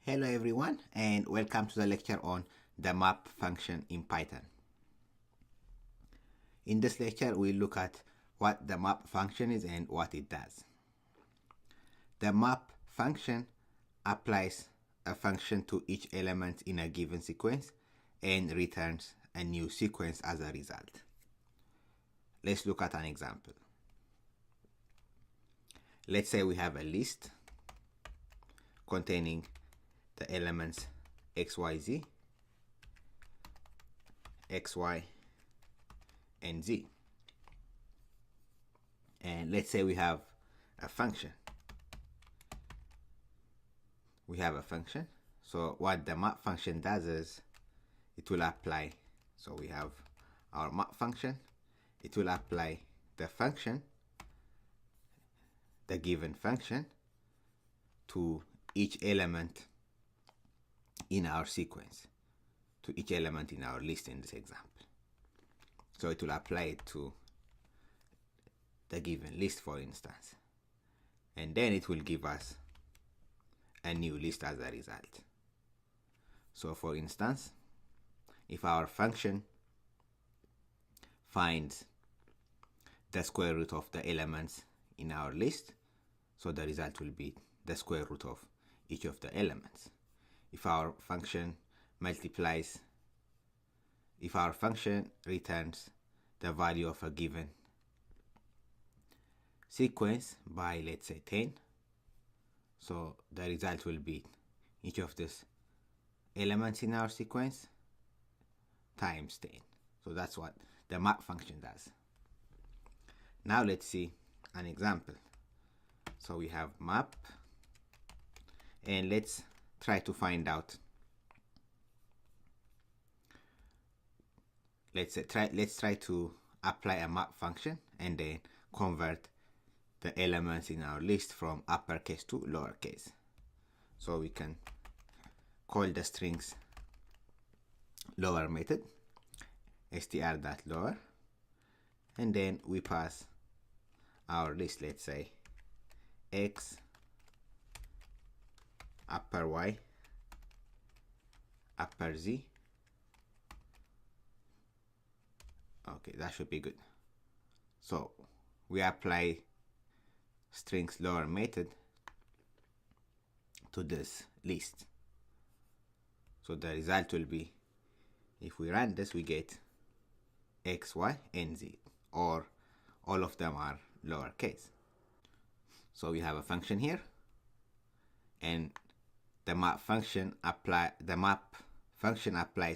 Hello everyone and welcome to the lecture on the map function in Python. In this lecture we'll look at what the map function is and what it does. The map function applies a function to each element in a given sequence and returns a new sequence as a result. Let's look at an example. Let's say we have a list containing the elements XYZ, XY, and Z. And let's say we have a function. So what the map function does is it will apply. So we have our map function. It will apply the function, the given function, to each element in our sequence, to each element in our list in this example. So it will apply it to the given list, for instance, and then it will give us a new list as a result. So for instance, if our function finds the square root of the elements in our list, so the result will be the square root of each of the elements. If our function returns the value of a given sequence by, let's say, 10, so the result will be each of these elements in our sequence times 10. So that's what the map function does. Now let's see an example. So we have map, and let's try to find out. Let's try to apply a map function and then convert the elements in our list from uppercase to lowercase. So we can call the strings lower method, str.lower, and then we pass our list, let's say x, upper y, upper z. Okay, that should be good. So we apply strings lower method to this list. So the result will be, if we run this, we get x, y, and z, or all of them are lowercase. So we have a function here, and the map function applies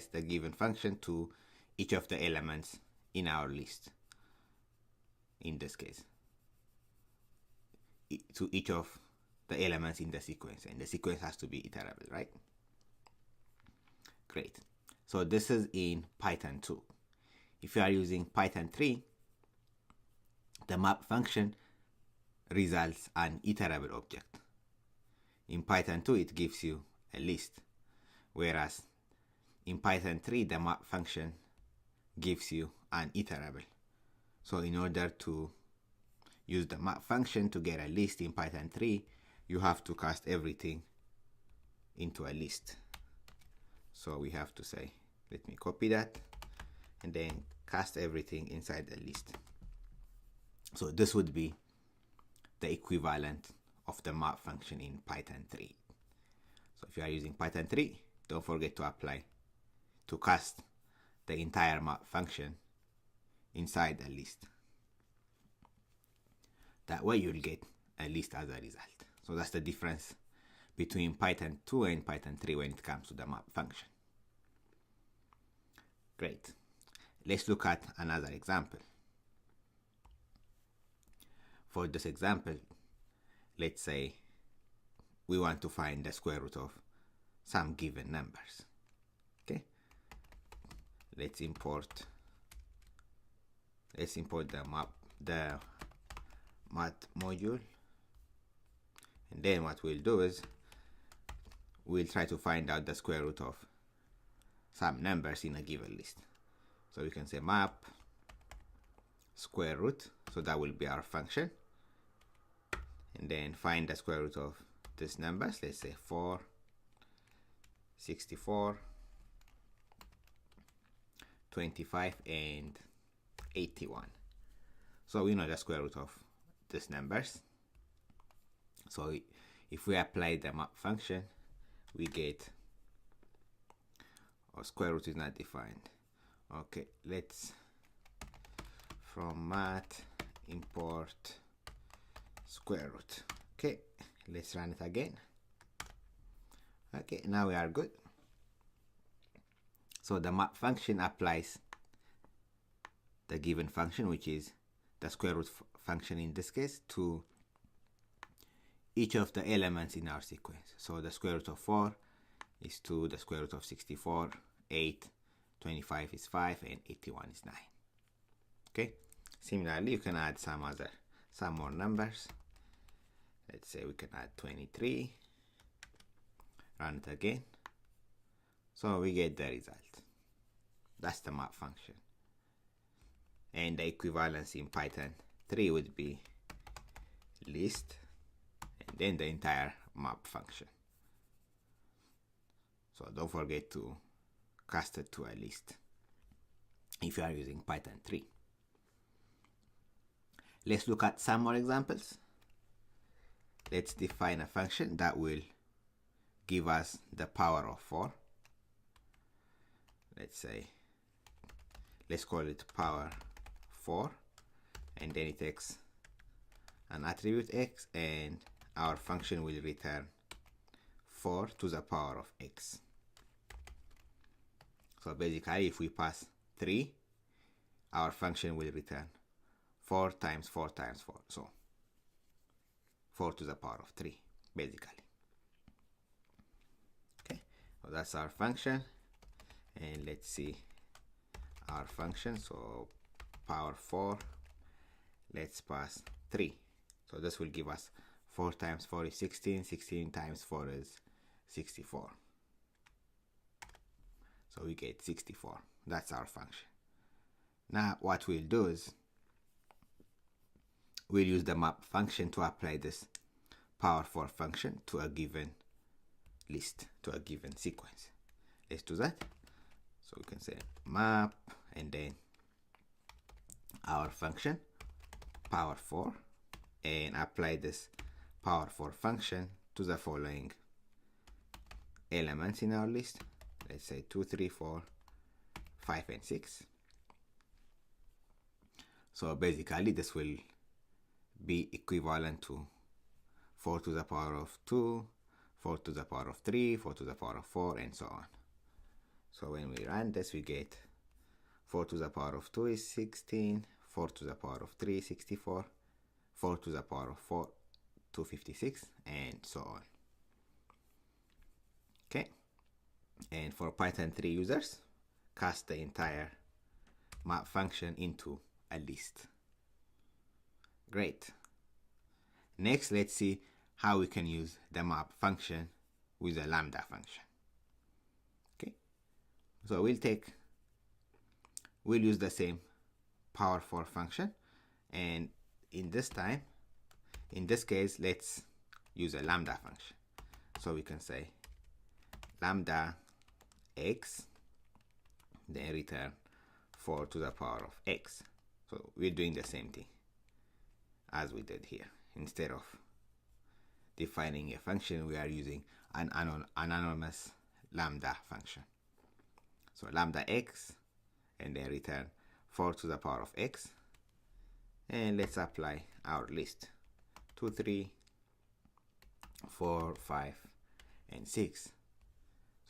the given function to each of the elements in our list. In this case, to each of the elements in the sequence, and the sequence has to be iterable, right? Great. So this is in Python 2. If you are using Python 3, the map function results an iterable object. In Python 2, it gives you a list, whereas in Python 3, the map function gives you an iterable. So in order to use the map function to get a list in Python 3, you have to cast everything into a list. So we have to say, let me copy that, and then cast everything inside the list. So this would be the equivalent of the map function in Python 3. So if you are using Python 3, don't forget to cast the entire map function inside a list. That way you'll get a list as a result. So that's the difference between Python 2 and Python 3 when it comes to the map function. Great. Let's look at another example. For this example, let's say we want to find the square root of some given numbers. Okay. Let's import the math module, and then what we'll do is we'll try to find out the square root of some numbers in a given list. So we can say map square root, so that will be our function, and then find the square root of these numbers. Let's say 4, 64, 25, and 81. So we know the square root of these numbers. So if we apply the map function, we get, or square root is not defined. Okay, let's from math import square root. Okay, let's run it again. Okay, now we are good. So the map function applies the given function, which is the square root function in this case, to each of the elements in our sequence. So the square root of 4 is 2, the square root of 64, 8, 25 is 5, and 81 is 9. Okay, similarly you can add some more numbers. Let's say we can add 23, run it again. So we get the result. That's the map function. And the equivalence in Python 3 would be list, and then the entire map function. So don't forget to cast it to a list if you are using Python 3. Let's look at some more examples. Let's define a function that will give us the power of 4. Let's call it power 4, and then it takes an attribute x, and our function will return 4 to the power of x. So basically, if we pass 3, our function will return 4 times 4 times 4, so 4 to the power of 3, basically. Okay, so that's our function, and let's see our function. So power 4, let's pass 3, so this will give us 4 times 4 is 16, 16 times 4 is 64, so we get 64. That's our function. Now what we'll do is we'll use the map function to apply this power 4 function to a given list, to a given sequence. Let's do that. So we can say map, and then our function power 4, and apply this power 4 function to the following elements in our list. Let's say 2, 3, 4, 5, and 6. So basically this will be equivalent to 4 to the power of 2, 4 to the power of 3, 4 to the power of 4, and so on. So when we run this, we get 4 to the power of 2 is 16, 4 to the power of 3 is 64, 4 to the power of 4, 256, and so on. Okay, and for Python 3 users, cast the entire map function into a list. Great. Next, let's see how we can use the map function with a lambda function. Okay, so we'll use the same power 4 function, and in this case, let's use a lambda function. So we can say lambda x, then return 4 to the power of x. So we're doing the same thing as we did here. Instead of defining a function, we are using an anonymous lambda function. So lambda x, and then return 4 to the power of x, and let's apply our list 2, 3, 4, 5, and 6.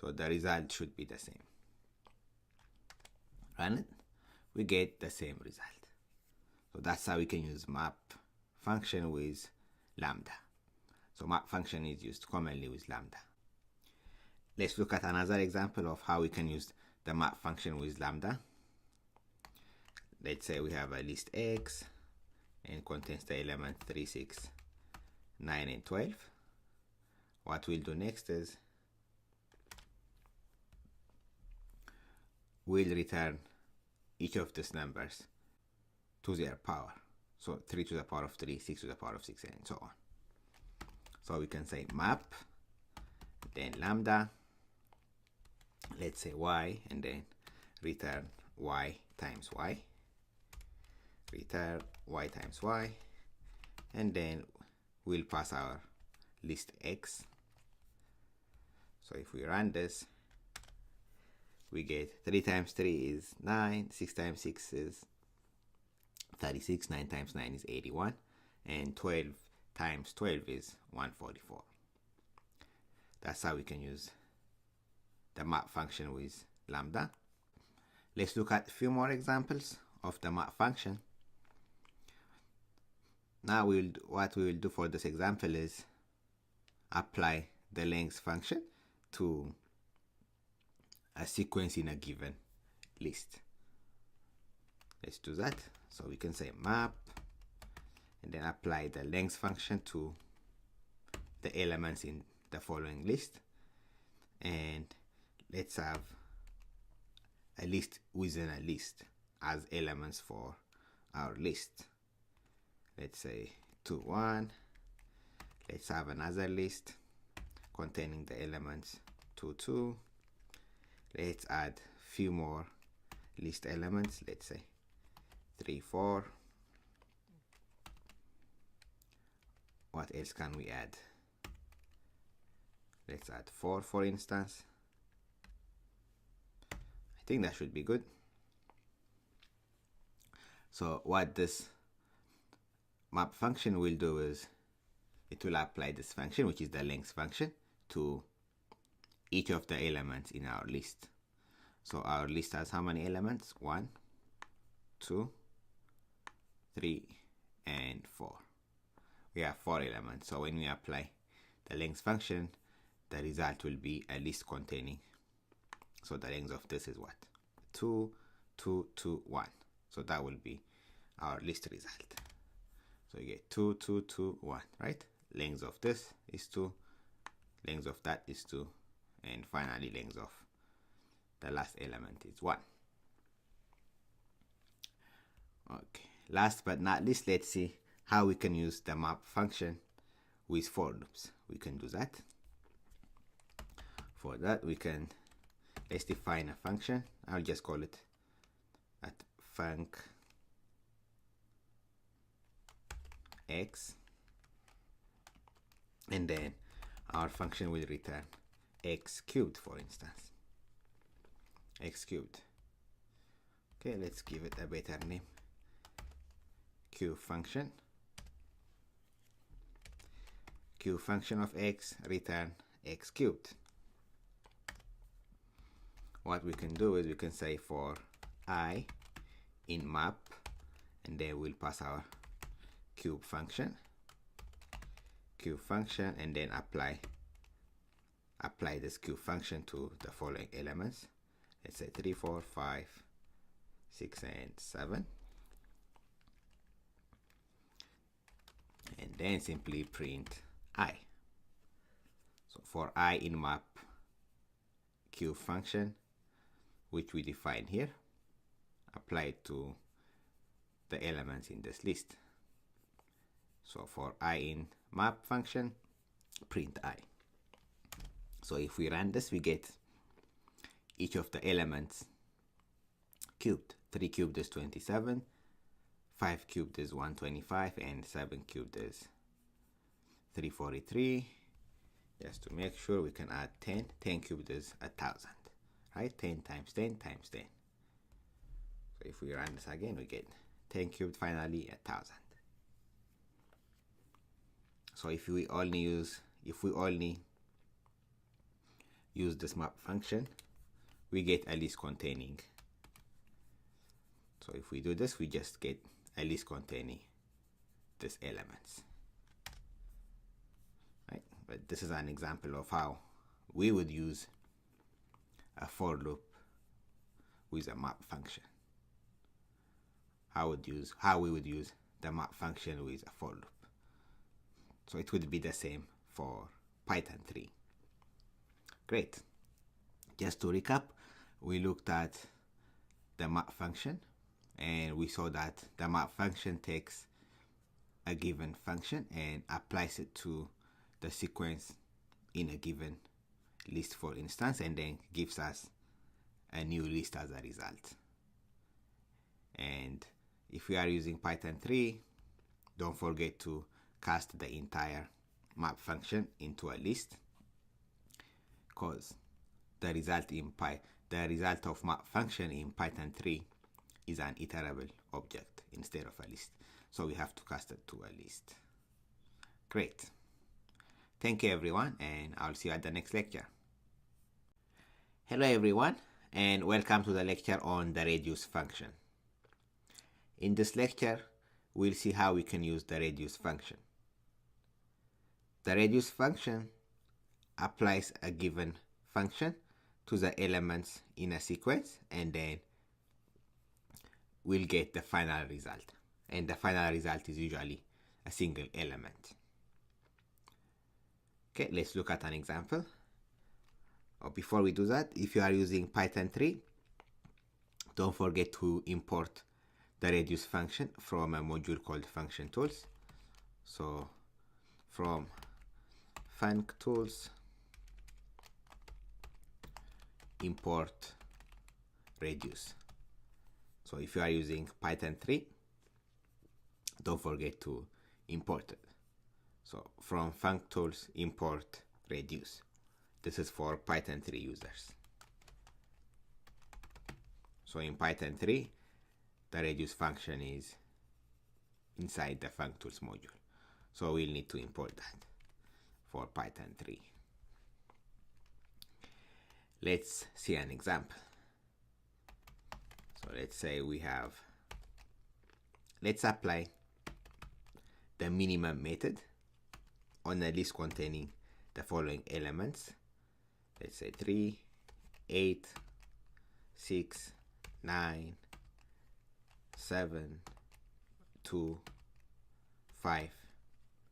So the result should be the same. Run it, we get the same result. So that's how we can use map function with lambda. So map function is used commonly with lambda. Let's look at another example of how we can use the map function with lambda. Let's say we have a list x and contains the element 3, 6, 9, and 12. What we'll do next is we'll return each of these numbers to their power. So 3 to the power of 3, 6 to the power of 6, and so on. So we can say map, then lambda, let's say y, and then return y times y, return y times y, and then we'll pass our list x. So if we run this, we get 3 times 3 is 9, 6 times 6 is 36, 9 times 9 is 81, and 12 times 12 is 144. That's how we can use the map function with lambda. Let's look at a few more examples of the map function. Now what we will do for this example is apply the length function to a sequence in a given list. Let's do that. So we can say map and then apply the length function to the elements in the following list, and let's have a list within a list as elements for our list. Let's say 2, 1. Let's have another list containing the elements 2, 2. Let's add few more list elements. Let's say 3, 4. What else can we add? Let's add 4, for instance. I think that should be good. So what this map function will do is it will apply this function, which is the length function, to each of the elements in our list. So our list has how many elements? 1, 2, 3, and 4. We have 4 elements. So when we apply the length function, the result will be a list containing. So the length of this is what? 2, 2, 2, 1. So that will be our list result. So you get 2, 2, 2, 1, right? Length of this is 2, length of that is 2, and finally length of the last element is 1. Okay, last but not least, let's see how we can use the map function with for loops. We can do that. For that, let's define a function. I'll just call it at func x, and then our function will return x cubed, for instance. X cubed. Okay, let's give it a better name. Q function. Q function of x return x cubed. What we can do is we can say for I in map, and then we'll pass our cube function, and then apply this cube function to the following elements. Let's say 3, 4, 5, 6, and 7, and then simply print I. So for I in map cube function, which we define here, apply it to the elements in this list. So for I in map function, print I. So if we run this, we get each of the elements cubed. 3 cubed is 27, 5 cubed is 125, and 7 cubed is 343. Just to make sure, we can add 10. 10 cubed is 1,000, right? 10 times 10 times 10. So if we run this again, we get 10 cubed, finally 1,000. So if we only use this map function, we get a list containing. So if we do this, we just get a list containing these elements, right? But this is an example of how we would use a for loop with a map function. How we would use the map function with a for loop. So it would be the same for Python 3. Great. Just to recap, we looked at the map function, and we saw that the map function takes a given function and applies it to the sequence in a given list for instance, and then gives us a new list as a result. And if we are using Python 3, don't forget to cast the entire map function into a list, because the result of map function in Python 3 is an iterable object instead of a list. So we have to cast it to a list. Great. Thank you everyone, and I'll see you at the next lecture. Hello everyone, and welcome to the lecture on the reduce function. In this lecture, we'll see how we can use the reduce function. The reduce function applies a given function to the elements in a sequence, and then we'll get the final result. And the final result is usually a single element. Okay, let's look at an example. Before we do that, if you are using Python 3, don't forget to import the reduce function from a module called function tools. So from func tools, import reduce. So if you are using Python 3, don't forget to import it. So from func tools, import reduce. This is for Python 3 users. So in Python 3, the reduce function is inside the func tools module. So we'll need to import that for Python 3. Let's see an example. So let's say let's apply the minimum method on a list containing the following elements. Let's say 3, 8, 6, 9, 7, 2, 5,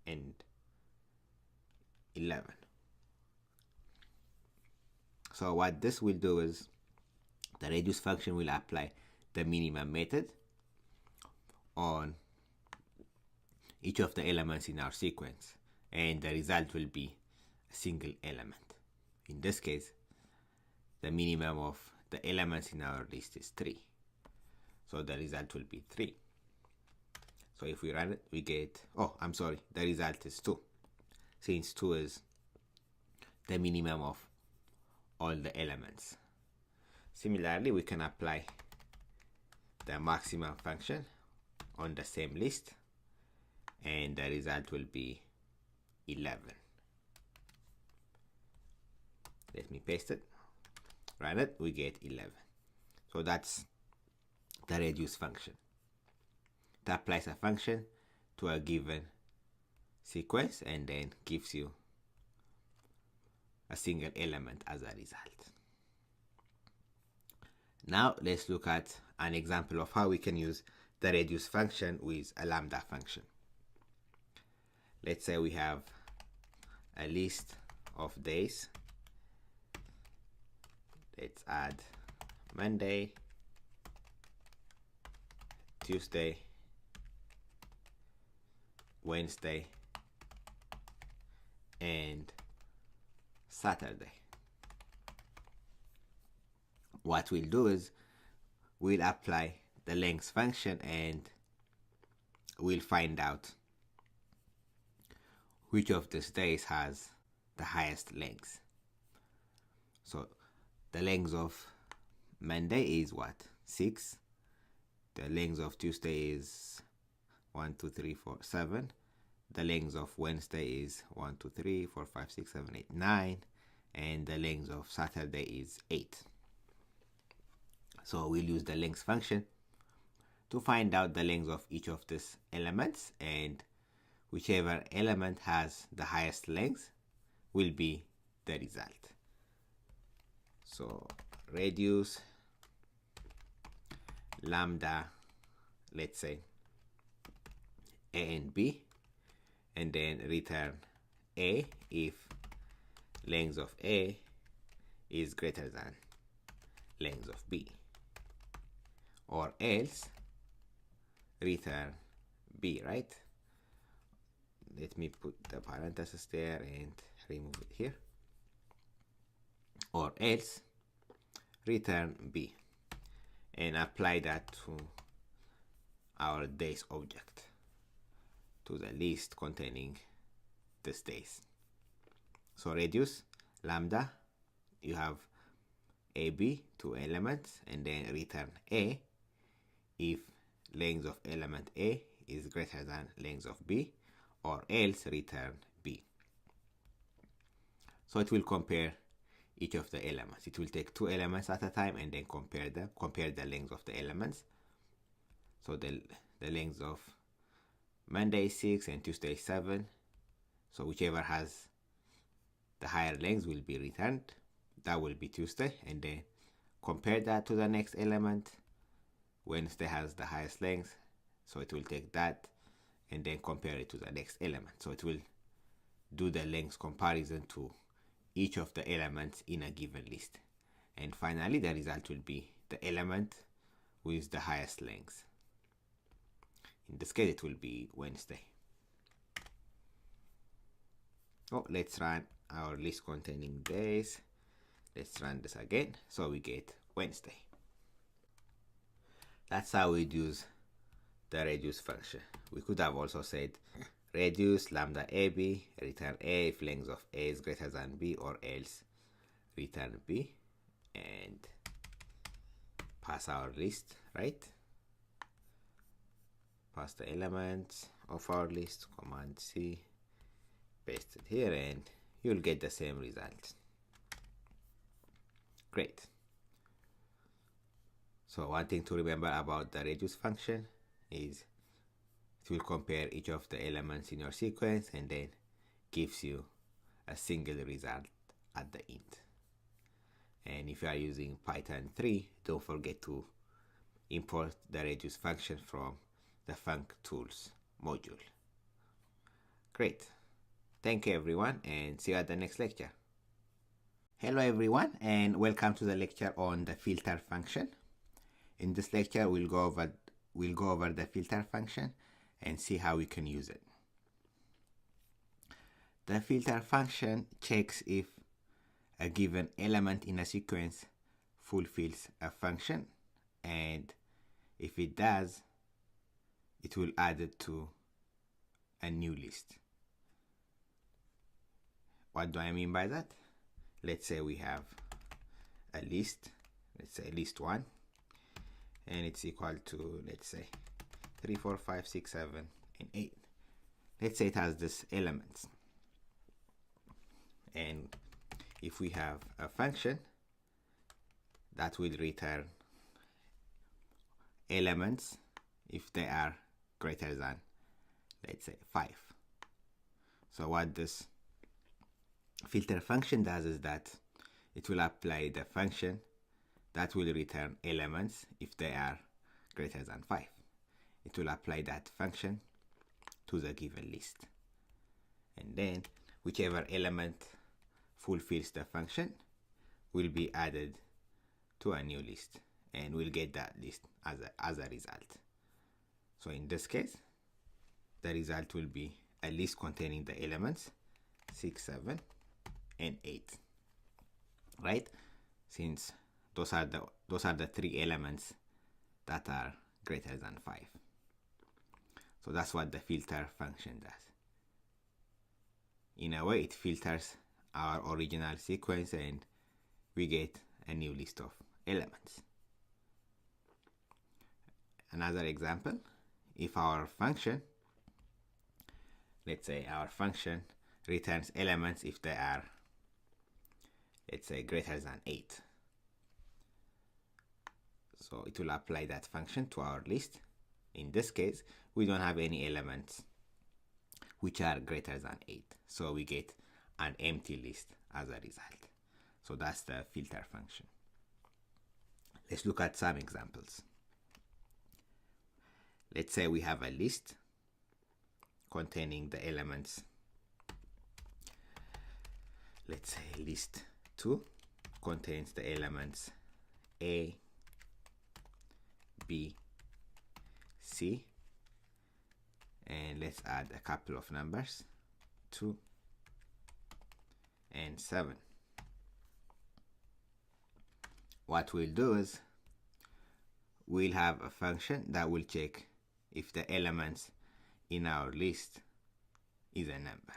and 11. So what this will do is the reduce function will apply the minimum method on each of the elements in our sequence, and the result will be a single element. In this case, the minimum of the elements in our list is 3. So the result will be 3. So if we run it, we get, the result is 2. Since 2 is the minimum of all the elements. Similarly, we can apply the maximum function on the same list, and the result will be 11. Let me paste it, run it, we get 11. So that's the reduce function. It applies a function to a given sequence and then gives you a single element as a result. Now let's look at an example of how we can use the reduce function with a lambda function. Let's say we have a list of days. Let's add Monday, Tuesday, Wednesday, and Saturday. What we'll do is we'll apply the length function and we'll find out which of these days has the highest length. So the length of Monday is what? 6. The length of Tuesday is 1, 2, 3, 4, 7. The length of Wednesday is 1, 2, 3, 4, 5, 6, 7, 8, 9. And the length of Saturday is 8. So we'll use the length function to find out the length of each of these elements, and whichever element has the highest length will be the result. So reduce lambda, let's say A and B, and then return A if length of A is greater than length of B, or else return B, right? Let me put the parenthesis there and remove it here. or else return B, and apply that to our days object, to the list containing this days. So reduce lambda, you have AB, 2 elements, and then return A if length of element A is greater than length of B, or else return B. So it will compare each of the elements. It will take 2 elements at a time and then compare the length of the elements. So the length of Monday is 6 and Tuesday is 7. So whichever has the higher length will be returned. That will be Tuesday, and then compare that to the next element. Wednesday has the highest length, so it will take that and then compare it to the next element. So it will do the length comparison to each of the elements in a given list. And finally, the result will be the element with the highest length. In this case, it will be Wednesday. Oh, let's run our list containing days. Let's run this again. So we get Wednesday. That's how we use the reduce function. We could have also said reduce lambda AB, return A if length of A is greater than B, or else return B, and pass our list, right? Pass the elements of our list, Command C, paste it here, and you'll get the same result. Great. So one thing to remember about the reduce function is it will compare each of the elements in your sequence and then gives you a single result at the end. And if you are using Python 3, don't forget to import the reduce function from the functools module. Great. Thank you everyone, and see you at the next lecture. Hello everyone, and welcome to the lecture on the filter function. In this lecture, we'll go over the filter function and see how we can use it. The filter function checks if a given element in a sequence fulfills a function, and if it does, it will add it to a new list. What do I mean by that? Let's say we have a list, let's say list 1, and it's equal to, let's say, 3, 4, 5, 6, 7, and 8. Let's say it has this elements. And if we have a function that will return elements if they are greater than, let's say, 5. So what this filter function does is that it will apply the function that will return elements if they are greater than 5. It will apply that function to the given list, and then whichever element fulfills the function will be added to a new list, and we'll get that list as a result. So in this case, the result will be a list containing the elements 6, 7, and 8, right? Since those are the 3 elements that are greater than 5. So that's what the filter function does. In a way, it filters our original sequence and we get a new list of elements. Another example, if our function, let's say our function returns elements if they are, let's say, greater than 8. So it will apply that function to our list. In this case, we don't have any elements which are greater than 8. So we get an empty list as a result. So that's the filter function. Let's look at some examples. Let's say we have a list containing the elements. Let's say list 2 contains the elements A, B, C, and let's add a couple of numbers, 2 and 7. what we'll do is we'll have a function that will check if the elements in our list is a number,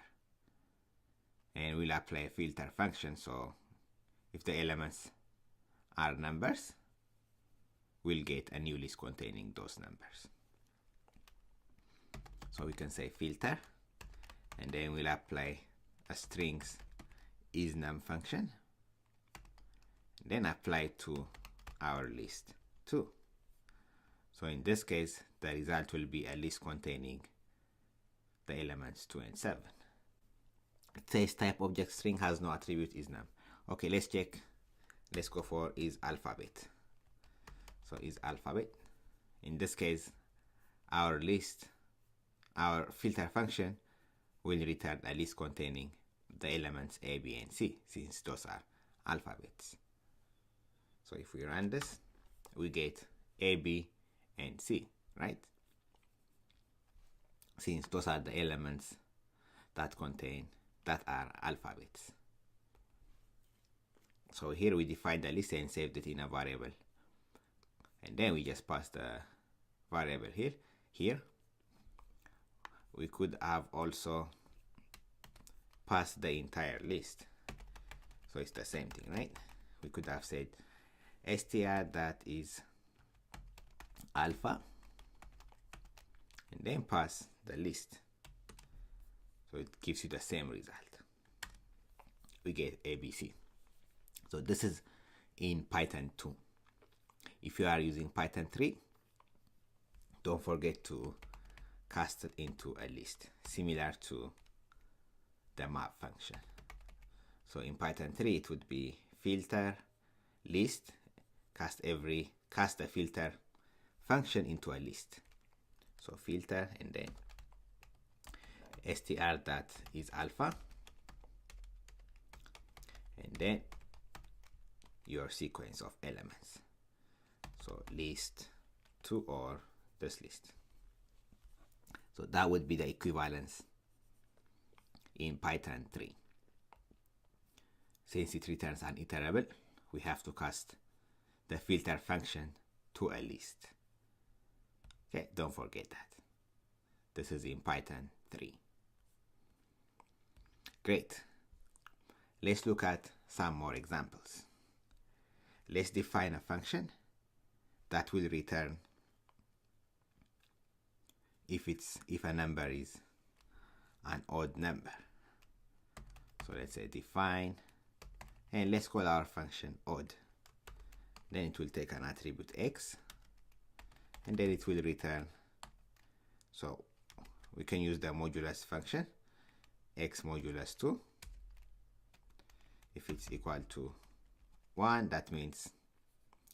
and we'll apply a filter function. So if the elements are numbers, we'll get a new list containing those numbers. So we can say filter, and then we'll apply a strings isNum function, and then apply it to our list 2. So in this case, the result will be a list containing the elements 2 and 7. It says type object string has no attribute isNum. Okay, let's check. Let's go for isAlphabet. So isAlphabet. In this case, our filter function will return a list containing the elements A, B, and C, since those are alphabets. So if we run this, we get A, B, and C, right? Since those are the elements that are alphabets. So here we define the list and saved it in a variable, and then we just pass the variable here. We could have also passed the entire list, so it's the same thing, right? We could have said str that is alpha, and then pass the list, so it gives you the same result. We get ABC. So this is in Python 2. If you are using Python 3, don't forget to cast it into a list, similar to the map function. So in Python 3, it would be filter list, cast the filter function into a list. So filter, and then str that is alpha, and then your sequence of elements. So list 2 or this list. So that would be the equivalence in Python 3. Since it returns an iterable, we have to cast the filter function to a list. Okay, don't forget that. This is in Python 3. Great. Let's look at some more examples. Let's define a function that will return if a number is an odd number. So let's say define, and let's call our function odd. Then it will take an attribute x, and then it will return. So we can use the modulus function, x modulus 2. If it's equal to 1, that means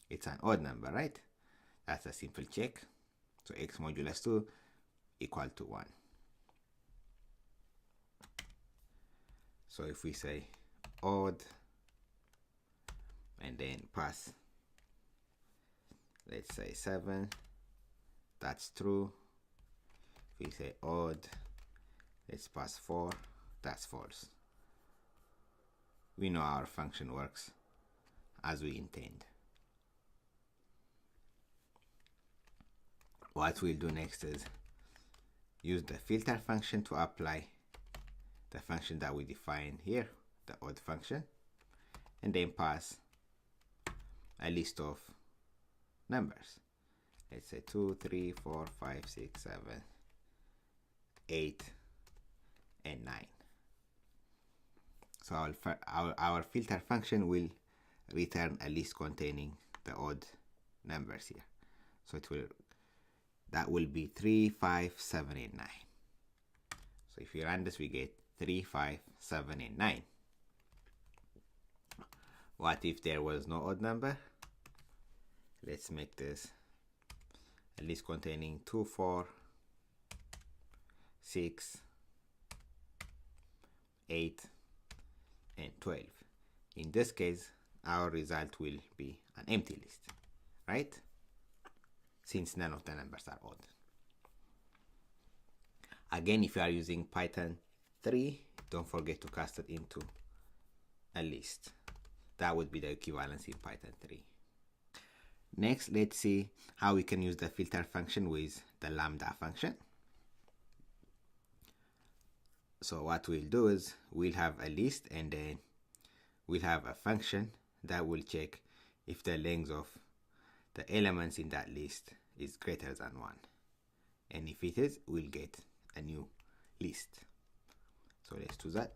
it's an odd number, right? That's a simple check. So x modulus 2 equal to 1. So if we say odd, and then pass, let's say 7, that's true. If we say odd, let's pass 4, that's false. We know our function works as we intend. What we'll do next is use the filter function to apply the function that we define here, the odd function, and then pass a list of numbers. Let's say 2, 3, 4, 5, 6, 7, 8, and 9. So our filter function will return a list containing the odd numbers here. So that will be 3, 5, 7, and 9. So if we run this, we get 3, 5, 7, and 9. What if there was no odd number? Let's make this a list containing 2, 4, 6, 8, and 12. In this case, our result will be an empty list, right? Since none of the numbers are odd. Again, if you are using Python 3, don't forget to cast it into a list. That would be the equivalence in Python 3. Next, let's see how we can use the filter function with the lambda function. So what we'll do is we'll have a list, and then we'll have a function that will check if the length of the elements in that list is greater than 1. And if it is, we'll get a new list. So let's do that.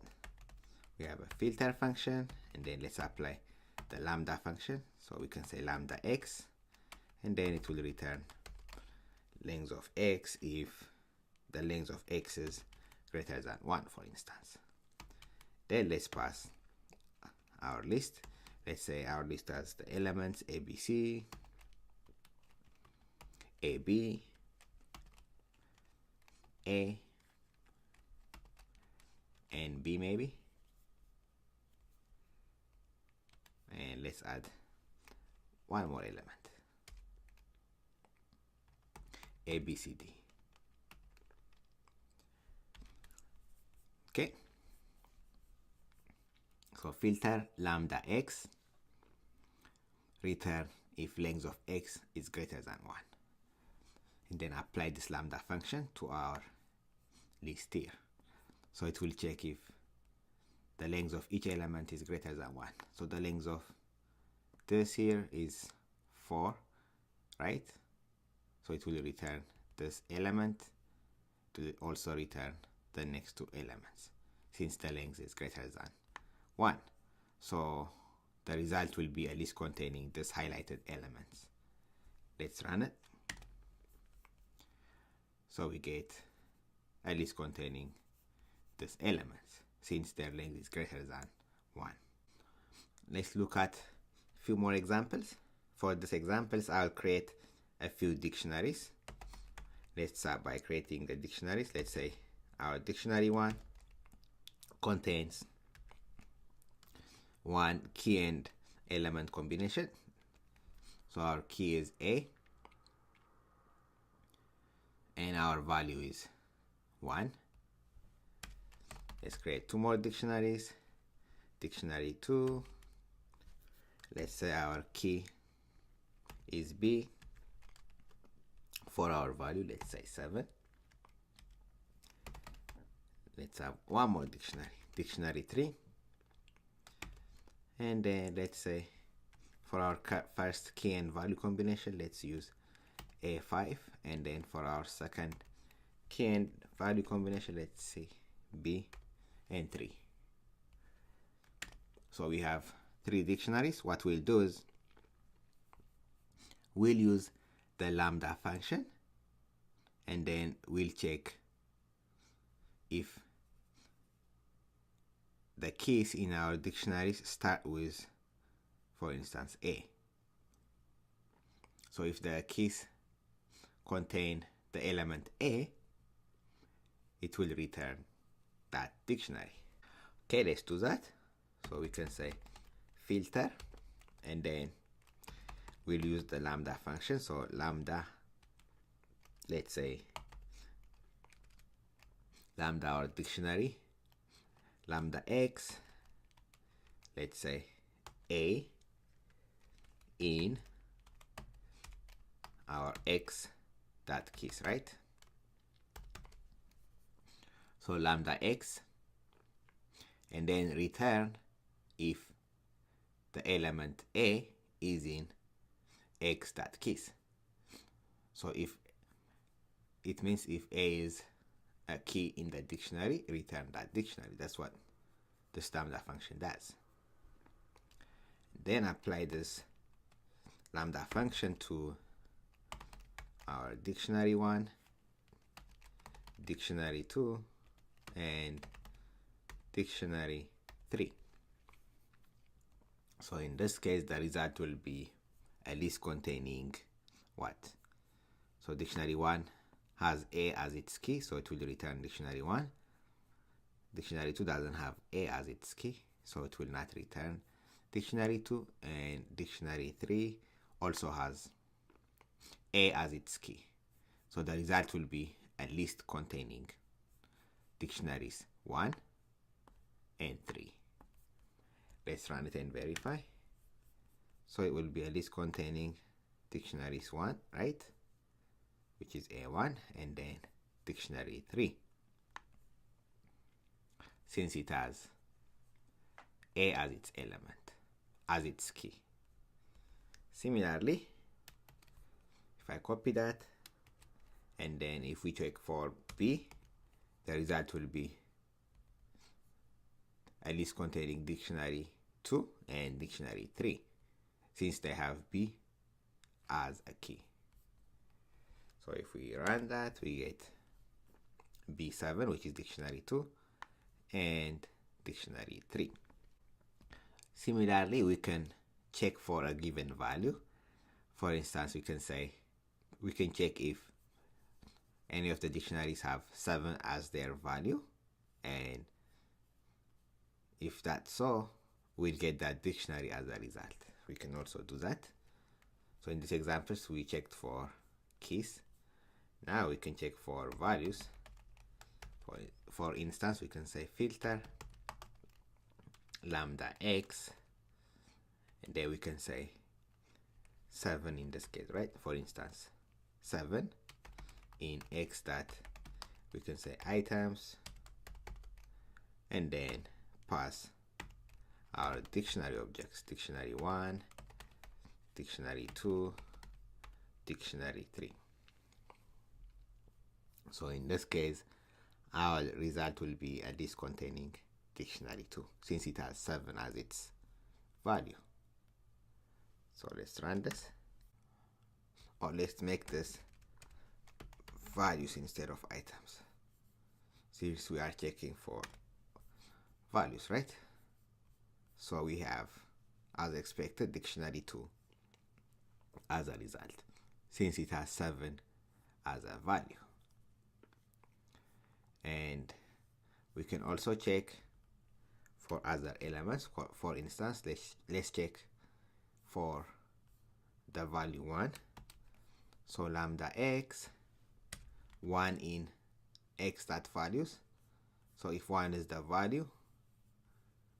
We have a filter function, and then let's apply the lambda function. So we can say lambda x, and then it will return length of x if the length of x is greater than 1, for instance. Then let's pass our list. Let's say our list has the elements ABC, AB, A, and B maybe. And let's add one more element, ABCD. Okay. So filter lambda x, return if length of x is greater than 1. And then apply this lambda function to our list here. So it will check if the length of each element is greater than 1. So the length of this here is 4, right? So it will return this element. It will also return the next two elements since the length is greater than 1. So the result will be a list containing this highlighted elements. Let's run it. So we get a list containing these elements since their length is greater than 1. Let's look at a few more examples. For these examples, I'll create a few dictionaries. Let's start by creating the dictionaries. Let's say our dictionary 1 contains one key and element combination. So our key is A, and our value is 1. Let's create two more dictionaries. Dictionary 2, let's say our key is B. For our value, let's say 7. Let's have one more dictionary, dictionary 3, and then let's say for our first key and value combination, let's use A5, and then for our second key and value combination, let's say B and 3. So we have 3 dictionaries. What we'll do is we'll use the lambda function, and then we'll check if the keys in our dictionaries start with, for instance, A. So if the keys contain the element A, it will return that dictionary. Okay, let's do that. So we can say filter, and then we'll use the lambda function. So lambda, let's say lambda our dictionary, lambda x, let's say A in our x dot keys, right? So lambda x, and then return if the element A is in x dot keys. So if it means if A is a key in the dictionary, return that dictionary. That's what the lambda function does. Then apply this lambda function to our dictionary 1, dictionary 2, and dictionary 3. So in this case, the result will be a list containing what? So dictionary 1 has A as its key, so it will return dictionary 1. Dictionary 2 doesn't have A as its key, so it will not return dictionary 2. And dictionary 3 also has A as its key, so the result will be a list containing dictionaries 1 and 3. Let's run it and verify. So it will be a list containing dictionaries 1, right? Which is A1, and then dictionary 3, since it has A as its element, as its key. Similarly, if I copy that, and then if we check for B, the result will be a list containing dictionary 2 and dictionary 3, since they have B as a key. So if we run that, we get B7, which is dictionary 2, and dictionary 3. Similarly, we can check for a given value. For instance, we can check if any of the dictionaries have 7 as their value, and if that's so, we'll get that dictionary as a result. We can also do that. So in these examples, we checked for keys. Now we can check for values. For instance, we can say filter lambda x, and then we can say 7 in this case, right? For instance, 7 in x that we can say items, and then pass our dictionary objects, dictionary 1, dictionary 2, dictionary 3. So in this case, our result will be a list containing dictionary 2, since it has 7 as its value. So let's run this, or let's make this values instead of items, since we are checking for values, right? So we have, as expected, dictionary 2 as a result, since it has 7 as a value. And we can also check for other elements. For instance, let's check for the value 1. So lambda x, 1 in x that values. So if 1 is the value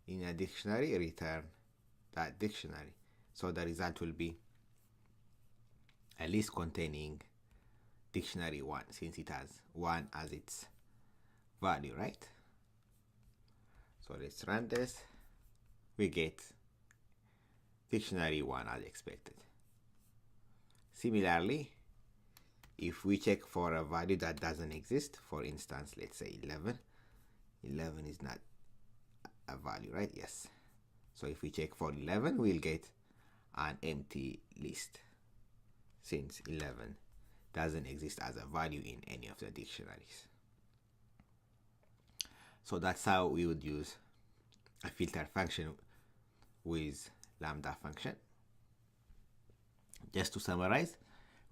in a dictionary, return that dictionary. So the result will be a list containing dictionary 1, since it has 1 as its value, right? So let's run this. We get dictionary 1 as expected. Similarly, if we check for a value that doesn't exist, for instance, let's say 11 is not a value, right? Yes. So if we check for 11, we'll get an empty list, since 11 doesn't exist as a value in any of the dictionaries. So that's how we would use a filter function with lambda function. Just to summarize,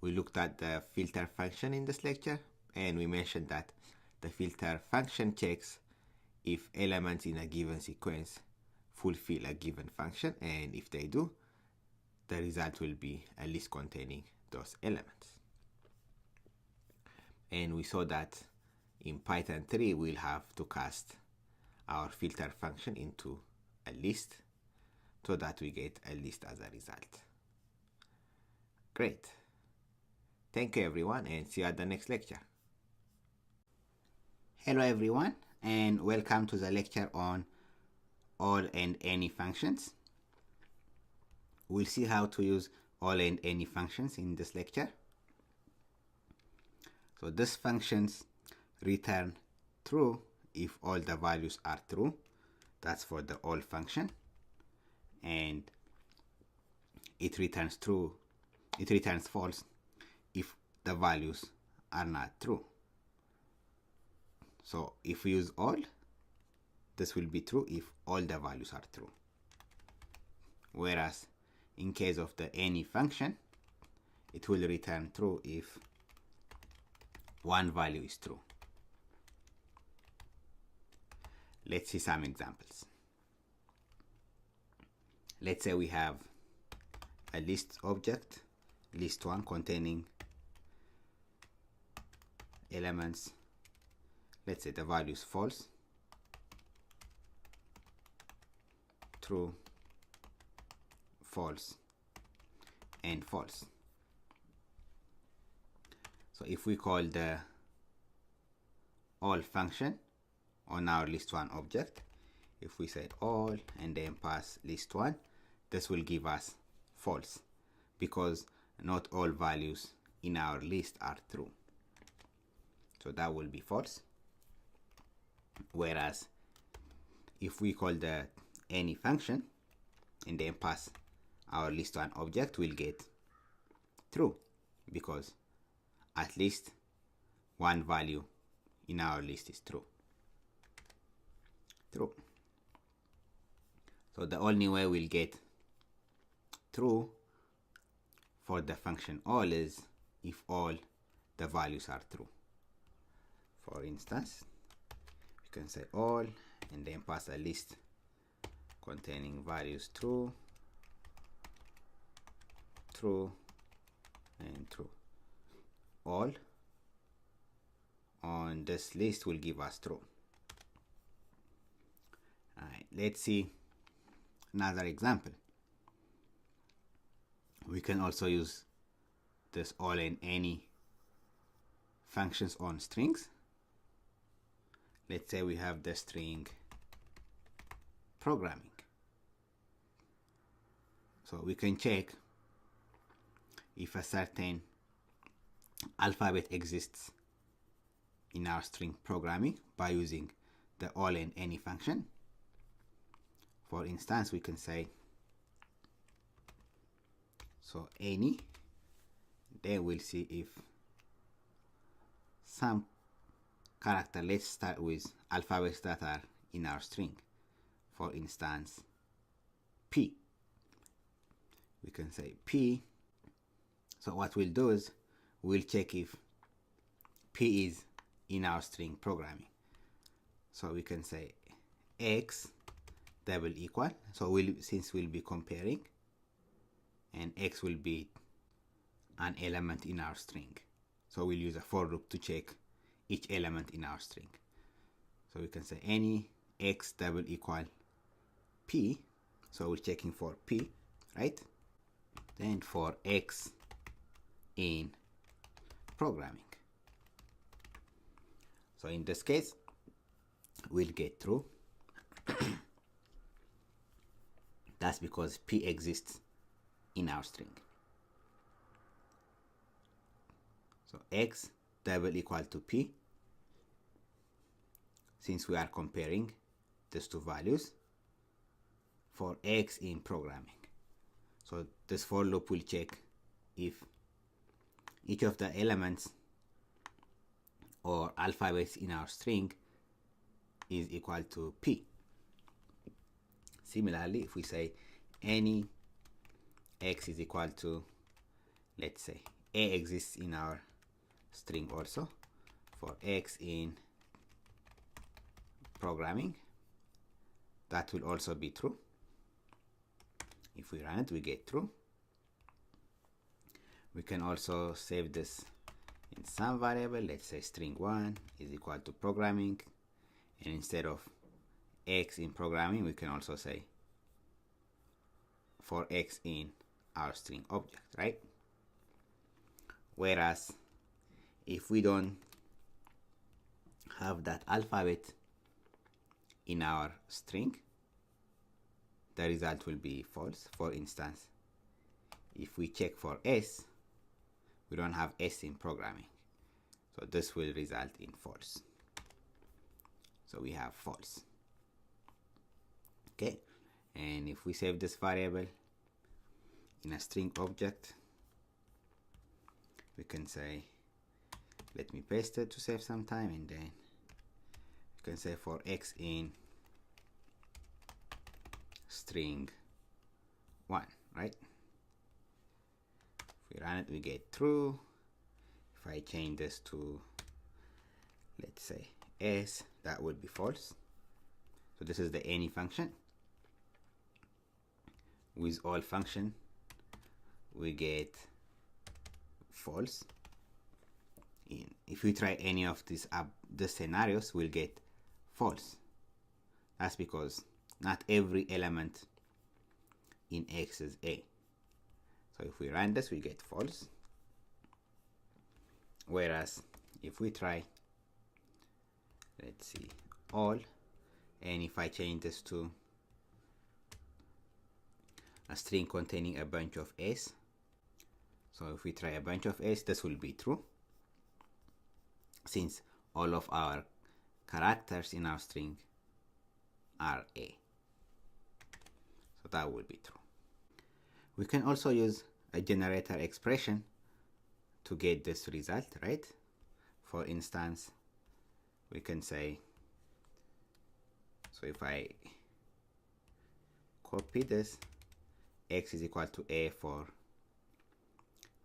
we looked at the filter function in this lecture, and we mentioned that the filter function checks if elements in a given sequence fulfill a given function, and if they do, the result will be a list containing those elements. And we saw that in Python 3, we'll have to cast our filter function into a list so that we get a list as a result. Great. Thank you everyone, and see you at the next lecture. Hello everyone, and welcome to the lecture on all and any functions. We'll see how to use all and any functions in this lecture. So these functions return true if all the values are true. That's for the all function. And it returns false if the values are not true. So if we use all, this will be true if all the values are true. Whereas in case of the any function, it will return true if one value is true. Let's see some examples. Let's say we have a list object, list1, containing elements. Let's say the value is false, true, false, and false. So if we call the all function on our list1 object, if we say all and then pass list1, this will give us false because not all values in our list are true. So that will be false. Whereas if we call the any function and then pass our list1 object, we'll get true because at least one value in our list is true. So the only way we'll get true for the function all is if all the values are true. For instance, we can say all and then pass a list containing values true, true, and true. All on this list will give us true. Alright, let's see another example. We can also use this all and any functions on strings. Let's say we have the string programming. So we can check if a certain alphabet exists in our string programming by using the all and any function. For instance, we can say so any, then we'll see if some character, let's start with alphabets that are in our string. For instance, P. We can say P. So what we'll do is we'll check if P is in our string programming. So we can say X double equal. So since we'll be comparing, and X will be an element in our string. So we'll use a for loop to check each element in our string. So we can say any X double equal P. So we're checking for P, right? Then for X in programming. So in this case, we'll get true. That's because P exists in our string. So X double equal to P, since we are comparing these two values for X in programming. So this for loop will check if each of the elements or alphabets in our string is equal to P. Similarly, if we say any X is equal to, let's say, A exists in our string also, for X in programming, that will also be true. If we run it, we get true. We can also save this in some variable. Let's say string1 is equal to programming, and instead of X in programming, we can also say for X in our string object, right? Whereas if we don't have that alphabet in our string, the result will be false. For instance, if we check for S, we don't have S in programming, so this will result in false. So we have false. Okay, and if we save this variable in a string object, we can say, let me paste it to save some time, and then we can say for X in string 1, right? If we run it, we get true. If I change this to, let's say, S, that would be false. So this is the any function. With all function, we get false. If we try any of these the scenarios, we'll get false. That's because not every element in X is A. So if we run this, we get false. Whereas if we try, let's see, all, and if I change this to a string containing a bunch of s, so if we try a bunch of s, this will be true, since all of our characters in our string are a. So that would be true. We can also use a generator expression to get this result, right? For instance, we can say, so if I copy this, x is equal to a for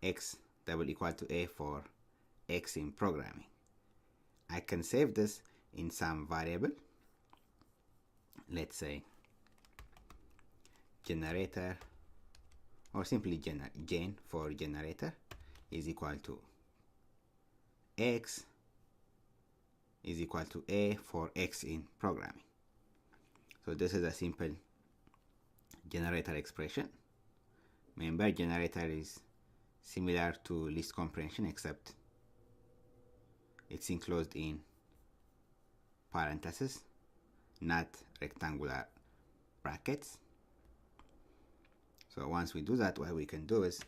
x double equal to a for x in programming. I can save this in some variable. Let's say generator, or simply gen for generator is equal to x is equal to a for x in programming. So this is a simple generator expression. Remember, generator is similar to list comprehension, except it's enclosed in parentheses, not rectangular brackets. So once we do that, what we can do is,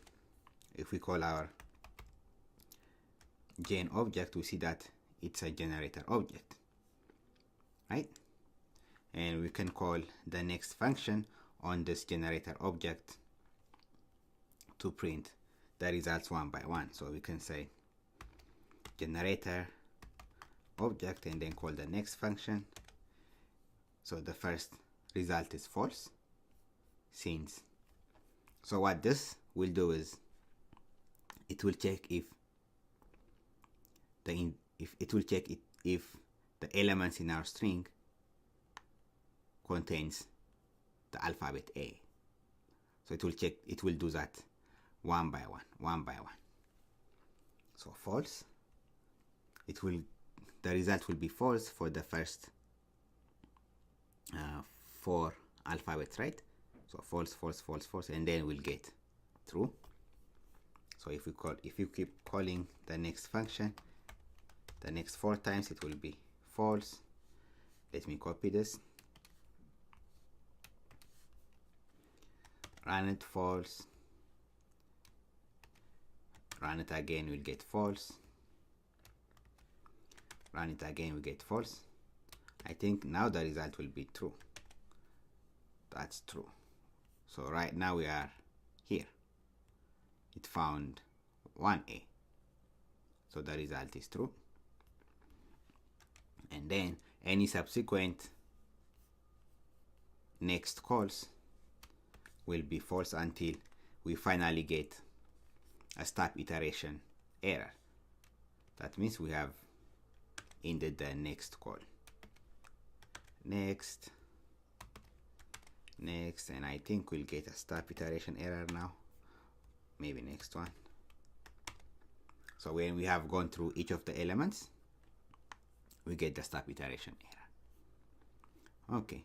if we call our gen object, we see that it's a generator object, right? And we can call the next function on this generator object to print the results one by one. So we can say generator object and then call the next function. So the first result is false, since, so what this will do is it will check if the elements in our string contains the alphabet A. So it will do that one by one. So false, the result will be false for the first 4 alphabets, right? So false, and then we'll get true. So if you keep calling the next function the next 4 times, it will be false. Let me copy this, run it, false, run it again, we'll get false, run it again, we get false. I think now the result will be true. That's true. So right now we are here. It found 1A. So the result is true. And then any subsequent next calls will be false until we finally get a stop iteration error. That means we have ended the next call. Next, and I think we'll get a stop iteration error now. Maybe next one. So when we have gone through each of the elements, we get the stop iteration error. Okay,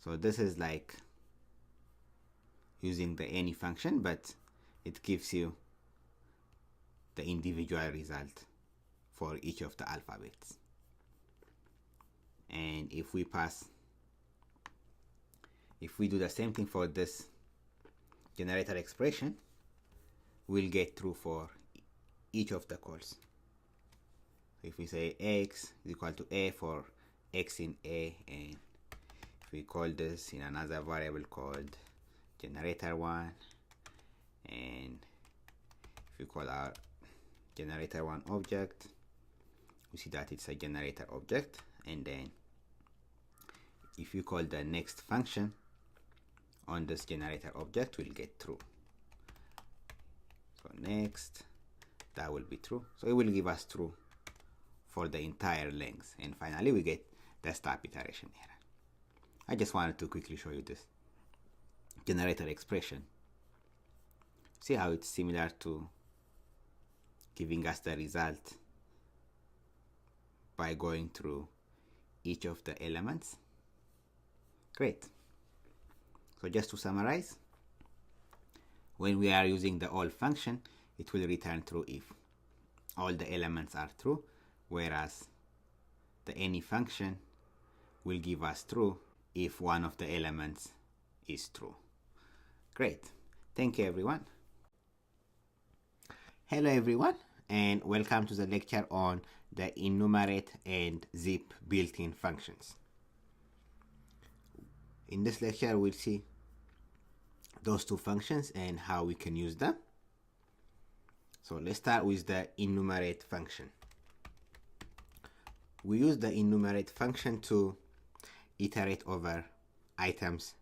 so this is like using the any function, but it gives you the individual result for each of the alphabets. And if we do the same thing for this generator expression, we'll get true for each of the calls. So if we say x is equal to a for x in a, and if we call this in another variable called generator1, and if we call our generator1 object, we see that it's a generator object. And then if you call the next function on this generator object, we'll get true. So next, that will be true. So it will give us true for the entire length. And finally, we get the stop iteration error. I just wanted to quickly show you this generator expression. See how it's similar to giving us the result by going through each of the elements. Great. So just to summarize, when we are using the all function, it will return true if all the elements are true, whereas the any function will give us true if one of the elements is true. Great. Thank you, everyone. Hello, everyone, and welcome to the lecture on the enumerate and zip built-in functions. In this lecture, we'll see those two functions and how we can use them. So let's start with the enumerate function. We use the enumerate function to iterate over items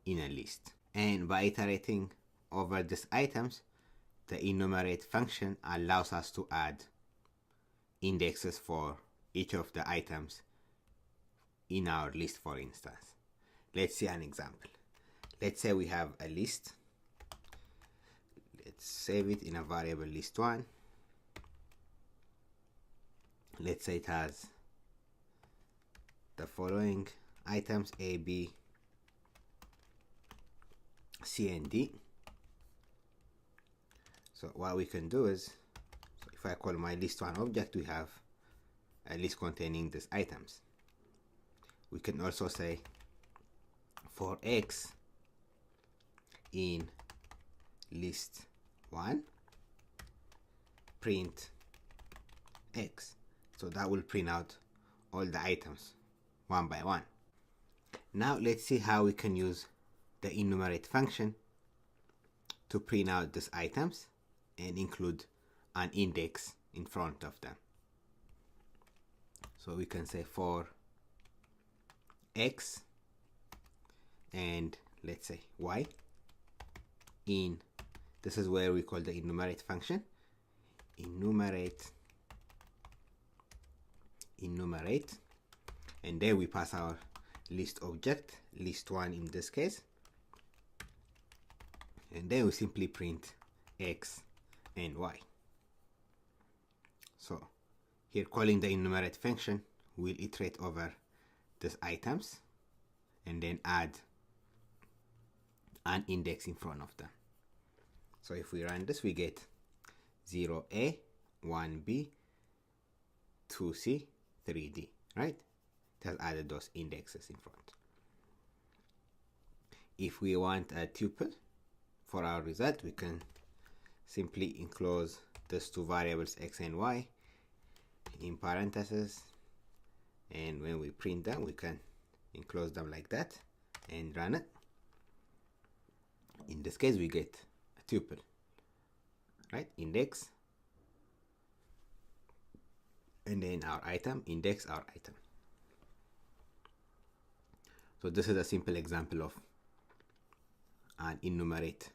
in a list. And by iterating over these items, the enumerate function allows us to add indexes for each of the items in our list, for instance. Let's see an example. Let's say we have a list. Let's save it in a variable list1. Let's say it has the following items A, B, C, and D. So what we can do is, so if I call my list1 object, we have a list containing these items. We can also say for X in list1 print X. So that will print out all the items one by one. Now let's see how we can use the enumerate function to print out these items and include an index in front of them. So we can say for X and let's say Y in, this is where we call the enumerate function, enumerate, and then we pass our list object, list1 in this case, and then we simply print X and Y. So here, calling the enumerate function, we'll iterate over these items and then add an index in front of them. So if we run this, we get 0A, 1B, 2C, 3D, right? It has added those indexes in front. If we want a tuple for our result, we can simply enclose these two variables X and Y in parentheses, and when we print them, we can enclose them like that and run it. In this case, we get a tuple, right? Index, and then our item, index our item. So this is a simple example of an enumerate,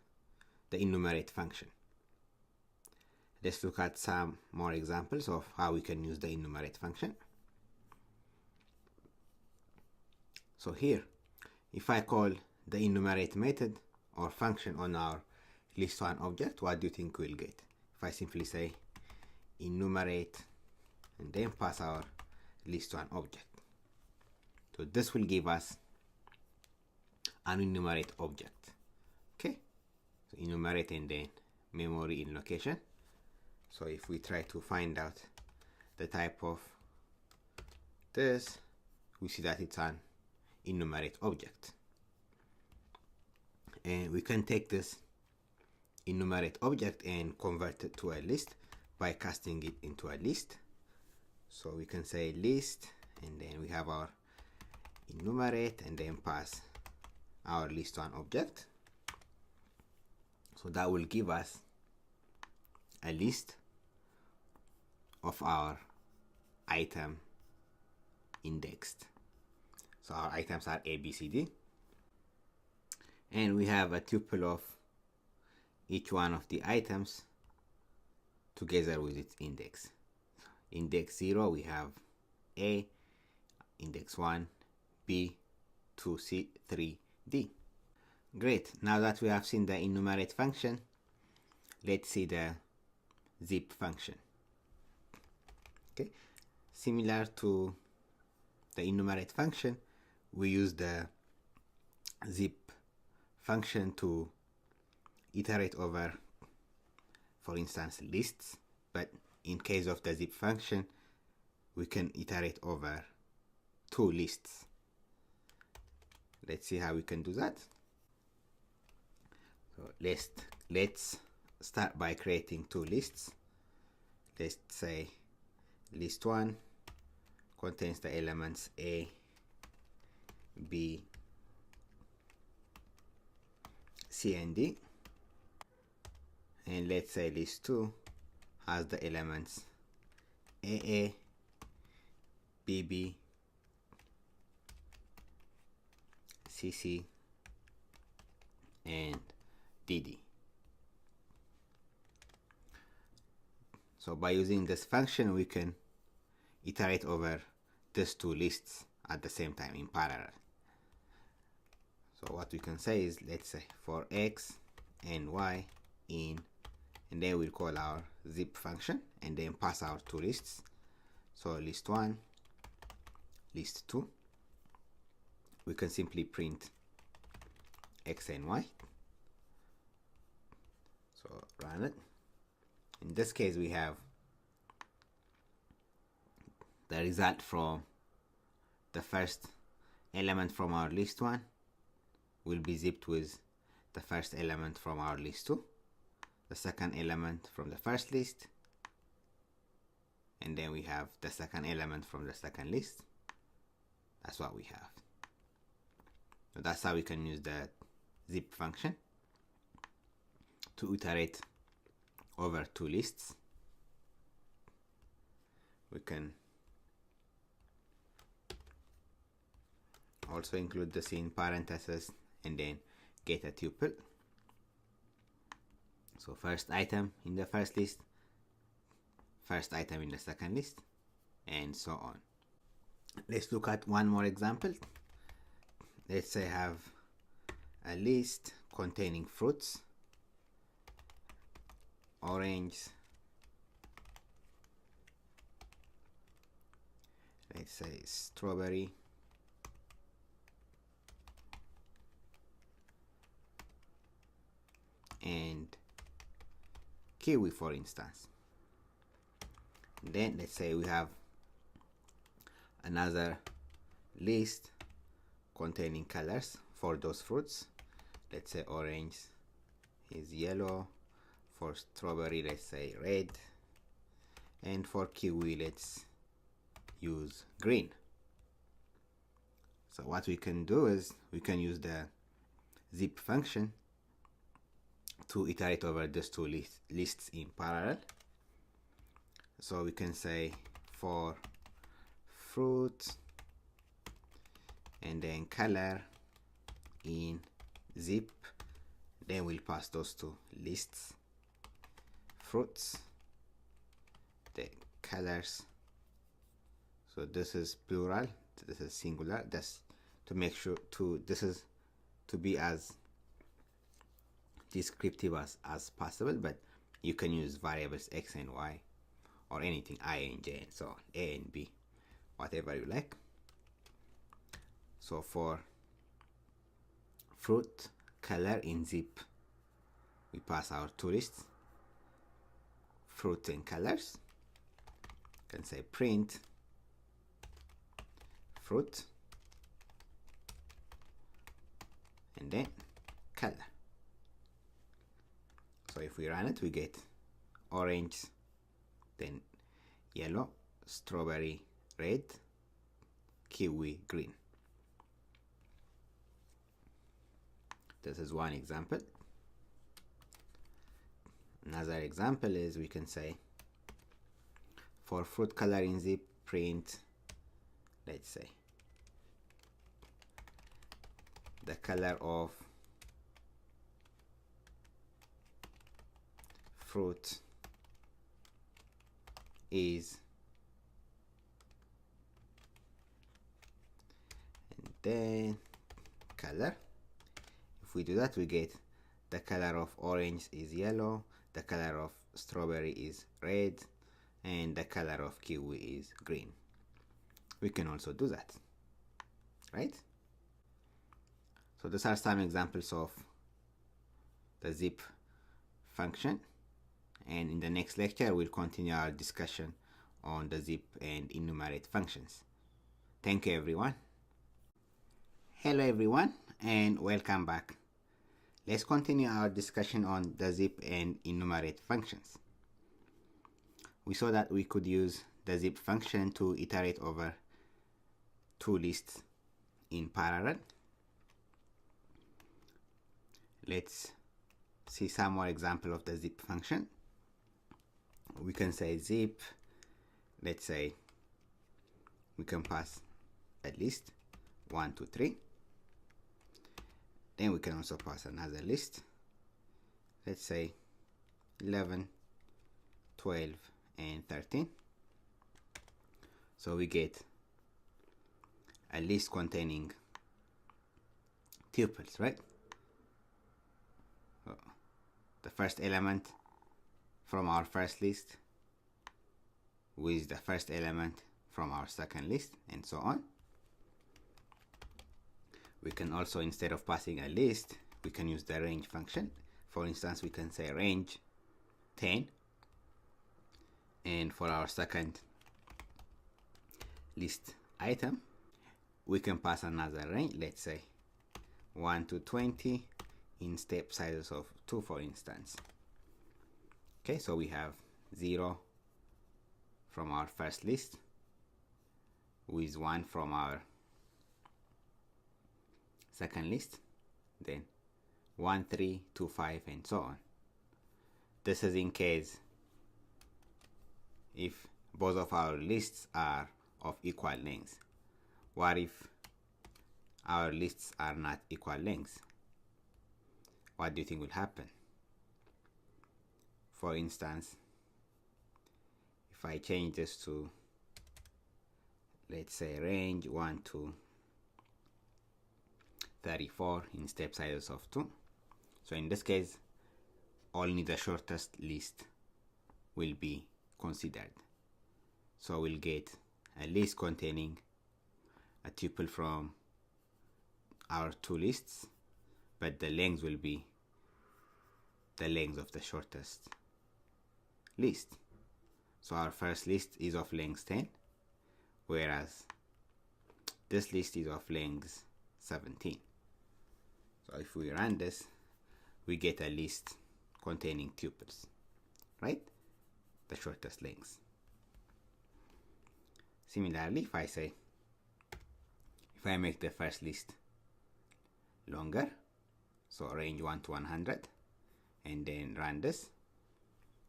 the enumerate function. Let's look at some more examples of how we can use the enumerate function. So here, if I call the enumerate method or function on our list1 object, what do you think we'll get? If I simply say enumerate and then pass our list1 object. So this will give us an enumerate object. Okay, so enumerate and then memory in location. So if we try to find out the type of this, we see that it's an enumerate object. And we can take this enumerate object and convert it to a list by casting it into a list. So we can say list, and then we have our enumerate and then pass our list1 object. So that will give us a list of our item indexed. So our items are A, B, C, D, and we have a tuple of each one of the items together with its index. Index 0, we have A, index 1, B, 2, C, 3, D. Great. Now that we have seen the enumerate function, let's see the zip function. Okay, similar to the enumerate function, we use the zip function to iterate over, for instance, lists, but in case of the zip function, we can iterate over two lists. Let's see how we can do that. So let's start by creating two lists. Let's say list 1 contains the elements A, B, C, and D. And let's say list 2 has the elements AA, BB, CC, and DD. So by using this function, we can iterate over these two lists at the same time in parallel. So what we can say is, let's say for X and Y in, and then we'll call our zip function and then pass our two lists. So list 1, list 2. We can simply print X and Y. So run it. In this case, we have the result from the first element from our list 1 will be zipped with the first element from our list 2, the second element from the first list, and then we have the second element from the second list. That's what we have. So that's how we can use the zip function to iterate over two lists. We can also include this in parentheses and then get a tuple. So first item in the first list, first item in the second list, and so on. Let's look at one more example. Let's say I have a list containing fruits, orange, let's say strawberry, and kiwi, for instance. And then let's say we have another list containing colors for those fruits. Let's say orange is yellow, for strawberry let's say red, and for kiwi let's use green. So what we can do is we can use the zip function to iterate over these two lists in parallel. So we can say for fruit and then color in zip, then we'll pass those two lists, fruits, the colors. So this is plural, this is singular. That's to make sure this is to be as descriptive as possible, but you can use variables X and Y or anything, I and J and so on, A and B, whatever you like. So for fruit color in zip, we pass our two lists, fruit and colors. You can say print fruit and then color. So if we run it, we get orange, then yellow, strawberry red, kiwi green. This is one example. Another example is we can say for fruit color in zip, print, let's say the color of fruit is, and then color. If we do that, we get the color of orange is yellow, the color of strawberry is red, and the color of kiwi is green. We can also do that, right? So these are some examples of the zip function, and in the next lecture we'll continue our discussion on the zip and enumerate functions. Thank you everyone. Hello everyone and welcome back. Let's continue our discussion on the zip and enumerate functions. We saw that we could use the zip function to iterate over two lists in parallel. Let's see some more example of the zip function. We can say zip, let's say we can pass a list 1 to 3. Then we can also pass another list, let's say 11, 12 and 13. So we get a list containing tuples, right? So the first element from our first list with the first element from our second list, and so on. We can also, instead of passing a list, we can use the range function. For instance, we can say range 10, and for our second list item we can pass another range, let's say 1 to 20 in step sizes of 2, for instance. Okay, so we have 0 from our first list with 1 from our second list, then 1, 3, 2, 5 and so on. This is in case if both of our lists are of equal length. What if our lists are not equal lengths? What do you think will happen? For instance, if I change this to, let's say, range 1 to 34 in step sizes of 2. So in this case, only the shortest list will be considered. So we'll get a list containing a tuple from our two lists, but the length will be the length of the shortest list. So our first list is of length 10, whereas this list is of length 17. So if we run this, we get a list containing tuples, right? The shortest lengths. Similarly, if I make the first list longer, so range 1 to 100, and then run this,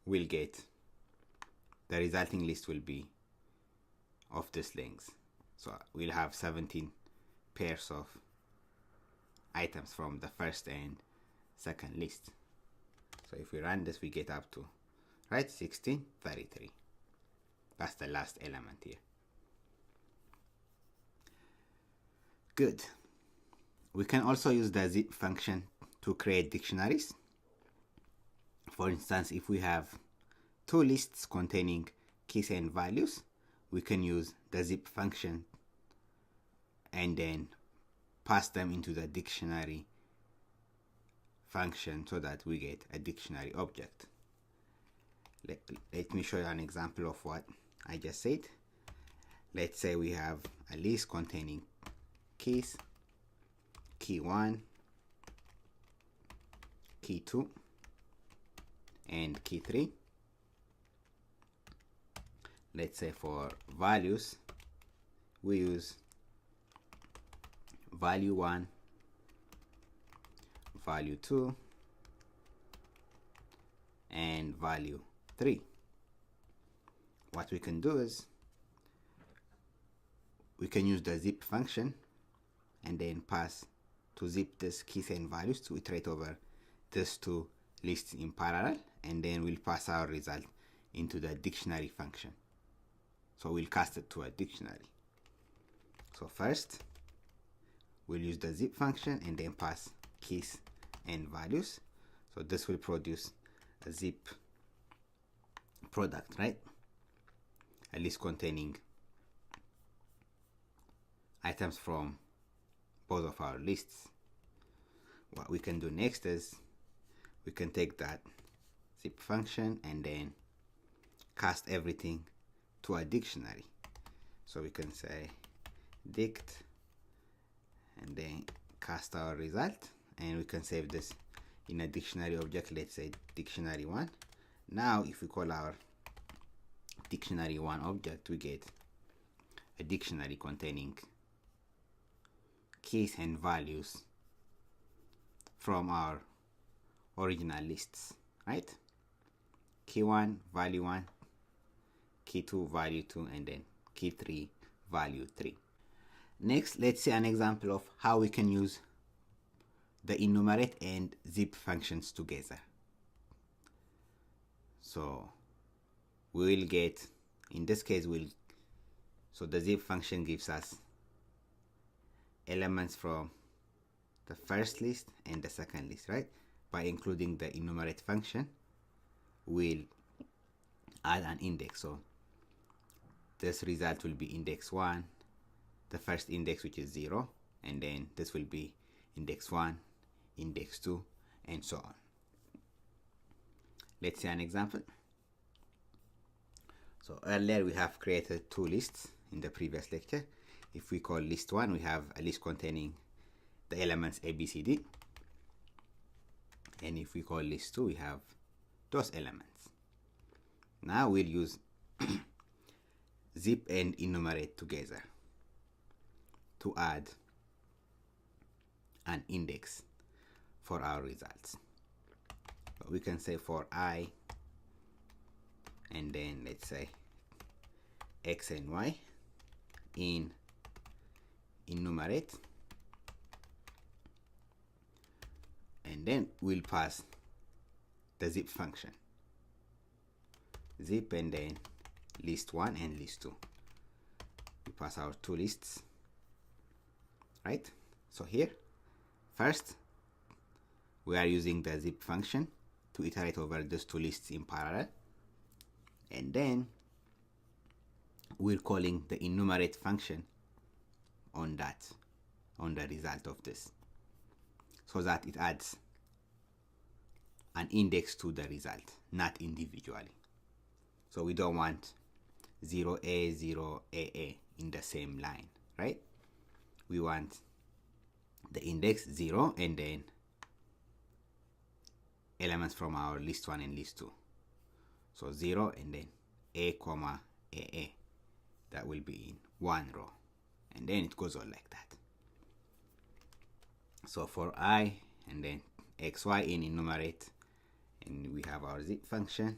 we'll get the resulting list will be of this length. So we'll have 17 pairs of items from the first and second list. So if we run this, we get up to, right, 1633. That's the last element here. Good. We can also use the zip function to create dictionaries. For instance, if we have two lists containing keys and values, we can use the zip function and then pass them into the dictionary function so that we get a dictionary object. Let me show you an example of what I just said. Let's say we have a list containing keys, key 1, key 2, and key 3. Let's say for values, we use value 1, value 2, and value 3. What we can do is we can use the zip function and then pass to zip this keys and values to iterate over these two lists in parallel, and then we'll pass our result into the dictionary function. So we'll cast it to a dictionary. So first we'll use the zip function and then pass keys and values. So this will produce a zip product, right? A list containing items from both of our lists. What we can do next is we can take that zip function, and then cast everything to a dictionary. So we can say dict and then cast our result, and we can save this in a dictionary object. Let's say dictionary1. Now if we call our dictionary1 object, we get a dictionary containing keys and values from our original lists, right? Key 1, value 1, key 2, value 2, and then key 3, value 3. Next, let's see an example of how we can use the enumerate and zip functions together. So we will get, in this case, so the zip function gives us elements from the first list and the second list, right? By including the enumerate function, we'll add an index. So this result will be index 1, the first index, which is 0, and then this will be index 1, index 2, and so on. Let's see an example. So earlier we have created two lists in the previous lecture. If we call list 1, we have a list containing the elements A, B, C, D. And if we call list 2, we have those elements. Now we'll use zip and enumerate together to add an index for our results. So we can say for I, and then let's say X and Y in enumerate, and then we'll pass the zip function, zip, and then list 1 and list 2. We pass our two lists, right? So here, first, we are using the zip function to iterate over these two lists in parallel, and then we're calling the enumerate function on the result of this, so that it adds an index to the result, not individually. So we don't want 0A, 0AA in the same line, right? We want the index 0 and then elements from our list 1 and list 2. So 0 and then A, comma, AA. That will be in one row. And then it goes on like that. So for I and then XY in enumerate, and we have our zip function,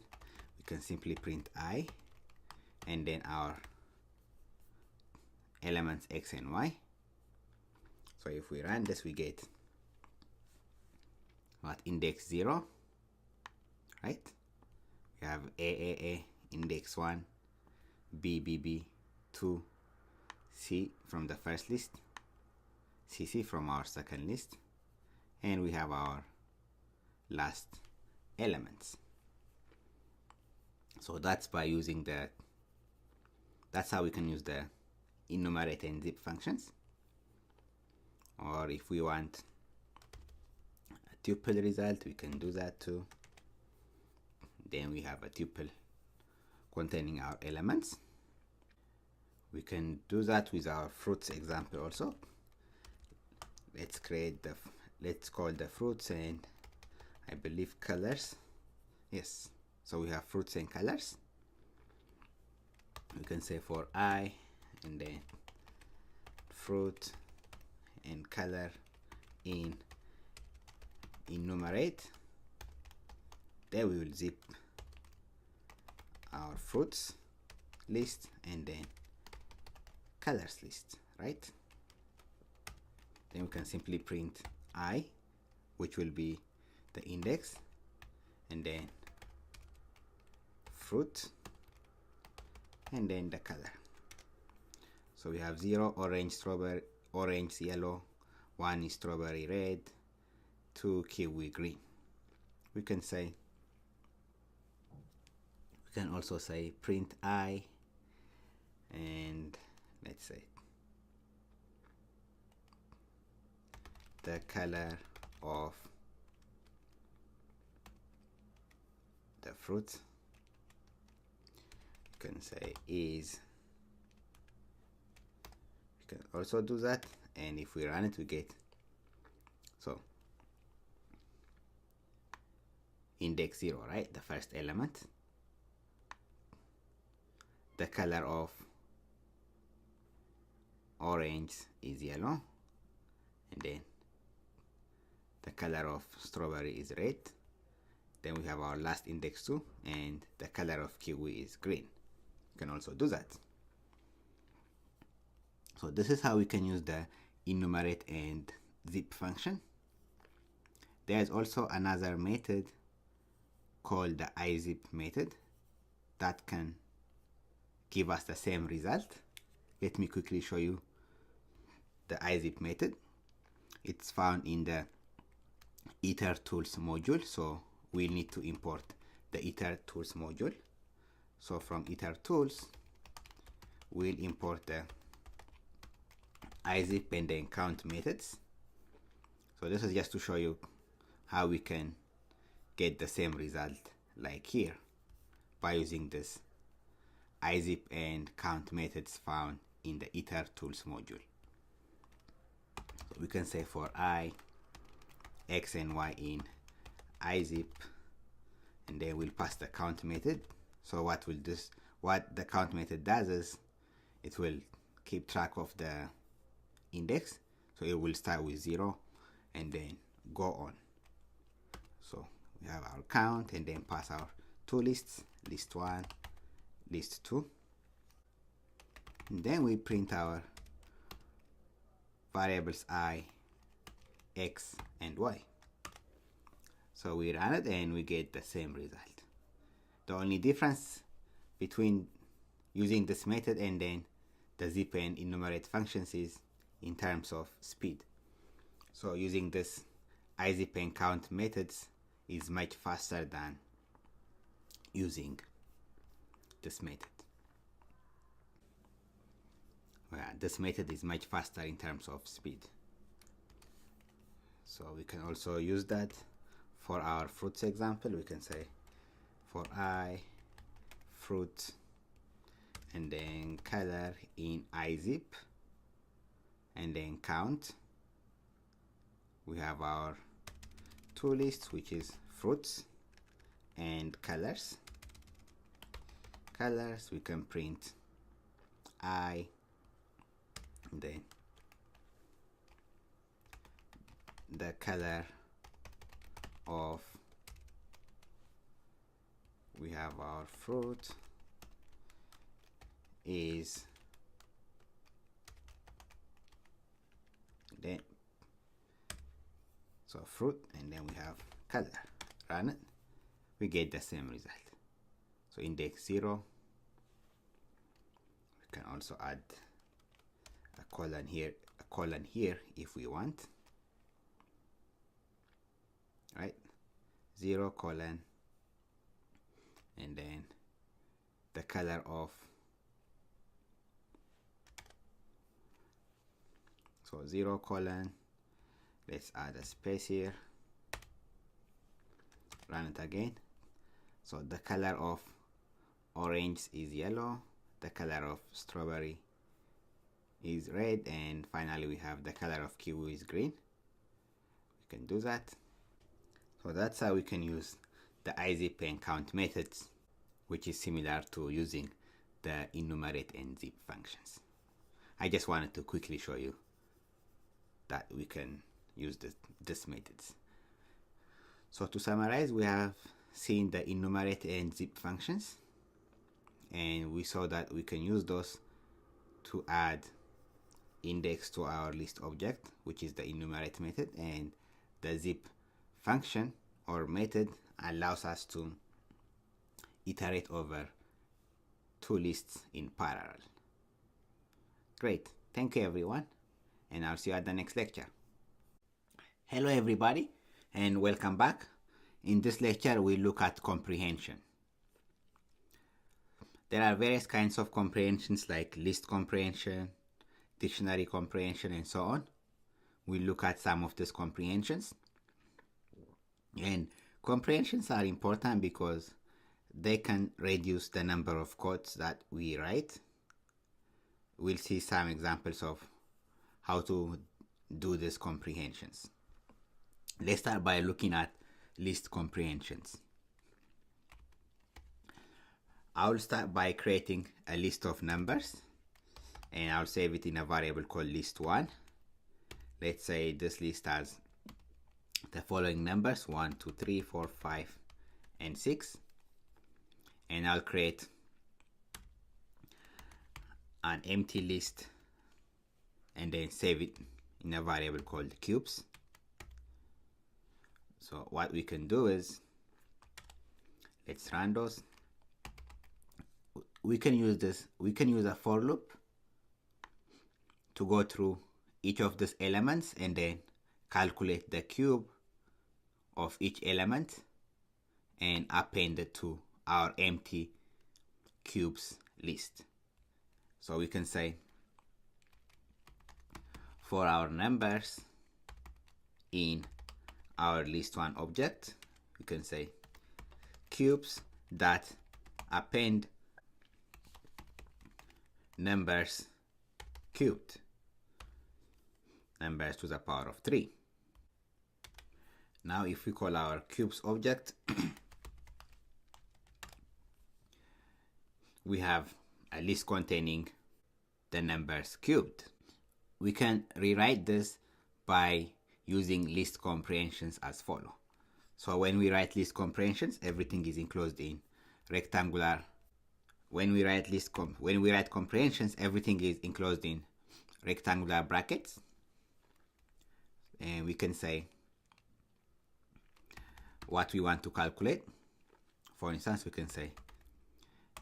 we can simply print I and then our elements X and Y. So if we run this, we get what, index 0, right? We have AAA, index 1, BBB, 2, C from the first list, CC from our second list, and we have our last elements. So that's by using that's how we can use the enumerate and zip functions. Or if we want a tuple result, we can do that too. Then we have a tuple containing our elements. We can do that with our fruits example also. Let's call the fruits and I believe colors. Yes, so we have fruits and colors. We can say for I and then fruit and color in enumerate. Then we will zip our fruits list and then colors list, right? Then we can simply print I, which will be the index, and then fruit, and then the color. So we have 0 orange strawberry, orange yellow, 1 is strawberry red, 2 kiwi green. We can also say print I, and let's say the color of fruit. You can say is. You can also do that, and if we run it, we get so index 0, right? The first element. The color of orange is yellow, and then the color of strawberry is red. Then we have our last index 2, and the color of kiwi is green. You can also do that. So this is how we can use the enumerate and zip function. There is also another method called the izip method that can give us the same result. Let me quickly show you the izip method. It's found in the Iterators module, so we'll need to import the Iterators module. So from Iterators, we'll import the izip and then count methods. So this is just to show you how we can get the same result like here by using this izip and count methods found in the Iterators module. So we can say for I, X and Y in izip, and then we'll pass the count method. So what the count method does is it will keep track of the index, so it will start with 0 and then go on. So we have our count and then pass our two lists, list 1, list 2, and then we print our variables I, X and Y. So we run it and we get the same result. The only difference between using this method and then the zip and enumerate functions is in terms of speed. So using this izip and count methods is much faster than using this method. Well, this method is much faster in terms of speed. So we can also use that for our fruits example. We can say for I, fruit, and then color in izip, and then count. We have our two lists, which is fruits and colors. Colors, we can print I, and then the color of, we have our fruit is, then so fruit, and then we have color. Run it, we get the same result. So index 0, we can also add a colon here if we want, right? 0 colon, and then the color of, so 0 colon, let's add a space here, run it again. So the color of orange is yellow, the color of strawberry is red, and finally we have the color of kiwi is green. We can do that. So that's how we can use the izip and count methods, which is similar to using the enumerate and zip functions. I just wanted to quickly show you that we can use these methods. So to summarize, we have seen the enumerate and zip functions, and we saw that we can use those to add index to our list object, which is the enumerate method, and the zip function or method allows us to iterate over two lists in parallel. Great, thank you everyone, and I'll see you at the next lecture. Hello everybody, and welcome back. In this lecture, we look at comprehension. There are various kinds of comprehensions like list comprehension, dictionary comprehension, and so on. We look at some of these comprehensions. And comprehensions are important because they can reduce the number of codes that we write. We'll see some examples of how to do these comprehensions. Let's start by looking at list comprehensions. I'll start by creating a list of numbers, and I'll save it in a variable called list1. Let's say this list has the following numbers: 1, 2, 3, 4, 5, and 6. And I'll create an empty list and then save it in a variable called cubes. So what we can do is, let's run those. We can use a for loop to go through each of these elements and then calculate the cube of each element and append it to our empty cubes list. So we can say, for our numbers in our list1 object, we can say cubes that append numbers cubed, numbers to the power of 3. Now if we call our cubes object, we have a list containing the numbers cubed. We can rewrite this by using list comprehensions as follow. So when we write list comprehensions, everything is enclosed in rectangular. When we write comprehensions, everything is enclosed in rectangular brackets. And we can say what we want to calculate. For instance, we can say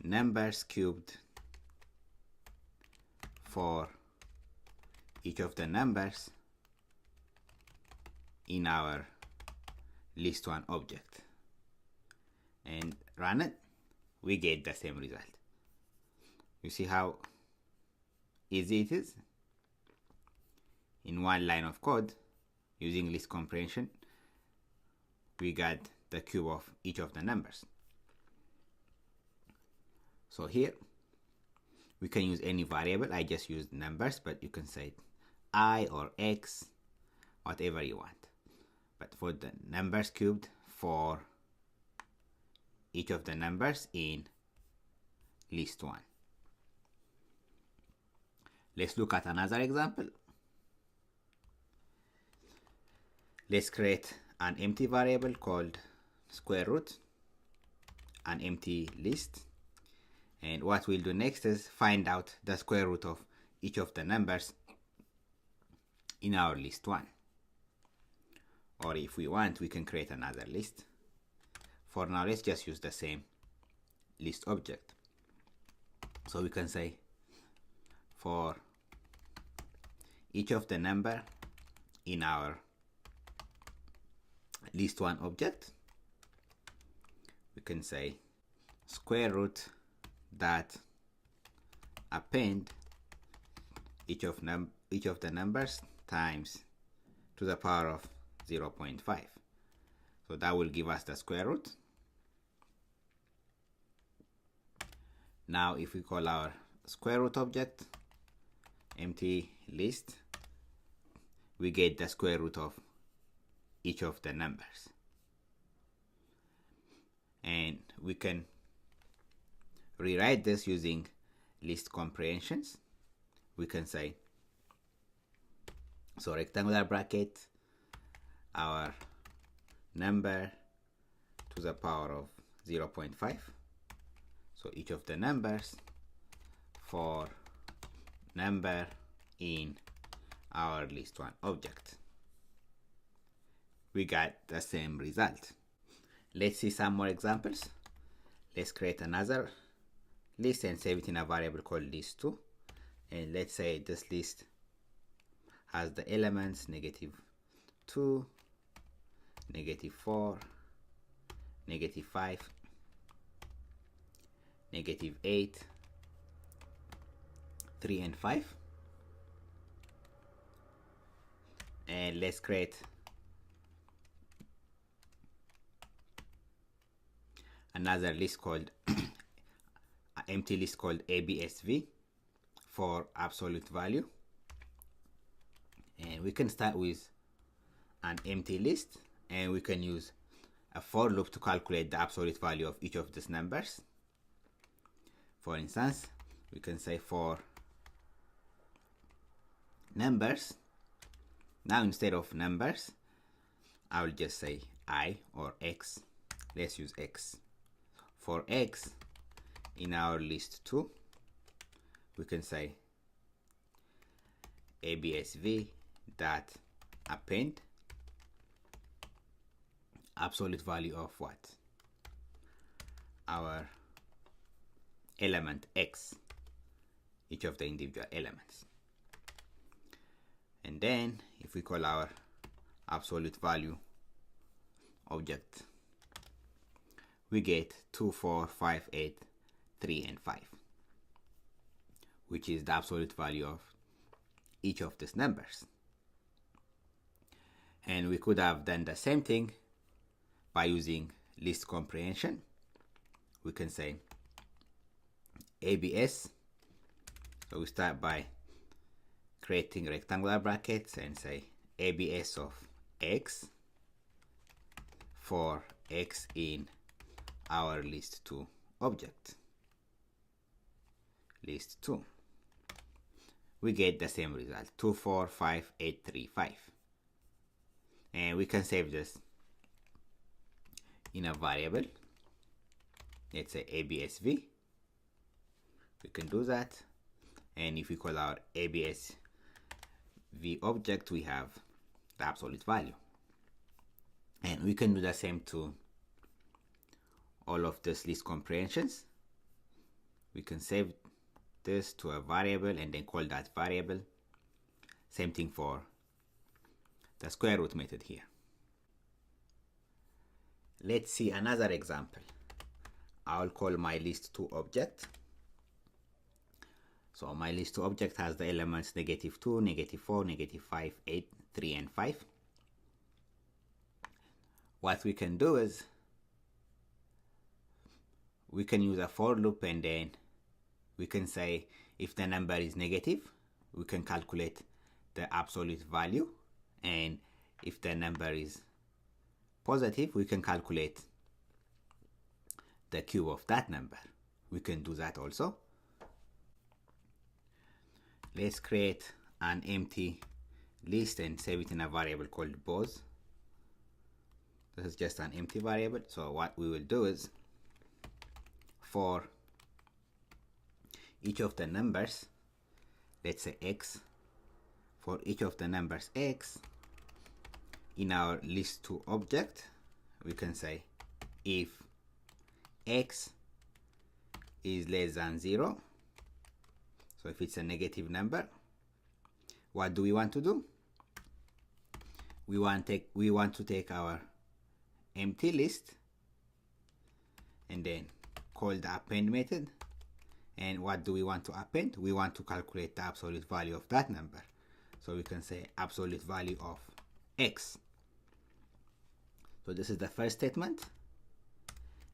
numbers cubed for each of the numbers in our list1 object, and run it. We get the same result. You see how easy it is? In one line of code, using list comprehension, we got the cube of each of the numbers. So here we can use any variable. I just used numbers, but you can say I or X, whatever you want. But for the numbers cubed for each of the numbers in list1. Let's look at another example. Let's create an empty variable called square root, an empty list. And what we'll do next is find out the square root of each of the numbers in our list1. Or if we want, we can create another list. For now, let's just use the same list object. So we can say, for each of the number in our list1 object, we can say square root that append each of the numbers times to the power of 0.5. So that will give us the square root. Now if we call our square root object empty list, we get the square root of each of the numbers. And we can rewrite this using list comprehensions. We can say, so rectangular bracket, our number to the power of 0.5. So each of the numbers for number in our list1 object. We got the same result. Let's see some more examples. Let's create another list and save it in a variable called list2. And let's say this list has the elements -2, -4, -5, -8, 3, and 5. And let's create another list called empty list called absv for absolute value, and we can start with an empty list, and we can use a for loop to calculate the absolute value of each of these numbers. For instance, we can say for numbers, now instead of numbers I will just say I or x. Let's use x. For x in our list 2, we can say absv dot append absolute value of what? Our element x, each of the individual elements. And then if we call our absolute value object, we get 2, 4, 5, 8, 3, and 5, which is the absolute value of each of these numbers. And we could have done the same thing by using list comprehension. We can say abs, so we start by creating rectangular brackets and say abs of x for x in our list 2 object, list 2. We get the same result, 2, 4, 5, 8, 3, 5. And we can save this in a variable. Let's say absv. We can do that. And if we call our absv object, we have the absolute value. And we can do the same to all of this list comprehensions. We can save this to a variable and then call that variable. Same thing for the square root method here. Let's see another example. I'll call my list 2 object. So my list 2 object has the elements -2, -4, -5, 8, 3, and 5. What we can do is we can use a for loop, and then we can say if the number is negative, we can calculate the absolute value, and if the number is positive, we can calculate the cube of that number. We can do that also. Let's create an empty list and save it in a variable called boz. This is just an empty variable. So what we will do is for each of the numbers, let's say x, for each of the numbers x in our list 2 object, we can say if x is less than 0, so if it's a negative number, what do we want to do? We want to take our empty list and then call the append method. And what do we want to append? We want to calculate the absolute value of that number. So we can say absolute value of x. So this is the first statement.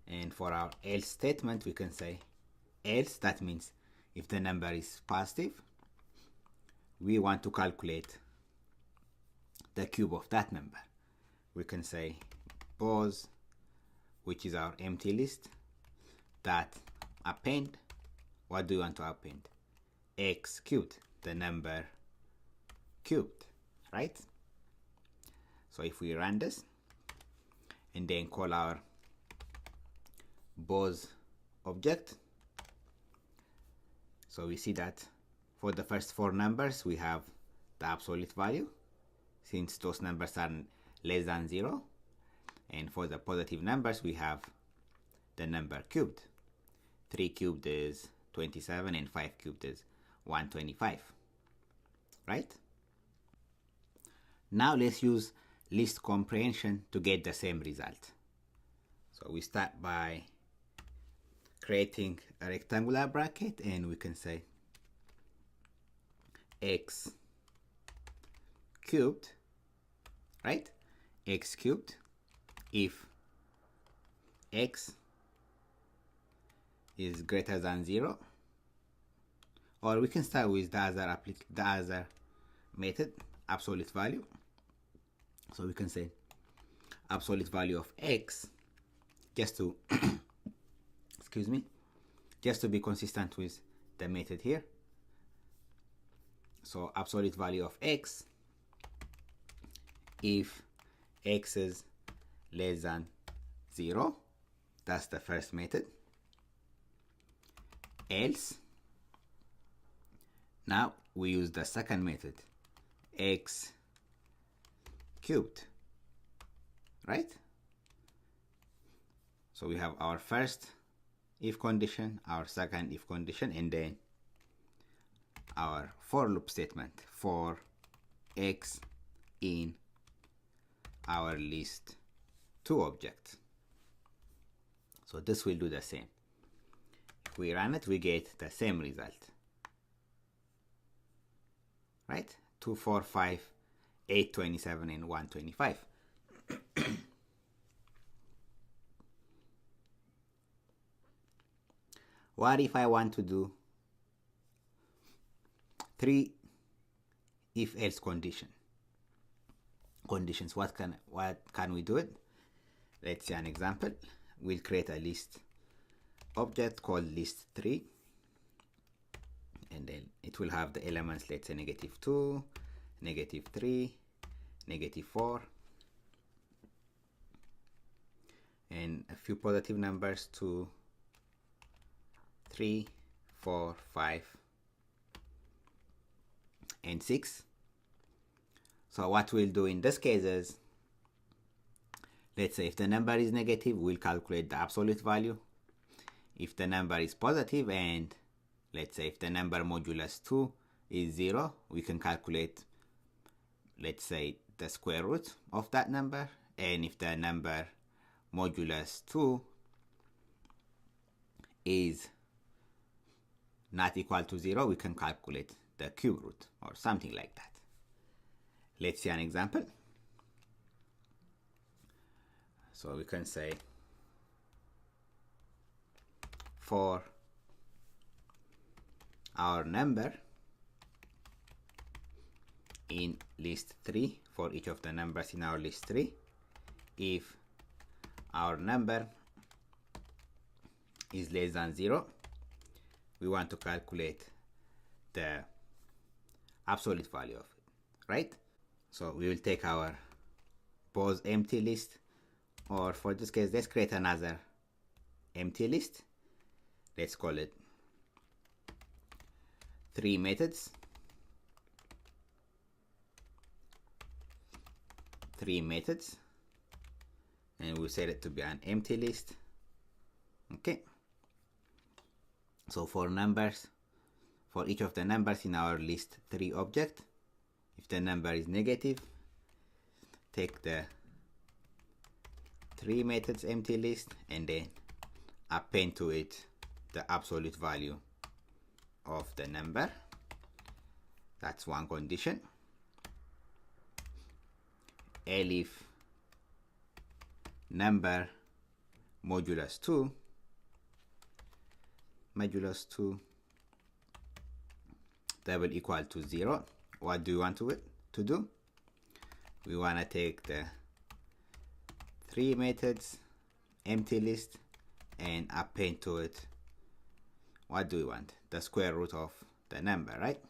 And for our else statement, we can say else. That means if the number is positive, we want to calculate the cube of that number. We can say boz, which is our empty list, that append. What do you want to append? X cubed, the number cubed, right? So if we run this and then call our boz object, so we see that for the first 4 numbers we have the absolute value, since those numbers are less than 0, and for the positive numbers we have the number cubed. 3 cubed is 27 and 5 cubed is 125, right? Now let's use list comprehension to get the same result. So we start by creating a rectangular bracket, and we can say x cubed, right? X cubed if x is greater than 0, or we can start with the other method, absolute value. So we can say absolute value of x, just to excuse me, just to be consistent with the method here. So absolute value of x if x is less than 0, that's the first method. Else, now we use the second method, x cubed, right? So we have our first if condition, our second if condition, and then our for loop statement for x in our list 2 object. So this will do the same. If we run it, we get the same result, right? 2, 4, 5, 8, 27, and 125. What if I want to do 3 if else conditions? What can we do it? Let's see an example. We'll create a list object called list3, and then it will have the elements, let's say -2, -3, -4, and a few positive numbers, 2, 3, 4, 5, and 6. So what we'll do in this case is, let's say if the number is negative, we'll calculate the absolute value. If the number is positive, and let's say if the number modulus 2 is 0, we can calculate, let's say, the square root of that number. And if the number modulus 2 is not equal to 0, we can calculate the cube root or something like that. Let's see an example. So we can say for our number in list 3, for each of the numbers in our list 3, if our number is less than 0, we want to calculate the absolute value of it, right? So we will take our both empty list, or for this case, let's create another empty list. Let's call it 3 methods. 3 methods, and we'll set it to be an empty list. Okay. So for numbers, for each of the numbers in our list 3 object, if the number is negative, take the 3 methods empty list and then append to it the absolute value of the number. That's one condition. If number modulus 2 double equal to 0, what do you want to do? We want to take the 3 methods empty list and append to it, what do we want? The square root of the number, right?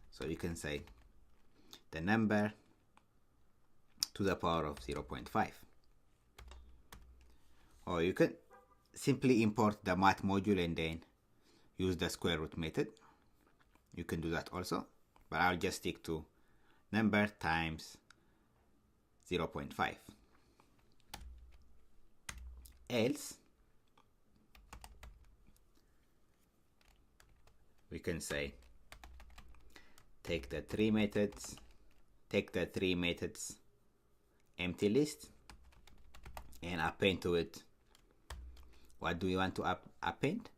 So you can say the number to the power of 0.5. Or you can simply import the math module and then use the square root method. You can do that also, but I'll just stick to number times 0.5. Else, we can say take the 3 methods empty list and append to it, what do you want to append?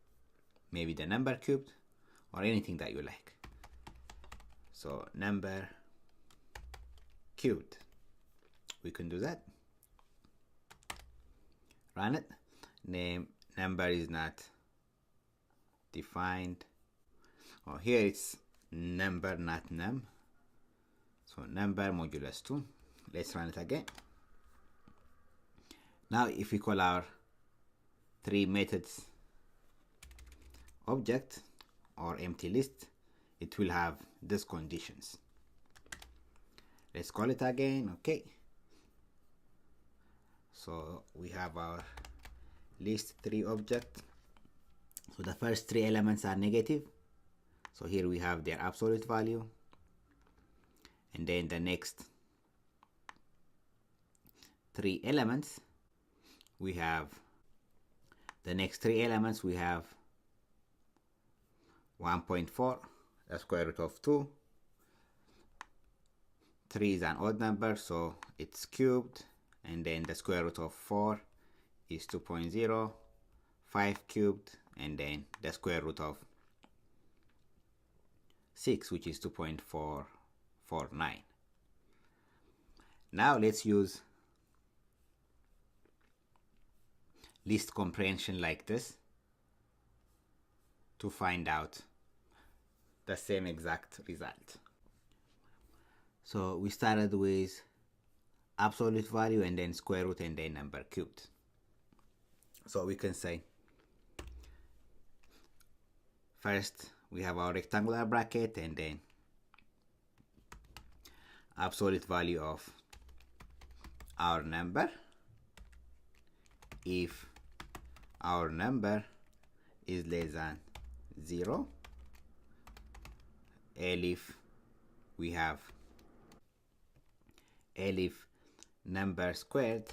Maybe the number cubed or anything that you like. So number cubed, we can do that. Run it. Name number is not defined. Oh, here it's number, not num. So number modulus 2. Let's run it again. Now if we call our three methods object or empty list, it will have these conditions. Let's call it again. Okay, so we have our list 3 object. So the first 3 elements are negative, so here we have their absolute value, and then the next 3 elements we have the next 3 elements we have 1.4, the square root of 2. 3 is an odd number, so it's cubed, and then the square root of 4 is 2.0, 5 cubed, and then the square root of 6, which is 2.449. Now let's use list comprehension like this to find out the same exact result. So we started with absolute value and then square root and then number cubed. So we can say first we have our rectangular bracket and then absolute value of our number if our number is less than 0, elif we have elif number squared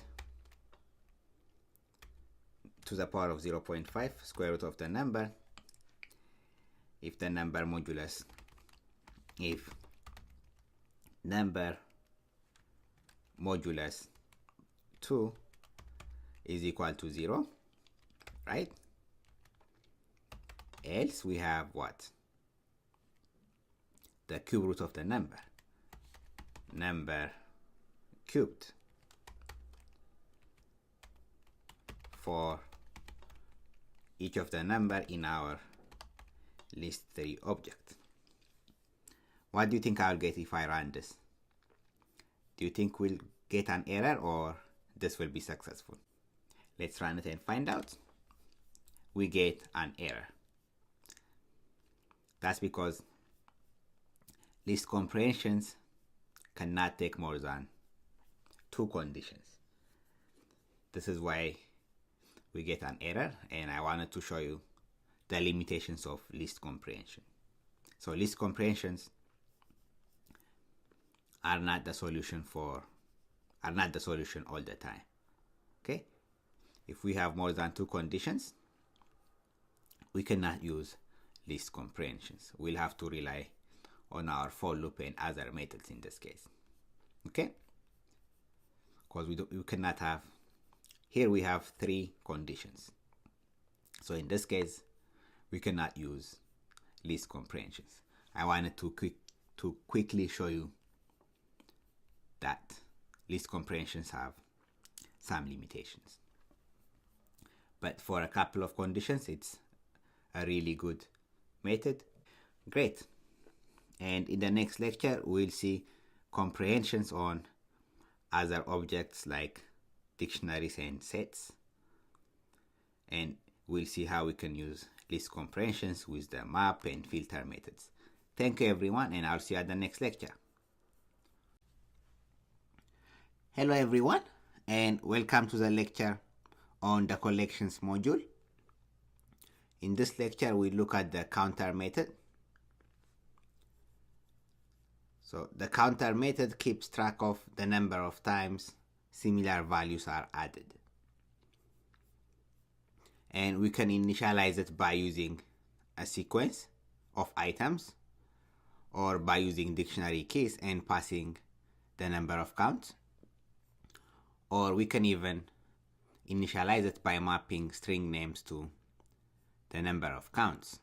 to the power of 0.5 square root of the number if the number modulus if number modulus 2 is equal to 0, right? Else we have what? The cube root of the number cubed for each of the number in our list 3 object. What do you think I'll get if I run this? Do you think we'll get an error or this will be successful? Let's run it and find out. We get an error. That's because list comprehensions cannot take more than 2 conditions. This is why we get an error, and I wanted to show you the limitations of list comprehension. So list comprehensions are not the solution all the time. Okay? If we have more than 2 conditions, we cannot use list comprehensions. We'll have to rely on our for loop and other methods in this case. Okay? Because we cannot have, here we have 3 conditions. So in this case, we cannot use list comprehensions. I wanted to quickly show you that list comprehensions have some limitations. But for a couple of conditions, it's a really good method. Great. And in the next lecture, we'll see comprehensions on other objects like dictionaries and sets. And we'll see how we can use list comprehensions with the map and filter methods. Thank you everyone, and I'll see you at the next lecture. Hello everyone, and welcome to the lecture on the collections module. In this lecture, we look at the counter method. So the counter method keeps track of the number of times similar values are added. And we can initialize it by using a sequence of items or by using dictionary keys and passing the number of counts. Or we can even initialize it by mapping string names to the number of counts.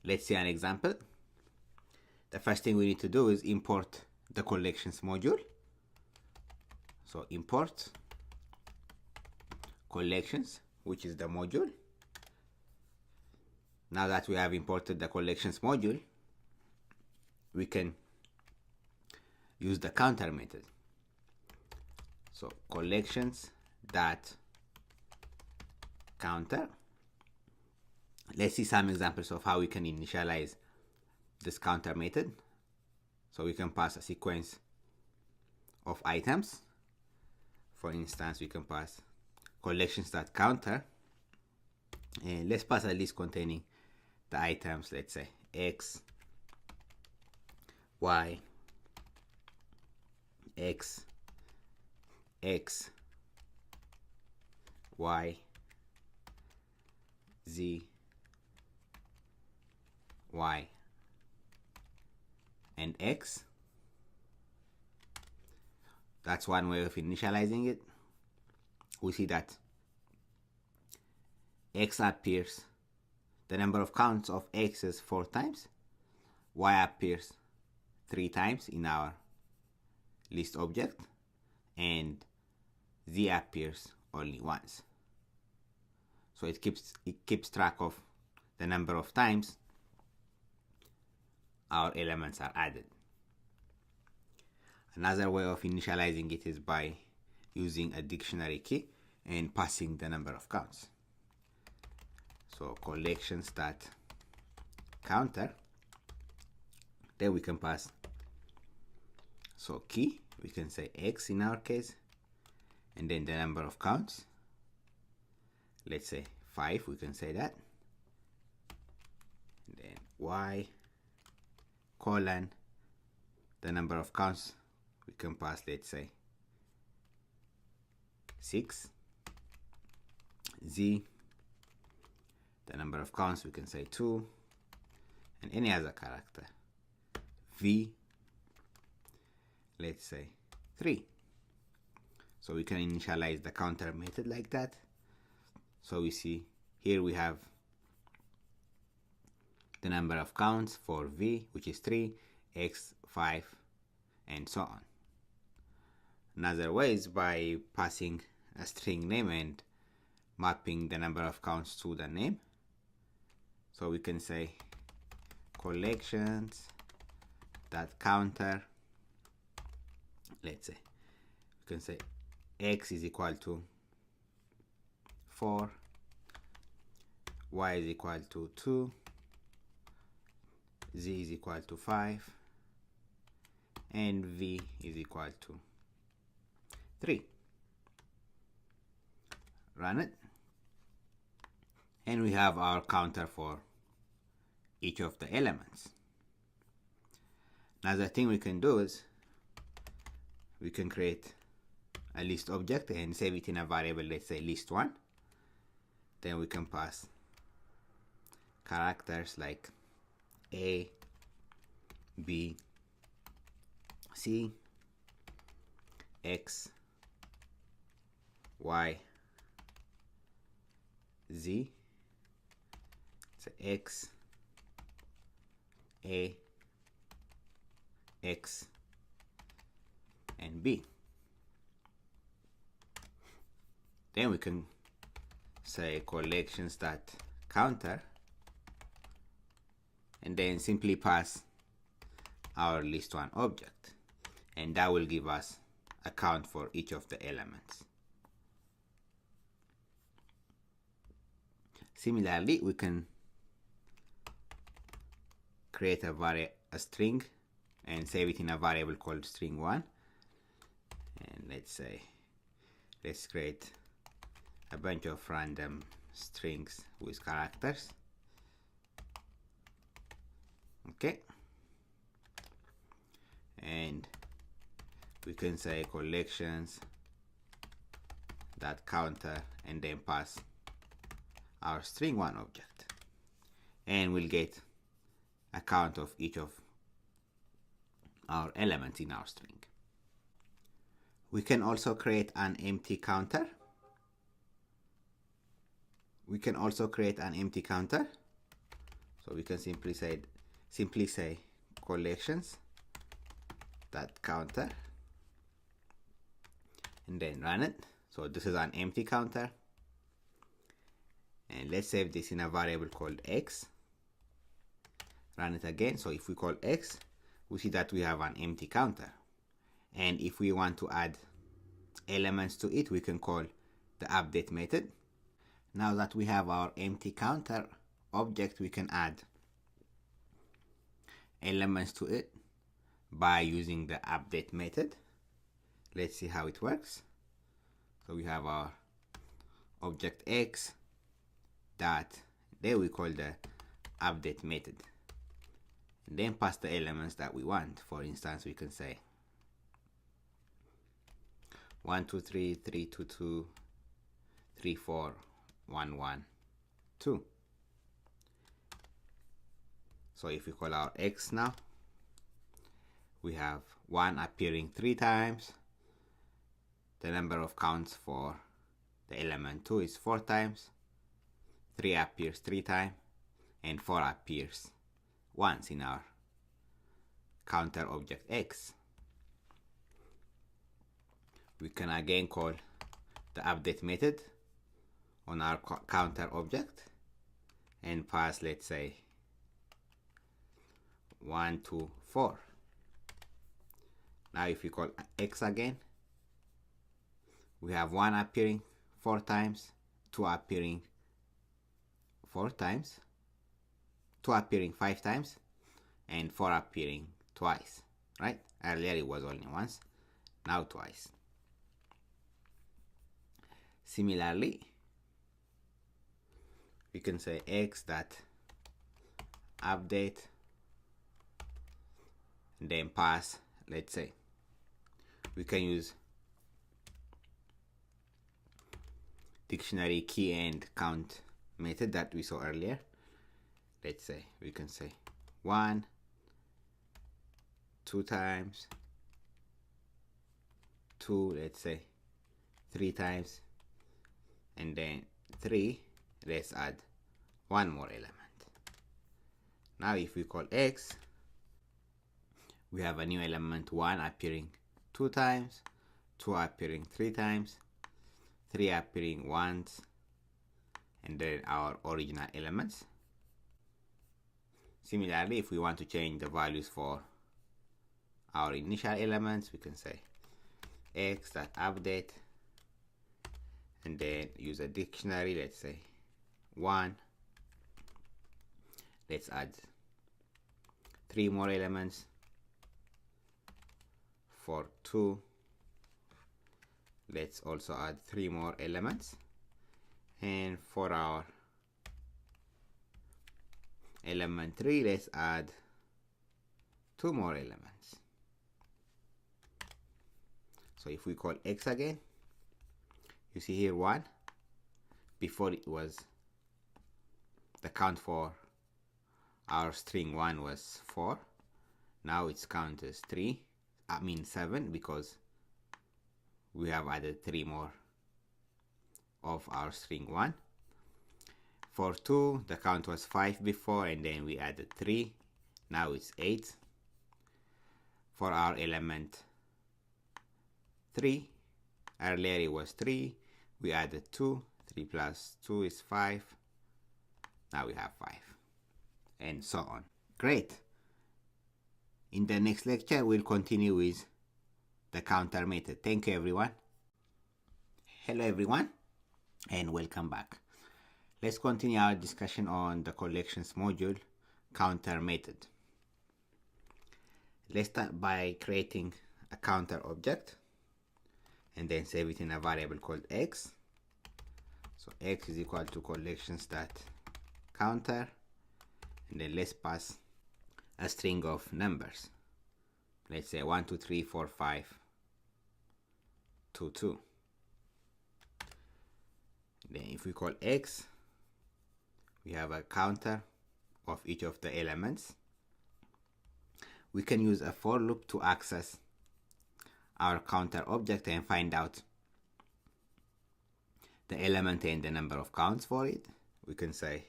Let's see an example. The first thing we need to do is import the collections module. So import collections, which is the module. Now that we have imported the collections module, we can use the counter method. So collections dot counter. Let's see some examples of how we can initialize this counter method. So we can pass a sequence of items. For instance, we can pass collections.counter, and let's pass a list containing the items, let's say X, Y, X, X, Y, Z, Y, and X. That's one way of initializing it. We see that X appears, the number of counts of X is 4 times, Y appears 3 times in our list object, and Z appears only once. So it keeps track of the number of times our elements are added. Another way of initializing it is by using a dictionary key and passing the number of counts. So collections.counter, then we can pass, so key, we can say X in our case, and then the number of counts, let's say 5, we can say that, and then Y colon, the number of counts, we can pass, let's say 6, Z, the number of counts, we can say 2, and any other character, V, let's say 3. So we can initialize the counter method like that. So we see here we have the number of counts for V, which is 3, X 5, and so on. Another way is by passing a string name and mapping the number of counts to the name. So we can say collections.counter, let's say, we can say X is equal to 4, Y is equal to 2, Z is equal to 5, and V is equal to 3. Run it, and we have our counter for each of the elements. Another thing we can do is we can create a list object and save it in a variable, let's say list1. Then we can pass characters like A, B, C, X, Y, Z, so X, A, X, and B. Then we can say collections.counter, and then simply pass our list1 object, and that will give us a count for each of the elements. Similarly, we can create a string and save it in a variable called string1, and let's create a bunch of random strings with characters. Okay, and we can say collections.counter and then pass our string1 object, and we'll get a count of each of our elements in our string. We can also create an empty counter. So we can simply say collections.counter and then run it. So this is an empty counter, and let's save this in a variable called X. run it again. So if we call x, we see that we have an empty counter. And if we want to add elements to it, we can call the update method. Now that we have our empty counter object, we can add elements to it by using the update method. Let's see how it works. So we have our object x dot, there we call the update method, and then pass the elements that we want. For instance, we can say 1 2 3 3 2 2 3 4 1 1 2. So if we call our x now, we have 1 appearing 3 times. The number of counts for the element 2 is 4 times. 3 appears 3 times, and 4 appears once in our counter object x. We can again call the update method on our counter object and pass, let's say, 1 2 4. Now if we call x again, we have 1 appearing 4 times, 2 appearing 4 times, 2 appearing 5 times, and 4 appearing twice, right? Earlier it was only once, now twice. Similarly, we can say x dot update and then pass, let's say, we can use dictionary key and count method that we saw earlier. Let's say we can say 1 2 times, 2, let's say 3 times, and then 3, let's add 1 more element. Now if we call x, we have a new element 1 appearing 2 times, 2 appearing 3 times, 3 appearing once, and then our original elements. Similarly, if we want to change the values for our initial elements, we can say x.update and then use a dictionary. Let's say 1. Let's add 3 more elements. For 2, let's also add 3 more elements, and for our element 3, let's add 2 more elements. So if we call x again, you see here 1. Before it was, the count for our string 1 was 4. Now its count is 7, because we have added 3 more of our string 1. For 2, the count was 5 before, and then we added 3. Now it's 8. For our element 3, earlier it was 3. We added 2. 3 plus 2 is 5. Now we have 5. And so on. Great. In the next lecture, we'll continue with the counter method. Thank you, everyone. Hello, everyone, and welcome back. Let's continue our discussion on the collections module counter method. Let's start by creating a counter object and then save it in a variable called x. So x is equal to collections.counter, and then let's pass a string of numbers. Let's say 1 2 3 4 5 2 2. Then if we call x, we have a counter of each of the elements. We can use a for loop to access our counter object and find out the element and the number of counts for it. We can say,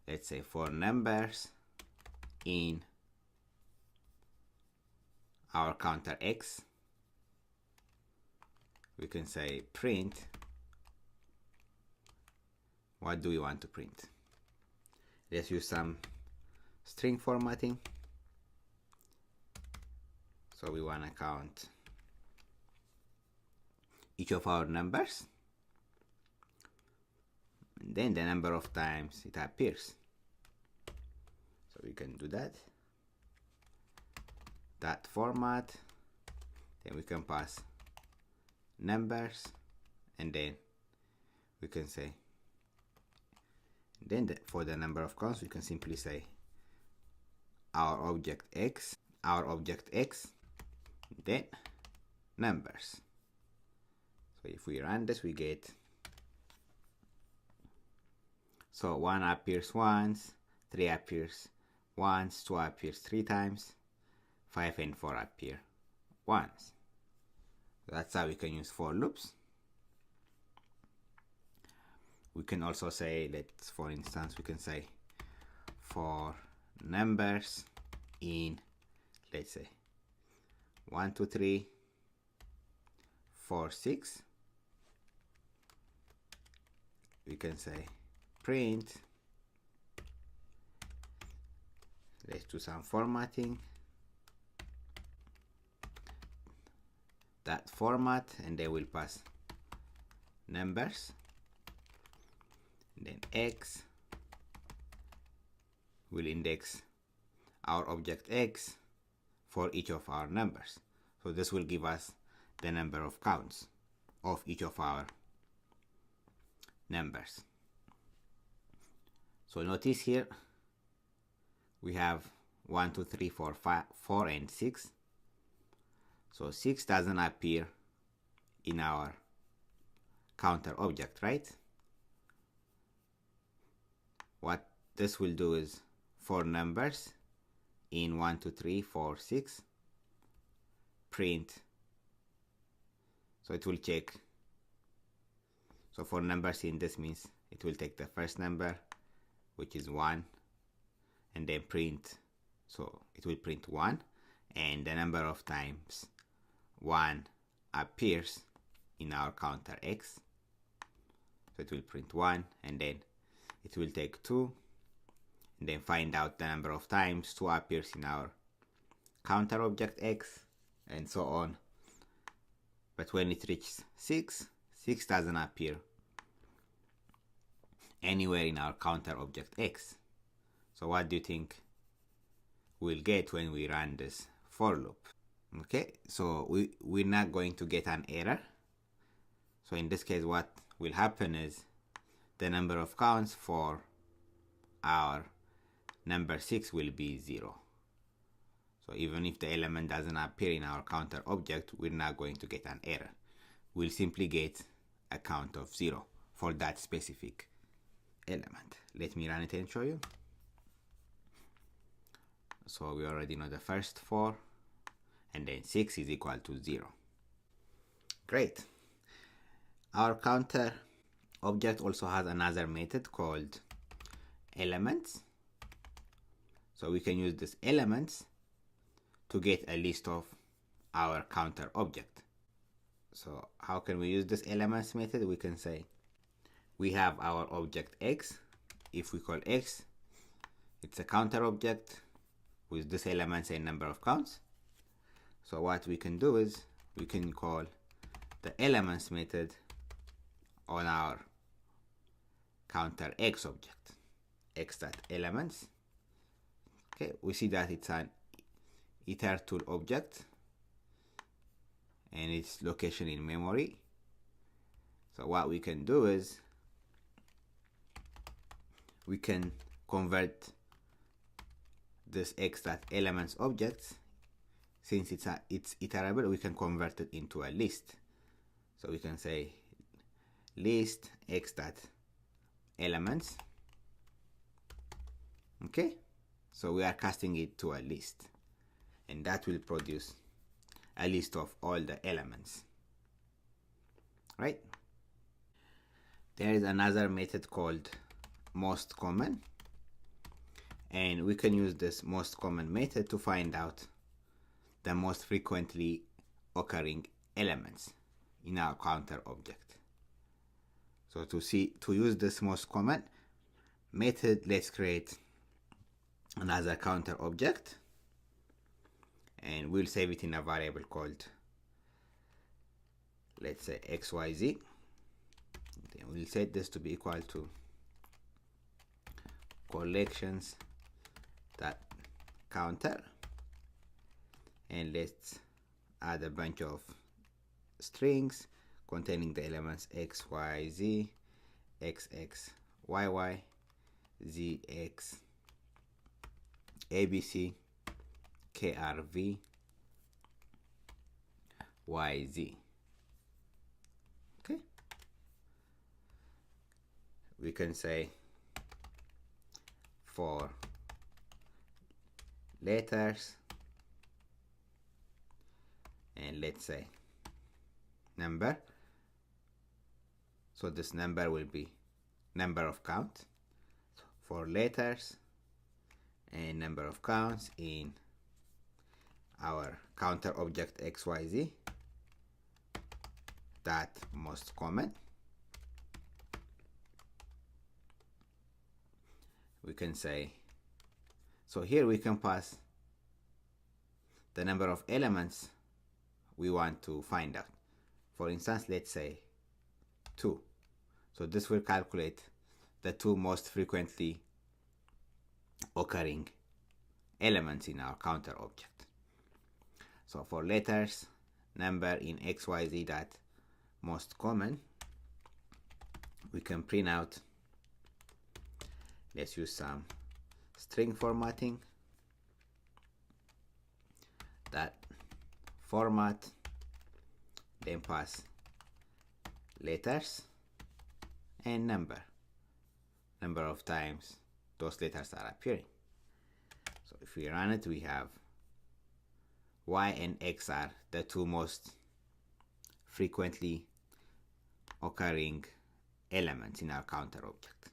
let's say, for numbers in our counter x, we can say print. What do we want to print? Let's use some string formatting. So we want to count each of our numbers, and then the number of times it appears. So we can do that. That format, then we can pass numbers, and then we can say, then for the number of counts we can simply say our object x, then numbers. So if we run this, we get, so 1 appears once, 3 appears once, 2 appears 3 times, 5 and 4 appear once. That's how we can use for loops. We can also say, for instance, we can say for numbers in, let's say 1, 2, 3, 4, 6, we can say print, let's do some formatting, that format, and then we'll pass numbers, and then x will index our object x for each of our numbers. So this will give us the number of counts of each of our numbers. So notice here we have 1, 2, 3, 4, 5, 4 and 6. So 6 doesn't appear in our counter object, right? What this will do is for numbers in 1, 2, 3, 4, 6, print. So it will check. So for numbers in this means it will take the first number, which is 1, and then print. So it will print 1, and the number of times 1 appears in our counter x. So it will print 1, and then it will take 2, and then find out the number of times 2 appears in our counter object x, and so on. But when it reaches 6, 6 doesn't appear anywhere in our counter object x. So what do you think we'll get when we run this for loop? Okay, so we're not going to get an error. So in this case, what will happen is the number of counts for our number 6 will be 0. So even if the element doesn't appear in our counter object, we're not going to get an error. We'll simply get a count of 0 for that specific element. Let me run it and show you. So we already know the first 4, and then 6 is equal to 0. Great. Our counter object also has another method called elements. So we can use this elements to get a list of our counter object. So how can we use this elements method? We can say we have our object x. If we call x, it's a counter object with this elements and number of counts. So what we can do is we can call the elements method on our counter x object, x.elements. Okay, we see that it's an itertool object and its location in memory. So what we can do is we can convert this x.elements object. Since it's iterable, we can convert it into a list. So we can say list x.elements. Okay, so we are casting it to a list, and that will produce a list of all the elements, right? There is another method called most common, and we can use this most common method to find out the most frequently occurring elements in our counter object. So to use this most common method, let's create another counter object, and we'll save it in a variable called, let's say, xyz. Then we'll set this to be equal to collections that counter, and let's add a bunch of strings containing the elements x, y, z, x, x, y, y, z, x, abc, krv, yz. Okay, we can say for letters, and let's say number. So this number will be number of count for letters, and number of counts in our counter object xyz that most common. We can say, so here we can pass the number of elements we want to find out. For instance, let's say 2. So this will calculate the 2 most frequently occurring elements in our counter object. So for letters, number in xyz that most common, we can print out, let's use some string formatting, that format, then pass letters and number of times those letters are appearing. So if we run it, we have y and x are the 2 most frequently occurring elements in our counter object.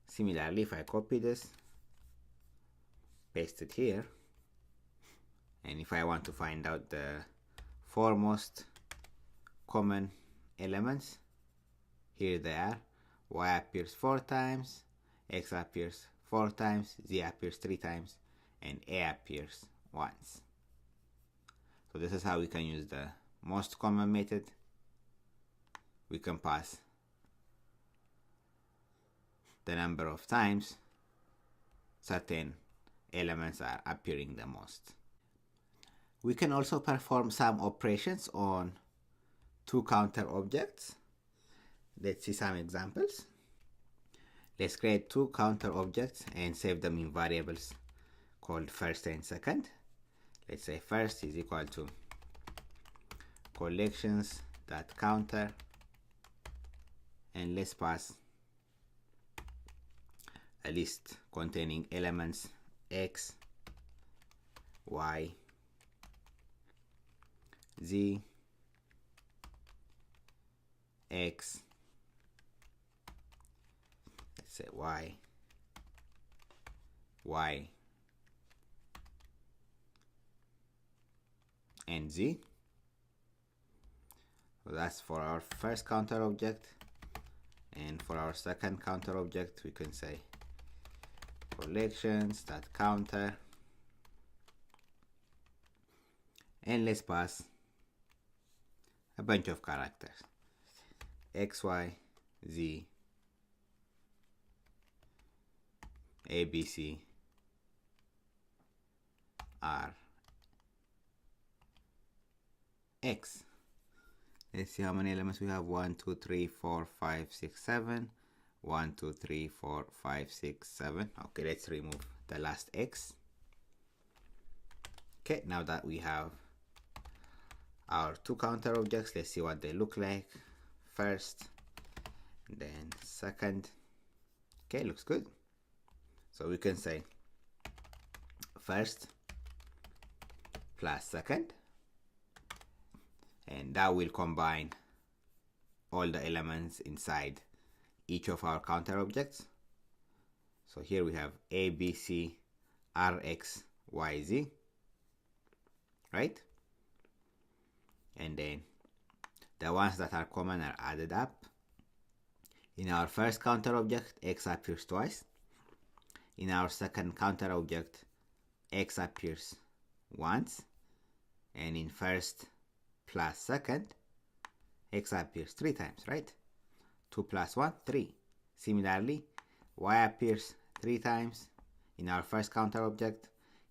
Similarly, if I copy this, paste it here, and if I want to find out the 4 most common elements, here they are. Y appears 4 times, x appears 4 times, z appears 3 times, and a appears once. So this is how we can use the most common method. We can pass the number of times certain elements are appearing the most. We can also perform some operations on 2 counter objects. Let's see some examples. Let's create 2 counter objects and save them in variables called first and second. Let's say first is equal to collections.counter, and let's pass a list containing elements x, y, z, x, let's say y, y, and z. So that's for our first counter object, and for our second counter object we can say collections.counter, and let's pass a bunch of characters x, y, z, a, b, c, r, x. Let's see how many elements we have. 1, 2, 3, 4, 5, 6, 7. 1, 2, 3, 4, 5, 6, 7. Okay, let's remove the last x. Okay, now that we have our 2 counter objects, let's see what they look like. First, then second. Okay, looks good. So we can say first plus second, and that will combine all the elements inside each of our counter objects. So here we have a, b, c, r, x, y, z, right? And then the ones that are common are added up. In our first counter object, x appears twice. In our second counter object, x appears once, and in first plus second, x appears 3 times, right? 2 plus 1, 3. Similarly, y appears 3 times in our first counter object.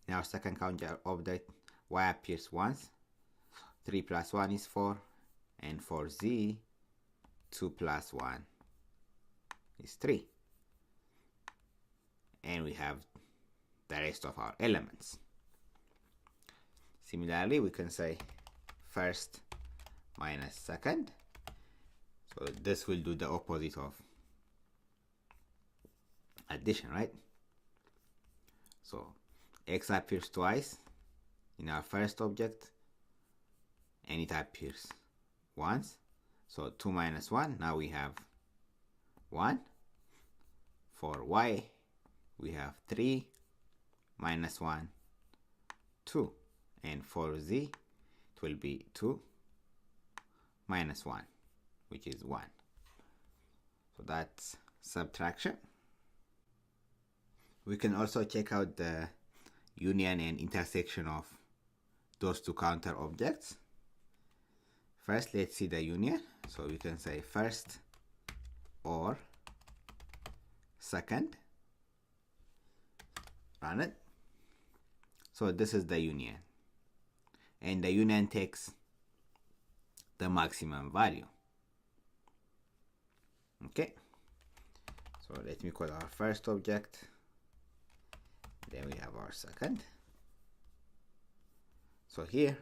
In our second counter object, y appears once. 3 plus 1 is 4. And for z, 2 plus 1 is 3. And we have the rest of our elements. Similarly, we can say first minus second. So this will do the opposite of addition, right? So x appears twice in our first object, and it appears once. So 2 minus 1, now we have 1. For y, we have 3 minus 1, 2. And for z, it will be 2 minus 1, which is 1. So that's subtraction. We can also check out the union and intersection of those two counter objects. First, let's see the union. So we can say first or second. Run it. So this is the union. And the union takes the maximum value. Okay. So let me call our first object. Then we have our second. So here,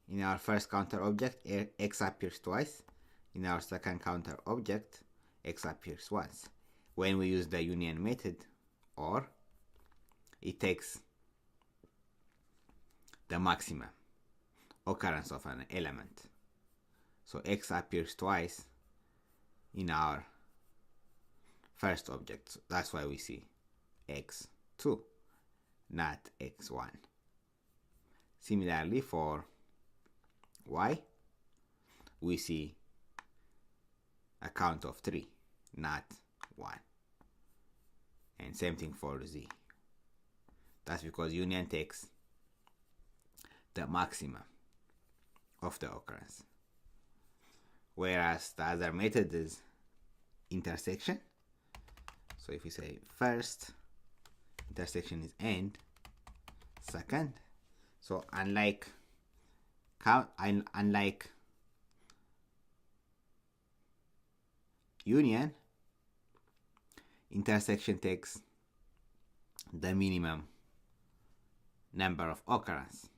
in our first counter object, x appears twice. In our second counter object, x appears once. When we use the union method, or, it takes the maximum occurrence of an element. So x appears twice in our first object. So that's why we see x2, not x1. Similarly, for y, we see a count of 3, not 1. And same thing for z. That's because union takes the maximum of the occurrence. Whereas the other method is intersection. So if we say first, intersection is end, second. So unlike union, intersection takes the minimum number of occurrence.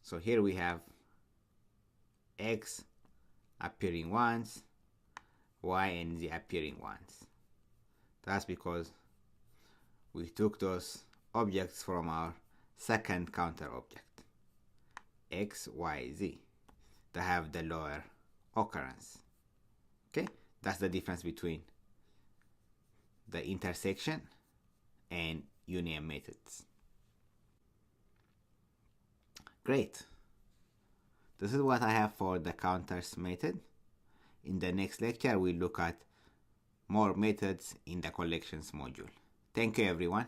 So here we have x appearing once, y and z appearing once. That's because we took those objects from our second counter object, x, y, z, that have the lower occurrence. Okay, that's the difference between the intersection and union methods. Great. This is what I have for the counters method. In the next lecture, we'll look at more methods in the collections module. Thank you, everyone.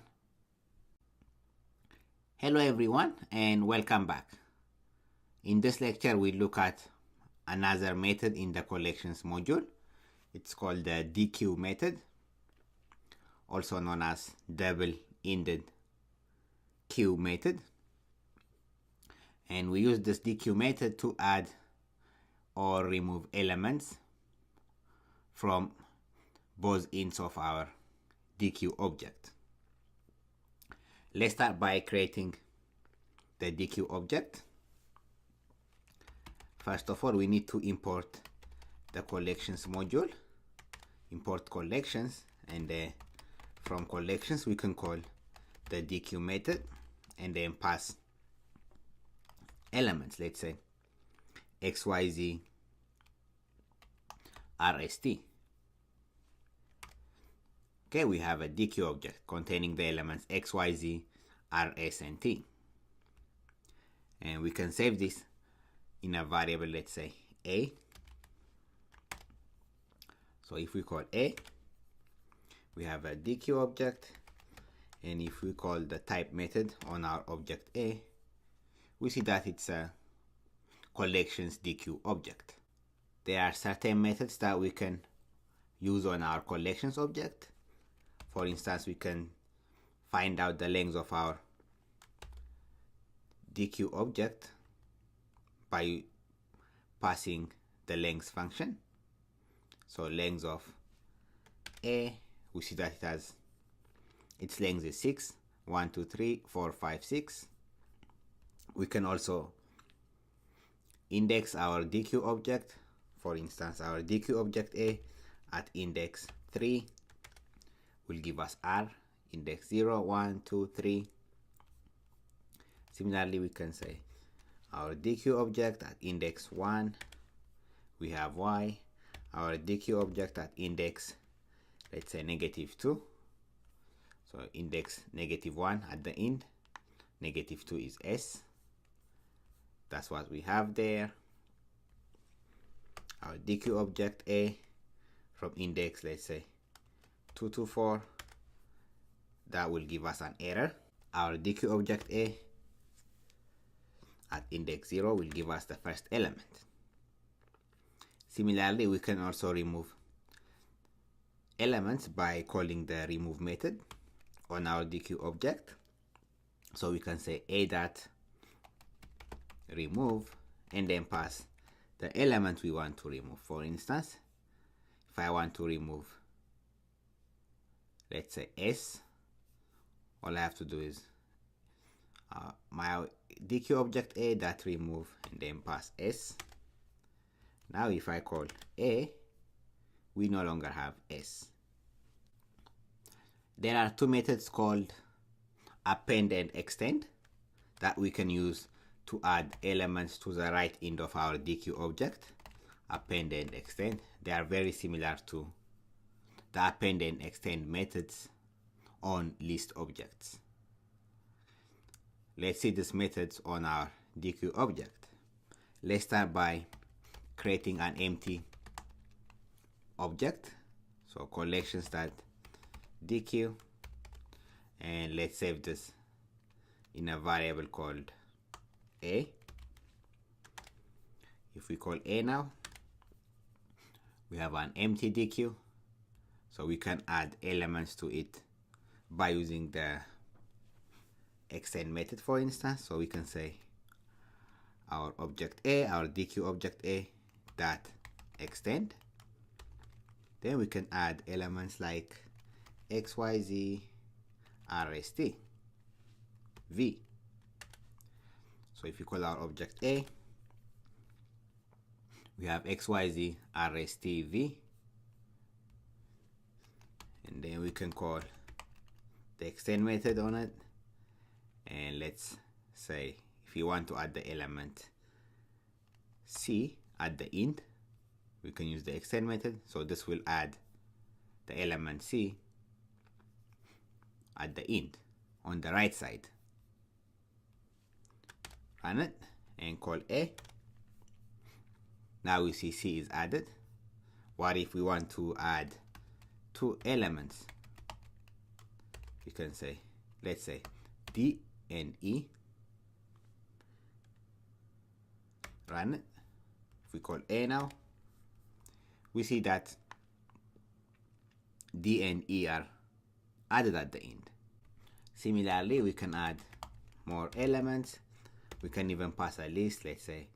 Hello, everyone, and welcome back. In this lecture, we'll look at another method in the collections module. It's called the deque method, also known as double-ended queue method. And we use this deque method to add or remove elements from both ends of our deque object. Let's start by creating the deque object. First of all, we need to import the collections module. Import collections, and from collections we can call the deque method and then pass elements. Let's say xyz rst. Okay, we have a deque object containing the elements xyz, rs, and t. And we can save this in a variable, let's say a. So if we call a, We have a deque object, and if we call the type method on our object A, we see that it's a collections deque object. There are certain methods that we can use on our collections object. For instance, we can find out the length of our deque object by passing the length function. So length of A, we see that its length is 6, 1, 2, 3, 4, 5, 6. We can also index our deque object. For instance, our deque object A at index 3 will give us R, index 0, 1, 2, 3. Similarly, we can say our deque object at index 1, we have Y. Our deque object at index, let's say -2. So index -1 at the end, -2 is S. That's what we have there. Our deque object A from index, let's say 2 to 4, that will give us an error. Our deque object A at index 0 will give us the first element. Similarly, we can also remove elements by calling the remove method on our deque object. So we can say a dot remove and then pass the element we want to remove. For instance, if I want to remove, let's say S, all I have to do is my deque object A dot remove and then pass S. Now if I call A, we no longer have S. There are two methods called append and extend that we can use to add elements to the right end of our deque object. Append and extend, they are very similar to the append and extend methods on list objects. Let's see these methods on our deque object. Let's start by creating an empty object. So collections.deque, and let's save this in a variable called A. If we call A now, we have an empty deque, so we can add elements to it by using the extend method, for instance. So we can say our object A, our deque object A dot extend. Then we can add elements like XYZ, RST, V. So if you call our object A, we have XYZ, RST, V. And then we can call the extend method on it. And let's say if you want to add the element C at the end, we can use the extend method. So this will add the element C at the end on the right side. Run it and call A. Now we see C is added. What if we want to add two elements? We can say, let's say D and E. Run it. If we call A now, we see that D and E are added at the end. Similarly, we can add more elements. We can even pass a list, let's say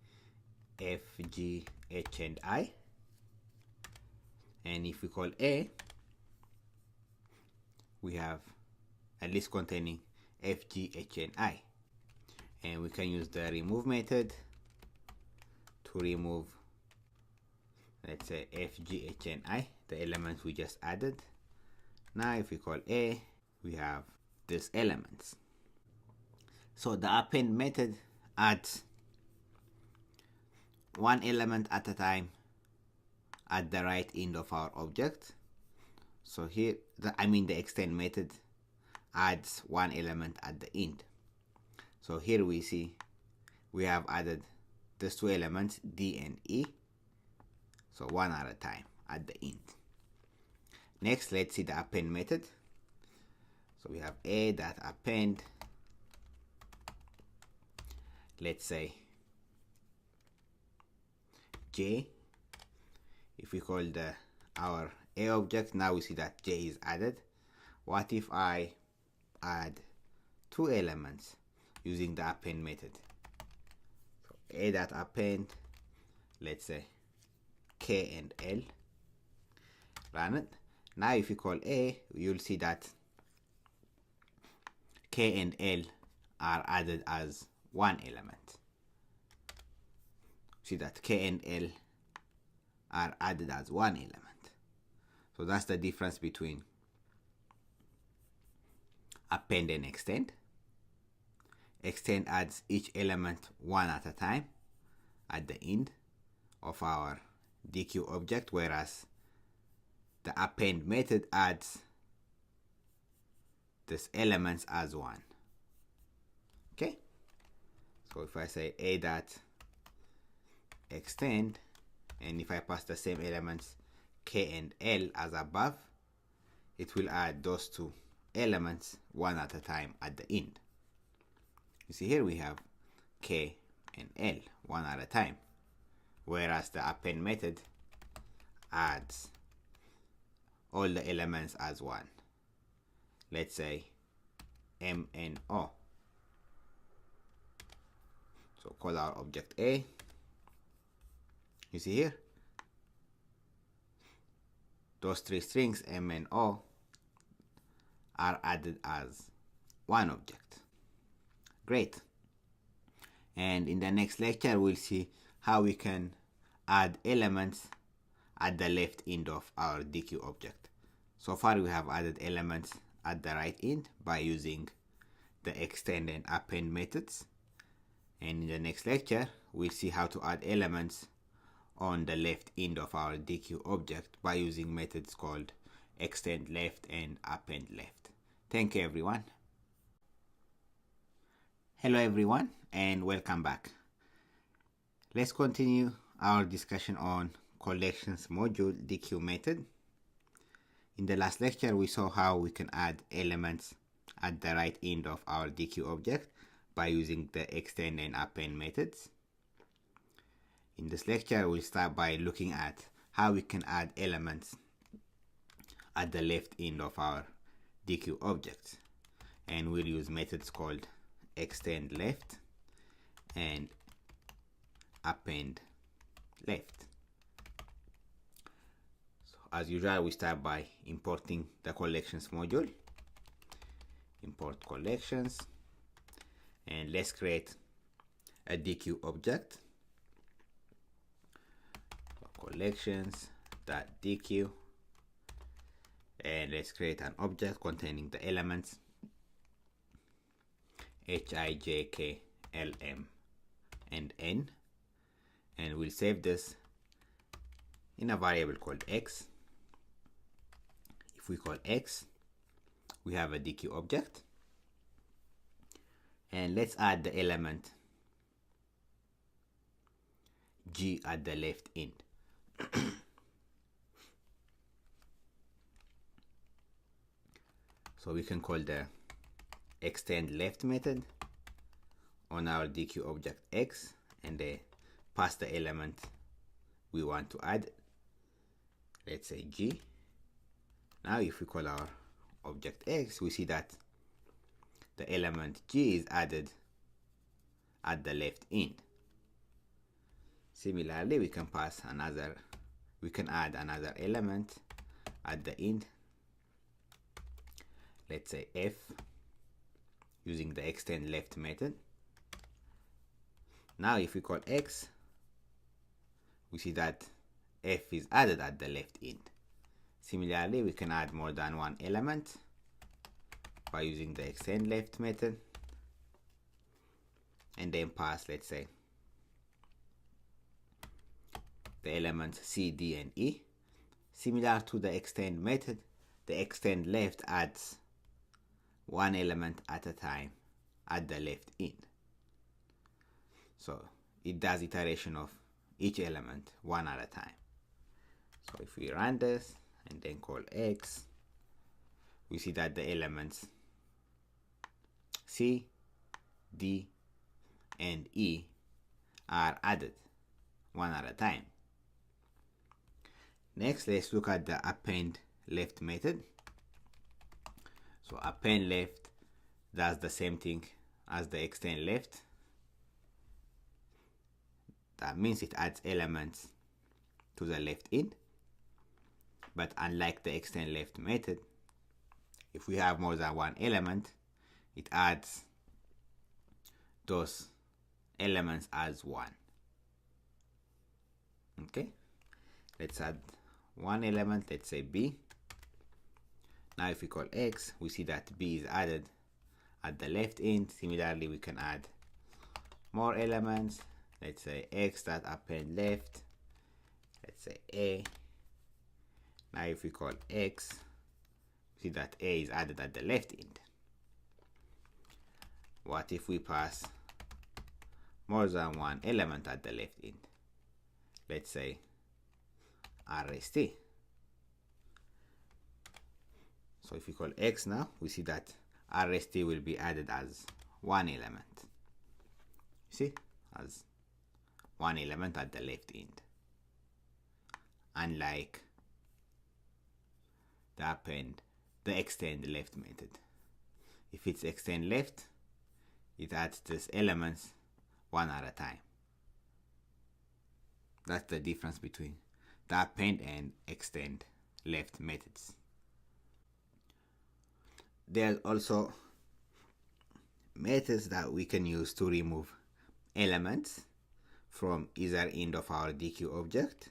F, G, H, and I. And if we call A, we have a list containing F, G, H, and I. And we can use the remove method to remove, let's say F, G, H, and I, the elements we just added. Now if we call A, we have these elements. So the append method adds one element at a time at the right end of our object. So here, the extend method adds one element at the end. So here we see we have added these two elements, D and E. So one at a time at the end. Next, let's see the append method. So we have a.append, let's say j. If we call our a object, now we see that j is added. What if I add 2 elements using the append method? So a.append, let's say k and l. Run it. Now if you call a, you'll see that k and l are added as one element. See that k and l are added as one element. So that's the difference between append and extend. Extend adds each element one at a time at the end of our deque object, whereas the append method adds these elements as one. Okay, so if I say a.extend, and if I pass the same elements k and l as above, it will add those two elements one at a time at the end. You see here we have k and l one at a time, whereas the append method adds all the elements as one. Let's say m and o. So call our object a. You see here, those 3 strings m and o are added as one object. Great. And in the next lecture, we'll see how we can add elements at the left end of our deque object. So far, we have added elements at the right end by using the extend and append methods. And in the next lecture, we'll see how to add elements on the left end of our deque object by using methods called extend left and append left. Thank you, everyone. Hello, everyone, and welcome back. Let's continue our discussion on collections module deque method. In the last lecture, we saw how we can add elements at the right end of our deque object by using the extend and append methods. In this lecture, we'll start by looking at how we can add elements at the left end of our deque objects, and we'll use methods called extend left and append left. So as usual, we start by importing the collections module. Import collections, and let's create a deque object. Collections.deque, and let's create an object containing the elements h, I, j, k, l, m, and n, and we'll save this in a variable called x. If we call x, we have a deque object, and let's add the element g at the left end. So we can call the extend left method on our deque object x, and pass the element we want to add. Let's say g. Now if we call our object x, we see that the element g is added at the left end. Similarly, we can add another element at the end. Let's say f, using the extend left method. Now if we call x, we see that f is added at the left end. Similarly, we can add more than one element by using the extend left method, and then pass, let's say, the elements c, d, and e. Similar to the extend method, the extend left adds one element at a time at the left end. So it does iteration of each element one at a time. So if we run this and then call x, we see that the elements C, D, and E are added one at a time. Next, let's look at the append left method. So append left does the same thing as the extend left. That means it adds elements to the left end. But unlike the extend left method, if we have more than one element, it adds those elements as one. Okay, let's add one element, let's say B. Now if we call X, we see that B is added at the left end. Similarly, we can add more elements. Let's say x.append left, let's say A. Now if we call X, we see that A is added at the left end. What if we pass more than one element at the left end? Let's say RST. So if we call X now, we see that RST will be added as one element. See, as one element at the left end. Unlike the extend left method. If it's extend left, it adds these elements one at a time. That's the difference between the append and extend left methods. There's also methods that we can use to remove elements from either end of our deque object.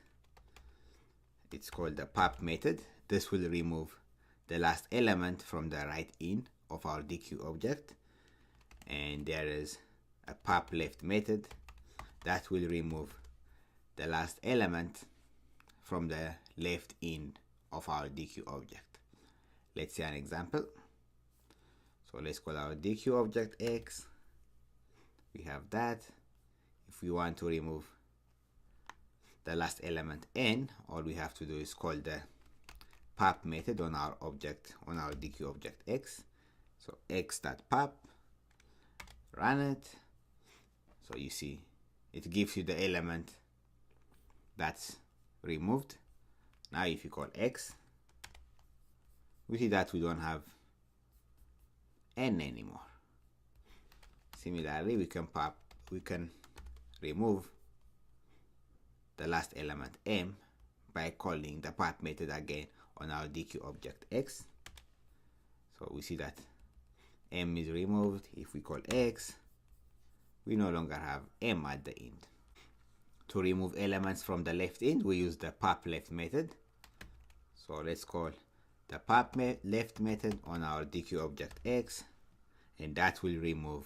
It's called the pop method. This will remove the last element from the right end of our deque object. And there is a pop left method that will remove the last element from the left end of our deque object. Let's see an example. So let's call our deque object X. We have that. If we want to remove the last element N, all we have to do is call the pop method on our object, on our deque object X. So x.pop, run it. So you see it gives you the element that's removed. Now if you call X, we see that we don't have N anymore. Similarly, we can remove the last element M by calling the pop method again on our deque object X. So we see that M is removed. If we call X, we no longer have M at the end. To remove elements from the left end, we use the pop left method. So let's call the pop left method on our deque object X, and that will remove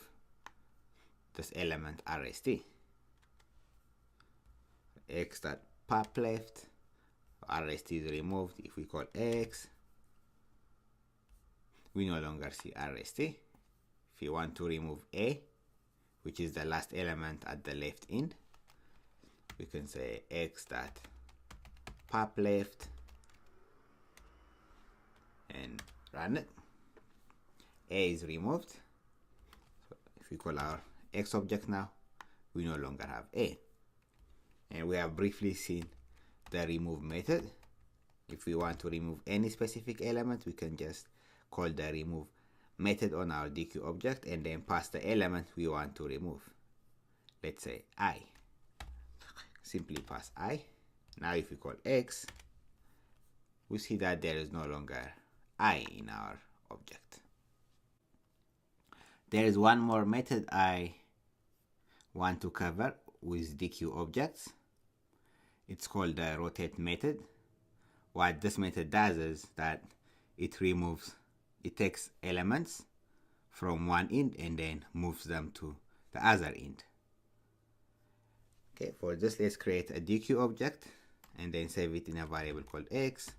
this element RST. X.pop left, RST is removed. If we call X, we no longer see RST. If you want to remove A, which is the last element at the left end, we can say x.pop left and run it. A is removed. So if we call our X object now, we no longer have A. And we have briefly seen the remove method. If we want to remove any specific element, we can just call the remove method on our deque object and then pass the element we want to remove. Let's say I. Simply pass I. Now if we call X, we see that there is no longer I in our object. There is one more method I want to cover with deque objects. It's called the rotate method. What this method does is that it takes elements from one end and then moves them to the other end. Okay, for this, let's create a deque object and then save it in a variable called X.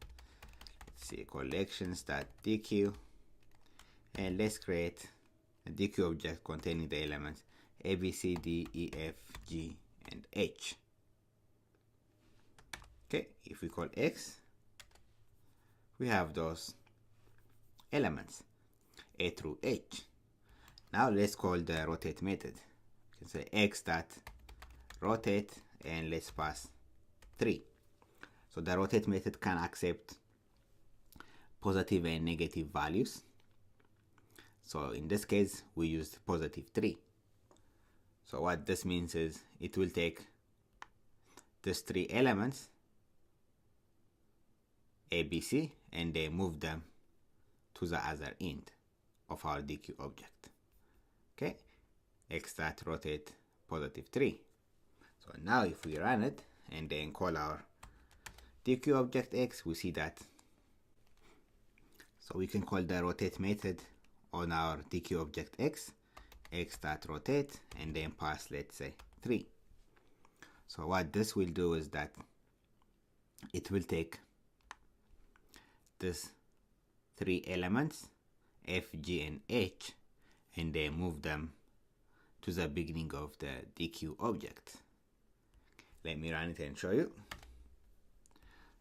Let's see, collections.deque, and let's create a deque object containing the elements A, B, C, D, E, F, G, and H. Okay, if we call X, we have those elements A through H. Now let's call the rotate method. You can say x dot rotate and let's pass 3. So the rotate method can accept positive and negative values. So in this case we used positive 3. So what this means is it will take these 3 elements A, B, C and they move them to the other end of our deque object. Okay, x dot rotate positive 3. So now if we run it and then call our deque object x, we see that. So we can call the rotate method on our deque object x dot rotate and then pass, let's say, 3. So what this will do is that it will take this 3 elements F, G and H and then move them to the beginning of the deque object. Let me run it and show you.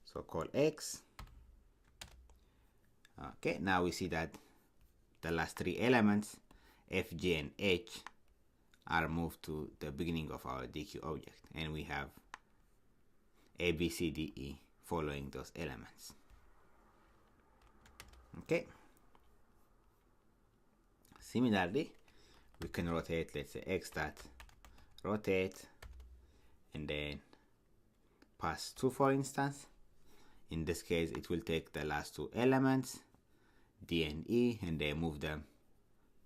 So call x. Okay, now we see that the last 3 elements F, G and H are moved to the beginning of our deque object and we have A, B, C, D, E following those elements. Okay, similarly we can rotate, let's say, x dot rotate and then pass 2, for instance. In this case it will take the last 2 elements D and E and then move them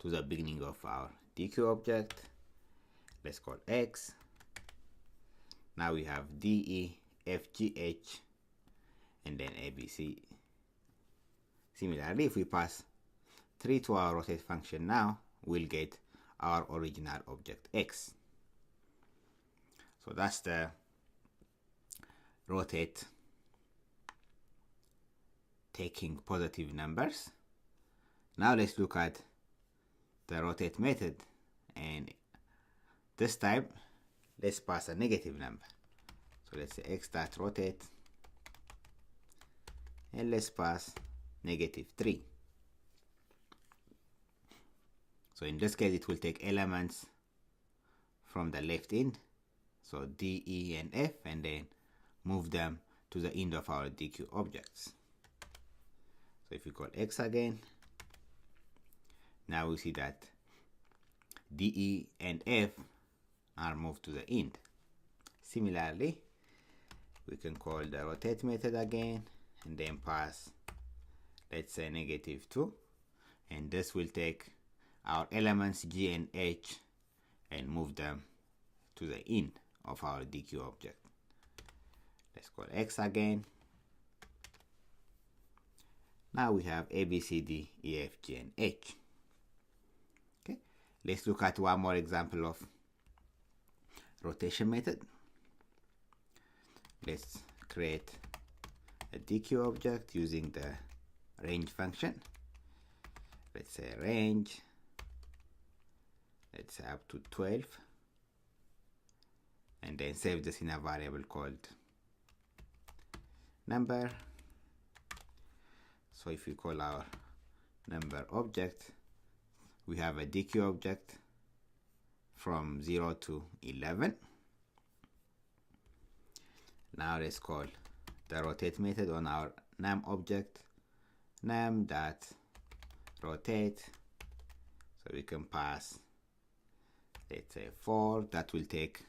to the beginning of our deque object. Let's call x. Now we have D, E, F, G, H and then A, B, C. Similarly, if we pass 3 to our rotate function now, we'll get our original object x. So that's the rotate taking positive numbers. Now let's look at the rotate method, and this time let's pass a negative number. So let's say x dot rotate and let's pass -3. So in this case it will take elements from the left end, so D, E and F, and then move them to the end of our deque objects. So if we call x again, now we see that D, E and F are moved to the end. Similarly, we can call the rotate method again and then pass, let's say, -2, and this will take our elements G and H and move them to the end of our deque object. Let's call x again. Now we have A, B, C, D, E, F, G and H. Okay, let's look at one more example of rotation method. Let's create a deque object using the range function. Let's say range, let's say up to 12, and then save this in a variable called number. So if we call our number object, we have a deque object from 0 to 11. Now let's call the rotate method on our num object, num dot rotate. So we can pass, let's say, 4. That will take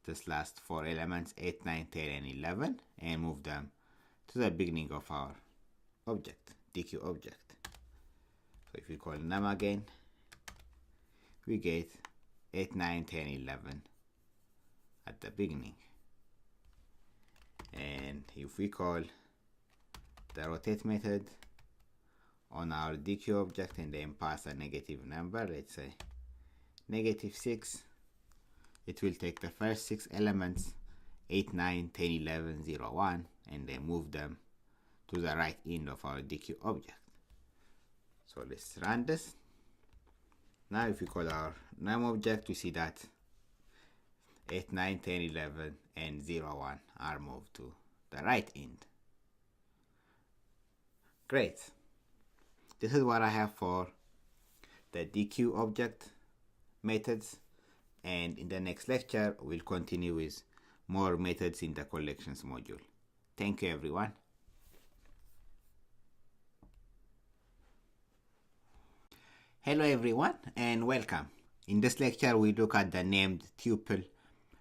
this last 4 elements 8, 9, 10 and 11 and move them to the beginning of our object, deque object. So if we call num again, we get 8, 9, 10, 11 at the beginning. And if we call the rotate method on our deque object and then pass a negative number, let's say -6, it will take the first 6 elements 8, 9, 10, 11, 0, 1 and then move them to the right end of our deque object. So let's run this. Now if we call our num object, we see that 8, 9, 10, 11 and 0, 1 are moved to the right end. Great. This is what I have for the deque object methods, and in the next lecture we'll continue with more methods in the collections module. Thank you, everyone. Hello everyone and welcome. In this lecture we look at the named tuple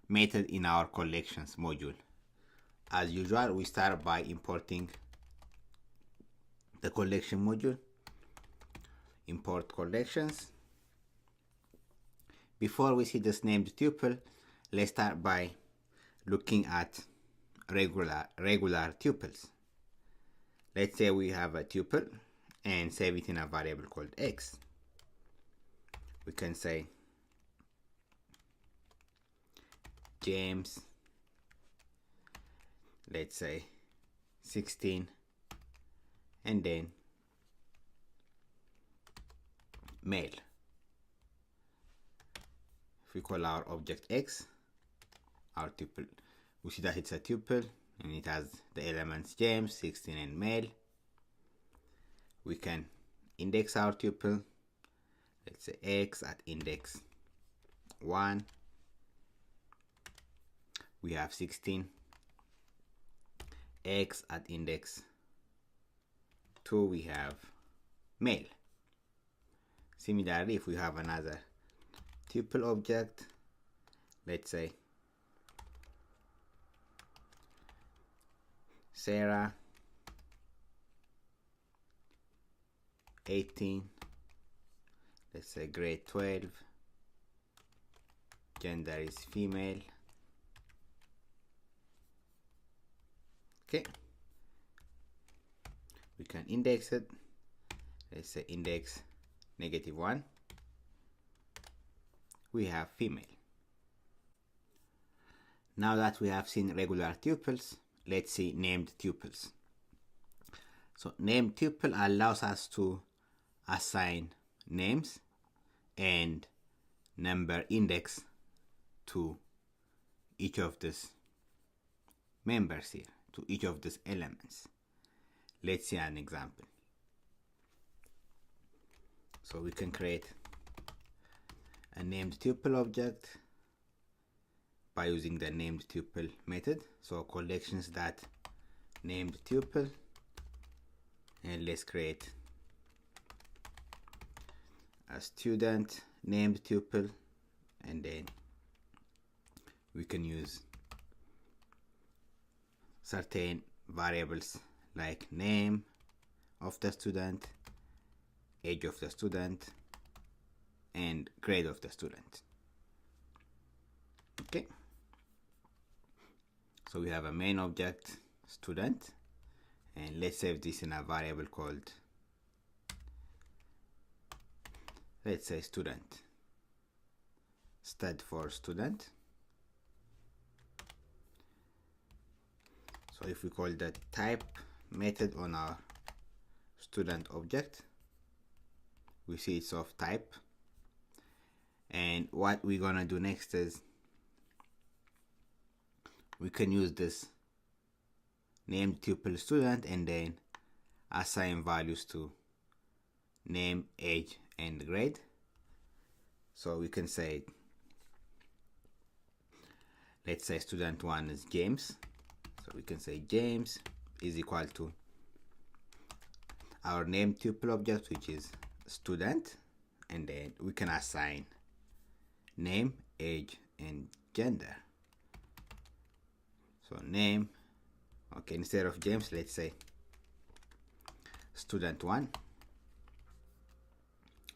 method in our collections module. As usual, we start by importing the collection module. Import collections. Before we see this named tuple, let's start by looking at regular tuples. Let's say we have a tuple and save it in a variable called x. We can say James, let's say 16, and then male. If we call our object x, our tuple, we see that it's a tuple and it has the elements James, 16, and male. We can index our tuple. Let's say x at index 1. We have 16. X at index 2, we have male. Similarly, if we have another tuple object, let's say Sarah, 18, let's say grade 12, gender is female. Okay, we can index it. Let's say index -1. We have female. Now that we have seen regular tuples, let's see named tuples. So named tuple allows us to assign names and number index to each of these members here, to each of these elements. Let's see an example. So we can create a named tuple object by using the named tuple method. So collections that named tuple, and let's create a student named tuple, and then we can use certain variables like name of the student, age of the student, and grade of the student. Okay, so we have a main object student, and let's save this in a variable called, let's say student, stud for student. So if we call the type method on our student object, we see it's of type. And what we're gonna do next is we can use this named tuple student and then assign values to name, age, and grade. So we can say, let's say student 1 is James. So we can say James is equal to our name tuple object, which is student, and then we can assign name, age, and gender. So name, okay, instead of James, let's say student 1.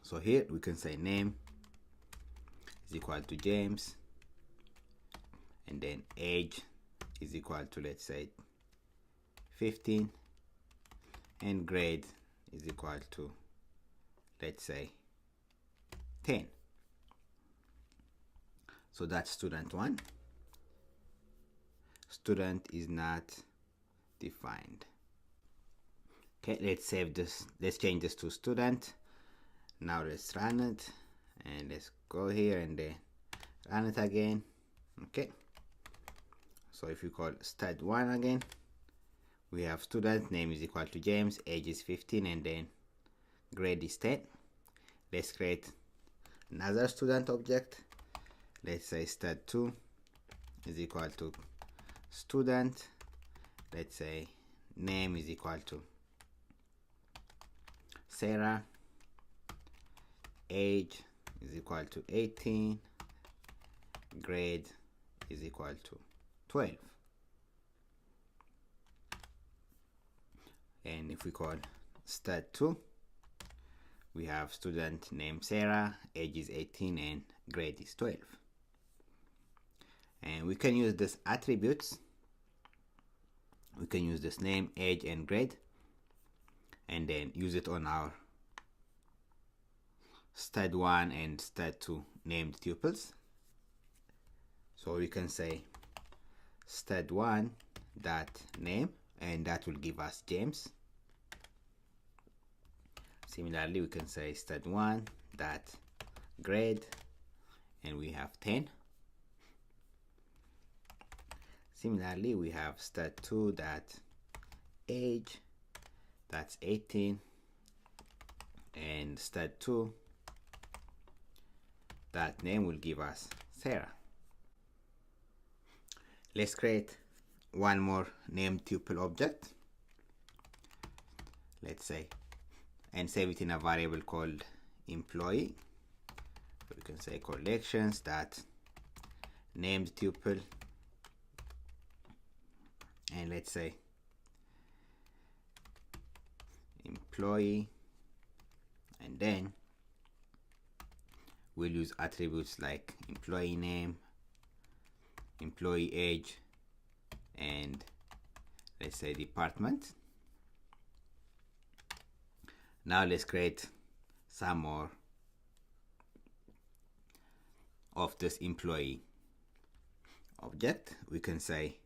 So here we can say name is equal to James, and then age is equal to, let's say 15, and grade is equal to, let's say 10. So that's student 1. Student is not defined. Okay, let's save this. Let's change this to student. Now let's run it, and let's go here and then run it again. Okay, so if you call stud1 again, we have student name is equal to James, age is 15, and then grade is 10. Let's create another student object. Let's say stud2 is equal to student. Let's say name is equal to Sarah, age is equal to 18, grade is equal to 12. And if we call stud2, we have student name Sarah, age is 18, and grade is 12. And we can use this attributes. We can use this name, age, and grade, and then use it on our stud1 and stud2 named tuples. So we can say stud1 dot name, and that will give us James. Similarly, we can say stud1 dot grade, and we have 10. Similarly, we have stud2 dot age, that's 18, and stud2 that name will give us Sarah. Let's create one more named tuple object. Let's say, and save it in a variable called employee. So we can say collections that named tuple, and let's say employee, and then we'll use attributes like employee name, employee age, and let's say department. Now let's create some more of this employee object. We can say,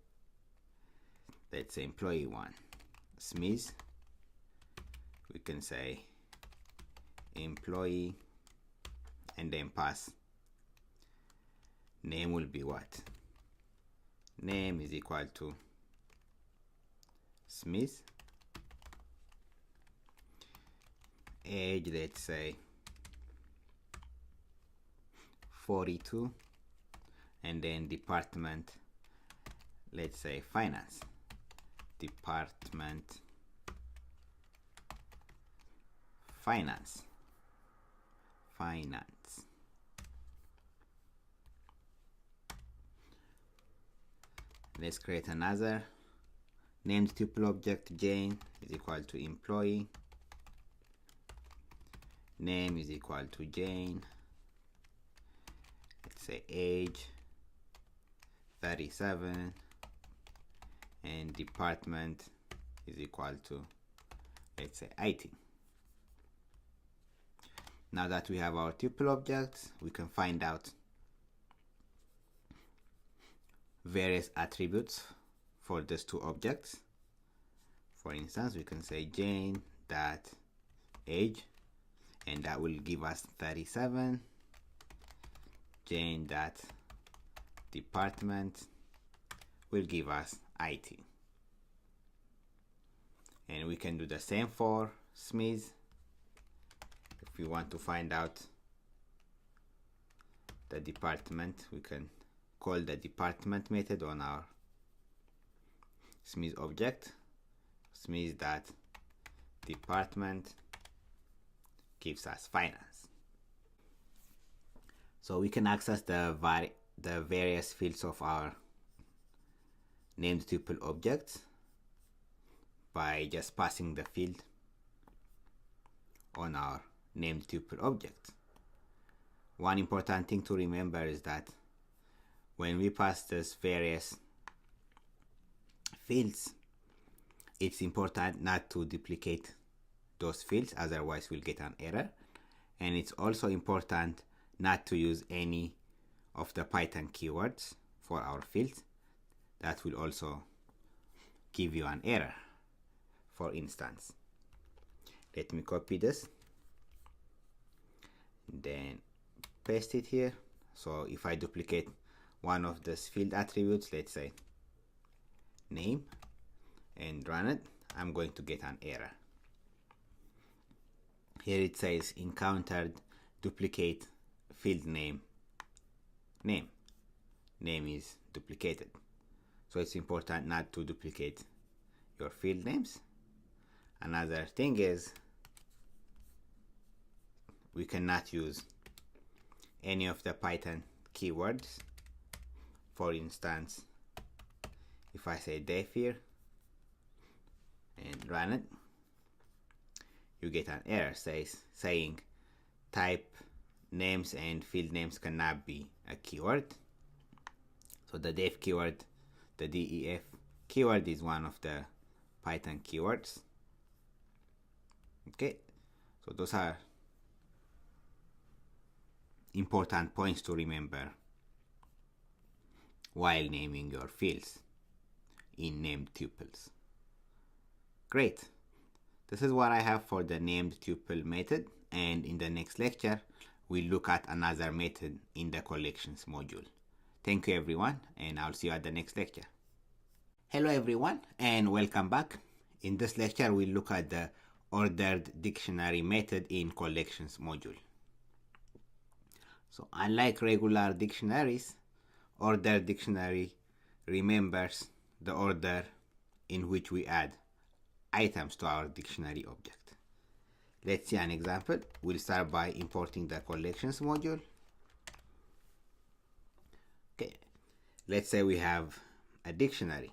let's say employee 1 Smith. We can say employee, and then pass name will be what? Name is equal to Smith. Age, let's say 42, and then department, let's say finance. Department finance. Let's create another named tuple object. Jane is equal to employee, name is equal to Jane, let's say age 37, and department is equal to, let's say, IT. Now that we have our tuple objects, we can find out various attributes for these two objects. For instance, we can say Jane dot age, and that will give us 37. Jane dot department will give us IT. And we can do the same for Smith. If we want to find out the department, we can call the department method on our Smith object. Smith dot department gives us finance. So we can access the various fields of our named tuple objects by just passing the field on our named tuple object. One important thing to remember is that when we pass these various fields, it's important not to duplicate those fields, otherwise we'll get an error. And it's also important not to use any of the Python keywords for our fields. That will also give you an error. For instance, let me copy this, then paste it here. So if I duplicate one of these field attributes, let's say name, and run it, I'm going to get an error. Here it says encountered duplicate field name. Name is duplicated. So it's important not to duplicate your field names. Another thing is we cannot use any of the Python keywords. For instance, if I say def here and run it, you get an error saying type names and field names cannot be a keyword. So the def keyword, the def keyword, is one of the Python keywords. Okay, so those are important points to remember while naming your fields in named tuples. Great. This is what I have for the named tuple method, and in the next lecture we'll look at another method in the collections module. Thank you everyone, and I'll see you at the next lecture. Hello everyone, and welcome back. In this lecture we'll look at the ordered dictionary method in collections module. So unlike regular dictionaries, ordered dictionary remembers the order in which we add items to our dictionary object. Let's see an example. We'll start by importing the collections module. Okay, let's say we have a dictionary.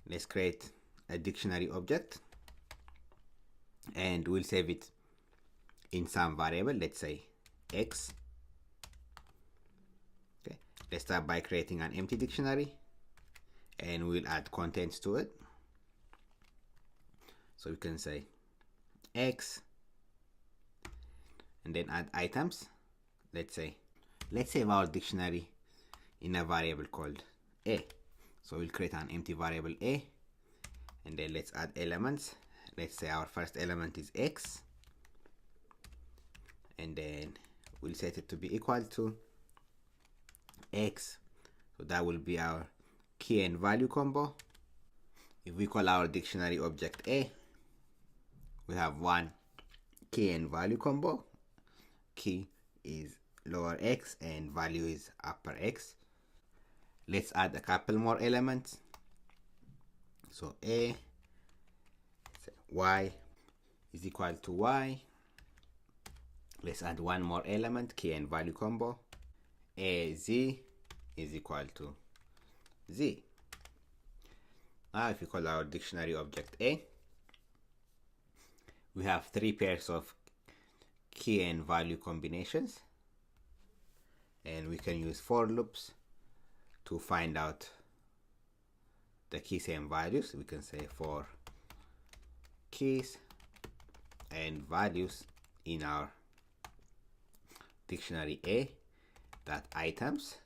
Let's create a dictionary object and we'll save it in some variable, let's say x. Okay, let's start by creating an empty dictionary and we'll add contents to it. So we can say x and then add items. Let's save our dictionary in a variable called a. So we'll create an empty variable a and then let's add elements. Let's say our first element is x and then we'll set it to be equal to x. So that will be our key and value combo. If we call our dictionary object a, we have one key and value combo. Key is lower x and value is upper x. Let's add a couple more elements. So a, y is equal to y. Let's add one more element, key and value combo. A z is equal to z. Now if we call our dictionary object a, we have three pairs of key and value combinations, and we can use for loops to find out the keys and values. We can say for keys and values in our dictionary a dot items.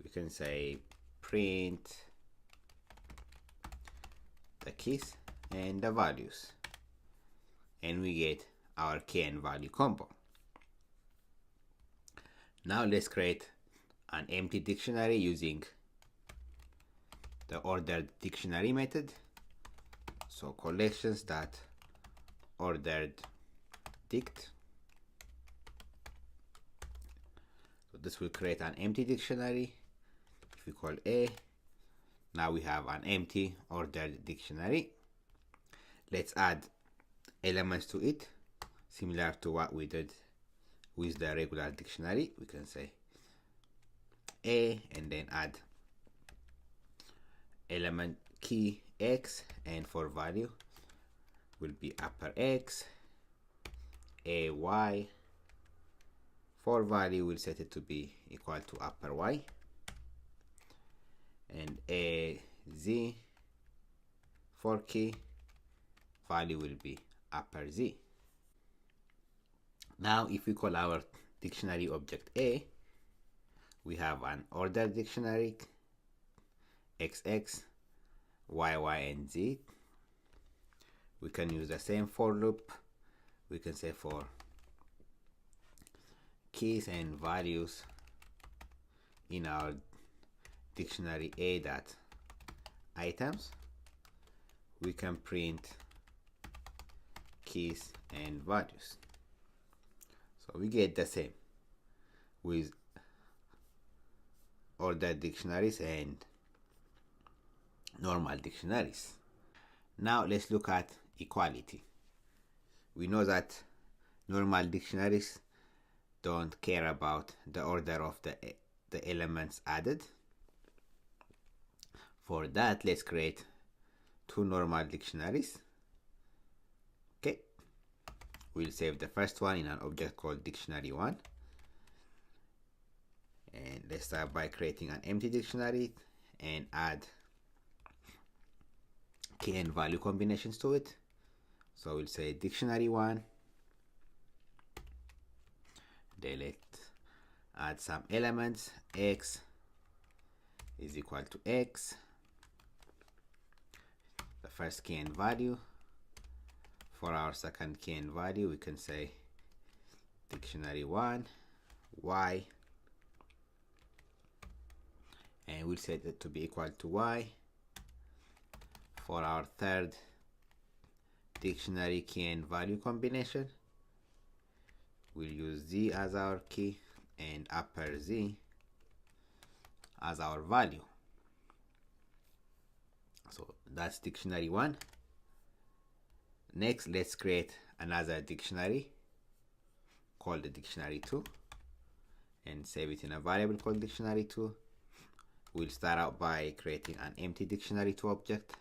We can say print the keys and the values, and we get our key and value combo. Now let's create an empty dictionary using the ordered dictionary method. So collections dot orderedDict. So this will create an empty dictionary. If we call a, now we have an empty ordered dictionary. Let's add elements to it, similar to what we did with the regular dictionary. We can say a and then add element key x, and for value will be upper x, a y. For value we'll set it to be equal to upper y, and a z. For key value will be upper z. Now if we call our dictionary object a, we have an ordered dictionary xx, yy, and z. We can use the same for loop. We can say for keys and values in our dictionary a dot items. we can print keys and values. So we get the same with ordered dictionaries and normal dictionaries. Now let's look at equality. We know that normal dictionaries don't care about the order of the elements added. For that, let's create two normal dictionaries. Okay, we'll save the first one in an object called dictionary1, and let's start by creating an empty dictionary and add key and value combinations to it. So we'll say dictionary1, then let's add some elements. X is equal to X, the first key and value. For our second key and value, we can say dictionary1 Y, and we'll set it to be equal to Y. For our third dictionary key and value combination, we'll use Z as our key and upper Z as our value. So that's dictionary1. Next, let's create another dictionary called the dictionary2 and save it in a variable called dictionary2. We'll start out by creating an empty dictionary2 object.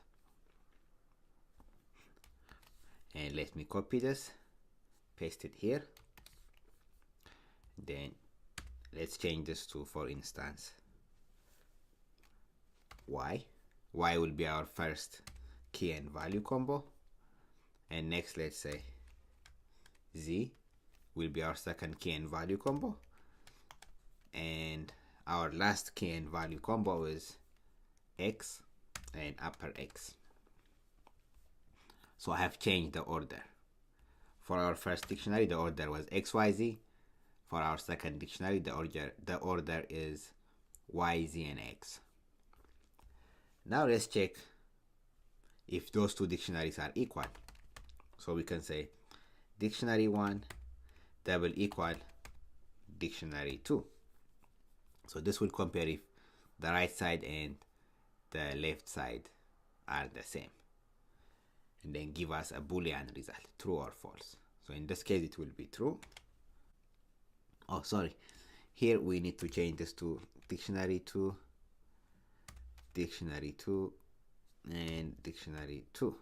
And let me copy this, paste it here. Then let's change this to, for instance, Y. Y will be our first key and value combo. And next, let's say Z will be our second key and value combo. And our last key and value combo is X and upper X. So I have changed the order. For our first dictionary, the order was XYZ. For our second dictionary, the order is YZ and X. Now let's check if those two dictionaries are equal. So we can say dictionary1 double equal dictionary2. So this will compare if the right side and the left side are the same, and then give us a boolean result, true or false. So in this case, it will be true. Oh, sorry. Here we need to change this to dictionary2, dictionary2, and dictionary2.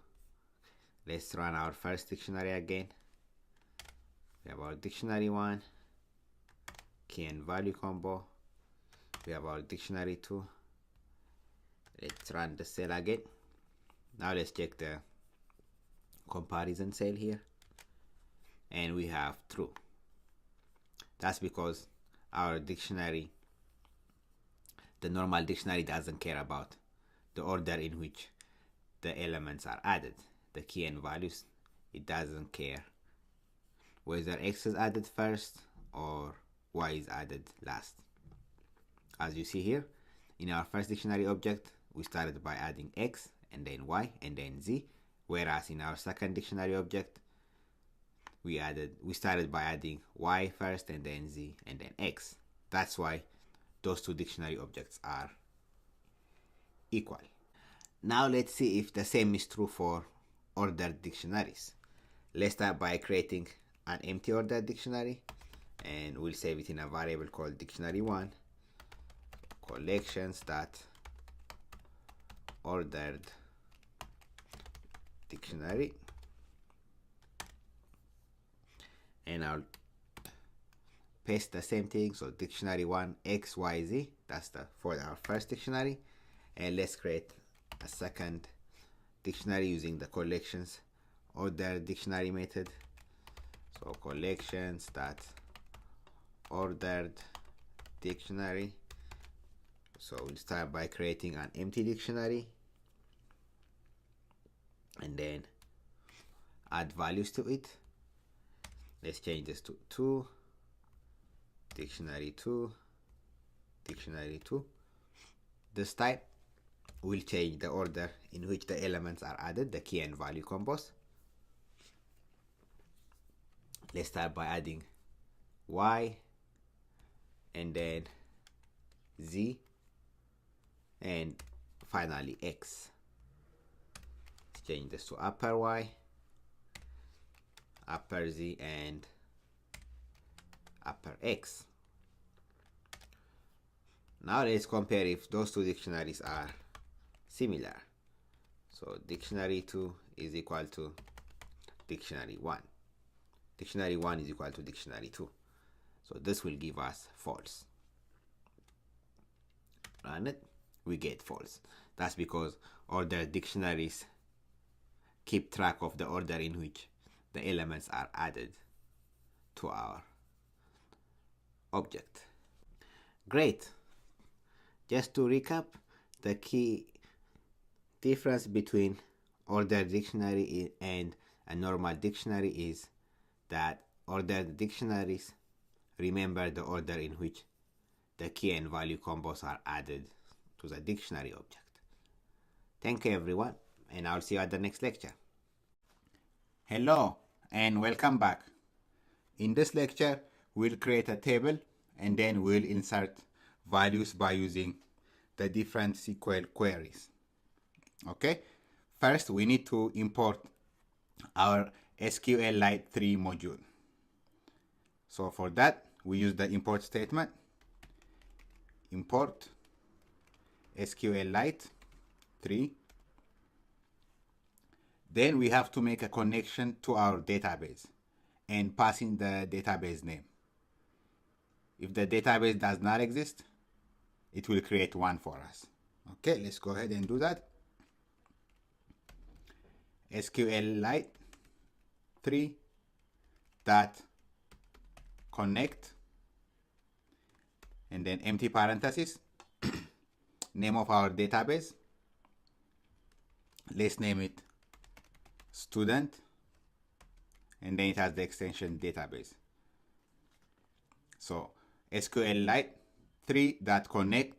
Let's run our first dictionary again. We have our dictionary1, key and value combo. We have our dictionary2. Let's run the cell again. Now let's check the comparison cell here, and we have true. That's because our dictionary, the normal dictionary, doesn't care about the order in which the elements are added, the key and values. It doesn't care whether X is added first or Y is added last. As you see here, in our first dictionary object, we started by adding X and then Y and then Z, whereas in our second dictionary object, we started by adding Y first and then Z and then X. That's why those two dictionary objects are equal. Now let's see if the same is true for ordered dictionaries. Let's start by creating an empty ordered dictionary, and we'll save it in a variable called dictionary1 collections dot ordered dictionary, and I'll paste the same thing. So dictionary1 XYZ, that's for our first dictionary. And let's create a second dictionary using the collections ordered dictionary method. So collections dot ordered dictionary. So we'll start by creating an empty dictionary and then add values to it. Let's change this to 2, dictionary2, dictionary2. This type, we'll change the order in which the elements are added, the key and value combos. Let's start by adding Y, and then Z, and finally X. Let's change this to upper Y, upper Z, and upper X. Now let's compare if those two dictionaries are similar. So dictionary 2 is equal to dictionary 1. Dictionary 1 is equal to dictionary 2. So this will give us false. Run it, we get false. That's because ordered dictionaries keep track of the order in which the elements are added to our object. Great. Just to recap, the key difference between ordered dictionary and a normal dictionary is that ordered dictionaries remember the order in which the key and value combos are added to the dictionary object. Thank you everyone, and I'll see you at the next lecture. Hello and welcome back. In this lecture, we'll create a table and then we'll insert values by using the different SQL queries. Okay, first we need to import our SQLite 3 module. So for that, we use the import statement, import SQLite 3. Then we have to make a connection to our database and pass in the database name. If the database does not exist, it will create one for us. Okay, let's go ahead and do that. SQLite 3 dot connect, and then empty parenthesis, name of our database. Let's name it student, and then it has the extension database. So SQLite 3.connect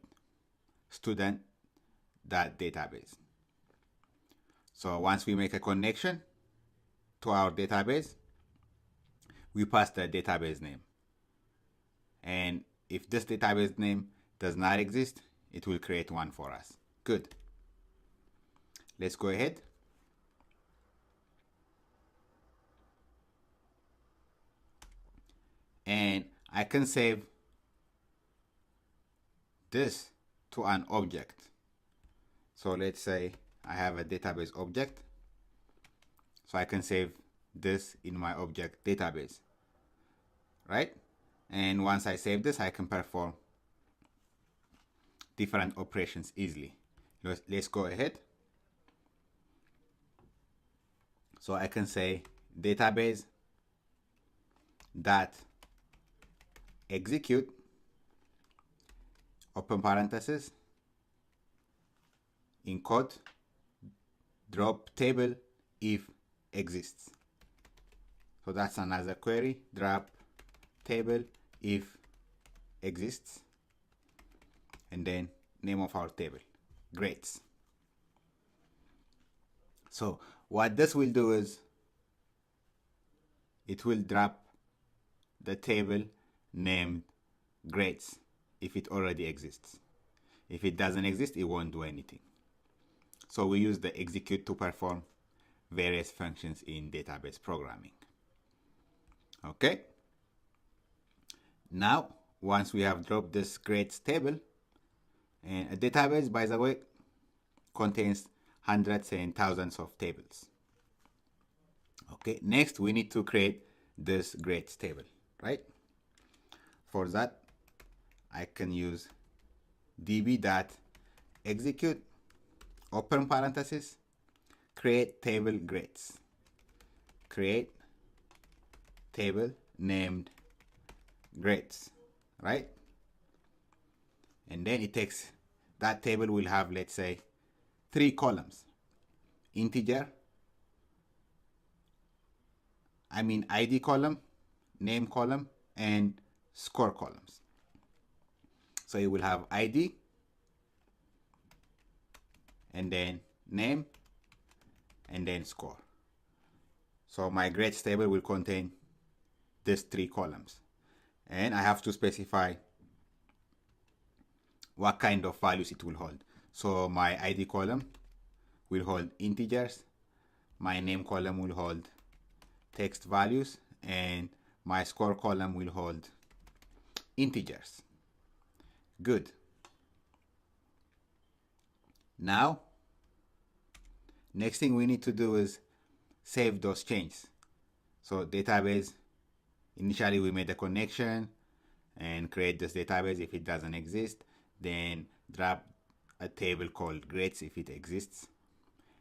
student.database. So once we make a connection to our database, we pass the database name. And if this database name does not exist, it will create one for us. Good. Let's go ahead. And I can save this to an object. So let's say I have a database object. So I can save this in my object database, right? And once I save this, I can perform different operations easily. Let's go ahead. So I can say database dot execute, open parenthesis, in quote, drop table if exists. So that's another query, drop table if exists, and then name of our table, grades. So what this will do is it will drop the table named grades if it already exists. If it doesn't exist, it won't do anything. So we use the execute to perform various functions in database programming. Okay. Now, once we have dropped this grades table, and a database, by the way, contains hundreds and thousands of tables. Okay, next we need to create this grades table, right? For that, I can use db.execute, open parenthesis, create table grades. Create table named grades, right? And then it takes, that table will have, let's say, 3 columns. Integer, ID column, name column, and score columns. So you will have ID, and then name, and then score. So my grades table will contain these 3 columns. And I have to specify what kind of values it will hold. So my ID column will hold integers, my name column will hold text values, and my score column will hold integers. Good. Now, next thing we need to do is save those changes. So database, initially we made a connection and create this database if it doesn't exist. Then drop a table called grades if it exists.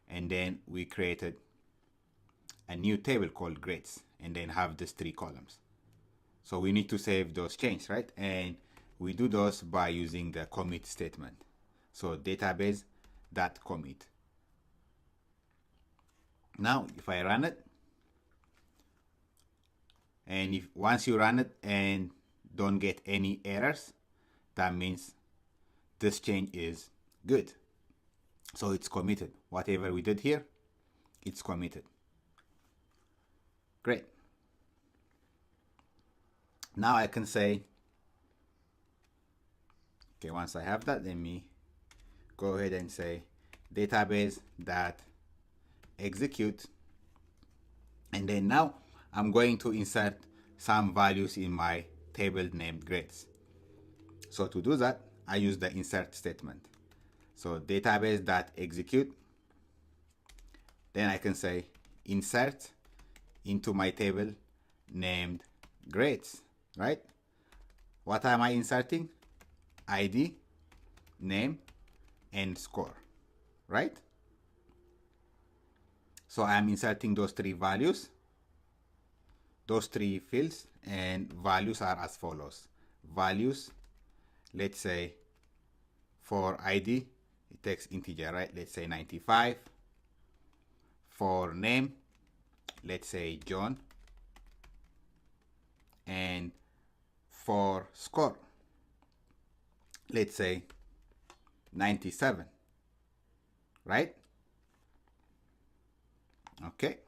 And then we created a new table called grades and then have these 3 columns. So we need to save those changes, right? And we do those by using the commit statement. So database.commit. Now, if I run it, and if once you run it and don't get any errors, that means this change is good. So it's committed. Whatever we did here, it's committed. Great. Now I can say, okay, once I have that, let me go ahead and say database.execute. And then now I'm going to insert some values in my table named grades. So to do that, I use the insert statement. So database.execute. Then I can say insert into my table named grades, right? What am I inserting? ID, name, and score, right? So I'm inserting those 3 values, those 3 fields, and values are as follows. Values, let's say for ID, it takes integer, right? Let's say 95. For name, let's say John. And for score, let's say 97, right? Okay.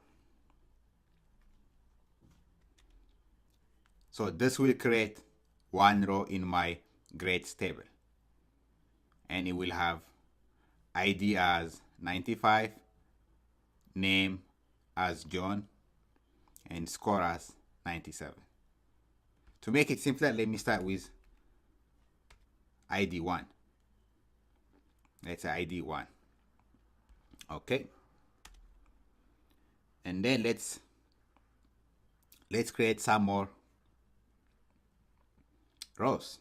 So this will create 1 row in my grades table. And it will have ID as 95, name as John, and score as 97. To make it simpler, let me start with ID 1. Let's say ID 1. Okay. And then let's create some more rows.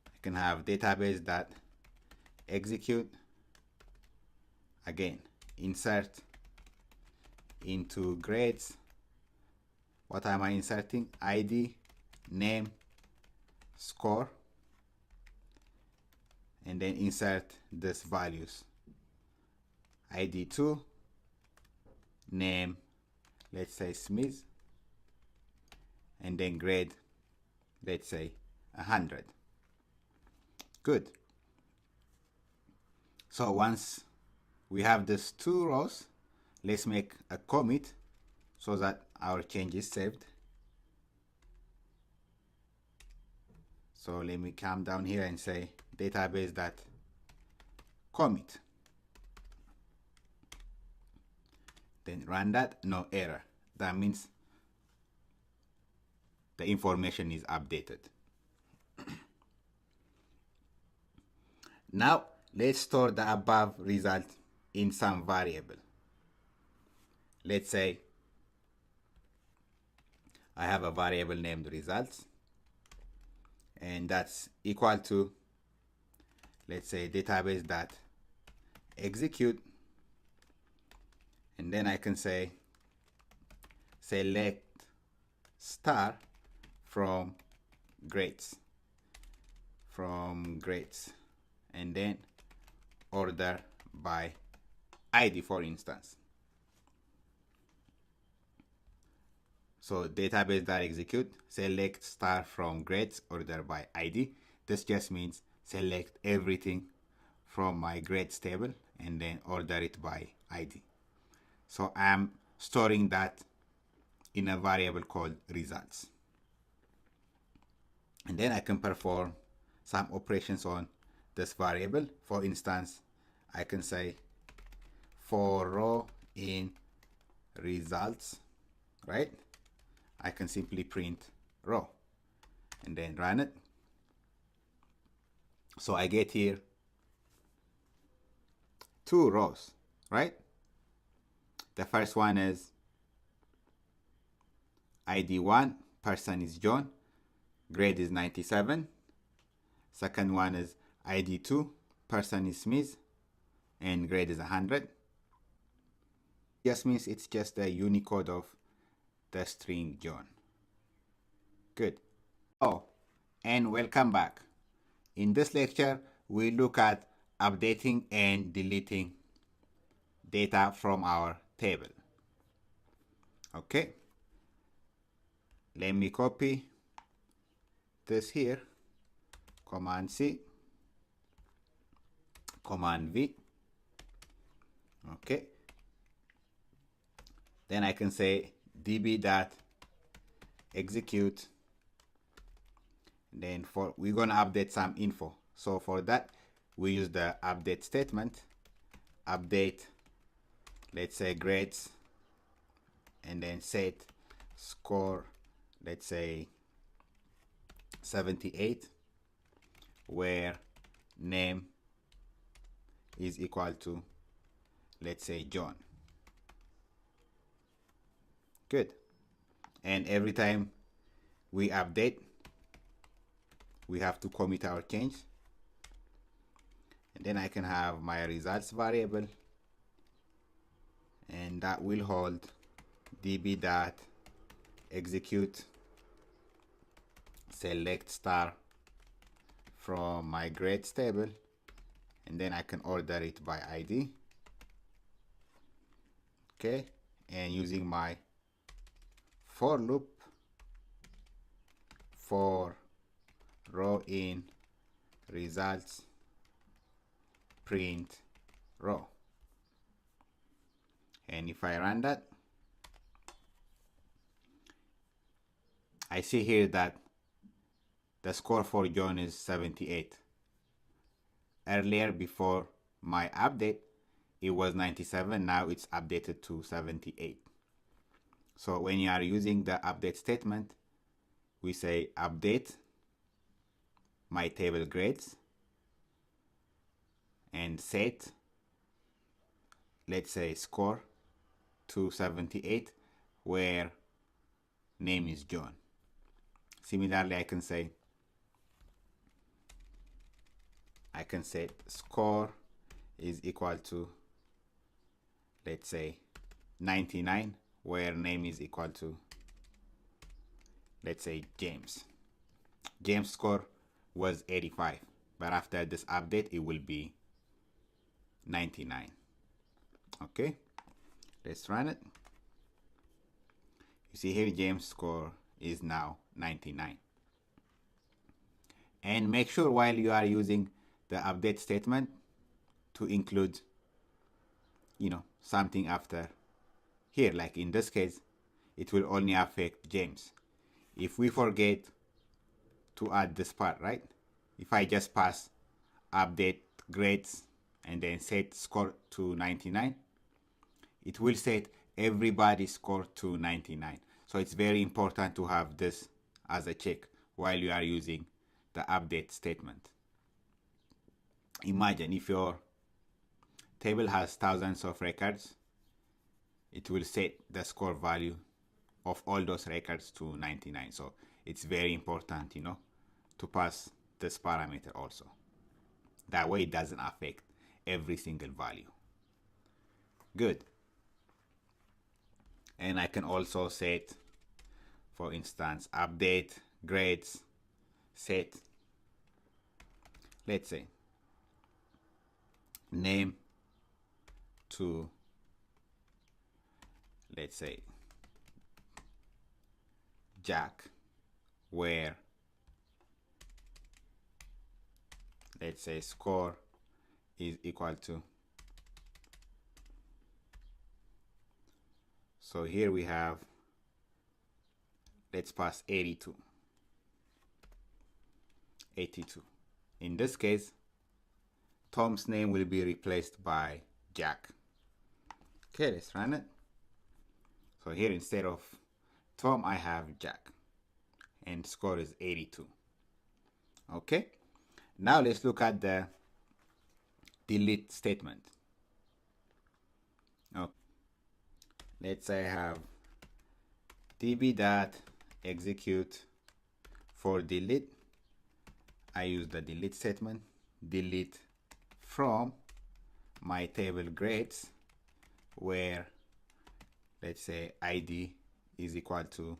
I can have database.execute. Again, insert into grades. What am I inserting? ID, name, score, and then insert these values. ID 2, name, let's say Smith, and then grade, let's say 100. Good. So once we have these 2 rows, let's make a commit so that our change is saved. So let me come down here and say database.commit. Then run that, no error. That means the information is updated. Now let's store the above result in some variable. Let's say I have a variable named results, and that's equal to, let's say, database.execute, and then I can say select star from grades, and then order by ID, for instance. So database.execute, select star from grades, order by ID. This just means select everything from my grades table and then order it by ID. So I'm storing that in a variable called results. And then I can perform some operations on this variable. For instance, I can say for row in results, right? I can simply print row and then run it. So I get here 2 rows, right? The first one is ID 1, person is John, grade is 97. Second one is ID 2, person is Smith, and grade is 100. Just means it's just the Unicode of the string John. Good. Oh, and welcome back. In this lecture, we look at updating and deleting data from our table. Okay. Let me copy this here. Command C. Command V. Okay. Then I can say db.execute. Then we're gonna update some info. So for that, we use the update statement. Update, let's say grades, and then set score, let's say 78, where name is equal to, let's say, John. Good. And every time we update, we have to commit our change. And then I can have my results variable, and that will hold db.execute select star from my grades table, and then I can order it by ID. Okay, and using my for loop for row in results print row. And if I run that, I see here that the score for John is 78. Earlier, before my update, it was 97. Now it's updated to 78. So when you are using the update statement, we say update my table grades and set, let's say, score to 78, where name is John. Similarly, I can set score is equal to, let's say, 99, where name is equal to, let's say, James. James' score was 85, but after this update, it will be 99. Okay, let's run it. You see here, James' score is now 99. And make sure while you are using the update statement to include, something after here. Like in this case, it will only affect James. If we forget to add this part, right? If I just pass update grades and then set score to 99, it will set everybody's score to 99. So it's very important to have this as a check while you are using the update statement. Imagine if your table has thousands of records, it will set the score value of all those records to 99. So it's very important, to pass this parameter also. That way it doesn't affect every single value. Good. And I can also set, for instance, update grades set, let's say, name to, let's say, Jack, where, let's say score is equal to, so here we have, let's pass 82. In this case, Tom's name will be replaced by Jack. Okay, let's run it. So here instead of Tom, I have Jack, and score is 82. Okay, now let's look at the delete statement. Okay. Let's say I have db.execute for delete. I use the delete statement, delete from my table grades, where let's say ID is equal to,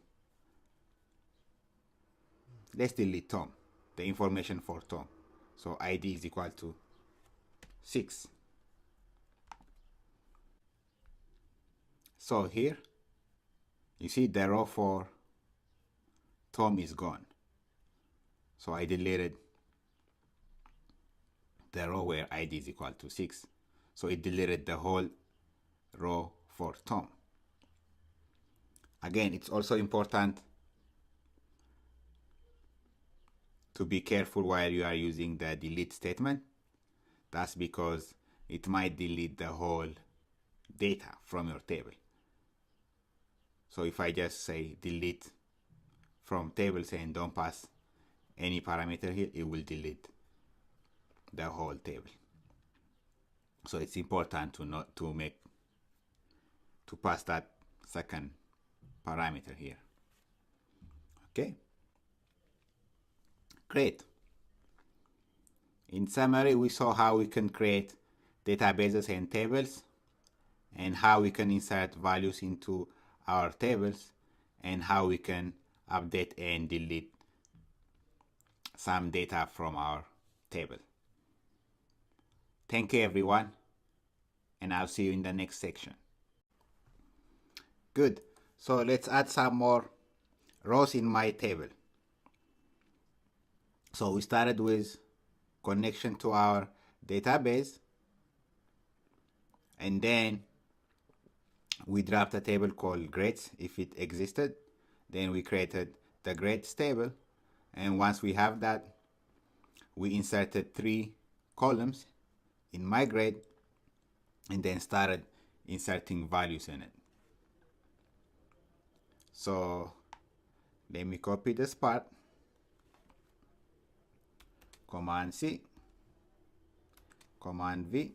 let's delete Tom, the information for Tom. So ID is equal to 6. So here, you see the row for Tom is gone. So I deleted the row where ID is equal to 6. So it deleted the whole row for Tom. Again, it's also important to be careful while you are using the delete statement. That's because it might delete the whole data from your table. So if I just say delete from tables and don't pass any parameter here, it will delete the whole table. So it's important to pass that second parameter here. Okay, great. In summary, we saw how we can create databases and tables, and how we can insert values into our tables, and how we can update and delete some data from our table. Thank you everyone, and I'll see you in the next section. Good, so let's add some more rows in my table. So we started with connection to our database, and then we dropped a table called grades if it existed. Then we created the grades table, and once we have that, we inserted 3 columns in my grade, and then started inserting values in it. So let me copy this part, Command C, Command V,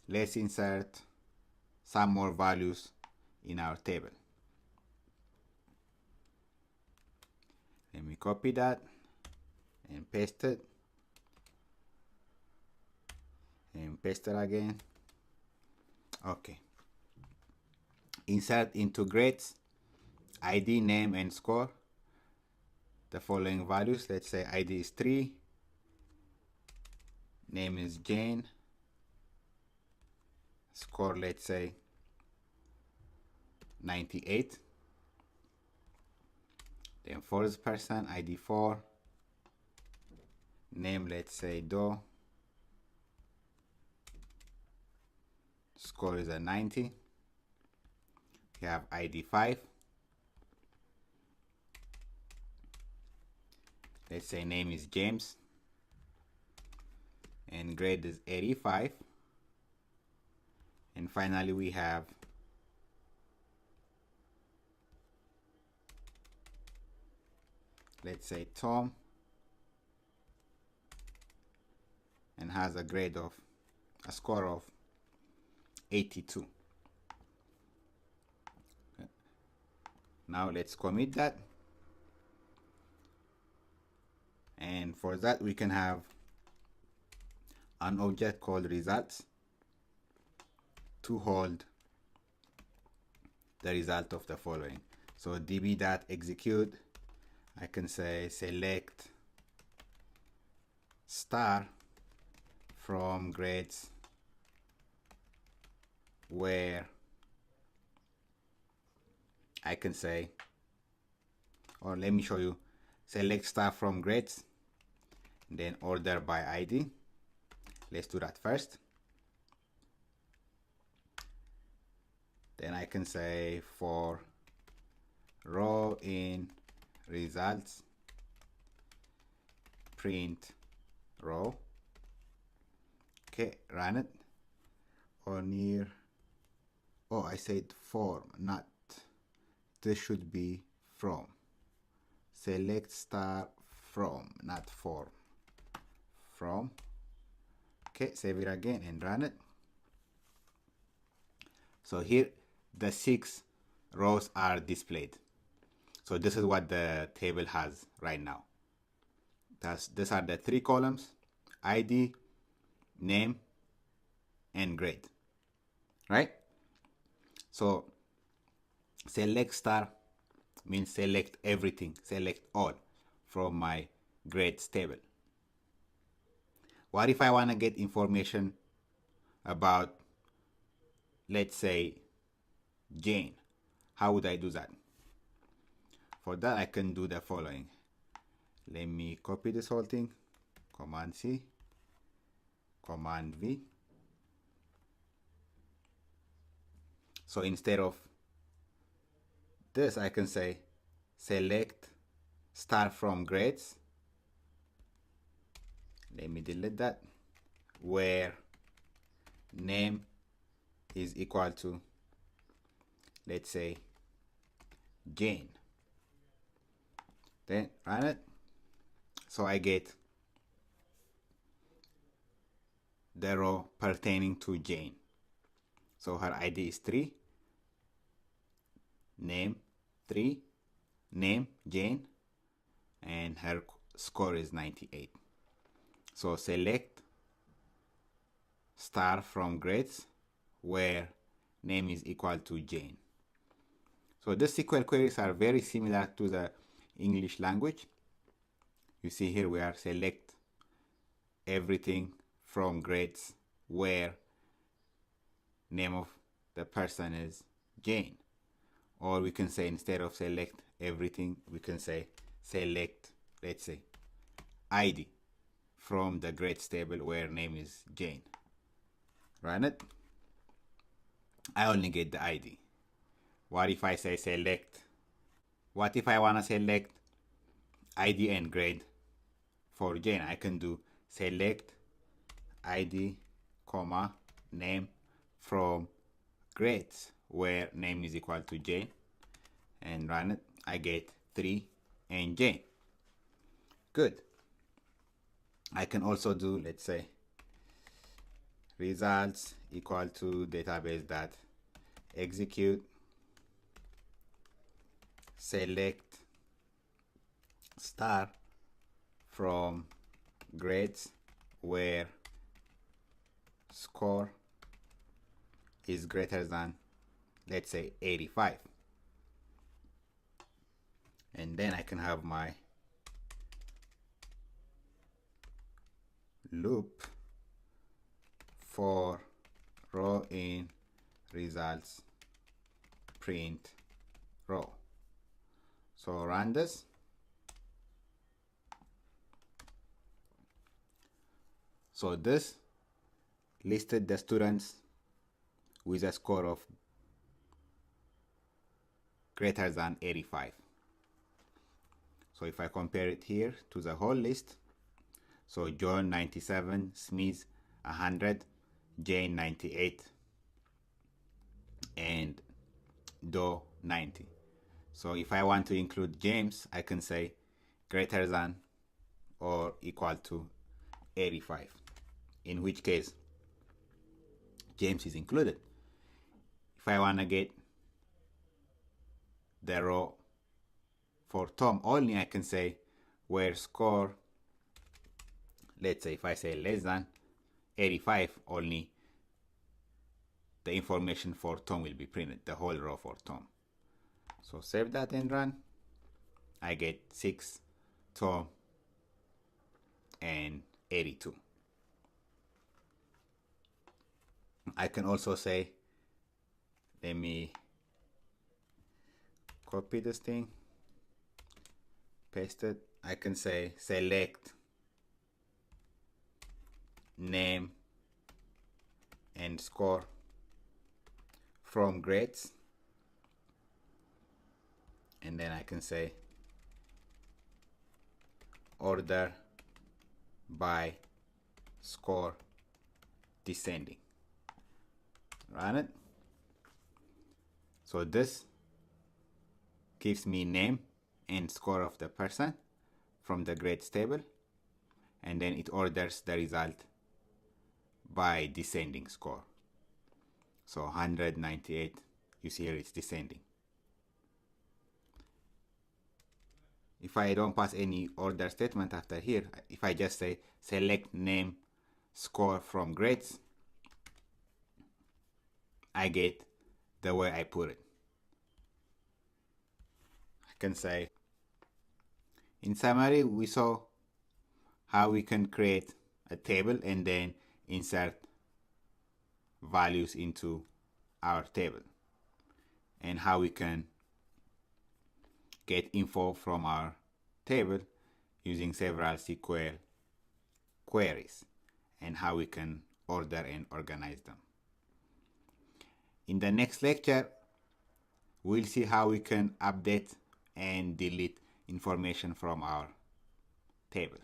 let's insert some more values in our table. Let me copy that and paste it, and paste it again. Okay, insert into grades ID, name, and score the following values. Let's say ID is 3, name is Jane, score let's say 98. Then for this person, ID 4, name let's say Doe, score is a 90. We have ID 5, let's say name is James, and grade is 85. And finally we have let's say Tom, and has a score of 82. Okay. Now let's commit that, and for that we can have an object called results to hold the result of the following. So db.execute, I can say select star from grades where I can say, or let me show you, select star from grades, then order by ID. Let's do that first. Then I can say for row in results, print row. Okay, run it. Or near, oh, I said form, not, this should be from. Select star from, not form. From. Okay, save it again and run it. So here the 6 rows are displayed. So this is what the table has right now. These are the 3 columns: ID, name, and grade. Right? So select star means select everything, select all from my grades table. What if I want to get information about, let's say, Jane? How would I do that? For that, I can do the following. Let me copy this whole thing. Command C, Command V. So instead of this, I can say select star from grades. Let me delete that. Where name is equal to, let's say, Jane. Then run it. So I get the row pertaining to Jane. So her ID is 3, name 3, name Jane, and her score is 98. So select star from grades where name is equal to Jane. So the SQL queries are very similar to the English language. You see here we are select everything from grades where name of the person is Jane. Or we can say, instead of select everything, we can say select, let's say, ID from the grades table where name is Jane. Run it. I only get the ID. What if I say select? What if I want to select ID and grade for Jane? I can do select ID, comma, name from grades where name is equal to Jane, and run it. I get 3 and Jane. Good. I can also do, let's say, results equal to database dot execute select star from grades where score is greater than, let's say, 85. And then I can have my loop for row in results print row. So run this. So this listed the students with a score of greater than 85. So if I compare it here to the whole list, so John 97, Smith 100, Jane 98, and Doe 90. So if I want to include James, I can say greater than or equal to 85, in which case James is included. If I want to get the row for Tom only, I can say where score, let's say if I say less than 85 only, the information for Tom will be printed, the whole row for Tom. So save that and run. I get 6, Tom, and 82. I can also say, let me copy this thing, paste it. I can say select name and score from grades, and then I can say order by score descending. Run it. So this gives me name and score of the person from the grades table, and then it orders the result by descending score. So 198, you see here it's descending. If I don't pass any order statement after here, if I just say select name score from grades, I get the way I put it. I can say, in summary, we saw how we can create a table and then insert values into our table, and how we can get info from our table using several SQL queries, and how we can order and organize them. In the next lecture, we'll see how we can update and delete information from our table.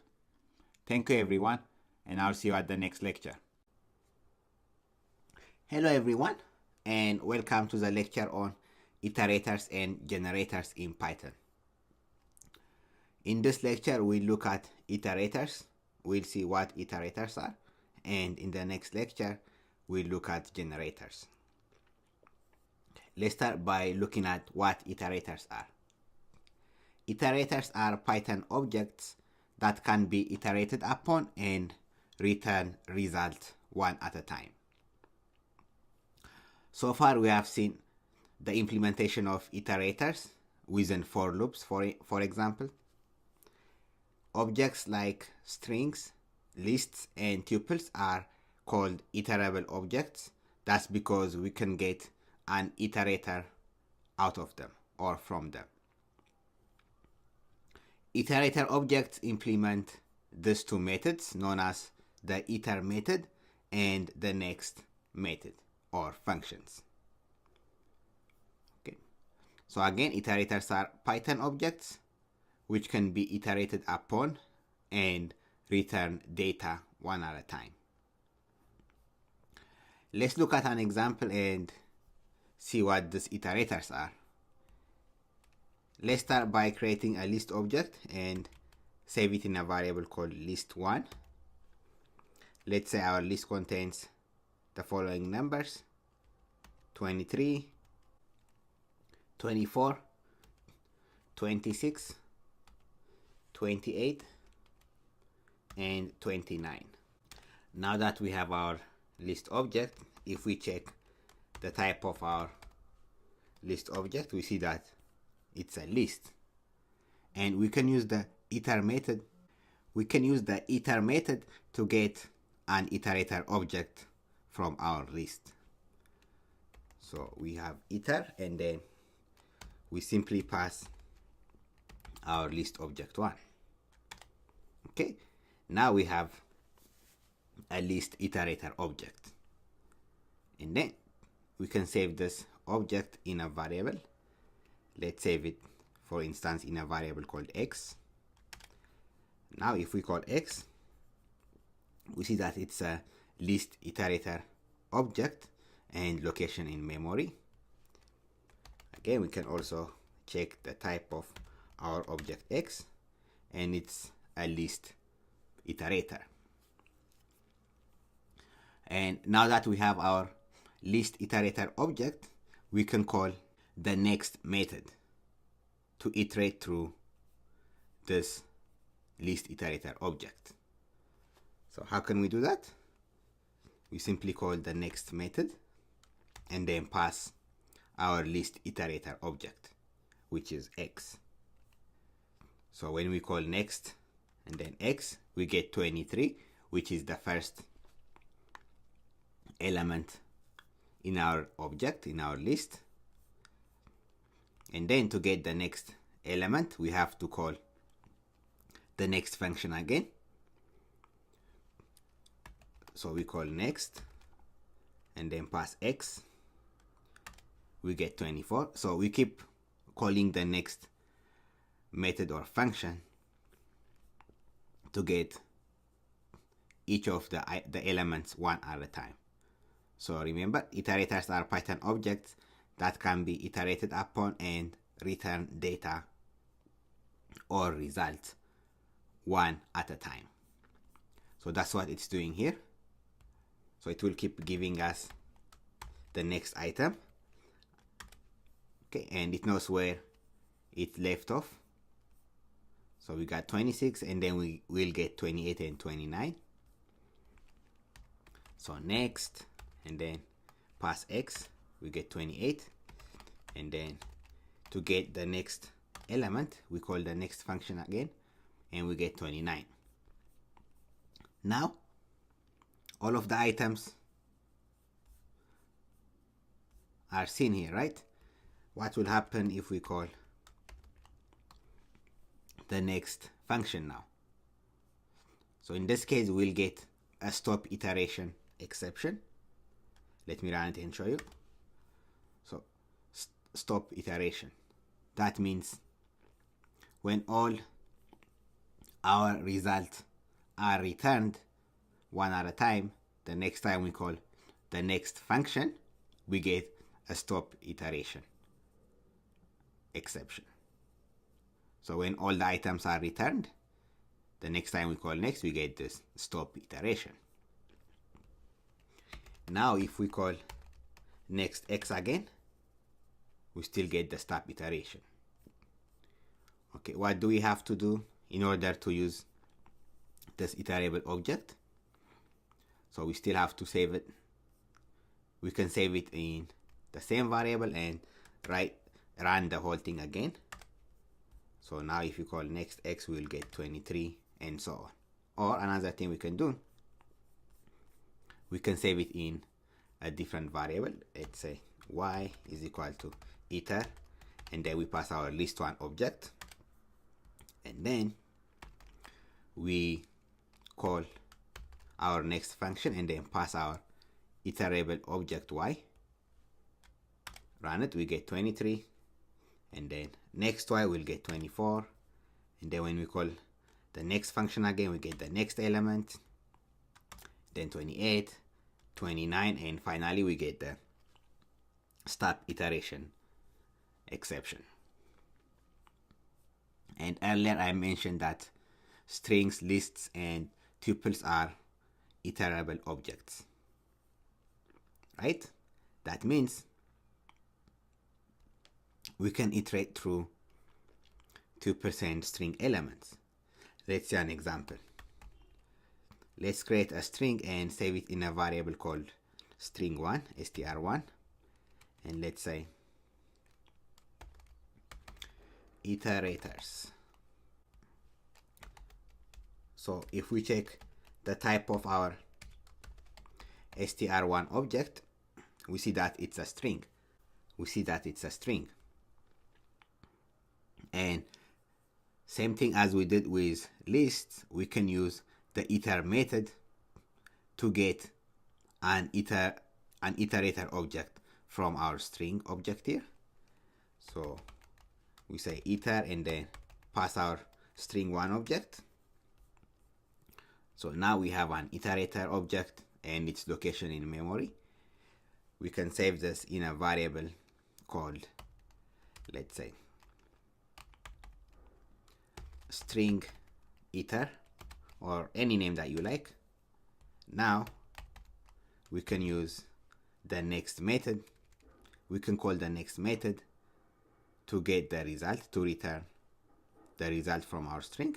Thank you everyone, and I'll see you at the next lecture. Hello everyone, and welcome to the lecture on iterators and generators in Python. In this lecture, we'll look at iterators. We'll see what iterators are, and in the next lecture, we'll look at generators. Let's start by looking at what iterators are. Iterators are Python objects that can be iterated upon and return results one at a time. So far, we have seen the implementation of iterators within for loops, for example. Objects like strings, lists, and tuples are called iterable objects. That's because we can get an iterator out of them or from them. Iterator objects implement these two methods known as the iter method and the next method or functions. Okay. So again, iterators are Python objects which can be iterated upon and return data one at a time. Let's look at an example and see what these iterators are. Let's start by creating a list object and save it in a variable called list1. Let's say our list contains the following numbers: 23, 24, 26, 28, and 29. Now that we have our list object, if we check the type of our list object, we see that it's a list, and we can use the iter method. We can use the iter method to get an iterator object from our list. So we have iter, and then we simply pass our list object 1. Okay, now we have a list iterator object, and then we can save this object in a variable. Let's save it, for instance, in a variable called x. Now if we call x, we see that it's a list iterator object and location in memory. Again, we can also check the type of our object x, and it's a list iterator. And now that we have our list iterator object, we can call the next method to iterate through this list iterator object. So how can we do that? We simply call the next method and then pass our list iterator object, which is x. So when we call next and then x, we get 23, which is the first element in our object, in our list. And then to get the next element, we have to call the next function again. So we call next and then pass x, we get 24. So we keep calling the next method or function to get each of the elements one at a time. So remember, iterators are Python objects that can be iterated upon and return data or results one at a time. So that's what it's doing here. So it will keep giving us the next item. Okay, and it knows where it left off. So we got 26, and then we will get 28 and 29. So next, and then pass x, we get 28, and then to get the next element, we call the next function again, and we get 29. Now, all of the items are seen here, right? What will happen if we call the next function now? So in this case, we'll get a stop iteration exception. Let me run it and show you. So stop iteration. That means when all our results are returned one at a time, the next time we call the next function, we get a stop iteration exception. So when all the items are returned, the next time we call next, we get this stop iteration. Now if we call next x again, we still get the stop iteration. Okay, what do we have to do in order to use this iterable object? So we still have to save it. We can save it in the same variable and run the whole thing again. So now if you call next x, we'll get 23 and so on. Or another thing we can do, we can save it in a different variable. Let's say y is equal to iter, and then we pass our list1 object, and then we call our next function and then pass our iterable object y, run it, we get 23, and then next y will get 24, and then when we call the next function again, we get the next element, then 28, 29, and finally we get the stop iteration exception. And earlier I mentioned that strings, lists, and tuples are iterable objects, right? That means we can iterate through tuples and string elements. Let's see an example. Let's create a string and save it in a variable called string1, str1, and let's say iterators. So if we check the type of our str1 object, we see that it's a string. And same thing as we did with lists, we can use the iter method to get an iterator object from our string object here. So we say iter and then pass our string1 object. So now we have an iterator object and its location in memory. We can save this in a variable called, let's say, string iter, or any name that you like. Now we can use the next method. We can call the next method to get the result, to return the result from our string.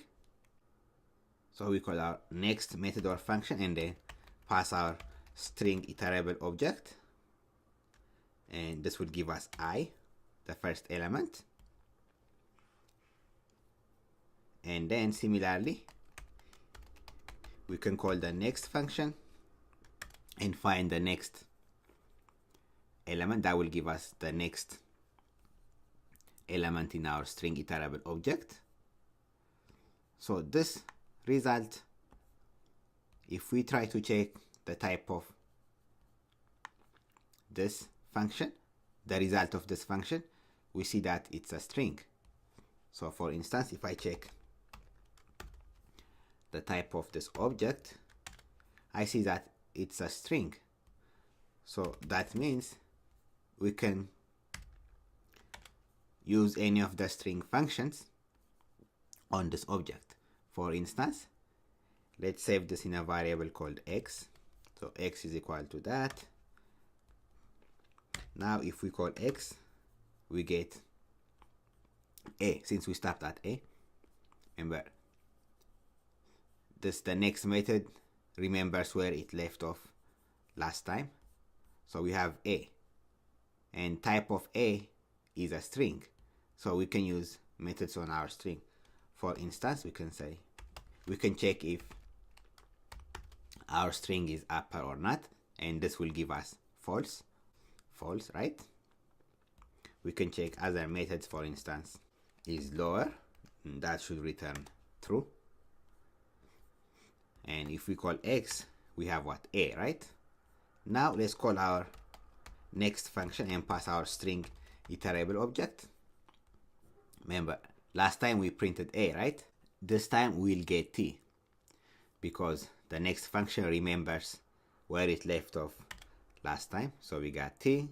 So we call our next method or function and then pass our string iterable object, and this would give us I, the first element. And then similarly, we can call the next function and find the next element that will give us the next element in our string iterable object. So this result, if we try to check the type of this function, the result of this function, we see that it's a string. So for instance, if I check the type of this object, I see that it's a string. So that means we can use any of the string functions on this object. For instance, let's save this in a variable called x. So x is equal to that. Now if we call x, we get a, since we stopped at a. Remember, the next method remembers where it left off last time. So we have a, and type of a is a string. So we can use methods on our string. For instance, we can check if our string is upper or not, and this will give us false, right? We can check other methods. For instance, is lower, and that should return true. And if we call x, we have what? A, right? Now let's call our next function and pass our string iterable object. Remember, last time we printed a, right? This time we'll get t, because the next function remembers where it left off last time. So we got t,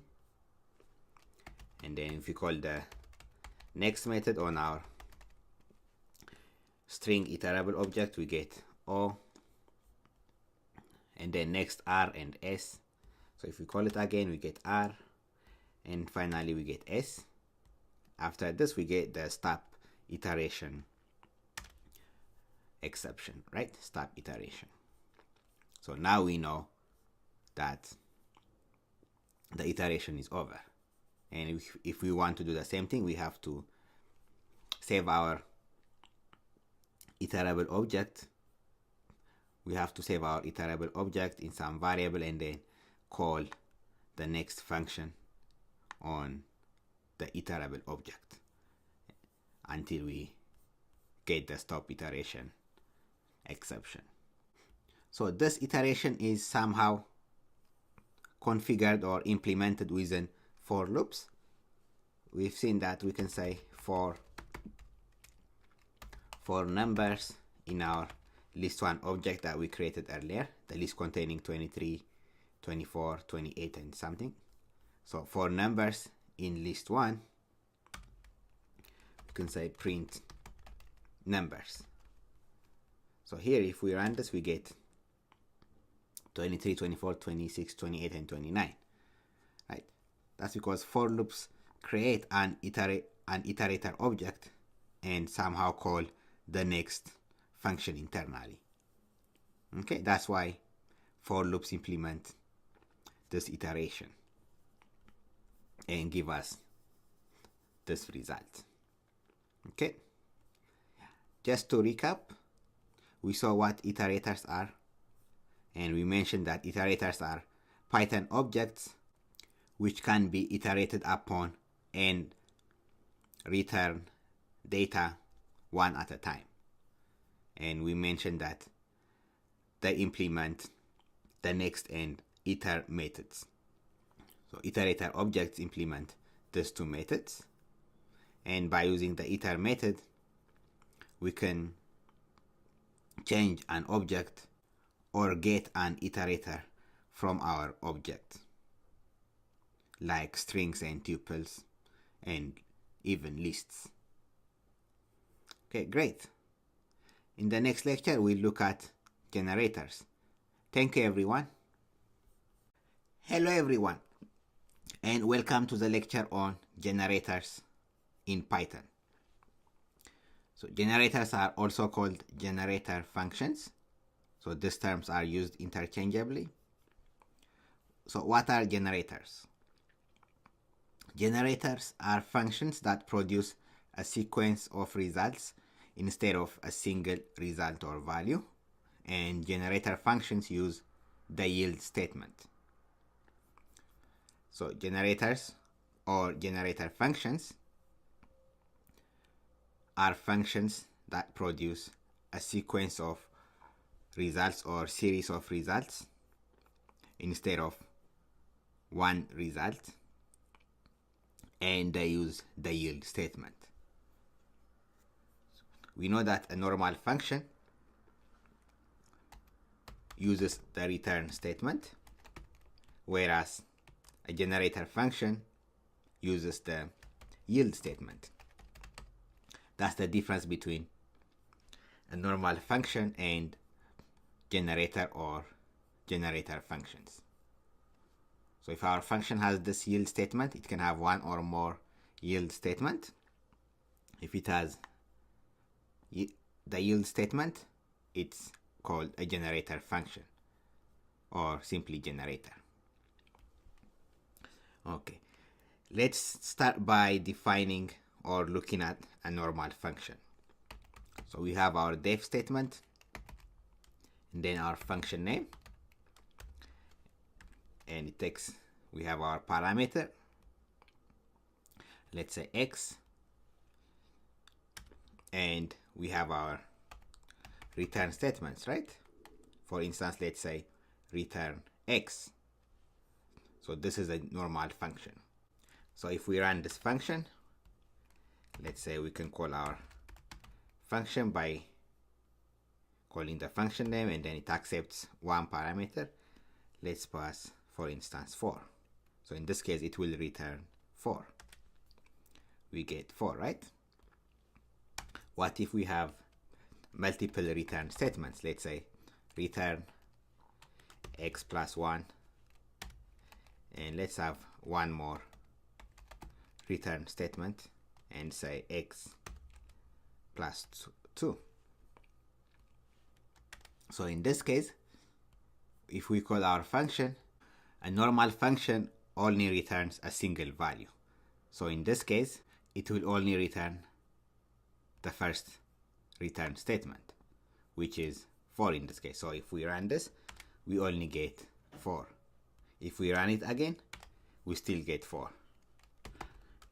and then if we call the next method on our string iterable object, we get o, and then next r and s. So if we call it again, we get r, and finally we get s. After this, we get the stop iteration exception, right? Stop iteration. So now we know that the iteration is over. And if we want to do the same thing, we have to save our iterable object. We have to save our iterable object in some variable and then call the next function on the iterable object until we get the stop iteration exception. So this iteration is somehow configured or implemented within for loops. We've seen that we can say for numbers in our list1 object that we created earlier, the list containing 23, 24, 28 and something. So for numbers in list1, you can say print numbers. So here if we run this, we get 23, 24, 26, 28 and 29, right? That's because for loops create an iterator object and somehow call the next function internally. Okay, that's why for loops implement this iteration and give us this result. Okay, just to recap, we saw what iterators are, and we mentioned that iterators are Python objects which can be iterated upon and return data one at a time. And we mentioned that they implement the next and iter methods. So iterator objects implement these two methods, and by using the iter method we can change an object or get an iterator from our object, like strings and tuples and even lists. Okay, great. In the next lecture we'll look at generators. Thank you everyone. Hello everyone, and welcome to the lecture on generators in Python. So generators are also called generator functions. So these terms are used interchangeably. So what are generators? Generators are functions that produce a sequence of results instead of a single result or value. And generator functions use the yield statement. So generators or generator functions are functions that produce a sequence of results or series of results instead of one result, and they use the yield statement. We know that a normal function uses the return statement, whereas a generator function uses the yield statement. That's the difference between a normal function and generator or generator functions. So if our function has this yield statement, it can have one or more yield statement. If it has the yield statement, it's called a generator function or simply generator. Okay, let's start by defining or looking at a normal function. So we have our def statement, and then our function name, and it takes, we have our parameter, let's say x, and we have our return statements, right? For instance, let's say return x. So this is a normal function. So if we run this function, let's say we can call our function by calling the function name, and then it accepts one parameter. Let's pass, for instance, 4. So in this case, it will return 4. We get 4, right? What if we have multiple return statements? Let's say return x plus 1, and let's have one more return statement and say x plus 2. So in this case, if we call our function, a normal function only returns a single value. So in this case, it will only return the first return statement, which is 4 in this case. So if we run this, we only get 4. If we run it again, we still get 4.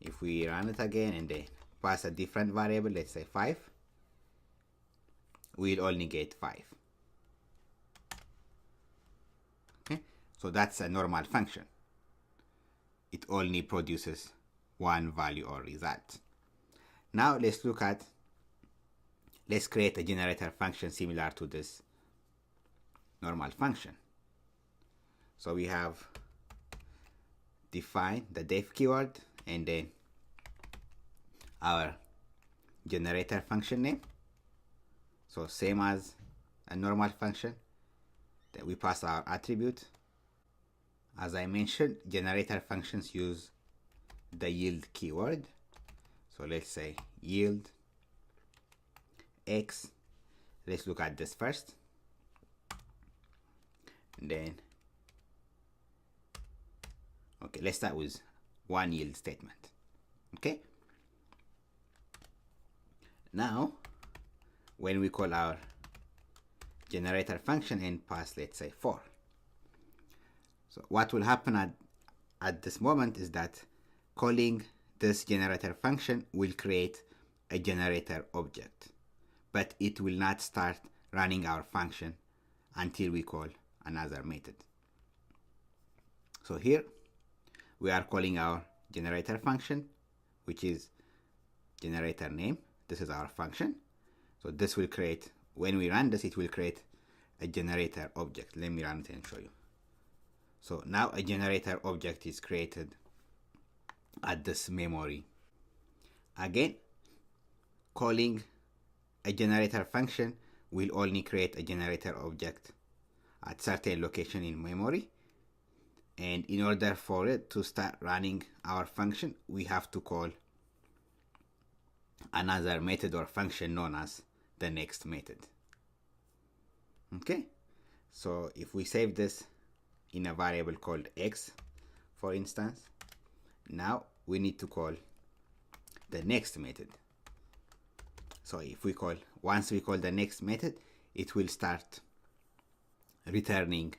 If we run it again and then pass a different variable, let's say 5, we'll only get 5. Okay, so that's a normal function. It only produces one value or result. Now let's create a generator function similar to this normal function. So we have defined the def keyword and then our generator function name. So same as a normal function, then we pass our attribute. As I mentioned, generator functions use the yield keyword. So let's say yield x. Let's look at this first. And then, okay, let's start with one yield statement. Okay. Now, when we call our generator function and pass, let's say 4. So what will happen at this moment is that calling this generator function will create a generator object, but it will not start running our function until we call another method. So here we are calling our generator function, which is generator name. This is our function. So this will create, when we run this, it will create a generator object. Let me run it and show you. So now a generator object is created at this memory. Again, calling a generator function will only create a generator object at certain location in memory. And in order for it to start running our function, we have to call another method or function known as the next method. Okay, so if we save this in a variable called x, for instance, now we need to call the next method. So if we call, once we call the next method, it will start returning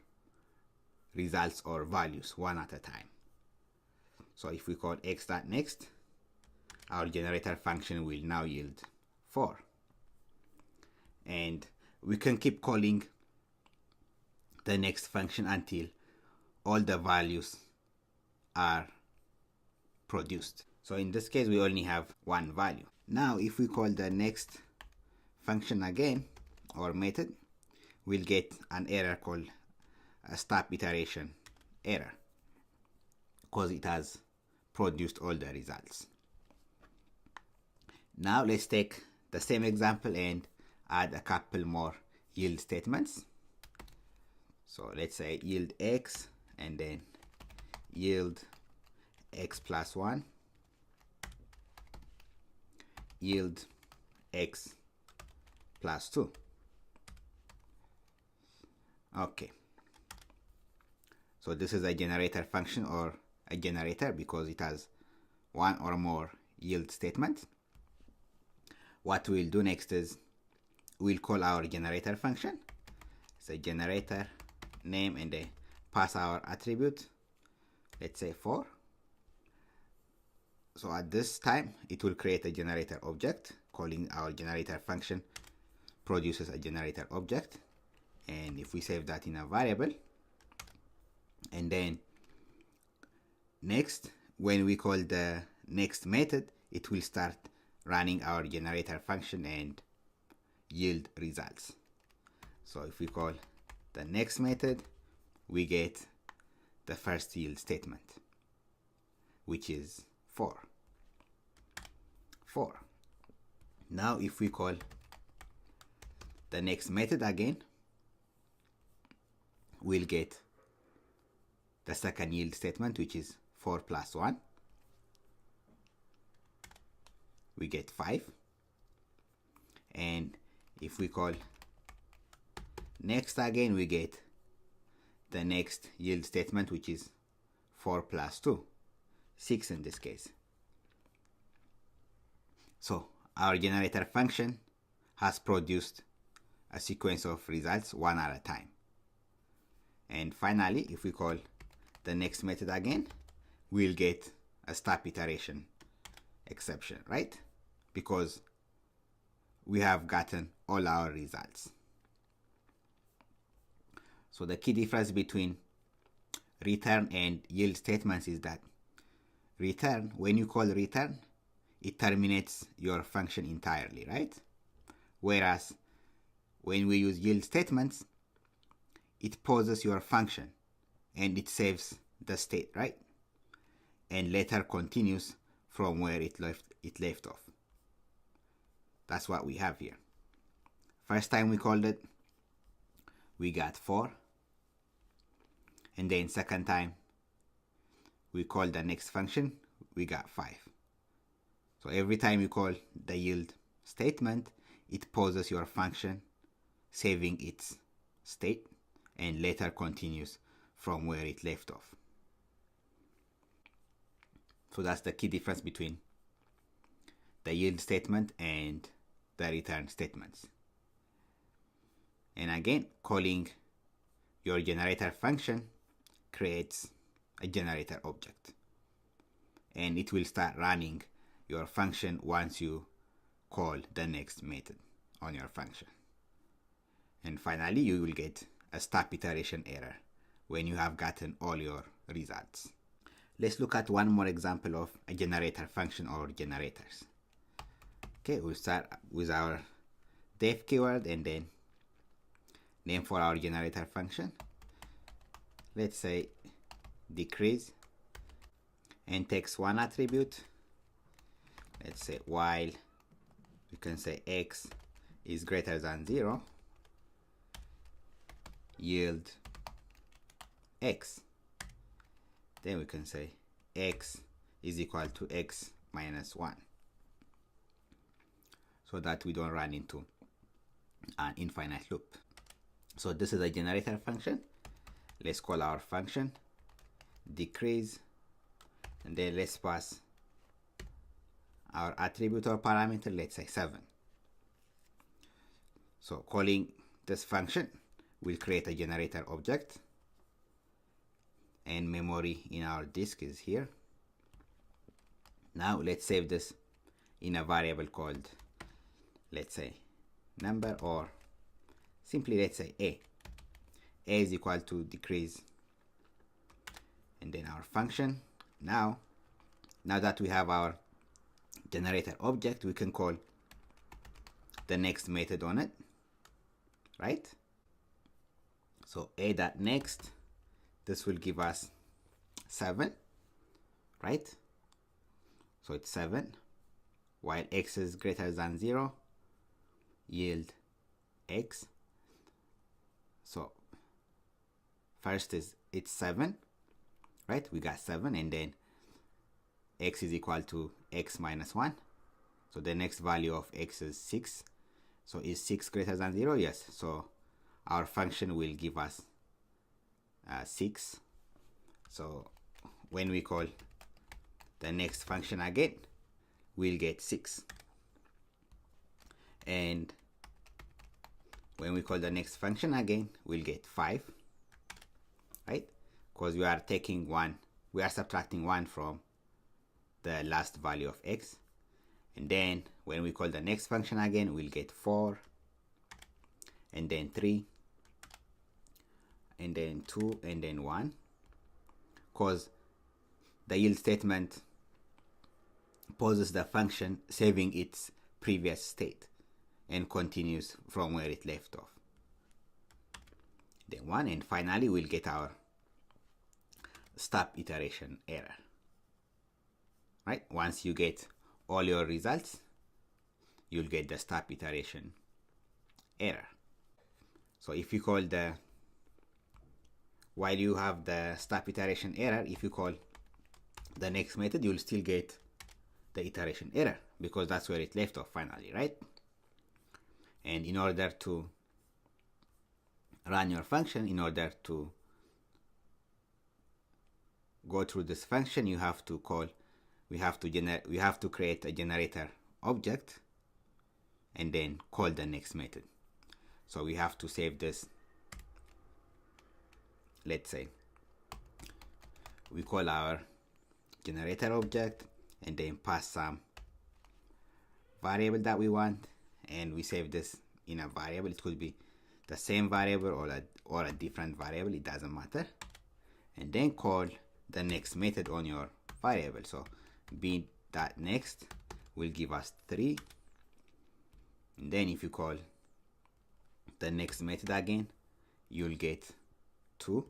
results or values one at a time. So if we call x.next, our generator function will now yield 4. and we can keep calling the next function until all the values are produced. So in this case, we only have one value. Now, if we call the next function again, or method, we'll get an error called a stop iteration error, because it has produced all the results. Now let's take the same example and add a couple more yield statements. So let's say yield x, and then yield x plus 1, yield x plus 2. Okay, so this is a generator function, or a generator, because it has one or more yield statements. What we'll do next is we'll call our generator function. So generator name, and then pass our attribute, let's say 4. So at this time it will create a generator object. Calling our generator function produces a generator object, and if we save that in a variable, and then next, when we call the next method, it will start running our generator function and yield results. So if we call the next method, we get the first yield statement, which is 4. Now if we call the next method again, we'll get the second yield statement, which is 4 plus 1. We get 5. And if we call next again, we get the next yield statement, which is 4 plus 2, 6 in this case. So our generator function has produced a sequence of results one at a time. And finally, if we call the next method again, we'll get a stop iteration exception, right? Because we have gotten all our results. So the key difference between return and yield statements is that return, when you call return, it terminates your function entirely, right? Whereas when we use yield statements, it pauses your function and it saves the state, right? And later continues from where it left off. That's what we have here. First time we called it, we got 4. And then second time we called the next function, we got 5. So every time you call the yield statement, it pauses your function, saving its state, and later continues from where it left off. So that's the key difference between the yield statement and the return statements. And again, calling your generator function creates a generator object, and it will start running your function once you call the next method on your function. And finally, you will get a stop iteration error when you have gotten all your results. Let's look at one more example of a generator function or generators. Okay, we'll start with our def keyword and then name for our generator function. Let's say decrease, and takes one attribute. Let's say while we can say x is greater than 0, yield x. Then we can say x is equal to x minus 1, so that we don't run into an infinite loop. So this is a generator function. Let's call our function decrease, and then let's pass our attribute or parameter, let's say 7. So calling this function will create a generator object, and memory in our disk is here. Now let's save this in a variable called, let's say, number, or simply let's say a is equal to decrease, and then our function. Now that we have our generator object, we can call the next method on it, right? So a.next, this will give us 7, right? So it's 7, while x is greater than 0, yield x. So first is it's 7, right? We got 7, and then x is equal to x minus 1. So the next value of x is 6. So is 6 greater than 0? Yes. So our function will give us 6. So when we call the next function again, we'll get 6. And when we call the next function again, we'll get 5, right? Because we are taking 1, we are subtracting 1 from the last value of x. And then when we call the next function again, we'll get 4, and then 3, and then 2, and then 1, because the yield statement pauses the function, saving its previous state, and continues from where it left off. Then 1, and finally we'll get our stop iteration error, right? Once you get all your results, you'll get the stop iteration error. So if you call while you have the stop iteration error, if you call the next method, you'll still get the iteration error, because that's where it left off finally, right? And in order to run your function, in order to go through this function, you have to call, we have to create a generator object and then call the next method. So we have to save this. Let's say we call our generator object and then pass some variable that we want, and we save this in a variable. It could be the same variable or a different variable, it doesn't matter. And then call the next method on your variable. So b.next will give us 3, and then if you call the next method again, you'll get 2.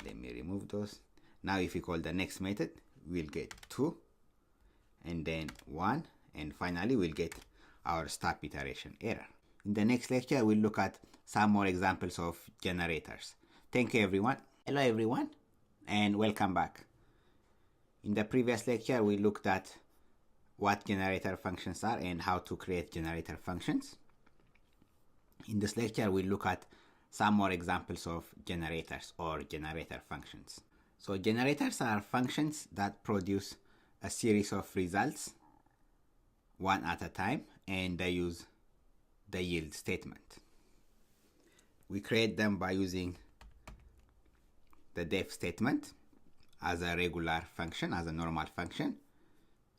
Let me remove those. Now if you call the next method, we'll get 2, and then 1, and finally we'll get our stop iteration error. In the next lecture, we'll look at some more examples of generators. Thank you, everyone. Hello, everyone, and welcome back. In the previous lecture, we looked at what generator functions are and how to create generator functions. In this lecture, we'll look at some more examples of generators or generator functions. So generators are functions that produce a series of results one at a time, and they use the yield statement. We create them by using the def statement as a regular function, as a normal function,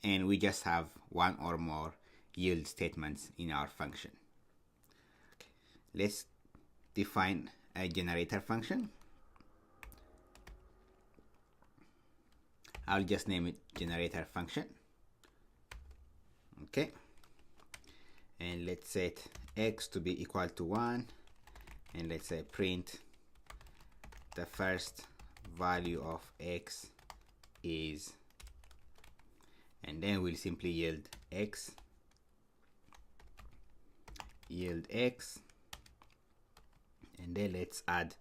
and we just have one or more yield statements in our function. Okay. Let's define a generator function. I'll just name it generator function. Okay, and let's set x to be equal to 1, and let's say print the first value of x is, and then we'll simply yield x, and then let's add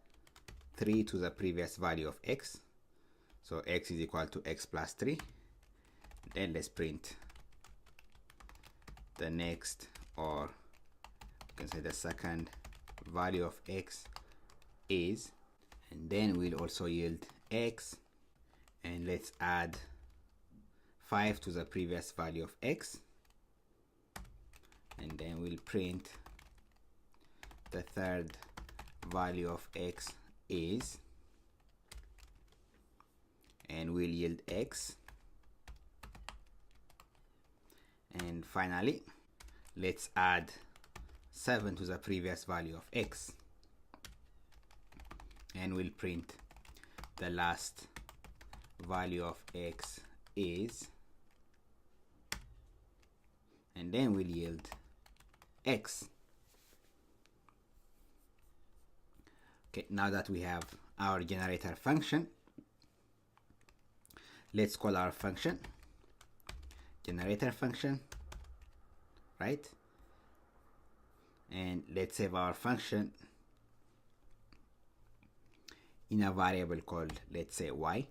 3 to the previous value of x. So x is equal to x plus 3. Then let's print the next, or you can say the second value of x is, and then we'll also yield x, and let's add 5 to the previous value of x, and then we'll print the third value of x is, and we'll yield x. And finally, let's add 7 to the previous value of x, and we'll print the last value of x is, and then we'll yield x. Okay, now that we have our generator function, let's call our function generator function, right? And let's save our function in a variable called, let's say, y.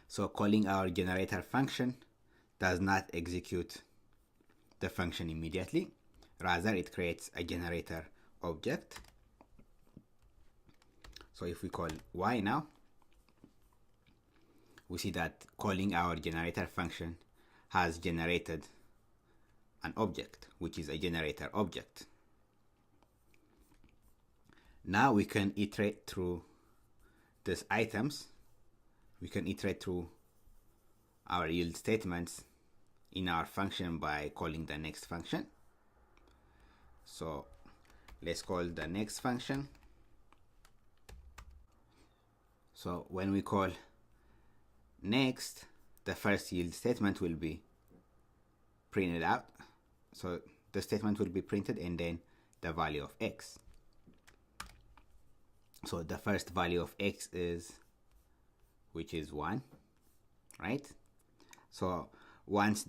So calling our generator function does not execute the function immediately. Rather, it creates a generator object. So if we call y now, we see that calling our generator function has generated an object, which is a generator object. Now we can iterate through these items. We can iterate through our yield statements in our function by calling the next function. So let's call the next function. So when we call next, the first yield statement will be printed out. So the statement will be printed and then the value of x. So the first value of x is, which is 1, right? So once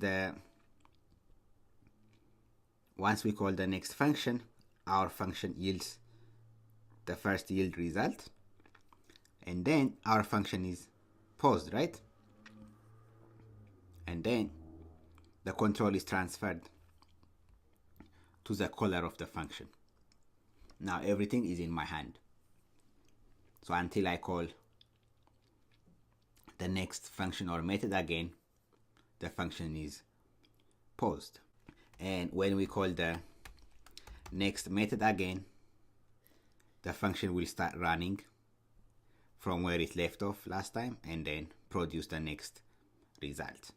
we call the next function, our function yields the first yield result, and then our function is paused, right? And then the control is transferred to the caller of the function. Now everything is in my hand. So until I call the next function or method again, the function is paused. And when we call the next method again, the function will start running from where it left off last time and then produce the next result,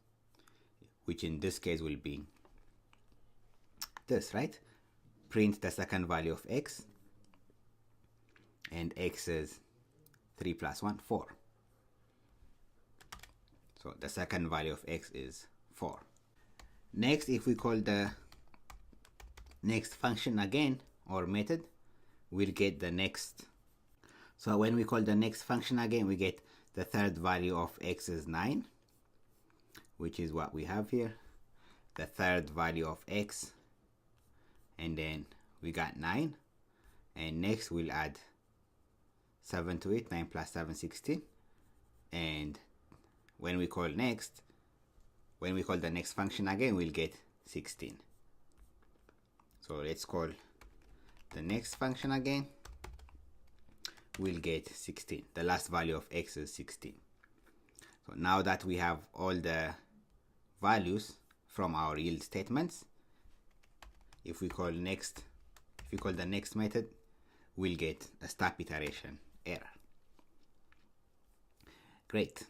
which in this case will be this, right? Print the second value of x, and x is 3 plus 1, 4. So the second value of x is 4. Next, if we call the next function again or method, we'll get the next. So when we call the next function again, we get the third value of x is 9, which is what we have here. The third value of x, and then we got 9, and next we'll add 7 to it. 9 plus 7, 16. And when we call next, when we call the next function again, we'll get 16. So let's call the next function again. We'll get 16. The last value of x is 16. So now that we have all the values from our yield statements, if we call next, if we call the next method, we'll get a stop iteration error. Great.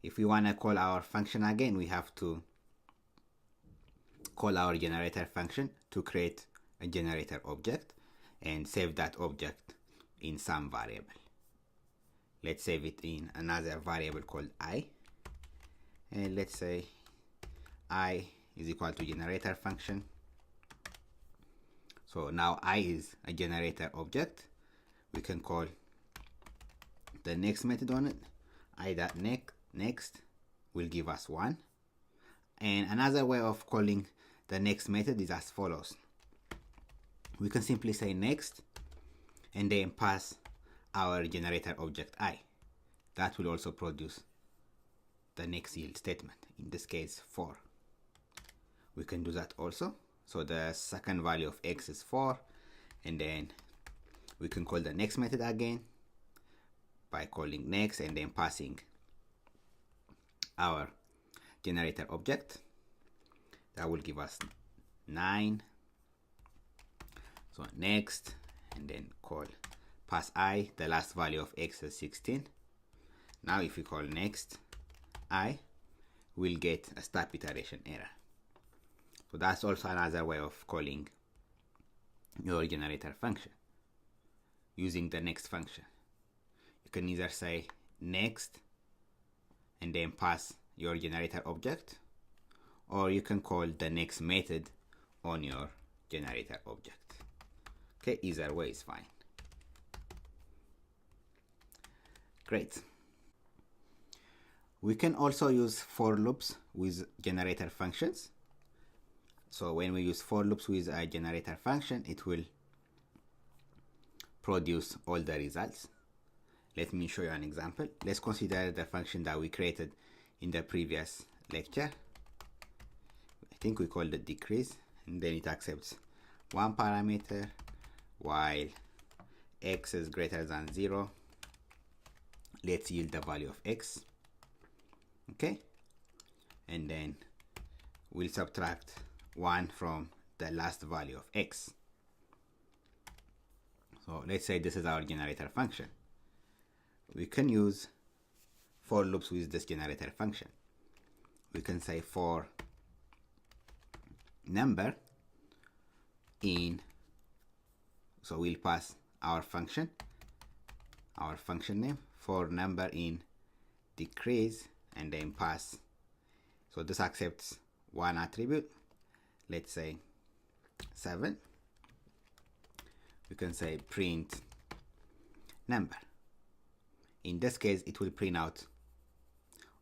If we want to call our function again, we have to call our generator function to create a generator object and save that object in some variable. Let's save it in another variable called I, and let's say I is equal to generator function. So now I is a generator object. We can call the next method on it. I.next will give us 1. And another way of calling the next method is as follows. We can simply say next and then pass our generator object I. That will also produce the next yield statement, in this case 4. We can do that also. So the second value of x is 4, and then we can call the next method again by calling next and then passing our generator object. That will give us 9. So next, and then call pass I. The last value of x is 16. Now if we call next I, we'll get a stop iteration error. So that's also another way of calling your generator function using the next function. You can either say next and then pass your generator object, or you can call the next method on your generator object. Okay, either way is fine. Great. We can also use for loops with generator functions. So when we use for loops with a generator function, it will produce all the results. Let me show you an example. Let's consider the function that we created in the previous lecture. I think we called it decrease, and then it accepts one parameter while x is greater than 0. Let's yield the value of x. Okay, and then we'll subtract 1 from the last value of x. So let's say this is our generator function. We can use for loops with this generator function. We can say for number in, so we'll pass our function name for number in decrease, and then pass. So this accepts one attribute, let's say 7. We can say print number. In this case, it will print out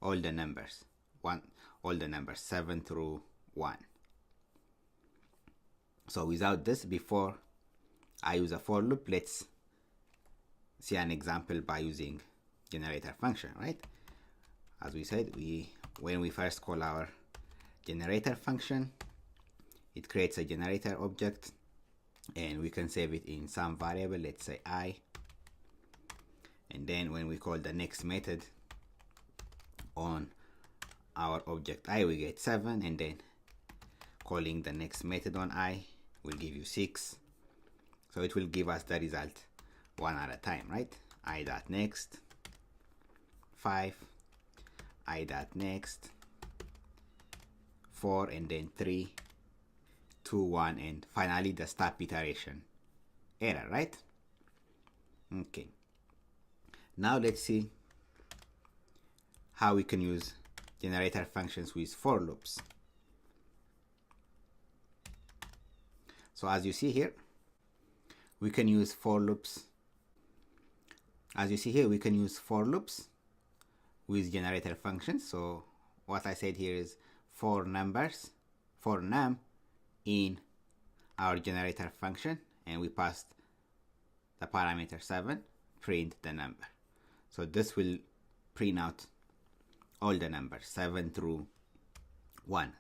all the numbers, all the numbers 7 through 1. So without this, before I use a for loop, let's see an example by using generator function, right? As we said, when we first call our generator function, it creates a generator object, and we can save it in some variable, let's say I. And then when we call the next method on our object I, we get 7, and then calling the next method on I will give you 6. So it will give us the result one at a time, right? I.next 5, I.next 4, and then 3, 2, 1, and finally the stop iteration error, right? Okay. Now let's see how we can use generator functions with for loops. So as you see here, we can use for loops. As you see here, we can use for loops with generator functions. So what I said here is for numbers, for num in our generator function, and we passed the parameter 7, print the number. So this will print out all the numbers 7 through 1.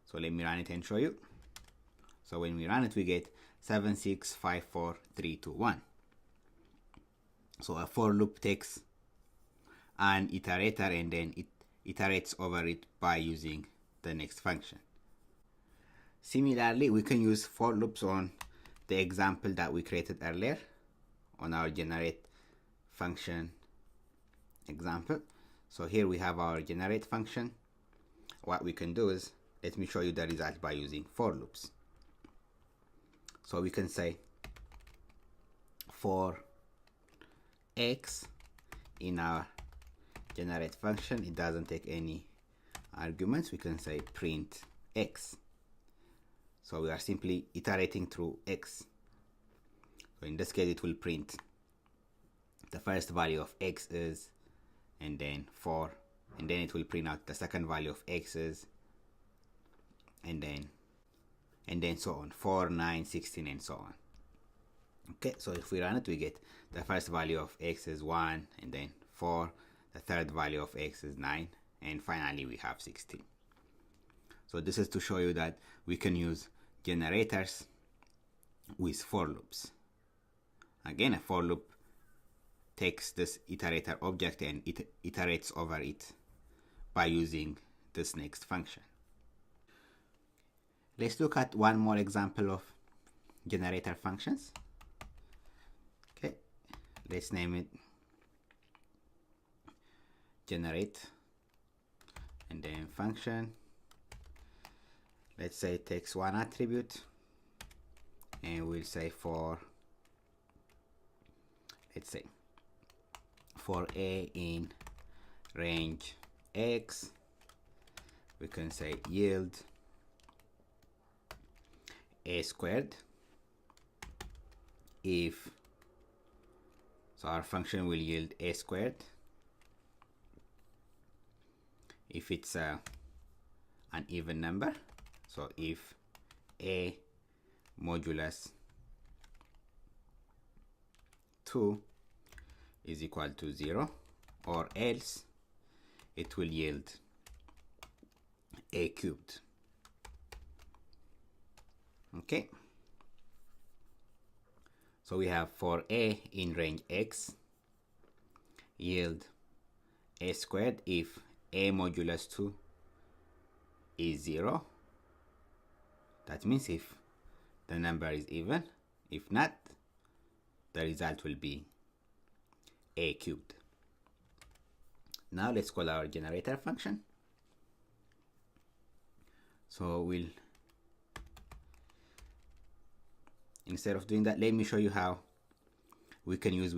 So let me run it and show you. So when we run it, we get 7, 6, 5, 4, 3, 2, 1. So a for loop takes an iterator and then it iterates over it by using the next function. Similarly, we can use for loops on the example that we created earlier on our generate function example. So here we have our generate function. What we can do is, let me show you the result by using for loops. So we can say for x in our generate function, it doesn't take any arguments. We can say print x. So we are simply iterating through x. So in this case, it will print the first value of x is, and then 4, and then it will print out the second value of x is, and then so on, 4, 9, 16, and so on. Okay, so if we run it, we get the first value of x is 1, and then 4, the third value of x is 9, and finally we have 16. So this is to show you that we can use generators with for loops. Again, a for loop takes this iterator object and it iterates over it by using this next function. Let's look at one more example of generator functions. Okay, let's name it generate and then function. let's say it takes one attribute, and we'll say for, let's say for a in range x, we can say yield a squared if, so our function will yield a squared if it's an even number. So if a modulus 2 is equal to 0, or else it will yield a cubed. Okay, so we have for a in range x, yield a squared if a modulus 2 is 0. That means if the number is even. If not, the result will be a cubed. Now let's call our generator function. So we'll, instead of doing that, let me show you how we can use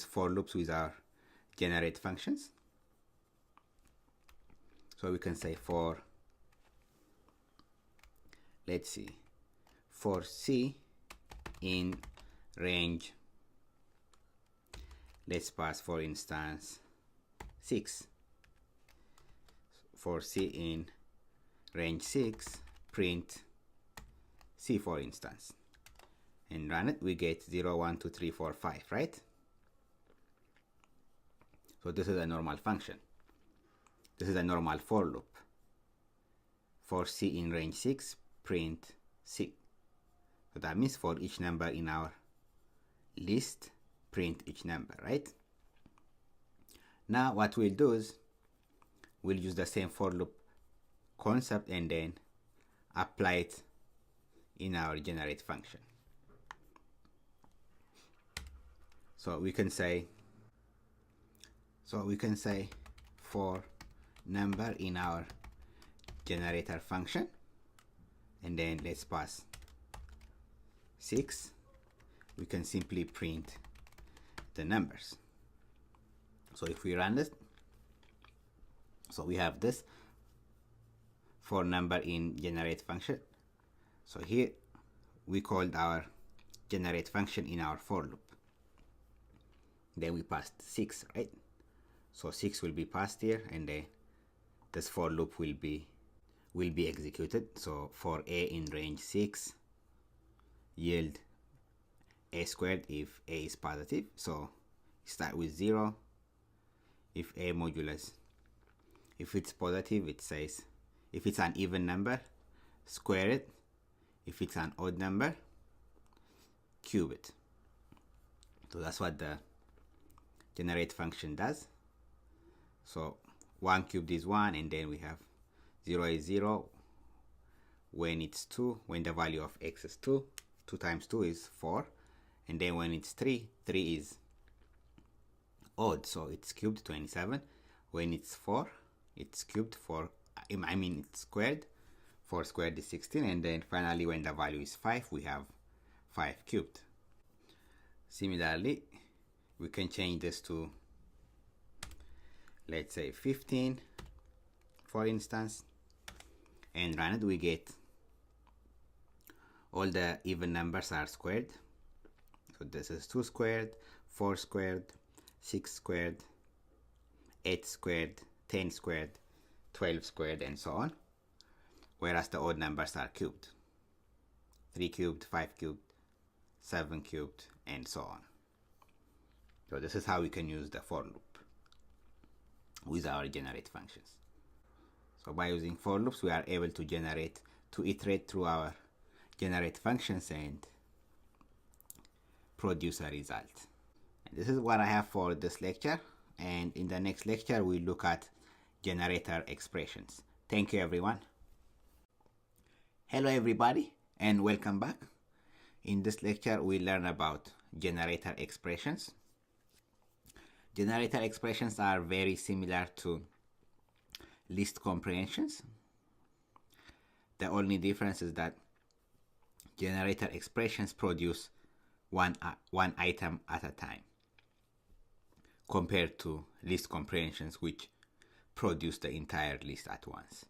for loops with our generate functions. So we can say for, let's see, for c in range, let's pass for instance 6. For c in range 6, print c, for instance, and run it. We get 0, 1, 2, 3, 4, 5, right? So this is a normal function. This is a normal for loop. For c in range 6, print c. So that means for each number in our list, print each number, right? Now what we'll do is we'll use the same for loop concept and then apply it in our generate function. So we can say for number in our generator function, and then let's pass 6. We can simply print the numbers. So if we run this, so we have this for number in generate function. So here we called our generate function in our for loop. Then we passed 6, right? So 6 will be passed here, and then this for loop will be executed. So for a in range 6, yield a squared if a is positive. So start with 0. If a modulus, if it's positive, it says if it's an even number, square it. If it's an odd number, cube it. So that's what the generate function does. So 1 cubed is 1, and then we have 0 is 0 when it's 2, when the value of x is 2. 2 times 2 is 4, and then when it's 3, 3 is odd, so it's cubed, 27. When it's 4, it's cubed, it's squared. 4 squared is 16, and then finally when the value is 5, we have 5 cubed. Similarly, we can change this to, let's say 15, for instance, and run it. We get all the even numbers are squared. So this is 2 squared, 4 squared, 6 squared, 8 squared, 10 squared, 12 squared, and so on. Whereas the odd numbers are cubed. 3 cubed, 5 cubed, 7 cubed, and so on. So this is how we can use the for loop with our generate functions. So by using for loops, we are able to iterate through our generate functions and produce a result. And this is what I have for this lecture, and in the next lecture we look at generator expressions. Thank you, everyone. Hello everybody, and welcome back. In this lecture we learn about generator expressions. Generator expressions are very similar to list comprehensions, The only difference is that generator expressions produce one item at a time, compared to list comprehensions, which produce the entire list at once.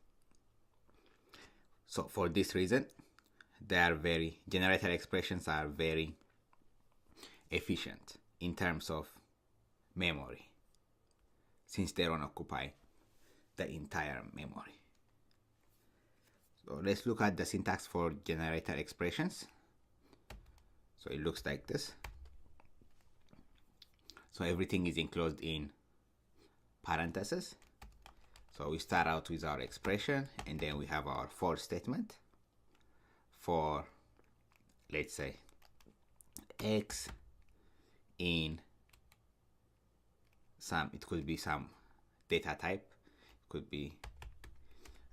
So for this reason, generator expressions are very efficient in terms of memory, since they don't occupy the entire memory. So let's look at the syntax for generator expressions. So it looks like this. So everything is enclosed in parentheses. So we start out with our expression, and then we have our for statement for, let's say, x in some, it could be some data type, it could be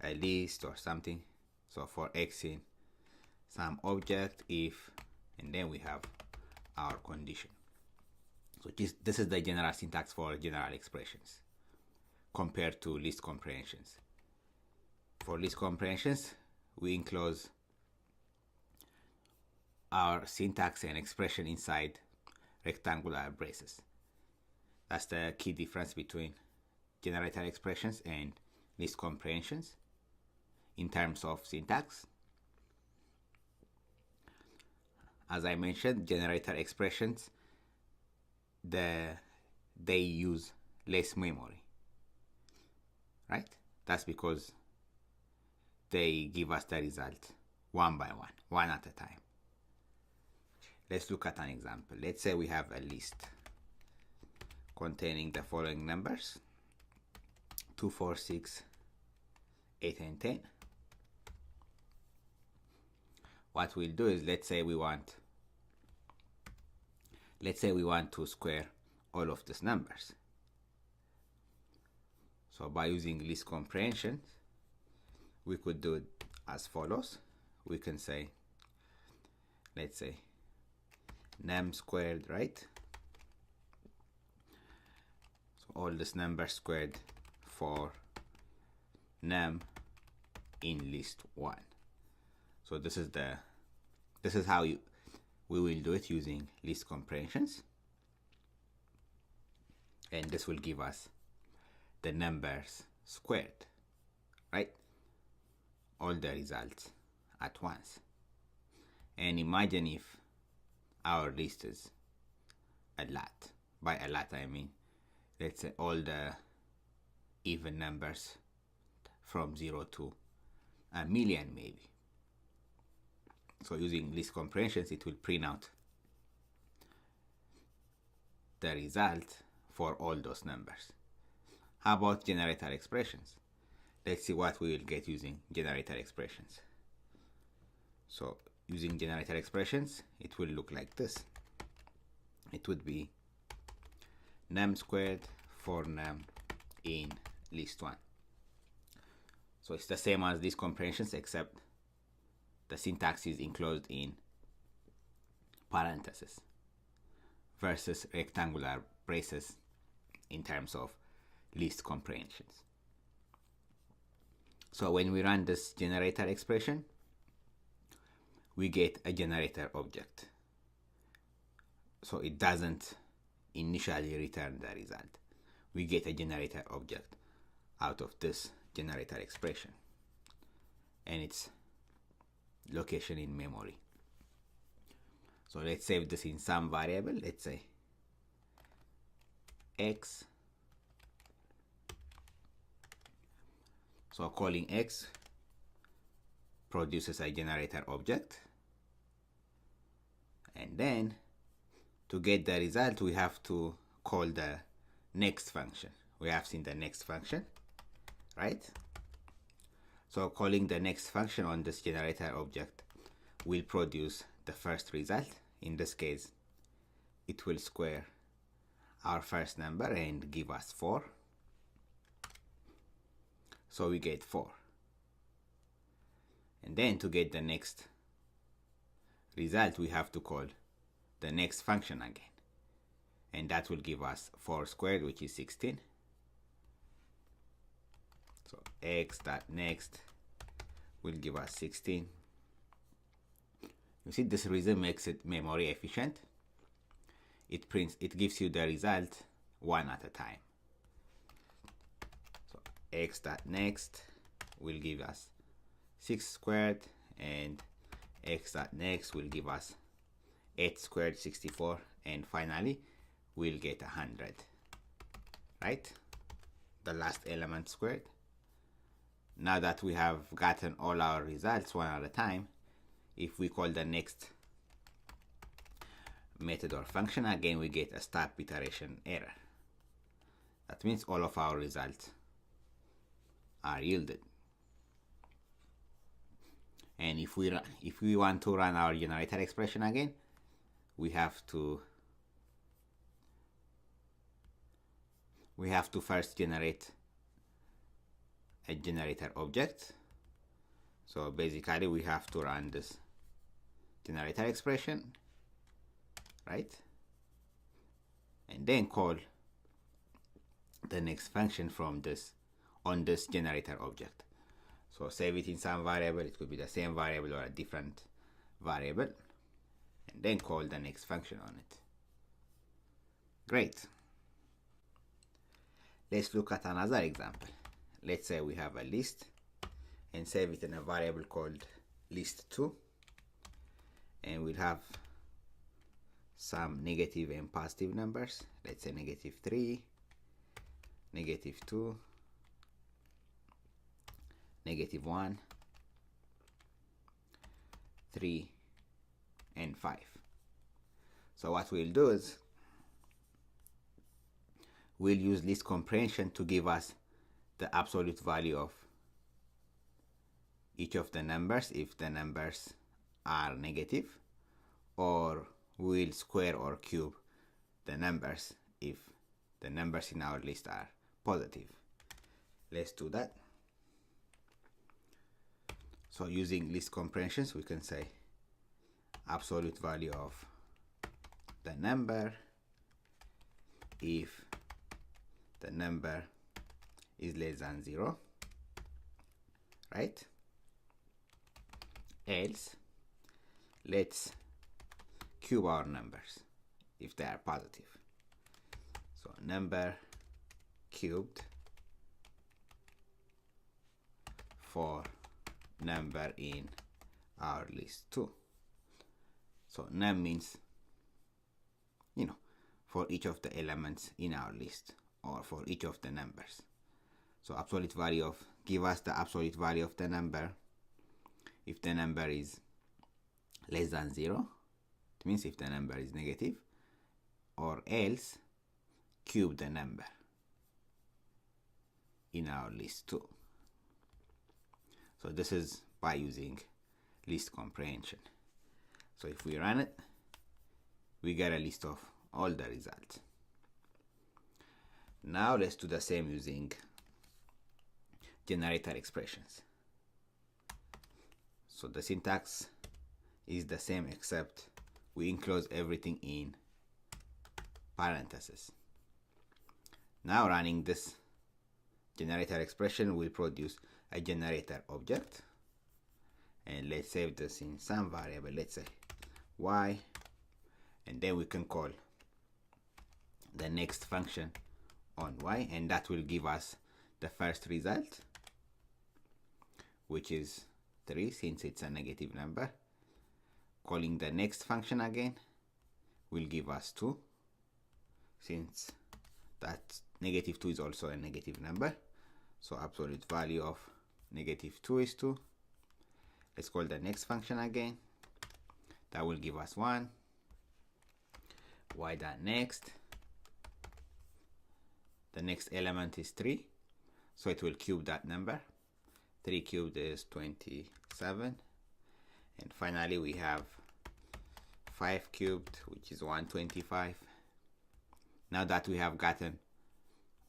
a list or something. So for x in some object if, and then we have our condition. So this is the general syntax for general expressions compared to list comprehensions. For list comprehensions, we enclose our syntax and expression inside rectangular braces. That's the key difference between generator expressions and list comprehensions in terms of syntax. As I mentioned, generator expressions, they use less memory, right? That's because they give us the result one by one at a time. Let's look at an example. Let's say we have a list containing the following numbers: 2, 4, 6, 8, and 10. What we'll do is, let's say we want to square all of these numbers. So by using list comprehension, we could do it as follows. We can say, let's say, num squared, right? So all this number squared for num in list 1. So this is how we will do it using list comprehensions, and this will give us the numbers squared, right? All the results at once. And imagine if our list is a lot. By a lot, I mean, let's say all the even numbers from 0 to a million, maybe. So using list comprehensions, it will print out the result for all those numbers. How about generator expressions? Let's see what we will get using generator expressions. So using generator expressions, it will look like this. It would be num squared for num in list 1. So it's the same as list comprehensions, except the syntax is enclosed in parentheses versus rectangular braces in terms of list comprehensions. So when we run this generator expression, we get a generator object. So it doesn't initially return the result. We get a generator object out of this generator expression, and its location in memory. So let's save this in some variable. Let's say x. So calling x produces a generator object, and then to get the result, we have to call the next function. We have seen the next function, right? So calling the next function on this generator object will produce the first result. In this case, it will square our first number and give us 4. So we get 4. And then to get the next result, we have to call the next function again. And that will give us 4 squared, which is 16. So x.next will give us 16. You see, this reason makes it memory efficient. It gives you the result one at a time. So x.next will give us 6 squared, and x.next will give us 8 squared, 64, and finally we'll get 100, right? The last element squared. Now that we have gotten all our results one at a time, if we call the next method or function again, we get a stop iteration error. That means all of our results are yielded. And if we want to run our generator expression again, we have to first generate a generator object. So basically we have to run this generator expression, right? And then call the next function from this on this generator object. So save it in some variable. It could be the same variable or a different variable, and then call the next function on it. Great. Let's look at another example. Let's say we have a list and save it in a variable called list2, and we'll have some negative and positive numbers. Let's say -3, -2, -1, 3, and 5. So what we'll do is we'll use list comprehension to give us the absolute value of each of the numbers if the numbers are negative, or we'll square or cube the numbers if the numbers in our list are positive. Let's do that. So using list comprehensions, we can say absolute value of the number if the number is less than 0, right? Else, let's cube our numbers if they are positive. So number cubed for number in our list 2. So num means, for each of the elements in our list, or for each of the numbers. So absolute value of, give us the absolute value of the number if the number is less than 0. It means if the number is negative, or else cube the number in our list 2. So this is by using list comprehension. So if we run it, we get a list of all the results. Now let's do the same using generator expressions. So the syntax is the same, except we enclose everything in parentheses. Now running this generator expression will produce a generator object, and let's save this in some variable, let's say y, and then we can call the next function on y, and that will give us the first result, which is 3 since it's a negative number. Calling the next function again will give us 2 since that -2 is also a negative number. So absolute value of -2 is 2. Let's call the next function again. That will give us 1. y.next. The next element is 3, so it will cube that number. 3 cubed is 27. And finally we have 5 cubed, which is 125. Now that we have gotten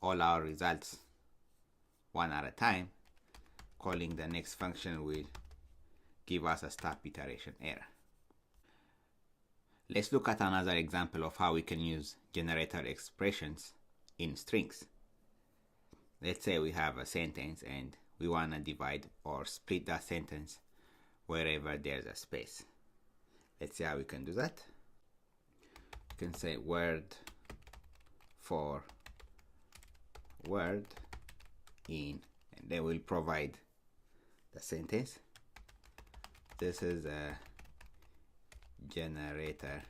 all our results one at a time, calling the next function will give us a stop iteration error. Let's look at another example of how we can use generator expressions in strings. Let's say we have a sentence and we want to divide or split that sentence wherever there's a space. Let's see how we can do that. You can say word for word in, and then we'll provide the sentence. This is a generator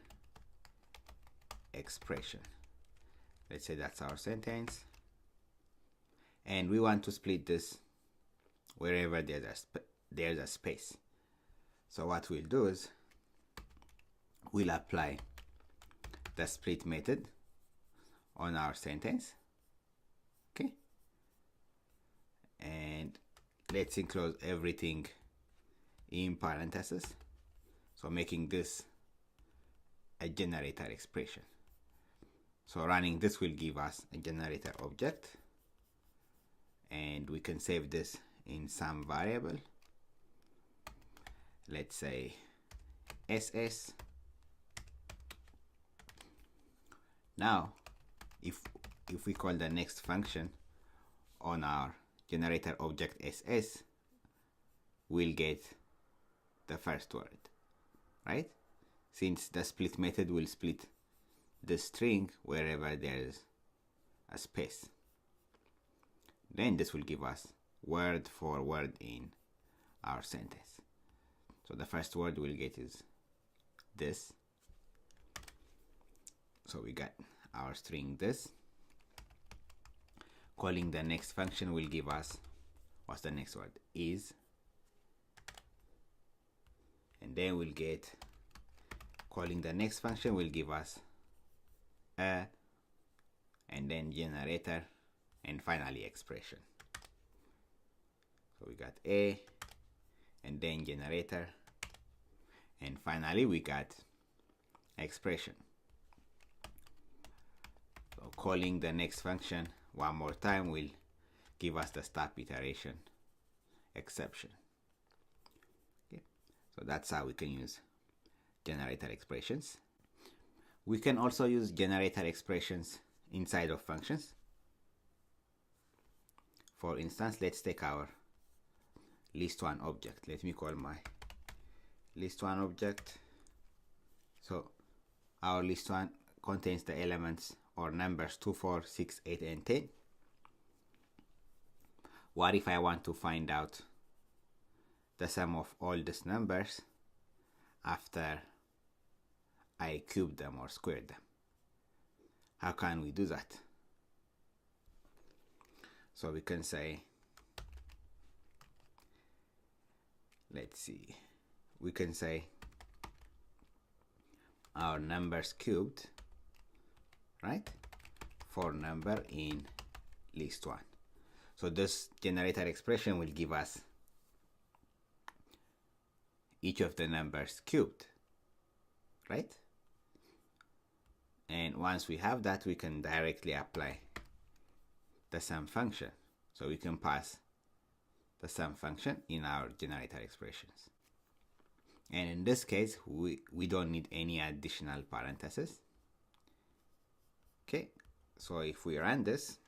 expression. Let's say that's our sentence, and we want to split this wherever there's a space. So what we'll do is we'll apply the split method on our sentence. Okay, and let's enclose everything in parentheses, so making this a generator expression. So running this will give us a generator object, and we can save this in some variable. Let's say ss. Now if we call the next function on our generator object ss, we'll get the first word, right? Since the split method will split the string wherever there's a space. Then this will give us word for word in our sentence. So the first word we'll get is this. So we got our string this. Calling the next function will give us, what's the next word? Is. And then we'll get, calling the next function will give us a, and then generator, and finally expression. So we got a, and then generator, and finally we got expression. So calling the next function one more time will give us the stop iteration exception. Okay, so that's how we can use generator expressions. We can also use generator expressions inside of functions. For instance, let's take our list1 object. Let me call my list1 object. So our list1 contains the elements or numbers 2, 4, 6, 8, and 10. What if I want to find out the sum of all these numbers after I cube them or square them? How can we do that? So we can say, let's see, we can say our numbers cubed, right, for number in list1. So this generator expression will give us each of the numbers cubed, right? And once we have that, we can directly apply the sum function. So we can pass the sum function in our generator expressions. And in this case, we don't need any additional parentheses. Okay, so if we run this,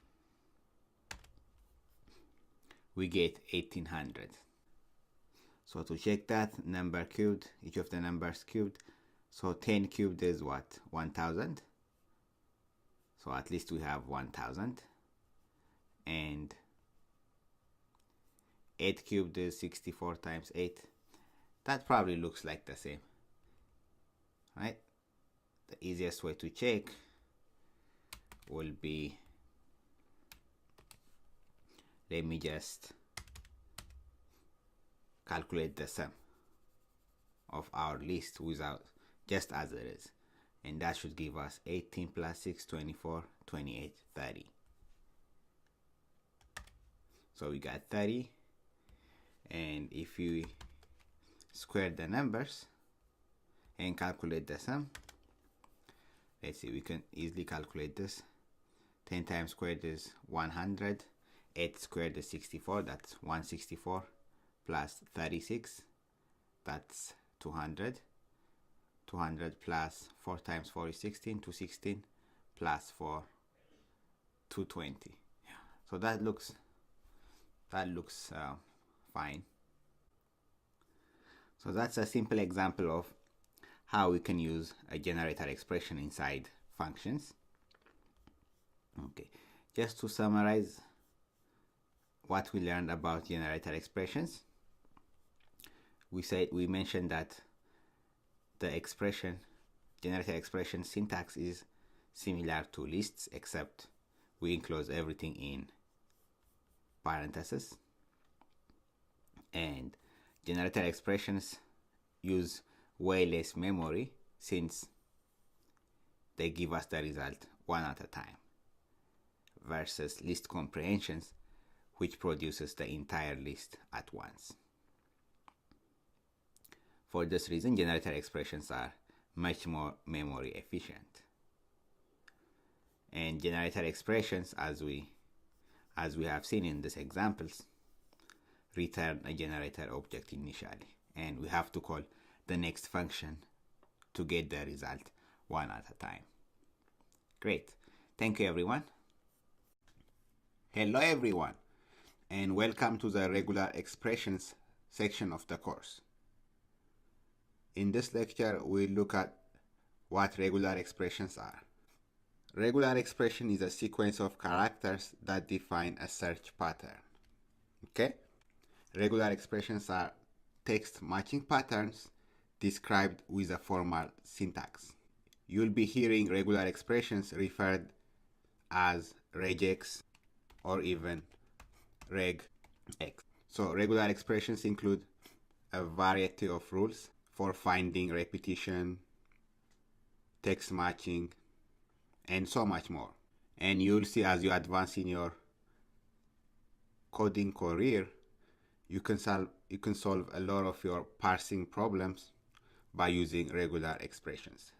we get 1800. So to check that number cubed, each of the numbers cubed, so 10 cubed is what? 1000. So at least we have 1000. And 8 cubed is 64 times 8. That probably looks like the same, right? The easiest way to check will be, let me just calculate the sum of our list without, just as it is, and that should give us 18 plus 6, 24, 28, 30. So we got 30, and if you square the numbers and calculate the sum, let's see, we can easily calculate this. 10 times squared is 100, 8 squared is 64, that's 164, plus 36, that's 200. 200 plus 4 times 4 is 16, 216, plus 4, 220. So that looks That looks fine. So that's a simple example of how we can use a generator expression inside functions. Okay, just to summarize what we learned about generator expressions, we mentioned that the generator expression syntax is similar to lists, except we enclose everything in parentheses, and generator expressions use way less memory since they give us the result one at a time, versus list comprehensions, which produces the entire list at once. For this reason, generator expressions are much more memory efficient. And generator expressions, as we have seen in these examples, return a generator object initially, and we have to call the next function to get the result one at a time. Great. Thank you, everyone. Hello, everyone, and welcome to the regular expressions section of the course. In this lecture, we'll look at what regular expressions are. Regular expression is a sequence of characters that define a search pattern. Okay? Regular expressions are text matching patterns described with a formal syntax. You'll be hearing regular expressions referred as regex or even regex. So regular expressions include a variety of rules for finding repetition, text matching, and so much more. And you'll see as you advance in your coding career, you can solve a lot of your parsing problems by using regular expressions.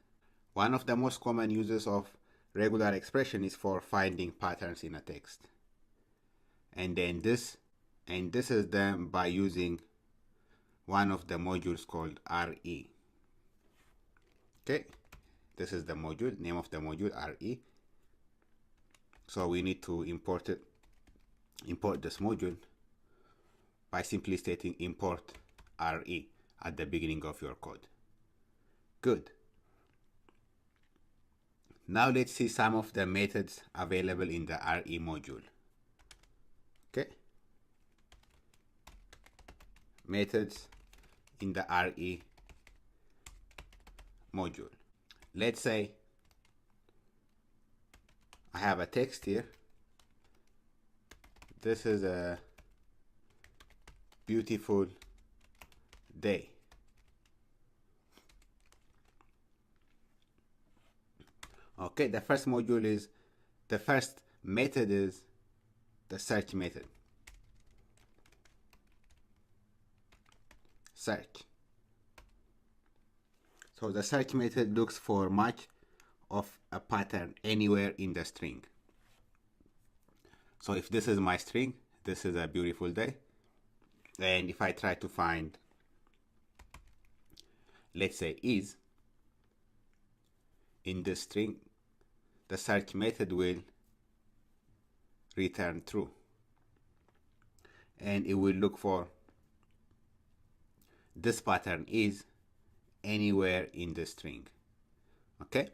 One of the most common uses of regular expression is for finding patterns in a text. And this is done by using one of the modules called RE. Okay, this is the module, name of the module, RE. So we need to import this module by simply stating import RE at the beginning of your code. Good. Now let's see some of the methods available in the RE module. Okay. Methods in the RE module. Let's say I have a text here. This is a beautiful day. Okay, the first method is the search method. Search. So the search method looks for match of a pattern anywhere in the string. So if this is my string, this is a beautiful day. And if I try to find, let's say, is in this string, the search method will return true. And it will look for this pattern is anywhere in the string. Okay?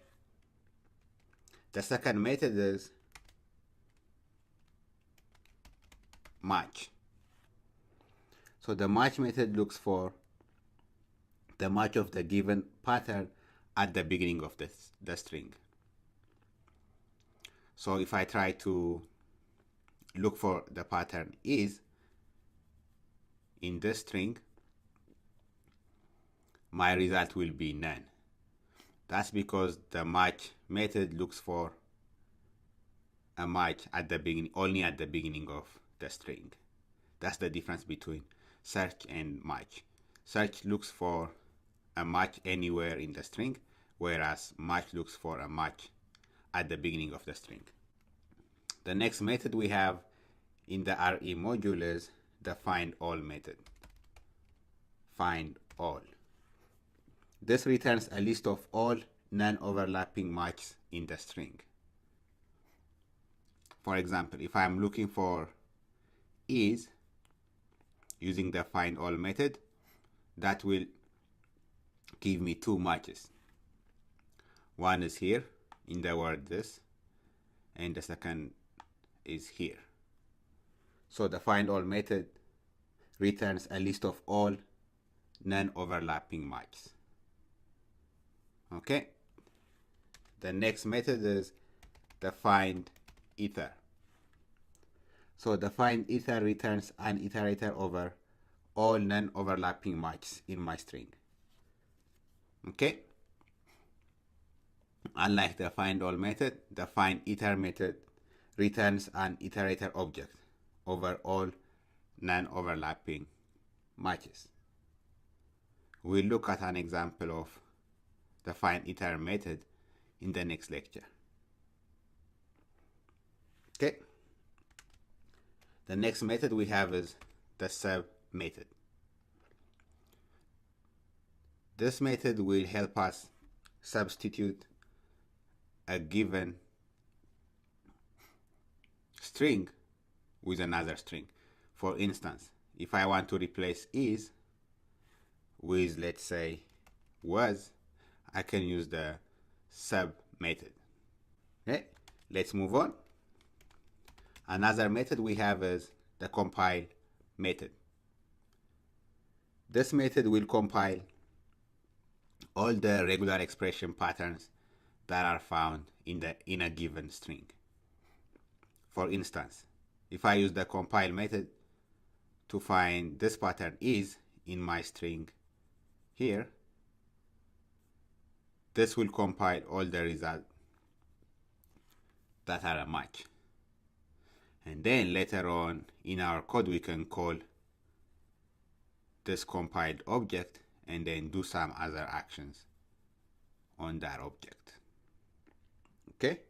The second method is match. So the match method looks for the match of the given pattern at the beginning of the string. So if I try to look for the pattern is in this string, my result will be none. That's because the match method looks for a match at the beginning, only at the beginning of the string. That's the difference between search and match. Search looks for a match anywhere in the string, whereas match looks for a match at the beginning of the string. The next method we have in the RE module is the find all method. Find all. This returns a list of all non-overlapping matches in the string. For example, if I'm looking for is, using the find all method, that will give me two matches. One is here in the word this, and the second is here. So the find all method returns a list of all non-overlapping matches. Okay. The next method is the find ether. So the find ether returns an iterator over all non-overlapping matches in my string. Okay. Unlike the find all method, the find ether method returns an iterator object over all non-overlapping matches. We'll look at an example of the find ether method in the next lecture. Okay. The next method we have is the sub method. This method will help us substitute a given string with another string. For instance, if I want to replace is with, let's say, was, I can use the sub method. Okay, let's move on. Another method we have is the compile method. This method will compile all the regular expression patterns that are found in a given string. For instance, if I use the compile method to find this pattern is in my string here, this will compile all the results that are a match. And then later on in our code, we can call this compiled object and then do some other actions on that object. Okay.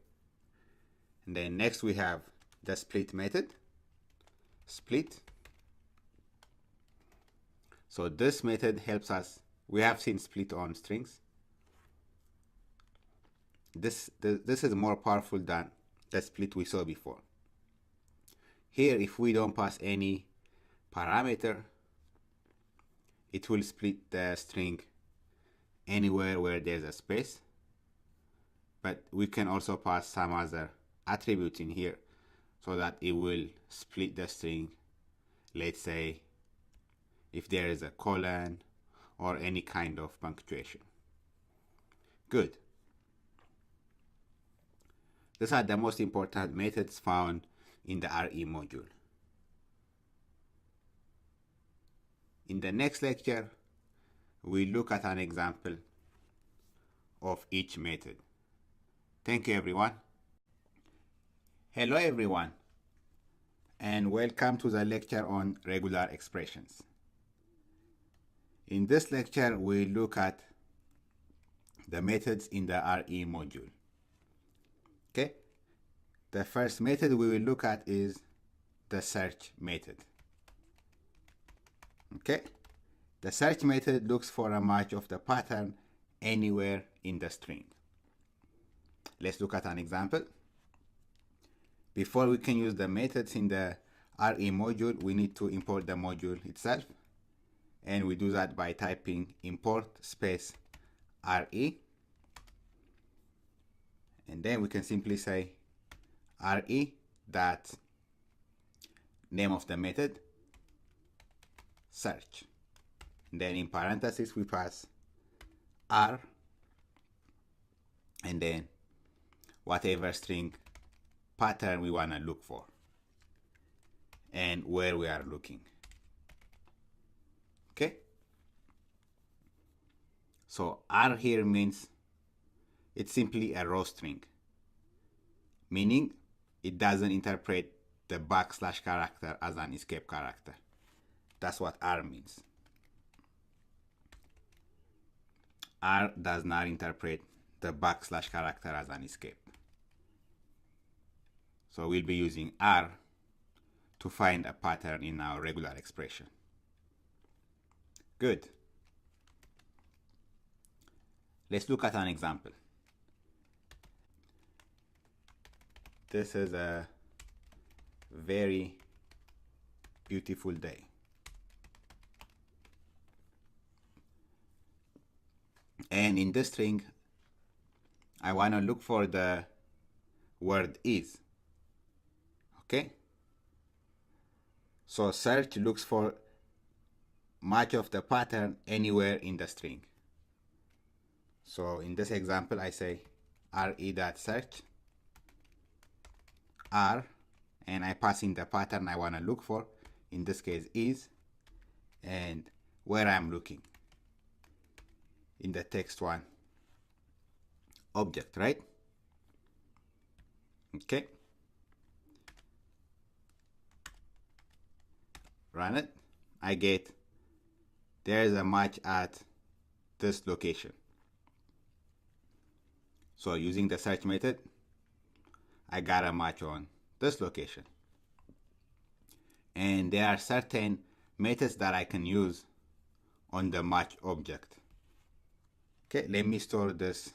And then next we have the split method. Split. So this method helps us. We have seen split on strings. This is more powerful than the split we saw before. Here, if we don't pass any parameter, it will split the string anywhere where there's a space. But we can also pass some other attributes in here so that it will split the string. Let's say if there is a colon or any kind of punctuation. Good. These are the most important methods found in the RE module. In the next lecture, we'll look at an example of each method. Thank you, everyone. Hello, everyone, and welcome to the lecture on regular expressions. In this lecture, we'll look at the methods in the RE module. Okay. The first method we will look at is the search method. Okay. The search method looks for a match of the pattern anywhere in the string. Let's look at an example. Before we can use the methods in the RE module, we need to import the module itself. And we do that by typing import space RE. And then we can simply say RE that name of the method search. And then in parentheses we pass R and then whatever string pattern we want to look for and where we are looking. Okay. So R here means it's simply a row string, meaning it doesn't interpret the backslash character as an escape character. That's what R means. R does not interpret the backslash character as an escape. So we'll be using R to find a pattern in our regular expression. Good. Let's look at an example. This is a very beautiful day. And in this string, I want to look for the word is. Okay? So search looks for much of the pattern anywhere in the string. So in this example, I say re.search r, and I pass in the pattern I want to look for. In this case is, and where I'm looking in the text1 object, right? Okay. Run it. I get there's a match at this location. So using the search method, I got a match on this location. And there are certain methods that I can use on the match object. Okay, let me store this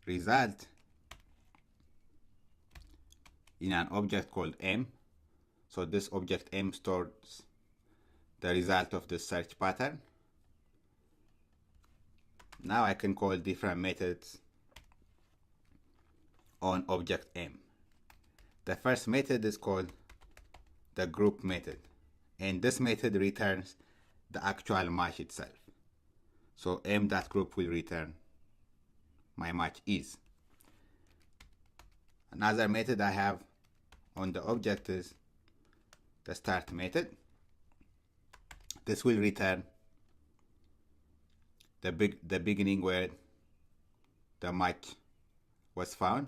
result in an object called m. So this object m stores the result of the search pattern. Now I can call different methods on object m. The first method is called the group method, and this method returns the actual match itself. So m.group will return my match is. Another method I have on the object is the start method. This will return the beginning where the match was found.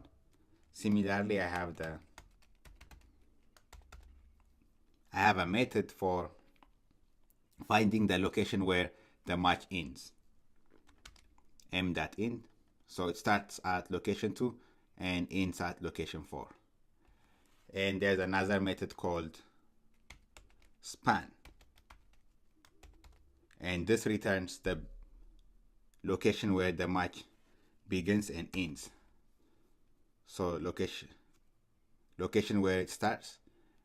Similarly, I have a method for finding the location where the match ends. m.end. So it starts at location 2 and ends at location 4. And there's another method called span. And this returns the location where the match begins and ends. So location where it starts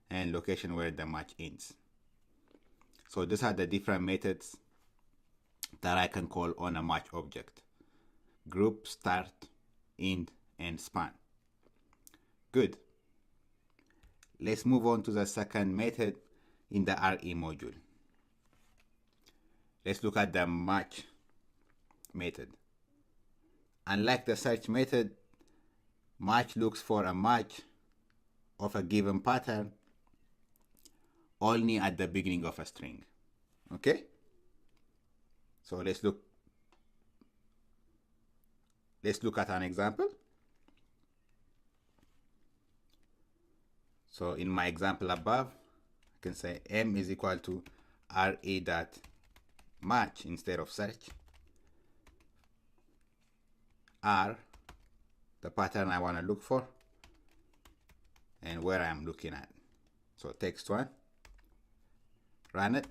and location where the match ends. So these are the different methods that I can call on a match object: group, start, end, and span. Good. Let's move on to the second method in the RE module. Let's look at the match method. Unlike the search method, match looks for a match of a given pattern only at the beginning of a string. Okay? So let's look at an example. So in my example above, I can say m is equal to re.match instead of search. R, the pattern I want to look for, and where I'm looking at. So text1, run it,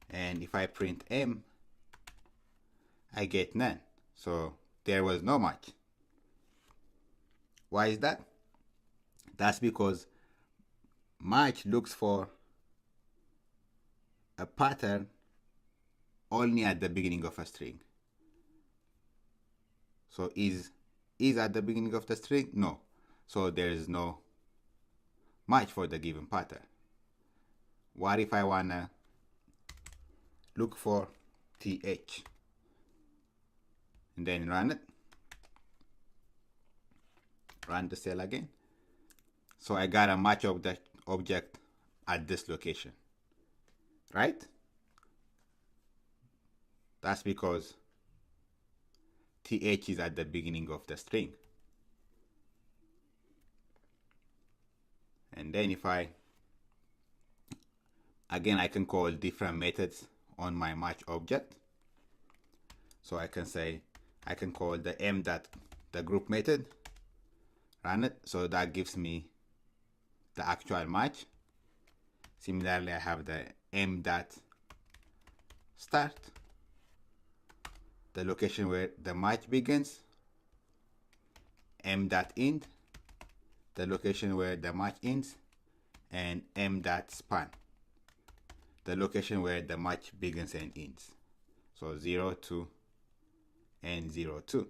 and if I print m, I get none. So there was no match. Why is that? That's because match looks for a pattern only at the beginning of a string. So is at the beginning of the string? No. So there is no match for the given pattern. What if I wanna look for th and then run it? Run the cell again. So I got a match of the object at this location, right? That's because th is at the beginning of the string. And then if I can call different methods on my match object. So I can call the group method, run it, so that gives me the actual match. Similarly, I have the m.start, the location where the match begins, m.end, the location where the match ends, and m.span, the location where the match begins and ends. So 0, 2, and 0, 2.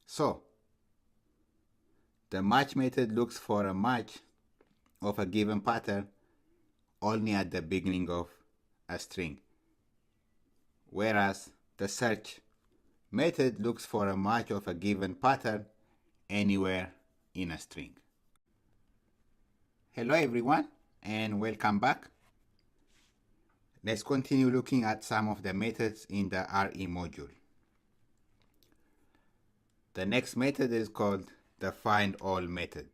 So the match method looks for a match of a given pattern only at the beginning of a string, whereas the search method looks for a match of a given pattern anywhere in a string. Hello everyone, and welcome back. Let's continue looking at some of the methods in the RE module. The next method is called the findAll method.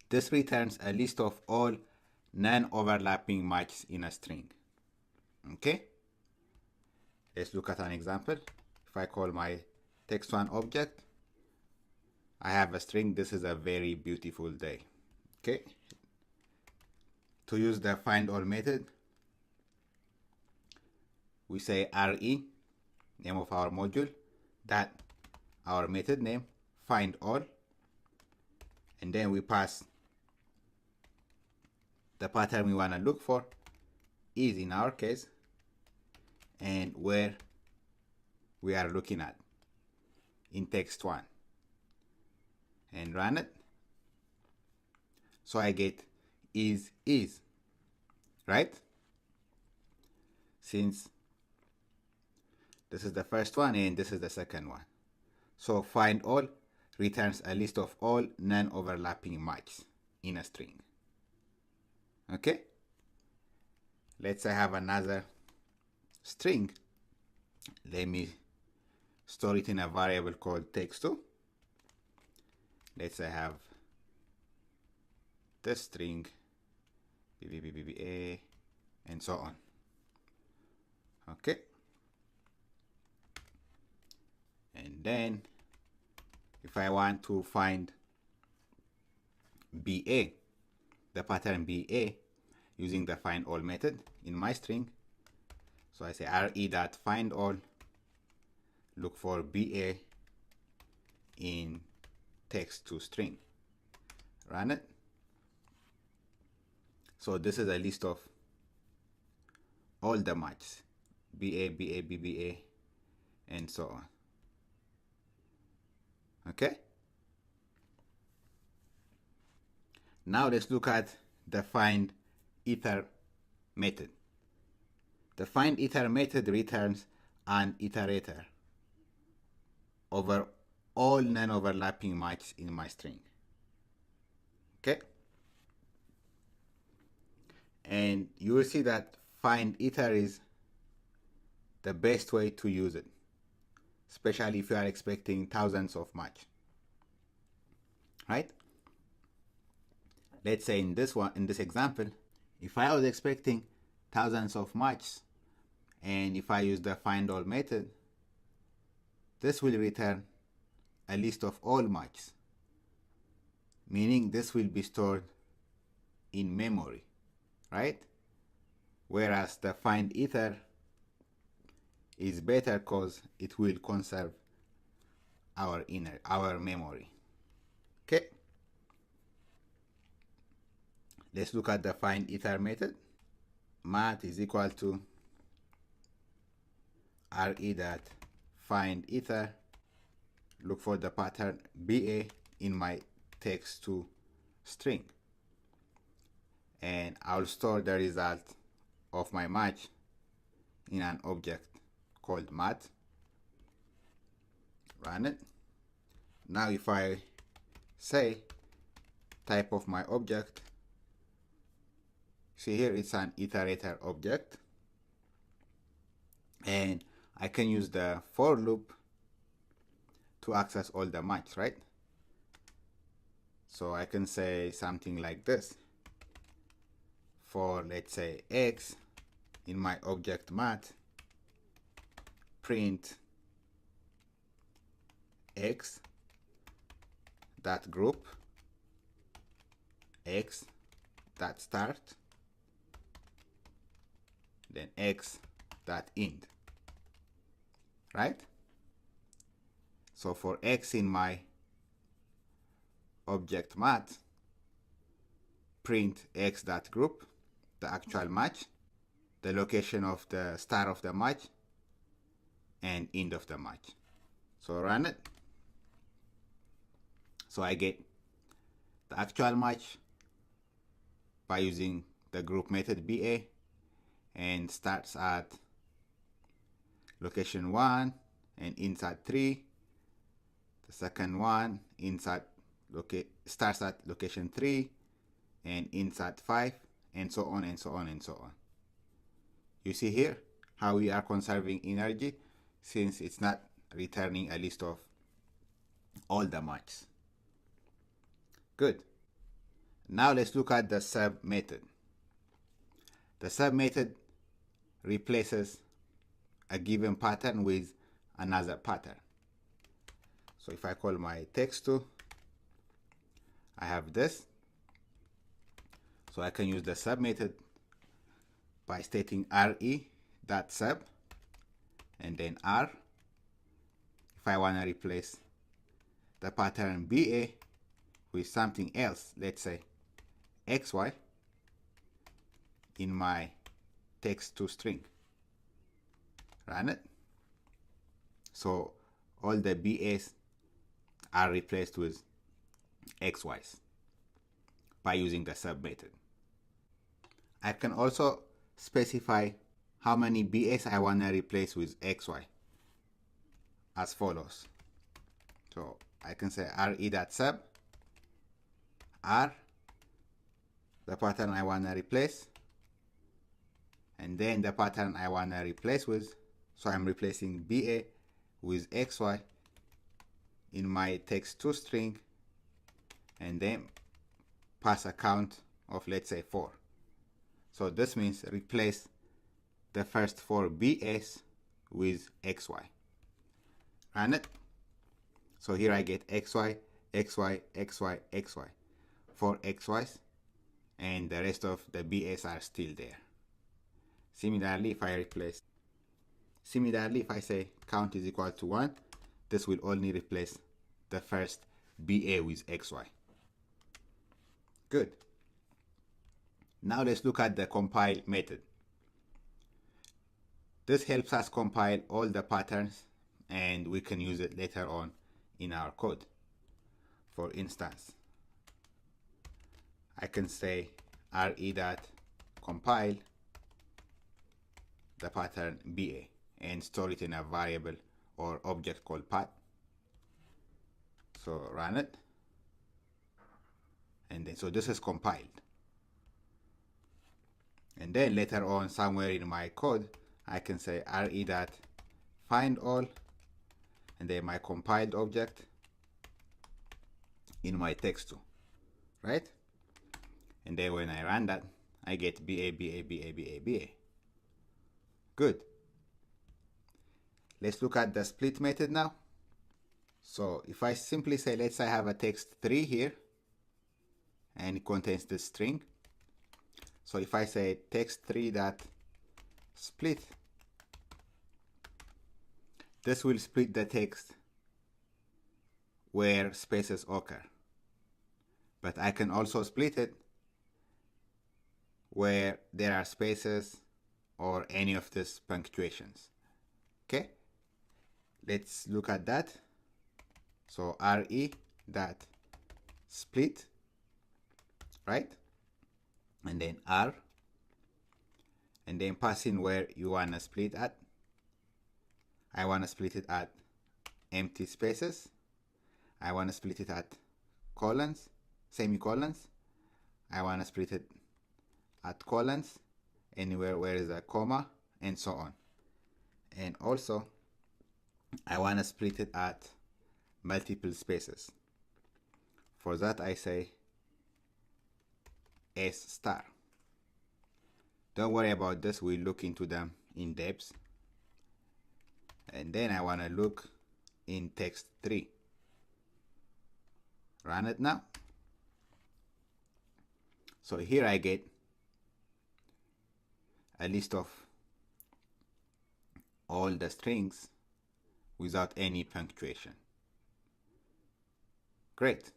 This returns a list of all non-overlapping matches in a string. Okay? Let's look at an example. If I call my text1 object, I have a string. This is a very beautiful day. Okay? To use the findAll method, we say RE, name of our module, that our method name, findAll, and then we pass the pattern we want to look for, is in our case, and where we are looking at in text1, and run it. So I get is, right? Since this is the first one and this is the second one. So findAll returns a list of all non-overlapping matches in a string. Okay? Let's say I have another string. Let me store it in a variable called text2. Let's say I have this string, BBBBA, and so on. Okay? And then if I want to find BA, the pattern BA, using the findAll method in my string, so I say re.findAll, look for BA in text2 string, run it. So this is a list of all the matches, BA, BA, BBA, and so on. Okay? Now let's look at the findIter method. The findIter method returns an iterator over all non-overlapping matches in my string. Okay? And you will see that findIter is the best way to use it, especially if you are expecting thousands of matches. Right? Let's say in this example, if I was expecting thousands of matches, and if I use the findAll method, this will return a list of all matches, meaning this will be stored in memory, right? Whereas the findIter is better because it will conserve our memory. Okay? Let's look at the findIter method. Math is equal to re.findIter, look for the pattern BA in my text2 string, and I'll store the result of my match in an object called math. Run it. Now if I say type of my object, see here it's an iterator object, and I can use the for loop to access all the matches, right? So I can say something like this: for, let's say, x in my object math, print x dot group x dot start, then x dot end, right? So for x in my object math, print x.group, the actual match, the location of the start of the match, and end of the match. So run it. So I get the actual match by using the group method BA, and starts at location 1 and inside 3. The second one inside starts at location 3 and inside 5, and so on and so on and so on. You see here how we are conserving energy, since it's not returning a list of all the matches. Good. Now let's look at the sub method. The sub method replaces a given pattern with another pattern. So if I call my text2, I have this. So I can use the sub method by stating re.sub and then r. If I want to replace the pattern BA with something else, let's say xy, in my text2 string, run it. So all the BAs are replaced with xy's by using the sub method. I can also specify how many BAs I want to replace with xy as follows. So I can say re.sub, r, the pattern I want to replace, and then the pattern I want to replace with. So I'm replacing BA with xy in my text2 string, and then pass a count of, let's say, 4. So this means replace the first 4 BAs with xy. Run it. So here I get xy, xy, xy, xy, 4 xy's, and the rest of the BAs are still there. Similarly, if I say count is equal to 1, this will only replace the first BA with xy. Good. Now let's look at the compile method. This helps us compile all the patterns, and we can use it later on in our code. For instance, I can say re.compile the pattern BA and store it in a variable or object called path. So run it, and then so this is compiled. And then later on, somewhere in my code, I can say re.find all, and then my compiled object in my text2, right? And then when I run that, I get BA, BA, BA, BA, BA. Good. Let's look at the split method now. So if I simply say, let's say I have a text3 here, and it contains this string. So if I say text3.split, this will split the text where spaces occur. But I can also split it where there are spaces or any of these punctuations. Okay, let's look at that. So re.split, right? And then r, and then pass in where you want to split at. I want to split it at empty spaces. I want to split it at colons, semicolons. I want to split it at colons, anywhere where is a comma, and so on. And also, I want to split it at multiple spaces. For that, I say S star. Don't worry about this, we'll look into them in depth. And then I want to look in text3. Run it now. So here I get a list of all the strings without any punctuation. Great.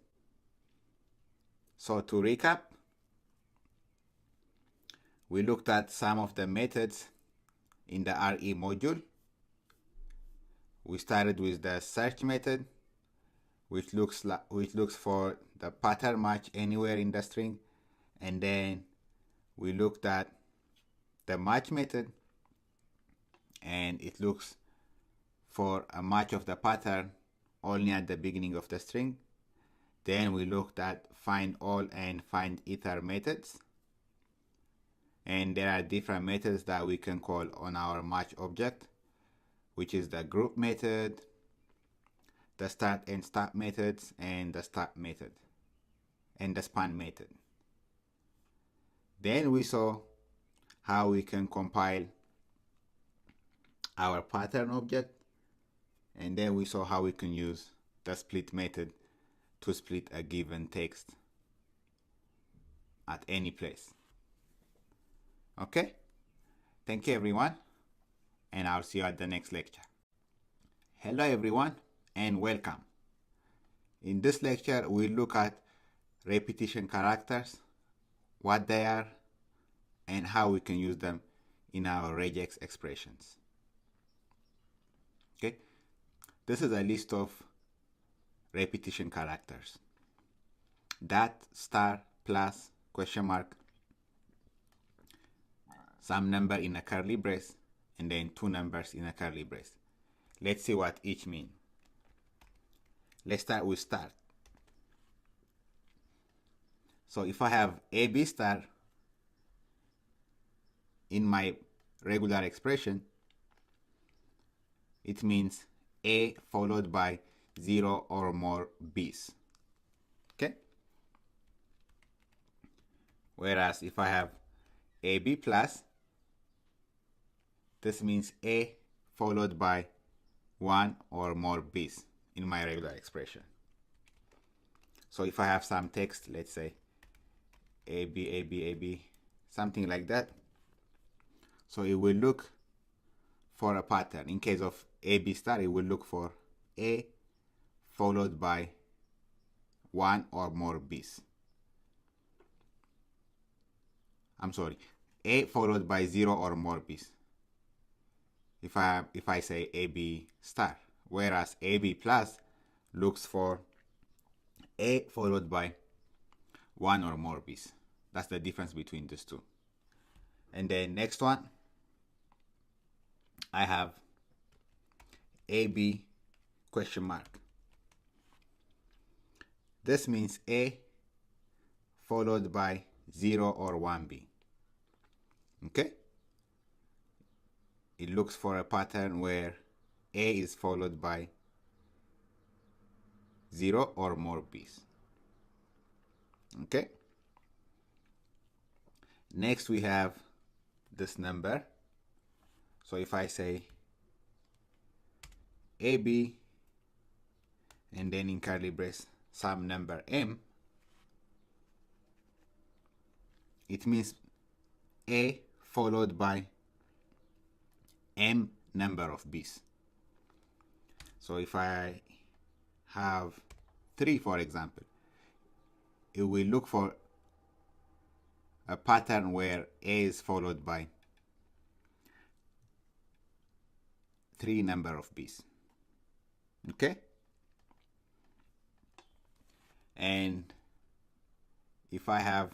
So to recap, we looked at some of the methods in the RE module. We started with the search method, which looks for the pattern match anywhere in the string, and then we looked at the match method, and it looks for a match of the pattern only at the beginning of the string. Then we looked at find all and find ether methods, and there are different methods that we can call on our match object, which is the group method, the start and stop methods, and the stop method, and the span method. Then we saw how we can compile our pattern object, and then we saw how we can use the split method to split a given text at any place. Okay? Thank you everyone, and I'll see you at the next lecture. Hello everyone, and welcome. In this lecture, we'll look at repetition characters, what they are, and how we can use them in our regex expressions. Okay? This is a list of repetition characters. Dat, star, plus, question mark, some number in a curly brace, and then two numbers in a curly brace. Let's see what each mean. Let's start with start. So if I have AB star in my regular expression, it means A followed by 0 or more B's. Okay? Whereas if I have AB plus, this means A followed by 1 or more B's in my regular expression. So if I have some text, let's say AB, AB, AB, something like that, so it will look for a pattern. In case of AB star, it will look for A followed by 1 or more B's. I'm sorry, A followed by 0 or more B's. If I say AB star, whereas AB plus looks for A followed by 1 or more B's. That's the difference between these two. And then next one, I have AB question mark. This means A followed by 0 or 1B. Okay? It looks for a pattern where A is followed by 0 or more B's. Okay? Next we have this number. So if I say AB and then in curly brace some number M, it means A followed by M number of B's. So if I have 3, for example, it will look for a pattern where A is followed by 3 number of B's. Okay? And if I have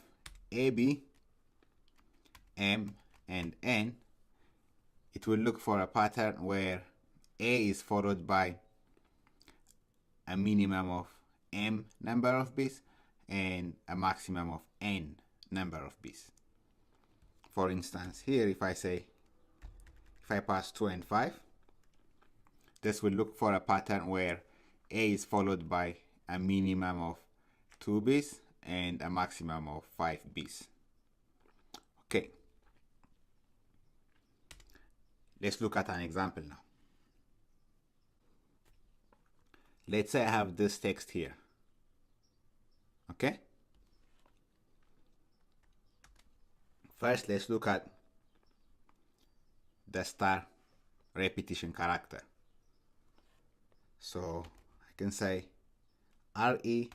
AB, M, and N, it will look for a pattern where A is followed by a minimum of M number of B's and a maximum of N number of B's. For instance, here if I pass 2 and 5, this will look for a pattern where A is followed by a minimum of 2 B's and a maximum of 5 B's. Okay. Let's look at an example now. Let's say I have this text here. Okay? First, let's look at the star repetition character. So I can say re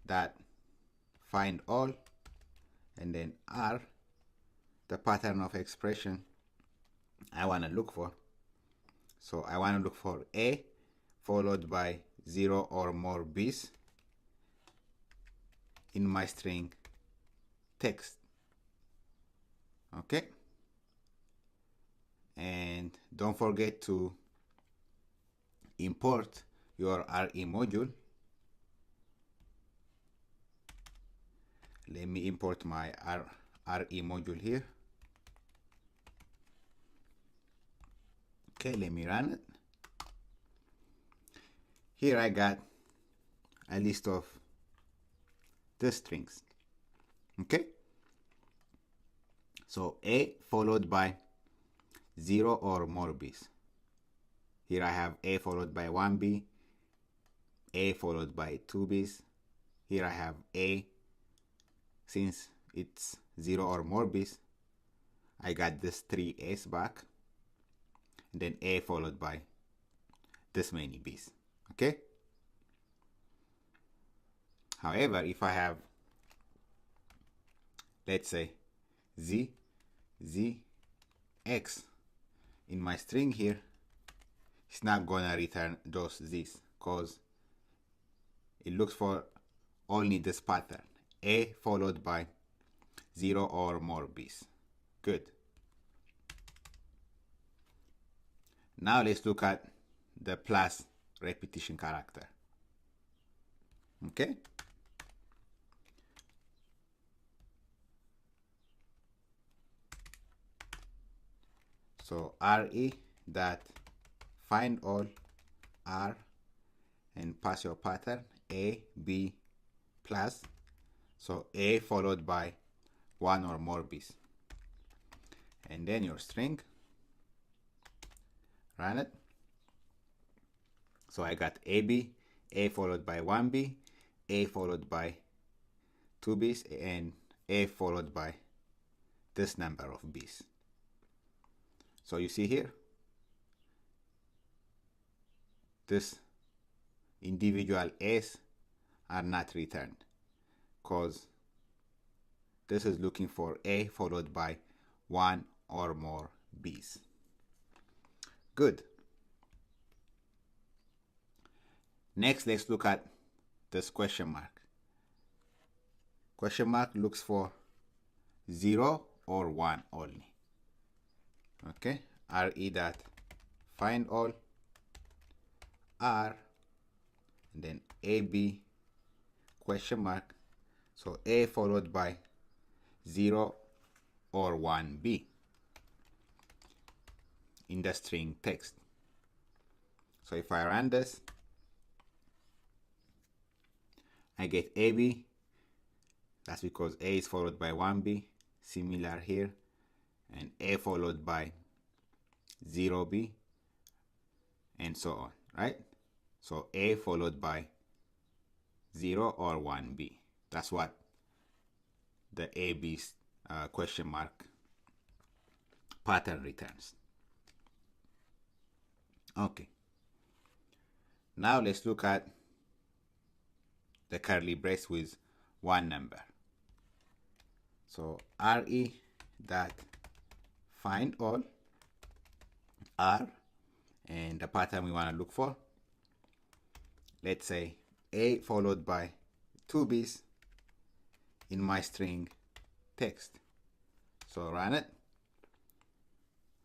dot find all, and then r the pattern of expression I want to look for. So I want to look for A followed by 0 or more B's in my string text. Okay, and don't forget to import your RE module. Let me import my RE module here. Okay, let me run it. Here I got a list of the strings. Okay, so A followed by 0 or more B's. Here I have A followed by 1B, A followed by 2 B's. Here I have A, since it's 0 or more B's, I got this 3 A's back. And then A followed by this many B's. Okay? However, if I have, let's say, Z, X in my string here, it's not gonna return those Z's because it looks for only this pattern, A followed by 0 or more B's. Good. Now let's look at the plus repetition character. Okay. So RE that find all R and pass your pattern A, B plus. So A followed by 1 or more B's. And then your string, run it. So I got AB, A followed by 1B, A followed by 2 B's, and A followed by this number of B's. So you see here, this individual A's are not returned because this is looking for A followed by 1 or more B's. Good. Next, let's look at this question mark. Question mark looks for 0 or 1 only. Okay, RE dot find all R and then AB question mark. So A followed by 0 or 1B in the string text. So if I run this, I get AB. That's because A is followed by 1B. Similar here. And A followed by 0B. And so on, right? So A followed by 0 or 1B. That's what the AB's question mark pattern returns. Okay. Now let's look at the curly brace with one number. So RE that find all R and the pattern we want to look for. Let's say A followed by 2 B's in my string text. So run it.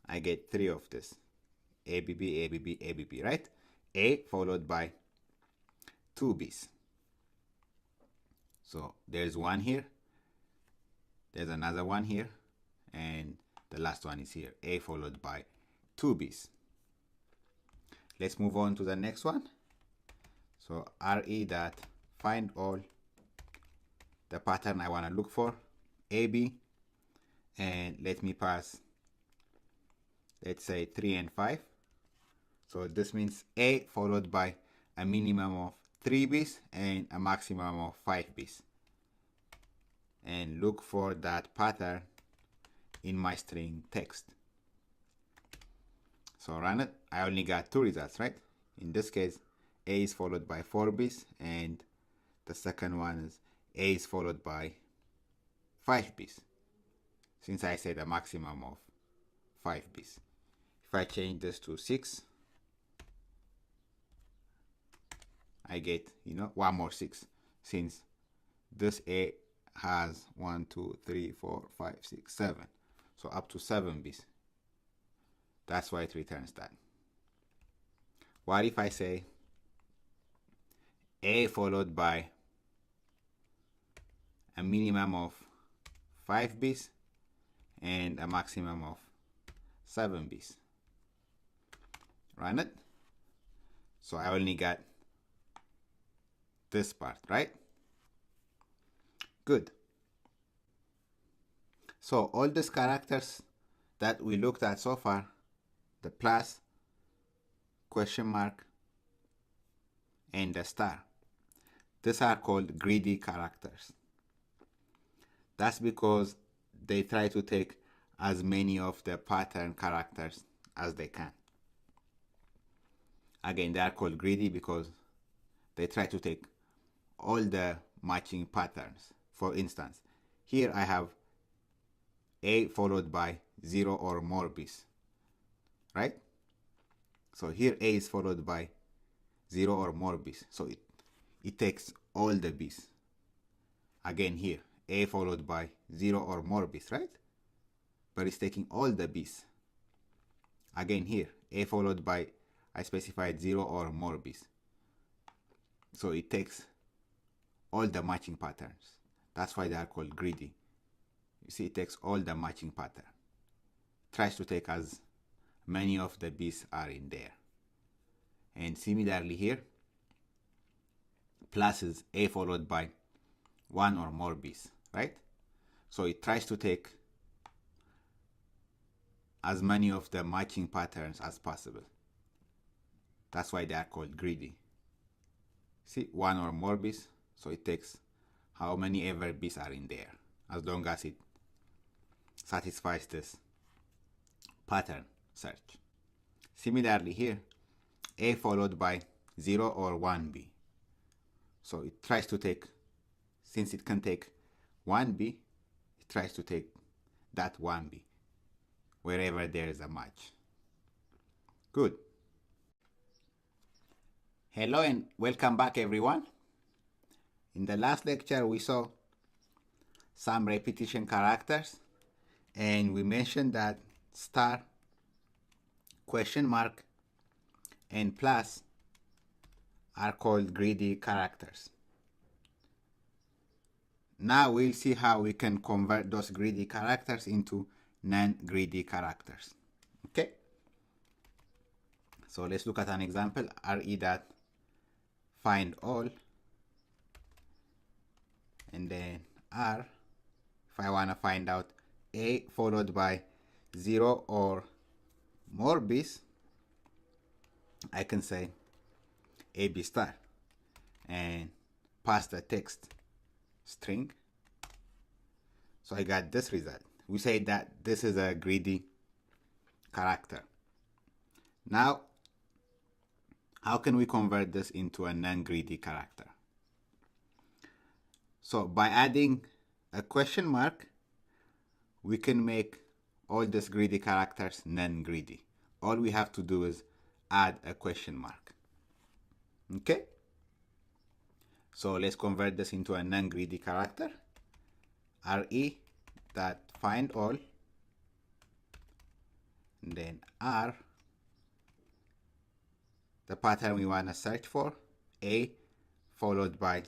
I get 3 of this. ABB, ABB, ABB, right? A followed by 2 B's. So there's one here. There's another one here. And the last one is here. A followed by 2 B's. Let's move on to the next one. So RE dot find all the pattern I want to look for, AB, and let me pass, let's say 3 and 5. So this means A followed by a minimum of 3 B's and a maximum of 5 B's. And look for that pattern in my string text. So run it. I only got 2 results, right? In this case, A is followed by 4 B's, and the second one is A is followed by 5 B's. since I said a maximum of 5 bits. If I change this to 6, I get, one more 6, since this A has 1, 2, 3, 4, 5, 6, 7. So up to 7 bits. That's why it returns that. What if I say A followed by a minimum of 5 bits and a maximum of 7 bits? Run it. So I only got this part, right? Good. So all these characters that we looked at so far, the plus, question mark, and the star, these are called greedy characters. That's because they try to take as many of the pattern characters as they can. Again, they are called greedy because they try to take all the matching patterns. For instance, here I have A followed by 0 or more bits, right? So here A is followed by 0 or more bits. So it takes all the bits. Again here, A followed by 0 or more bits, right? But it's taking all the bits. Again here, A followed by, I specified 0 or more bits. So it takes all the matching patterns. That's why they are called greedy. You see, it takes all the matching pattern. Tries to take as many of the bits are in there. And similarly here, plus is A followed by 1 or more bits, right? So it tries to take as many of the matching patterns as possible. That's why they are called greedy. See, 1 or more bits, so it takes how many ever bits are in there, as long as it satisfies this pattern search. Similarly here, A followed by 0 or 1b. So it tries to take, since it can take 1b, it tries to take that 1b wherever there is a match. Good. Hello and welcome back, everyone. In the last lecture, we saw some repetition characters, and we mentioned that star, question mark, and plus are called greedy characters. Now we'll see how we can convert those greedy characters into non-greedy characters. Okay? So let's look at an example. re.findAll, and then r, if I want to find out A followed by 0 or more bits, I can say AB star and pass the text string. So I got this result. We say that this is a greedy character. Now, how can we convert this into a non-greedy character? So by adding a question mark, we can make all these greedy characters non-greedy. All we have to do is add a question mark. Okay? So let's convert this into a non-greedy character. re.findAll, and then r, the pattern we want to search for, A followed by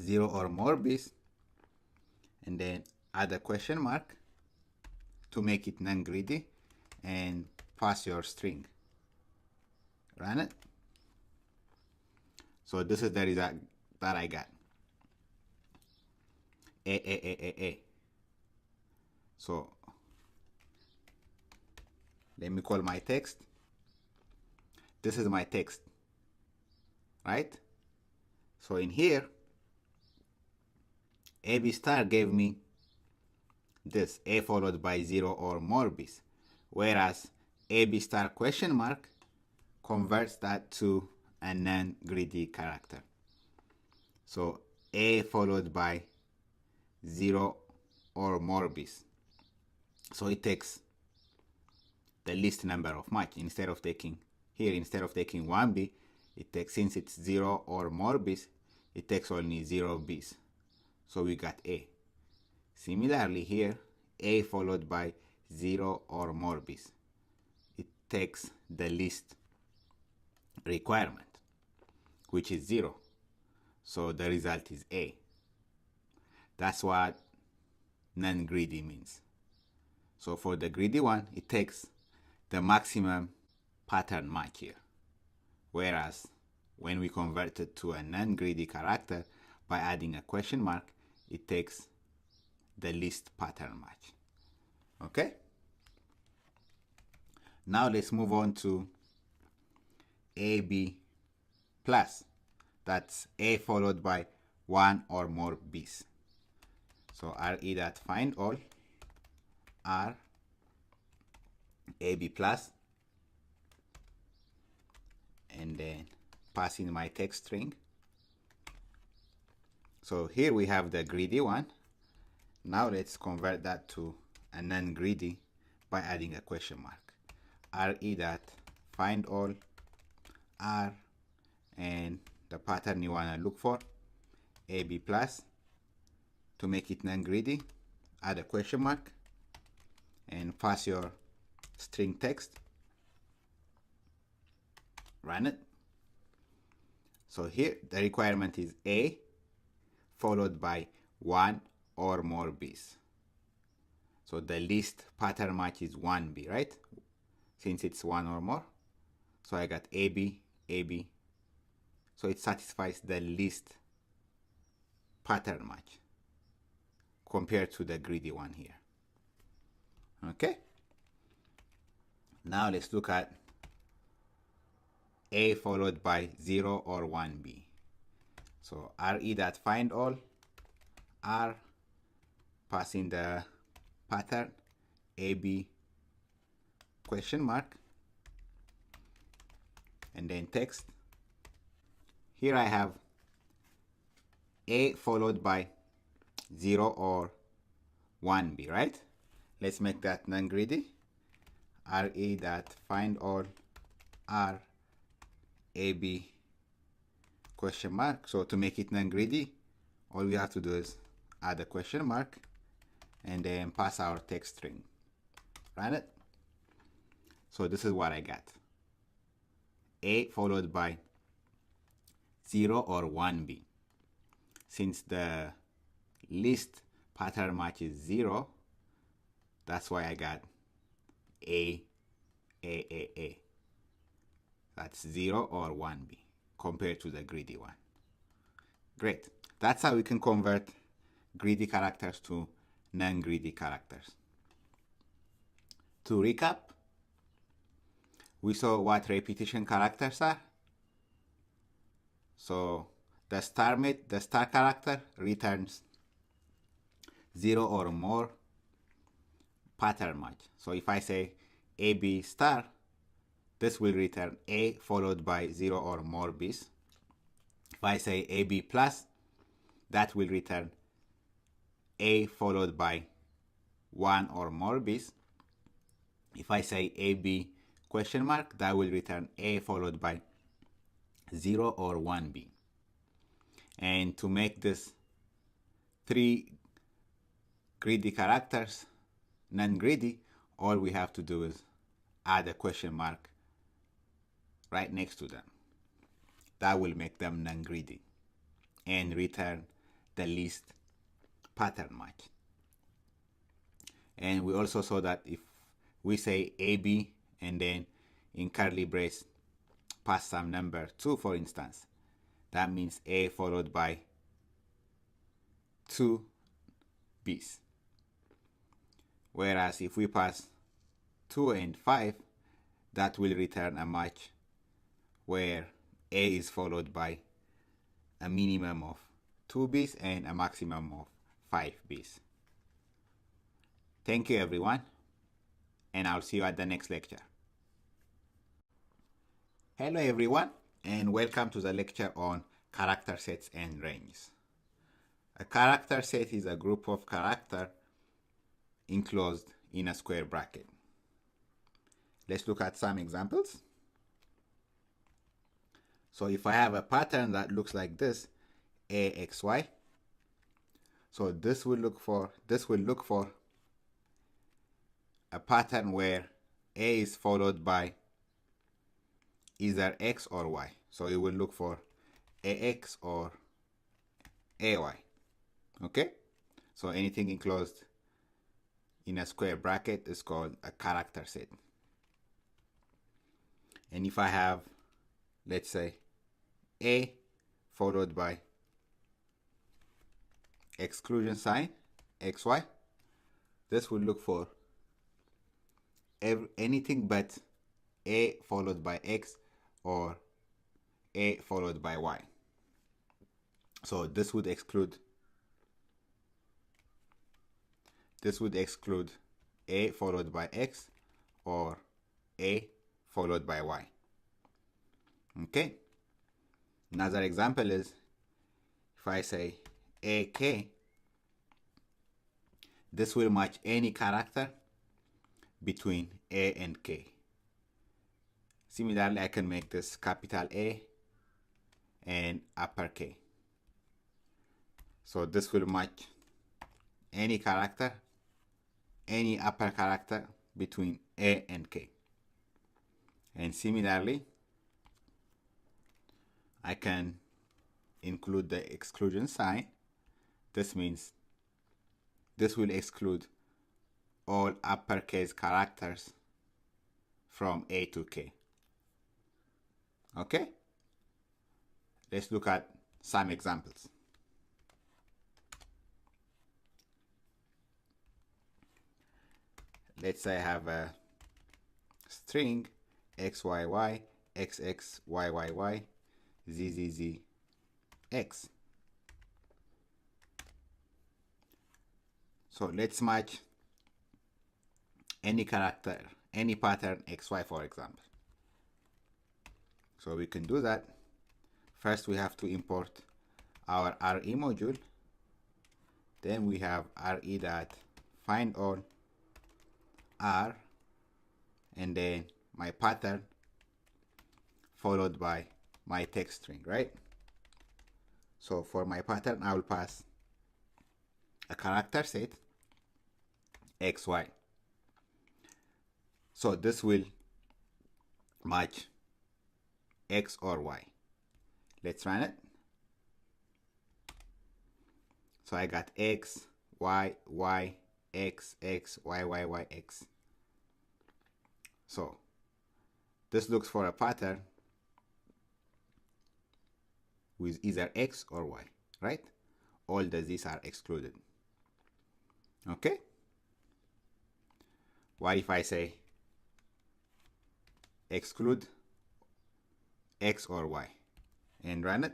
0 or more bits, and then add a question mark to make it non-greedy, and pass your string. Run it. So this is the result that I got. A. So let me call my text. This is my text, right? So in here, AB star gave me this, A followed by 0 or more bits, whereas AB star question mark converts that to a non-greedy character. So A followed by 0 or more b's. So it takes the least number of match. Instead of taking 1b, it takes, since it's 0 or more b's, it takes only 0 b's. So we got A. Similarly here, A followed by 0 or more b's. It takes the least requirement, which is 0. So the result is A. That's what non-greedy means. So for the greedy one, it takes the maximum pattern match here. Whereas when we convert it to a non-greedy character by adding a question mark, it takes the least pattern match. Okay? Now let's move on to AB plus. That's A followed by 1 or more b's. So re.find all r AB plus, and then pass in my text string. So here we have the greedy one. Now let's convert that to a non-greedy by adding a question mark. re.find all r, and the pattern you want to look for, AB plus. To make it non-greedy, add a question mark and pass your string text. Run it. So here the requirement is A followed by 1 or more b's. So the least pattern match is 1b, right? Since it's 1 or more. So I got AB, AB. So it satisfies the least pattern match compared to the greedy one here. Okay? Now let's look at A followed by 0 or 1b. So re.find all r, pass in the pattern AB question mark and then text. Here I have A followed by 0 or 1b, right? Let's make that non-greedy. re.find all r AB question mark. So to make it non-greedy, all we have to do is add a question mark and then pass our text string. Run it. So this is what I got. A followed by 0 or 1b. Since the least pattern match is 0, that's why I got A. That's 0 or 1b compared to the greedy one. Great. That's how we can convert greedy characters to non-greedy characters. To recap, we saw what repetition characters are. So the star character returns 0 or more pattern match. So if I say AB star, this will return A followed by 0 or more b's. If I say AB plus, that will return A followed by 1 or more b's. If I say AB question mark, that will return A followed by 0 or 1b. And to make this 3 greedy characters non-greedy, all we have to do is add a question mark right next to them. That will make them non-greedy and return the least pattern match. And we also saw that if we say AB and then in curly brace pass some number 2, for instance, that means A followed by 2 b's. Whereas if we pass 2 and 5, that will return a match where A is followed by a minimum of 2 b's and a maximum of 5 b's. Thank you everyone, and I'll see you at the next lecture. Hello everyone, and welcome to the lecture on character sets and ranges. A character set is a group of characters enclosed in a square bracket. Let's look at some examples. So if I have a pattern that looks like this, AXY, so this will look for a pattern where A is followed by either X or Y. So it will look for AX or AY. Okay? So anything enclosed in a square bracket is called a character set. And if I have, let's say, A followed by exclusion sign, XY, this will look for anything but A followed by X or A followed by Y. So this would exclude A followed by X or A followed by Y. Okay. Another example is if I say AK, this will match any character between A and K. Similarly, I can make this capital A and upper K. So this will match any character, any upper character between A and K. And similarly, I can include the exclusion sign. This means this will exclude all uppercase characters from A to K. Okay? Let's look at some examples. Let's say I have a string XYY, XX, YYY, ZZZ, X. So let's match any character, any pattern XY, for example. So we can do that. First, we have to import our RE module. Then we have re.findAll R, and then my pattern followed by my text string, right? So for my pattern, I will pass a character set XY. So this will match X or Y. Let's run it. So I got X, Y, Y, X, X, Y, Y, Y, X. So this looks for a pattern with either X or Y, right? All the Z's are excluded. Okay? What if I say exclude X or Y and run it?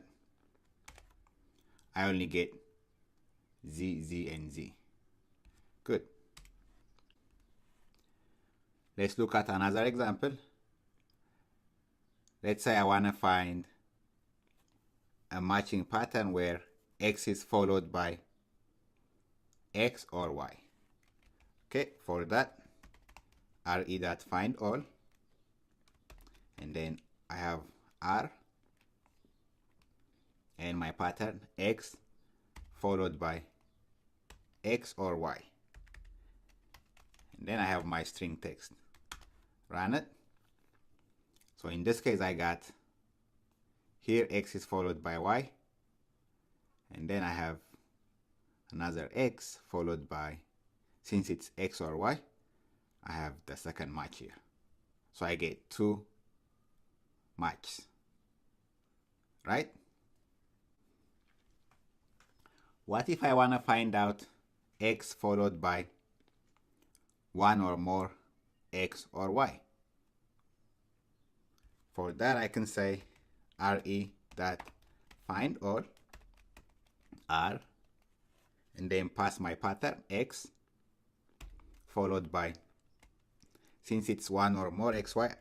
I only get Z, Z, and Z. Good. Let's look at another example. Let's say I want to find a matching pattern where X is followed by X or Y. Okay, for that, re.findAll, and then I have R and my pattern X followed by X or Y. And then I have my string text. Run it. So in this case, I got here X is followed by Y, and then I have another X followed by, since it's X or Y, I have the second match here. So I get two matches, right? What if I want to find out X followed by one or more X or Y? For that, I can say re.findAll R, and then pass my pattern X followed by, since it's one or more XY,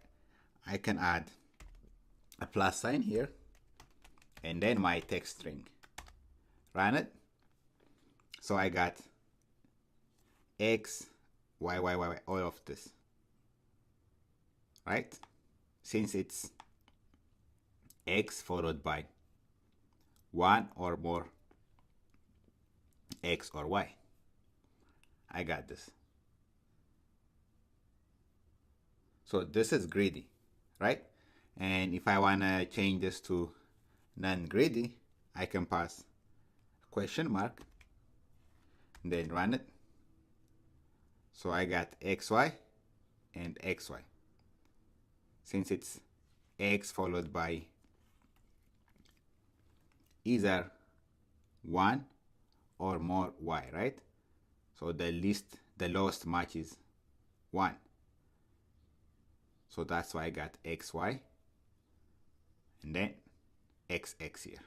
I can add a plus sign here and then my text string. Run it. So I got X all of this, right? Since it's X followed by one or more X or Y. I got this. So this is greedy, right? And if I want to change this to non-greedy, I can pass a question mark and then run it. So I got XY and XY. Since it's X followed by either 1 or more Y, right? So the lowest match is 1. So that's why I got XY and then XX here.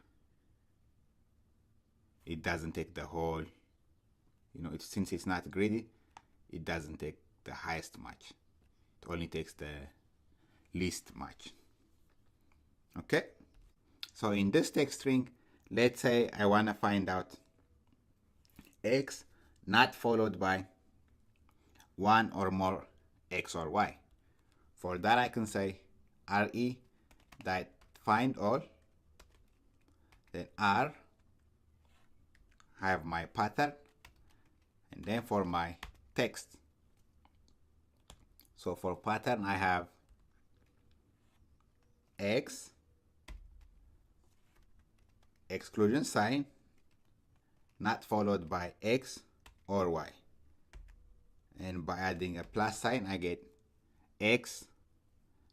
It doesn't take the whole, since it's not greedy, it doesn't take the highest match. It only takes the least match. Okay? So in this text string, let's say I want to find out X not followed by 1 or more X or Y. For that, I can say re that find all, then R, I have my pattern, and then for my text. So for pattern, I have X, exclusion sign, not followed by X or Y. And by adding a plus sign, I get X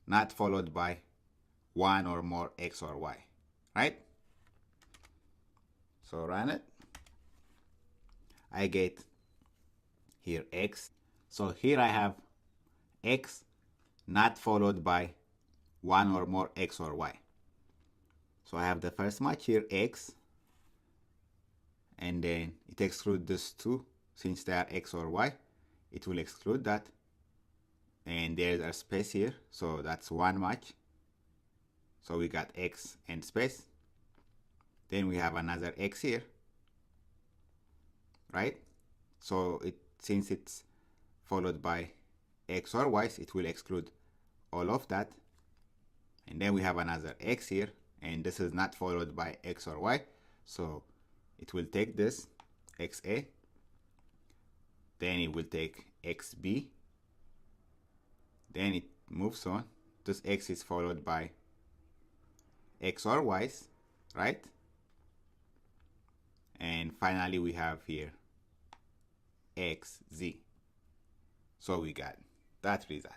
not followed by 1 or more X or Y, right? So run it. I get here X. So here I have X not followed by 1 or more X or Y. So I have the first match here, X, and then it excludes this 2. Since they are X or Y, it will exclude that. And there's a space here, so that's one match. So we got X and space. Then we have another X here, right? So since it's followed by X or Y, it will exclude all of that. And then we have another X here, and this is not followed by X or Y, so it will take this XA, then it will take XB, then it moves on. This X is followed by X or Y's, right? And finally we have here XZ. So we got that result.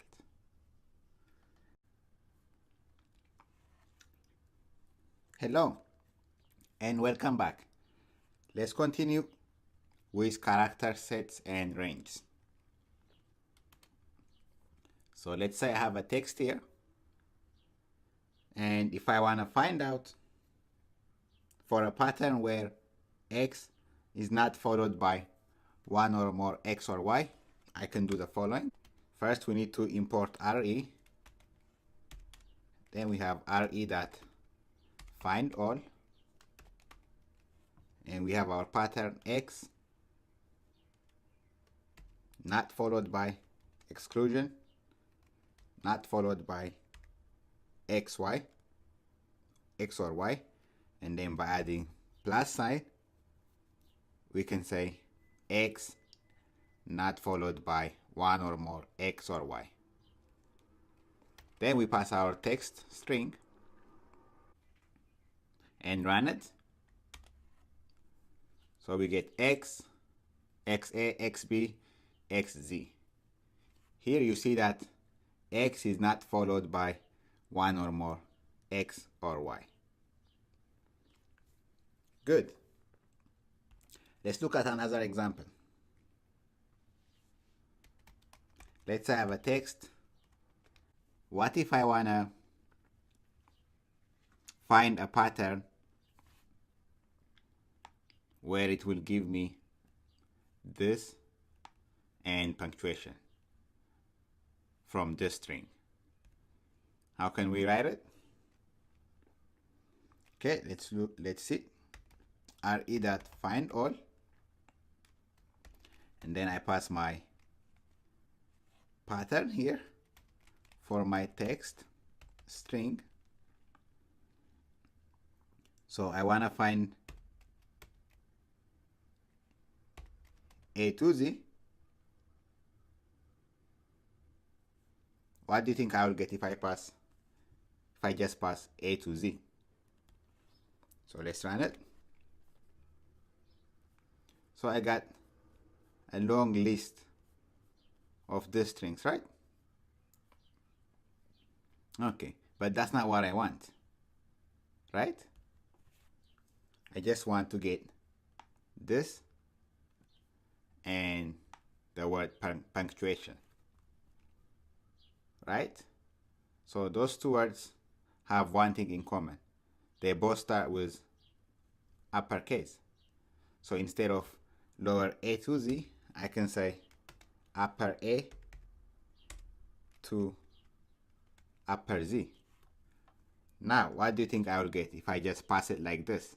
Hello and welcome back. Let's continue with character sets and ranges. So let's say I have a text here, and if I want to find out for a pattern where X is not followed by 1 or more X or Y, I can do the following. First, we need to import RE. Then we have RE dot find all, and we have our pattern X not followed by exclusion, not followed by XY, X or Y, and then by adding plus sign, we can say X not followed by 1 or more X or Y. Then we pass our text string and run it. So we get X, XA, XB, XZ. Here you see that X is not followed by 1 or more X or Y. Good. Let's look at another example. Let's say I have a text. What if I want to find a pattern where it will give me this and punctuation from this string? How can we write it? Okay, let's see. RE dot find all, and then I pass my pattern here for my text string. So I want to find A to Z. What do you think I will get if I just pass A to Z? So let's run it. So I got a long list of these strings, right? Okay, but that's not what I want, right? I just want to get this and the word punctuation, right? So those two words have one thing in common. They both start with uppercase. So instead of lower A to Z, I can say upper A to upper Z. Now, what do you think I will get if I just pass it like this?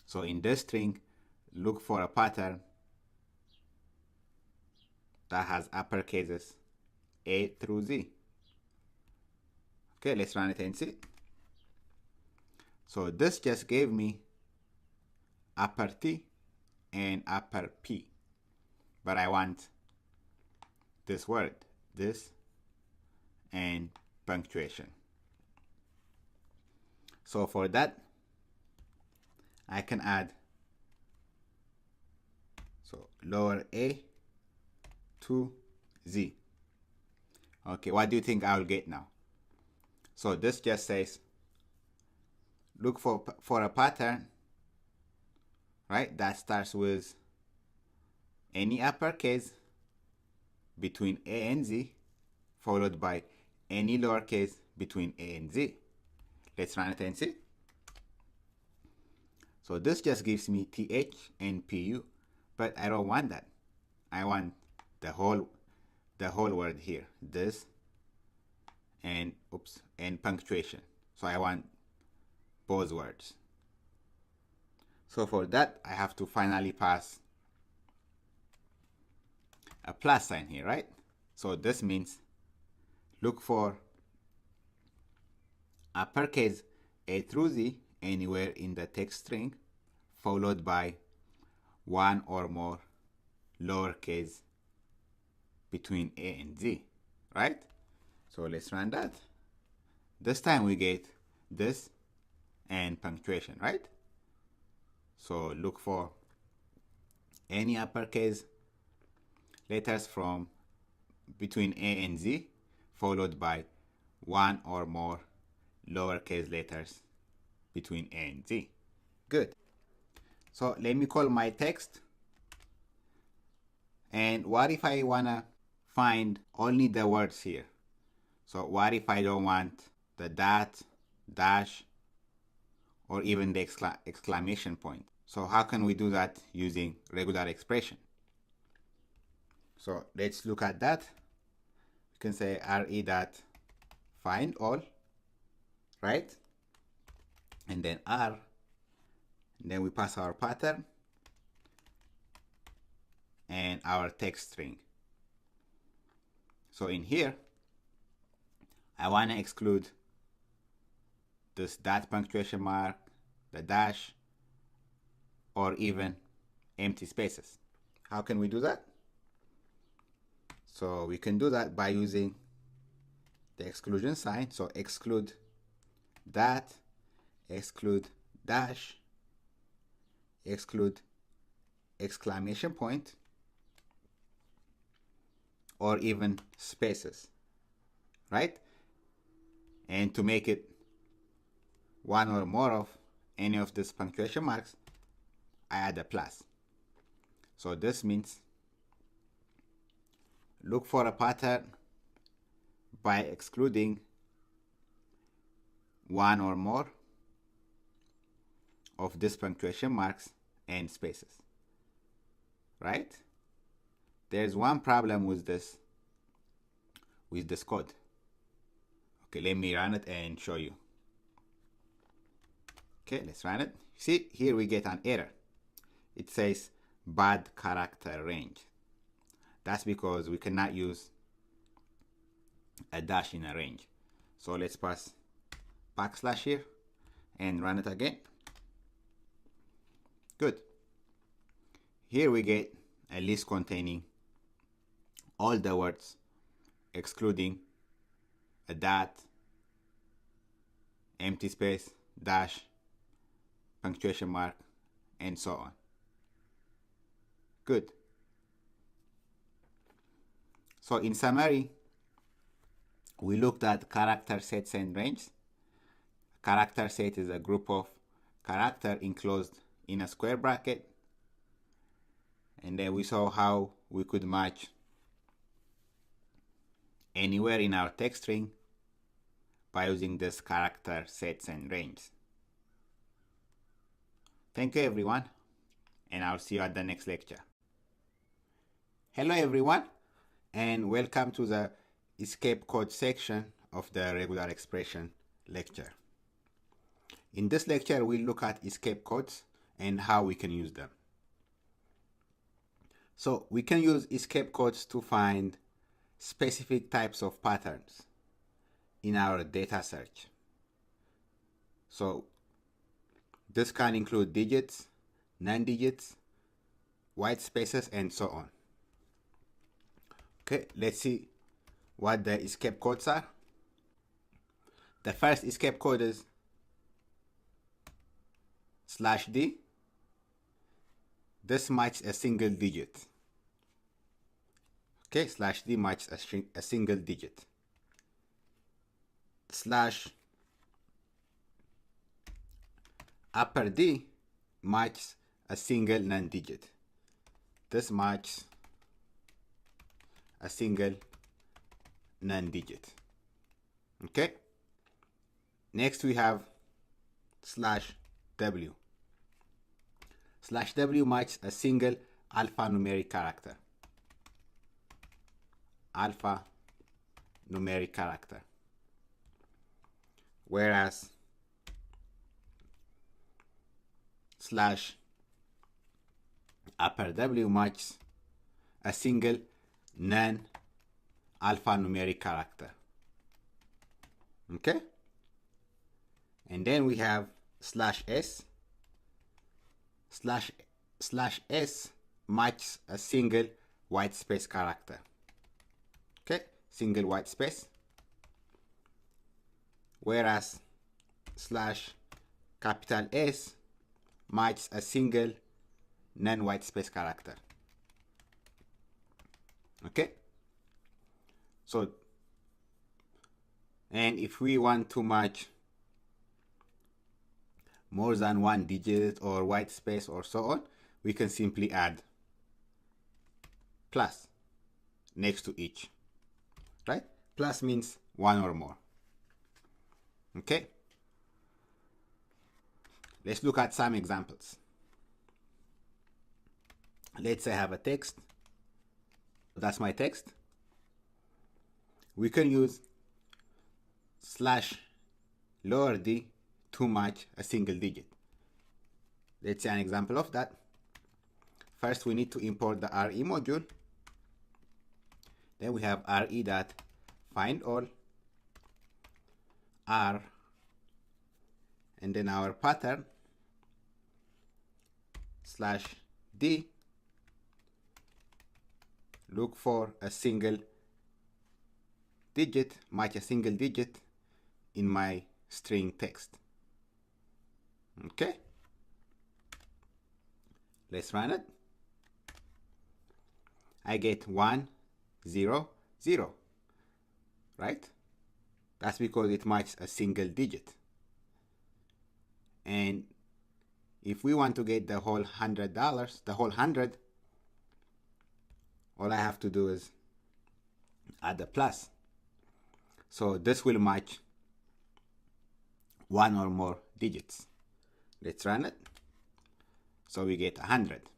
So in this string, look for a pattern that has uppercases A through Z. Okay, let's run it and see. So this just gave me upper T and upper P. But I want this word, this, and punctuation. So for that, I can add lower A to Z. Okay, what do you think I will get now? So this just says look for a pattern, right, that starts with any uppercase between A and Z, followed by any lowercase between A and Z. Let's run it and see. So this just gives me TH and PU, but I don't want that. I want the whole word here, this and punctuation. So I want both words. So for that, I have to finally pass a plus sign here, right? So this means look for uppercase A through Z anywhere in the text string, followed by one or more lowercase between A and Z, right? So let's run that. This time we get this and punctuation, right? So look for any uppercase letters from between A and Z, followed by one or more lowercase letters between A and Z. Good. So let me call my text. And what if I wanna find only the words here? So what if I don't want the dot, dash, or even the exclamation point? So how can we do that using regular expression? So let's look at that. You can say re.find all, right? And then R, and then we pass our pattern and our text string. So in here, I want to exclude this dot punctuation mark, the dash, or even empty spaces. How can we do that? So we can do that by using the exclusion sign. So exclude dot, exclude dash, exclude exclamation point, or even spaces, right? And to make it one or more of any of these punctuation marks, I add a plus. So this means look for a pattern by excluding one or more of these punctuation marks and spaces, right? There's one problem with this code. Okay, let me run it and show you. Okay, let's run it. See, here we get an error. It says bad character range. That's because we cannot use a dash in a range. So let's pass backslash here and run it again. Good. Here we get a list containing all the words excluding a dot, empty space, dash, punctuation mark, and so on. Good. So in summary, we looked at character sets and ranges. Character set is a group of characters enclosed in a square bracket. And then we saw how we could match anywhere in our text string by using this character sets and ranges. Thank you everyone, and I'll see you at the next lecture. Hello everyone, and welcome to the escape code section of the regular expression lecture. In this lecture, we'll look at escape codes and how we can use them. So we can use escape codes to find specific types of patterns in our data search. So this can include digits, non-digits, white spaces, and so on. Okay, let's see what the escape codes are. The first escape code is /d. This matches a single digit. Okay, /d matches a single digit. /D matches a single non-digit. This matches a single non-digit. Okay. Next we have /w. /w matches a single alphanumeric character. Alphanumeric character. Whereas /W matches a single non-alphanumeric character. Okay? And then we have /s. /s matches a single white space character. Okay? Single white space. Whereas /S matches a single non-white space character. Okay? So, and if we want to match more than one digit or white space or so on, we can simply add plus next to each, right? Plus means one or more. Okay? Let's look at some examples. Let's say I have a text. That's my text. We can use /d to match a single digit. Let's see an example of that. First, we need to import the RE module. Then we have re.findAll, r, and then our pattern /d, look for a single digit, match a single digit in my string text. Okay, let's run it. I get 1, 0, 0, right? That's because it matches a single digit. And if we want to get the whole $100, the whole 100, all I have to do is add a plus. So this will match one or more digits. Let's run it. So we get 100.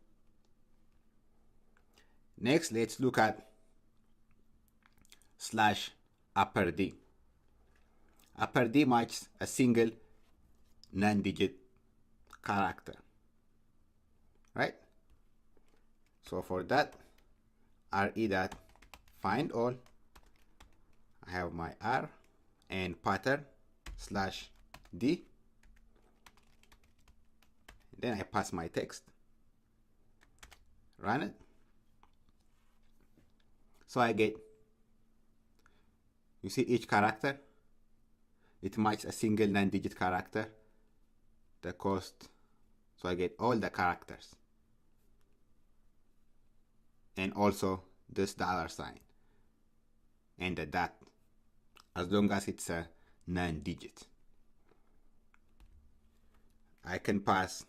Next, let's look at /D. D matches a single non-digit character, right? So for that, re.find all. I have my R and pattern slash D. Then I pass my text. Run it. So I get, you see each character, it matches a single 9-digit character. The cost, so I get all the characters. And also this $sign and the dot, as long as it's a 9-digit. I can pass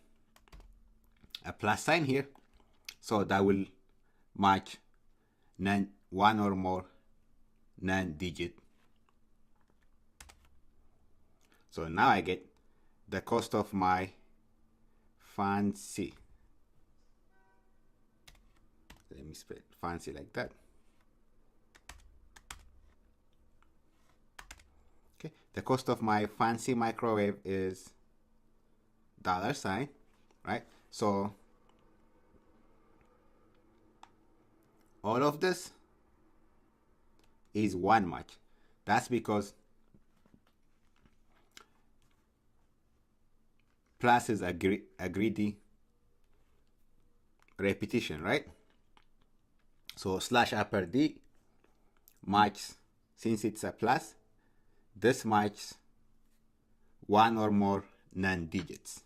a plus sign here, so that will match one or more 9-digit. So now I get the cost of my fancy. Let me spell fancy like that. Okay, the cost of my fancy microwave is $sign, right? So all of this is one match. That's because plus is a greedy repetition, right? So slash upper D matches, since it's a plus, this matches one or more 9-digits.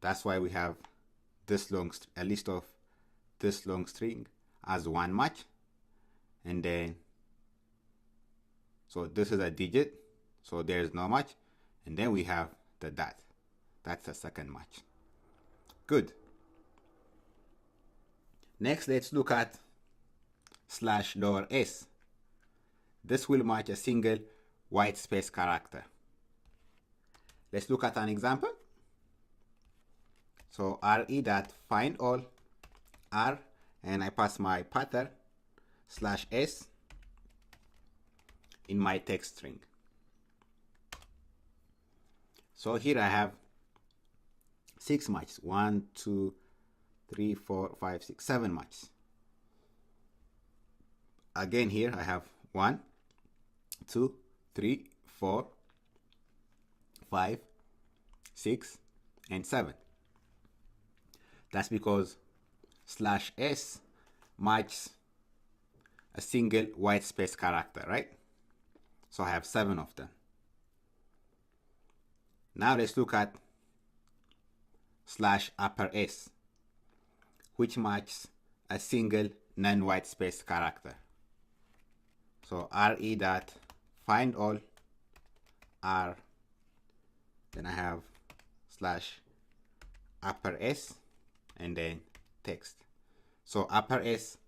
That's why we have this a list of this long string as one match. And then, so this is a digit, so there's no match. And then we have the dot. That's the second match. Good. Next, let's look at /s. This will match a single white space character. Let's look at an example. So re.find all R, and I pass my pattern /s in my text string. So here I have 6 matches. 1, 2, 3, 4, 5, 6, 7 matches. Again here I have 1, 2, 3, 4, 5, 6, and 7. That's because /s matches a single white space character, right? So I have 7 of them. Now let's look at /s, which matches a single non-white space character. So re.find all R, then I have /s and then text. So S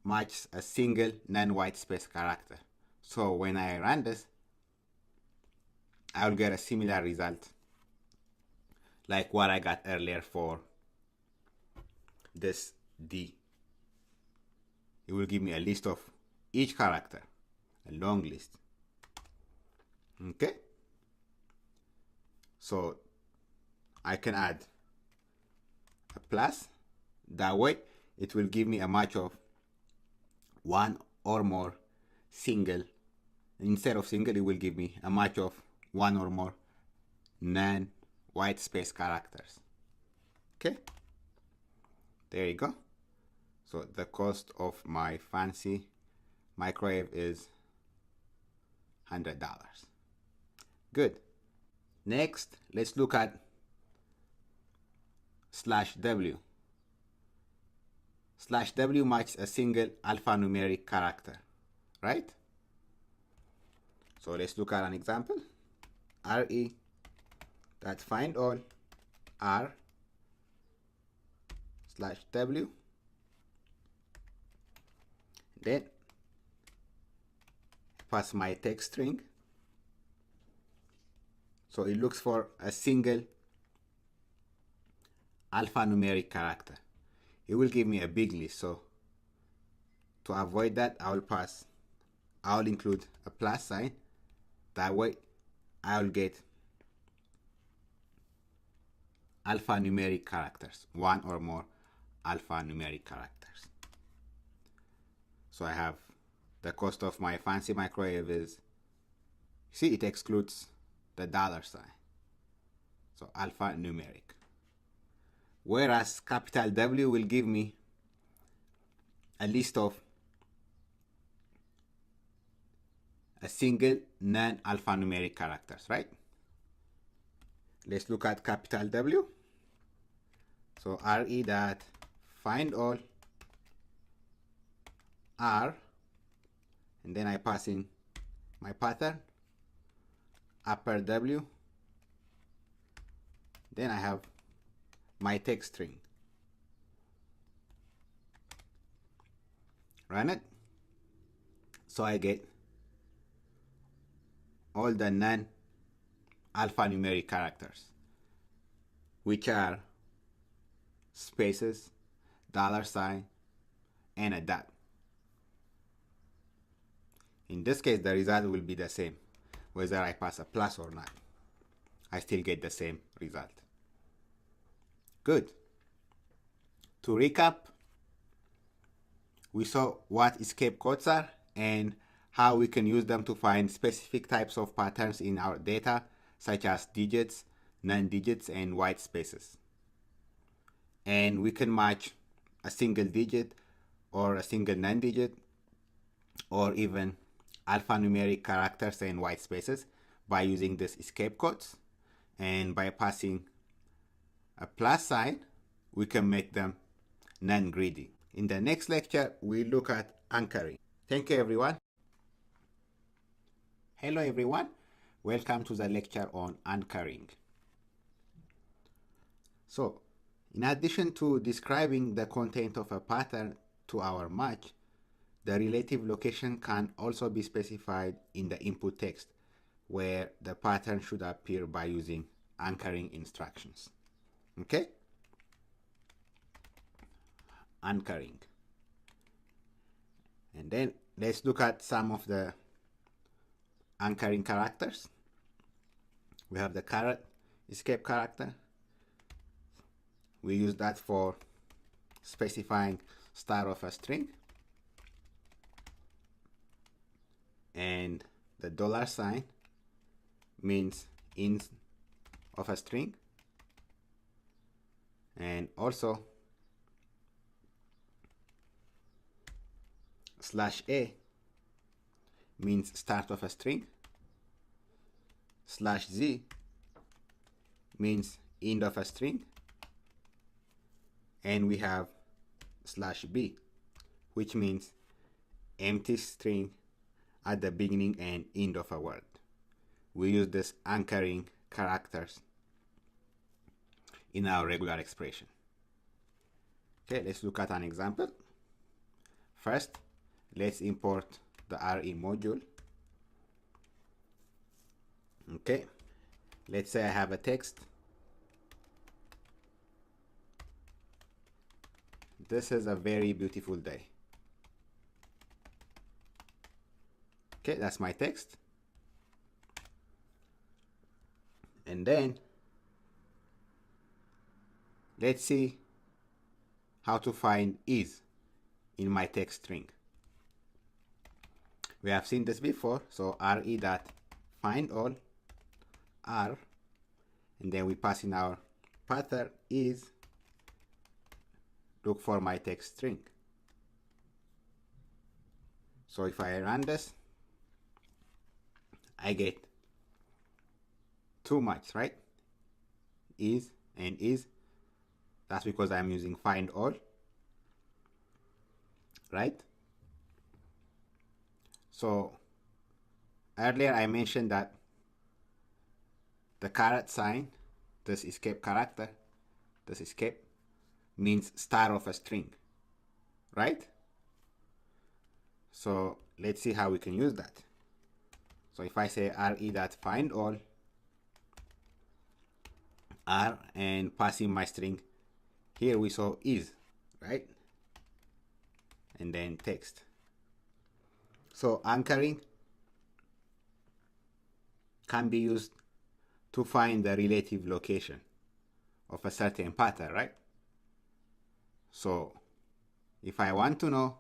matches a single non-white space character. So when I run this, I'll get a similar result like what I got earlier for this D. It will give me a list of each character, a long list. Okay? So I can add a plus. That way it will give me a match of one or more single. Instead of single, it will give me a match of one or more non-white space characters. Okay? There you go. So the cost of my fancy microwave is $100. Good. Next, let's look at /w. /w matches a single alphanumeric character, right? So let's look at an example. re.find all R /w. Then pass my text string. So it looks for a single alphanumeric character. It will give me a big list. So to avoid that, I'll include a plus sign. That way I'll get alphanumeric characters, one or more alphanumeric characters. So I have the cost of my fancy microwave is, see, it excludes the $sign. So alphanumeric. Whereas capital W will give me a list of a single non-alphanumeric characters, right? Let's look at capital W. So re dot find all R, and then I pass in my pattern, upper W, then I have my text string. Run it. So I get all the non-alphanumeric characters, which are spaces, $sign, and a dot. In this case, the result will be the same, whether I pass a plus or not. I still get the same result. Good. To recap, we saw what escape codes are and how we can use them to find specific types of patterns in our data, such as digits, non-digits, and white spaces. And we can match a single digit or a single non-digit or even alphanumeric characters and white spaces by using this escape codes. And by passing a plus sign, we can make them non-greedy. In the next lecture, we look at anchoring. Thank you, everyone. Hello, everyone. Welcome to the lecture on anchoring. So, in addition to describing the content of a pattern to our match, the relative location can also be specified in the input text, where the pattern should appear by using anchoring instructions. Okay? Anchoring. And then let's look at some of the anchoring characters. We have the caret escape character. We use that for specifying star of a string. And the $sign means int of a string. And also /a means start of a string. /z means end of a string. And we have /b, which means empty string at the beginning and end of a word. We use this anchoring characters in our regular expression. Okay, let's look at an example. First, let's import the RE module. Okay, let's say I have a text. This is a very beautiful day. Okay, that's my text. And then let's see how to find is in my text string. We have seen this before, so re dot find all R, and then we pass in our pattern is look for my text string. So if I run this, I get too much, right? Is and is. That's because I'm using find all, right? So earlier I mentioned that the caret sign, this escape character, this escape means star of a string, right? So let's see how we can use that. So if I say re.find all R and pass in my string, here we saw is, right? And then text. So anchoring can be used to find the relative location of a certain pattern, right? So if I want to know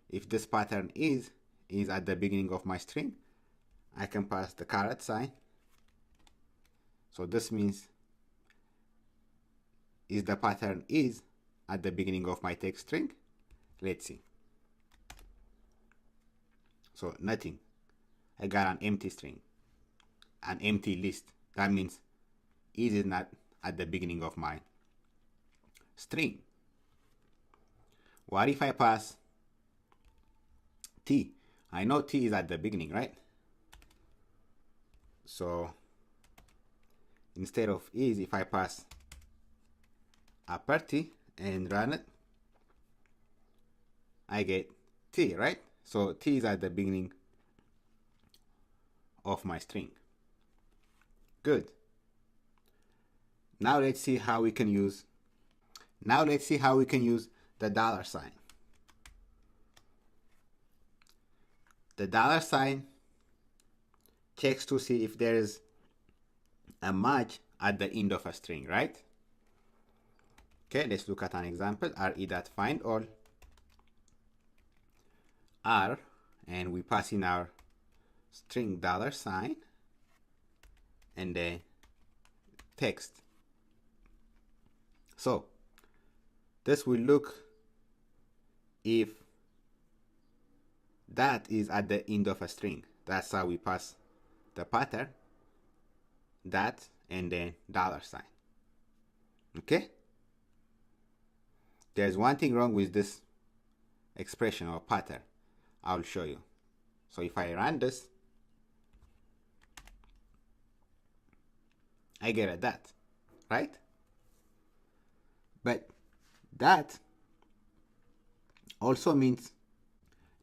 if this pattern is at the beginning of my string, I can pass the caret sign. So this means is the pattern is at the beginning of my text string. Let's see. So nothing. I got an empty string, an empty list. That means is not at the beginning of my string. What if I pass t? I know t is at the beginning, right? So instead of is, if I pass upper T and run it, I get T, right? So T is at the beginning of my string. Good. Now let's see how we can use the dollar sign. The dollar sign checks to see if there is a match at the end of a string, right? Okay, let's look at an example. re.findAll r, and we pass in our string dollar sign and then text. So this will look if that is at the end of a string. That's how we pass the pattern, that, and then dollar sign. Okay? There's one thing wrong with this expression or pattern. I'll show you. So if I run this, I get a dot, right? But that also means,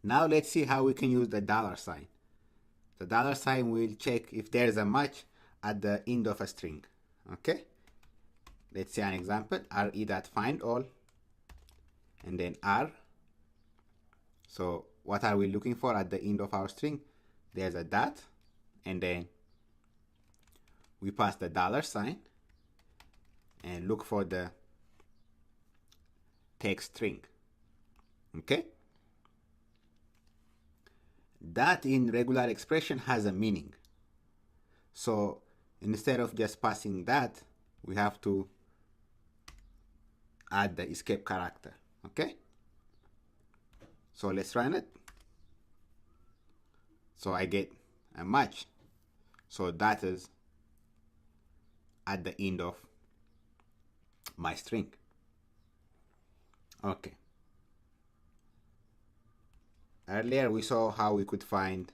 now let's see how we can use the dollar sign. The dollar sign will check if there is a match at the end of a string. Okay? Let's see an example. re.findAll and then r. So what are we looking for at the end of our string? There's a dot, and then we pass the dollar sign and look for the text string. Okay? That in regular expression has a meaning. So instead of just passing that, we have to add the escape character. Okay? So let's run it. So I get a match. So that is at the end of my string. Okay. Earlier we saw how we could find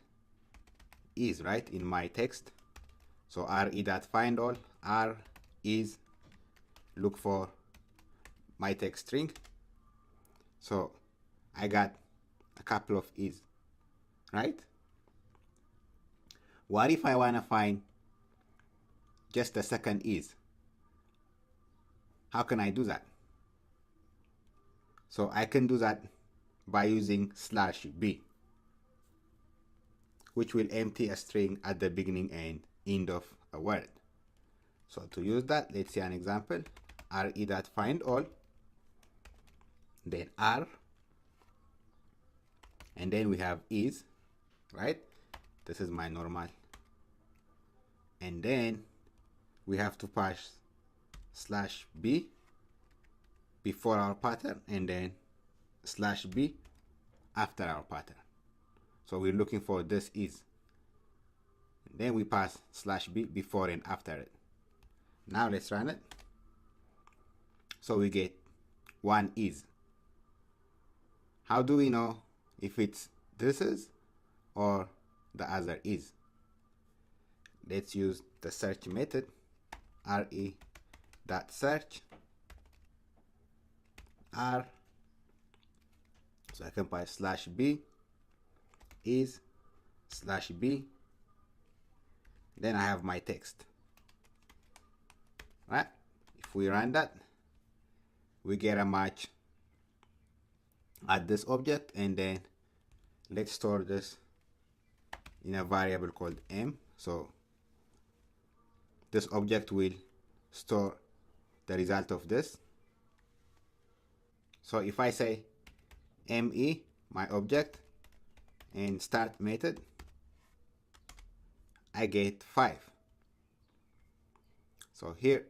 is, right, in my text. So re.findAll, r is, look for my text string. So I got a couple of is, right? What if I want to find just the second is? How can I do that? So I can do that by using /b, which will empty a string at the beginning and end of a word. So to use that, let's see an example. re.findAll, then r, and then we have is, right? This is my normal. And then we have to pass /b before our pattern, and then /b after our pattern. So we're looking for this is. And then we pass /b before and after it. Now let's run it. So we get one is. How do we know if it's this is or the other is? Let's use the search method, re.search r. So I can pass /b is /b. Then I have my text. Right? If we run that, we get a match at this object, and then let's store this in a variable called m. So this object will store the result of this. So if I say me my object and start method, I get 5. So here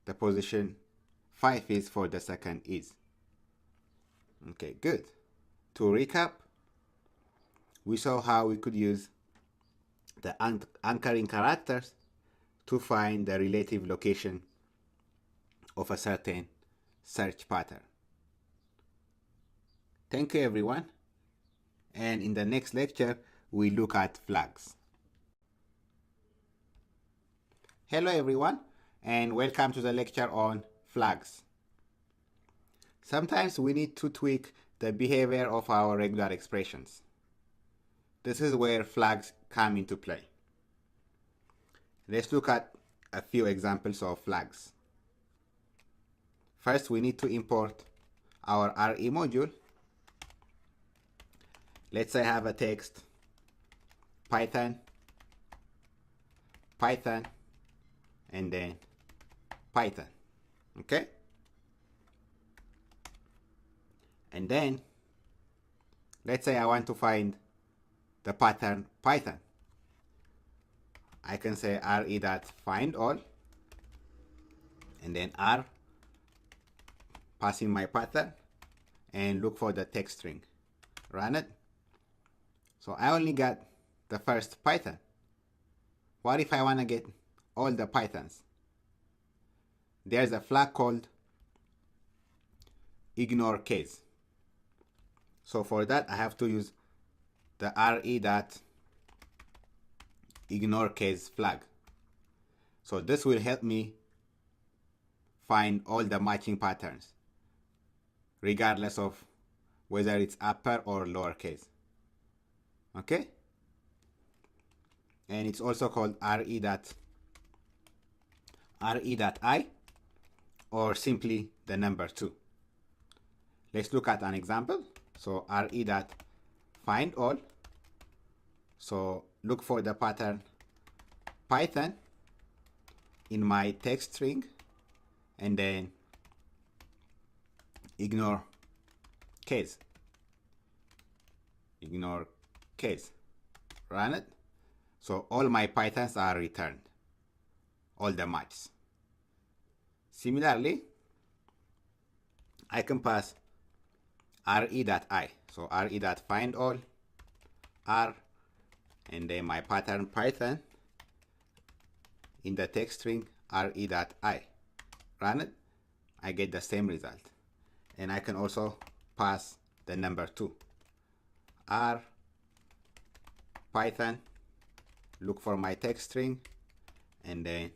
the position 5 is for the second is. Okay, good. To recap, we saw how we could use the anchoring characters to find the relative location of a certain search pattern. Thank you everyone, and in the next lecture we look at flags. Hello everyone, and welcome to the lecture on flags. Sometimes we need to tweak the behavior of our regular expressions. This is where flags come into play. Let's look at a few examples of flags. First, we need to import our RE module. Let's say I have a text, Python, and then Python. Okay? And then, let's say I want to find the pattern Python. I can say re.findAll, and then R, passing my pattern, and look for the text string. Run it. So I only got the first Python. What if I want to get all the Pythons? There's a flag called ignore case. So for that, I have to use the re.ignore case flag. So this will help me find all the matching patterns, regardless of whether it's upper or lower case. Okay? And it's also called re.i, or simply the number 2. Let's look at an example. So re.findAll. So look for the pattern Python in my text string, and then ignore case. Run it. So all my Pythons are returned, all the matches. Similarly, I can pass re.i. So re.findAll, R, and then my pattern Python in the text string re.i. Run it. I get the same result. And I can also pass the number 2. R, Python, look for my text string, and then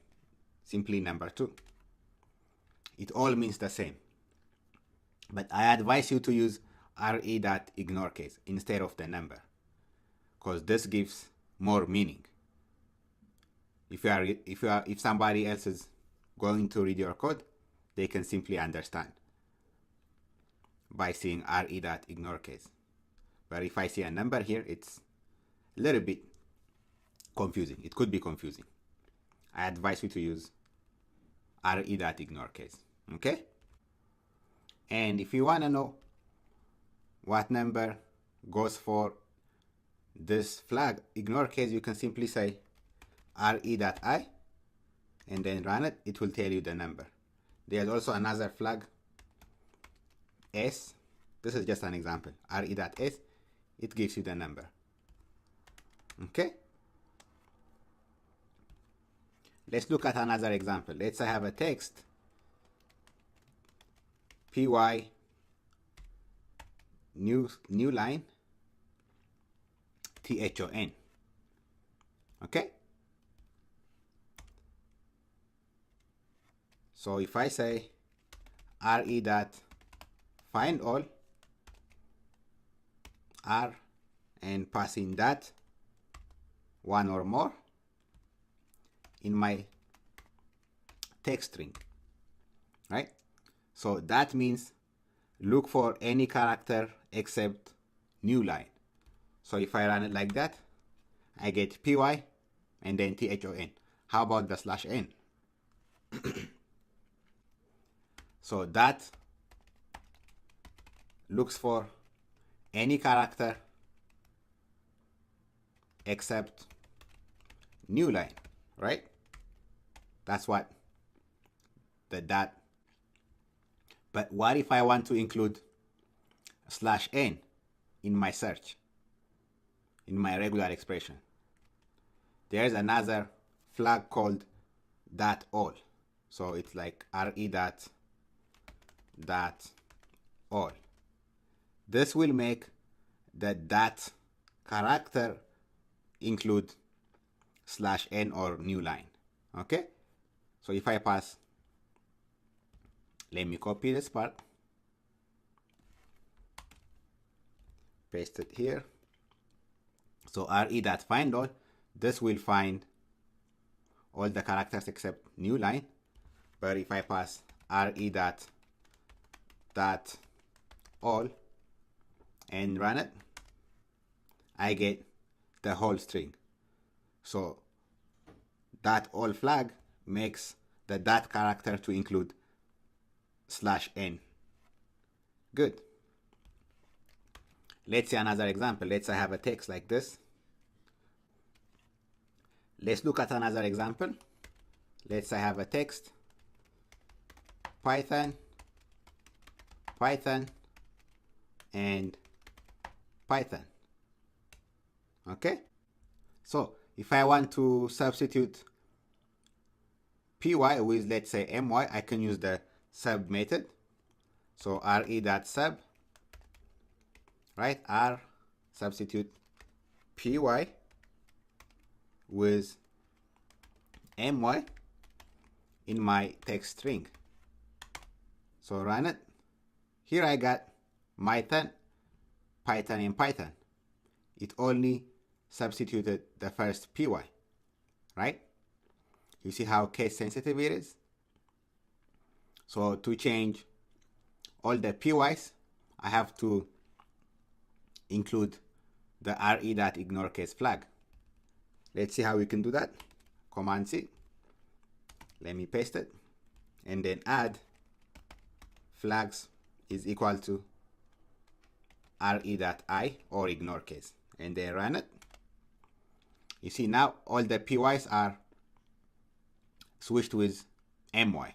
simply number 2. It all means the same. But I advise you to use re.ignore case instead of the number, because this gives more meaning. If somebody else is going to read your code, they can simply understand by seeing re.ignore case. But if I see a number here, it's a little bit confusing. It could be confusing. I advise you to use re.ignore case. Okay? And if you want to know what number goes for this flag ignore case, you can simply say re.i and then run it. It will tell you the number. There's also another flag, s. This is just an example. re.s. It gives you the number. Okay? Let's look at another example. Let's say I have a text, py new line, thon. Okay? So if I say re.findAll, R, and pass in that one or more in my text string, right? So that means look for any character except new line. So if I run it like that, I get py and then thon. How about the /n? So that looks for any character except new line, right? That's what the dot. But what if I want to include /n in my search, in my regular expression? There's another flag called .all. So it's like re.all. This will make the dot character include /n or new line. Okay? So if I pass, let me copy this part, paste it here. So re.findAll, this will find all the characters except new line. But if I pass re.all and run it, I get the whole string. So .all flag makes the dot character to include /n. Good. Let's see another example. Let's say I have a text like this. Let's look at another example. Let's say I have a text, Python, and Python. Okay? So if I want to substitute py with, let's say, my, I can use the sub method. So re.sub, right? R substitute py with my in my text string. So run it. Here I got Python, and Python. It only substituted the first py, right? You see how case sensitive it is? So to change all the py's, I have to include the re.ignore case flag. Let's see how we can do that. Command C. Let me paste it. And then add flags is equal to re.I or ignore case. And then run it. You see now all the py's are switched with my.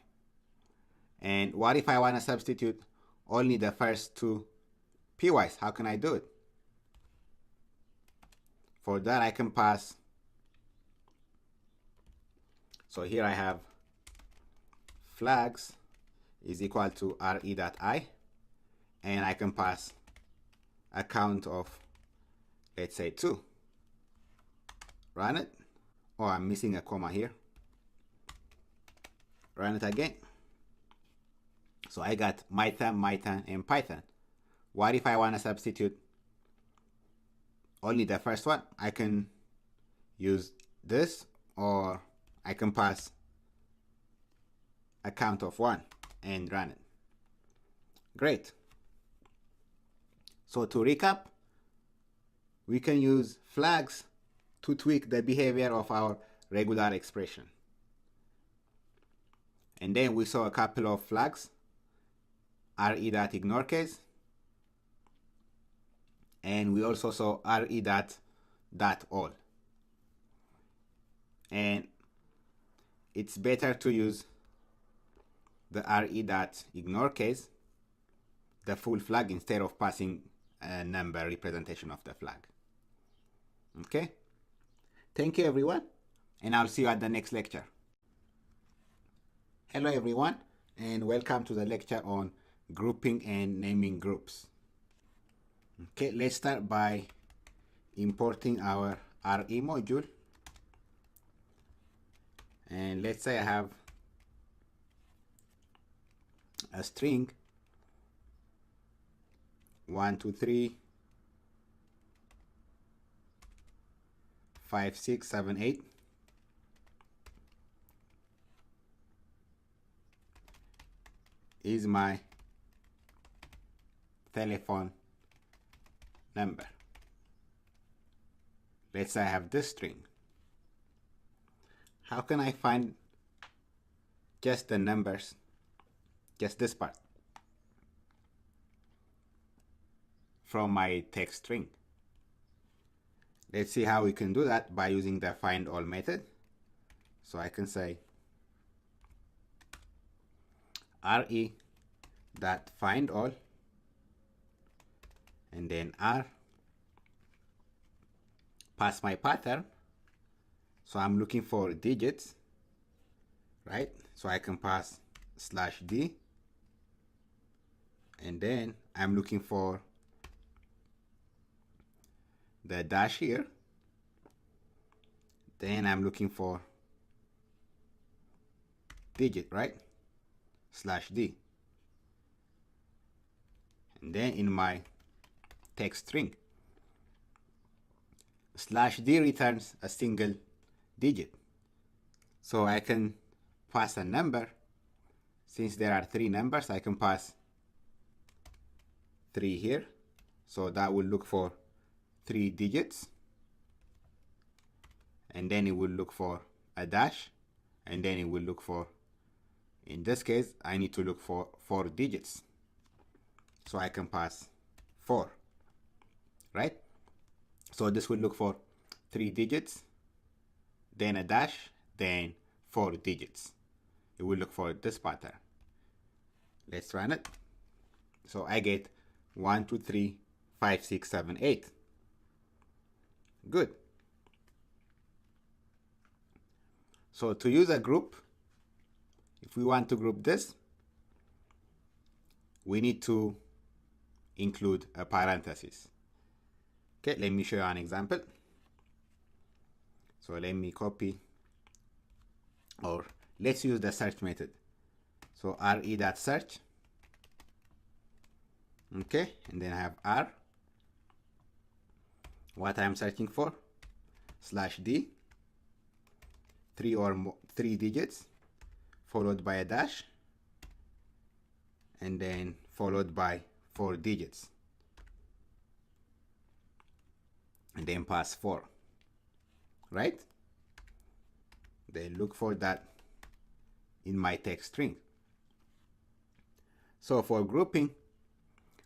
And what if I want to substitute only the first two py's? How can I do it? For that I can pass. So here I have flags is equal to re.I, and I can pass a count of, let's say, 2. Run it. Oh, I'm missing a comma here. Run it again. So I got Python, and Python. What if I want to substitute only the first one? I can use this, or I can pass a count of 1 and run it. Great. So to recap, we can use flags to tweak the behavior of our regular expression. And then we saw a couple of flags, re.ignore case, and we also saw re.all. And it's better to use the re.ignore case, the full flag, instead of passing a number representation of the flag. Okay? Thank you, everyone, and I'll see you at the next lecture. Hello, everyone, and welcome to the lecture on grouping and naming groups. Okay, let's start by importing our RE module. And let's say I have a string 1, 2, 3, 5, 6, 7, 8. Is my telephone number. Let's say I have this string. How can I find just the numbers, just this part? from my text string. Let's see how we can do that by using the find all method. So I can say re.findAll and then r, pass my pattern. So I'm looking for digits, right? So I can pass /d, and then I'm looking for the dash here. Then I'm looking for digit, right? /d. And then in my text string, /d returns a single digit. So I can pass a number. Since there are 3 numbers, I can pass 3 here. So that will look for 3 digits. And then it will look for a dash. And then it will look for, in this case, I need to look for 4 digits. So I can pass 4, right? So this will look for 3 digits, then a dash, then 4 digits. It will look for this pattern. Let's run it. So I get 1, 2, 3, 5, 6, 7, 8. Good. So to use a group, if we want to group this, we need to include a parenthesis. Okay, let me show you an example. So let me copy, or let's use the search method. So re.search. Okay, and then I have r, what I'm searching for, /d, 3 digits, followed by a dash, and then followed by 4 digits, and then pass 4, right? Then look for that in my text string. So for grouping,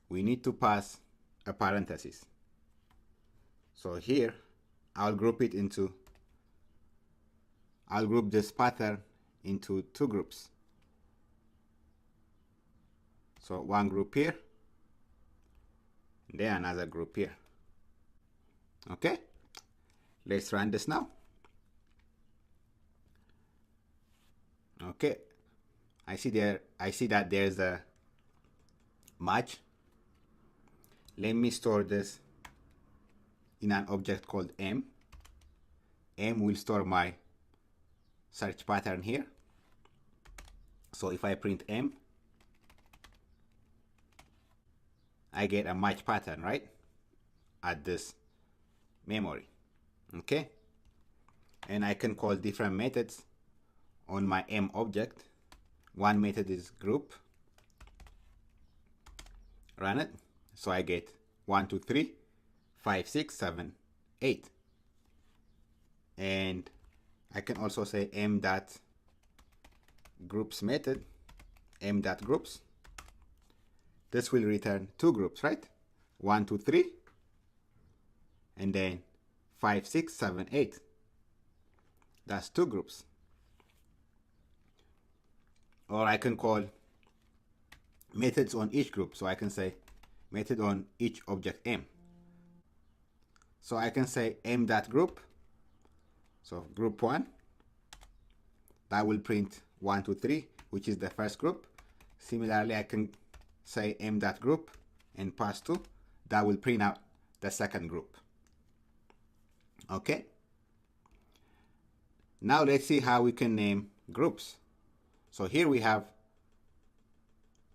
we need to pass a parenthesis. So here, I'll group this pattern into 2 groups. So one group here, then another group here. Okay, let's run this now. Okay, I see that there's a match. Let me store this in an object called m. M will store my search pattern here. So if I print m, I get a match pattern, right, at this memory. Okay, and I can call different methods on my m object. One method is group. Run it. So I get 1, 2, 3, 5, 6, 7, 8. And I can also say m.groups method, m.groups. This will return 2 groups, right? 1, 2, 3, and then 5, 6, 7, 8. That's 2 groups. Or I can call methods on each group. So I can say method on each object m. So I can say m.group. So group 1, that will print 1, 2, 3, which is the first group. Similarly, I can say m.group and pass 2, that will print out the second group. Okay. Now let's see how we can name groups. So here we have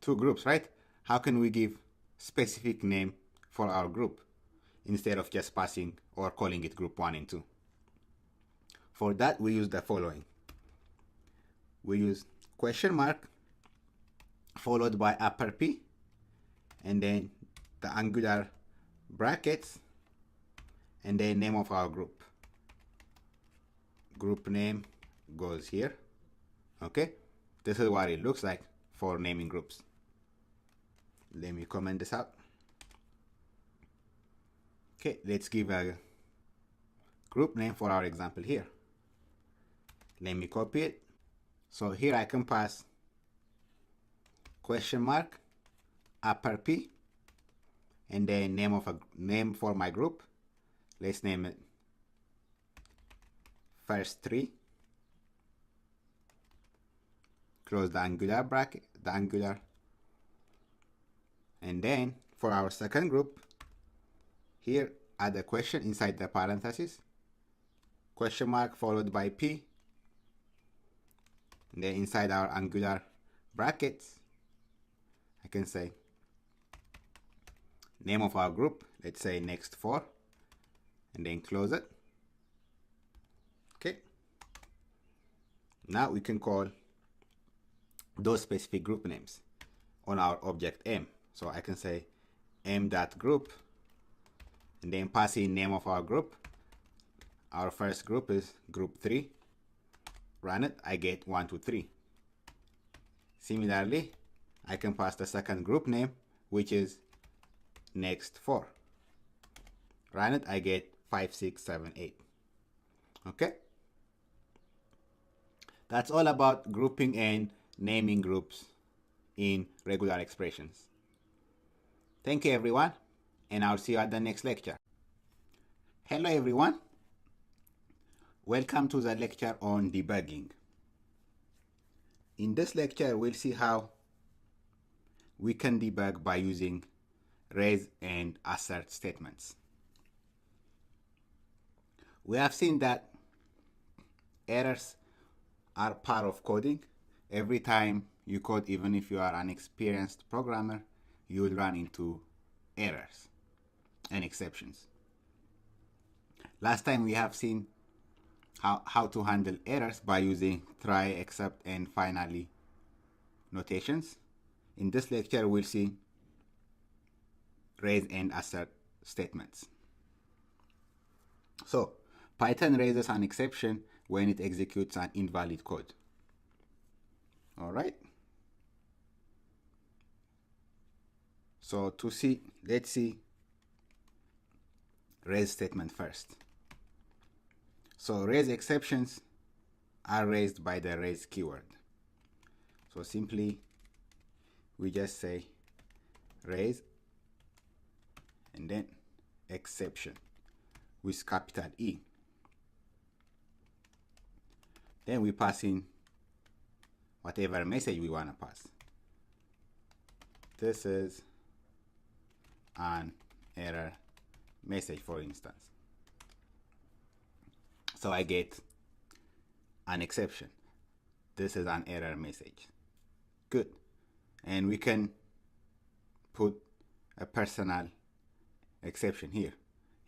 2 groups, right? How can we give specific name for our group instead of just passing or calling it group 1 and 2? For that, we use the following. We use question mark followed by upper P, and then the angular brackets, and then name of our group. Group name goes here. Okay, this is what it looks like for naming groups. Let me comment this out. Okay, let's give a group name for our example here. Let me copy it. So here I can pass question mark, upper P, and then name for my group. Let's name it first 3. Close the angular bracket, and then for our second group, here add a question inside the parentheses, question mark followed by P, and then inside our angular brackets, I can say name of our group, let's say next 4, and then close it. Okay. Now we can call those specific group names on our object M. So I can say m.group, and then pass in name of our group. Our first group is group 3. Run it, I get 1, 2, 3. Similarly, I can pass the second group name, which is next 4. Run it, I get 5, 6, 7, 8. Okay? That's all about grouping and naming groups in regular expressions. Thank you everyone, and I'll see you at the next lecture. Hello everyone. Welcome to the lecture on debugging. In this lecture, we'll see how we can debug by using raise and assert statements. We have seen that errors are part of coding. Every time you code, even if you are an experienced programmer, you will run into errors and exceptions. Last time we have seen how to handle errors by using try, except, and finally notations. In this lecture, we'll see raise and assert statements. So Python raises an exception when it executes an invalid code. All right. So let's see raise statement first. So raise exceptions are raised by the raise keyword. So simply we just say raise and then exception with capital E. Then we pass in whatever message we want to pass. This is an error message, for instance. So I get an exception. This is an error message. Good. And we can put a personal exception here,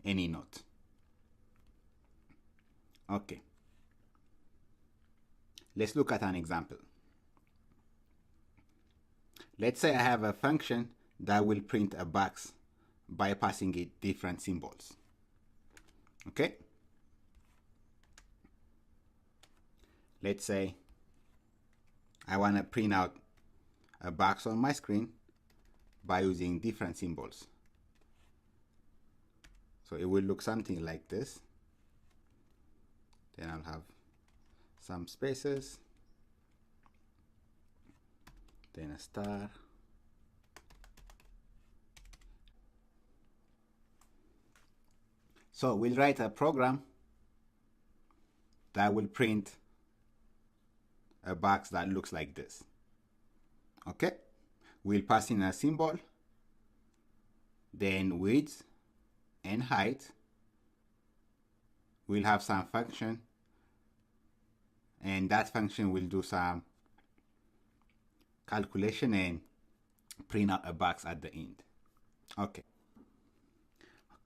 any note. Okay. Let's look at an example. Let's say I have a function that will print a box by passing it different symbols. Okay? Let's say I want to print out a box on my screen by using different symbols. So it will look something like this. Then I'll have some spaces, then a star, so we'll write a program that will print a box that looks like this. Okay, we'll pass in a symbol, then width and height. We'll have some function, and that function will do some calculation and print out a box at the end. Okay,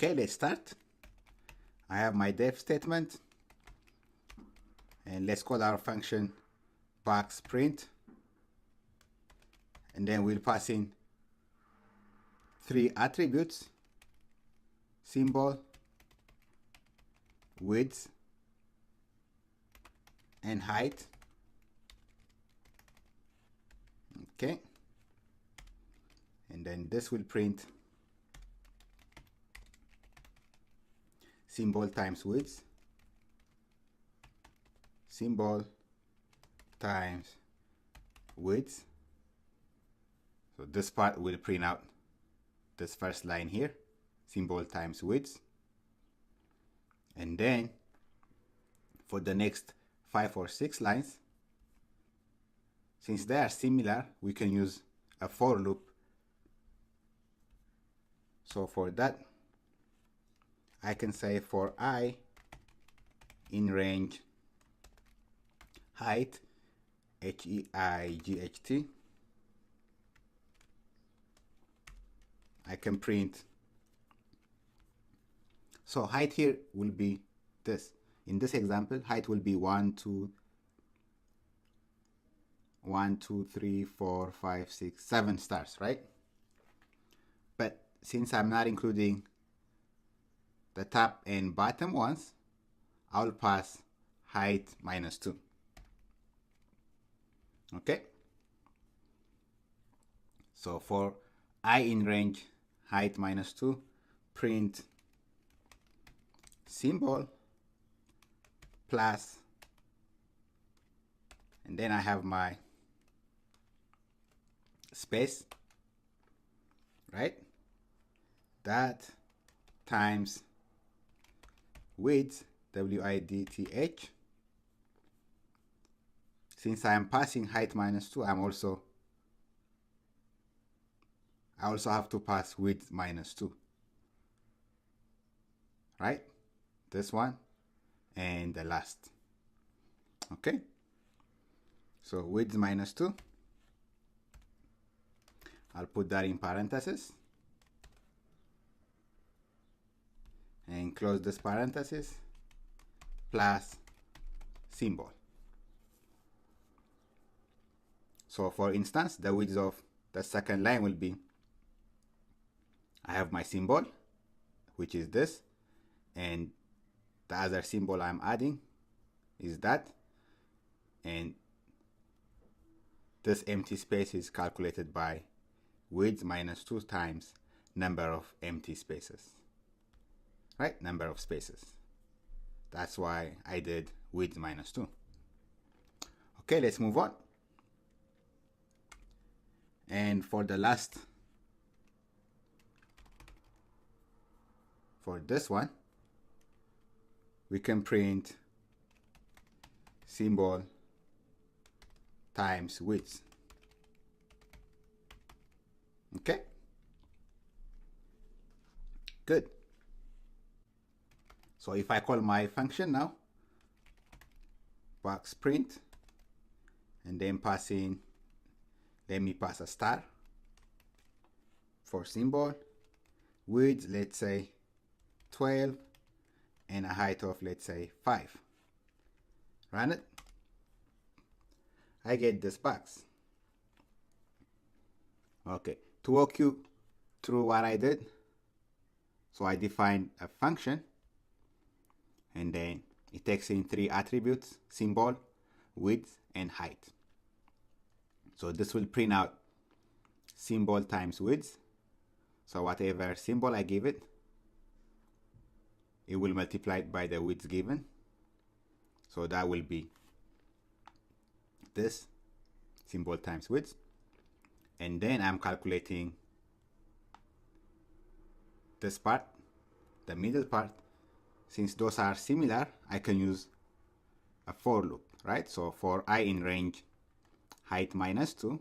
let's start. I have my def statement, and let's call our function box print, and then we'll pass in 3 attributes: symbol, width, and height. Okay, and then this will print symbol times width, symbol times width. So this part will print out this first line here, symbol times width. And then for the next 5 or 6 lines, since they are similar, we can use a for loop. So for that, I can say for I in range height, height, I can print. So height here will be this. In this example, height will be 1, 2, 3, 4, 5, 6, 7 stars, right? But since I'm not including the top and bottom ones, I'll pass height minus 2. Okay? So for I in range height minus 2, print symbol plus, and then I have my space, right? That times width, width. Since I am passing height minus 2, I also have to pass width minus 2, right? This one and the last. Okay, so width minus 2, I'll put that in parentheses and close this parenthesis plus symbol. So for instance, the width of the second line will be, I have my symbol, which is this, and the other symbol I'm adding is that, and this empty space is calculated by width minus 2 times number of empty spaces, right? Number of spaces. That's why I did width minus 2. Okay, let's move on. And for the last, for this one, we can print symbol times width. Okay, good. So if I call my function now, box print, and then pass in, let me pass a star for symbol, width, let's say 12, and a height of, let's say 5. Run it. I get this box. Okay, to walk you through what I did, so I defined a function, and then it takes in 3 attributes: symbol, width, and height. So this will print out symbol times width. So whatever symbol I give it, it will multiply it by the width given. So that will be this, symbol times width. And then I'm calculating this part, the middle part. Since those are similar, I can use a for loop, right? So for I in range height minus 2,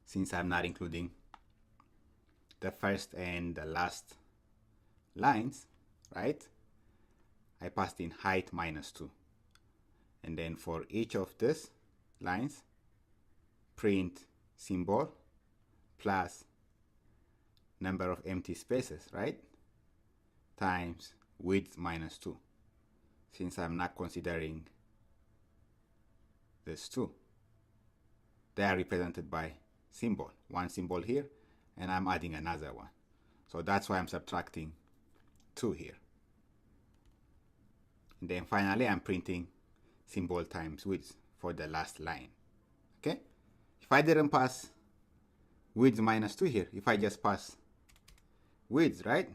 since I'm not including the first and the last lines, right? I passed in height minus 2. And then for each of these lines, print symbol plus number of empty spaces, right? Times width minus 2. Since I'm not considering these two, they are represented by symbol. One symbol here, and I'm adding another one. So that's why I'm subtracting 2 here. And then finally, I'm printing symbol times width for the last line. Okay? If I didn't pass width minus 2 here, if I just pass width, right?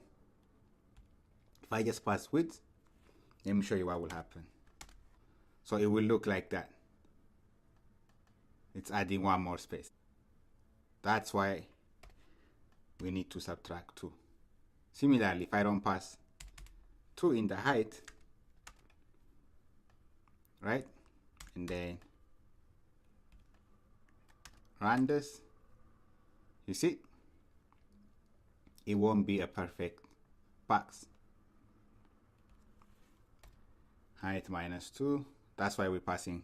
If I just pass width, let me show you what will happen. So it will look like that. It's adding one more space. That's why we need to subtract 2. Similarly, if I don't pass 2 in the height, right, and then run this, you see, it won't be a perfect box. Height -2, that's why we're passing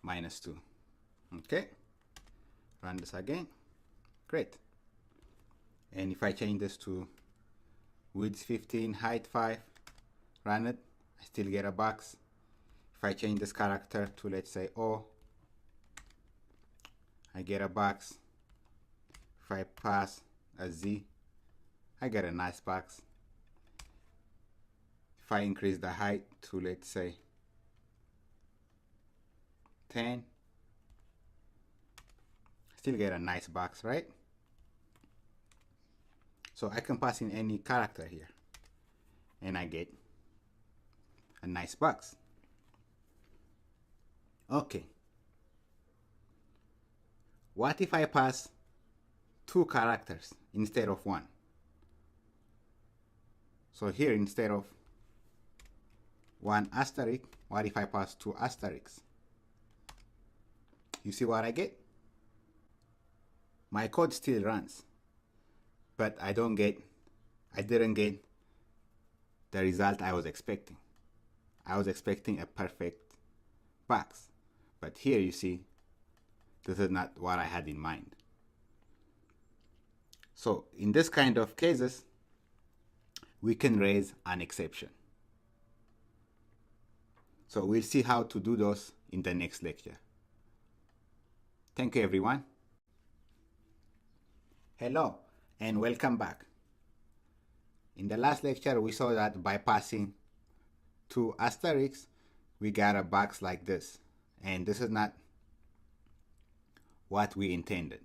-2. Okay, run this again. Great. And if I change this to width 15, height 5, run it, I still get a box. If I change this character to, let's say, O, I get a box. If I pass a Z, I get a nice box. If I increase the height to, let's say, 10, still get a nice box, right? So I can pass in any character here and I get a nice box. Okay. What if I pass 2 characters instead of 1? So here, instead of 1 asterisk, what if I pass 2 asterisks? You see what I get? My code still runs, but I didn't get the result I was expecting. I was expecting a perfect box, but here you see, this is not what I had in mind. So in this kind of cases, we can raise an exception. So we'll see how to do those in the next lecture. Thank you, everyone. Hello, and welcome back. In the last lecture, we saw that by passing 2 asterisks, we got a box like this. And this is not what we intended.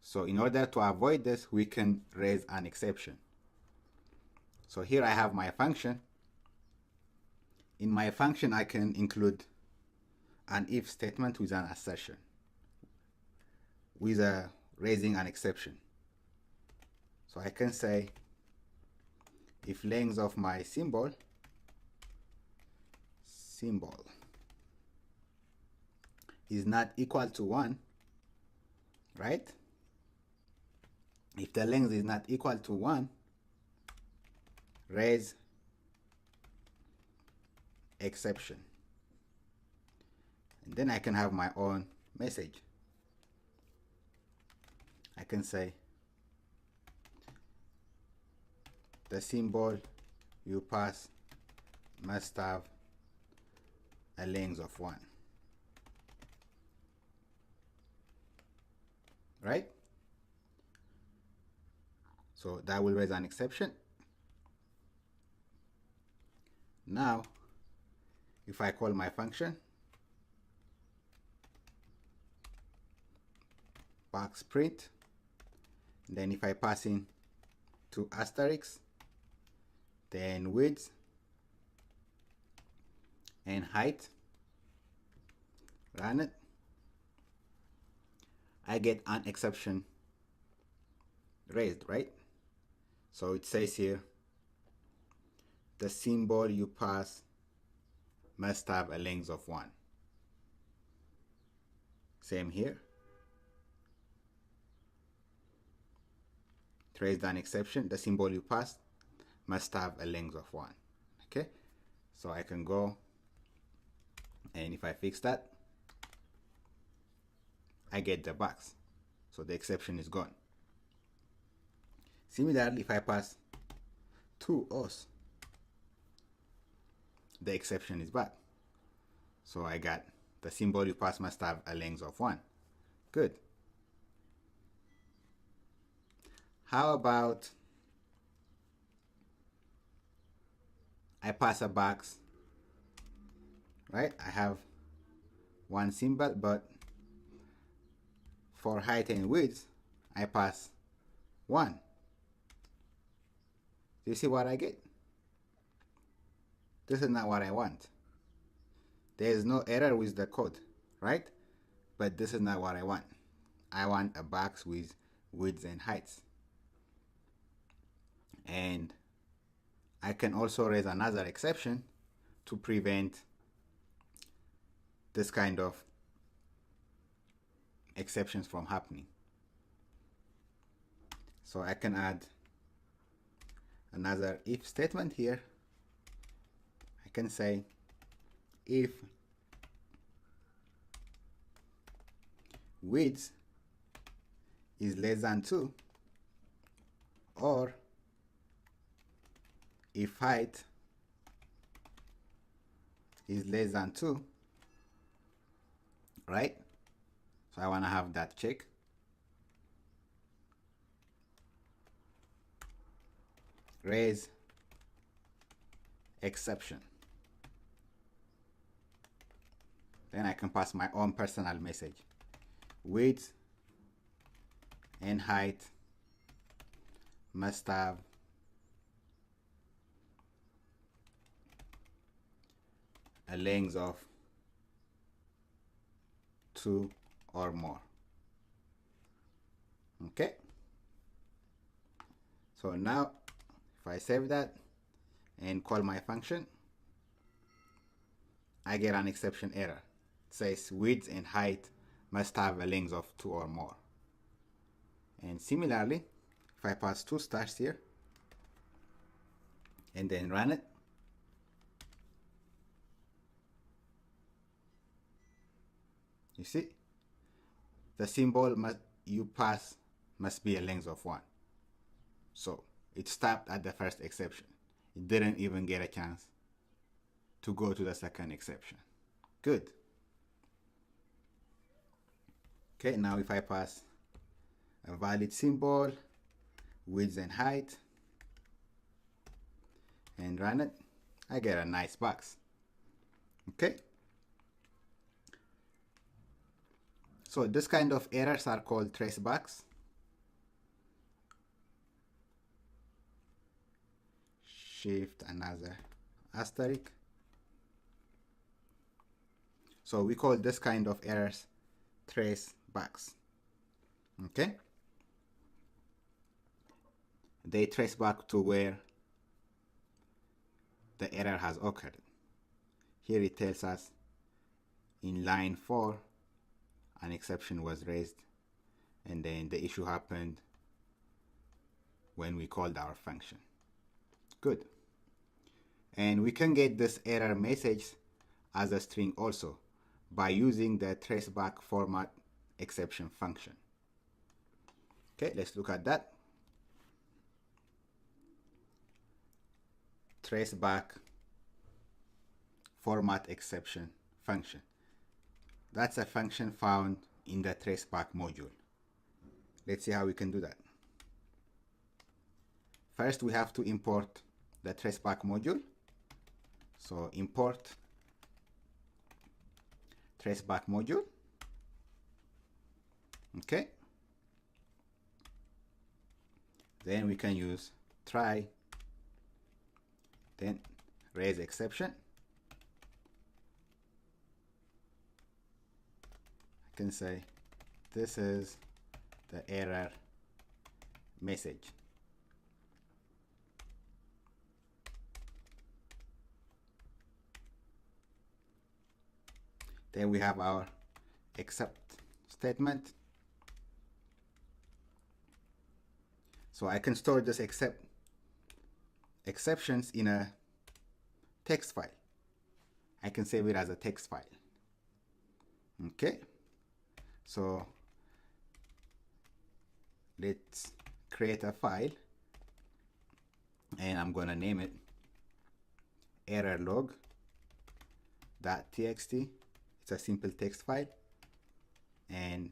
So in order to avoid this, we can raise an exception. So here I have my function. In my function, I can include an if statement with an assertion, with a raising an exception. So I can say, if length of my symbol is not equal to 1, right? If the length is not equal to 1, raise exception. And then I can have my own message. I can say, the symbol you pass must have a length of 1. Right? So that will raise an exception. Now, if I call my function, box print, then if I pass in 2 asterisks, then width and height, run it, I get an exception raised, right? So it says here, the symbol you pass must have a length of 1. Same here. It raised an exception. The symbol you pass must have a length of 1. Okay, so I can go, and if I fix that, I get the box. So the exception is gone. Similarly, if I pass 2 O's, the exception is back. So I got the symbol you pass must have a length of 1. Good. How about I pass a box, right? I have 1 symbol, but for height and width, I pass 1. Do you see what I get? This is not what I want. There is no error with the code, right? But this is not what I want. I want a box with widths and heights. And I can also raise another exception to prevent this kind of exceptions from happening. So I can add another if statement here. I can say if width is less than 2, or if height is less than 2, right? So I want to have that check. Raise exception. Then I can pass my own personal message. Width and height must have a length of 2 or more. Okay. So now if I save that and call my function, I get an exception error. It says width and height must have a length of 2 or more. And similarly, if I pass 2 stars here and then run it, you see the symbol you pass must be a length of 1. So it stopped at the first exception. It didn't even get a chance to go to the second exception. Good. Okay, now if I pass a valid symbol, width and height, and run it, I get a nice box. Okay. So this kind of errors are called tracebugs. Shift another asterisk. So we call this kind of errors tracebugs. Okay. They trace back to where the error has occurred. Here it tells us in line 4 an exception was raised, and then the issue happened when we called our function. Good. And we can get this error message as a string also by using the traceback format exception function. Okay, let's look at that. Traceback format exception function. That's a function found in the traceback module. Let's see how we can do that. First, we have to import the traceback module. So import traceback module. Okay. Then we can use try, then raise exception. I can say this is the error message. Then we have our except statement. So I can store this exceptions in a text file. I can save it as a text file. Okay. So let's create a file, and I'm gonna name it errorlog.txt. It's a simple text file, and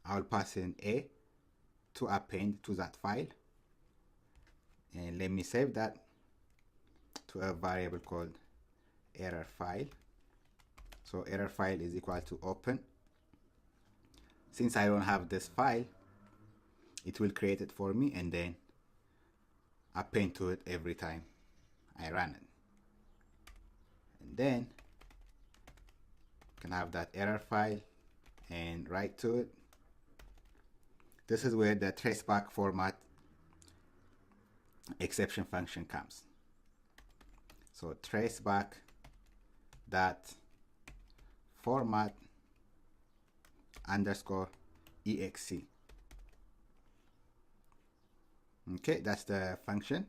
I'll pass in a to append to that file, and let me save that to a variable called error file. So error file is equal to open. Since I don't have this file, it will create it for me, and then append to it every time I run it. And then you can have that error file and write to it. This is where the traceback format exception function comes. So traceback dot format underscore exe. Okay, that's the function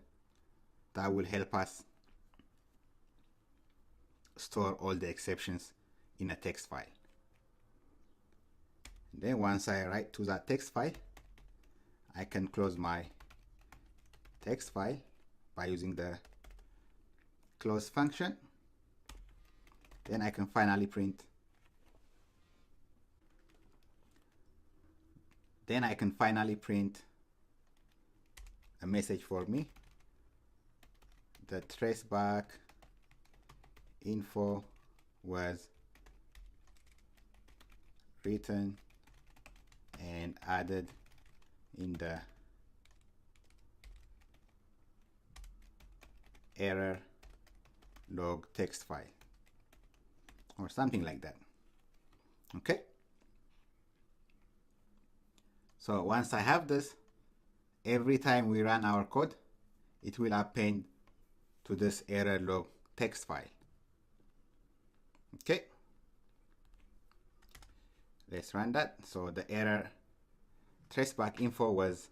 that will help us store all the exceptions in a text file. And then once I write to that text file, I can close my text file by using the close function. Then I can finally print. A message for me. The traceback info was written and added in the error log text file, or something like that. Okay, so once I have this, every time we run our code, it will append to this error log text file. Okay, let's run that. So the error traceback info was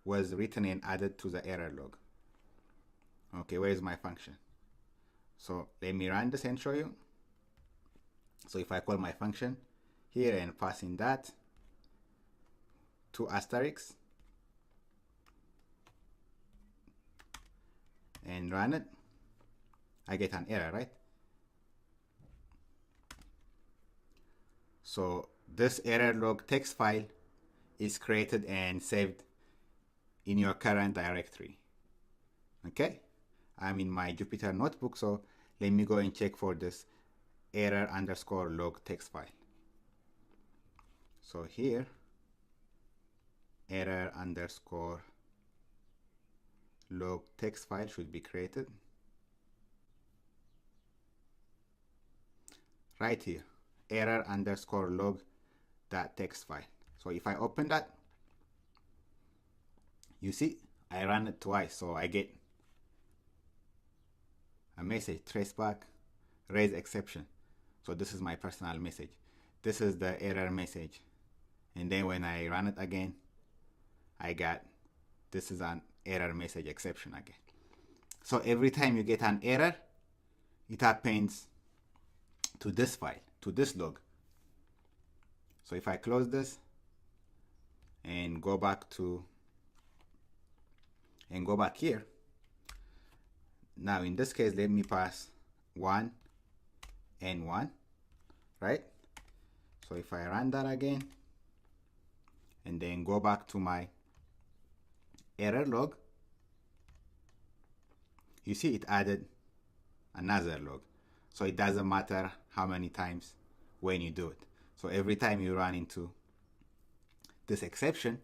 written and added to the error log. Okay, where is my function? So let me run this and show you. So if I call my function here and pass in that 2 asterisks and run it, I get an error, right? So this error log text file is created and saved in your current directory. Okay, I'm in my Jupyter notebook, so let me go and check for this error underscore log text file. So here, error underscore log text file should be created. Right here, error underscore log that text file. So if I open that, you see I ran it twice, so I get a message, traceback raise exception. So this is my personal message. This is the error message. And then when I run it again, I got, this is an error message exception again. So every time you get an error, it appends to this file, to this log. So if I close this and go back here, now in this case, let me pass 1 and 1, right? So if I run that again and then go back to my error log, you see it added another log. So it doesn't matter how many times when you do it. So every time you run into this exception,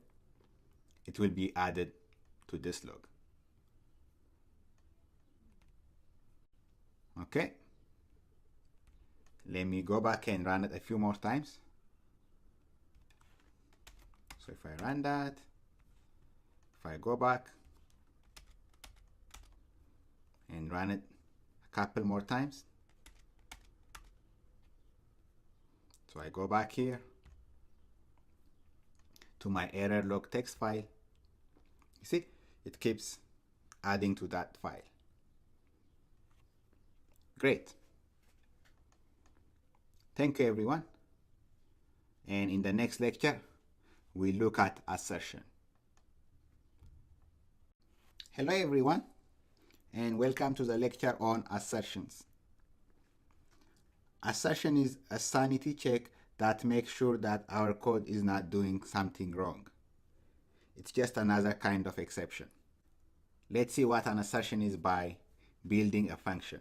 it will be added to this log. Okay, let me go back and run it a few more times. So if I run that, if I go back and run it a couple more times, so I go back here to my error log text file. You see, it keeps adding to that file. Great. Thank you, everyone. And in the next lecture, we look at assertion. Hello, everyone, and welcome to the lecture on assertions. Assertion is a sanity check that makes sure that our code is not doing something wrong. It's just another kind of exception. Let's see what an assertion is by building a function.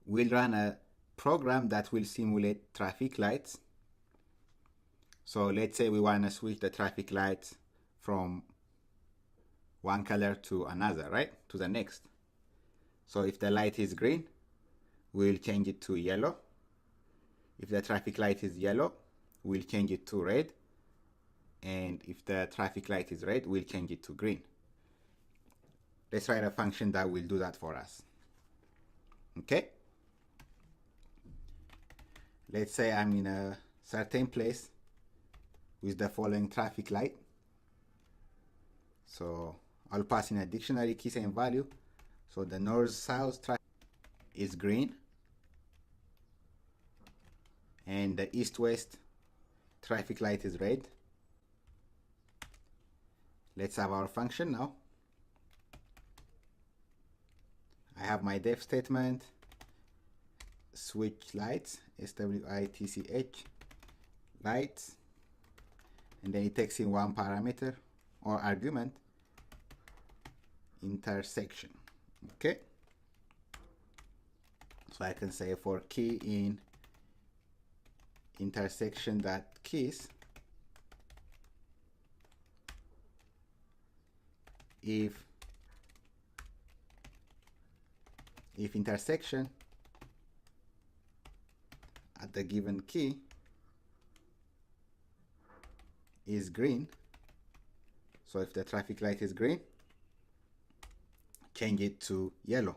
We'll run a program that will simulate traffic lights. So let's say we want to switch the traffic lights from one color to another, right? To the next. So if the light is green, we'll change it to yellow. If the traffic light is yellow, we'll change it to red. And if the traffic light is red, we'll change it to green. Let's write a function that will do that for us. Okay? Let's say I'm in a certain place with the following traffic light. So I'll pass in a dictionary key and value. So the north-south traffic is green, and the east-west traffic light is red. Let's have our function now. I have my def statement, switch lights, switch lights, and then it takes in one parameter or argument, intersection. Okay, so I can say for key in intersection dot keys, if intersection at the given key is green, so if the traffic light is green, change it to yellow.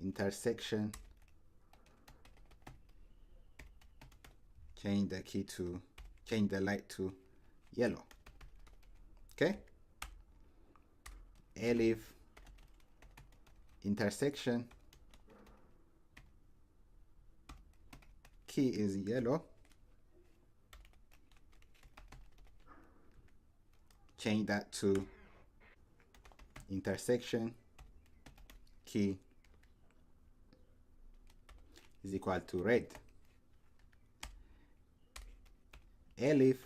Intersection, change the light to yellow. Okay? Elif intersection key is yellow, change that to intersection key is equal to red. Elif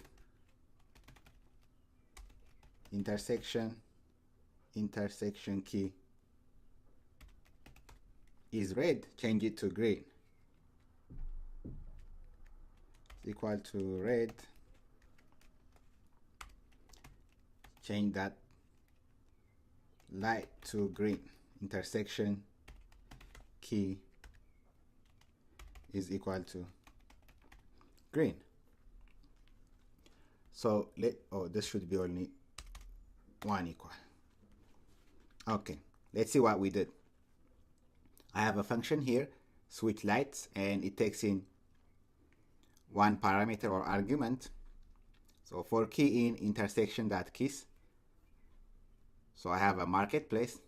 intersection key is red, change it to green. It's equal to red, change that light to green. Intersection key is equal to green. So this should be only one equal. Okay, let's see what we did. I have a function here, switch lights, and it takes in one parameter or argument. So for key in intersection dot keys, so I have a marketplace.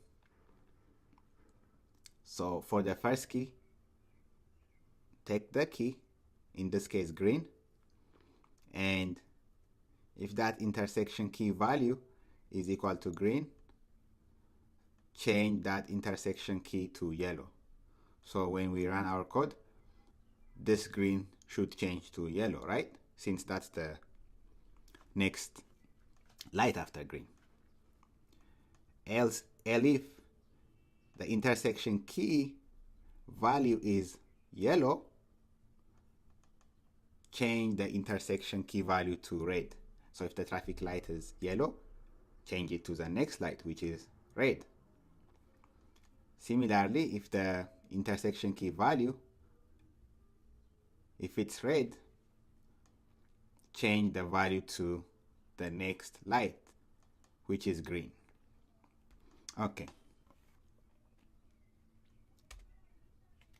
So for the first key, take the key, in this case green, and if that intersection key value is equal to green, change that intersection key to yellow. So when we run our code, this green should change to yellow, right? Since that's the next light after green. Else if the intersection key value is yellow, change the intersection key value to red. So if the traffic light is yellow, change it to the next light, which is red. Similarly, if the intersection key value, if it's red, change the value to the next light, which is green. Okay.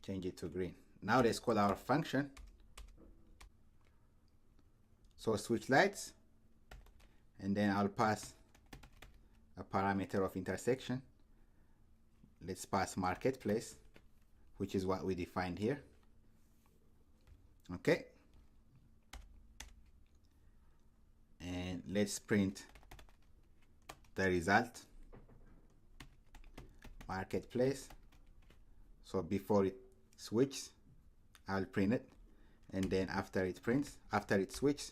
Change it to green. Now let's call our function. So switch lights, and then I'll pass a parameter of intersection. Let's pass marketplace, which is what we defined here. Okay. And let's print the result, marketplace. So before it switches, I'll print it, and then after it switches,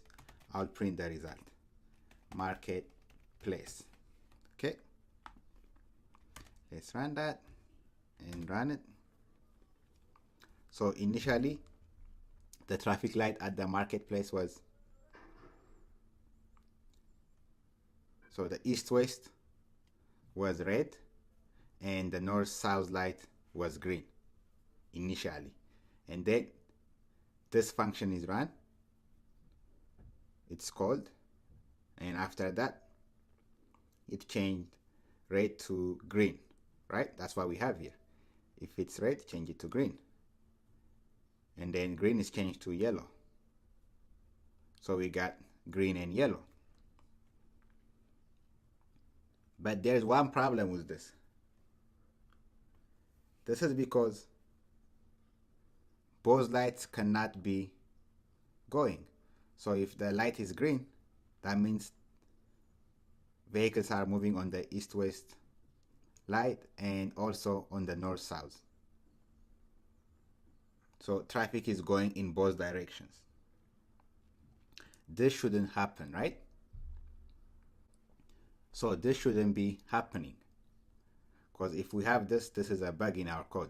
I'll print the result, marketplace. Okay, let's run that and run it. So initially, the traffic light at the marketplace was, so the east-west was red and the north-south light was green initially. And then this function is run, it's called, and after that it changed red to green, right? That's what we have here. If it's red, change it to green, and then green is changed to yellow. So we got green and yellow. But there's one problem with this. This is because both lights cannot be going. So if the light is green, that means vehicles are moving on the east-west light and also on the north-south. So traffic is going in both directions. This shouldn't happen, right? So this shouldn't be happening, because if we have this is a bug in our code.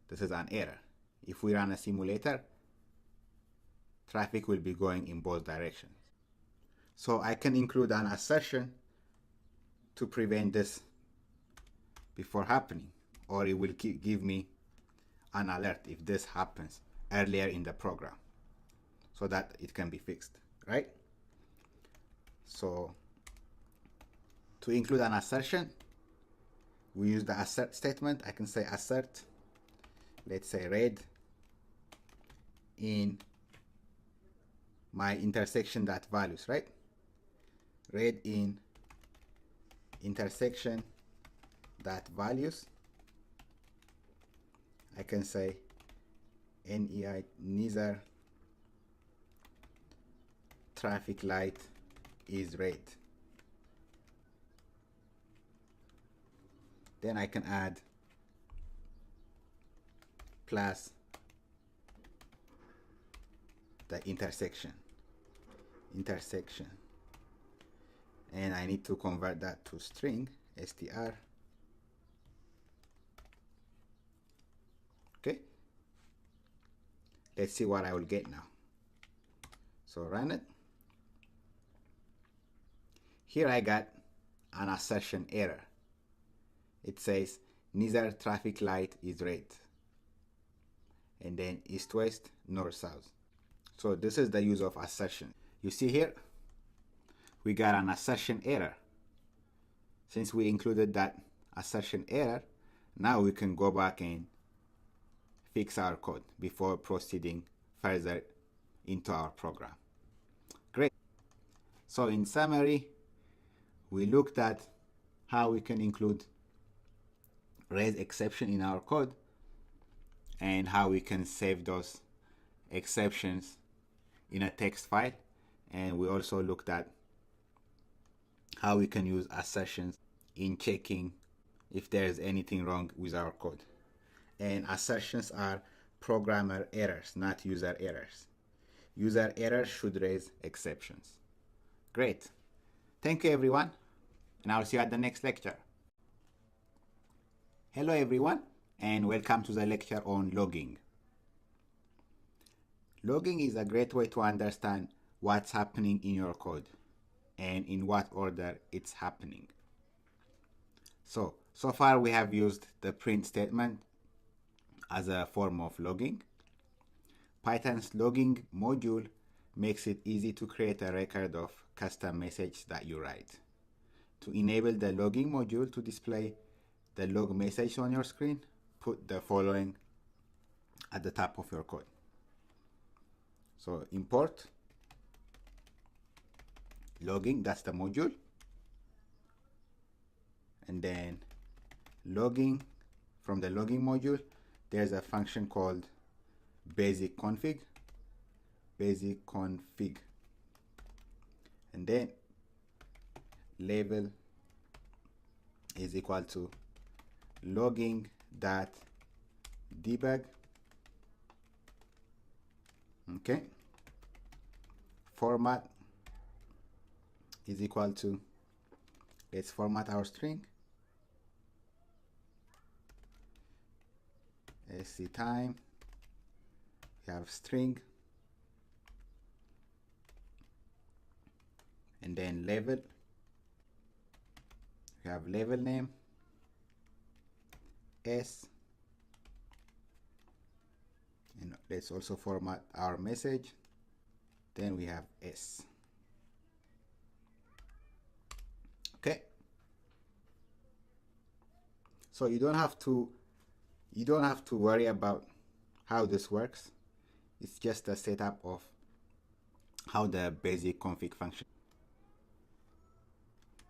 This is an error. If we run a simulator, traffic will be going in both directions. So I can include an assertion to prevent this before happening, or it will give me an alert if this happens earlier in the program, so that it can be fixed, right? So to include an assertion, we use the assert statement. I can say assert, let's say red in my intersection dot values, right? Red in intersection dot values. I can say neither traffic light is red. Then I can add plus the intersection, and I need to convert that to string, str. Okay, let's see what I will get now. So run it. Here I got an assertion error. It says neither traffic light is red, and then east-west, north-south. So this is the use of assertion. You see here, we got an assertion error. Since we included that assertion error, now we can go back and fix our code before proceeding further into our program. Great. So in summary, we looked at how we can include raise exception in our code and how we can save those exceptions in a text file, and we also looked at how we can use assertions in checking if there is anything wrong with our code. And assertions are programmer errors, not user errors. User errors should raise exceptions. Great. Thank you, everyone, and I'll see you at the next lecture. Hello, everyone, and welcome to the lecture on logging. Logging is a great way to understand what's happening in your code and in what order it's happening. So far we have used the print statement as a form of logging. Python's logging module makes it easy to create a record of custom message that you write. To enable the logging module to display the log message on your screen, put the following at the top of your code. So import logging, that's the module, and then logging. From the logging module, there's a function called basic config, and then label is equal to logging.debug. Okay, format is equal to, let's format our string, time, we have string, and then level, We have label name, S, and let's also format our message. Then we have S. Okay. So you don't have to worry about how this works. It's just a setup of how the basic config function.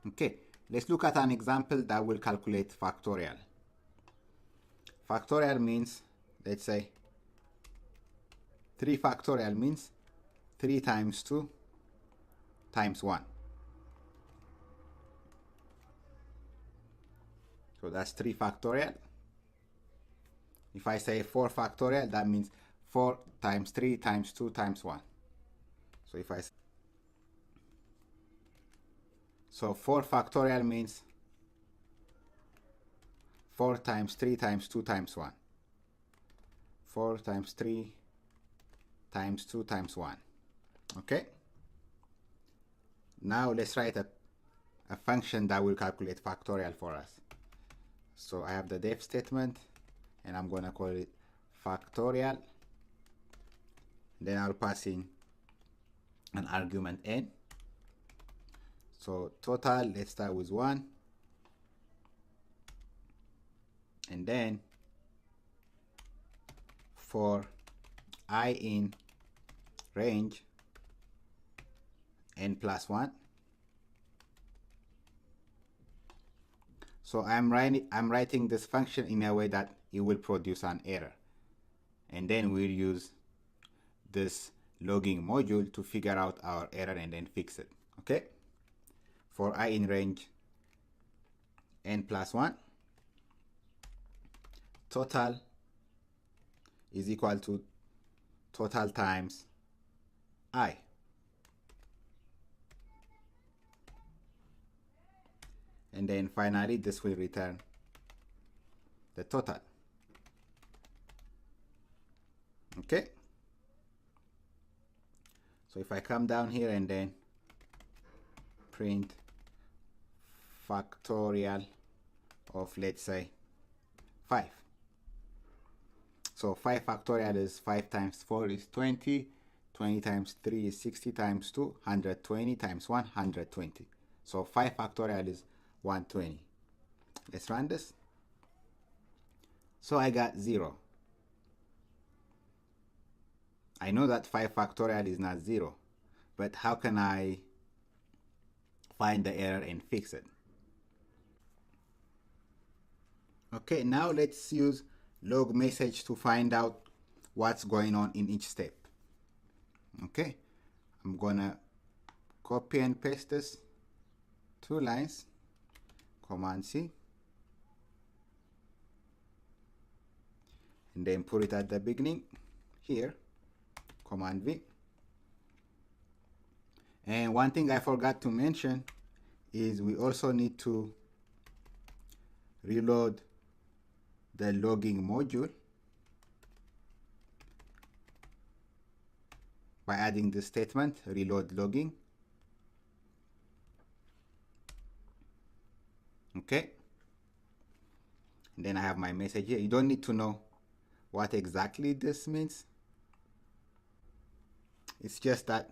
Okay, let's look at an example that will calculate factorial. Factorial means, let's say, 3 factorial means 3 times 2 times 1. So that's 3 factorial. If I say 4 factorial, that means 4 times 3 times 2 times 1. So if I say, so 4 factorial means 4 times 3 times 2 times 1. 4 times 3 times 2 times 1. Okay? Now let's write a function that will calculate factorial for us. So I have the def statement, and I'm going to call it factorial. Then I'll pass in an argument n. So total, let's start with 1. And then for I in range n plus 1. So I'm writing this function in a way that it will produce an error. And then we'll use this logging module to figure out our error and then fix it. Okay? For I in range n plus 1, total is equal to total times I. And then finally, this will return the total. Okay? So if I come down here and then print factorial of, let's say, 5. So 5 factorial is 5 times 4 is 20. 20 times 3 is 60 times 2, 120 times 1, 120. So 5 factorial is 120. Let's run this. So I got 0. I know that 5 factorial is not 0, but how can I find the error and fix it? Okay, now let's use log message to find out what's going on in each step. Okay, I'm gonna copy and paste this 2 lines, Command C, and then put it at the beginning here, Command V. And one thing I forgot to mention is we also need to reload the logging module by adding the statement reload logging. Okay, and then I have my message here. You don't need to know what exactly this means. It's just that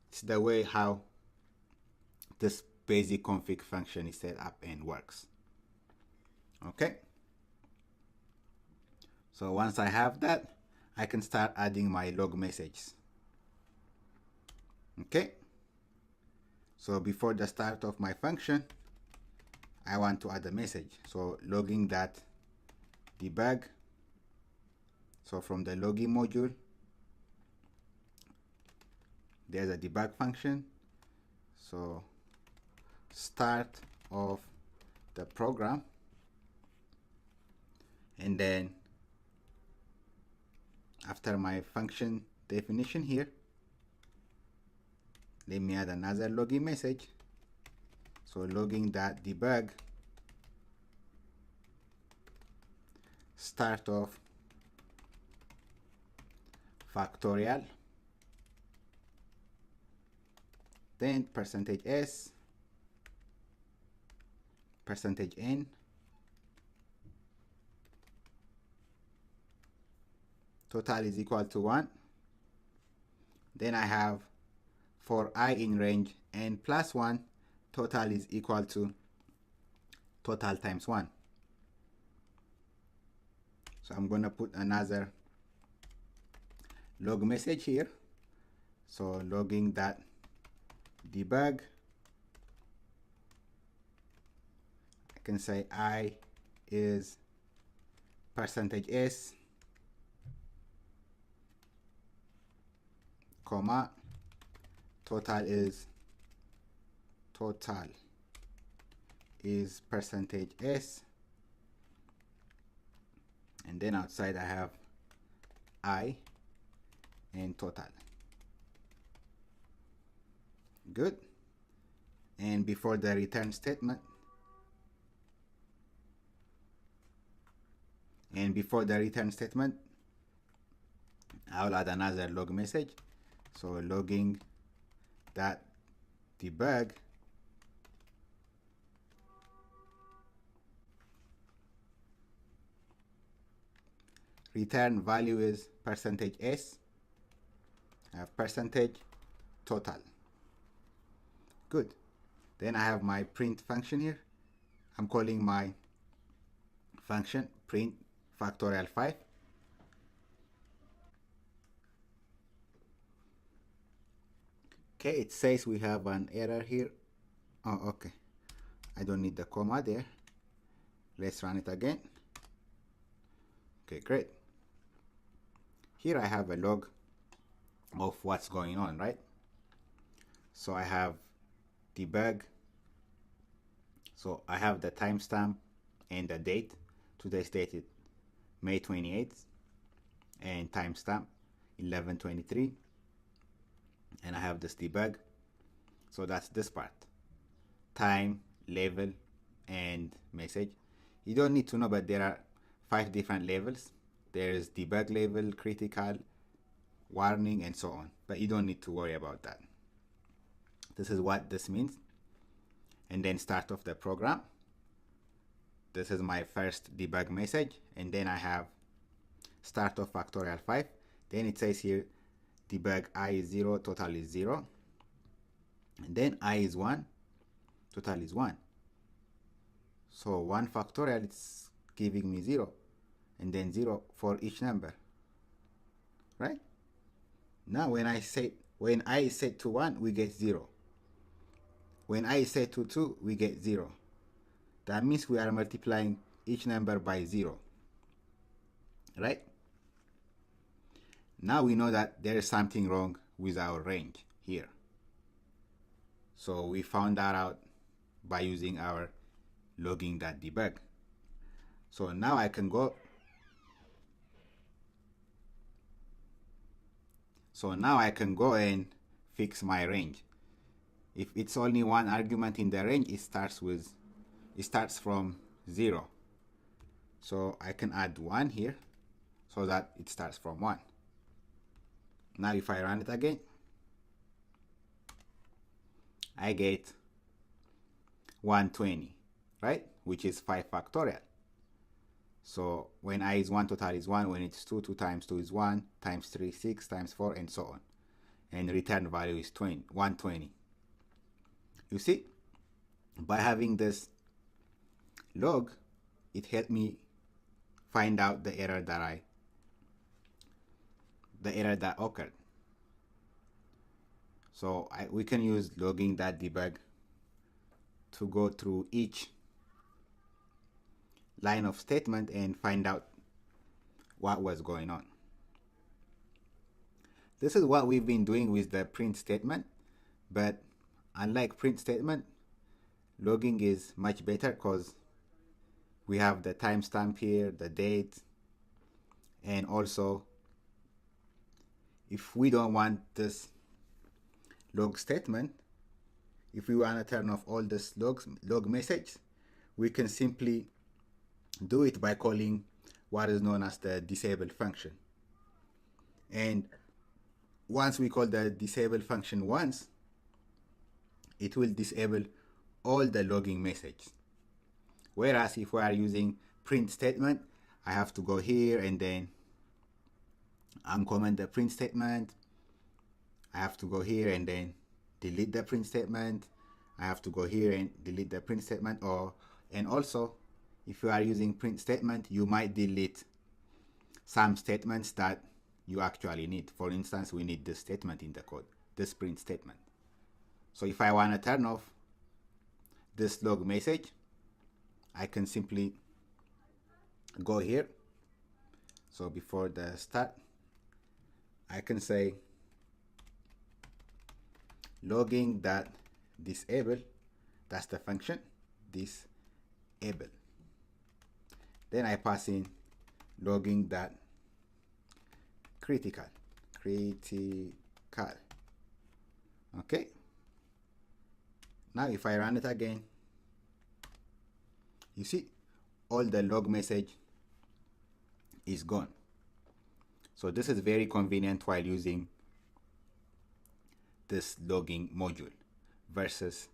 it's the way how this basic config function is set up and works. Okay, so once I have that, I can start adding my log messages. Okay, so before the start of my function, I want to add a message. So logging that debug. So from the logging module, there's a debug function. So start of the program, and then after my function definition here, let me add another logging message. So logging that debug start of factorial, then %s, %n total is equal to 1. Then I have for I in range n plus 1, total is equal to total times 1. So I'm going to put another log message here. So logging that debug, I can say I is %s, comma, total is %s, and then outside I have I and total. Good. And before the return statement, I'll add another log message. So logging that debug, return value is %s, I have %total. Good. Then I have my print function here. I'm calling my function print factorial 5. Okay, it says we have an error here. Oh, okay. I don't need the comma there. Let's run it again. Okay, great. Here I have a log of what's going on, right? So I have debug. So I have the timestamp and the date. Today's date is May 28th and timestamp 11/23. And I have this debug. So that's this part. Time, level, and message. You don't need to know, but there are 5 different levels. There's debug level, critical, warning, and so on. But you don't need to worry about that. This is what this means. And then start of the program. This is my first debug message. And then I have start of factorial 5. Then it says here debug I is 0, total is 0. And then I is 1, total is 1. So 1 factorial is giving me 0. And then 0 for each number. Right? Now when I is set to 1, we get 0. When I is set to 2, we get 0. That means we are multiplying each number by 0. Right? Now we know that there is something wrong with our range here. So we found that out by using our logging.debug. So now I can go. So now I can go and fix my range. If it's only one argument in the range, it starts from 0. So I can add 1 here so that it starts from 1. Now if I run it again, I get 120, right? Which is 5 factorial. So when I is 1, total is 1. When it's 2, 2 times 2 is 1, times 3, 6, times 4, and so on. And return value is 120. You see, by having this log, it helped me find out the error that occurred. So we can use logging.debug to go through each line of statement and find out what was going on. This is what we've been doing with the print statement, but unlike print statement, logging is much better because we have the timestamp here, the date, and also if we don't want this log statement, if we want to turn off all this log message, we can simply do it by calling what is known as the disable function. And once we call the disable function once, it will disable all the logging messages. Whereas if we are using print statement, I have to go here and then uncomment the print statement. I have to go here and then delete the print statement. I have to go here and delete the print statement. And also, if you are using print statement, you might delete some statements that you actually need. For instance, we need this statement in the code, this print statement. So if I want to turn off this log message, I can simply go here. So before the start, I can say logging.disable, that's the function, disable. Then I pass in logging.critical. Okay. Now if I run it again, you see all the log message is gone. So this is very convenient while using this logging module versus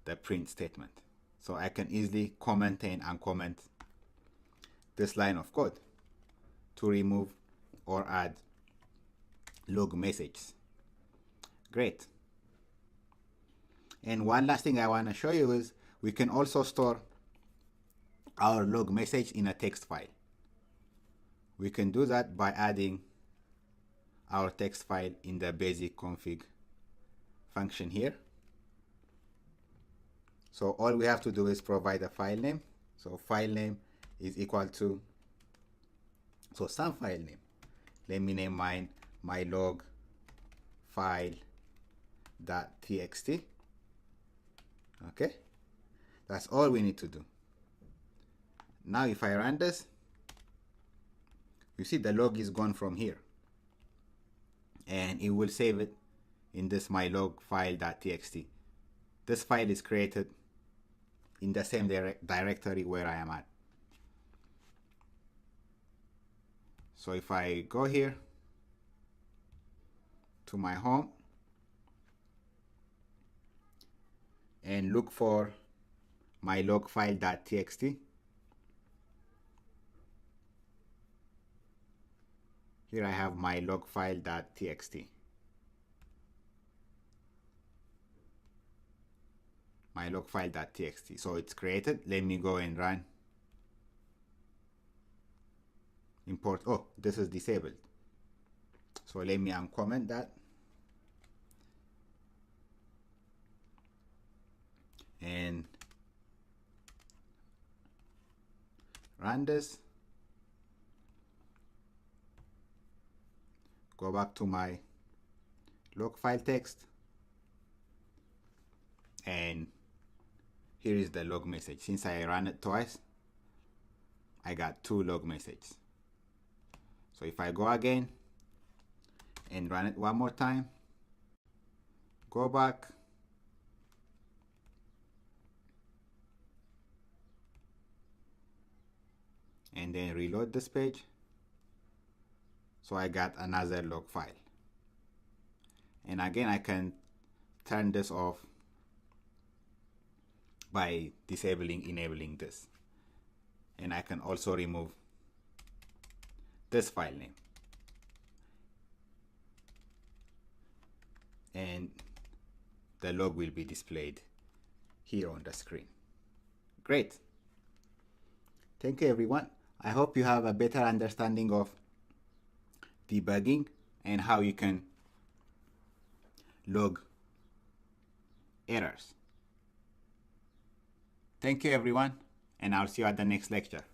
the print statement. So I can easily comment and uncomment this line of code to remove or add log messages. Great. And one last thing I want to show you is we can also store our log message in a text file. We can do that by adding our text file in the basic config function here. So all we have to do is provide a file name. So file name is equal to, so some file name. Let me name mine my log file.txt. Okay, that's all we need to do. Now if I run this, you see the log is gone from here, and it will save it in this my log file.txt. This file is created in the same directory where I am at. So if I go here to my home and look for my log file.txt, here I have my log file.txt. My log file.txt. So it's created. Let me go and run. Import. Oh, this is disabled. So let me uncomment that. And run this. Go back to my log file text. And here is the log message. Since I ran it twice, I got 2 log messages. So if I go again and run it one more time, go back, and then reload this page, so I got another log file. And again, I can turn this off by enabling this. And I can also remove this file name. And the log will be displayed here on the screen. Great. Thank you, everyone. I hope you have a better understanding of debugging and how you can log errors. Thank you, everyone, and I'll see you at the next lecture.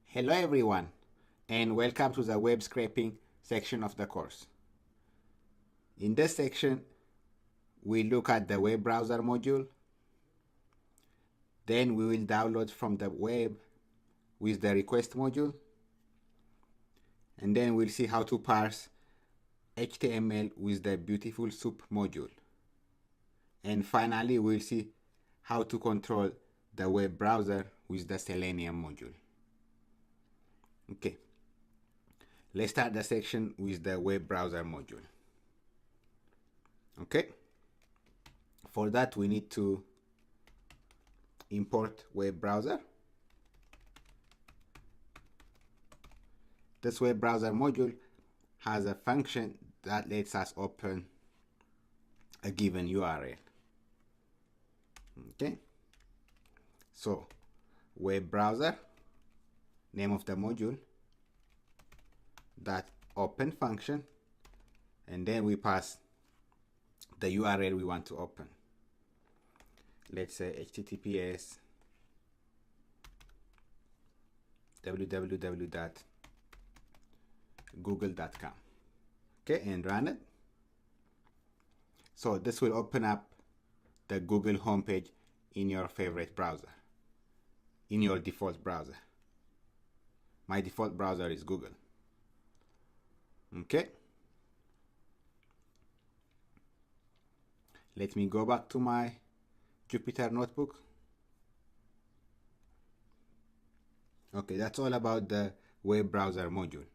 Hello, everyone, and welcome to the web scraping section of the course. In this section, we look at the web browser module. Then we will download from the web with the request module. And then we'll see how to parse HTML with the beautiful soup module. And finally, we'll see how to control the web browser with the Selenium module. Okay, let's start the section with the web browser module. Okay, for that we need to import web browser. This web browser module has a function that lets us open a given URL. Okay, so web browser, name of the module, that open function, and then we pass the URL we want to open. Let's say https www.google.com. Okay, and run it. So this will open up the Google homepage in your favorite browser, in your default browser. My default browser is Google. Okay, let me go back to my Jupyter notebook. Okay, that's all about the web browser module.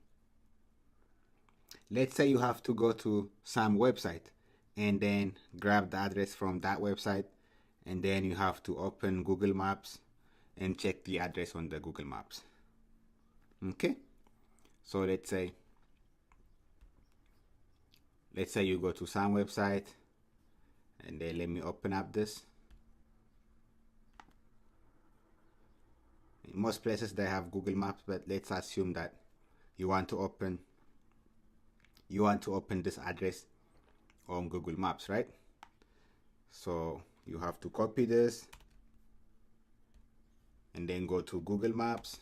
Let's say you have to go to some website and then grab the address from that website, and then you have to open Google Maps and check the address on the Google Maps. Okay, so let's say you go to some website, and then let me open up this. In most places they have Google Maps, but let's assume that you want to open this address on Google Maps, right? So you have to copy this and then go to Google Maps,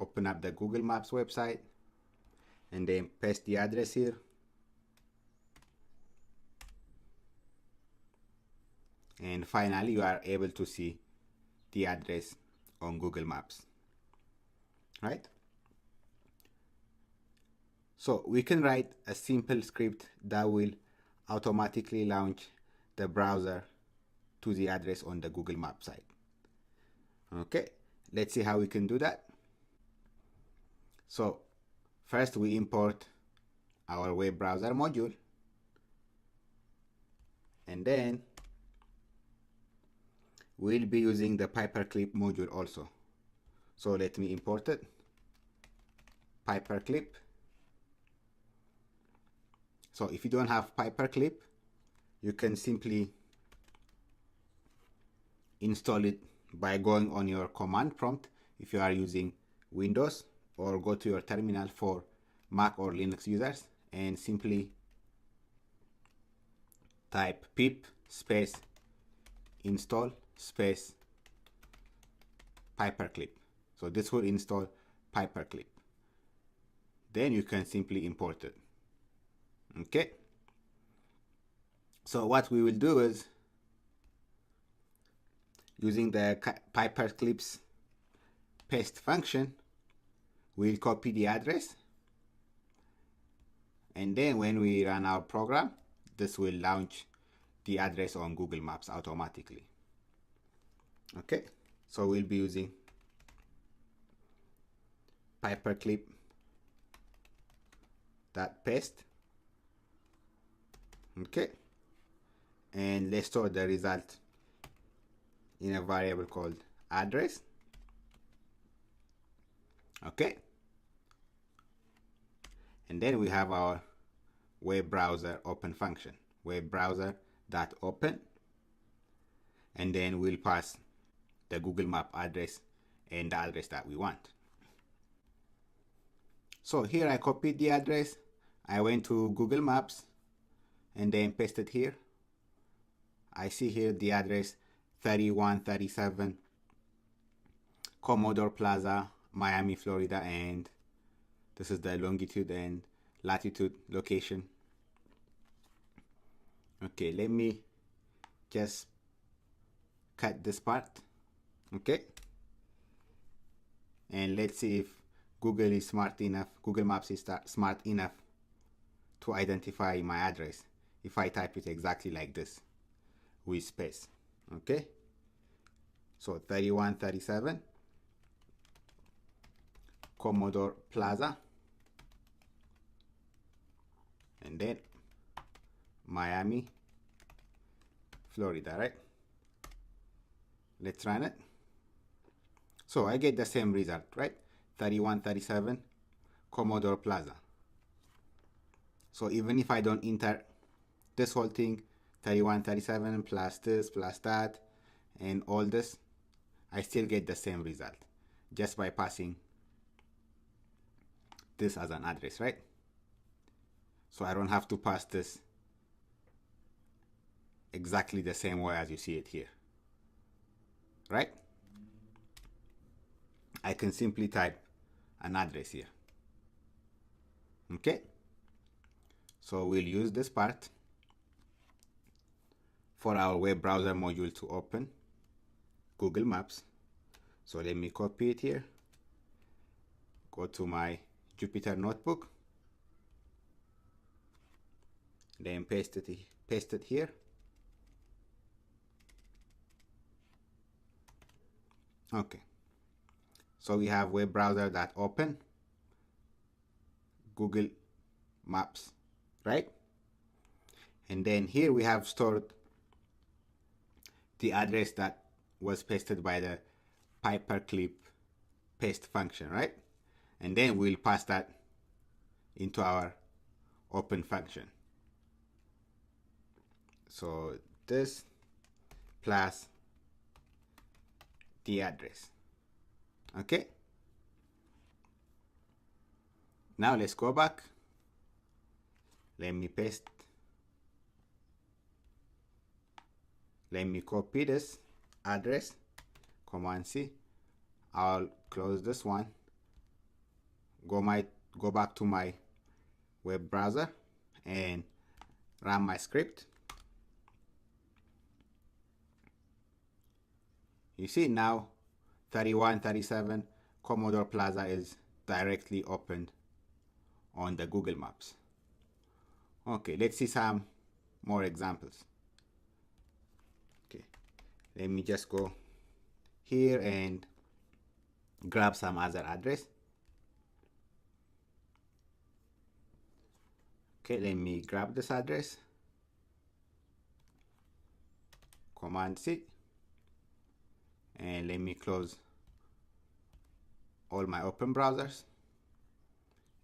open up the Google Maps website, and then paste the address here. And finally, you are able to see the address on Google Maps, right? So we can write a simple script that will automatically launch the browser to the address on the Google Maps site. Okay, let's see how we can do that. So first we import our web browser module, and then we'll be using the paperclip module also. So let me import it, paperclip. So if you don't have paperclip, you can simply install it by going on your command prompt if you are using Windows, or go to your terminal for Mac or Linux users and simply type pip space install space paperclip. So this will install paperclip. Then you can simply import it. Okay, so what we will do is, using the paperclips paste function, we'll copy the address, and then when we run our program, this will launch the address on Google Maps automatically. Okay, so we'll be using paperclip that paste. Okay, and let's store the result in a variable called address. Okay, and then we have our web browser open function, web browser dot open, and then we'll pass the Google Map address and the address that we want. So here I copied the address, I went to Google Maps and then pasted here. I see here the address 3137 Commodore Plaza, Miami, Florida, and this is the longitude and latitude location. Okay, let me just cut this part. Okay, and let's see if Google is smart enough, Google Maps is smart enough to identify my address if I type it exactly like this with space. Okay, so 3137 Commodore Plaza, and then Miami, Florida, right? Let's run it. So I get the same result, right? 3137 Commodore Plaza. So even if I don't enter this whole thing, 3137 plus this plus that and all this, I still get the same result just by passing this as an address, right? So I don't have to pass this exactly the same way as you see it here, right? I can simply type an address here. Okay, so we'll use this part for our web browser module to open Google Maps. So let me copy it here, go to my Jupyter notebook, then paste it here. Okay, so we have web browser that open Google Maps, right? And then here we have stored the address that was pasted by the paperclip paste function, right? And then we'll pass that into our open function. So this plus the address. Okay, now let's go back. Let me copy this address, Command C. I'll close this one, go back to my web browser and run my script. You see now 3137 Commodore Plaza is directly opened on the Google Maps. Okay, let's see some more examples. Okay, let me just go here and grab some other address. Okay, let me grab this address, Command C, and let me close all my open browsers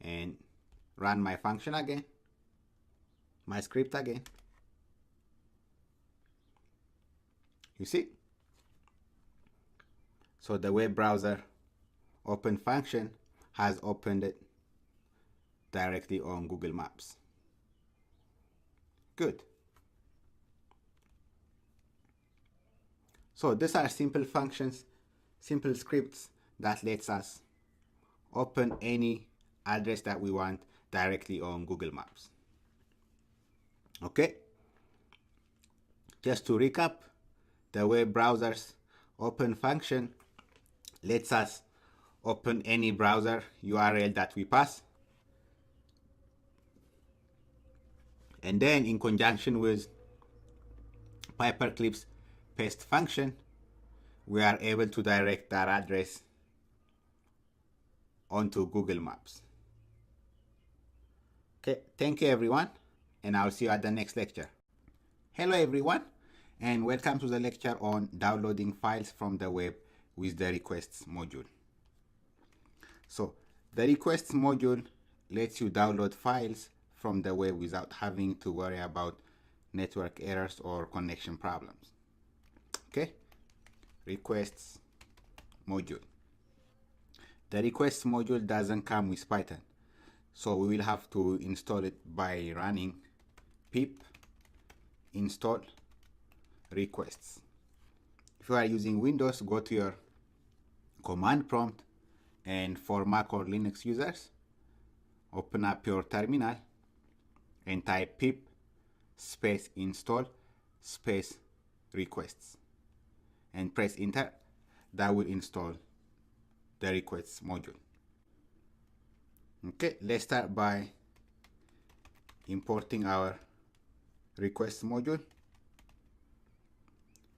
and run my function again, my script again. You see? So the web browser open function has opened it directly on Google Maps. Good. So these are simple functions, simple scripts that lets us open any address that we want directly on Google Maps. Okay, just to recap, the web browser's open function lets us open any browser URL that we pass, and then in conjunction with paperclip's paste function, we are able to direct that address onto Google Maps. Okay, thank you everyone, and I'll see you at the next lecture. Hello everyone, and welcome to the lecture on downloading files from the web with the requests module. So the requests module lets you download files from the web without having to worry about network errors or connection problems. Okay, requests module. The requests module doesn't come with Python, so we will have to install it by running pip install requests. If you are using Windows, go to your command prompt, and for Mac or Linux users, open up your terminal and type pip space install space requests and press enter. That will install the requests module. Okay, let's start by importing our requests module.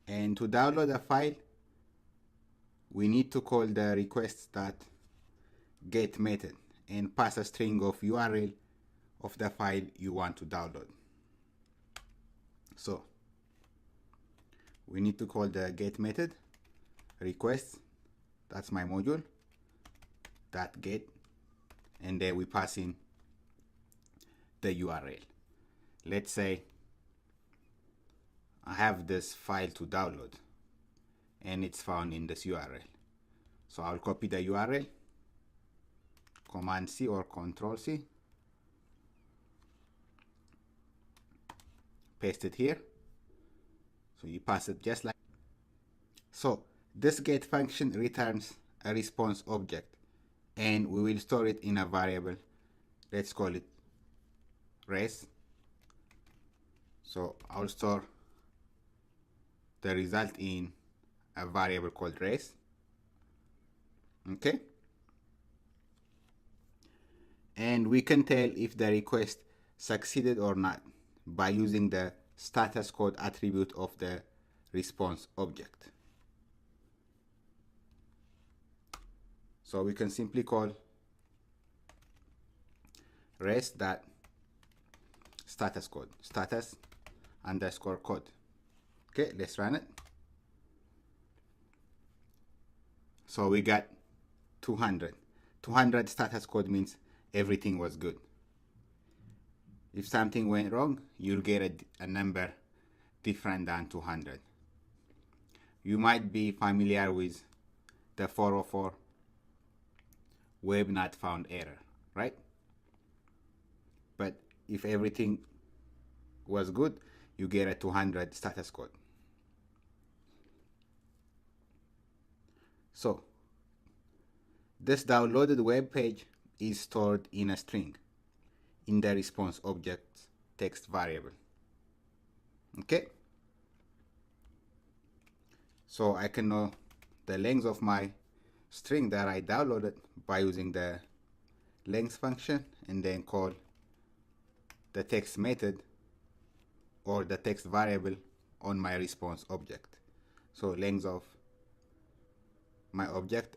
And to download a file, we need to call the requests.get method and pass a string of URL of the file you want to download. So we need to call the get method request, that's my module, that get, and then we pass in the URL. Let's say I have this file to download and it's found in this URL. So I'll copy the URL, Command C or Control C, paste it here. So you pass it just like so. This get function returns a response object and we will store it in a variable. Let's call it res. So I'll store the result in a variable called res. Okay, and we can tell if the request succeeded or not by using the status code attribute of the response object. So we can simply call res.status code, status underscore code. Okay, let's run it. So we got 200. 200 status code means everything was good. If something went wrong, you'll get a number different than 200. You might be familiar with the 404 web not found error, right? But if everything was good, you get a 200 status code. So this downloaded web page is stored in a string in the response object's text variable. Okay, so I can know the length of my string that I downloaded by using the length function and then call the text method or the text variable on my response object. So length of my object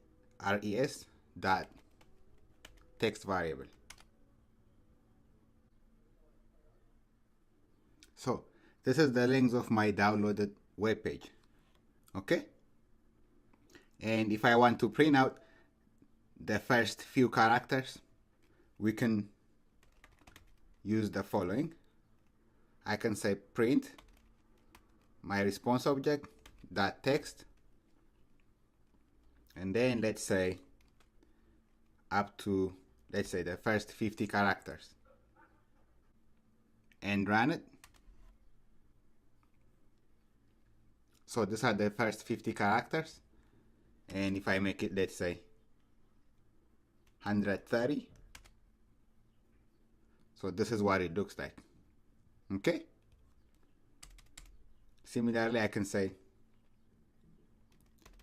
res dot text variable. So this is the length of my downloaded web page. Okay, and if I want to print out the first few characters, we can use the following. I can say print my response object dot text, and then let's say up to, let's say, the first 50 characters, and run it. So these are the first 50 characters, and if I make it, let's say 130, so this is what it looks like. Okay, similarly I can say,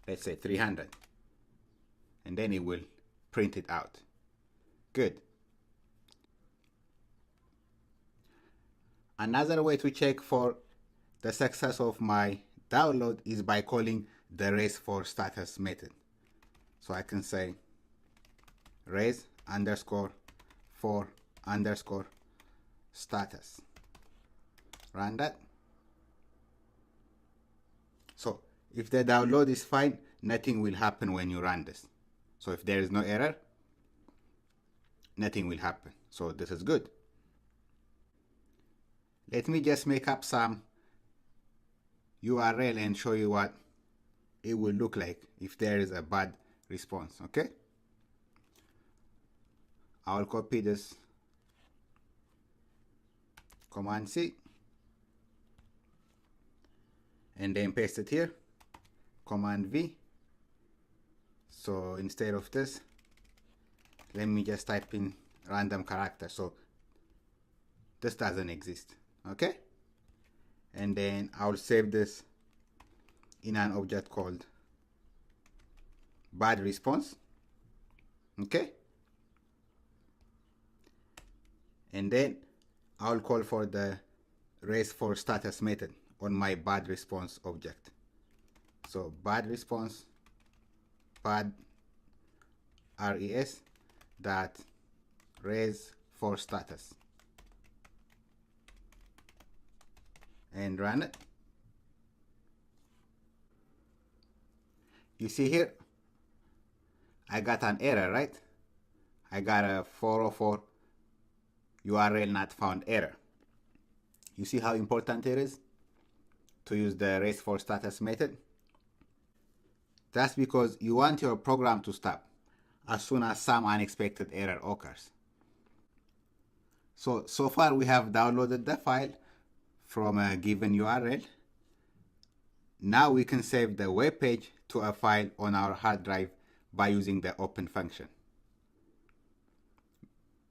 let's say 300, and then it will print it out. Good. Another way to check for the success of my download is by calling the res for status method. So I can say res underscore for underscore status. Run that. So if the download is fine, nothing will happen when you run this. So if there is no error, nothing will happen. So this is good. Let me just make up some URL and show you what it will look like if there is a bad response. Okay, I'll copy this, Command C, and then paste it here, Command V. So instead of this, let me just type in random character. So this doesn't exist. Okay, and then I'll save this in an object called bad response. Okay, and then I'll call for the res for status method on my bad response object. So bad response bad res dot res for status, and run it. You see here, I got an error, right? I got a 404 URL not found error. You see how important it is to use the raise for status method? That's because you want your program to stop as soon as some unexpected error occurs. So far we have downloaded the file from a given URL. Now we can save the web page to a file on our hard drive by using the open function.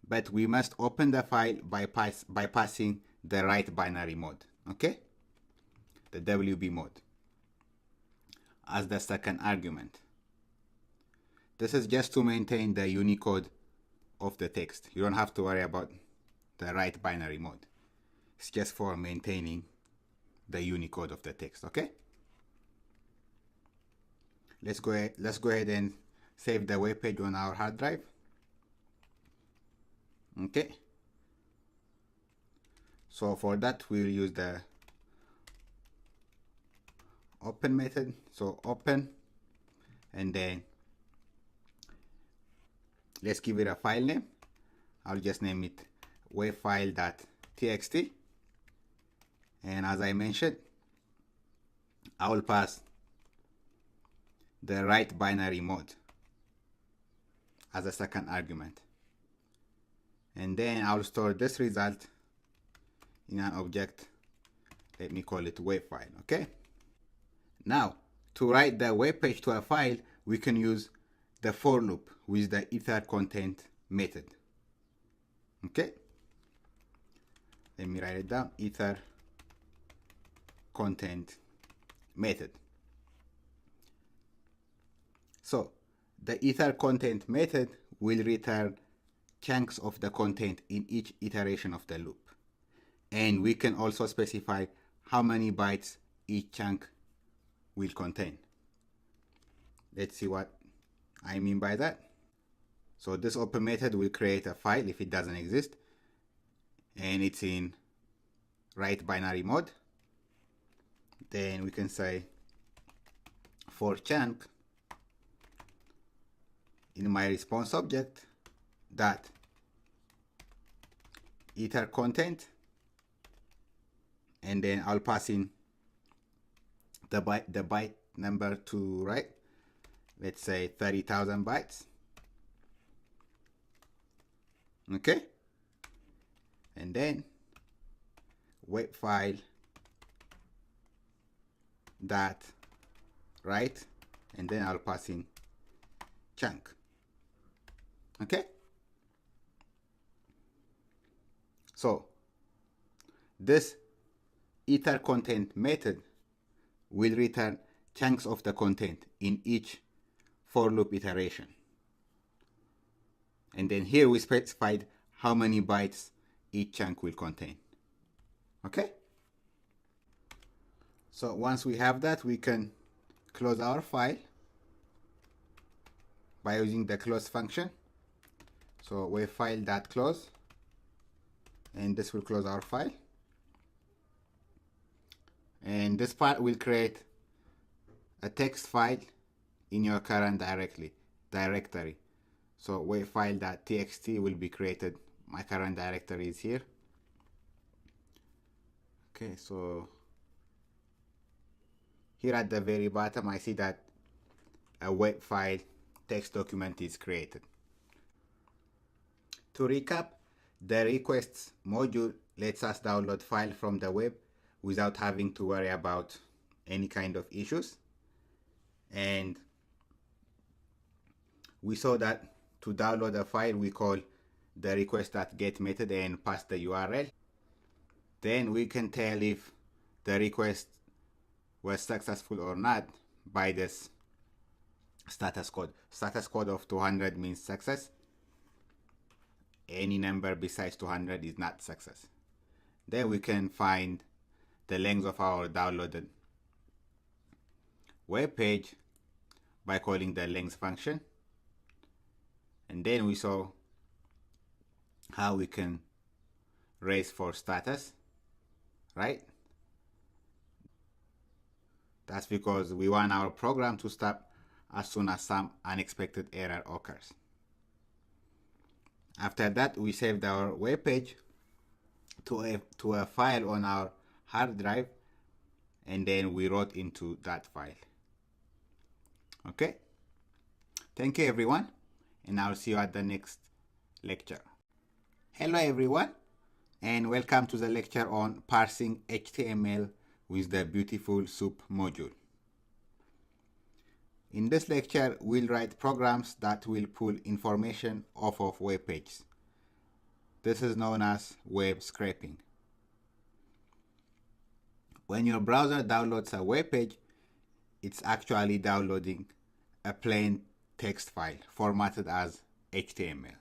But we must open the file by passing the write binary mode, okay? The WB mode as the second argument. This is just to maintain the Unicode of the text. You don't have to worry about the write binary mode. It's just for maintaining the Unicode of the text, okay? Let's go ahead and save the web page on our hard drive. Okay. So for that we'll use the open method. So open, and then let's give it a file name. I'll just name it webfile.txt, and as I mentioned, I will pass the write binary mode as a second argument, and then I'll store this result in an object. Let me call it web file. Okay. Now to write the web page to a file, we can use the for loop with the Iterators method. Okay. Let me write it down. Iterators method. So the Iterators method will return chunks of the content in each iteration of the loop. And we can also specify how many bytes each chunk will contain. Let's see what I mean by that. So this open method will create a file if it doesn't exist, and it's in write binary mode. Then we can say for chunk in my response object that iter content, and then I'll pass in the byte number to write. Let's say 30,000 bytes. Okay. And then web file that write, and then I'll pass in chunk. Okay. So this Iterators method will return chunks of the content in each for loop iteration. And then here we specified how many bytes each chunk will contain. Okay? So once we have that, we can close our file by using the close function. So webfile.close, and this will close our file. And this part will create a text file in your current directory. So webfile.txt will be created. My current directory is here. Okay, so here at the very bottom, I see that a web file text document is created. To recap, the requests module lets us download file from the web without having to worry about any kind of issues. And we saw that to download a file, we call the request.get method and pass the URL. Then we can tell if the request was successful or not by this status code. Status code of 200 means success. Any number besides 200 is not success. Then we can find the length of our downloaded web page by calling the length function. And then we saw how we can raise for status, right? That's because we want our program to stop as soon as some unexpected error occurs. After that, we saved our web page to a file on our hard drive, and then we wrote into that file. Okay? Thank you everyone, and I'll see you at the next lecture. Hello everyone, and welcome to the lecture on parsing HTML with the beautiful soup module. In this lecture, we'll write programs that will pull information off of web pages. This is known as web scraping. When your browser downloads a web page, it's actually downloading a plain text file formatted as HTML.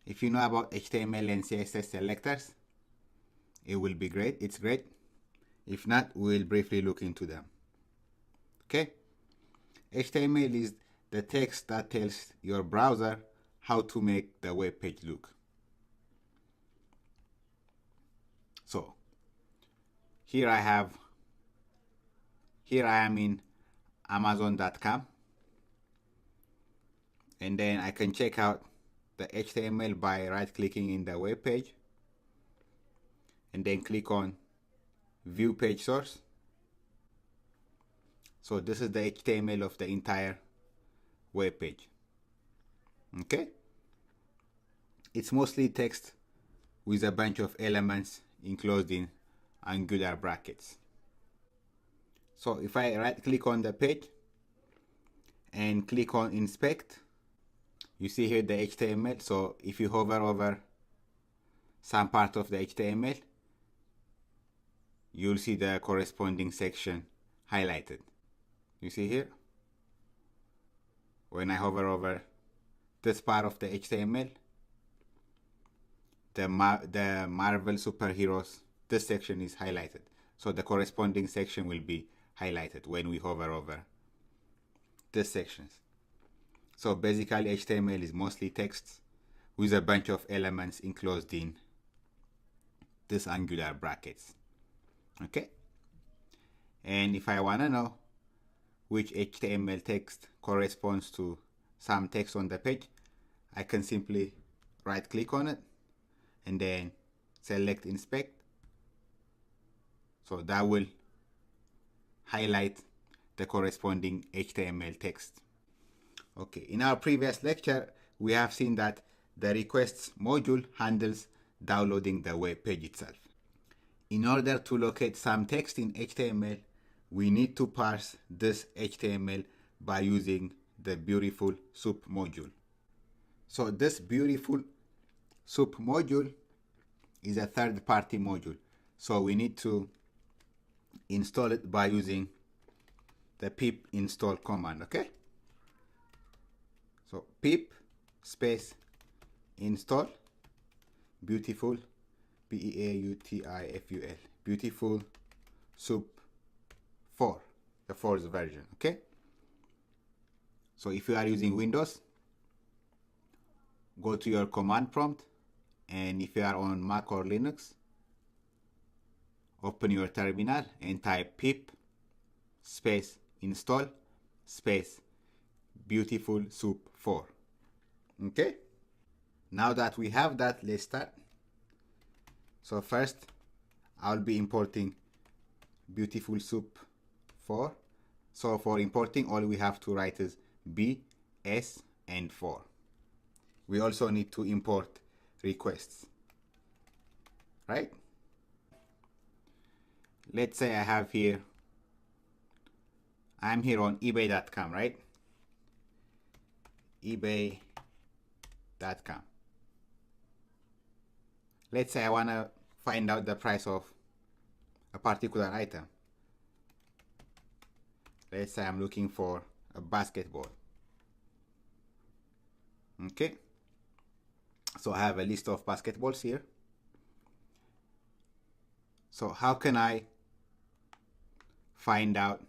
If you know about HTML and CSS selectors, it will be great. It's great. If not, we'll briefly look into them. Okay? HTML is the text that tells your browser how to make the web page look. So, here I am in Amazon.com, and then I can check out the HTML by right-clicking in the web page, and then click on View Page Source. So this is the HTML of the entire web page. Okay? It's mostly text with a bunch of elements enclosed in angular brackets. So if I right-click on the page and click on Inspect, you see here the HTML. So if you hover over some part of the HTML, you'll see the corresponding section highlighted. You see here? When I hover over this part of the HTML, the Marvel superheroes, this section is highlighted. So the corresponding section will be highlighted when we hover over this sections. So basically HTML is mostly text with a bunch of elements enclosed in this angular brackets. Okay? And if I want to know which HTML text corresponds to some text on the page, I can simply right click on it and then select Inspect. So that will highlight the corresponding HTML text. Okay, in our previous lecture, we have seen that the requests module handles downloading the web page itself. In order to locate some text in HTML, we need to parse this HTML by using the beautiful soup module. So this beautiful soup module is a third-party module. So we need to install it by using the pip install command, okay? So pip space install beautiful, B-E-A-U-T-I-F-U-L, beautiful soup 4, the 4th version, okay? So if you are using Windows, go to your command prompt, and if you are on Mac or Linux, open your terminal and type pip space install space beautiful soup 4. Okay? Now that we have that, let's start. So first, I'll be importing beautiful soup 4. So for importing, all we have to write is B, S, and 4. We also need to import requests, right? Let's say I have here, I'm here on ebay.com, right? ebay.com. Let's say I want to find out the price of a particular item. Let's say I'm looking for a basketball. Okay. So I have a list of basketballs here. So how can I find out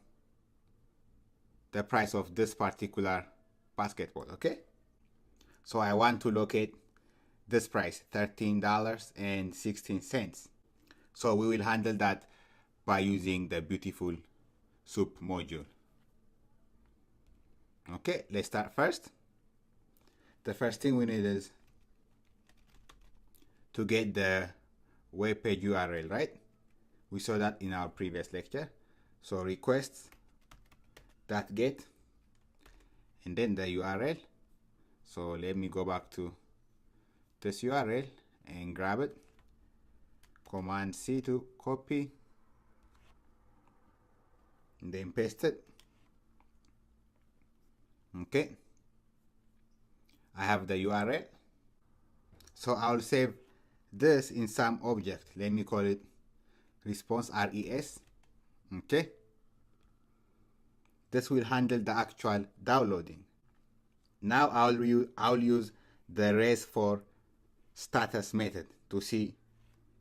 the price of this particular basketball? Okay. So I want to locate this price, $13.16. So we will handle that by using the beautiful soup module. Okay, let's start first. The first thing we need is to get the web page URL, right? We saw that in our previous lecture. So requests.get and then the URL. So let me go back to this URL and grab it. Command C to copy and then paste it. Okay, I have the URL. So I'll save this in some object. Let me call it response res. Okay, this will handle the actual downloading. Now I'll use the res for status method to see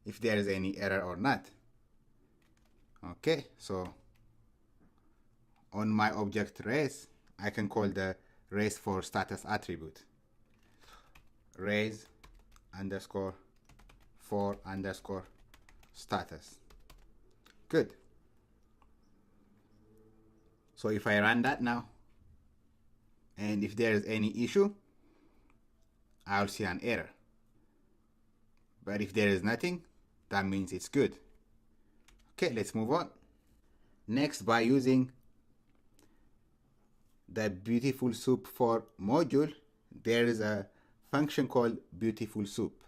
if there is any error or not. Okay, so on my object res, I can call the res for status attribute. Res underscore for underscore status. Good. So if I run that now, and if there is any issue, I'll see an error. But if there is nothing, that means it's good. Okay, let's move on. Next, by using the beautiful soup for module, there is a function called beautiful soup.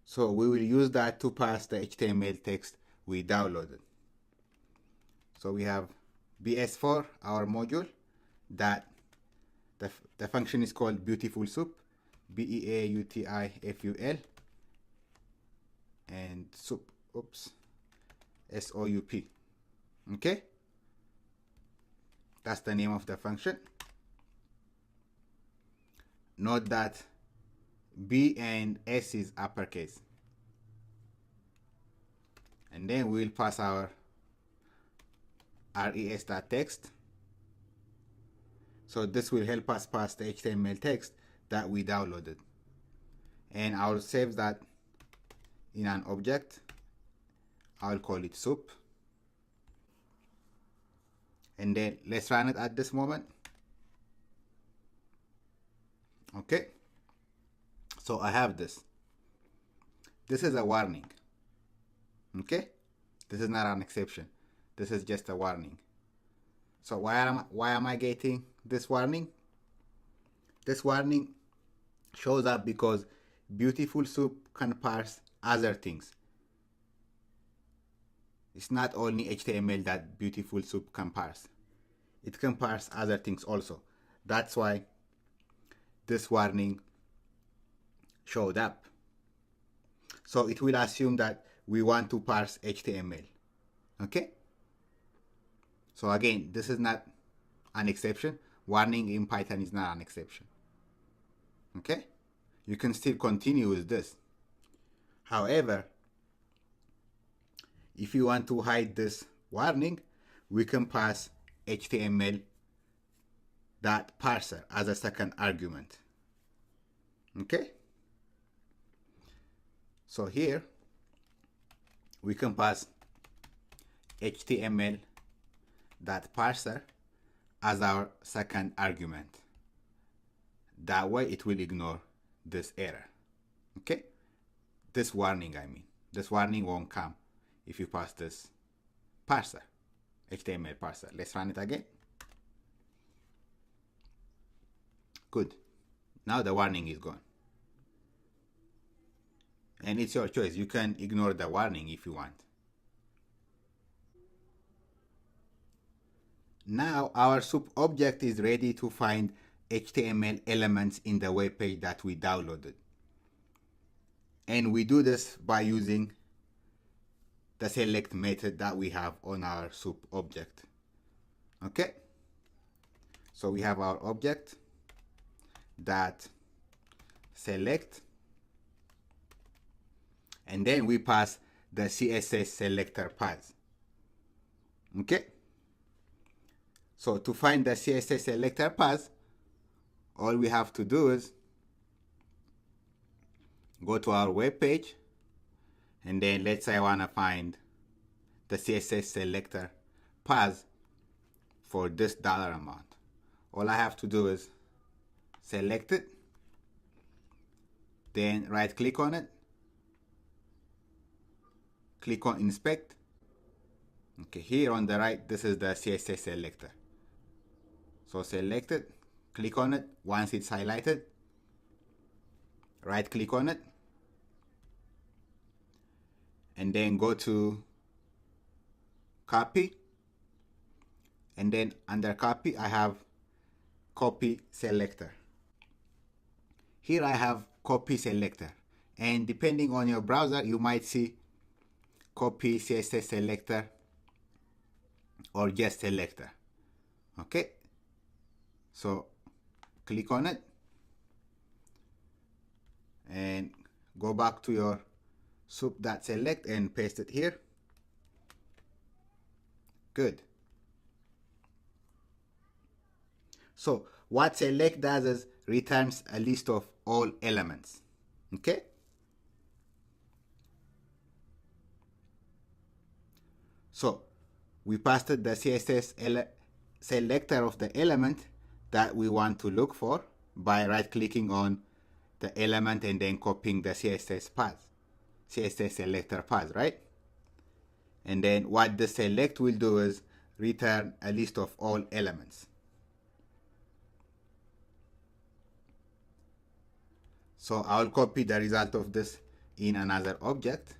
So we will use that to parse the HTML text we downloaded. So we have bs4, our module, that the function is called beautiful soup, BEAUTIFUL, and soup, SOUP. Okay, that's the name of the function. Note that B and S is uppercase. And then we'll pass our res.text. So this will help us pass the HTML text that we downloaded. And I'll save that in an object. I'll call it soup. And then let's run it at this moment. Okay. So I have this. This is a warning. Okay. This is not an exception. This is just a warning. So why am I getting this warning? This warning shows up because beautiful soup can parse other things. It's not only HTML that beautiful soup can parse. It can parse other things also. That's why this warning showed up. So it will assume that we want to parse HTML. Okay? So again, this is not an exception. Warning in Python is not an exception. Okay? You can still continue with this. However, if you want to hide this warning, we can pass HTML.parser as a second argument. Okay? So here, we can pass HTML.parser as our second argument. That way it will ignore this error. Okay? This warning, I mean. This warning won't come if you pass this parser, HTML parser. Let's run it again. Good. Now the warning is gone. And it's your choice. You can ignore the warning if you want. Now our soup object is ready to find HTML elements in the web page that we downloaded. And we do this by using the select method that we have on our soup object. Okay? So we have our object that select, and then we pass the CSS selector path. Okay? So to find the CSS selector path, all we have to do is go to our web page, and then let's say I want to find the CSS selector path for this dollar amount, all I have to do is select it, then right click on it, click on inspect. Okay, here on the right, this is the CSS selector. So select it, click on it. Once it's highlighted, right click on it, and then go to copy, and then under copy I have copy selector. Here I have copy selector, and depending on your browser you might see copy CSS selector or just selector. Okay, so click on it and go back to your soup.select and paste it here. Good. So what select does is returns a list of all elements. Okay, so we passed the CSS selector of the element that we want to look for by right clicking on the element and then copying the CSS path, CSS selector path, right? And then what the select will do is return a list of all elements. So I'll copy the result of this in another object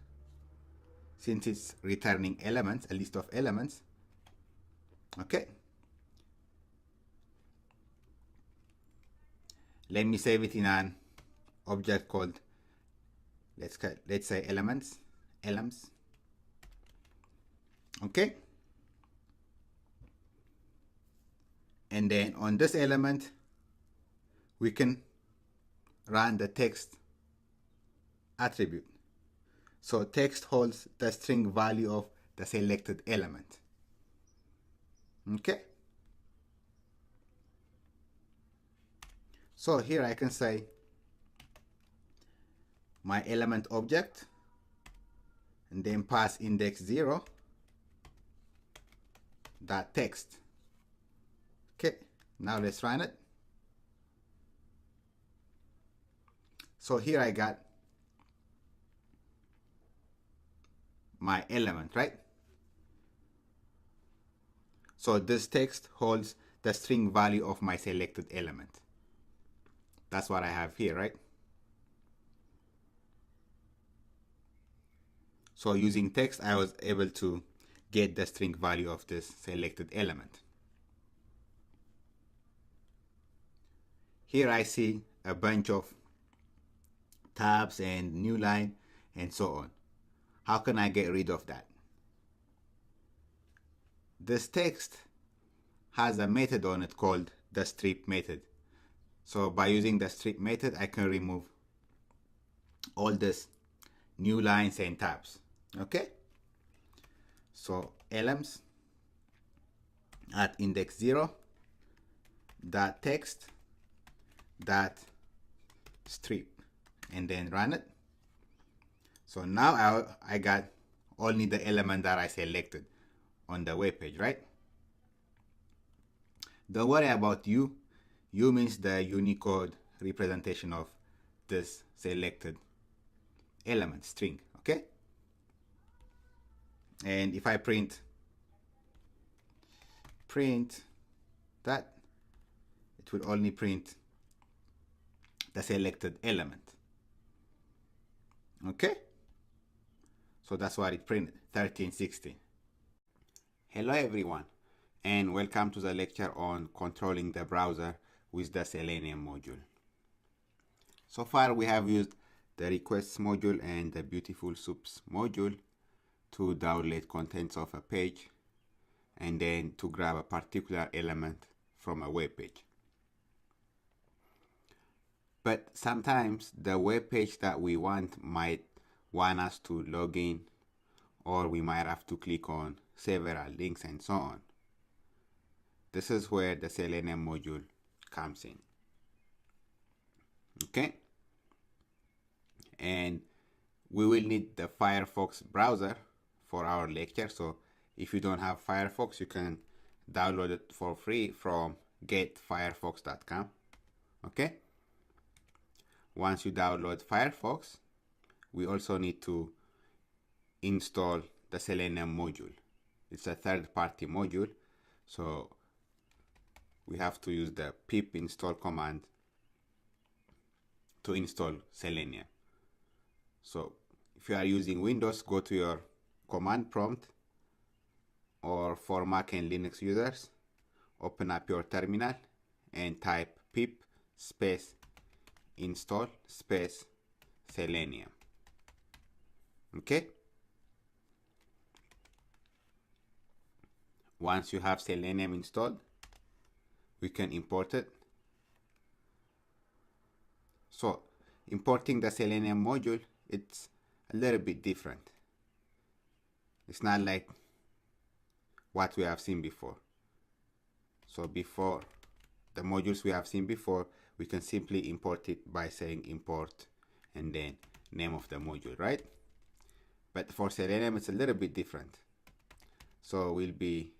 since it's returning elements, a list of elements. Okay, let me save it in an object called, let's say elements. Okay, and then on this element we can run the text attribute. So text holds the string value of the selected element. Okay, so here I can say my element object and then pass index 0 dot text. Okay, now let's run it. So here I got my element, right? So this text holds the string value of my selected element. That's what I have here, right? So using text, I was able to get the string value of this selected element. Here I see a bunch of tabs and new line and so on. How can I get rid of that? This text has a method on it called the strip method. So by using the strip method, I can remove all this new lines and tabs. Okay, so elements at index 0 dot text dot strip, and then run it. So now I got only the element that I selected on the web page, right? Don't worry about U. U means the Unicode representation of this selected element string. Okay, and if I print that, it will only print the selected element. Okay, so that's what it printed, 1316. Hello everyone, and welcome to the lecture on controlling the browser with the Selenium module. So far we have used the requests module and the beautiful soups module to download contents of a page and then to grab a particular element from a web page. But sometimes the web page that we want might want us to log in, or we might have to click on several links and so on. This is where the Selenium module comes in. Okay, and we will need the Firefox browser for our lecture. So if you don't have Firefox, you can download it for free from getfirefox.com. Okay. Once you download Firefox, we also need to install the Selenium module. It's a third-party module, so we have to use the pip install command to install Selenium. So if you are using Windows, go to your command prompt, or for Mac and Linux users, open up your terminal and type pip space install space Selenium. Okay. Once you have Selenium installed, we can import it. So importing the Selenium module, it's a little bit different. It's not like what we have seen before. So before, the modules we have seen before, we can simply import it by saying import and then name of the module, right? But for Selenium, it's a little bit different. So we'll be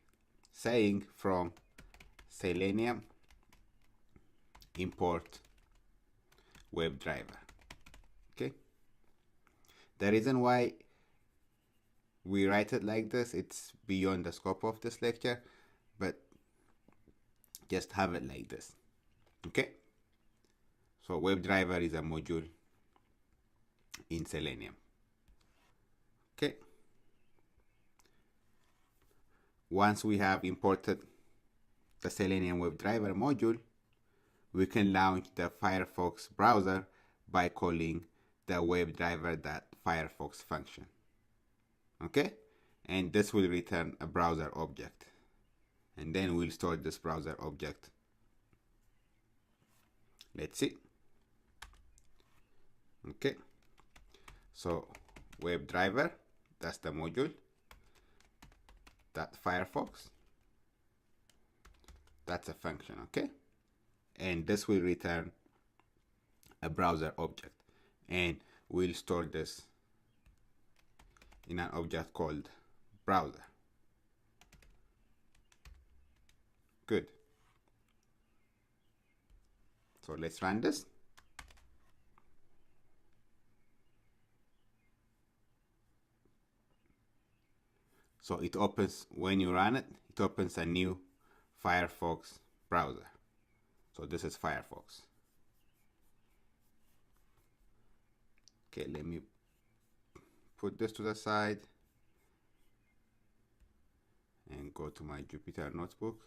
saying from Selenium import WebDriver. Okay. The reason why we write it like this, it's beyond the scope of this lecture, but just have it like this. Okay. So WebDriver is a module in Selenium. Okay. Once we have imported the Selenium WebDriver module, we can launch the Firefox browser by calling the WebDriver.Firefox function. Okay, and this will return a browser object, and then we'll store this browser object. Let's see. Okay, so WebDriver, that's the module. That Firefox, that's a function. Okay, and this will return a browser object, and we'll store this in an object called browser. Good. So let's run this. So it opens, when you run it, it opens a new Firefox browser. So this is Firefox. Okay, let me put this to the side and go to my Jupyter notebook.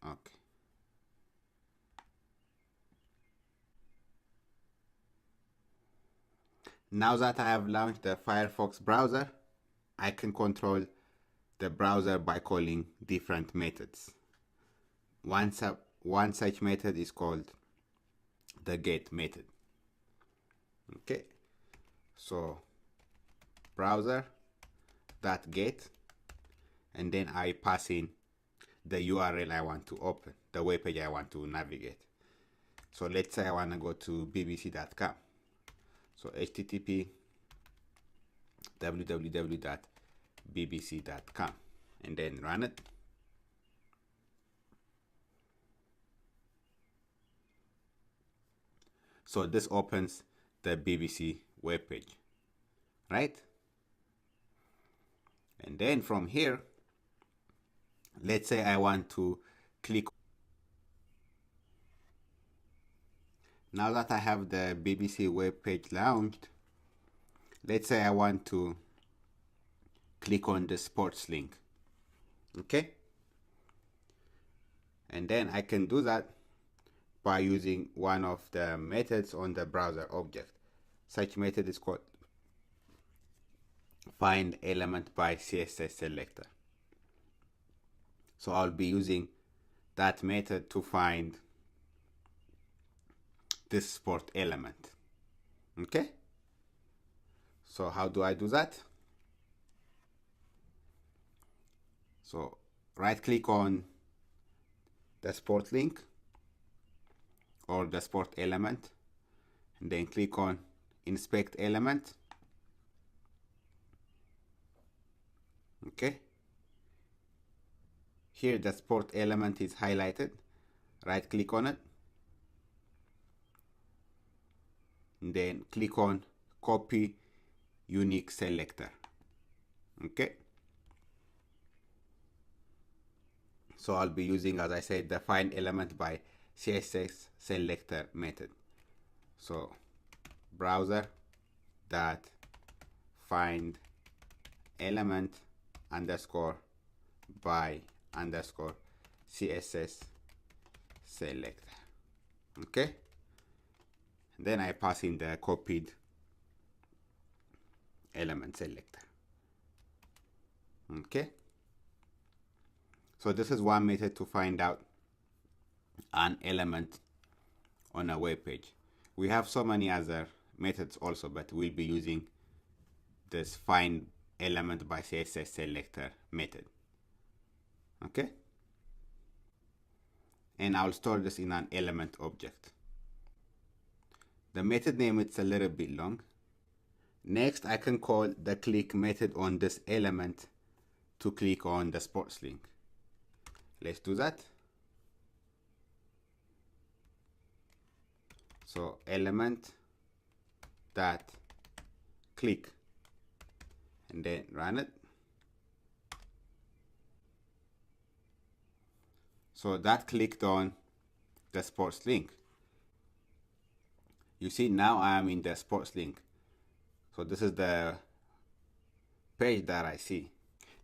Okay. Now that I have launched the Firefox browser, I can control the browser by calling different methods. One such method is called the get method. Okay, so browser.get, and then I pass in the URL I want to open, the web page I want to navigate. So let's say I want to go to bbc.com. So http www.bbc.com, and then run it. So this opens the BBC webpage, right? And then from here, let's say I want to click. Now that I have the BBC webpage launched, let's say I want to click on the sports link. Okay? And then I can do that by using one of the methods on the browser object. Such method is called find element by CSS selector. So I'll be using that method to find this sport element. Okay? So how do I do that? So right click on the sport link or the sport element, and then click on inspect element. Okay, Here the sport element is highlighted. Right click on it. And then click on copy unique selector. Okay. So I'll be using, as I said, the find element by CSS selector method. So browser dot find element underscore by underscore CSS selector. Okay. And then I pass in the copied element selector. Okay. So this is one method to find out an element on a web page. We have so many other methods also, but we'll be using this find element by CSS selector method. Okay. And I'll store this in an element object. The method name is a little bit long. Next, I can call the click method on this element to click on the sports link. Let's do that. So element dot click and then run it. So that clicked on the sports link. You see, now I am in the sports link. So this is the page that I see.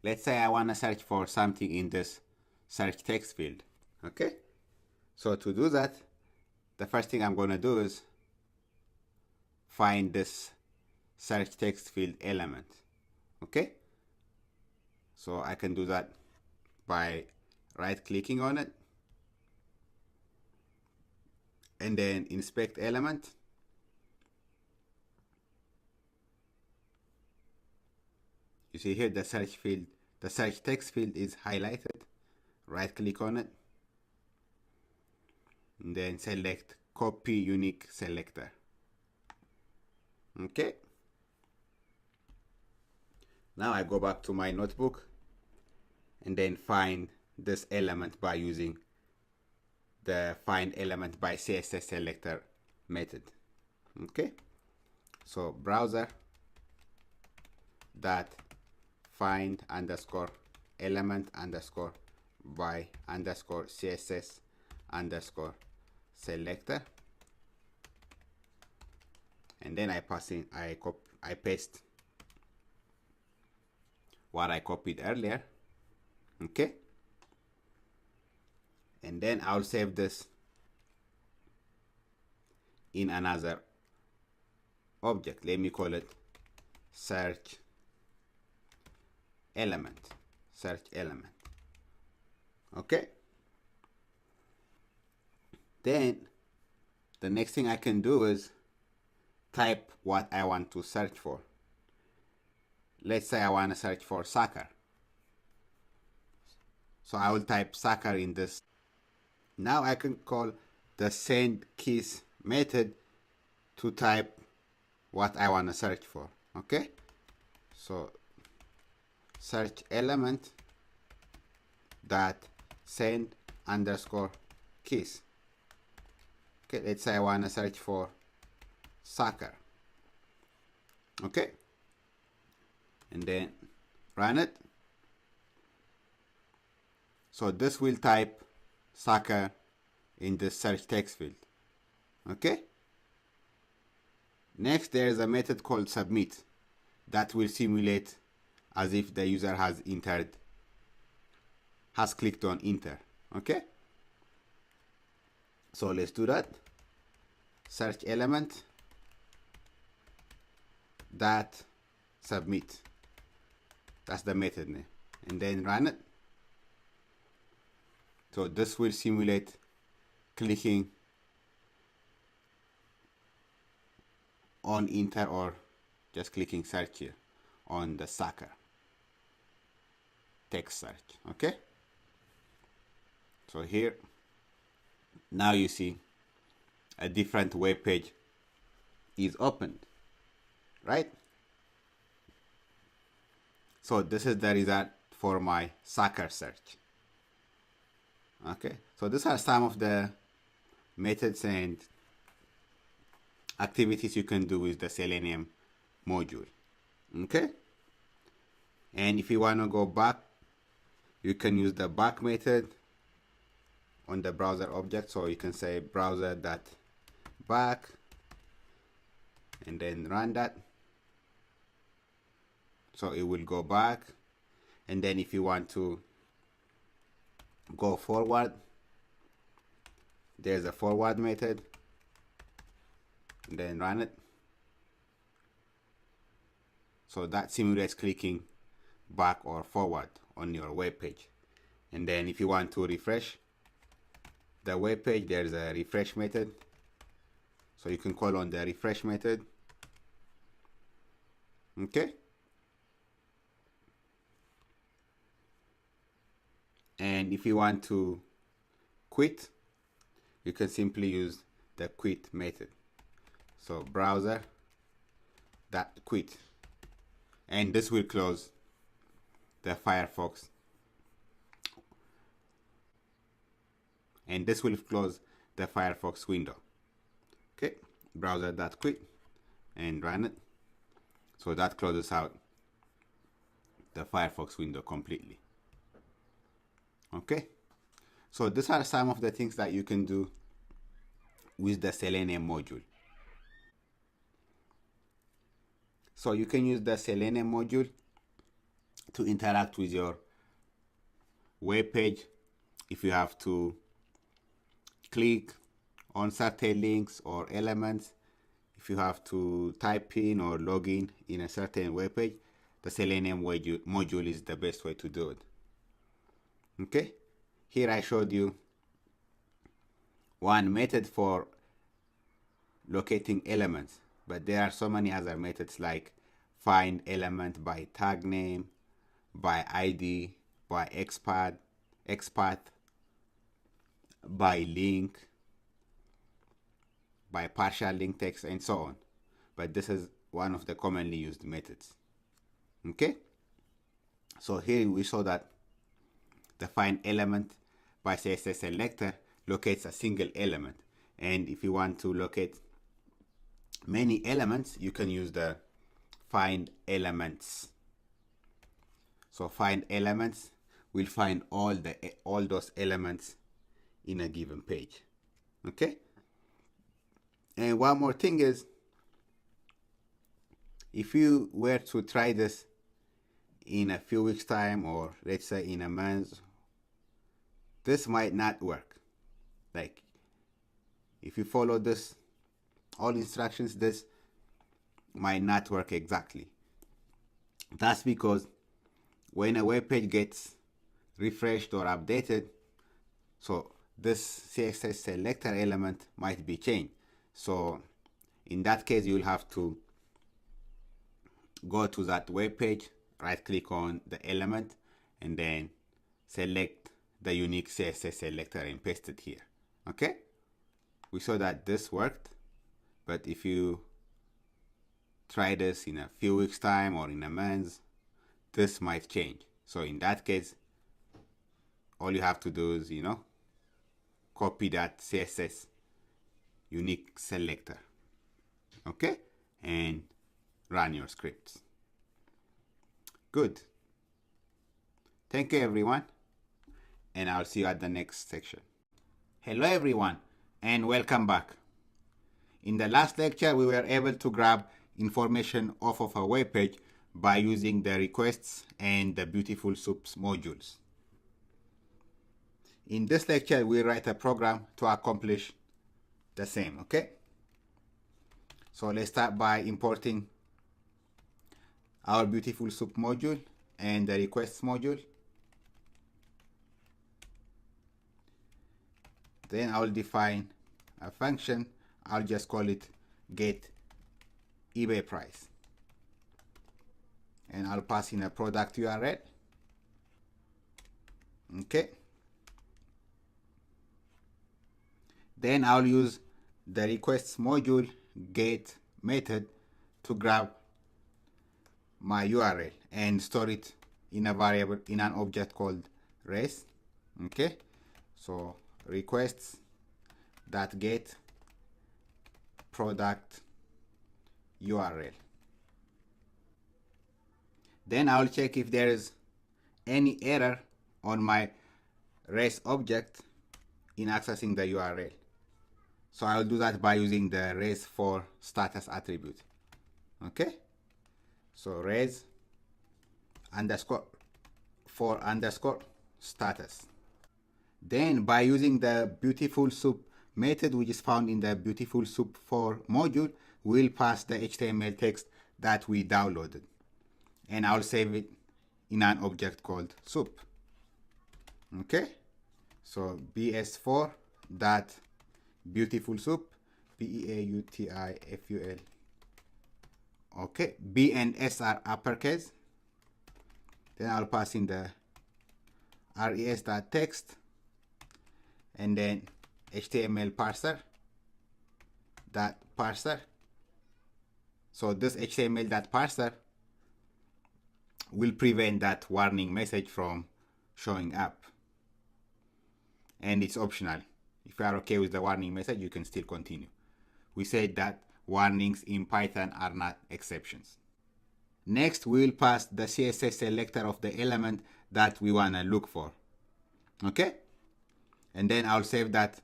Let's say I want to search for something in this search text field. Okay. So to do that, the first thing I'm going to do is find this search text field element. Okay. So I can do that by right clicking on it and then inspect element. You see here the search field, the search text field is highlighted. Right click on it and then select copy unique selector. Okay. Now I go back to my notebook and then find this element by using the find element by CSS selector method. Okay. So browser dot find underscore element underscore by underscore CSS underscore selector, and then I pass in, I paste what I copied earlier. Okay. And then I'll save this in another object. Let me call it search element. Okay. Then the next thing I can do is type what I want to search for. Let's say I want to search for soccer. So I will type soccer in this. Now I can call the send keys method to type what I want to search for. Okay. So search element dot send underscore keys. Okay, let's say I want to search for soccer. Okay, and then run it. So this will type soccer in the search text field. Okay. Next, there is a method called submit that will simulate as if the user has clicked on enter. Okay. So let's do that. Search element dot submit. That's the method name. And then run it. So this will simulate clicking on enter or just clicking search here on the soccer text search. Okay. So here, now you see a different web page is opened, right? So this is the result for my soccer search. Okay, so these are some of the methods and activities you can do with the Selenium module. Okay, and if you want to go back, you can use the back method on the browser object. So you can say browser.back and then run that. So it will go back. And then if you want to go forward, there's a forward method. And then run it. So that simulates clicking back or forward on your web page. And then if you want to refresh the web page, there's a refresh method. So you can call on the refresh method. Okay. And if you want to quit, you can simply use the quit method. So browser.quit. And this will close the Firefox. And this will close the Firefox window. Okay, browser.quit and run it. So that closes out the Firefox window completely. Okay, so these are some of the things that you can do with the Selenium module. So you can use the Selenium module to interact with your web page. If you have to click on certain links or elements, if you have to type in or log in a certain web page, the Selenium module is the best way to do it. Okay, here I showed you one method for locating elements, but there are so many other methods like find element by tag name, by ID, by XPath, by link, by partial link text, and so on. But this is one of the commonly used methods. Okay, so here we saw that the find element by CSS selector locates a single element, and if you want to locate many elements, you can use the find elements. So find elements will find all those elements in a given page. Okay, and one more thing is, if you were to try this in a few weeks time, or let's say in a month, this might not work. Like if you follow this all instructions, this might not work exactly. That's because when a web page gets refreshed or updated, so this CSS selector element might be changed. So in that case, you'll have to go to that web page, right click on the element, and then select the unique CSS selector and paste it here. Okay, we saw that this worked, but if you try this in a few weeks time or in a month, this might change. So in that case, all you have to do is, copy that CSS unique selector, okay, and run your scripts. Good. Thank you, everyone, and I'll see you at the next section. Hello, everyone, and welcome back. In the last lecture, we were able to grab information off of a web page by using the requests and the beautiful soups modules. In this lecture, we write a program to accomplish the same, okay? So let's start by importing our beautiful soup module and the requests module. Then I'll define a function. I'll just call it get eBay price. And I'll pass in a product URL. Okay. Then I'll use the requests module get method to grab my URL and store it in a variable, in an object called res. Okay. So requests that get product URL. Then I'll check if there is any error on my res object in accessing the URL. So I'll do that by using the res for status attribute. Okay, so res underscore for underscore status. Then by using the beautiful soup method, which is found in the beautiful soup for module, we'll pass the HTML text that we downloaded, and I'll save it in an object called soup. Okay, so bs4 dot beautiful soup, beautiful. Okay, B and S are uppercase. Then I'll pass in the res.text and then HTML parser dot parser. So this HTML dot parser will prevent that warning message from showing up, and it's optional. If you are okay with the warning message, you can still continue. We said that warnings in Python are not exceptions. Next, we will pass the CSS selector of the element that we want to look for. Okay? And then I'll save that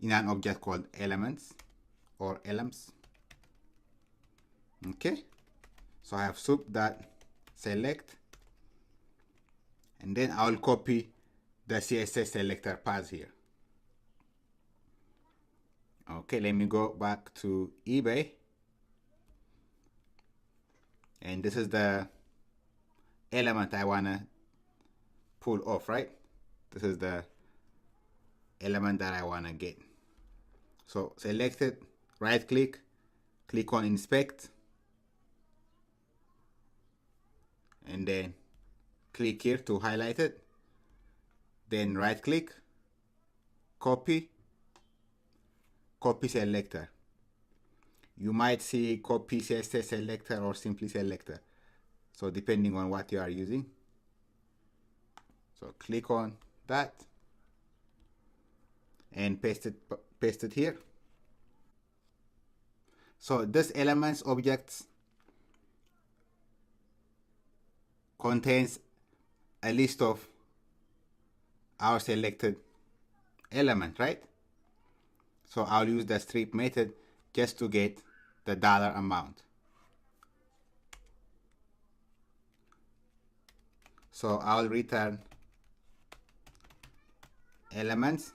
in an object called elements or elements. Okay? So I have soup.select, and then I'll copy the CSS selector path here. Okay, let me go back to eBay. And this is the element I want to pull off, right? This is the element that I want to get. So select it, right click, click on inspect, and then click here to highlight it. Then right click, copy selector. You might see copy CSS selector or simply selector, so depending on what you are using. So click on that and paste it here. So this elements object contains a list of our selected element, right? So I'll use the strip method just to get the dollar amount. So I'll return elements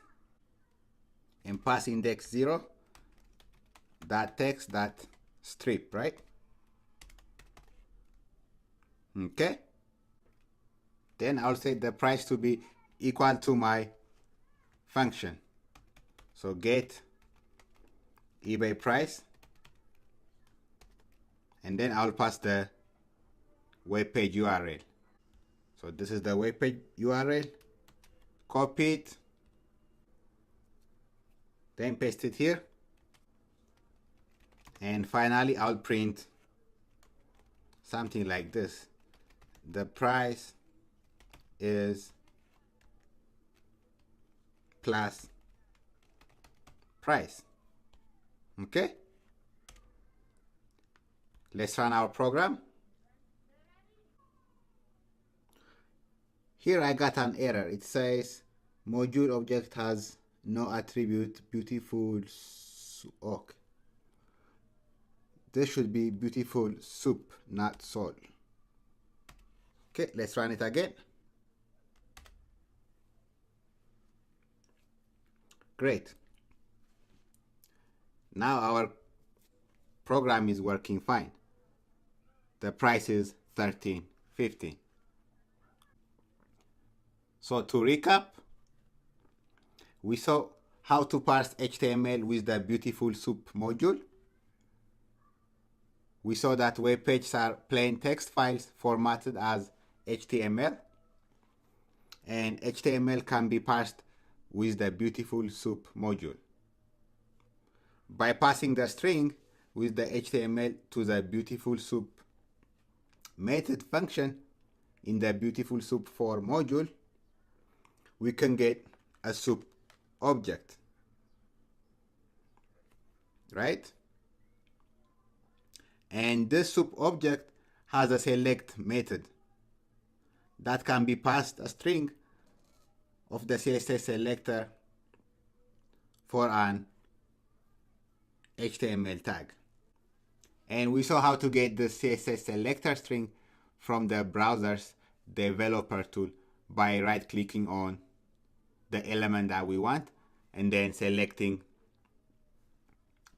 and pass index 0 dot text dot strip, right? Okay. Then I'll set the price to be equal to my function. So get eBay price, and then I'll pass the web page URL. So this is the web page URL. Copy it, then paste it here, and finally I'll print something like this. The price is plus price. Okay, let's run our program. Here I got an error. It says module object has no attribute beautiful soup. This should be beautiful soup, not soul. Okay, let's run it again. Great. Now our program is working fine. The price is $13.50. So to recap, we saw how to parse HTML with the beautiful soup module. We saw that web pages are plain text files formatted as HTML, and HTML can be parsed with the beautiful soup module. By passing the string with the HTML to the beautiful soup method function in the beautiful soup for module, we can get a soup object, right? And this sup object has a select method that can be passed a string of the CSS selector for an HTML tag. And we saw how to get the CSS selector string from the browser's developer tool by right-clicking on the element that we want and then selecting,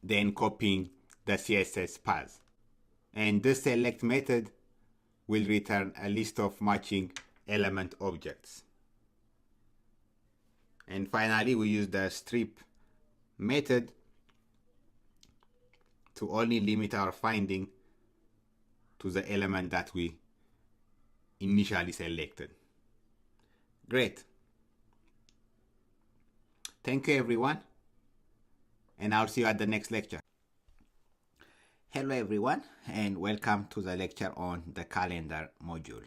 then copying the CSS path. And this select method will return a list of matching element objects. And finally, we use the strip method to only limit our finding to the element that we initially selected. Great. Thank you, everyone, and I'll see you at the next lecture. Hello, everyone, and welcome to the lecture on the calendar module.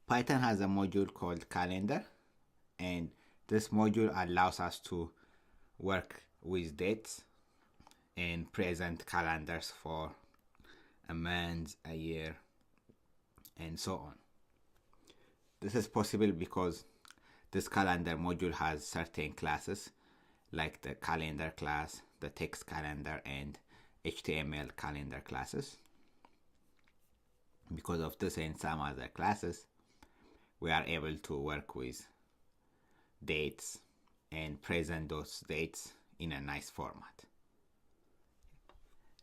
Python has a module called calendar, and this module allows us to work with dates and present calendars for a month, a year, and so on. This is possible because this calendar module has certain classes like the calendar class, the text calendar, and HTML calendar classes. Because of this and some other classes, we are able to work with dates and present those dates in a nice format.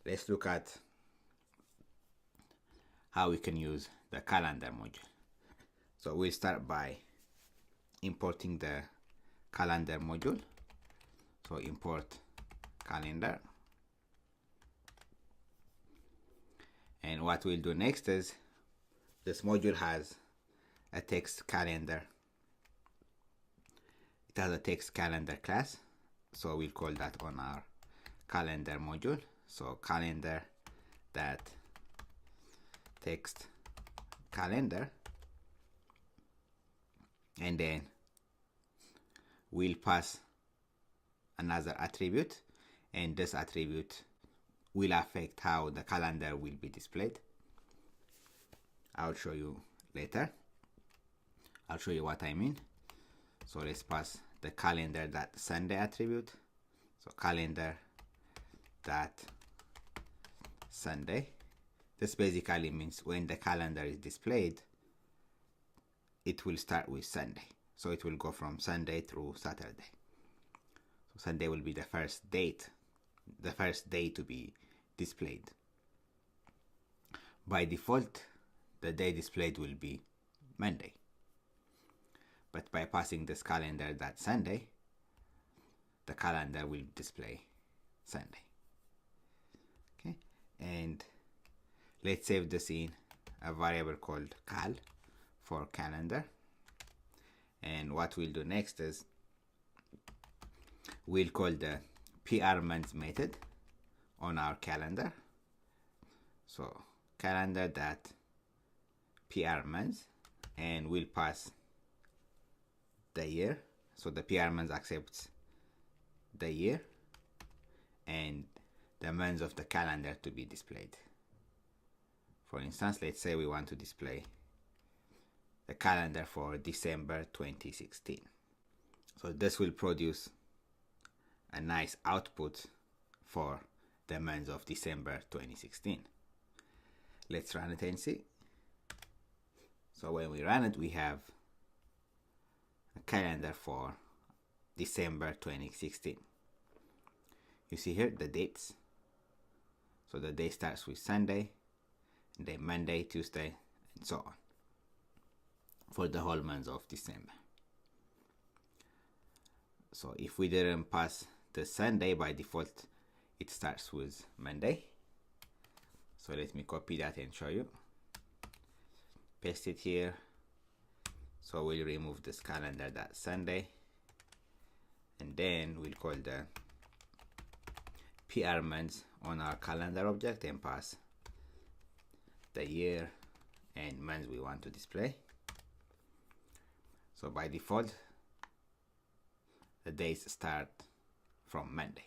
Let's look at how we can use the calendar module. So we'll start by importing the calendar module. So import calendar. And what we'll do next is this module has a text calendar. It has a text calendar class. So we'll call that on our calendar module. So calendar that text calendar, and then we'll pass another attribute, and this attribute will affect how the calendar will be displayed. I'll show you later. I'll show you what I mean. So let's pass the calendar that Sunday attribute. So calendar that Sunday. This basically means when the calendar is displayed, it will start with Sunday. So it will go from Sunday through Saturday. So Sunday will be the first date, the first day to be displayed. By default, the day displayed will be Monday. But by passing this calendar that Sunday, the calendar will display Sunday. Okay, and let's save this in a variable called cal for calendar. And what we'll do next is we'll call the prmonths method on our calendar. So calendar that prmonths, and we'll pass the year. So the prmonths accepts the year and the months of the calendar to be displayed. For instance, let's say we want to display the calendar for December 2016. So this will produce a nice output for the month of December 2016. Let's run it and see. So when we run it, we have a calendar for December 2016. You see here the dates. So the day starts with Sunday, and then Monday, Tuesday, and so on for the whole month of December. So if we didn't pass the Sunday, by default it starts with Monday. So let me copy that and show you. Paste it here. So we'll remove this calendar that Sunday, and then we'll call the prmonths on our calendar object and pass the year and months we want to display. So by default, the days start from Monday.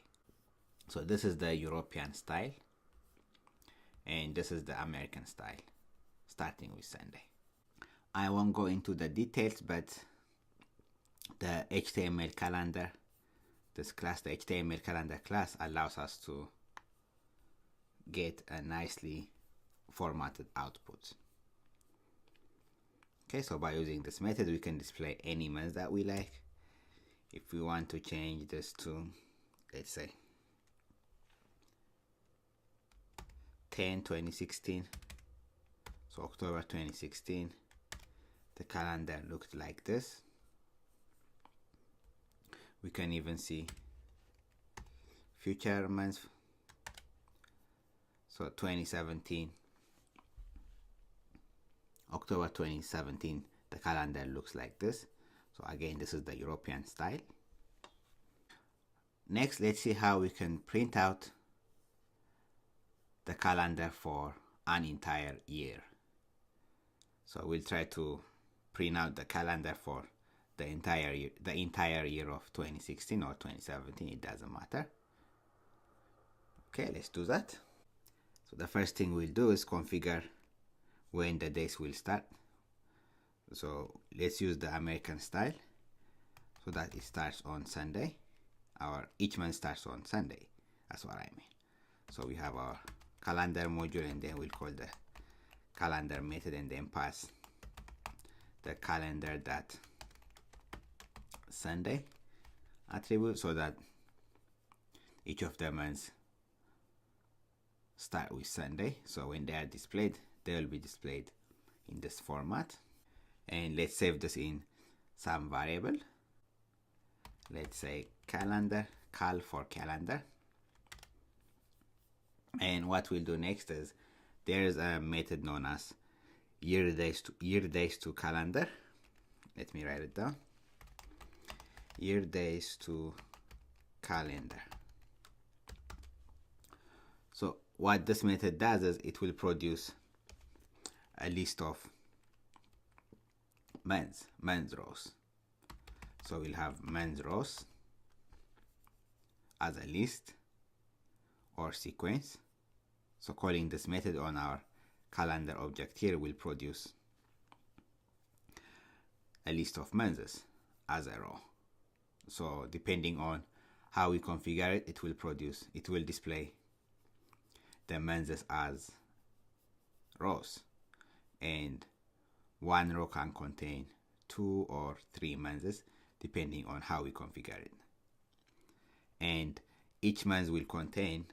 So this is the European style, and this is the American style, starting with Sunday. I won't go into the details, but the HTML calendar, this class, the HTML calendar class, allows us to get a nicely formatted output. Okay, so by using this method, we can display any month that we like. If we want to change this to, let's say, 10/2016, so October 2016, the calendar looked like this. We can even see future months. So 2017, October 2017, the calendar looks like this. So again, this is the European style. Next, let's see how we can print out the calendar for an entire year. So we'll try to print out the calendar for the entire year of 2016 or 2017, it doesn't matter. Okay, let's do that. So the first thing we'll do is configure when the days will start. So let's use the American style so that it starts on Sunday. Each month starts on Sunday. That's what I mean. So we have our calendar module, and then we'll call the calendar method and then pass the calendar.Sunday attribute so that each of the months start with Sunday. So when they are displayed, they will be displayed in this format. And let's save this in some variable. Let's say calendar, cal for calendar. And what we'll do next is there's a method known as year days to calendar. Let me write it down. Year days to calendar. So what this method does is it will produce a list of months rows. So we'll have months rows as a list or sequence. So calling this method on our calendar object here will produce a list of months as a row. So depending on how we configure it, it will display the months as rows, and one row can contain 2 or 3 months depending on how we configure it. And each month will contain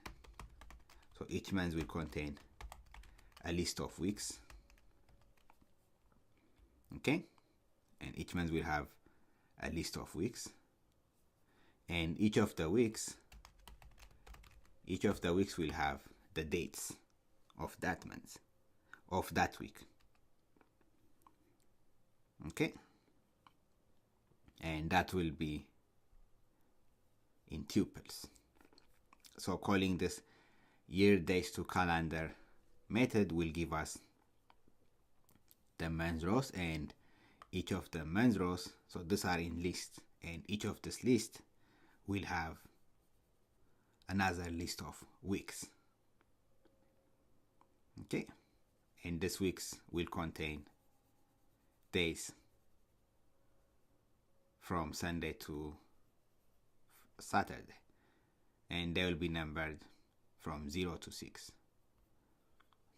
a list of weeks. Okay, and each month will have a list of weeks, and each of the weeks will have the dates of that month, of that week. Okay, and that will be in tuples. So calling this year days to calendar method will give us the month rows, and each of the month rows, so these are in lists, and each of this list will have another list of weeks. Okay, and this weeks will contain days from Sunday to Saturday, and they will be numbered from 0 to 6.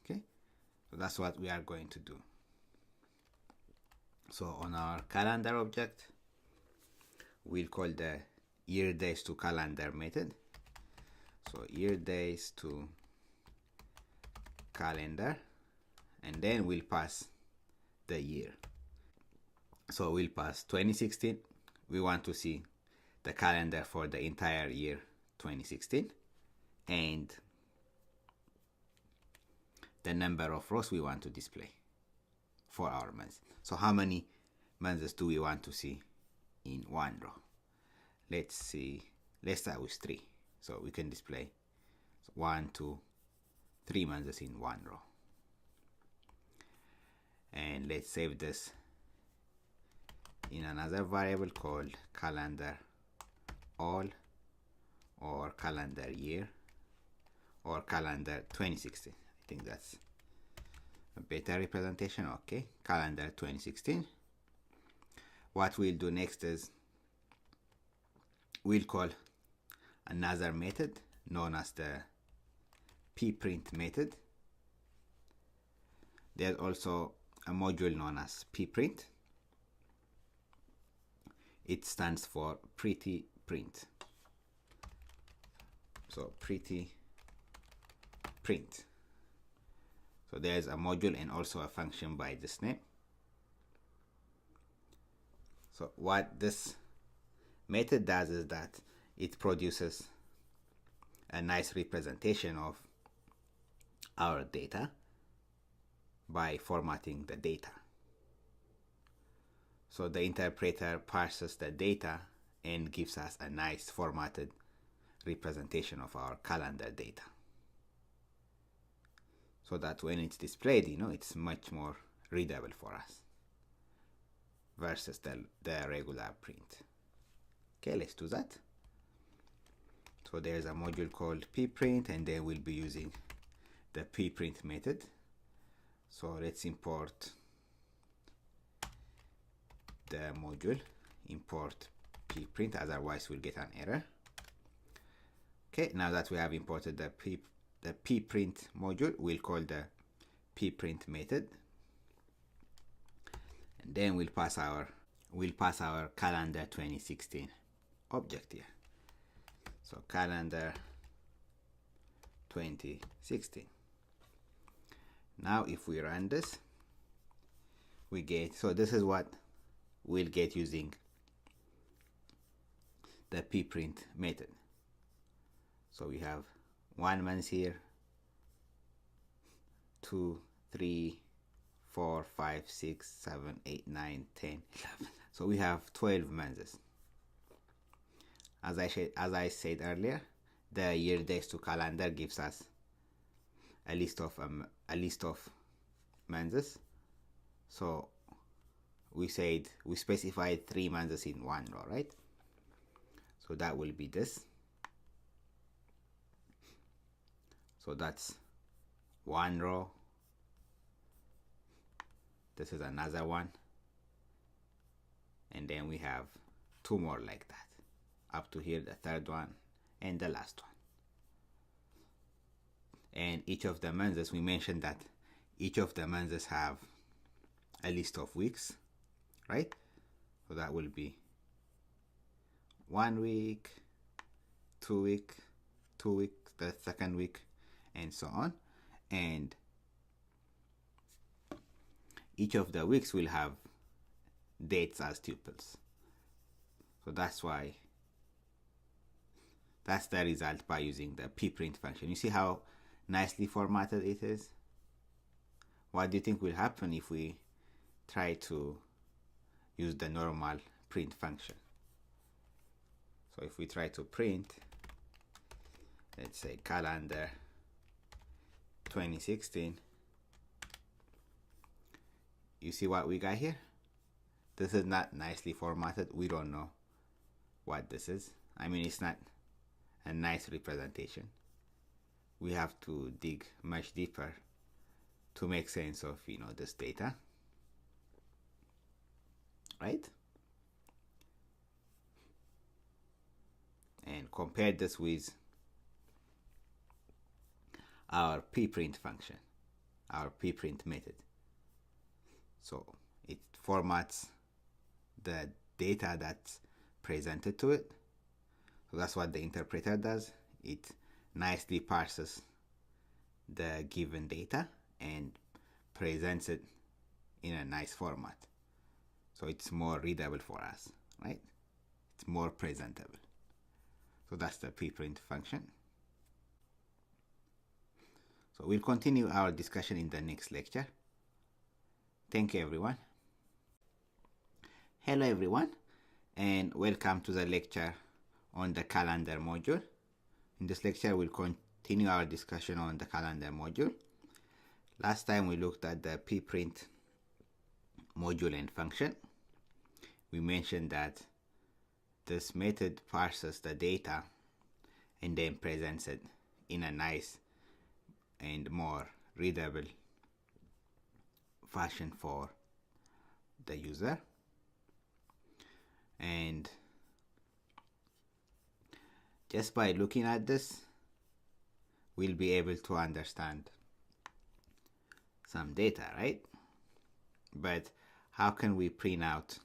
Okay, so that's what we are going to do. So on our calendar object, we'll call the year days to calendar method. So year days to calendar, and then we'll pass the year. So we'll pass 2016. We want to see the calendar for the entire year 2016, and the number of rows we want to display for our months. So how many months do we want to see in one row? Let's see, let's start with 3. So we can display 1, 2, 3 months in one row. And let's save this in another variable called calendar all, or calendar year, or calendar 2016. I think that's a better representation. Okay, calendar 2016. What we'll do next is we'll call another method known as the pprint method. There's also a module known as pprint. It stands for pretty print. So pretty print. So there's a module and also a function by this name. So what this method does is that it produces a nice representation of our data by formatting the data. So the interpreter parses the data and gives us a nice formatted representation of our calendar data, so that when it's displayed, it's much more readable for us versus the regular print. Okay, let's do that. So there's a module called pprint, and then we'll be using the pprint method. So let's import the module, import pprint, otherwise we'll get an error. Okay, now that we have imported the pprint module, we'll call the pprint method, and then we'll pass our calendar 2016 object here. So calendar 2016. Now if we run this, we get, so this is what we'll get using the pprint method. So we have 1 month here, 2, 3, 4, 5, 6, 7, 8, 9, 10, 11. So we have 12 months. As I said earlier, the year days to calendar gives us a list of months. So we specified 3 months in one row, right? So that will be this. So that's one row. This is another one. And then we have 2 more like that. Up to here, the third one and the last one. And each of the months, we mentioned that each of the months have a list of weeks, right? So that will be 1 week, 2 week, 2 weeks, the second week, and so on. And each of the weeks will have dates as tuples. So that's the result by using the pprint function. You see how nicely formatted it is? What do you think will happen if we try to use the normal print function? So if we try to print, let's say calendar 2016, you see what we got here? This is not nicely formatted. We don't know what this is. I mean, it's not a nice representation. We have to dig much deeper to make sense of this data, right? And compare this with our pprint function, our pprint method. So it formats the data that's presented to it. So that's what the interpreter does. It nicely parses the given data and presents it in a nice format. So it's more readable for us, right? It's more presentable. So that's the pprint function. So we'll continue our discussion in the next lecture. Thank you, everyone. Hello, everyone, and welcome to the lecture on the calendar module. In this lecture, we'll continue our discussion on the calendar module. Last time we looked at the pprint module and function. We mentioned that this method parses the data and then presents it in a nice and more readable fashion for the user. And just by looking at this, we'll be able to understand some data, right? But how can we print out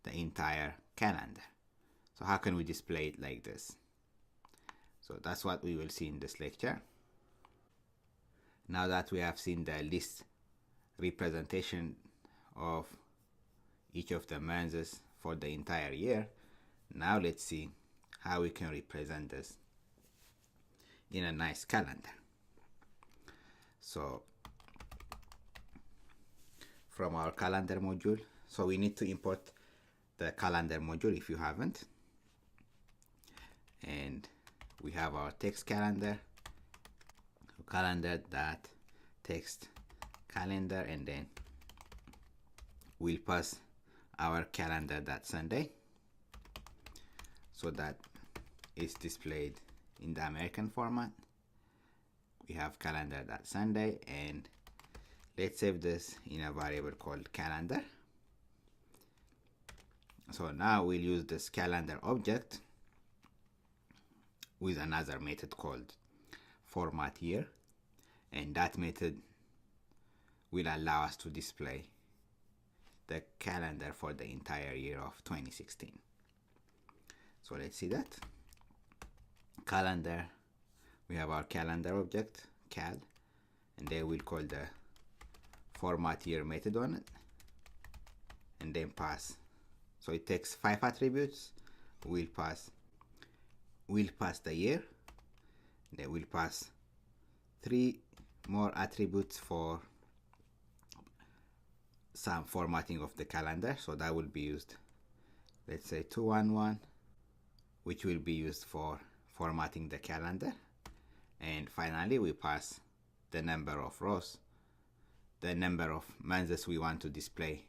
the entire calendar? So how can we display it like this? So that's what we will see in this lecture. Now that we have seen the list representation of each of the months for the entire year, now let's see how we can represent this in a nice calendar. So from our calendar module, so we need to import the calendar module if you haven't, and we have our text calendar, calendar.text calendar, and then we'll pass our calendar.Sunday so that it's displayed in the American format. We have calendar.Sunday, and let's save this in a variable called calendar. So now we'll use this calendar object with another method called format year, and that method will allow us to display the calendar for the entire year of 2016. So let's see that. Calendar, we have our calendar object, cal, and then we'll call the format year method on it, and then pass. So it takes 5 attributes. We'll pass the year, then we'll pass 3 more attributes for some formatting of the calendar. So that will be used, let's say 211, which will be used for formatting the calendar. And finally we pass the number of rows, the number of months we want to display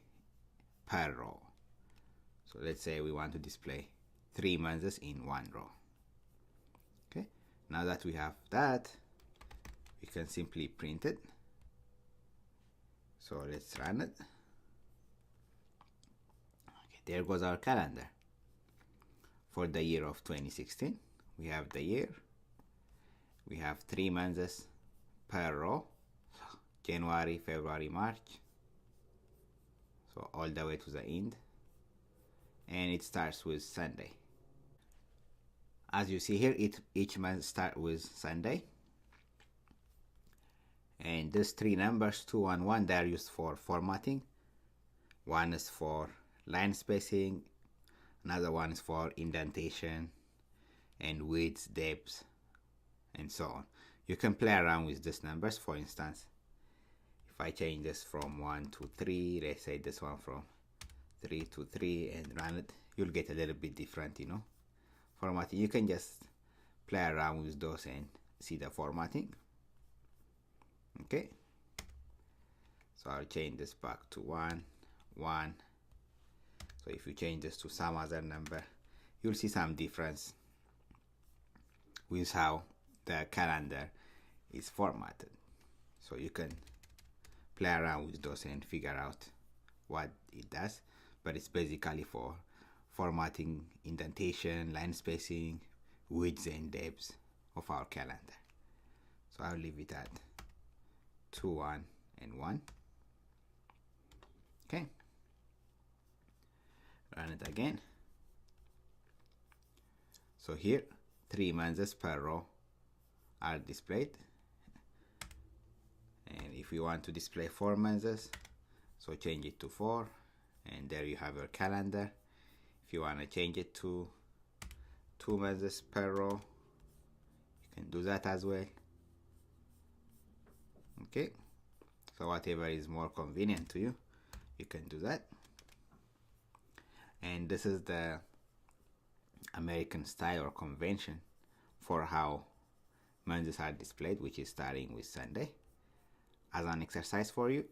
per row. So let's say we want to display 3 months in one row. Okay, now that we have that, we can simply print it. So let's run it. Okay, there goes our calendar for the year of 2016. We have the year, we have 3 months per row, January, February, March, so all the way to the end, and it starts with Sunday. As you see here, each month starts with Sunday, and these 3 numbers, 2 and 1, they are used for formatting. One is for line spacing, another one is for indentation and width, depth, and so on. You can play around with these numbers. For instance, if I change this from 1 to 3, let's say this one from 3 to 3, and run it, you'll get a little bit different, formatting. You can just play around with those and see the formatting. Okay, so I'll change this back to 1, 1. So if you change this to some other number, you'll see some difference with how the calendar is formatted. So you can play around with those and figure out what it does, but it's basically for formatting, indentation, line spacing, width and depth of our calendar. So I'll leave it at 2, 1, and 1. Okay, run it again. So here 3 months per row are displayed, and if you want to display 4 months, so change it to 4, and there you have your calendar. If you want to change it to 2 months per row, you can do that as well. Okay, so whatever is more convenient to you, you can do that. And this is the American style or convention for how months are displayed, which is starting with Sunday. As an exercise for you,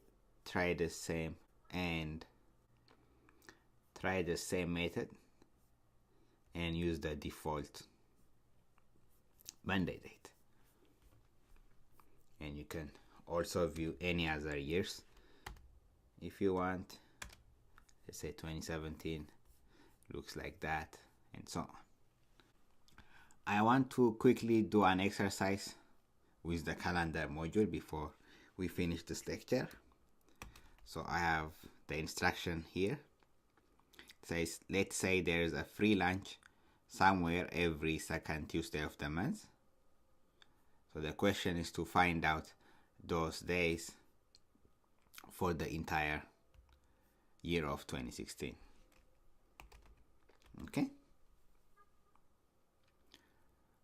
try the same and try the same method and use the default Monday date. And you can also view any other years if you want. Let's say 2017 looks like that, and so on. I want to quickly do an exercise with the calendar module before we finish this lecture. So I have the instruction here. It says, let's say there's a free lunch somewhere every second Tuesday of the month. So the question is to find out those days for the entire year of 2016. Okay?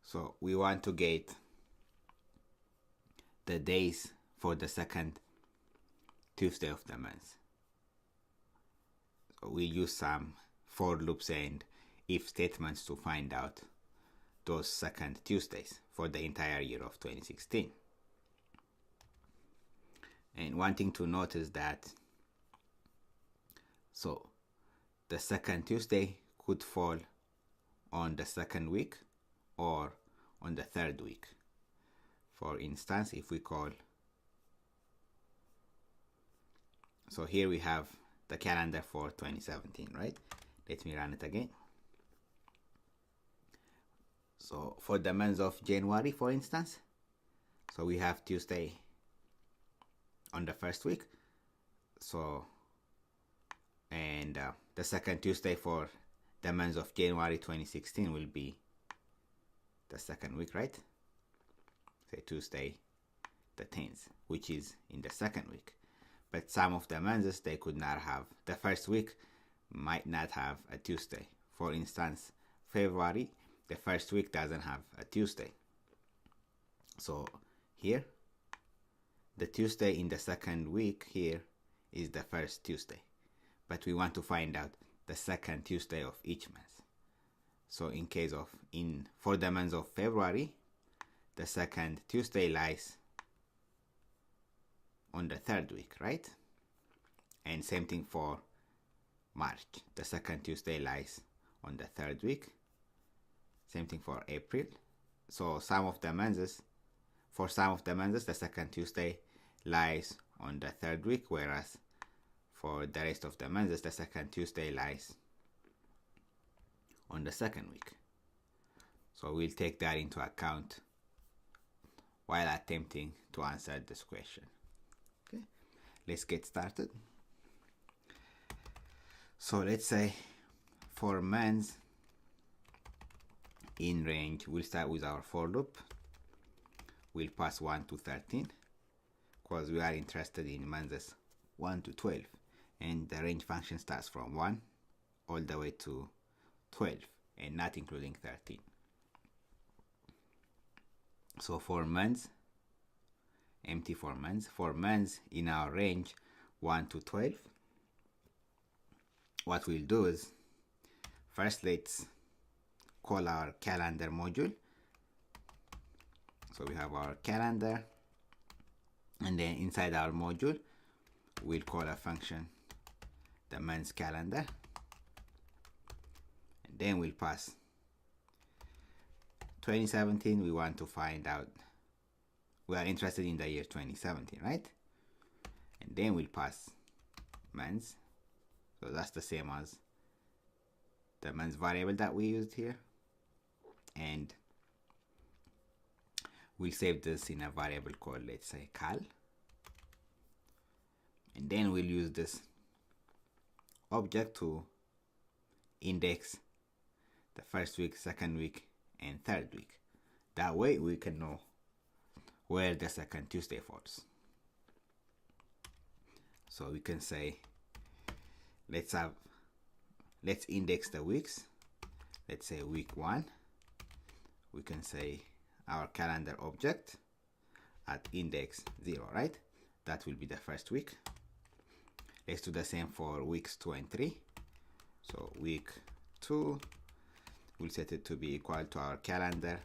So we want to get the days for the second Tuesday of the month. So we use some for loops and if statements to find out those second Tuesdays for the entire year of 2016. And one thing to note is that so the second Tuesday could fall on the second week or on the third week. For instance, if we call, so here we have the calendar for 2017, right? Let me run it again. So for the month of January, for instance, so we have Tuesday on the first week. So, and the second Tuesday for the month of January 2016 will be the second week, right? Say Tuesday the 10th, which is in the second week. But some of the months, they could not have, the first week might not have a Tuesday. For instance, February, the first week doesn't have a Tuesday. So here, the Tuesday in the second week here is the first Tuesday. But we want to find out the second Tuesday of each month. So in case of, for the month of February, the second Tuesday lies on the third week, right? And same thing for March. The second Tuesday lies on the third week. Same thing for April. So some of the months, for some of the months, the second Tuesday lies on the third week, whereas for the rest of the months, the second Tuesday lies on the second week. So we'll take that into account while attempting to answer this question. Okay, let's get started. So let's say for months in range, we'll start with our for loop. We'll pass 1 to 13 because we are interested in months 1 to 12, and the range function starts from 1 all the way to 12 and not including 13. So for months, empty for months in our range 1 to 12, what we'll do is first let's call our calendar module. So we have our calendar, and then inside our module we'll call a function the month's calendar, and then we'll pass 2017. We want to find out, we are interested in the year 2017, right? And then we'll pass months. So that's the same as the months variable that we used here, and we'll save this in a variable called, let's say, cal, and then we'll use this object to index the first week, second week, and third week. That way we can know where the second Tuesday falls. So we can say, let's index the weeks. Let's say week 1. We can say our calendar object at index 0, right? That will be the first week. Let's do the same for weeks 2 and 3. So week 2, we'll set it to be equal to our calendar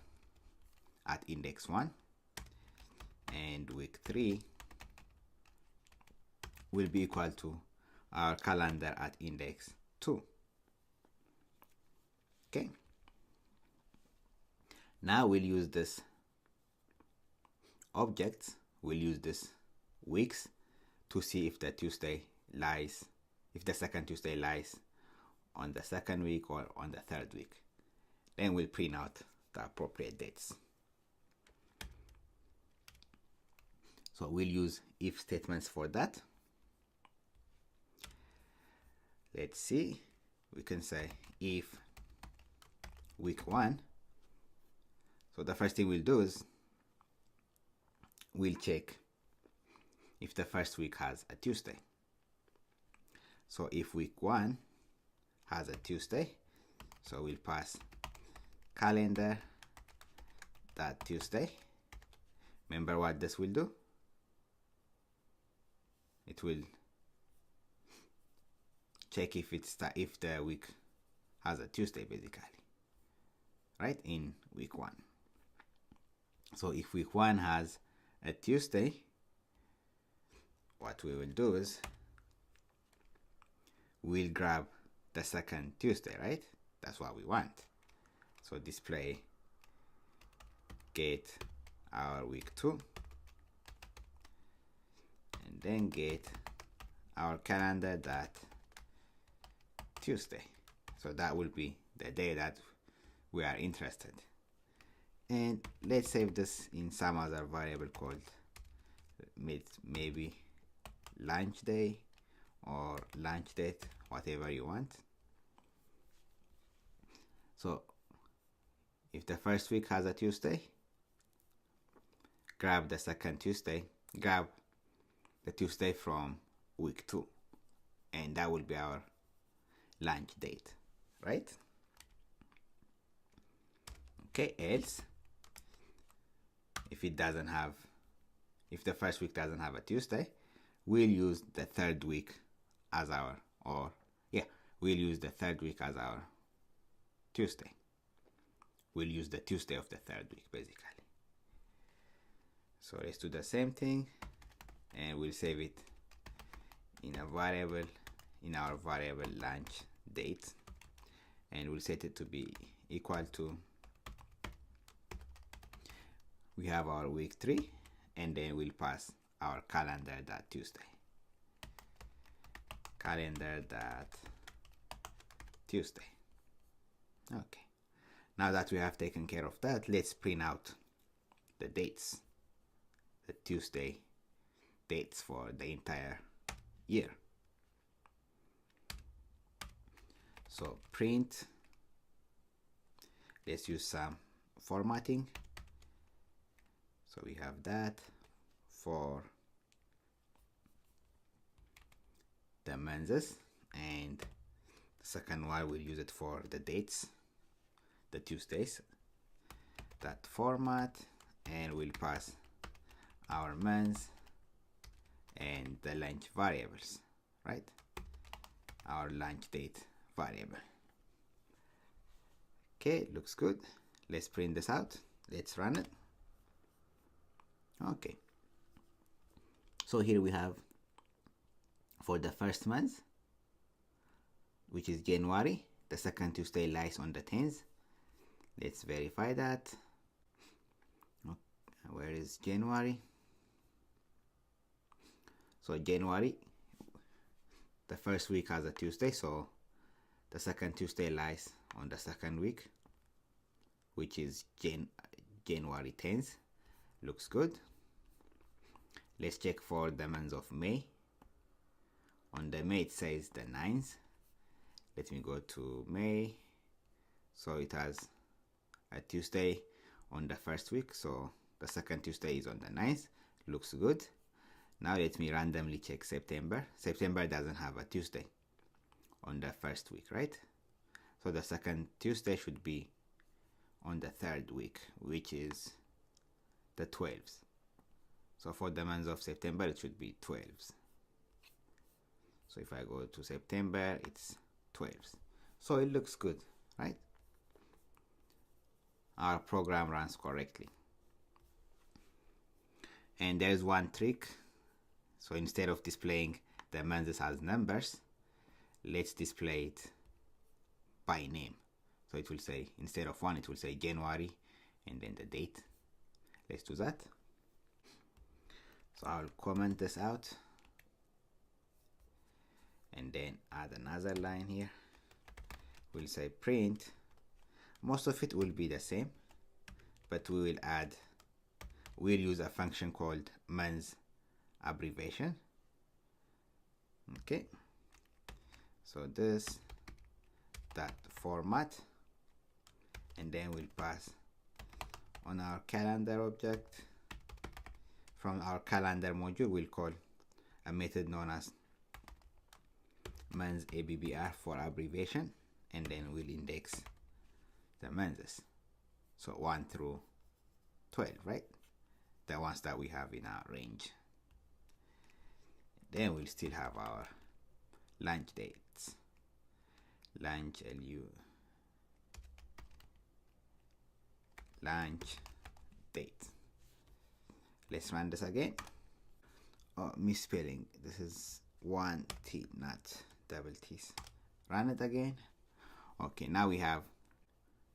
at index 1, and week 3 will be equal to our calendar at index 2. Okay. Now we'll use this objects. We'll use this weeks to see if the second Tuesday lies on the second week or on the third week. Then we'll print out the appropriate dates. So we'll use if statements for that. Let's see. We can say if week 1. So the first thing we'll do is we'll check if the first week has a Tuesday. So if week 1 has a Tuesday, so we'll pass calendar.Tuesday. Remember what this will do? It will check if the week has a Tuesday, basically, right, in week 1. So if week 1 has a Tuesday, what we will do is we'll grab the second Tuesday, right? That's what we want. So display get our week 2, and then get our calendar.Tuesday. So that will be the day that we are interested. And let's save this in some other variable called maybe launch day or launch date, whatever you want. So if the first week has a Tuesday, grab the second Tuesday, grab the Tuesday from week 2, and that will be our launch date, right? Okay, else if the first week doesn't have a Tuesday, we'll use the third week as our Tuesday. We'll use the Tuesday of the third week, basically. So let's do the same thing, and we'll save it in our variable launch date, and we'll set it to be equal to, we have our week 3, and then we'll pass our calendar.Tuesday. Okay, now that we have taken care of that, let's print out the dates, the Tuesday dates for the entire year. So print, let's use some formatting. So we have that for the months, and the second one we'll use it for the dates, the Tuesdays. That format, and we'll pass our months and the launch variables, right? Our launch date variable. Okay, looks good. Let's print this out. Let's run it. Okay, so here we have for the first month, which is January, the second Tuesday lies on the 10th. Let's verify that. Where is January? So January, the first week has a Tuesday, so the second Tuesday lies on the second week, which is January 10th. Looks good. Let's check for the month of May. On the May it says the 9th. Let me go to May. So it has a Tuesday on the first week, so the second Tuesday is on the 9th. Looks good. Now let me randomly check September. September doesn't have a Tuesday on the first week, right? So the second Tuesday should be on the third week, which is the 12th. So for the month of September, it should be 12th. So if I go to September, it's 12th. So it looks good, right? Our program runs correctly. And there's one trick. So instead of displaying the months as numbers, let's display it by name. So it will say, instead of 1, it will say January and then the date. Let's do that. So I'll comment this out and then add another line here. We'll say print. Most of it will be the same, but we'll use a function called months abbreviation. Okay, so this dot format, and then we'll pass on our calendar object. From our calendar module, we'll call a method known as months abbr for abbreviation, and then we'll index the months, so 1 through 12, right? The ones that we have in our range. Then we'll still have our launch dates. Launch date. Let's run this again. Oh, misspelling. This is 1 T, not double T's. Run it again. Okay, now we have,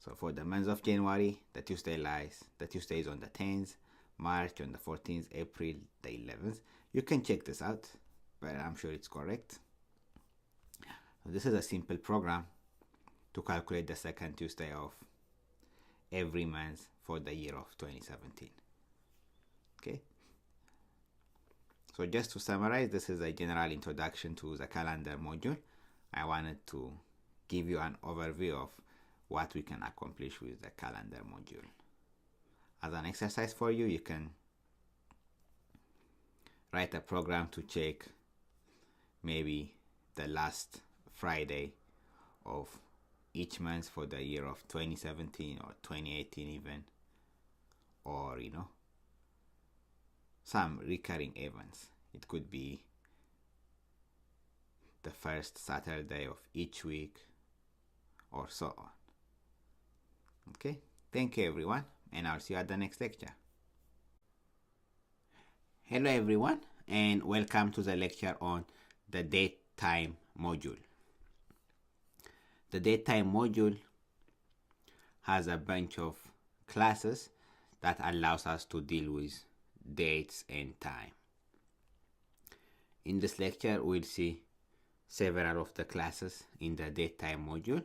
so for the month of January, the Tuesday is on the 10th, March on the 14th, April the 11th. You can check this out, but I'm sure it's correct. So this is a simple program to calculate the second Tuesday of every month for the year of 2017. Okay. So just to summarize, this is a general introduction to the calendar module. I wanted to give you an overview of what we can accomplish with the calendar module. As an exercise for you, you can write a program to check maybe the last Friday of each month for the year of 2017 or 2018 even, or some recurring events. It could be the first Saturday of each week or so on. Okay, thank you everyone, and I'll see you at the next lecture. Hello everyone, and welcome to the lecture on the Datetime module. The Datetime module has a bunch of classes that allows us to deal with dates and time. In this lecture, we'll see several of the classes in the Datetime module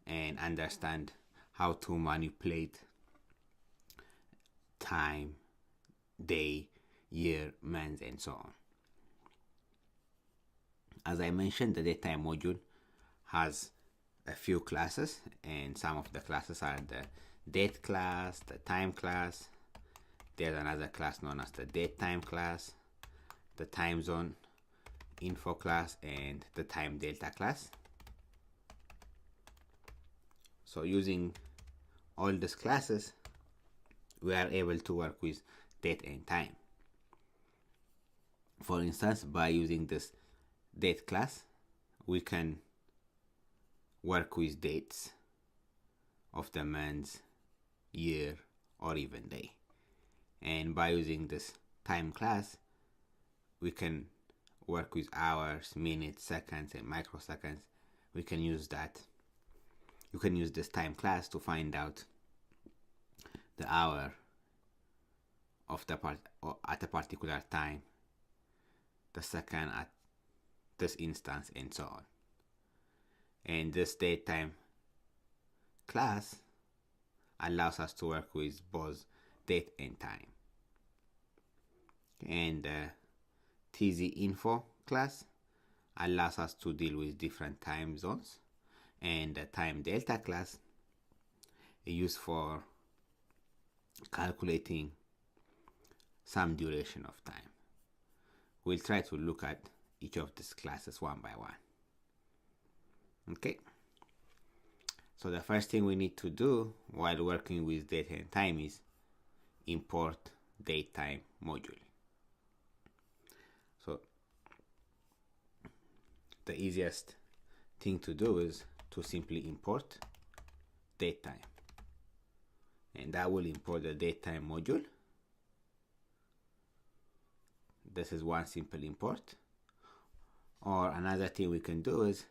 and understand how to manipulate time, day, year, month, and so on. As I mentioned, the Datetime module has a few classes, and some of the classes are the date class, the time class. There's another class known as the Datetime class, the time zone info class, and the time delta class. So using all these classes, we are able to work with date and time. For instance, by using this date class, we can work with dates of the month, year, or even day. And by using this time class, we can work with hours, minutes, seconds, and microseconds. We can use that. You can use this time class to find out the hour of the at a particular time, the second at this instance, and so on. And this datetime class allows us to work with both date and time. And the TZ info class allows us to deal with different time zones. And the time delta class is used for calculating some duration of time. We'll try to look at each of these classes one by one. Okay, so the first thing we need to do while working with date and time is import datetime module. So the easiest thing to do is to simply import datetime, and that will import the datetime module. This is one simple import. Or another thing we can do is,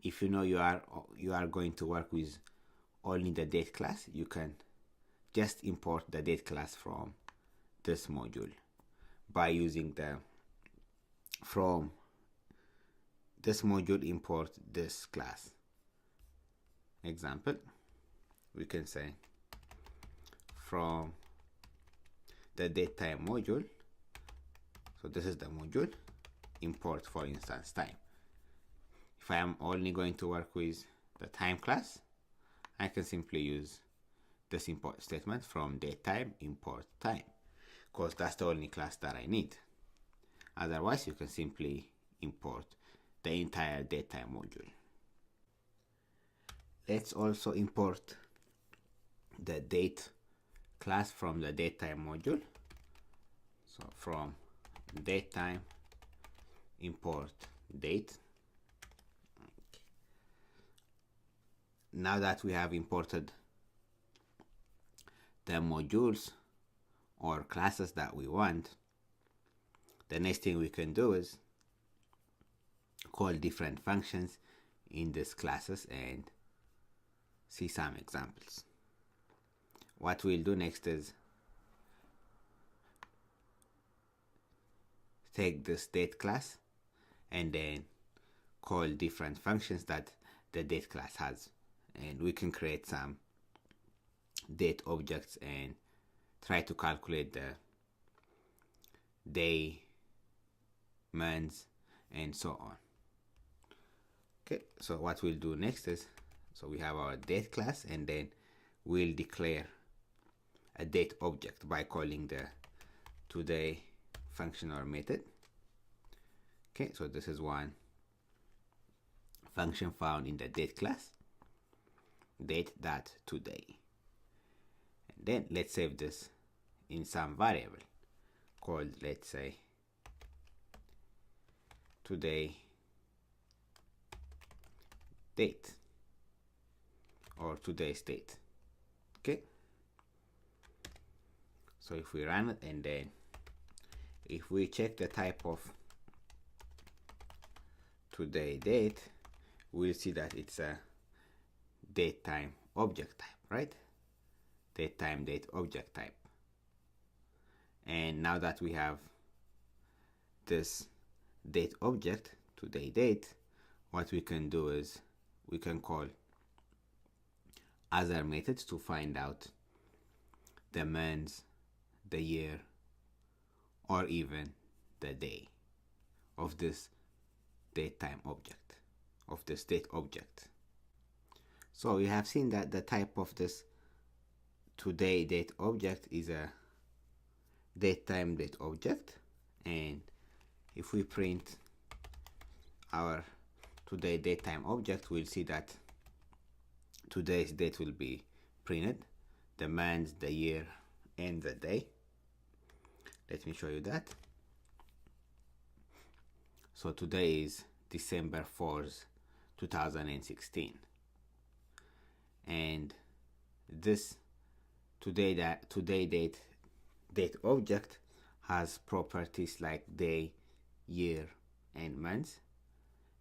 if you know you are going to work with only the date class, you can just import the date class from this module by using the from this module import this class. Example, we can say from the datetime module, so this is the module, import for instance time. If I am only going to work with the time class, I can simply use this import statement from datetime import time, because that's the only class that I need. Otherwise, you can simply import the entire datetime module. Let's also import the date class from the datetime module. So from datetime import date. Okay. Now that we have imported the modules or classes that we want, the next thing we can do is call different functions in these classes and see some examples. What we'll do next is take this date class and then call different functions that the date class has, and we can create some date objects and try to calculate the day, months, and so on. Okay, so what we'll do next is, so we have our date class, and then we'll declare a date object by calling the today function or method. Okay, so this is one function found in the date class, date.today. And then let's save this in some variable called, let's say, today date or today's date. Okay, so if we run it and then if we check the type of today date, we'll see that it's a datetime object type, right? Datetime date object type. And now that we have this date object, today date, what we can do is we can call other methods to find out the month, the year, or even the day of this datetime object, of this date object. So we have seen that the type of this today date object is a datetime date object, and if we print our today datetime object, we'll see that today's date will be printed, the month, the year, and the day. Let me show you that. So today is December 4th, 2016, and this today date object has properties like day, year, and month,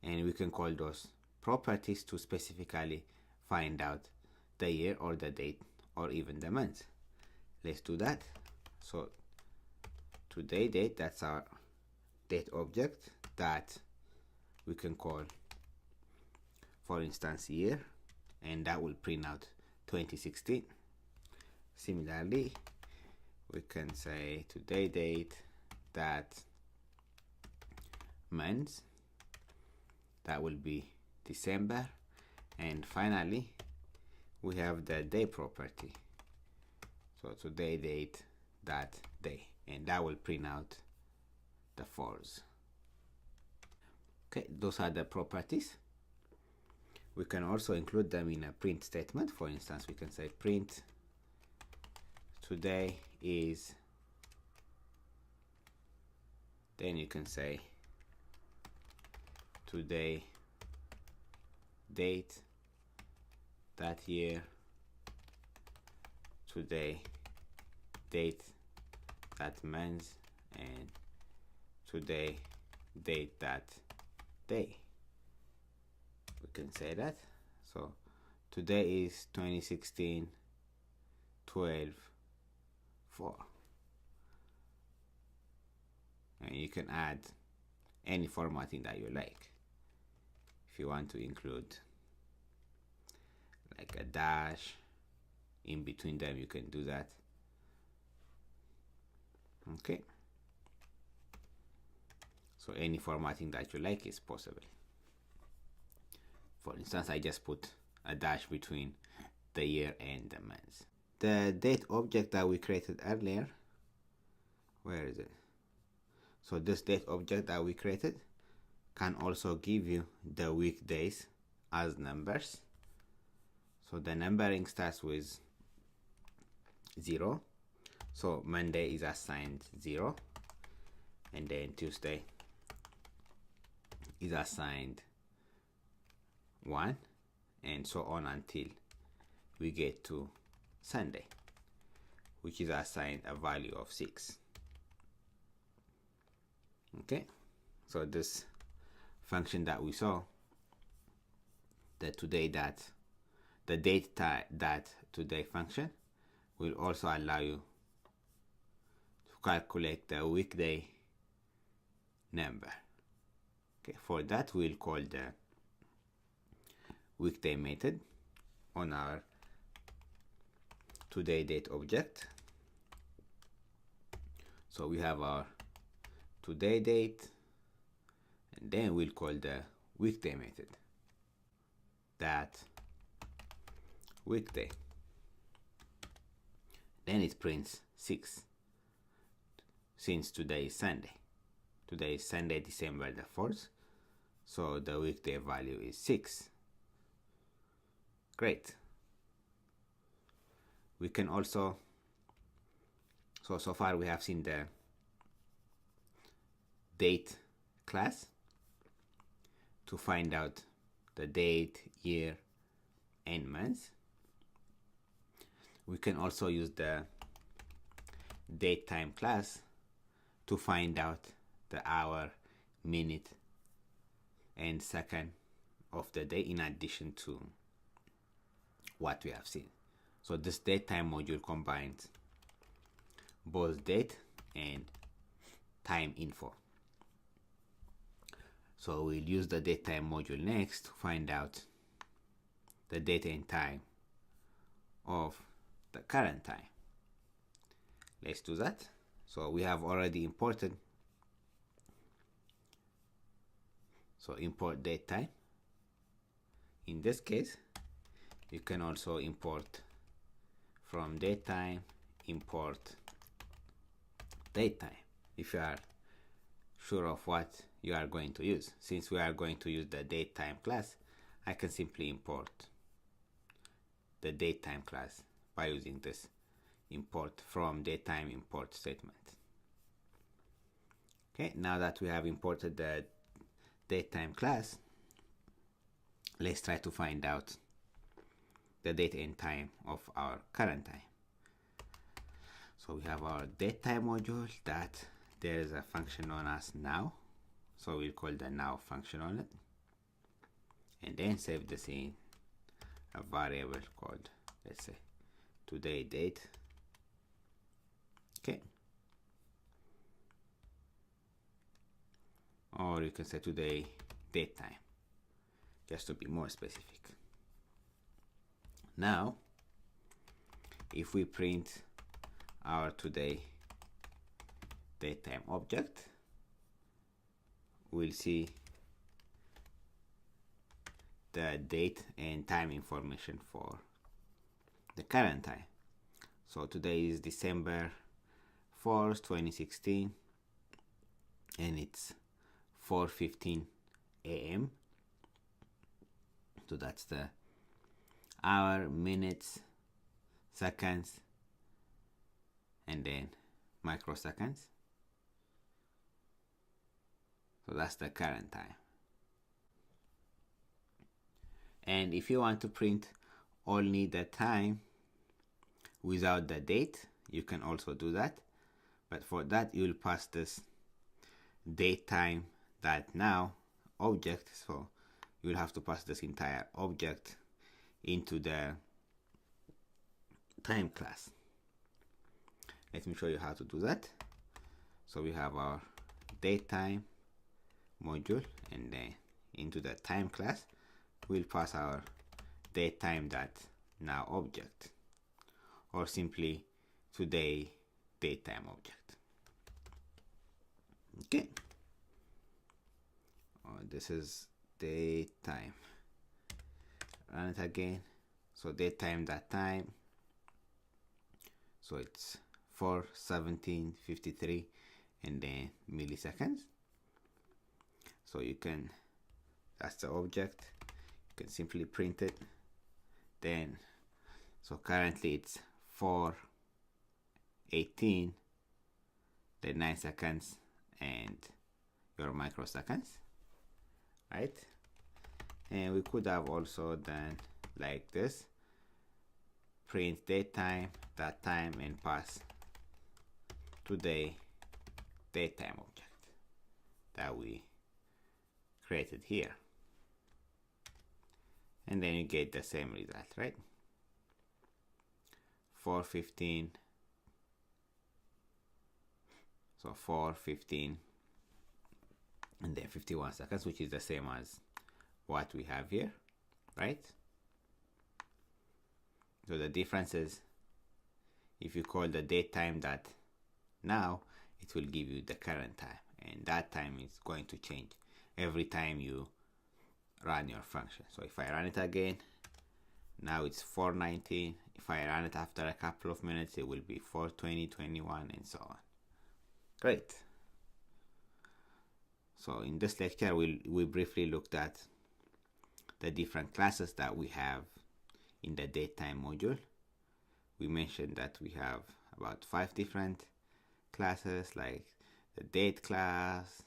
and we can call those properties to specifically find out the year or the date or even the month. Let's do that. So today date, that's our date object that we can call, for instance, year, and that will print out 2016. Similarly, we can say today date that month, that will be December, and finally we have the day property, so today date that day, and that will print out the 4th. Okay, those are the properties. We can also include them in a print statement. For instance, we can say print today is, then you can say today date that year, today date that month, and today date that day. We can say that. So Today is 2016 12/4, and you can add any formatting that you like. If you want to include like a dash in between them, you can do that. Okay, so any formatting that you like is possible. For instance, I just put a dash between the year and the month. The date object that we created earlier, where is it? So this date object that we created can also give you the weekdays as numbers. So the numbering starts with 0. So Monday is assigned 0, and then Tuesday is assigned 1, and so on until we get to Sunday, which is assigned a value of 6. Okay, so this function that we saw, the date.today function, will also allow you to calculate the weekday number. Okay, for that we'll call the weekday method on our today date object. So we have our today date, and then we'll call the weekday method, that weekday. Then it prints 6, since today is Sunday. Today is Sunday, December the 4th, so the weekday value is 6. Great. We can also, so far we have seen the date class to find out the date, year, and month. We can also use the datetime class to find out the hour, minute, and second of the day, in addition to what we have seen. So this datetime module combines both date and time info. So we'll use the datetime module next to find out the date and time of the current time. Let's do that. So we have already imported. So import datetime. In this case, you can also import from datetime, import datetime if you are sure of what you are going to use. Since we are going to use the datetime class, I can simply import the datetime class by using this import from datetime import statement. Okay, now that we have imported the datetime class, let's try to find out the date and time of our current time. So we have our datetime module that there is a function known as now. So we'll call the now function on it, and then save this in a variable called, let's say, today date. Okay, or you can say today date time, just to be more specific. Now if we print our today datetime object, we'll see the date and time information for the current time. So today is December 4th, 2016, and it's 4:15 a.m. So that's the hour, minutes, seconds, and then microseconds. So that's the current time. And if you want to print only the time without the date, you can also do that. But for that, you'll pass this datetime.now object. So you'll have to pass this entire object into the time class. Let me show you how to do that. So we have our datetime module, and then into the time class we'll pass our datetime.now object, or simply today datetime object. Okay. This is datetime. Run it again. So datetime.time. So it's 4:17:53 and then milliseconds. So you can, that's the object, you can simply print it. Then so currently it's 4:18, then 9 seconds and your microseconds, right? And we could have also done like this, print datetime.time and pass today datetime object that we created here, and then you get the same result, right? 4:15, so 4:15 and then 51 seconds, which is the same as what we have here, right? So the difference is, if you call the datetime.now, it will give you the current time, and that time is going to change every time you run your function. So if I run it again, now it's 4:19. If I run it after a couple of minutes, it will be 4:20, 21, and so on. Great. So in this lecture, we briefly looked at the different classes that we have in the datetime module. We mentioned that we have about 5 different classes, like the date class,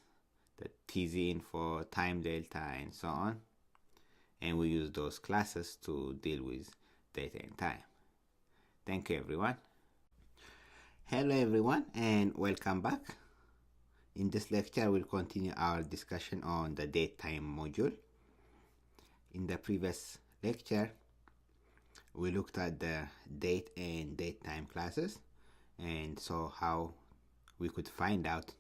the tzinfo, time delta, and so on. And we use those classes to deal with data and time. Thank you, everyone. Hello, everyone, and welcome back. In this lecture, we'll continue our discussion on the datetime module. In the previous lecture, we looked at the date and datetime classes, and saw how we could find out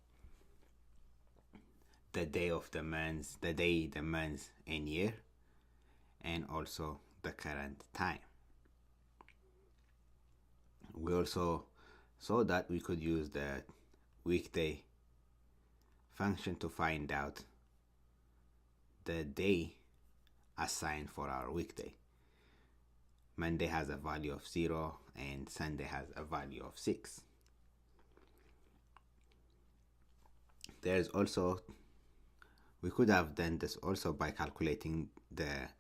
the day of the month, the day, the month, and year, and also the current time. We also saw that we could use the weekday function to find out the day assigned for our weekday. Monday has a value of 0 and Sunday has a value of 6. There's also, we could have done this also by calculating the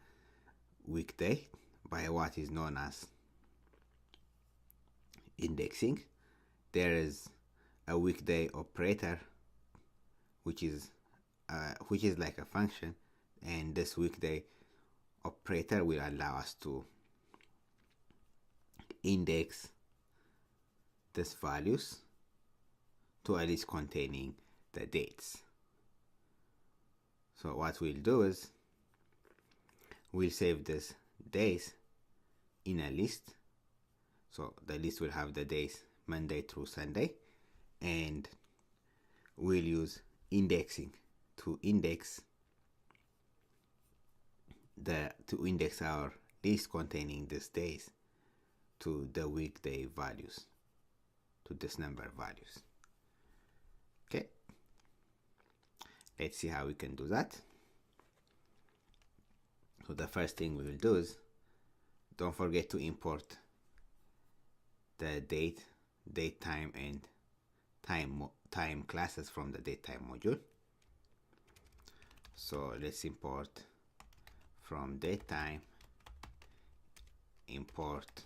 weekday by what is known as indexing. There is a weekday operator which is like a function, and this weekday operator will allow us to index these values to a list containing the dates. So what we'll do is we'll save this days in a list. So the list will have the days Monday through Sunday, and we'll use indexing to index our list containing these days to the weekday values, to this number values. Okay, let's see how we can do that. So the first thing we will do is, don't forget to import the date, datetime, and time classes from the datetime module. So let's import from datetime, import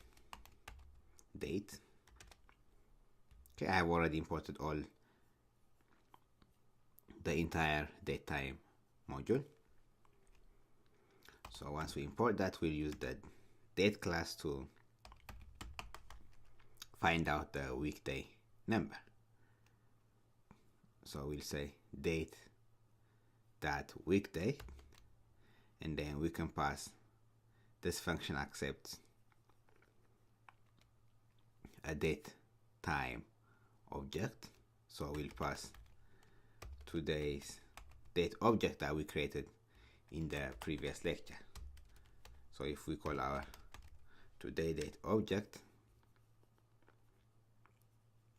date. Okay, I have already imported all the entire datetime module. So once we import that, we'll use the date class to find out the weekday number. So we'll say date.weekday, and then we can pass this function accepts a Datetime object, so we'll pass today's date object that we created in the previous lecture. So if we call our today date object,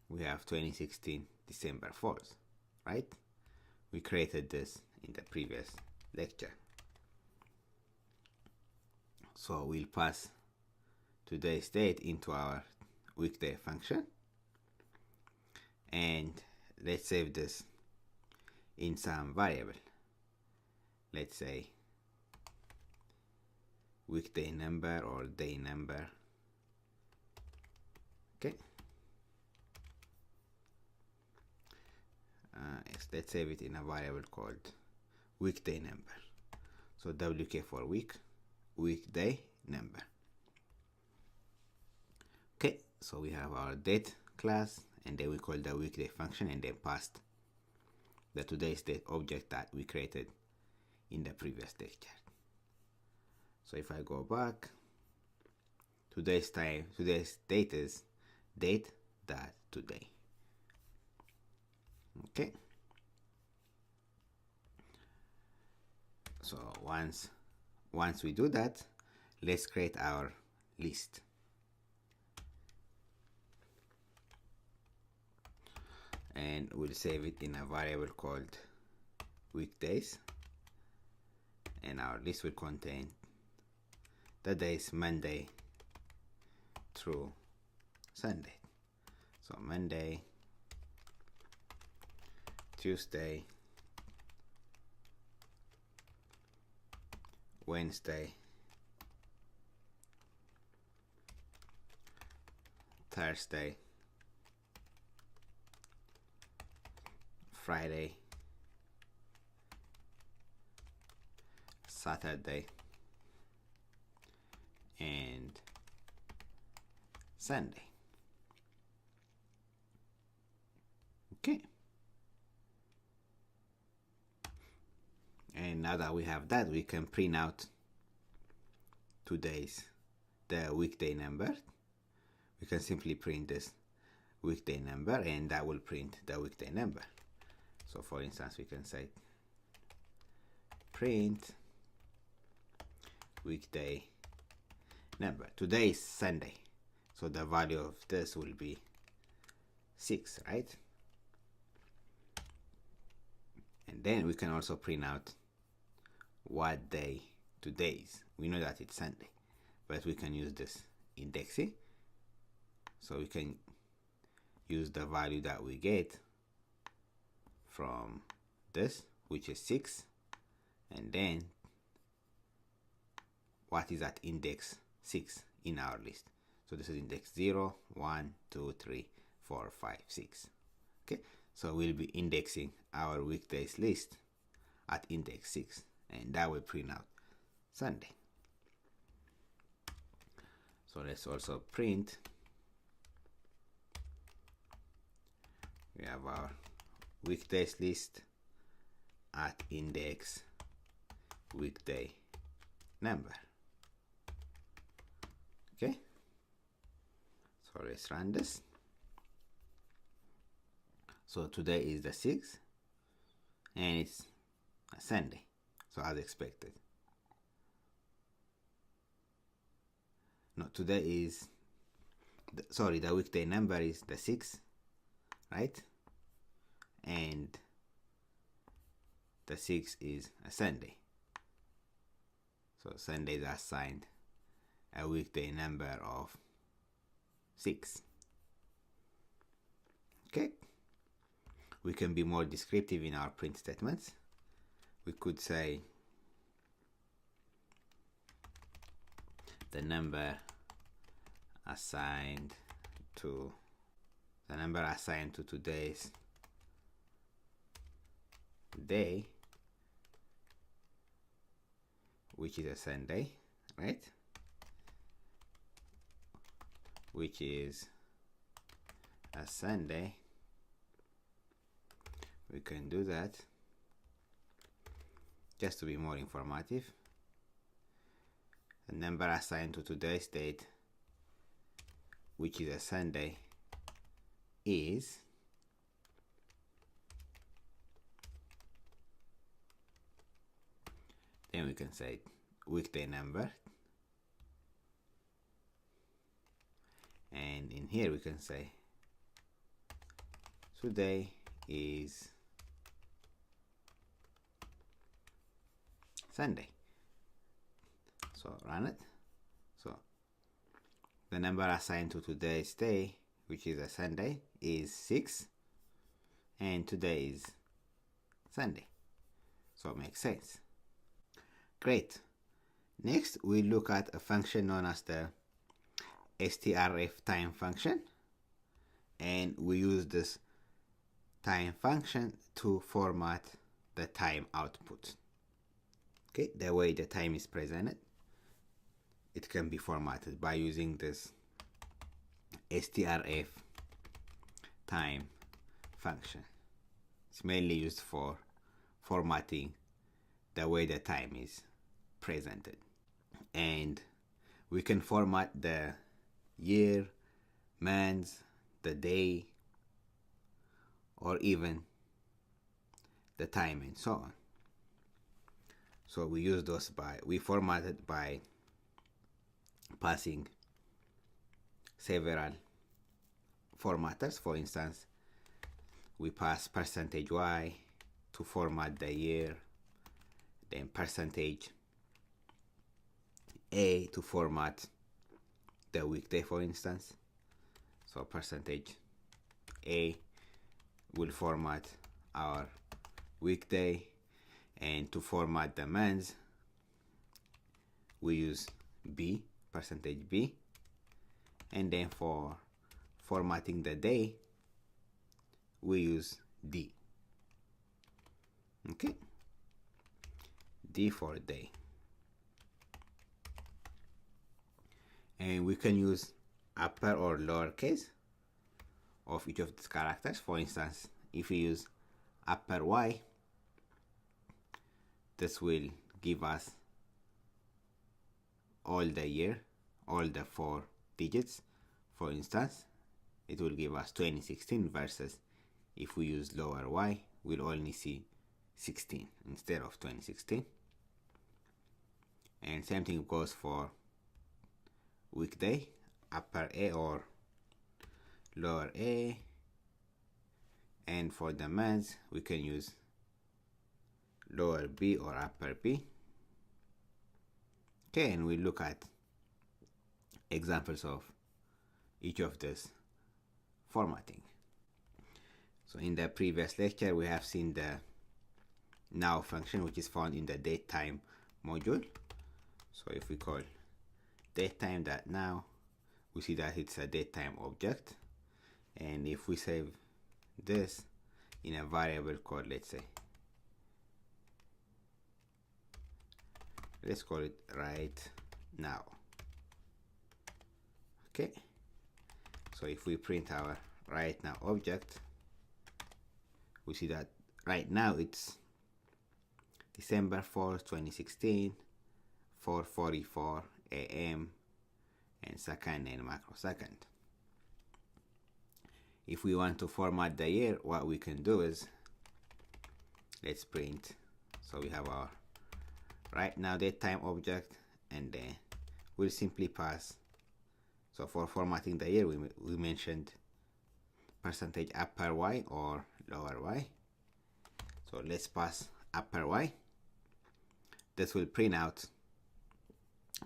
we have 2016 December 4th, right? We created this in the previous lecture. So we'll pass today's date into our weekday function, and let's save this in some variable. Let's say weekday number or day number. Okay. Yes, let's save it in a variable called weekday number. So WK for week, weekday number. Okay, so we have our date class, and then we call the weekday function, and then passed the today's date object that we created in the previous lecture. So if I go back, today's date is date.today. Okay. So once we do that, let's create our list. And we'll save it in a variable called weekdays, and our list will contain the days Monday through Sunday. So Monday, Tuesday, Wednesday, Thursday, Friday, Saturday, and Sunday. Okay. And now that we have that, we can print out the weekday number. We can simply print this weekday number, and that will print the weekday number. So for instance, we can say print weekday number. Today is Sunday, so the value of this will be 6, right? And then we can also print out what day today is. We know that it's Sunday, but we can use this indexing, so we can use the value that we get from this, which is 6, and then what is at index 6 in our list. So this is index 0, 1, 2, 3, 4, 5, 6. Okay, so we'll be indexing our weekdays list at index 6, and that will print out Sunday. So let's also print. We have our weekdays list at index weekday number. Okay, so let's run this. So today is the 6th, and it's a Sunday, so as expected. No, today is the weekday number is the 6th, right? And the 6th is a Sunday, so Sunday is assigned a weekday number of 6. Okay, we can be more descriptive in our print statements. We could say the number assigned to today's day, which is a Sunday, right? Which is a Sunday. We can do that just to be more informative. the number assigned to today's date, which is a Sunday, is then we can say weekday number, and in here we can say today is Sunday. So run it. So the number assigned to today's day, which is a Sunday, is 6, and today is Sunday. So it makes sense. Great. Next, we look at a function known as the strftime function, and we use this time function to format the time output. Okay, the way the time is presented, it can be formatted by using this strftime function. It's mainly used for formatting the way the time is presented. And we can format the year, months, the day, or even the time and so on. So we use those we format it by passing several formatters. For instance, we pass %y to format the year, then %a to format the weekday, for instance. So %a will format our weekday, and to format the months we use %b, and then for formatting the day we use d. Okay, d for day. And we can use upper or lowercase of each of these characters. For instance, if we use upper y, this will give us all the year, all the 4 digits. For instance, it will give us 2016, versus if we use lower y, we'll only see 16 instead of 2016. And same thing goes for weekday, upper A or lower a. And for the months, we can use lower b or upper b. Okay, and we look at examples of each of this formatting. So in the previous lecture, we have seen the now function, which is found in the datetime module. So if we call datetime.now, we see that it's a datetime object. And if we save this in a variable called, let's call it right now. Okay, so if we print our right now object, we see that right now it's December 4th, 2016, 4:44 a.m. and second and microsecond. If we want to format the year, what we can do is, let's print. So we have our right now datetime object, and then we'll simply pass. So for formatting the year, we mentioned %upper y or lower y. So let's pass upper y. This will print out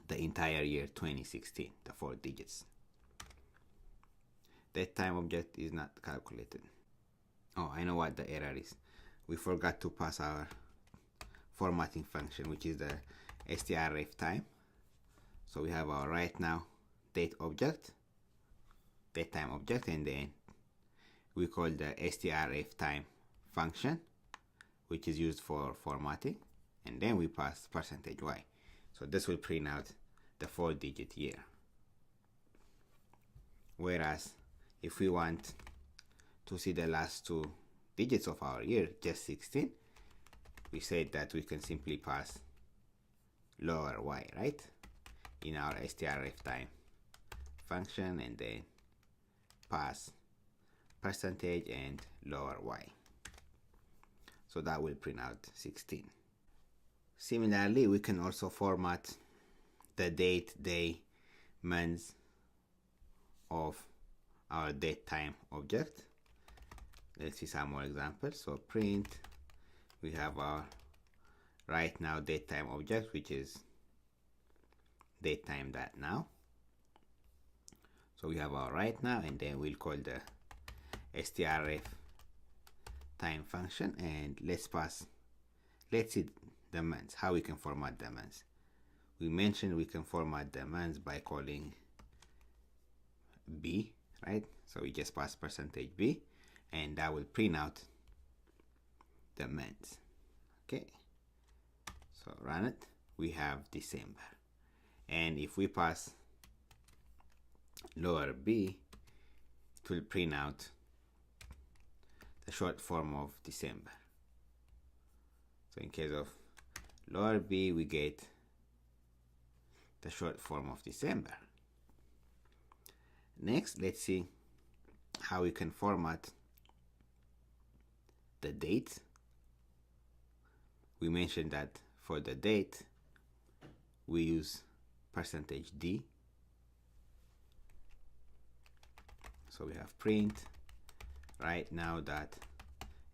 the entire year 2016, the 4 digits. Datetime object is not calculated. Oh, I know what the error is. We forgot to pass our formatting function, which is the strftime. So we have our right now datetime object, and then we call the strftime function, which is used for formatting, and then we pass %y. So this will print out the 4-digit year. Whereas if we want to see the last 2 digits of our year, just 16, we said that we can simply pass lower y, right? in our strftime function and then pass percentage and lower y. So that will print out 16. Similarly, we can also format the date, day, months of our datetime object. Let's see some more examples. So print, we have our right now datetime object, which is datetime.now. So we have our right now, and then we'll call the strf time function, and let's see the months, how we can format the months. We mentioned we can format the months by calling b, right? So we just pass percentage %b, and that will print out the months. Okay, so run it. We have December, and if we pass lower b, it will print out the short form of December. So in case of lower b, we get the short form of December. Next, let's see how we can format the date. We mentioned that for the date, we use %d. So we have print right now that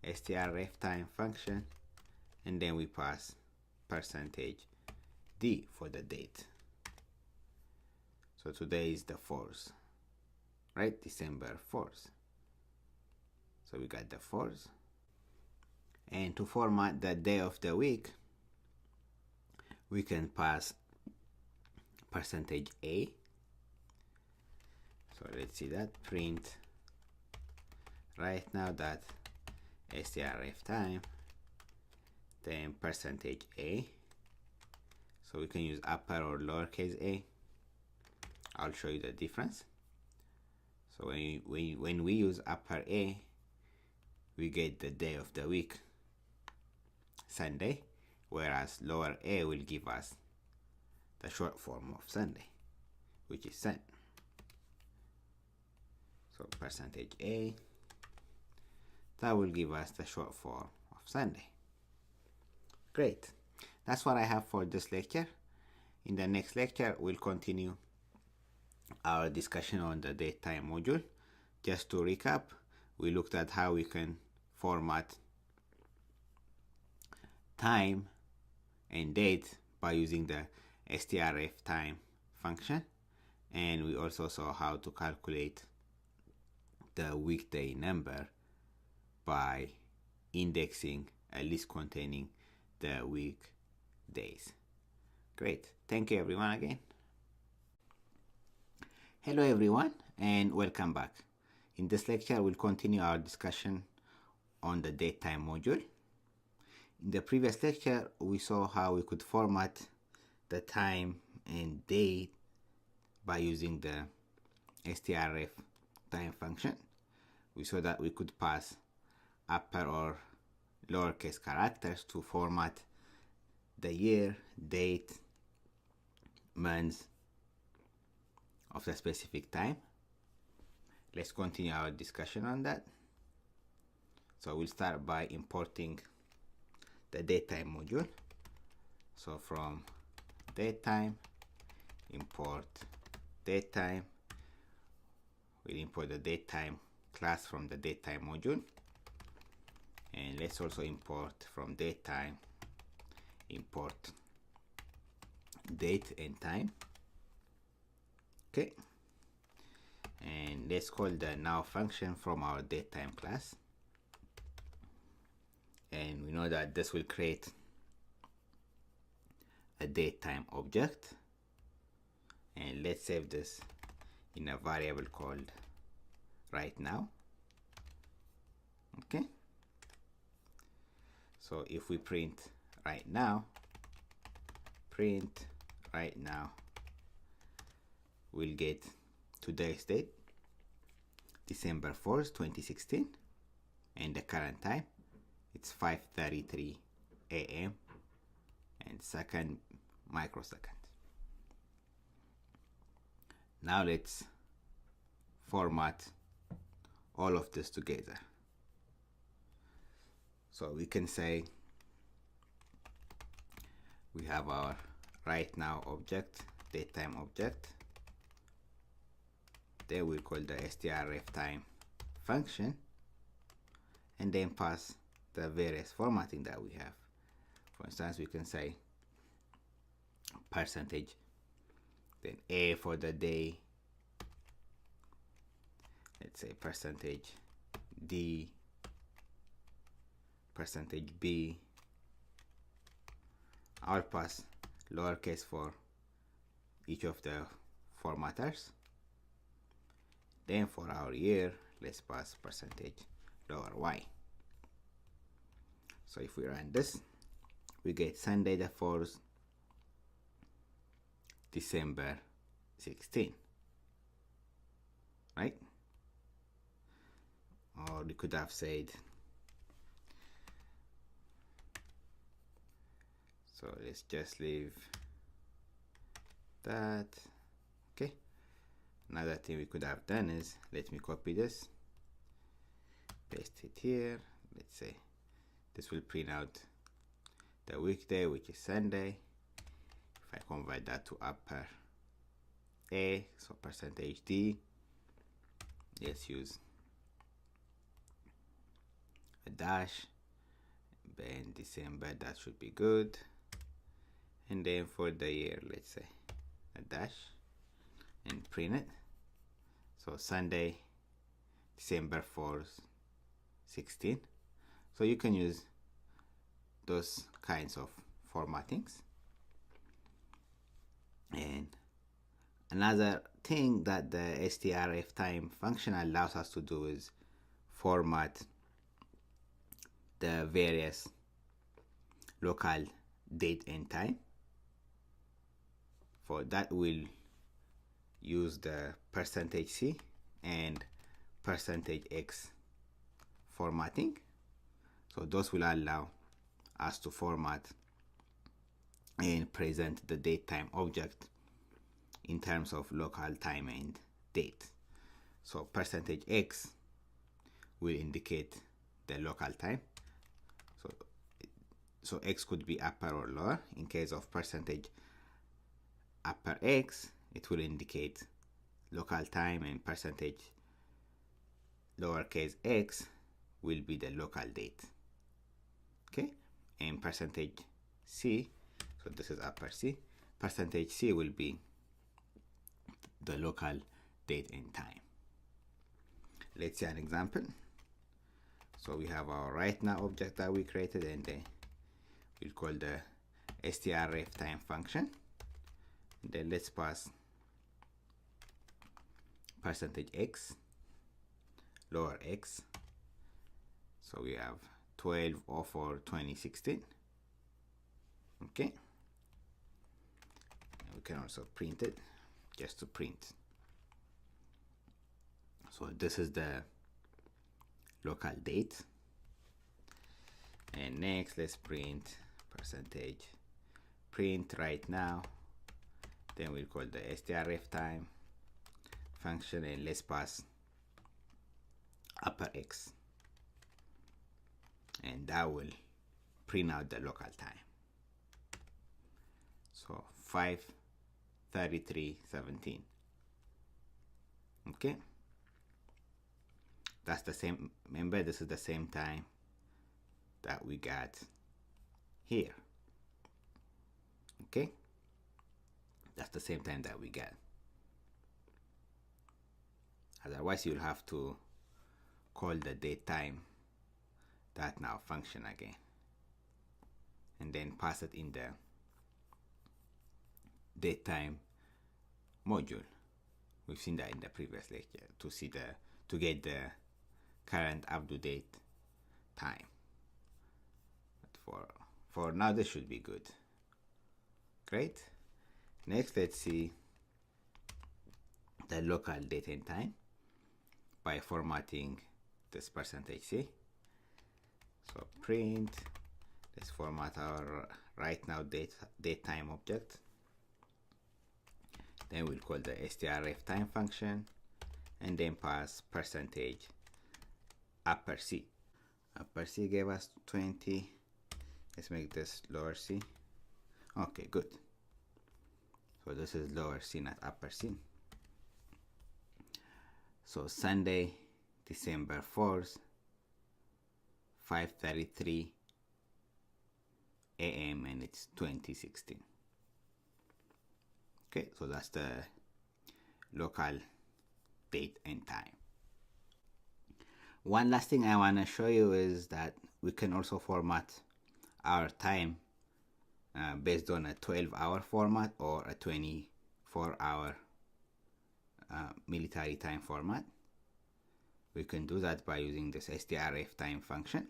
strftime function, and then we pass %d for the date. So today is the 4th, right? December 4th. So we got the 4th. And to format the day of the week, we can pass %a. So let's see that. Print right now that strftime, then %a. So we can use upper or lowercase a. I'll show you the difference. So when we use upper a, we get the day of the week, Sunday, whereas lower a will give us the short form of Sunday, which is Sun. So %a, that will give us the short form of Sunday. Great. That's what I have for this lecture. In the next lecture, we'll continue our discussion on the datetime module. Just to recap, we looked at how we can format time and date by using the strftime function, and we also saw how to calculate the weekday number by indexing a list containing the weekdays. Great. Thank you everyone again. Hello everyone and welcome back. In this lecture, we'll continue our discussion on the datetime module. In the previous lecture, we saw how we could format the time and date by using the strftime function. We saw that we could pass upper or lowercase characters to format the year, date, month of the specific time. Let's continue our discussion on that. So we'll start by importing the datetime module. So from datetime, import datetime. We'll import the datetime class from the datetime module. And let's also import from datetime, import date and time. Okay. And let's call the now function from our datetime class. And we know that this will create a datetime object. And let's save this in a variable called right now. Okay. So if we print right now, we'll get today's date, December 4th, 2016, and the current time, it's 5:33 a.m. and second microsecond. Now let's format all of this together. So we can say we have our right now object, datetime object. Then we'll call the strftime function and then pass the various formatting that we have. For instance, we can say percentage, then A for the day, let's say percentage D, percentage B. I'll pass lowercase for each of the formatters. Then for our year, let's pass percentage lower y. So if we run this, we get Sunday the 4th, December 16, right? Or we could have said, so let's just leave that. Okay, another thing we could have done is, let me copy this, paste it here. Let's say this will print out the weekday, which is Sunday. If I convert that to upper A, so percentage D, let's use a dash, then December, that should be good. And then for the year, let's say a dash and print it. So Sunday, December 4th, 16. So you can use those kinds of formattings. And another thing that the strftime function allows us to do is format the various local date and time. For that, we'll use the %C and %X formatting. So those will allow us to format and present the datetime object in terms of local time and date. So %X will indicate the local time. So X could be upper or lower. In case of %upper X, it will indicate local time, and %lowercase x will be the local date. Okay, and %C, so this is upper C, %C will be the local date and time. Let's see an example. So we have our right now object that we created, and then we'll call the strftime function. And then let's pass %x, lower x. So we have 12/04/2016. Okay, and we can also print it, just to print. So this is the local date. And next, let's print %print right now. Then we'll call the strftime function, and let's pass upper X, and that will print out the local time. So 5:33:17. Okay, that's the same. Remember, this is the same time that we got here. Okay, that's the same time that we got. Otherwise, you'll have to call the datetime that now function again, and then pass it in the datetime module. We've seen that in the previous lecture to get the current up-to-date time. But for now, this should be good. Great. Next, let's see the local date and time by formatting this %C. So print, let's format our right now datetime object. Then we'll call the strftime function and then pass percentage upper C. Upper C gave us 20. Let's make this lower C. Okay, good. So this is lower C, not upper C. So Sunday, December 4th, 5:33 a.m. and it's 2016. Okay, so that's the local date and time. One last thing I want to show you is that we can also format our time based on a 12-hour format or a 24-hour military time format. We can do that by using this strftime function.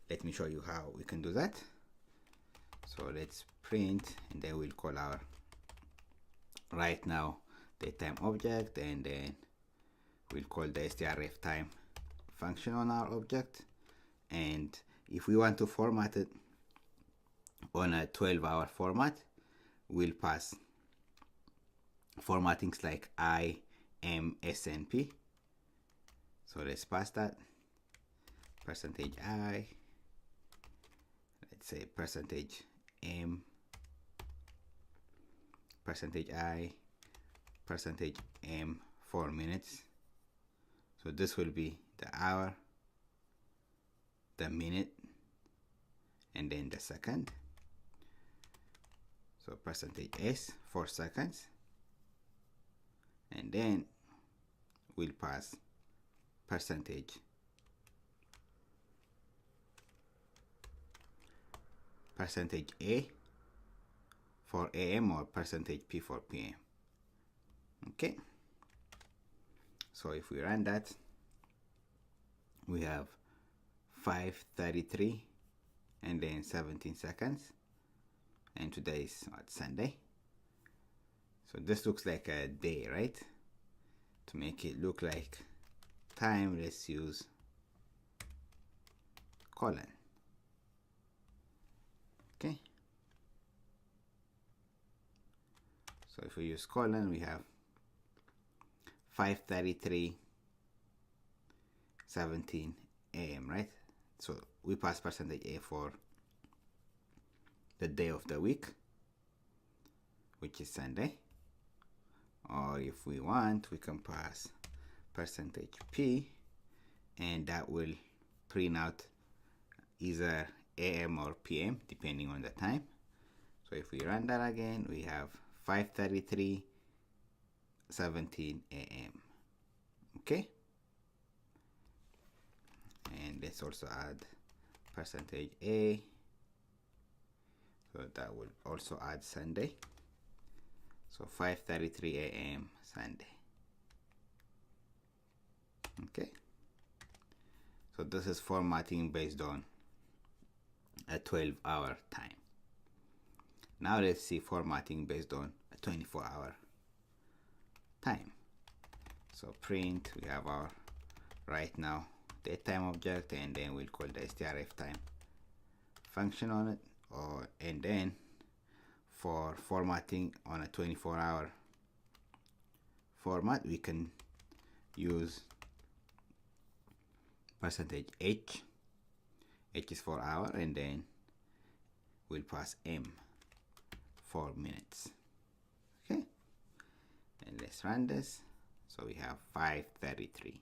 Let me show you how we can do that. So let's print, and then we'll call our right now datetime object, and then we'll call the strftime function on our object. And if we want to format it on a 12-hour format, we'll pass formattings like I, M, S, and P. So let's pass that. Percentage I, let's say percentage M, percentage I, percentage M, 4 minutes. So this will be the hour, the minute, and then the second. So percentage S, 4 seconds. And then we'll pass percentage A for AM or percentage P for PM. Okay, so if we run that, we have 5:33 and then 17 seconds, and today is Sunday. So this looks like a day, right? To make it look like time, let's use colon. Okay, so if we use colon, we have 5:33 17 a.m. right? So we pass percentage A for the day of the week, which is Sunday. Or if we want, we can pass percentage P, and that will print out either AM or PM depending on the time. So if we run that again, we have 5:33 17 a.m. Okay, and let's also add percentage A, so that will also add Sunday. So 5:33 a.m. Sunday. Okay, so this is formatting based on a 12-hour time. Now let's see formatting based on a 24-hour time. So print, we have our right now datetime object, and then we'll call the strftime function on it. And then for formatting on a 24-hour format, we can use percentage H. H is for hour, and then we'll pass M for minutes. Okay, and let's run this. So we have 5:33.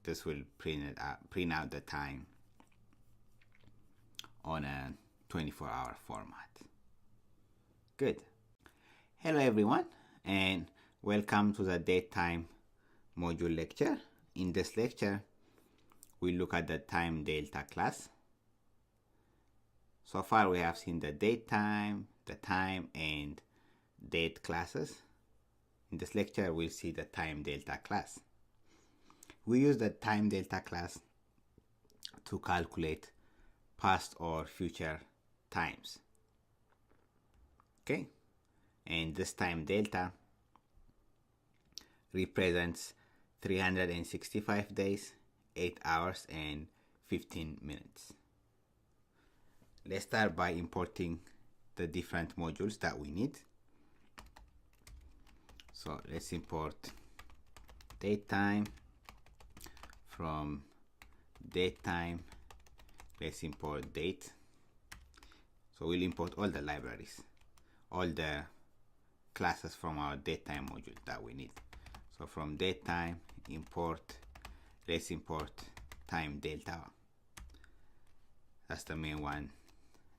This will print out the time on a 24-hour format. Good. Hello everyone, and welcome to the datetime module lecture. In this lecture, we look at the time delta class. So far we have seen the datetime, the time, and date classes. In this lecture, we'll see the time delta class. We use the time delta class to calculate past or future times. Okay, and this time delta represents 365 days, 8 hours, and 15 minutes. Let's start by importing the different modules that we need. So let's import datetime. From datetime, let's import date. So we'll import all the libraries, all the classes from our datetime module that we need. So from datetime, let's import time delta. That's the main one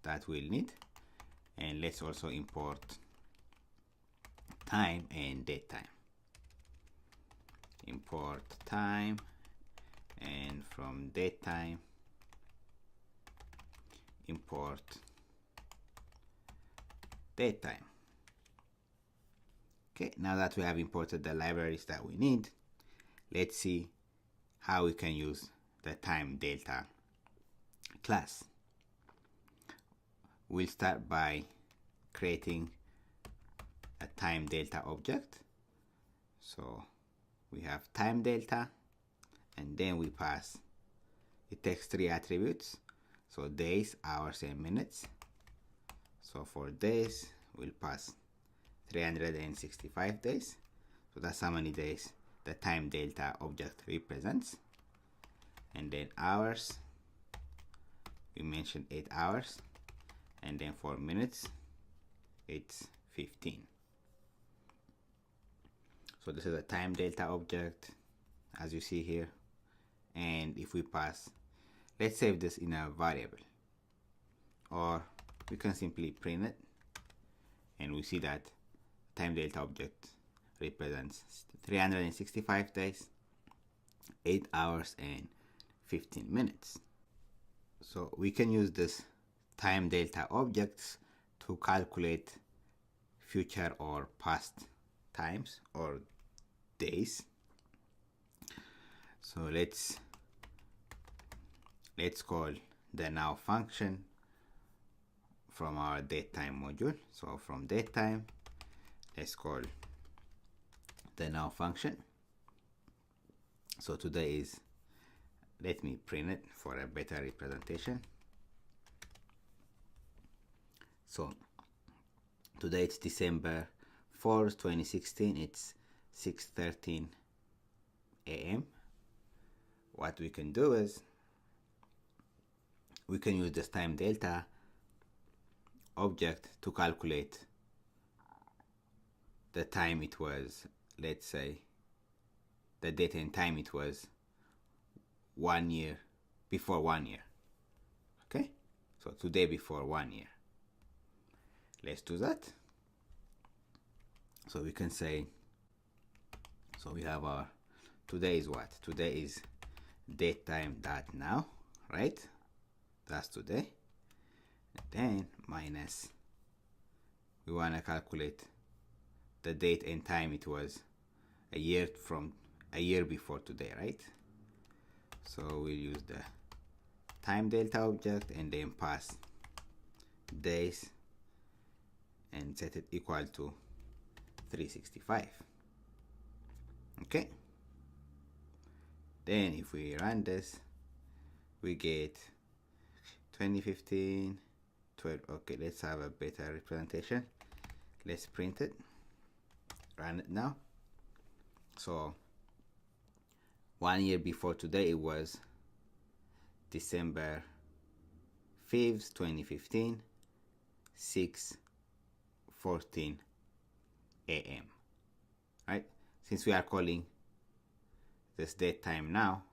that we'll need. And let's also import time and datetime. Import time, and from datetime, import datetime. Okay, now that we have imported the libraries that we need, let's see how we can use the time delta class. We'll start by creating a time delta object. So we have time delta, and then we pass, it takes 3 attributes. So days, hours, and minutes. So for days, we'll pass 365 days. So that's how many days the time delta object represents. And then hours, we mentioned 8 hours. And then for minutes, it's 15. So this is a time delta object, as you see here. And if we pass, let's save this in a variable, or we can simply print it, and we see that time delta object represents 365 days, 8 hours, and 15 minutes. So we can use this time delta objects to calculate future or past times or days. So let's call the now function from our datetime module. So from datetime, let's call the now function. So today is, let me print it for a better representation. So today it's December 4th, 2016. It's 6:13 a.m. What we can do is we can use this time delta object to calculate the time it was, let's say the date and time it was 1 year before 1 year. Okay, so today before 1 year. Let's do that. So we can say, so we have our, today is what? Today is datetime.now, right? That's today. And then minus, we want to calculate the date and time it was a year before today, right? So we'll use the time delta object and then pass days and set it equal to 365. Okay, then if we run this, we get 2015 12. Okay, let's have a better representation. Let's print it, run it now. So 1 year before today, it was December 5th, 2015, 6:14 a.m. right? Since we are calling this date time now,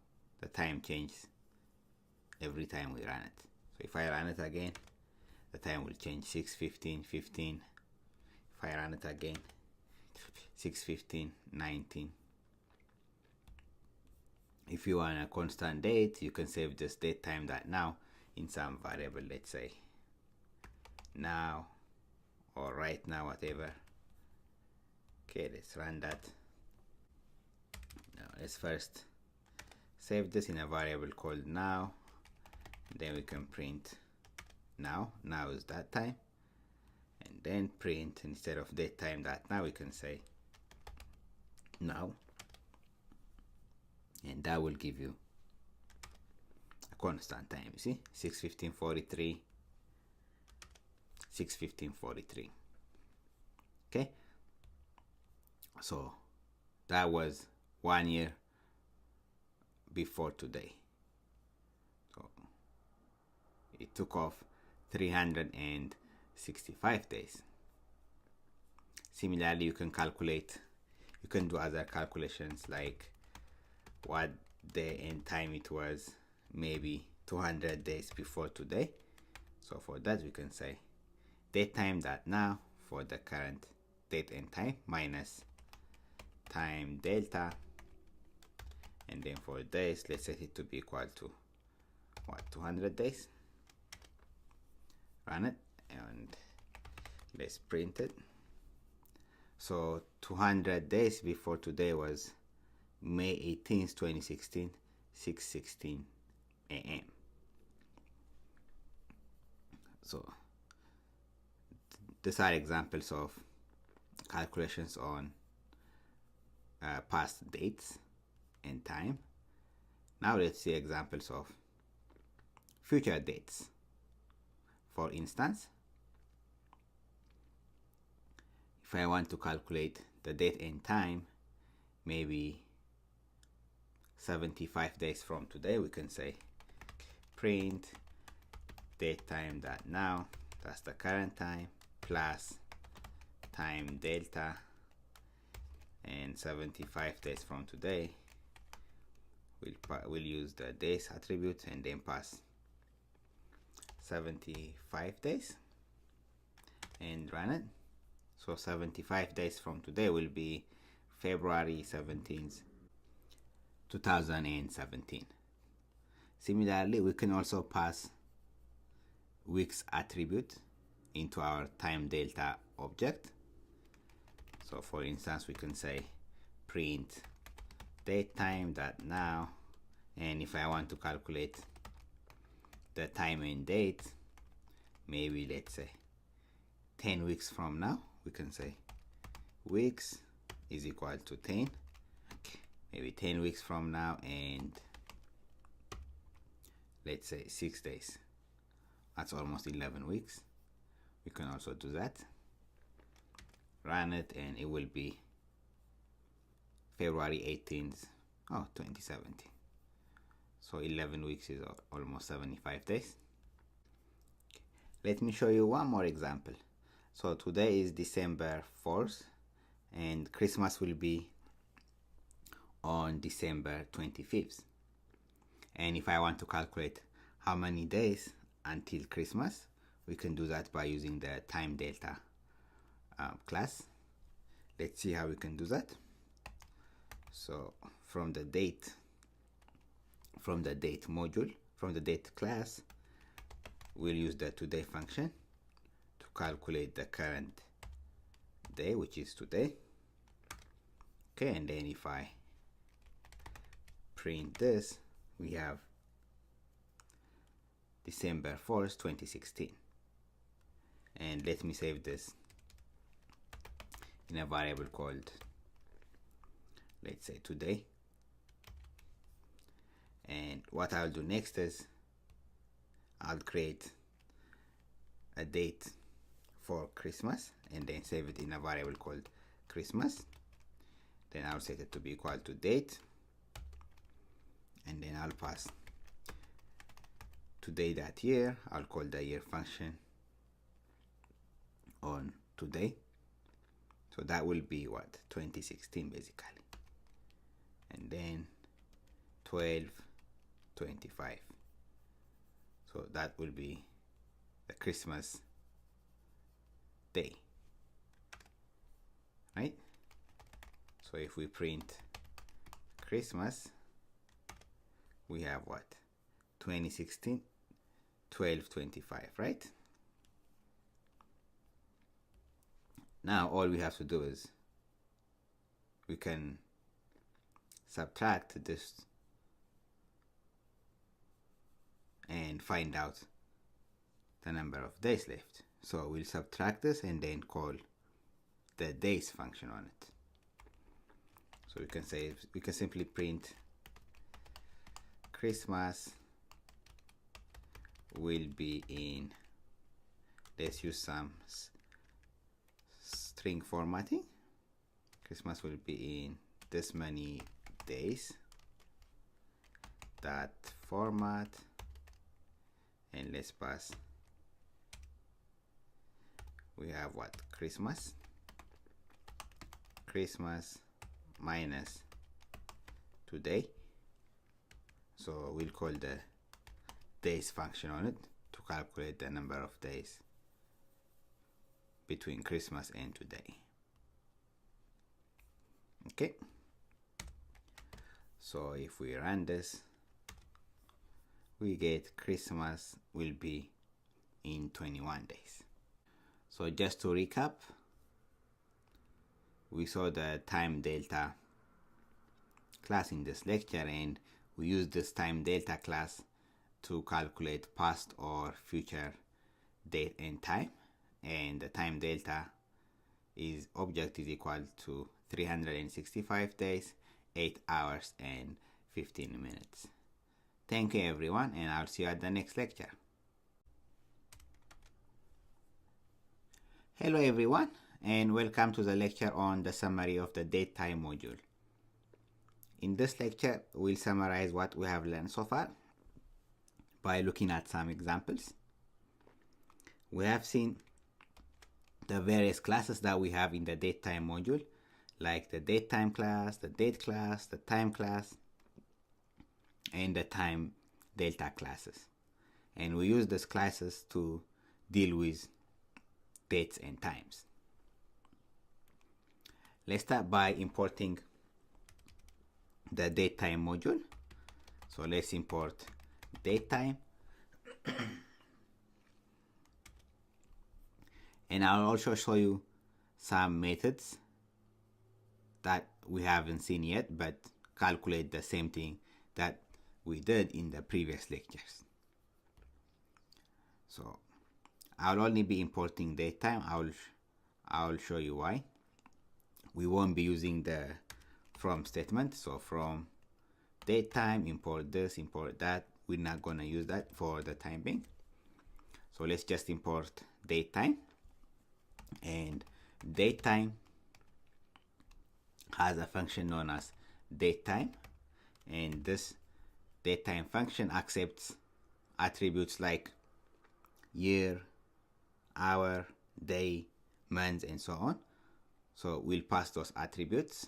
the time changes every time we run it. So if I run it again, the time will change 6:15, 15. If I run it again, 6:15, 19. If you want a constant date, you can save this date time that now in some variable, let's say now or right now, whatever. Okay, let's run that. Now let's first save this in a variable called now. Then we can print now. Now is that time. And then print, instead of date time that now, we can say now. And that will give you a constant time. You see, 6:15:43, 6/15/43. Okay, so that was 1 year before today. So it took off 365 days. Similarly, you can do other calculations like what day and time it was, maybe 200 days before today. So for that, we can say datetime.now for the current date and time minus time delta, and then for days, let's set it to be equal to 200 days. Run it and let's print it. So 200 days before today was May 18th, 2016, 6:16 a.m. So these are examples of calculations on past dates and time. Now let's see examples of future dates. For instance, if I want to calculate the date and time, maybe 75 days from today, we can say print datetime.now, that's the current time, plus time delta, and 75 days from today, we'll use the days attribute and then pass 75 days and run it. So 75 days from today will be February 17th, 2017. Similarly, we can also pass weeks attribute into our time delta object. So for instance, we can say print datetime.now, and if I want to calculate the time and date, maybe let's say 10 weeks from now, we can say weeks is equal to 10. Maybe 10 weeks from now, and let's say 6 days. That's almost 11 weeks. We can also do that. Run it and it will be February 18th, 2017. So 11 weeks is almost 75 days. Let me show you one more example. So today is December 4th and Christmas will be on December 25th. And if I want to calculate how many days until Christmas, we can do that by using the time delta class. Let's see how we can do that. So from the date module, from the date class, we'll use the today function to calculate the current day, which is today. Okay, and then if I print this, we have December 4th, 2016. And let me save this in a variable called, let's say, today. And what I'll do next is I'll create a date for Christmas and then save it in a variable called Christmas. Then I'll set it to be equal to date, and then I'll pass today.year. I'll call the year function on today. So that will be what? 2016 basically. And then 12/25. So that will be the Christmas day. Right? So if we print Christmas, we have what? 2016 12/25, right? Now all we have to do is we can subtract this and find out the number of days left. So we'll subtract this and then call the days function on it. So we can simply print Christmas will be in let's use some string formatting. Christmas will be in this many days. That format, and let's pass. We have what? Christmas minus today. So we'll call the days function on it to calculate the number of days between Christmas and today. Okay, so if we run this, we get Christmas will be in 21 days. So just to recap, we saw the time delta class in this lecture, and we use this time delta class to calculate past or future date and time, and the time delta object is equal to 365 days, 8 hours and 15 minutes. Thank you everyone, and I'll see you at the next lecture. Hello everyone, and welcome to the lecture on the summary of the Datetime module. In this lecture, we'll summarize what we have learned so far by looking at some examples. We have seen the various classes that we have in the Datetime module, like the Datetime class, the Date class, the Time class, and the Time Delta classes. And we use these classes to deal with dates and times. Let's start by importing the Datetime module. So let's import Datetime. And I'll also show you some methods that we haven't seen yet, but calculate the same thing that we did in the previous lectures. So I'll only be importing Datetime. I'll show you why. We won't be using the from statement. So from Datetime, import this, import that. We're not gonna use that for the time being. So let's just import Datetime. And Datetime has a function known as Datetime, and this Datetime function accepts attributes like year, hour, day, month, and so on. So we'll pass those attributes.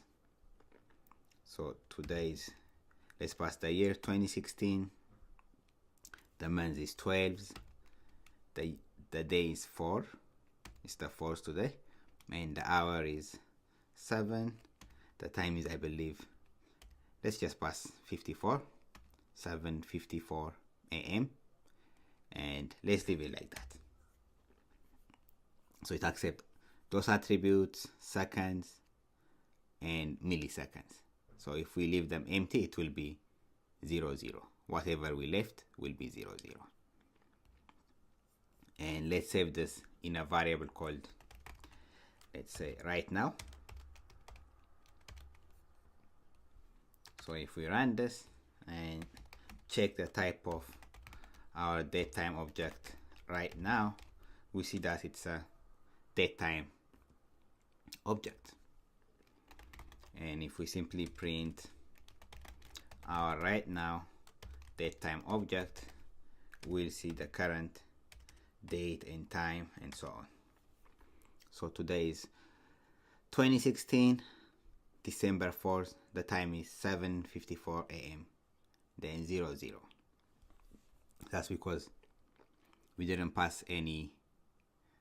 So today's, let's pass the year 2016, the month is 12, the day is 4, it's the 4th today, and the hour is 7, the time is, I believe, let's just pass 54, 7:54 a.m. and let's leave it like that. So it accepts those attributes, seconds and milliseconds. So if we leave them empty, it will be 0, 0. Whatever we left will be 0, 0. And let's save this in a variable called, let's say, right now. So if we run this and check the type of our datetime object right now, we see that it's a datetime object. And if we simply print our right now datetime object, we'll see the current date and time and so on. So today is 2016 December 4th, the time is 7:54 a.m. then 0, 0. That's because we didn't pass any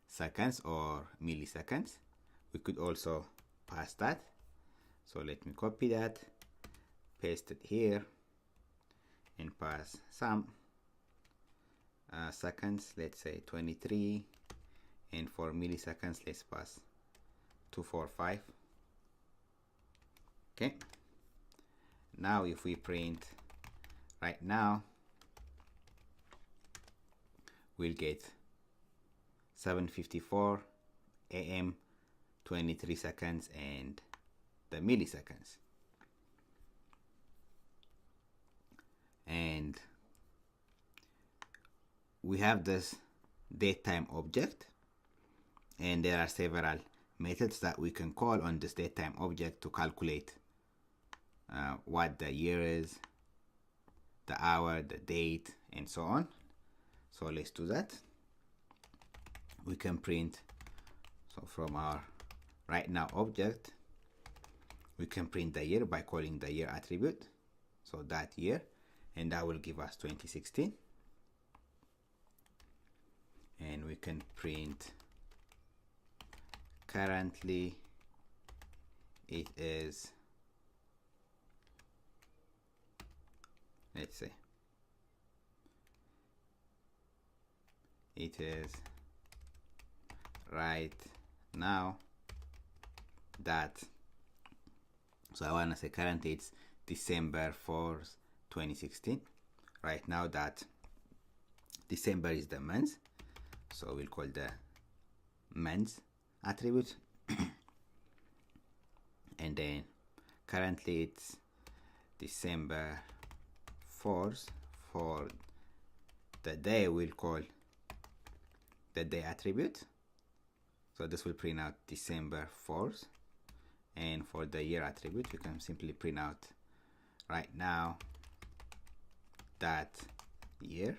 seconds or milliseconds. We could also pass that. So let me copy that, paste it here, and pass some seconds, let's say 23, and for milliseconds let's pass 245. Okay, now if we print right now, we'll get 7:54 a.m., 23 seconds and the milliseconds. And we have this datetime object, and there are several methods that we can call on this datetime object to calculate what the year is, the hour, the date, and so on. So let's do that. We can print, so from our right now object, we can print the year by calling the year attribute, so that year, and that will give us 2016. And we can print currently it is, let's say it is right now that, so I want to say currently it's December 4th 2016, right now that December is the month, so we'll call the month attribute. And then currently it's December 4th. For the day we'll call the day attribute, so this will print out December 4th. And for the year attribute, you can simply print out right now that year.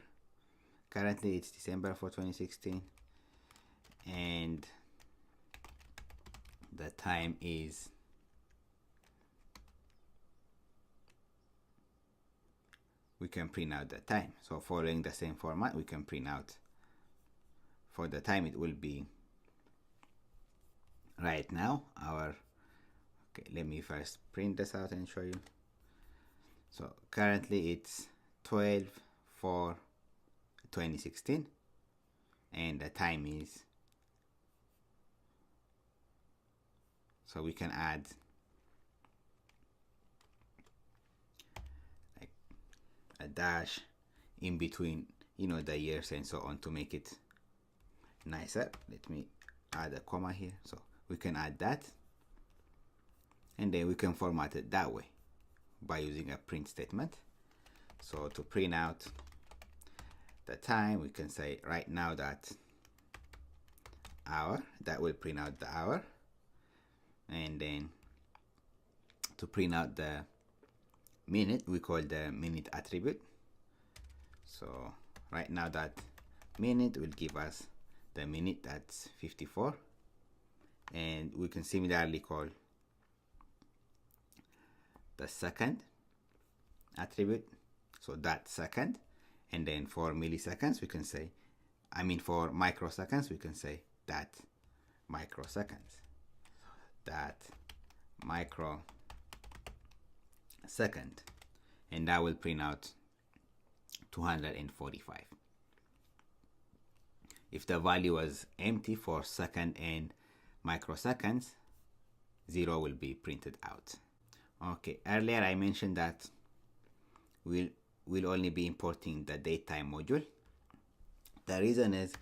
Currently it's December 4, 2016, and the time is we can print out the time. So following the same format, we can print out for the time, it will be right now our, okay, let me first print this out and show you. So currently it's 12/4/2016, and the time is, so we can add like a dash in between, you know, the years and so on to make it nicer. Let me add a comma here, so we can add that, and then we can format it that way by using a print statement. So to print out the time, we can say right now that hour, that will print out the hour. And then to print out the minute, we call the minute attribute. So right now that minute will give us the minute, that's 54. And we can similarly call the second attribute, so that second. And then for milliseconds, we can say, I mean for microseconds, we can say that microseconds, that microsecond, and that will print out 245. If the value was empty for second and microseconds, 0 will be printed out. Okay, earlier I mentioned that we'll only be importing the datetime module. The reason is,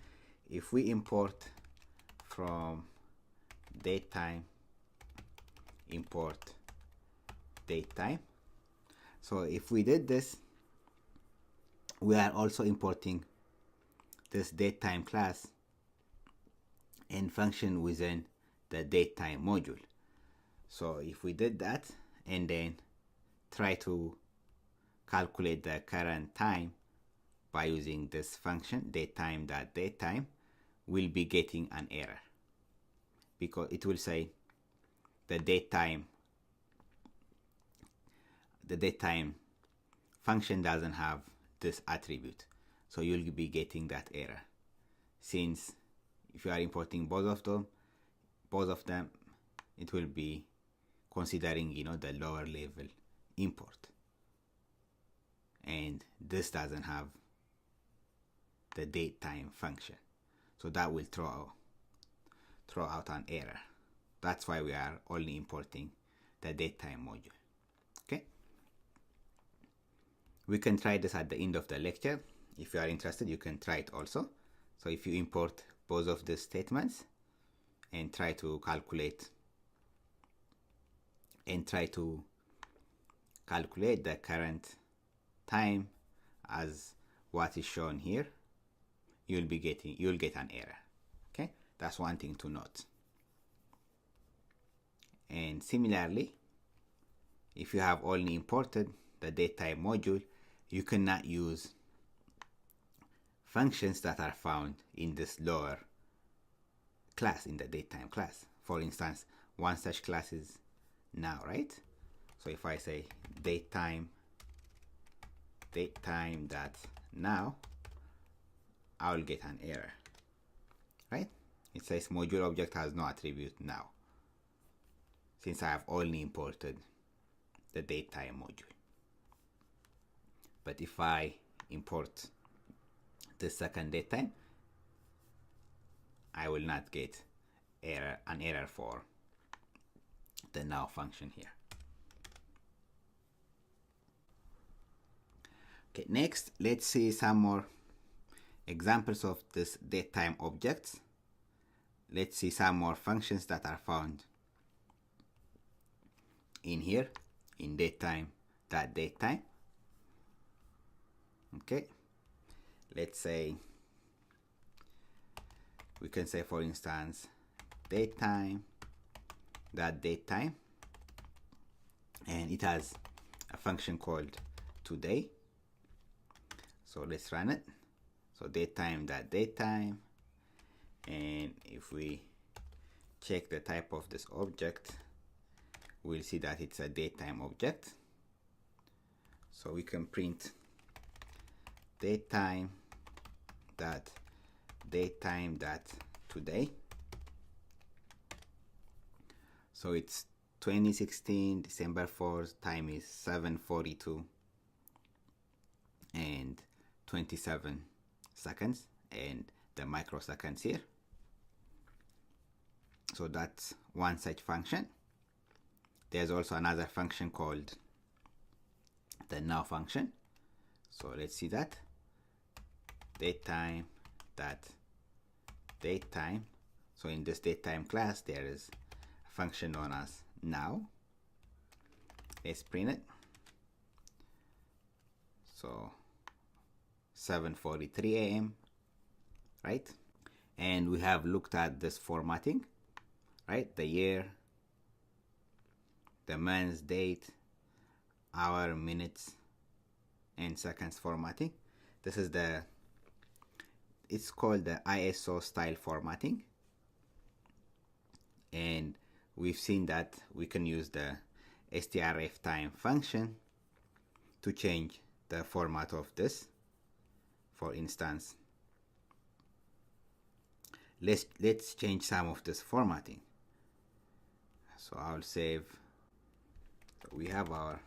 if we import from datetime import datetime, so if we did this, we are also importing this datetime class and function within the datetime module. So if we did that and then try to calculate the current time by using this function datetime.datetime, we'll be getting an error, because it will say the datetime function doesn't have this attribute. So you'll be getting that error, since if you are importing both of them, it will be considering, you know, the lower level import, and this doesn't have the datetime function, so that will throw out an error. That's why we are only importing the datetime module. Okay, we can try this at the end of the lecture. If you are interested, you can try it also. So if you import both of these statements and try to calculate the current time as what is shown here, you'll get an error. Okay, That's one thing to note. And similarly, if you have only imported the datetime module, you cannot use functions that are found in this lower class, in the datetime class. For instance, one such class is now, right? So if I say datetime.now, I will get an error, right? It says module object has no attribute now, since I have only imported the datetime module. But if I import the second datetime, I will not get an error for the now function here. Okay, next, let's see some more examples of this datetime objects. Let's see some more functions that are found in here, in datetime.datetime. Okay, let's say, we can say, for instance, datetime.datetime, and it has a function called today. So let's run it. So datetime.datetime, and if we check the type of this object, we'll see that it's a datetime object. So we can print datetime.datetime.today. So it's 2016 December 4th, time is 7:42 and 27 seconds, and the microseconds here. So that's one such function. There's also another function called the now function. So let's see that. Datetime.datetime. So in this datetime class, there is a function known as now. Let's print it. So 7:43 a.m., right? And we have looked at this formatting, right? The year, the month, date, hour, minutes, and seconds formatting. This is it's called the ISO style formatting. And we've seen that we can use the strftime function to change the format of this. For instance, let's change some of this formatting. So I'll save. So we have our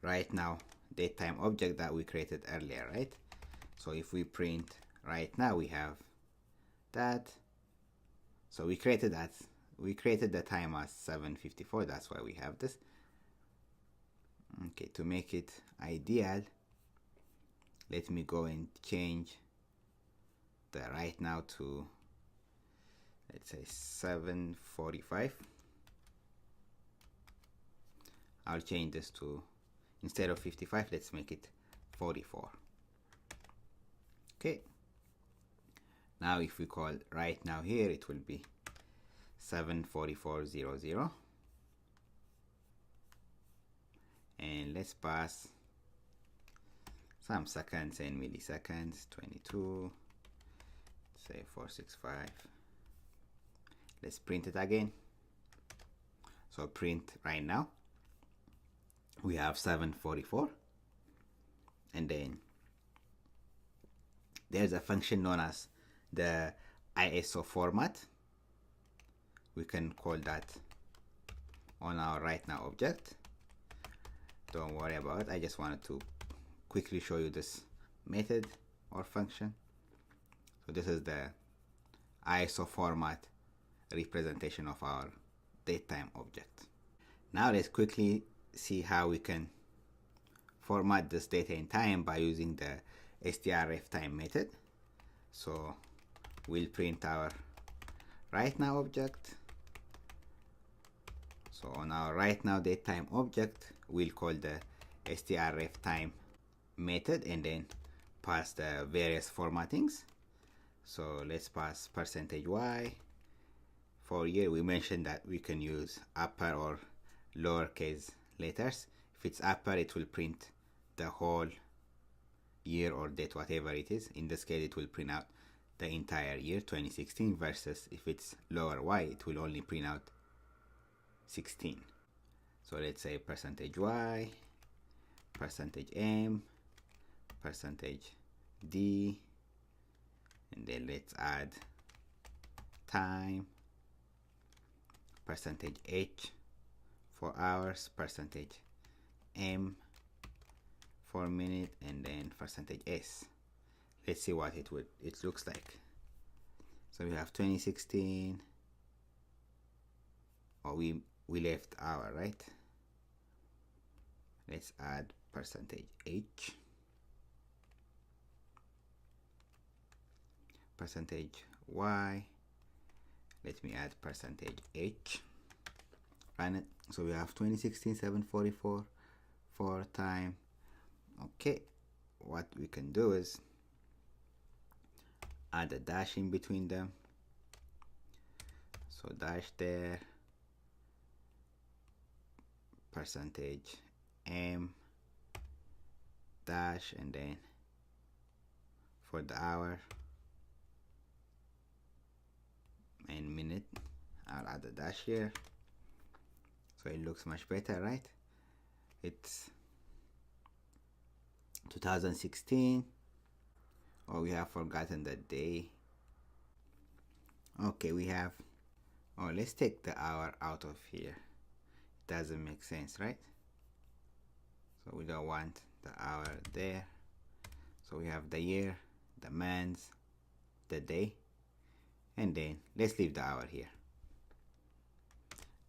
right now datetime object that we created earlier, right? So if we print right now, we have that. So we created the time as 7:54. That's why we have this. Okay, to make it ideal, let me go and change the right now to, let's say, 7:45. I'll change this to, instead of 55, let's make it 44. Okay. Now if we call right now here, it will be 7:44:00. And let's pass some seconds and milliseconds. 22, say 465. Let's print it again. So print right now. We have 7:44, and then there's a function known as the ISO format. We can call that on our right now object. Don't worry about it. I just wanted to quickly show you this method or function. So this is the ISO format representation of our datetime object. Now let's quickly see how we can format this data in time by using the strftime method. So we'll print our right now object. So on our right now datetime object, we'll call the strftime method and then pass the various formattings. So let's pass %y. For year, we mentioned that we can use upper or lowercase letters. If it's upper, it will print the whole year or date, whatever it is. In this case, it will print out the entire year 2016, versus if it's lower y, it will only print out 16. So let's say %y, %m, %d, and then let's add time, %h for hours, %m for minute, and then %s. Let's see what it looks like. So we have 2016. Oh, we left hour, right? Let's add %h, %y. Let me add %h. Run it. So we have 2016 744 for time. Okay, what we can do is add a dash in between them. So dash there, %m dash, and then for the hour and minute, I'll add a dash here. So it looks much better, right? It's 2016. Oh, we have forgotten the day. Okay, we have, oh, let's take the hour out of here. It doesn't make sense, right? So we don't want the hour there. So we have the year, the months, the day, and then let's leave the hour here.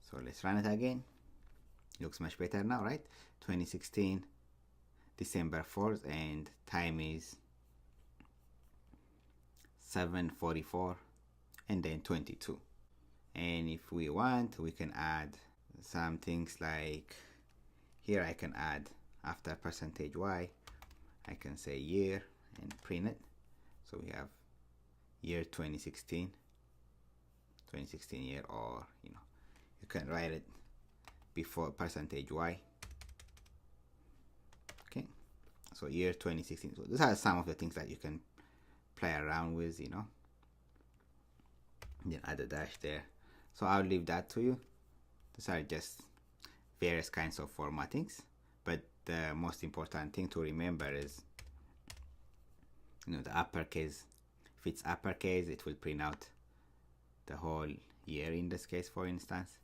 So let's run it again. Looks much better now, right? 2016 December 4th, and time is 7:44, and then 22. And if we want, we can add some things like here. I can add after %y, I can say year and print it. So we have year 2016 year, or you can write it before %y. Okay, so year 2016. So these are some of the things that you can play around with, then add a dash there. So I'll leave that to you. These are just various kinds of formattings, but the most important thing to remember is the uppercase. If it's uppercase, it will print out the whole year in this case, for instance.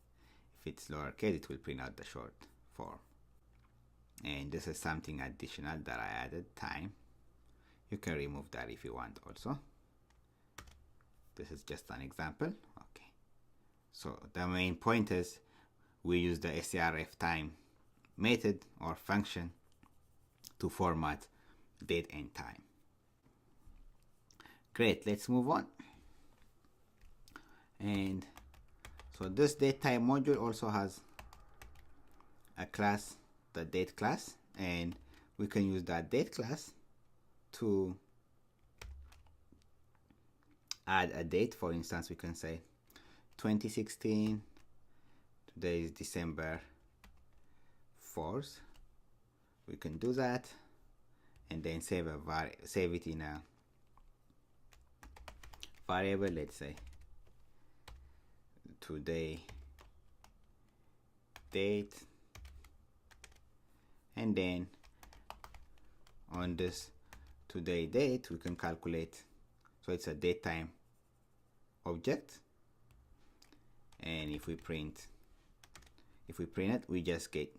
If it's lowercase, it will print out the short form. And this is something additional that I added, time. You can remove that if you want also. This is just an example. Okay, so the main point is we use the srf time method or function to format date and time. Great, let's move on. And so this datetime module also has a class, the date class, and we can use that date class to add a date. For instance, we can say 2016, today is December 4th. We can do that, and then save it in a variable. Let's say today date, and then on this today date we can calculate. So it's a datetime object, and if we print it, we just get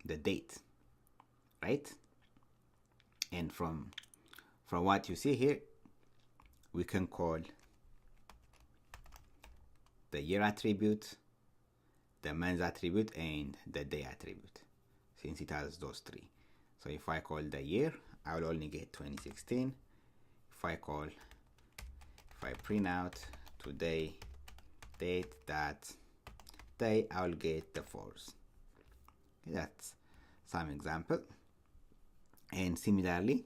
the date, right? And from what you see here, we can call the year attribute, the month attribute, and the day attribute, since it has those three. So if I call the year, I will only get 2016. If I print out today date that day, I will get the 4th. That's some example. And similarly,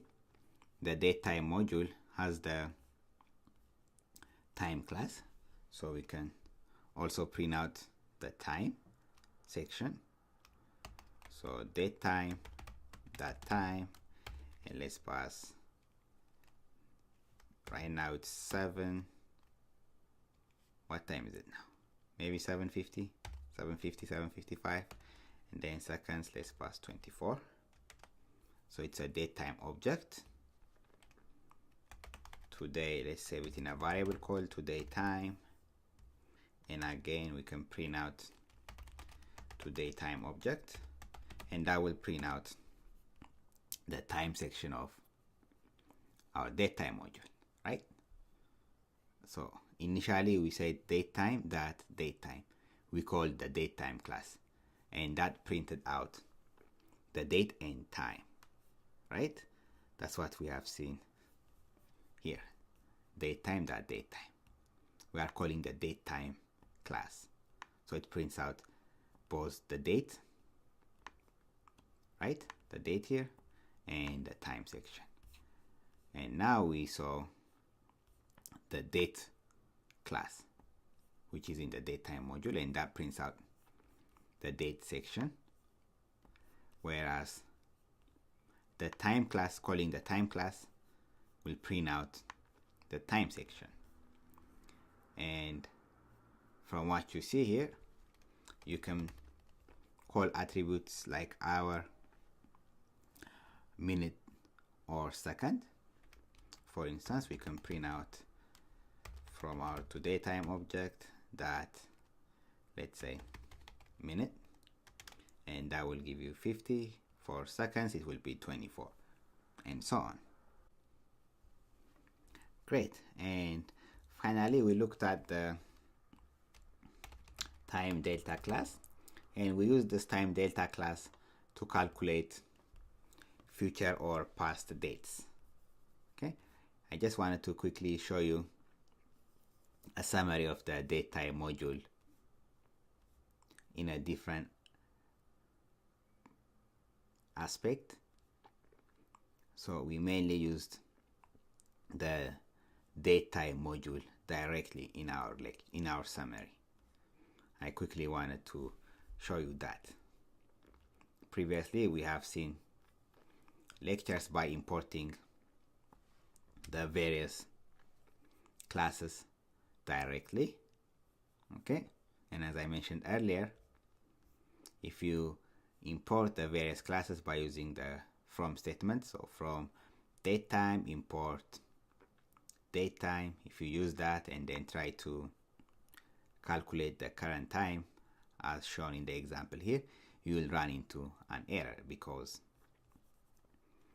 the datetime module has the time class, so we can also print out the time section. So datetime, .time, and let's pass. Right now it's 7. What time is it now? Maybe 7:50, 7:55, and then seconds, let's pass 24. So it's a datetime object. Today, let's save it in a variable called today time, and again we can print out today time object, and that will print out the time section of our datetime module, right? So initially we said datetime. We called the datetime class, and that printed out the date and time, right? That's what we have seen here. Datetime. We are calling the datetime class, so it prints out both the date, right? The date here and the time section. And now we saw the date class, which is in the datetime module, and that prints out the date section, whereas the time class, calling the time class, will print out the time section. And from what you see here, you can call attributes like hour, minute, or second. For instance, we can print out from our today time object that, let's say, minute, and that will give you 50. For seconds it will be 24, and so on. Great. And finally we looked at the time delta class, and we use this time delta class to calculate future or past dates. Okay, I just wanted to quickly show you a summary of the datetime module in a different aspect. So we mainly used the datetime module directly in our summary. I quickly wanted to show you that. Previously we have seen lectures by importing the various classes directly, okay? And as I mentioned earlier, if you import the various classes by using the from statement, so from datetime import datetime, if you use that and then try to calculate the current time as shown in the example here, you will run into an error because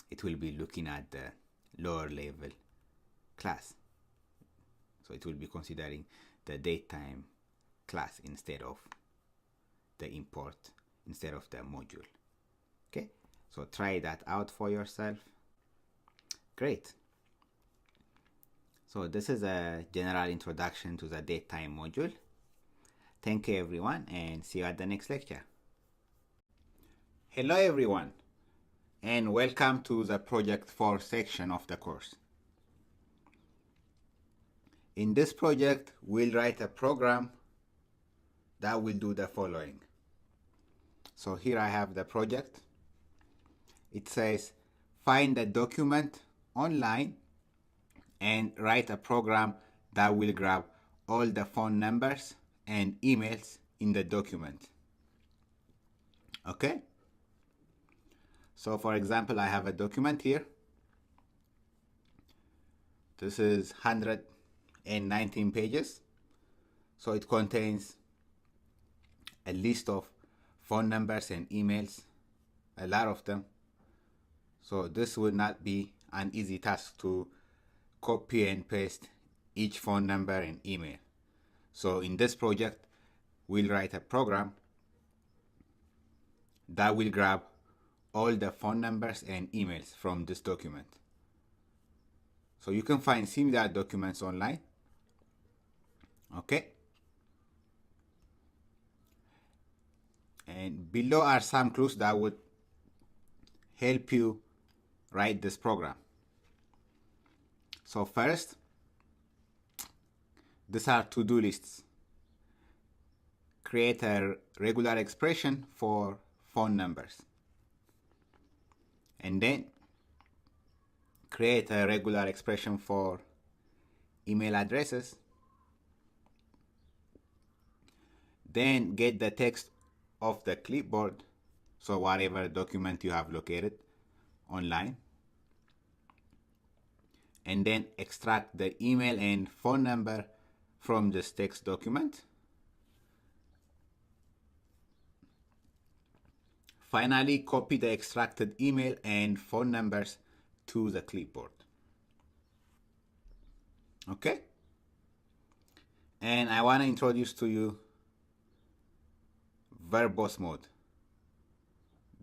it will be looking at the lower level class. So it will be considering the datetime class instead of the import, instead of the module. Okay, so try that out for yourself. Great. So this is a general introduction to the datetime module. Thank you everyone, and see you at the next lecture. Hello everyone, and welcome to the Project 4 section of the course. In this project, we'll write a program that will do the following. So here I have the project. It says, find a document online and write a program that will grab all the phone numbers and emails in the document. Okay? So for example, I have a document here. This is 119 pages. So it contains a list of phone numbers and emails, a lot of them. So this will not be an easy task to copy and paste each phone number and email. So in this project, we'll write a program that will grab all the phone numbers and emails from this document. So you can find similar documents online. Okay. And below are some clues that would help you write this program. So first, These are to-do lists. Create a regular expression for phone numbers. And then create a regular expression for email addresses. Then get the text of the clipboard, so whatever document you have located online. And then extract the email and phone number from this text document. Finally, copy the extracted email and phone numbers to the clipboard. Okay? And I want to introduce to you verbose mode.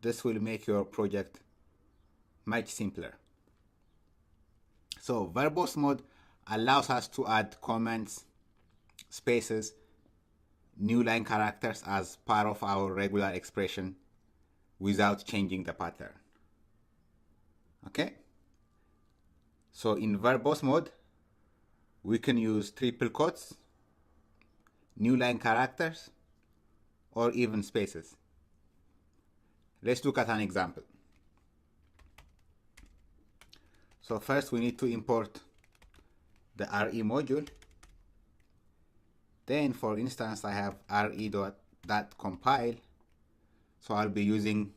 This will make your project much simpler. So verbose mode allows us to add comments, spaces, new line characters as part of our regular expression without changing the pattern. Okay? So in verbose mode, we can use triple quotes, new line characters, or even spaces. Let's look at an example. So first we need to import the RE module. Then for instance, I have re.compile. So I'll be using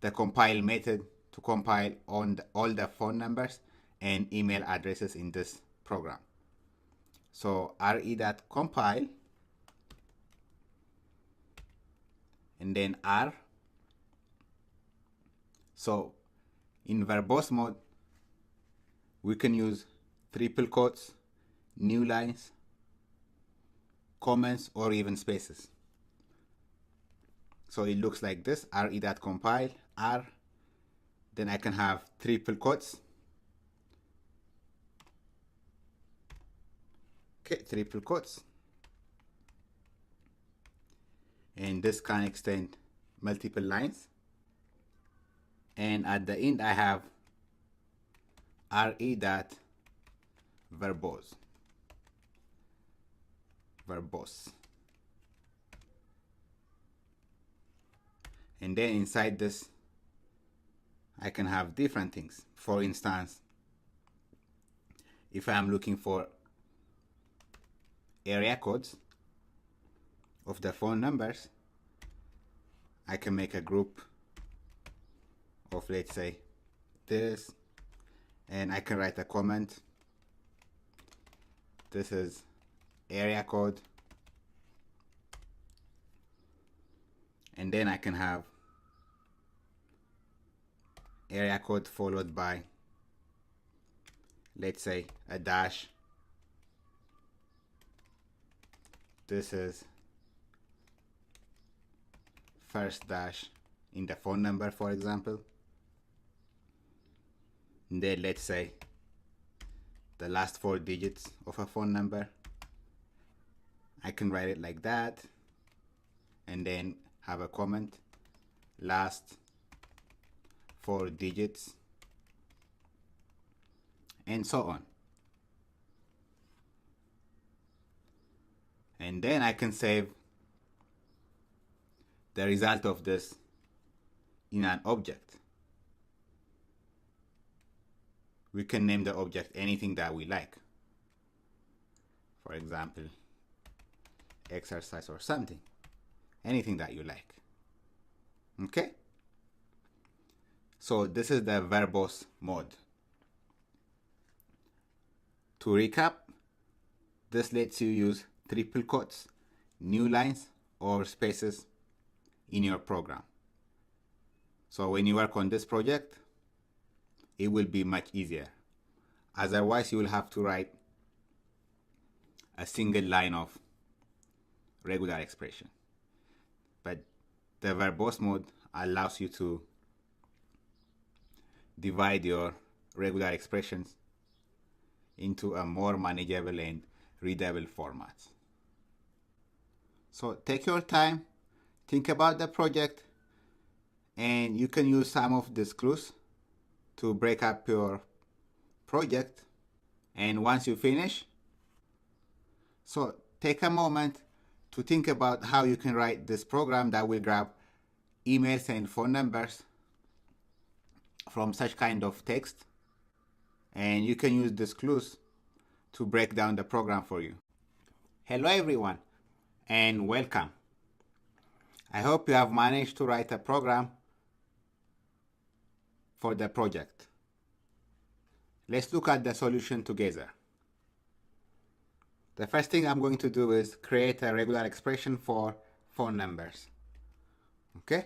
the compile method to compile on all the phone numbers and email addresses in this program. So re.compile and then R. So in verbose mode, we can use triple quotes, new lines, comments, or even spaces. So it looks like this, re.compile, R, then I can have triple quotes. Okay, triple quotes. And this can extend multiple lines. And at the end, I have re.verbose. Verbose. And then inside this, I can have different things. For instance, if I'm looking for area codes of the phone numbers, I can make a group of, let's say, this, and I can write a comment. This is area code, and then I can have area code followed by, let's say, a dash. This is first dash in the phone number, for example. And then let's say the last 4 digits of a phone number. I can write it like that and then have a comment, last 4 digits, and so on. And then I can save the result of this in an object. We can name the object anything that we like. For example, exercise or something. Anything that you like. Okay? So this is the verbose mode. To recap, this lets you use triple quotes, new lines, or spaces in your program. So when you work on this project, it will be much easier. Otherwise, you will have to write a single line of regular expression. But the verbose mode allows you to divide your regular expressions into a more manageable and readable format. So take your time, think about the project, and you can use some of these clues to break up your project. And once you finish, So take a moment to think about how you can write this program that will grab emails and phone numbers from such kind of text, and you can use these clues to break down the program for you. Hello everyone, and welcome. I hope you have managed to write a program for the project. Let's look at the solution together. The first thing I'm going to do is create a regular expression for phone numbers. Okay,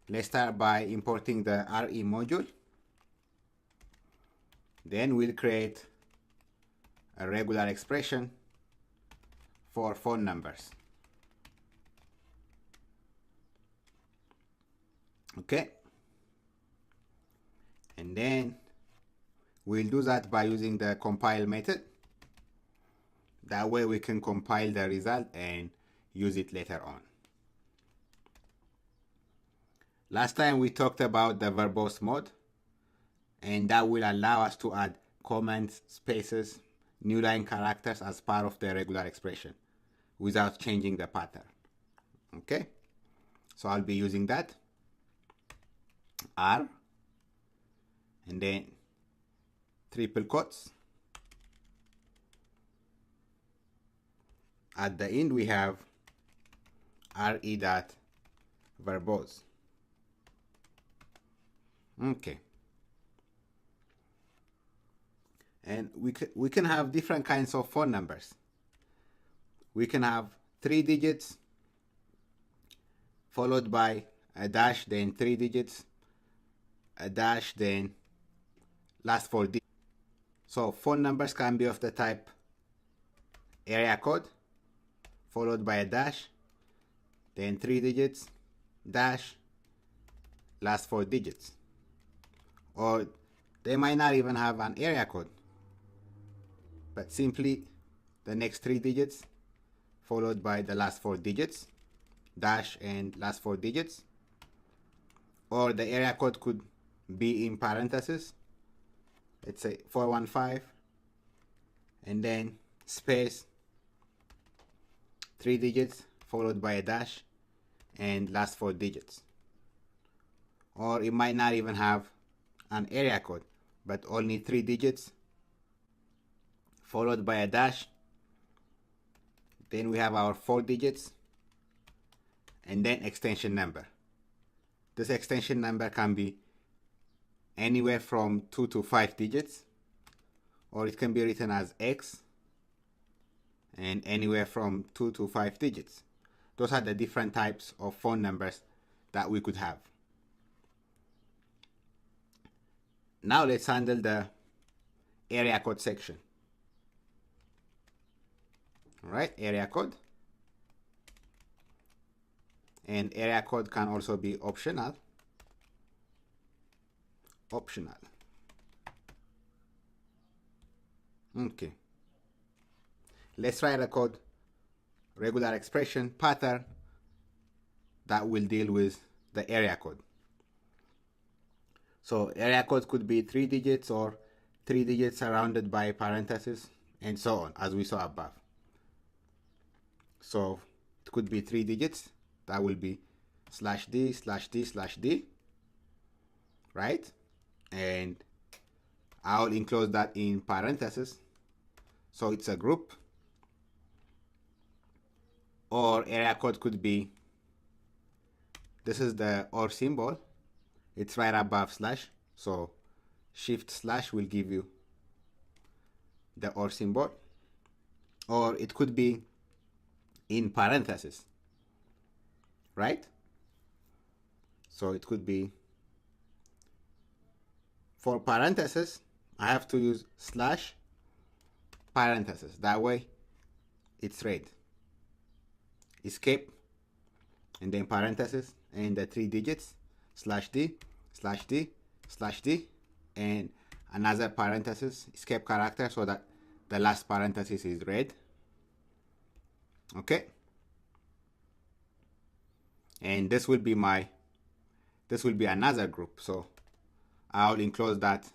let's start by importing the RE module. Then we'll create a regular expression for phone numbers. Okay, and then we'll do that by using the compile method. That way we can compile the result and use it later on. Last time we talked about the verbose mode, and that will allow us to add comments, spaces, new line characters as part of the regular expression without changing the pattern. Okay, so I'll be using that R and then triple quotes. At the end we have re.verbose. Okay, and we can have different kinds of phone numbers. We can have 3 digits followed by a dash, then 3 digits, a dash, then last 4 digits. So phone numbers can be of the type area code followed by a dash, then 3 digits, dash, last 4 digits. Or they might not even have an area code, but simply the next 3 digits followed by the last 4 digits, dash and last 4 digits. Or the area code could be in parentheses, let's say 415, and then space, 3 digits followed by a dash and last 4 digits. Or it might not even have an area code, but only 3 digits followed by a dash. Then we have our 4 digits and then extension number. This extension number can be anywhere from 2 to 5 digits, or it can be written as X, and anywhere from 2 to 5 digits. Those are the different types of phone numbers that we could have. Now let's handle the area code section. All right, area code. And area code can also be optional. Okay. Let's write a code, regular expression pattern that will deal with the area code. So area code could be 3 digits or 3 digits surrounded by parentheses and so on, as we saw above. So it could be 3 digits. That will be /d/d/d, right? And I'll enclose that in parentheses, so it's a group. Or area code could be, this is the OR symbol, it's right above slash, so shift/ will give you the OR symbol. Or it could be in parentheses, right? So it could be, for parentheses, I have to use /parentheses. That way it's read. Escape, and then parentheses, and the 3 digits, /d/d/d, and another parenthesis, escape character, so that the last parenthesis is read. Okay. And this will be another group, so I'll enclose that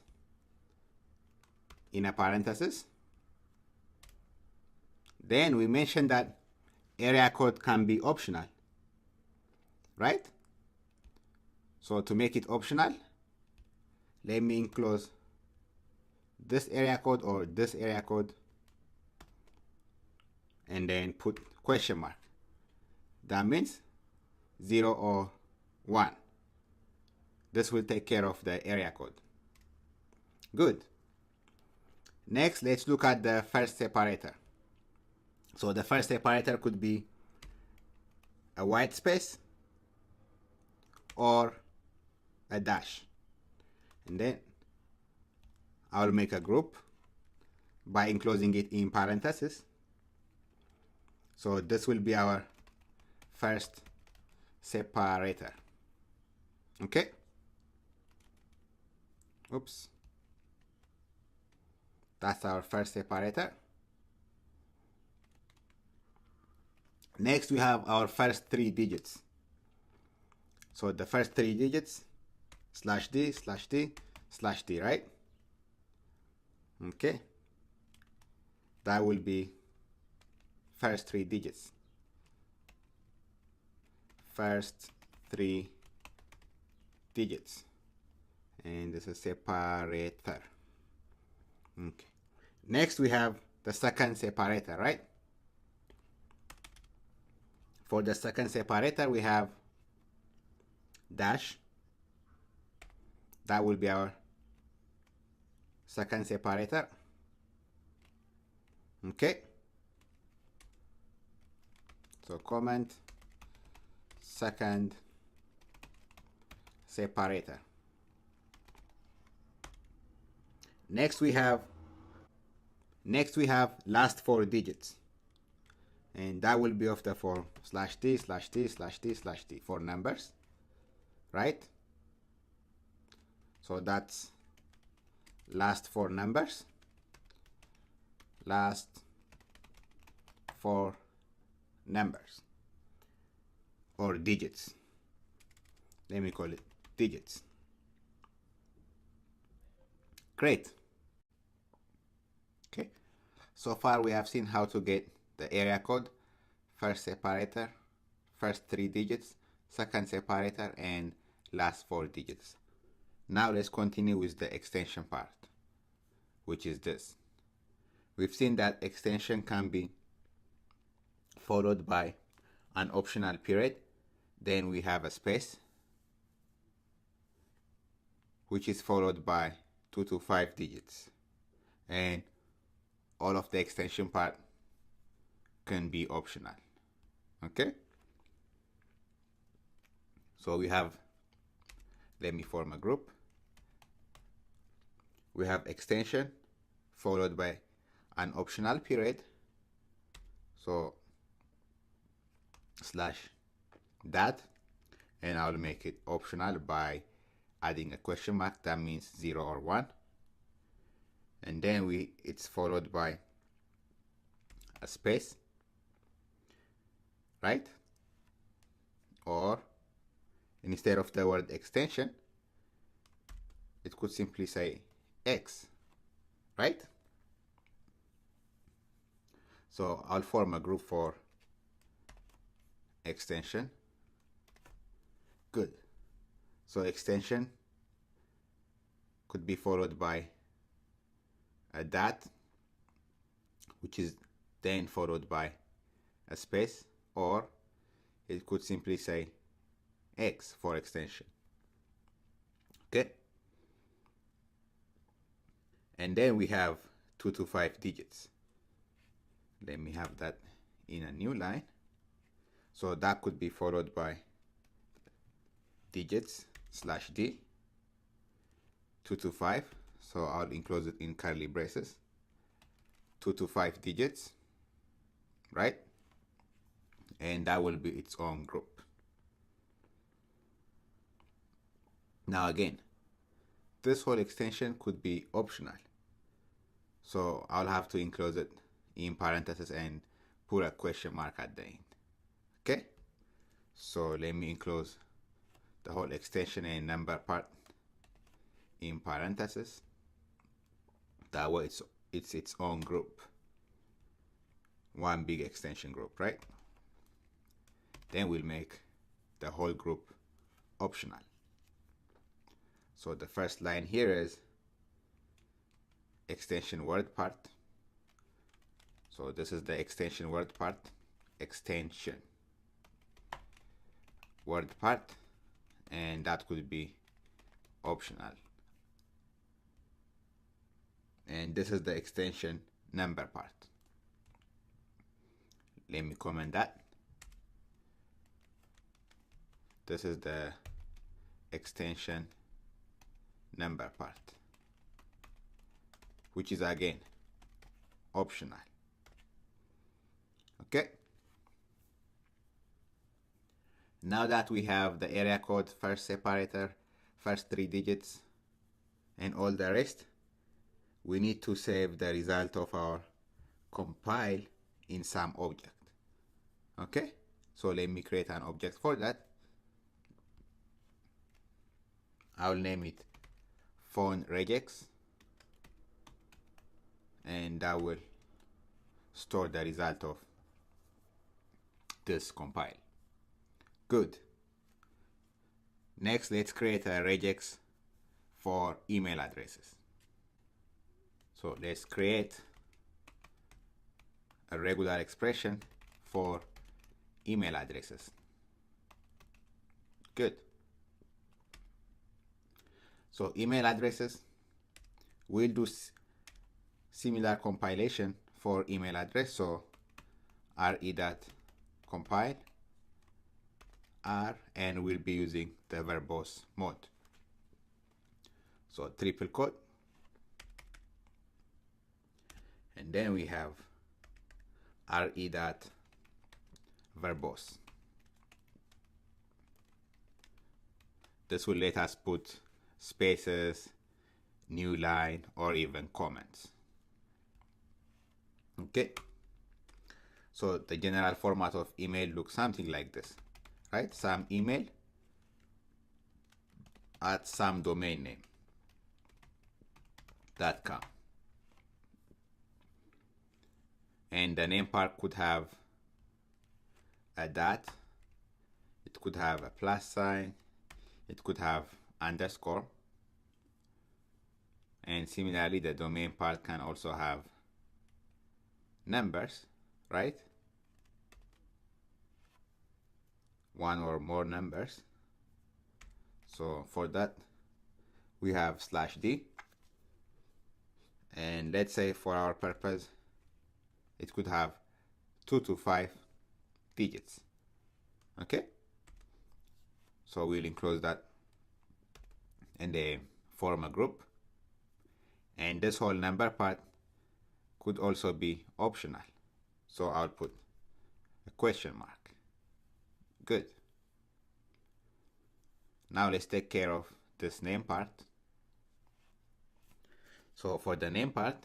in a parenthesis. Then we mentioned that area code can be optional, right? So to make it optional, let me enclose this area code or this area code and then put question mark. That means 0 or 1. This will take care of the area code. Good. Next, let's look at the first separator. So the first separator could be a white space or a dash. And then I'll make a group by enclosing it in parentheses. So this will be our first separator. Okay? Oops. That's our first separator. Next, we have our first 3 digits. So the first 3 digits, /d, /d, /d, right? Okay. That will be first 3 digits. First 3 digits. And this is separator. Okay. Next, we have the second separator, right? For the second separator, we have dash. That will be our second separator. Okay. So comment second separator. Next we have last 4 digits, and that will be of the form /d, /d, /d, /d for numbers, right? So that's last 4 numbers, last 4 numbers or digits. Let me call it digits. Great. Okay, so far we have seen how to get the area code, first separator, first 3 digits, second separator, and last 4 digits. Now let's continue with the extension part, which is this. We've seen that extension can be followed by an optional period. Then we have a space, which is followed by 2 to 5 digits. And all of the extension part can be optional. Okay? So we have, let me form a group. We have extension followed by an optional period. So /that, and I'll make it optional by adding a question mark. That means 0 or 1. And then it's followed by a space, right? Or instead of the word extension, it could simply say X, right? So I'll form a group for extension. Good. So extension could be followed by a dat, which is then followed by a space, or it could simply say X for extension. Okay. And then we have 2 to 5 digits. Let me have that in a new line. So that could be followed by digits /d, 2 to 5. So I'll enclose it in curly braces. 2 to 5 digits, right? And that will be its own group. Now again, this whole extension could be optional. So I'll have to enclose it in parentheses and put a question mark at the end. Okay? So let me enclose the whole extension and number part in parentheses. That way it's its own group. one big extension group, right? Then we'll make the whole group optional. So the first line here is extension word part. So this is the extension word part, extension word part, and that could be optional. And this is the extension number part. Let me comment that. This is the extension number part, which is again optional. Okay. Now that we have the area code, first separator, first 3 digits, and all the rest, we need to save the result of our compile in some object. Okay, so let me create an object for that. I'll name it phone regex, and I will store the result of this compile. Good. Next, let's create a regex for email addresses. So let's create a regular expression for email addresses. Good. So email addresses, we'll do similar compilation for email address. So re.compile R, and we'll be using the verbose mode. So triple quote, and then we have re.verbose. This will let us put spaces, new line, or even comments. Okay, so the general format of email looks something like this, right? Some email at some domain name .com, and the name part could have a dot, it could have a plus sign, it could have underscore, and similarly the domain part can also have numbers, right? One or more numbers. So for that we have /d, and let's say for our purpose it could have 2 to 5 digits. Okay, so we'll enclose that and then form a group, and this whole number part could also be optional, so I'll put a question mark. Good. Now let's take care of this name part. So for the name part,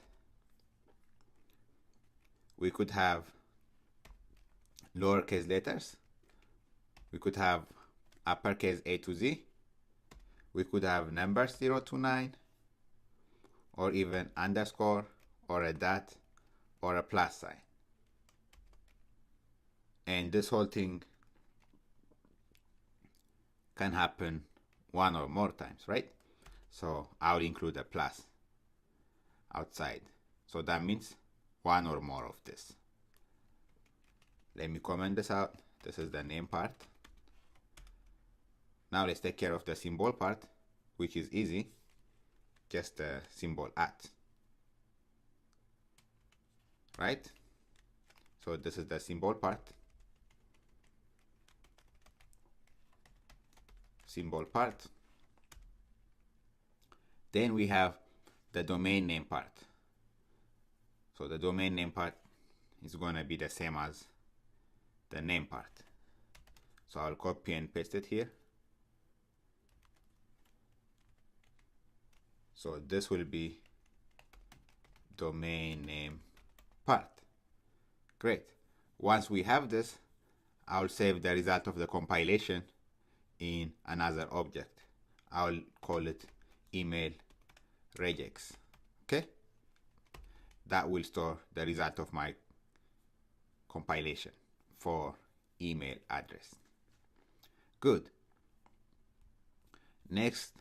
we could have lowercase letters, we could have uppercase A to Z, we could have numbers 0 to 9, or even underscore, or a dot, or a plus sign. And this whole thing can happen one or more times, right? So I'll include a plus outside. So that means one or more of this. Let me comment this out. This is the name part. Now let's take care of the symbol part, which is easy. Just the symbol at. Right? So this is the symbol part. Symbol part. Then we have the domain name part. So the domain name part is going to be the same as the name part. So I'll copy and paste it here. So this will be domain name part. Great. Once we have this, I'll save the result of the compilation in another object. I'll call it email regex. Okay, that will store the result of my compilation for email address. Good. Next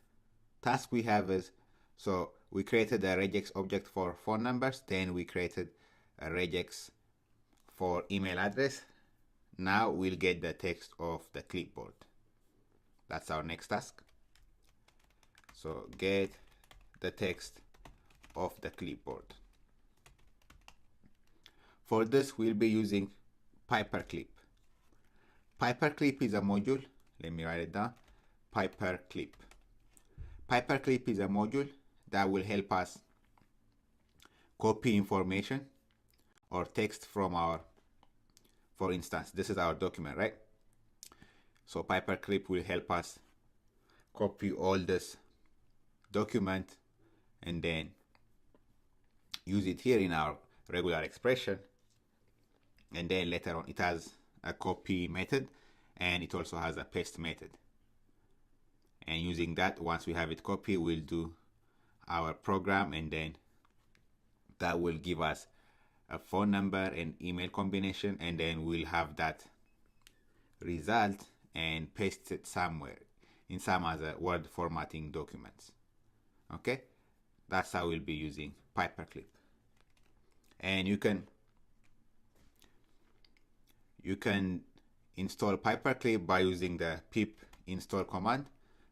task we have is, so we created a regex object for phone numbers, then we created a regex for email address. Now we'll get the text of the clipboard. That's our next task. So get the text of the clipboard. For this, we'll be using Paperclip. Paperclip is a module. Let me write it down. Paperclip. Paperclip is a module that will help us copy information or text from our, for instance, this is our document, right? So Paperclip will help us copy all this document and then use it here in our regular expression. And then later on, it has a copy method and it also has a paste method. And using that, once we have it copied, we'll do our program, and then that will give us a phone number and email combination, and then we'll have that result and paste it somewhere in some other Word formatting documents. Okay, that's how we'll be using Paperclip. And you can install Paperclip by using the pip install command.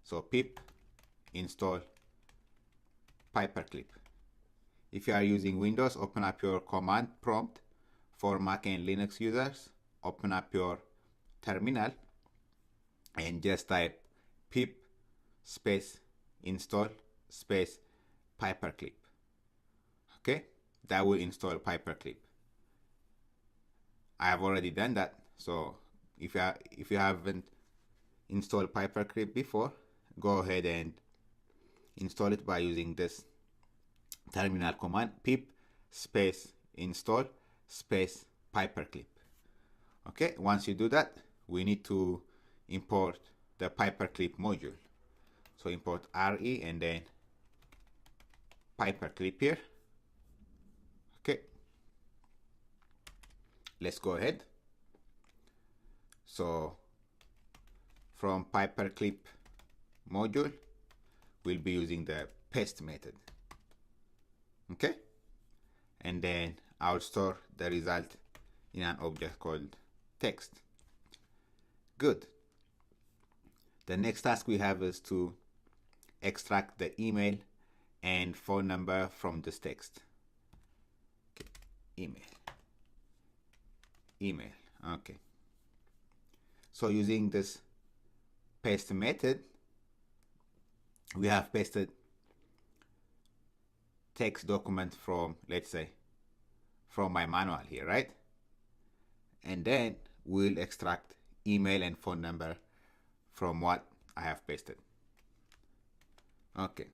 So pip install Paperclip. If you are using Windows, open up your command prompt. For Mac and Linux users, open up your terminal and just type pip space install space Paperclip. Okay, that will install Paperclip. I have already done that. So if you haven't installed Paperclip before, go ahead and install it by using this terminal command, pip space install space Paperclip. Okay, once you do that, we need to import the Paperclip module. So import RE and then Paperclip here. Okay, let's go ahead. So from Paperclip module, we'll be using the paste method. Okay, and then I'll store the result in an object called text. Good. The next task we have is to extract the email and phone number from this text. Okay. Email. Okay. So using this paste method, we have pasted text document from, let's say, from my manual here, right? And then we'll extract email and phone number from what I have pasted. Okay.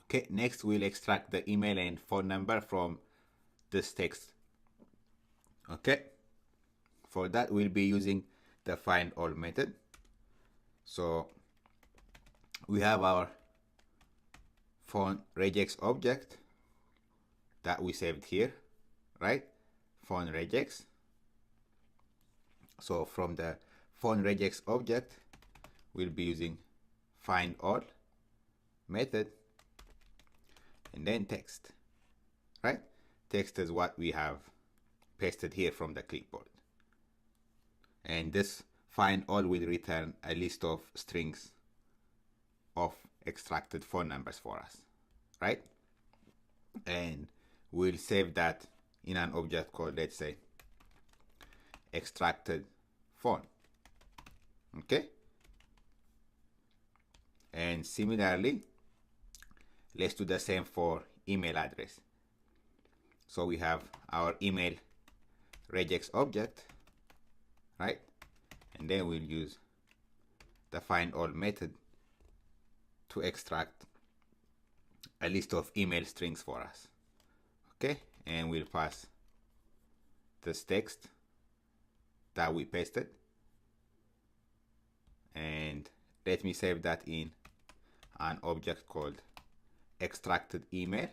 Okay, next we'll extract the email and phone number from this text. Okay. For that, we'll be using the find all method. So we have our phone regex object that we saved here, right? Phone regex. So from the phone regex object, we'll be using find all method and then text, right? Text is what we have pasted here from the clipboard. And this find all will return a list of strings of extracted phone numbers for us, right? And we'll save that in an object called, let's say, extracted phone. Okay, and similarly, let's do the same for email address. So we have our email regex object, right? And then we'll use the find all method to extract a list of email strings for us. Okay, and we'll pass this text that we pasted, and let me save that in an object called extracted email.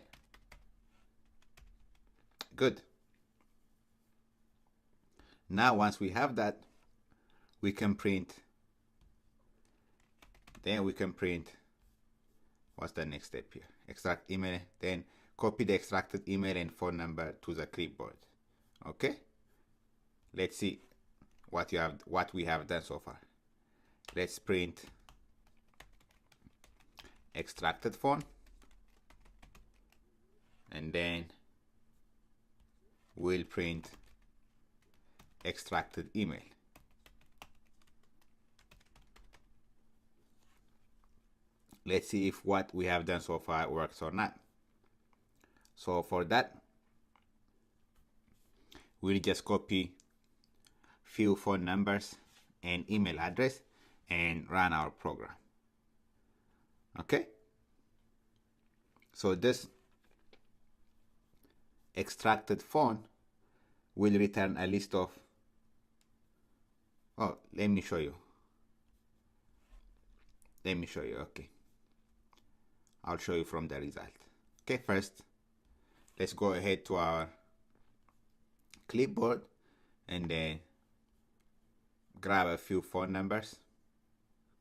Good. Now once we have that, we can print, what's the next step here? Extract email, then copy the extracted email and phone number to the clipboard. Okay, let's see what we have done so far. Let's print extracted phone, and then we'll print extracted email. Let's see if what we have done so far works or not. So for that, we'll just copy few phone numbers and email address and run our program. Okay, so this extracted phone will return a list of, oh, let me show you. Okay, I'll show you from the result. Okay, first let's go ahead to our clipboard and then grab a few phone numbers,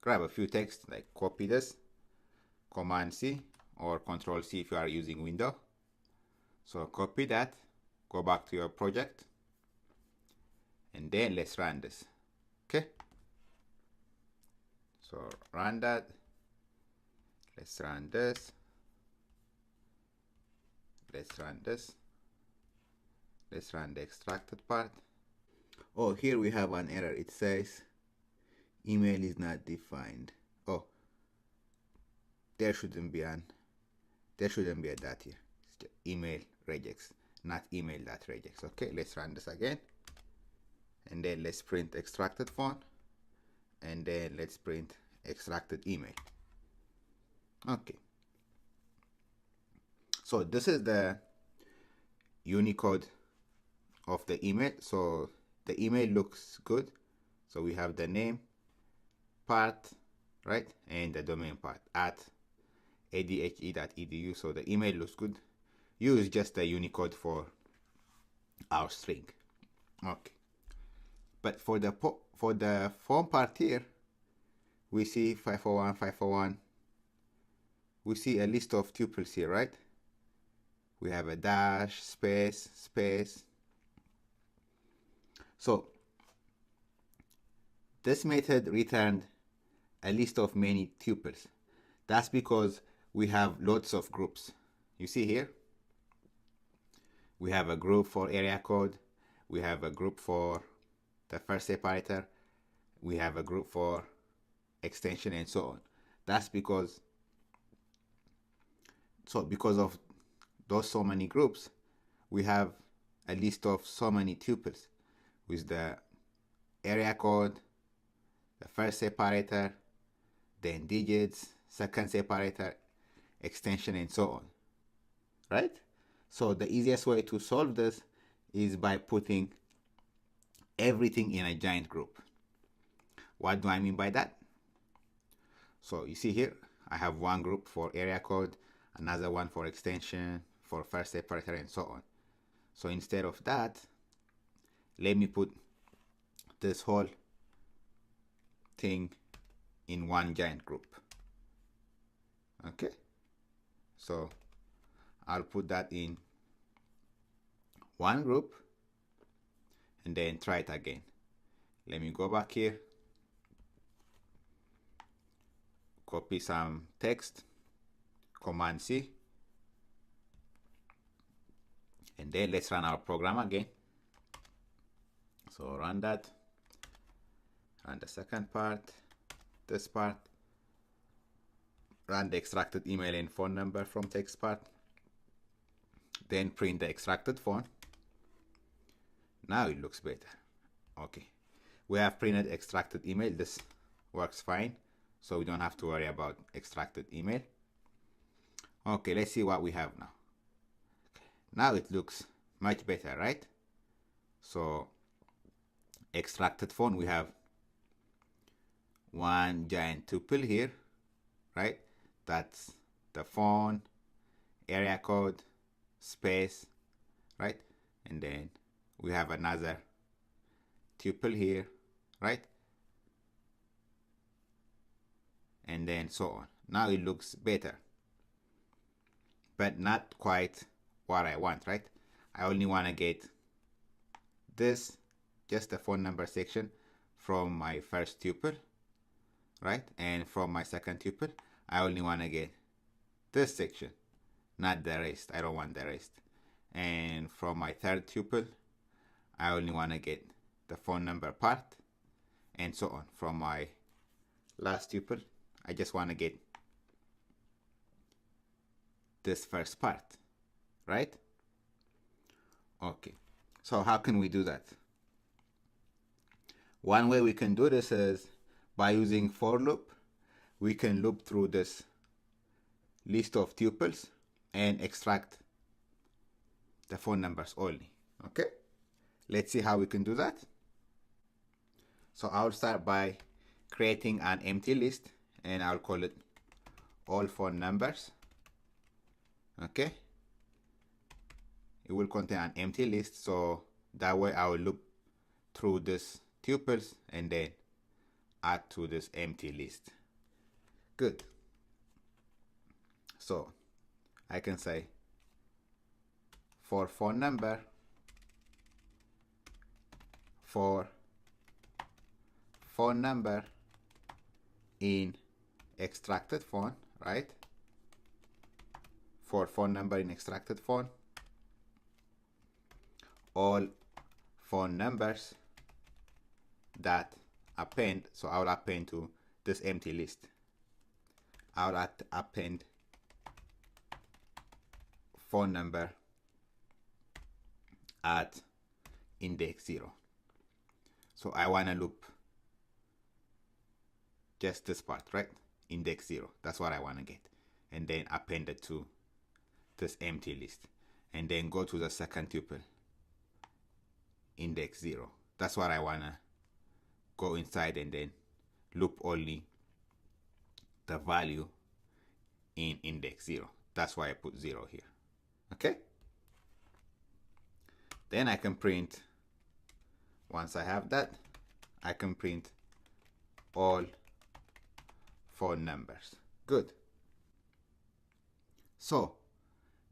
grab a few text, like copy this, Command C or Control C if you are using Windows. So copy that, go back to your project, and then let's run this. Okay, so run that. Let's run this. Let's run this. Let's run the extracted part. Oh, here we have an error. It says email is not defined. Oh, there shouldn't be a dot here. It's just email regex, not email.regex. Okay, let's run this again, and then let's print extracted phone, and then let's print extracted email. Okay, so this is the Unicode of the email. So the email looks good. So we have the name part, right, and the domain part at adhe.edu. So the email looks good. Use just the Unicode for our string. Okay, but for the form part here, we see 501. We see a list of tuples here, right? We have a dash, space, space. So this method returned a list of many tuples. That's because we have lots of groups. You see here, we have a group for area code, we have a group for the first separator, we have a group for extension, and so on. That's because of those so many groups, we have a list of so many tuples with the area code, the first separator, then digits, second separator, extension, and so on, right? So the easiest way to solve this is by putting everything in a giant group. What do I mean by that? So you see here, I have one group for area code, another one for extension, for first separator, and so on. So instead of that, let me put this whole thing in one giant group. Okay, so I'll put that in one group and then try it again. Let me go back here, copy some text, Command C, and then let's run our program again. So run that, run the second part, this part, run the extracted email and phone number from text part, then print the extracted phone. Now it looks better. Okay, we have printed extracted email. This works fine, so we don't have to worry about extracted email. Okay, let's see what we have now. Now it looks much better, right? So extracted phone, we have one giant tuple here, right? That's the phone, area code, space, right? And then we have another tuple here, right? And then so on. Now it looks better, but not quite what I want, right? I only want to get this, just the phone number section from my first tuple, right? And from my second tuple, I only want to get this section, not the rest. I don't want the rest. And from my third tuple, I only want to get the phone number part, and so on. From my last tuple, I just want to get this first part, right? Okay, so how can we do that? One way we can do this is by using for loop. We can loop through this list of tuples and extract the phone numbers only. Okay, let's see how we can do that. So I'll start by creating an empty list, and I'll call it all phone numbers. Okay, it will contain an empty list, so that way I will loop through this tuples and then add to this empty list. Good. So I can say for phone number, for phone number in extracted phone, right? For phone number in extracted phone, all phone numbers that append, so I'll append to this empty list. I'll append phone number at index 0. So I want to loop just this part, right? Index 0. That's what I want to get. And then append it to this empty list. And then go to the second tuple, index 0. That's what I want to go inside and then loop only the value in index 0. That's why I put 0 here. Okay? Then I can print, once I have that, I can print all phone numbers. Good. So,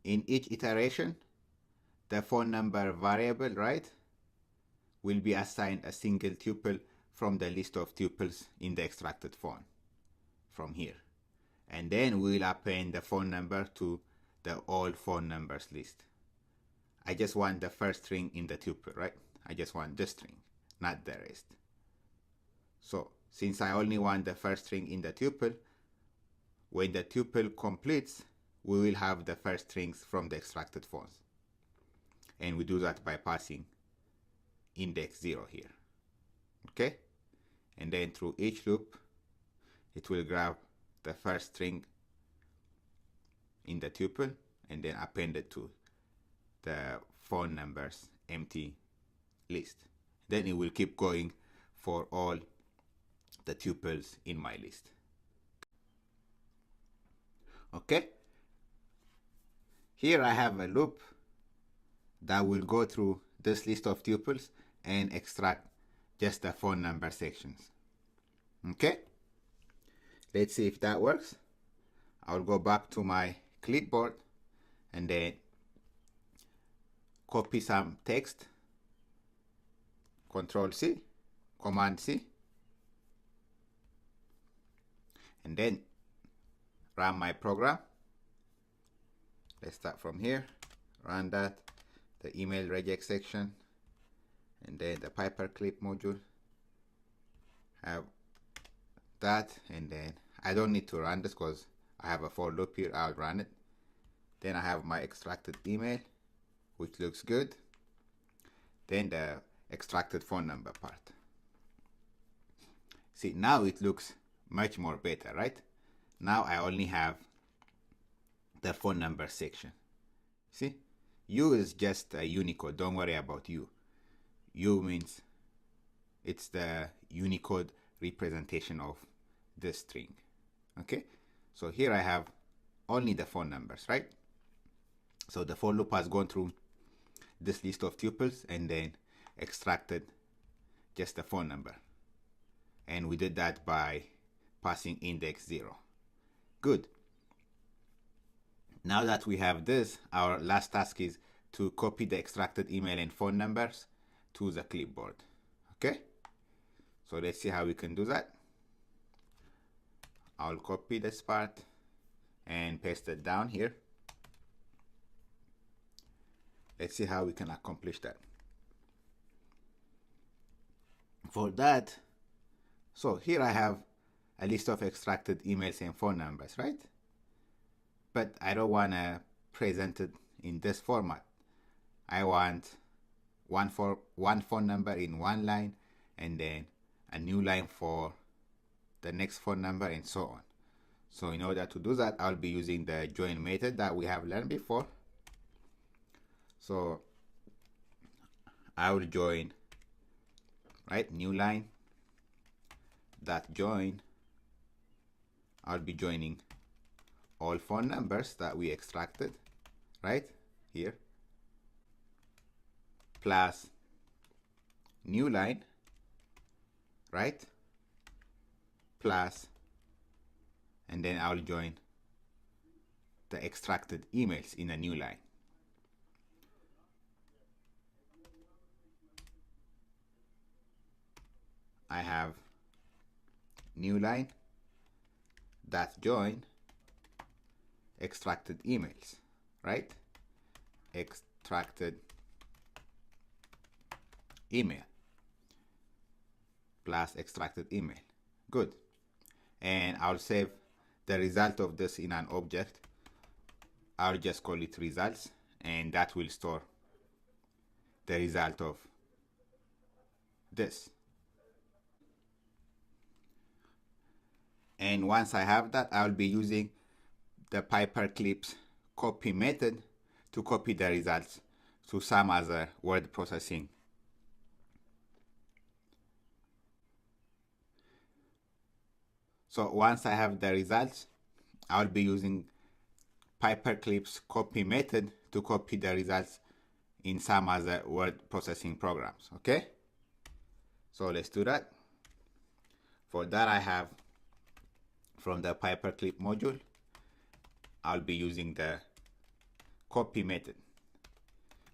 in each iteration, the phone number variable, right, will be assigned a single tuple from the list of tuples in the extracted phone from here. And then we'll append the phone number to the all phone numbers list. I just want the first string in the tuple, right? I just want this string, not the rest. So since I only want the first string in the tuple, when the tuple completes, we will have the first strings from the extracted phones. And we do that by passing index 0 here. Okay? And then through each loop, it will grab the first string in the tuple and then append it to the phone numbers empty list. Then it will keep going for all the tuples in my list. Okay? Here I have a loop that will go through this list of tuples and extract just the phone number sections. Okay? Let's see if that works. I'll go back to my clipboard and then copy some text, Control C, Command C, and then run my program. Let's start from here, run that, the email regex section, and then the paperclip module. Have that, and then I don't need to run this because I have a for loop here. I'll run it. Then I have my extracted email, which looks good. Then the extracted phone number part. See, now it looks much more better, right? Now I only have the phone number section. See, U is just a Unicode. Don't worry about U. U means it's the Unicode representation of this string. Okay, so here I have only the phone numbers, right? So the for loop has gone through this list of tuples and then extracted just the phone number. And we did that by passing index 0. Good. Now that we have this, our last task is to copy the extracted email and phone numbers to the clipboard. Okay? So let's see how we can do that. I'll copy this part and paste it down here. Let's see how we can accomplish that. For that, so here I have a list of extracted emails and phone numbers, right? But I don't want to present it in this format. I want one phone number in one line, and then a new line for the next phone number, and so on. So in order to do that, I'll be using the join method that we have learned before. So I will join, right, new line, that join, I'll be joining all phone numbers that we extracted, right, here, plus new line, right, plus, and then I'll join the extracted emails in a new line. I have new line, that join, extracted emails, right? Extracted email plus extracted email. Good. And I'll save the result of this in an object. I'll just call it results, and that will store the result of this. And once I have that, I'll be using the paperclip's copy method to copy the results to some other word processing. So once I have the results, I'll be using paperclip's copy method to copy the results in some other word processing programs. Okay? So let's do that. For that, I have from the paperclip module, I'll be using the copy method.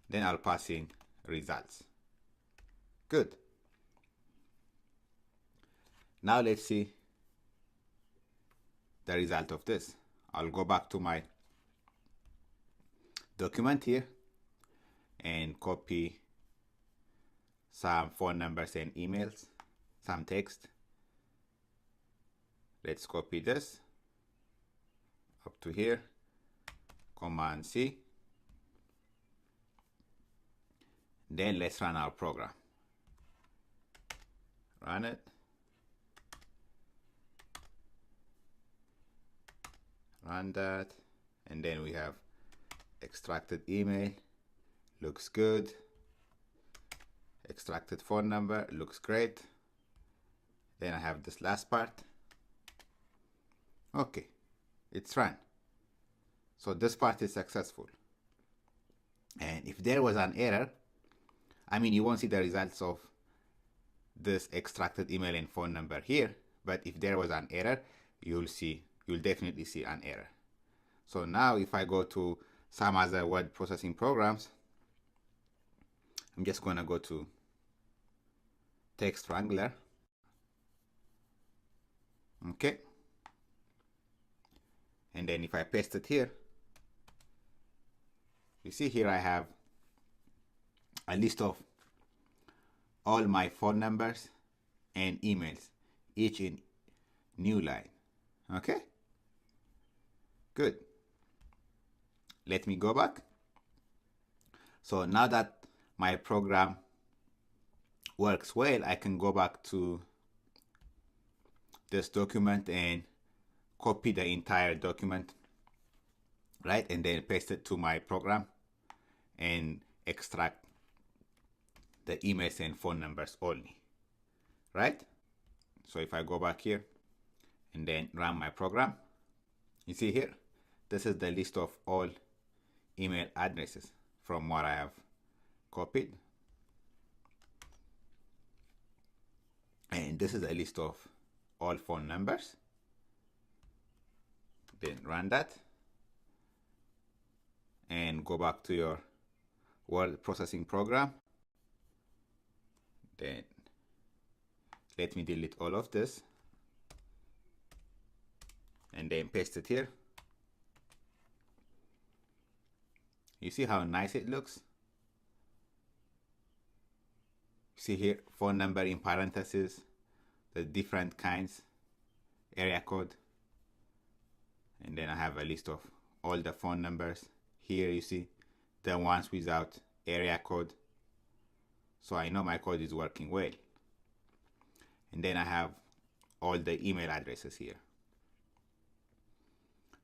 Then I'll pass in results. Good. Now let's see the result of this. I'll go back to my document here and copy some phone numbers and emails, some text. Let's copy this up to here, Command C. Then let's run our program. Run it. Run that. And then we have extracted email. Looks good. Extracted phone number. Looks great. Then I have this last part. Okay, it's run. So this part is successful. And if there was an error, I mean, you won't see the results of this extracted email and phone number here, but if there was an error, you'll definitely see an error. So now if I go to some other word processing programs, I'm just going to go to Text Wrangler. Okay. And then if I paste it here, you see here I have a list of all my phone numbers and emails, each in new line. Okay? Good. Let me go back. So now that my program works well, I can go back to this document and copy the entire document, right? And then paste it to my program and extract the emails and phone numbers only, right? So if I go back here and then run my program, you see here, this is the list of all email addresses from what I have copied. And this is a list of all phone numbers. Then run that and go back to your word processing program. Then let me delete all of this and then paste it here. You see how nice it looks? See here, phone number in parentheses, the different kinds, area code, and then I have a list of all the phone numbers. Here you see the ones without area code, so I know my code is working well. And then I have all the email addresses here,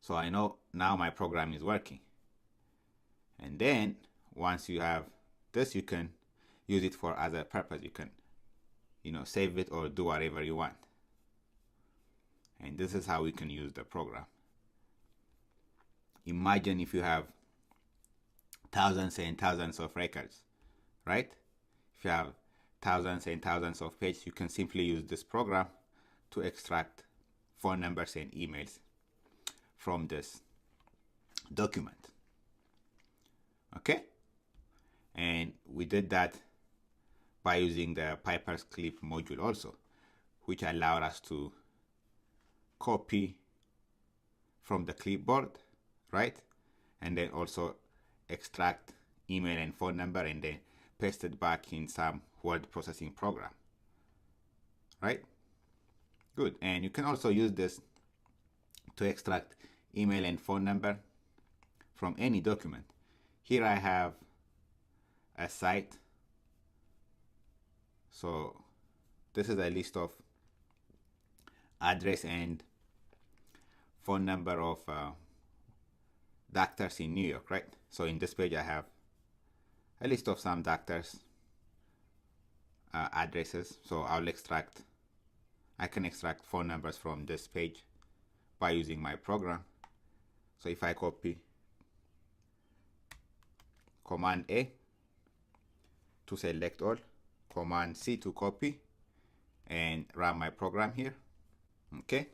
so I know now my program is working. And then once you have this, you can use it for other purpose. You can, save it or do whatever you want. And this is how we can use the program. Imagine if you have thousands and thousands of records, right? If you have thousands and thousands of pages, you can simply use this program to extract phone numbers and emails from this document. Okay? And we did that by using the Piper's clip module also, which allowed us to copy from the clipboard, right? And then also extract email and phone number and then paste it back in some word processing program, right? Good. And you can also use this to extract email and phone number from any document. Here I have a site. So this is a list of address and phone number of doctors in New York, right? So in this page I have a list of some doctors addresses. So I can extract phone numbers from this page by using my program. So if I copy Command A to select all, Command C to copy, and run my program here. Okay.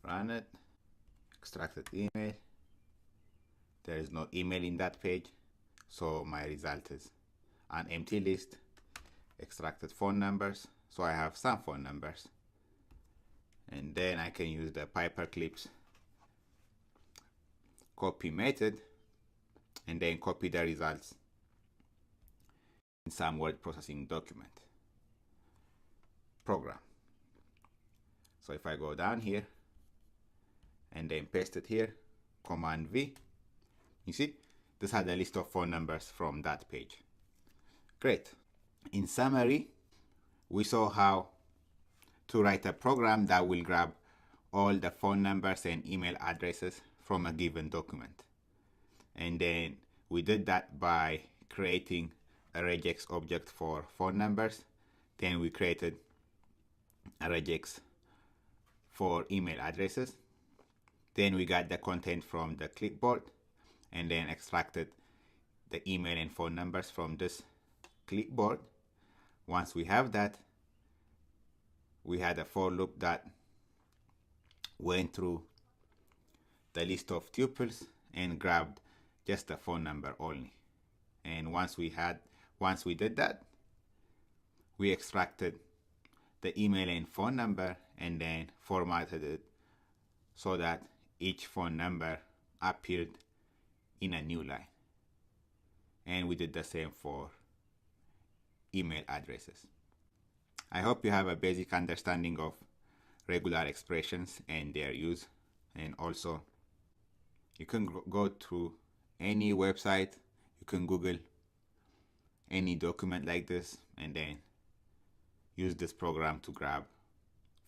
Run it. Extracted email. There is no email in that page, so my result is an empty list. Extracted phone numbers, so I have some phone numbers. And then I can use the Paperclip's copy method and then copy the results in some word processing document program. So if I go down here and then paste it here, Command V, you see this had a list of phone numbers from that page. Great. In summary, we saw how to write a program that will grab all the phone numbers and email addresses from a given document. And then we did that by creating a regex object for phone numbers. Then we created a regex for email addresses. Then we got the content from the clipboard and then extracted the email and phone numbers from this clipboard. Once we have that, we had a for loop that went through the list of tuples and grabbed just the phone number only. And once we did that, we extracted the email and phone number and then formatted it so that each phone number appeared in a new line. And we did the same for email addresses. I hope you have a basic understanding of regular expressions and their use. And also, you can go to any website, you can Google any document like this and then use this program to grab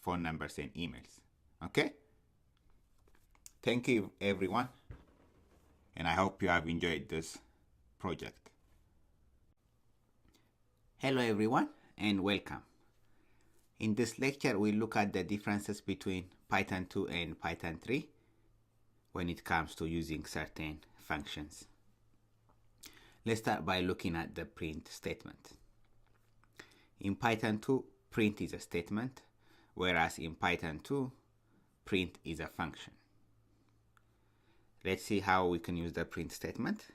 phone numbers and emails. Okay? Thank you everyone, and I hope you have enjoyed this project. Hello everyone and welcome. In this lecture we'll look at the differences between Python 2 and Python 3 when it comes to using certain functions. Let's start by looking at the print statement. In Python 2, print is a statement, whereas in Python 2, print is a function. Let's see how we can use the print statement.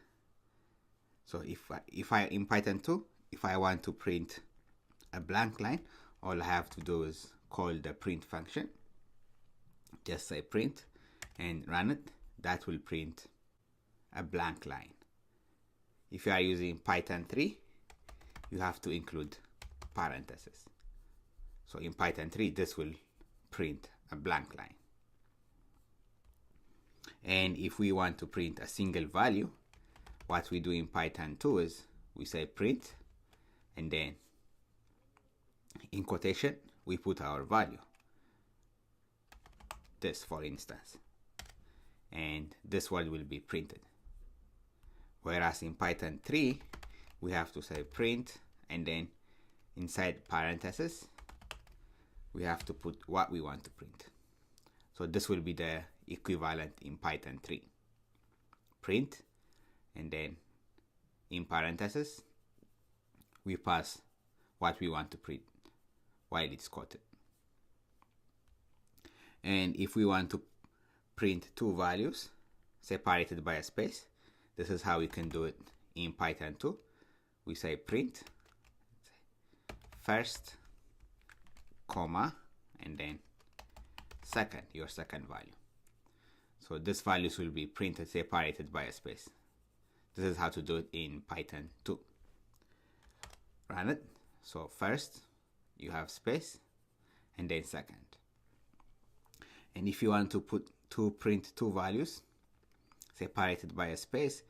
So if I in Python 2, if I want to print a blank line, all I have to do is call the print function. Just say print and run it. That will print a blank line. If you are using Python 3, you have to include parentheses. So in Python 3, this will print a blank line. And if we want to print a single value, what we do in Python 2 is we say print, and then in quotation, we put our value. This, for instance. And this one will be printed. Whereas in Python 3, we have to say print, and then inside parentheses, we have to put what we want to print. So this will be the equivalent in Python 3. Print, and then in parentheses, we pass what we want to print while it's quoted. And if we want to print two values separated by a space, this is how we can do it in Python 2. We say print, first, comma, and then second, your second value. So these values will be printed separated by a space. This is how to do it in Python 2. Run it. So first, you have space, and then second. And if you want to print two values separated by a space,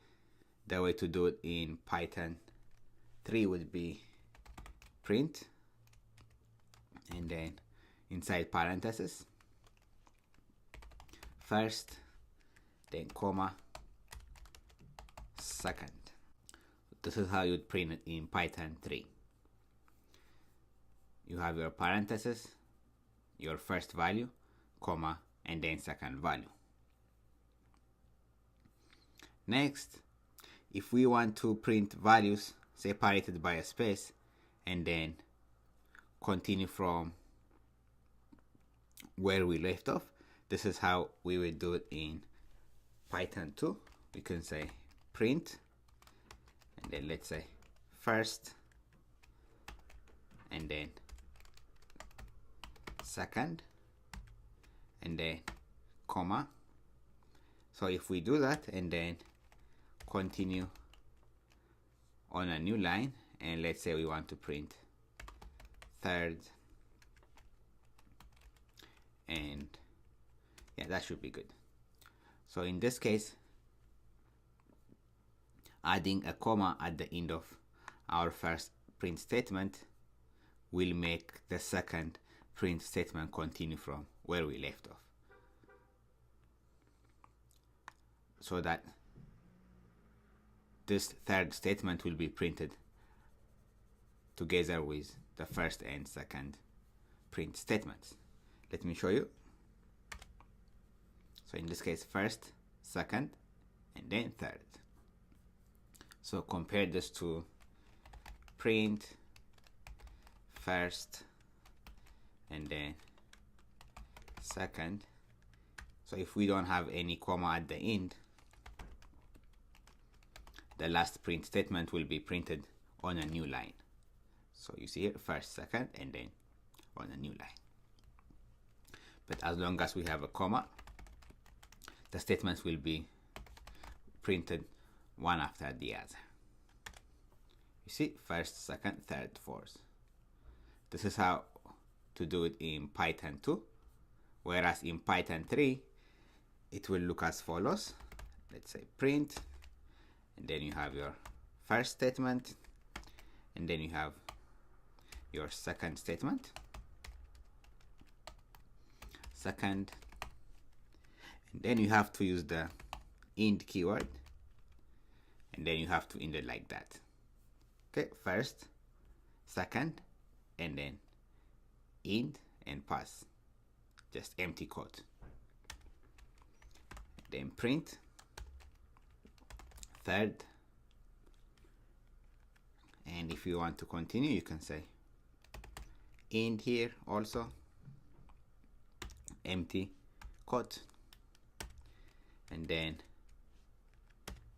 the way to do it in Python 3 would be print, and then inside parentheses, first, then comma, second. This is how you'd print it in Python 3. You have your parentheses, your first value, comma, and then second value. Next, if we want to print values separated by a space and then continue from where we left off, this is how we will do it in Python 2. We can say print, and then let's say first, and then second, and then comma. So if we do that and then continue on a new line, and let's say we want to print third, and yeah, that should be good. So in this case, adding a comma at the end of our first print statement will make the second print statement continue from where we left off, so that this third statement will be printed together with the first and second print statements. Let me show you. So in this case, first, second, and then third. So compare this to print, first, and then second. So if we don't have any comma at the end, the last print statement will be printed on a new line. So you see here, first, second, and then on a new line. But as long as we have a comma, the statements will be printed one after the other. You see, first, second, third, fourth. This is how to do it in Python 2, whereas in Python 3, it will look as follows. Let's say print, and then you have your first statement, and then you have your second statement, second, and then you have to use the end keyword, and then you have to end it like that. Okay, first, second, and then end and pass, just empty code. Then print, third, And if you want to continue, you can say end here also, empty quote, and then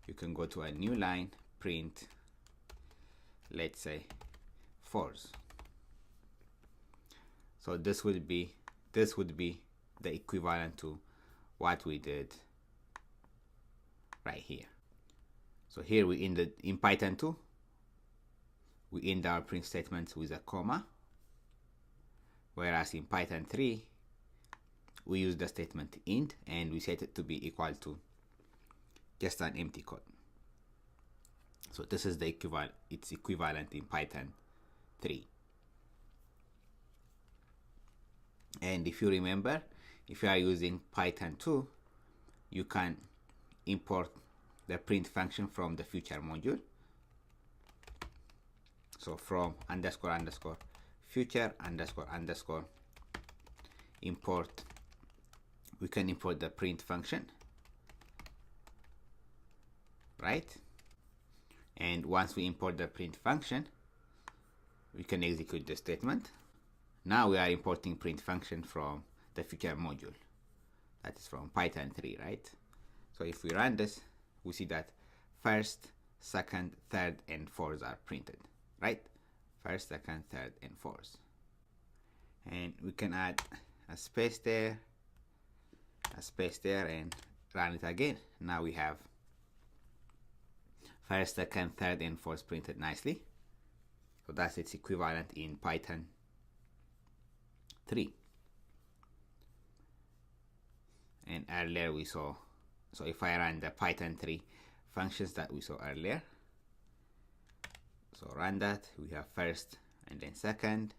you can go to a new line, print, let's say false. So this would be the equivalent to what we did right here. So here we ended in Python 2, we end our print statements with a comma, whereas in Python 3 we use the statement end and we set it to be equal to just an empty code. So this is the equivalent, it's equivalent in Python 3. And if you remember, if you are using Python 2, you can import the print function from the future module. So from __ future __ import, we can import the print function, right? And once we import the print function, we can execute the statement. Now we are importing print function from the future module, that is from Python 3, right? So if we run this, we see that first, second, third, and fourth are printed, right? First, second, third, and fourth. And we can add a space there, and run it again. Now we have first, second, third, and fourth printed nicely. So that's its equivalent in Python 3. And earlier we saw, so if I run the Python 3 functions that we saw earlier, so run that, we have first and then second.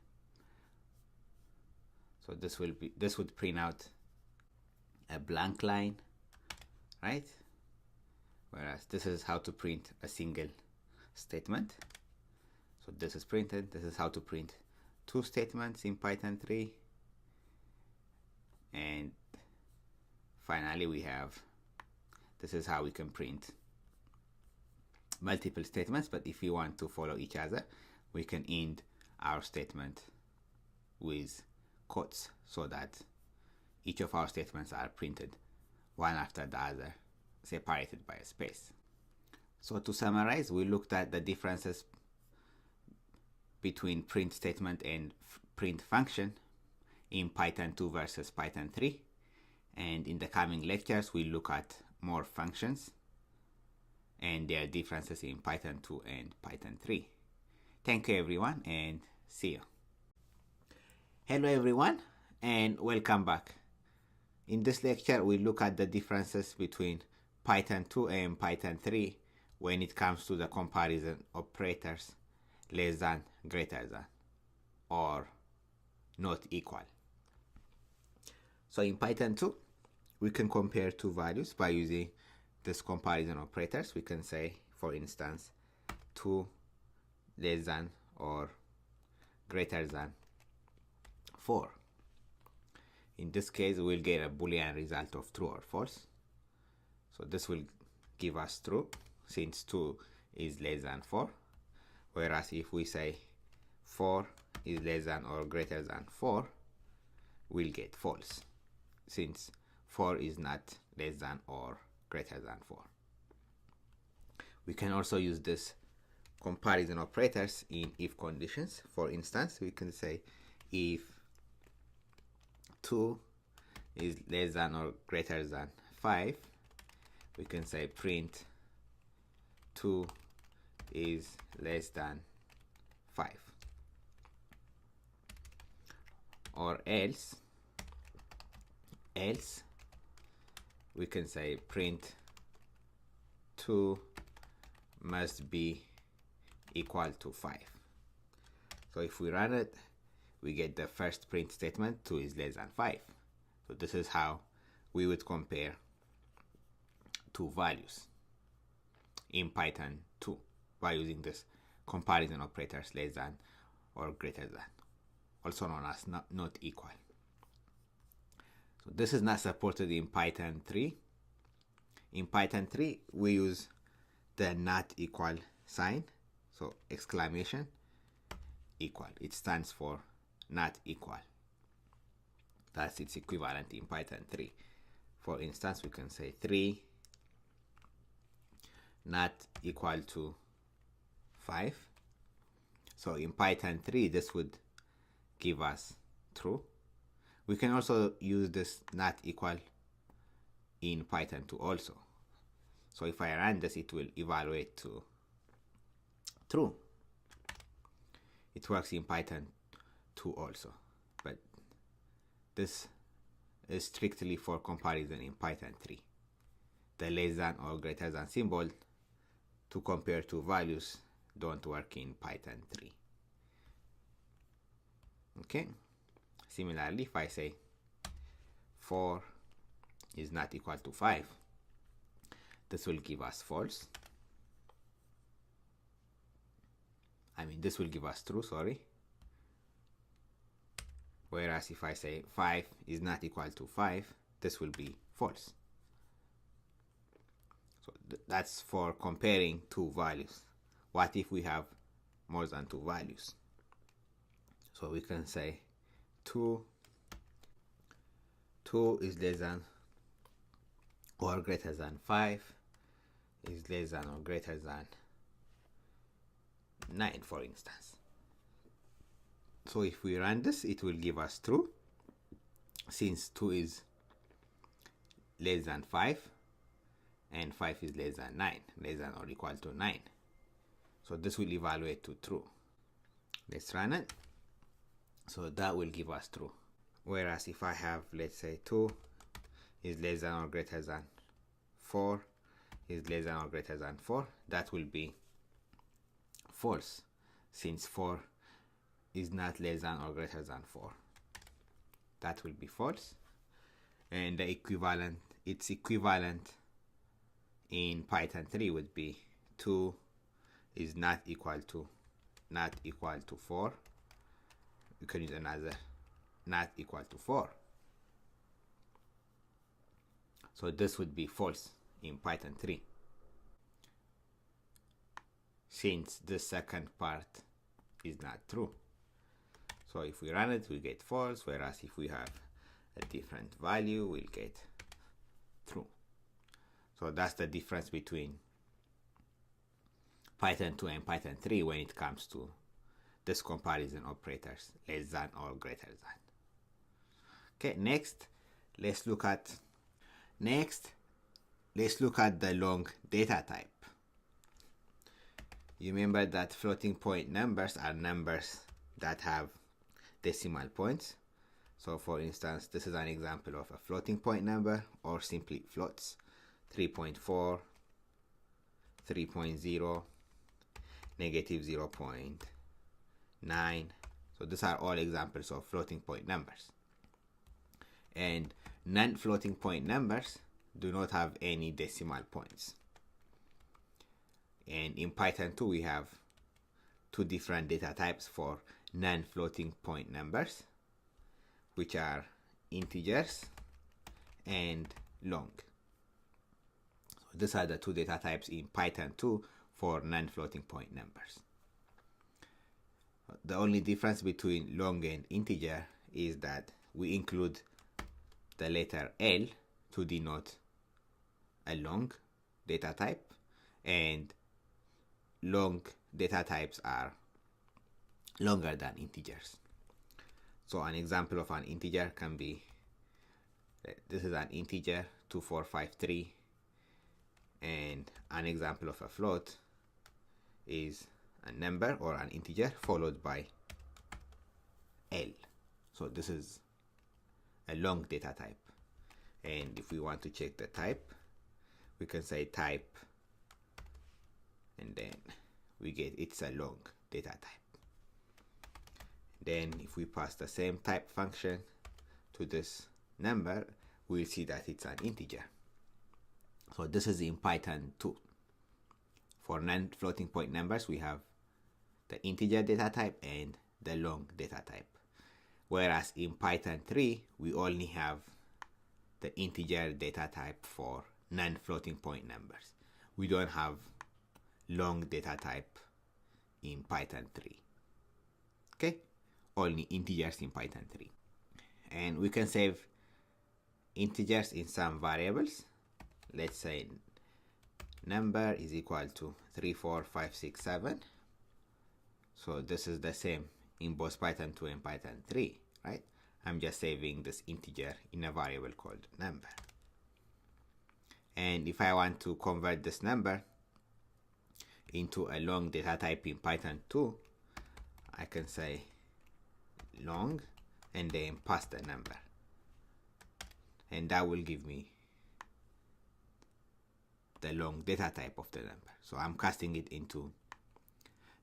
So this would print out a blank line, right? Whereas this is how to print a single statement. So this is printed. This is how to print 2 statements in Python 3. And finally we have, this is how we can print multiple statements, but if we want to follow each other, we can end our statement with quotes so that each of our statements are printed one after the other, separated by a space. So to summarize, we looked at the differences between print statement and print function in Python 2 versus Python 3. And in the coming lectures, we'll look at more functions and their differences in Python 2 and Python 3. Thank you everyone, and see you. Hello everyone, and welcome back. In this lecture, we look at the differences between Python 2 and Python 3 when it comes to the comparison operators less than, greater than, or not equal. So in Python 2, we can compare 2 values by using this comparison operators. We can say, for instance, 2 less than or greater than 4. In this case, we'll get a Boolean result of true or false. So this will give us true, since 2 is less than 4. Whereas if we say 4 is less than or greater than 4, we'll get false, since 4 is not less than or greater than 4. We can also use this comparison operators in if conditions. For instance, we can say if 2 is less than or greater than 5, we can say print 2 is less than 5. Or else we can say print 2 must be equal to 5. So if we run it, we get the first print statement, 2 is less than 5. So this is how we would compare 2 values in Python 2 by using this comparison operators less than or greater than, also known as not equal. So this is not supported in Python 3. In Python 3, we use the not equal sign. So exclamation equal, it stands for not equal. That's its equivalent in Python 3. For instance, we can say 3 not equal to 5. So in Python 3, this would give us true. We can also use this not equal in Python 2 also. So if I run this, it will evaluate to true. It works in Python 2 also, but this is strictly for comparison in Python 3. The less than or greater than symbol to compare two values don't work in Python 3. Okay. Similarly, if I say 4 is not equal to 5, this will give us false. This will give us true, sorry. Whereas if I say 5 is not equal to 5, this will be false. So that's for comparing two values. What if we have more than two values? So we can say 2 is less than or greater than 5 is less than or greater than 9, for instance. So if we run this, it will give us true, since 2 is less than 5 and 5 is less than 9, less than or equal to 9. So this will evaluate to true. Let's run it. So that will give us true. Whereas if I have, let's say 2 is less than or greater than 4 is less than or greater than 4, that will be false, since 4 is not less than or greater than 4. That will be false. And the equivalent, its equivalent in Python 3 would be 2 is not equal to 4. You can use another not equal to 4. So this would be false in Python 3, since the second part is not true. So if we run it, we get false, whereas if we have a different value, we'll get true. So that's the difference between Python 2 and Python 3 when it comes to this comparison operators, less than or greater than. Okay, next, let's look at the long data type. You remember that floating point numbers are numbers that have decimal points. So for instance, this is an example of a floating point number, or simply floats: 3.4, 3.0, negative 0.9. So these are all examples of floating point numbers. And non-floating point numbers do not have any decimal points. And in Python 2, we have two different data types for non-floating point numbers, which are integers and long. So these are the two data types in Python 2 for non-floating point numbers. The only difference between long and integer is that we include the letter L to denote a long data type, and long data types are longer than integers. So an example of an integer can be, this is an integer 2453, and an example of a float is a number or an integer followed by L. So this is a long data type. And if we want to check the type, we can say type, and then we get it's a long data type. Then if we pass the same type function to this number, we'll see that it's an integer. So this is in Python 2. For non-floating point numbers, we have the integer data type and the long data type. Whereas in Python 3, we only have the integer data type for non-floating point numbers. We don't have long data type in Python 3. Okay, only integers in Python 3. And we can save integers in some variables. Let's say number is equal to 3, 4, 5, 6, 7. So this is the same in both Python 2 and Python 3, right? I'm just saving this integer in a variable called number. And if I want to convert this number into a long data type in Python 2, I can say long and then pass the number. And that will give me the long data type of the number. So I'm casting it into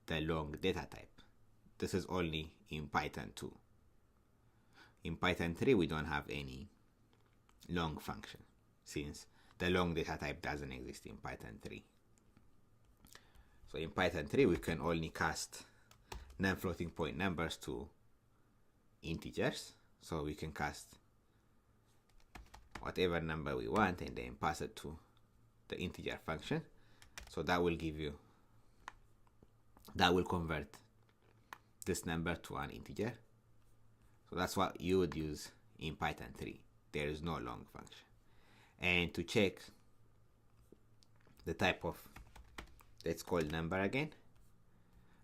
the long data type. This is only in Python 2. In Python 3, we don't have any long function since the long data type doesn't exist in Python 3. So in Python 3, we can only cast non-floating point numbers to integers. So we can cast whatever number we want and then pass it to the integer function. So that will convert this number to an integer. So that's what you would use in Python 3. There is no long function. And to check the type of, let's call number again.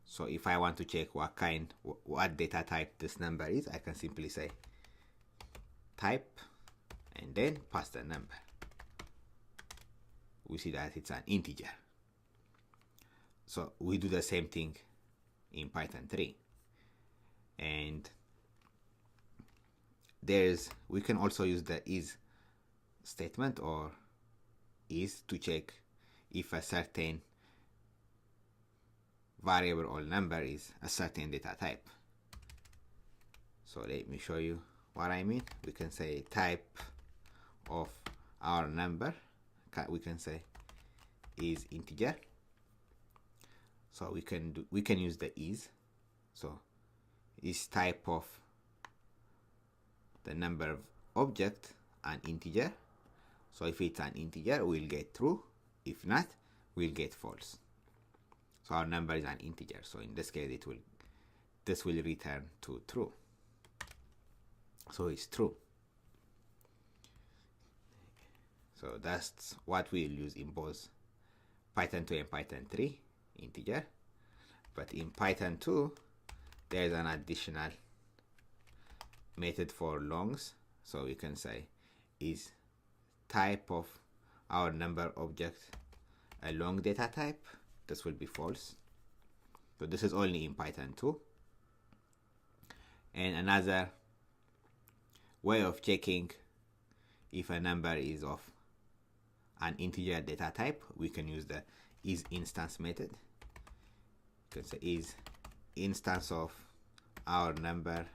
So if I want to check what data type this number is, I can simply say type and then pass the number. We see that it's an integer. So we do the same thing in Python 3. And we can also use the is statement or is to check if a certain variable or number is a certain data type. So let me show you what I mean. We can say type of our number, we can say is integer. So we can use the is. So is type of the number of object an integer. So if it's an integer, we'll get true. If not, we'll get false. So our number is an integer. So in this case, this will return to true. So it's true. So that's what we'll use in both Python 2 and Python 3, integer. But in Python 2, there's an additional method for longs. So we can say is type of our number object a long data type. This will be false. So this is only in Python 2. And another way of checking if a number is of an integer data type, we can use the isInstance method. You can say is instance of our number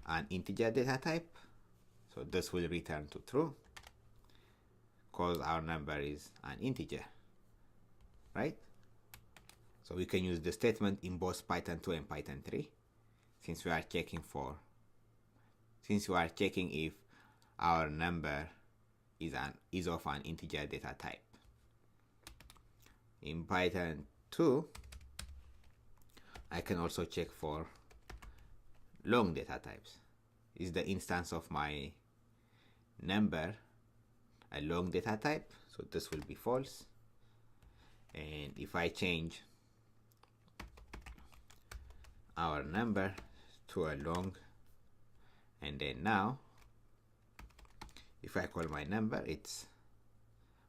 an integer data type. So this will return to true because our number is an integer, right? So we can use the statement in both Python 2 and Python 3 since we are checking if our number is of an integer data type. In Python 2, I can also check for long data types. Is the instance of my number a long data type? So this will be false. And if I change our number to a long, and then now if I call my number, it's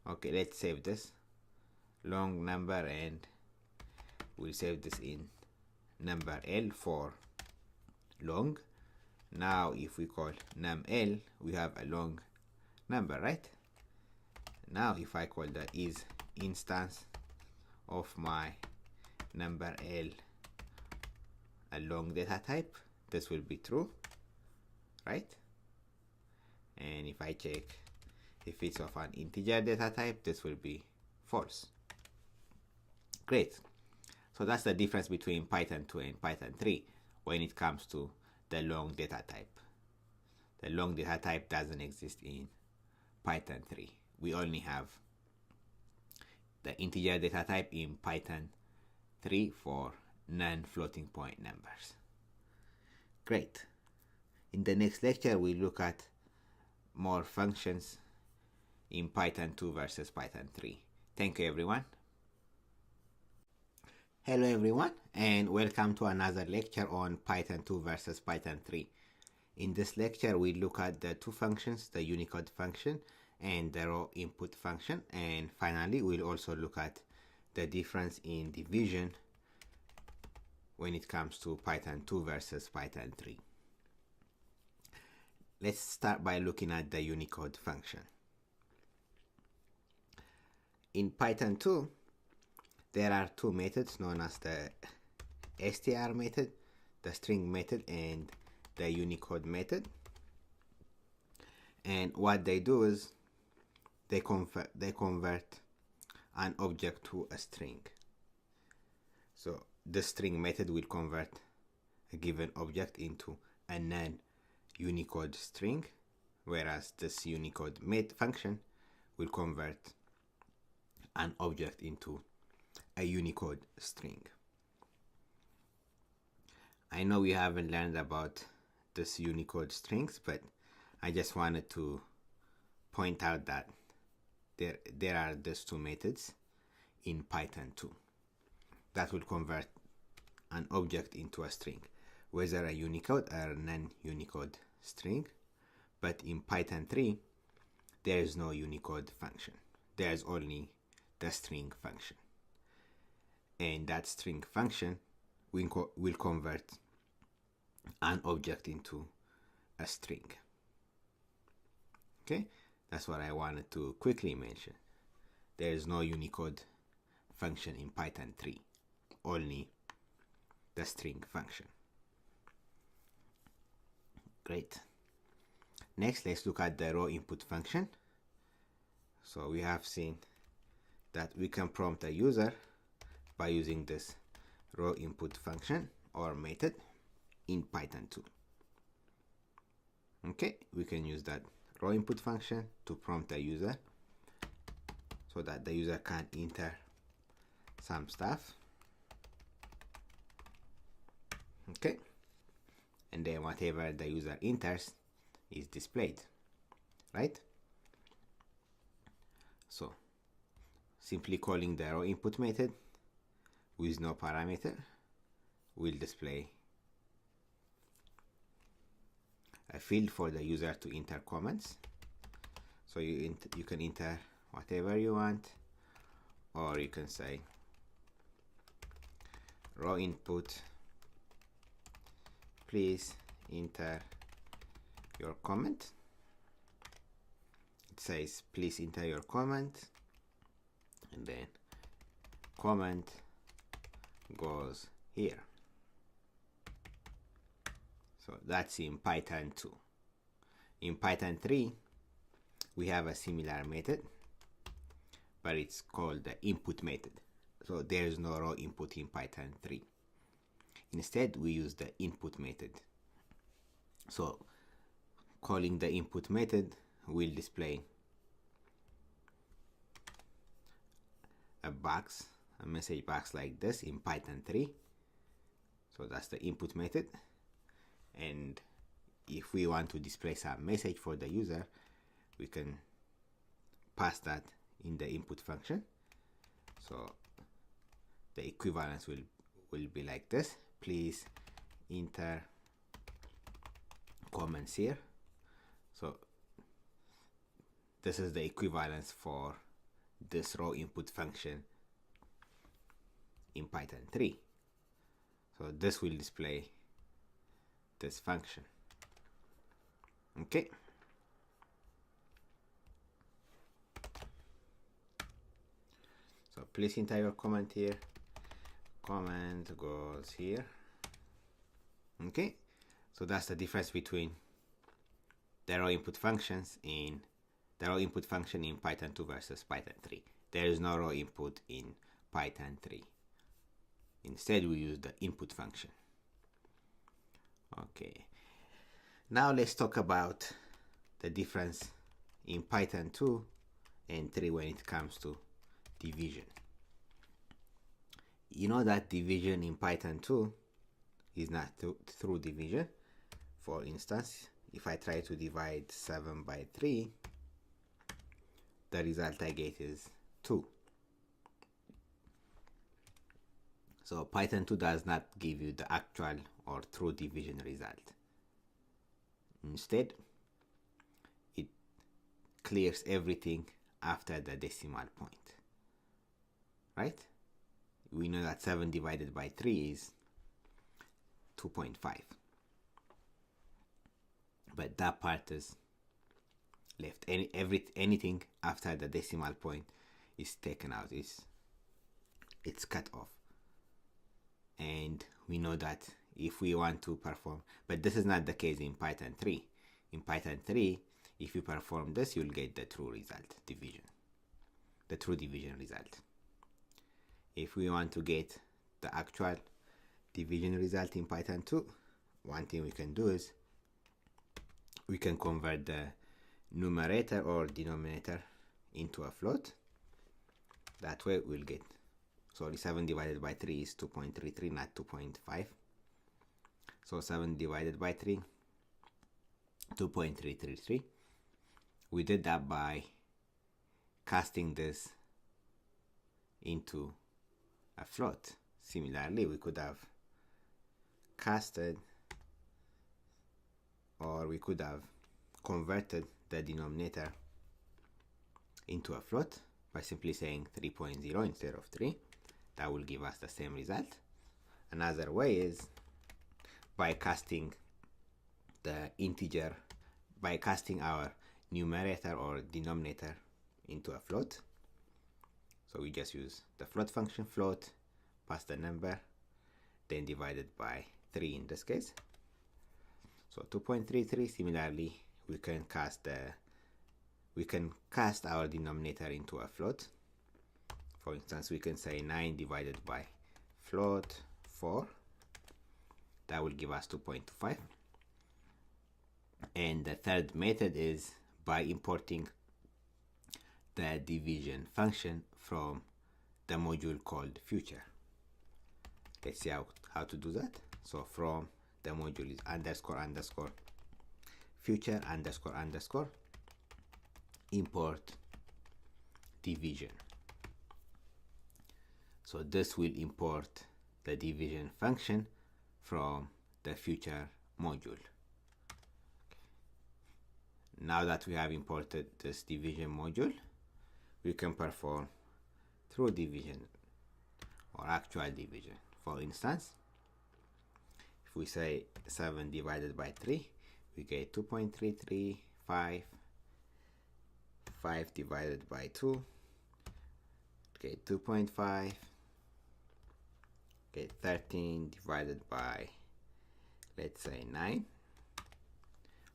okay. Let's save this long number and we'll save this in number L for long. Now if we call num_L, we have a long number, right? Now if I call the is instance of my number L a long data type, this will be true, right? And if I check if it's of an integer data type, this will be false. Great. So that's the difference between Python 2 and Python 3 when it comes to the long data type. The long data type doesn't exist in Python 3. We only have the integer data type in Python 3 for non-floating point numbers. Great. In the next lecture, we look at more functions in Python 2 versus Python 3. Thank you, everyone. Hello, everyone, and welcome to another lecture on Python 2 versus Python 3. In this lecture, we look at the two functions, the Unicode function and the raw input function, and finally, we'll also look at the difference in division when it comes to Python 2 versus Python 3. Let's start by looking at the Unicode function. In Python 2, there are two methods known as the str method, the string method, and the Unicode method. And what they do is they convert an object to a string. So the string method will convert a given object into a non-Unicode string, whereas this Unicode function will convert an object into a Unicode string. I know we haven't learned about this Unicode strings, but I just wanted to point out that there are these two methods in Python 2 that will convert an object into a string, whether a Unicode or a non-Unicode string. But in Python 3, there is no Unicode function. There is only the string function. And that string function will convert an object into a string. Okay, that's what I wanted to quickly mention. There is no Unicode function in Python 3, only the string function. Great. Next, let's look at the raw input function. So we have seen that we can prompt a user by using this raw input function or method in Python 2. Okay, we can use that raw input function to prompt a user so that the user can enter some stuff. Okay, and then whatever the user enters is displayed, right? So simply calling the raw input method with no parameter will display a field for the user to enter comments. So you can enter whatever you want, or you can say raw input, please enter your comment. It says please enter your comment, and then comment goes here. So that's in Python 2. In Python 3, we have a similar method, but it's called the input method. So there is no raw input in Python 3. Instead, we use the input method. So calling the input method will display a message box like this in Python 3. So that's the input method. And if we want to display some message for the user, we can pass that in the input function. So the equivalence will be like this: please enter comments here. So this is the equivalence for this raw input function in Python 3. So this will display this function. Okay. So please enter your comment here. Comment goes here. Okay. So that's the difference between the raw input functions in the raw input function in Python 2 versus Python 3. There is no raw input in Python 3. Instead, we use the input function. Okay, now let's talk about the difference in Python 2 and 3 when it comes to division. You know that division in Python 2 is not through division. For instance, if I try to divide 7 by 3, the result I get is 2. So Python 2 does not give you the actual or true division result. Instead, it clears everything after the decimal point. Right? We know that 7 divided by 3 is 2.5. But that part is left. Anything after the decimal point is taken out. It's cut off. And we know that if we want to perform, but this is not the case in Python 3. In Python 3, if you perform this, you'll get the true result, division. The true division result. If we want to get the actual division result in Python 2, one thing we can do is we can convert the numerator or denominator into a float. That way we'll get, sorry, 7 divided by 3 is 2.33, not 2.5. So 7 divided by 3, 2.333. We did that by casting this into a float. Similarly, we could have casted, or we could have converted the denominator into a float by simply saying 3.0 instead of 3. That will give us the same result. Another way is by casting the integer, by casting our numerator or denominator into a float. So we just use the float function, float, pass the number, then divided by 3 in this case. So 2.33. Similarly, we can cast our denominator into a float. For instance, we can say 9 divided by float 4. That will give us 2.25. And the third method is by importing the division function from the module called future. Let's see how to do that. So from the module is __ future __ import division. So this will import the division function from the future module. Now that we have imported this division module, we can perform true division or actual division. For instance, if we say 7 divided by 3, we get 2.335. 5 divided by 2, get 2.5. Get 13 divided by, let's say, 9,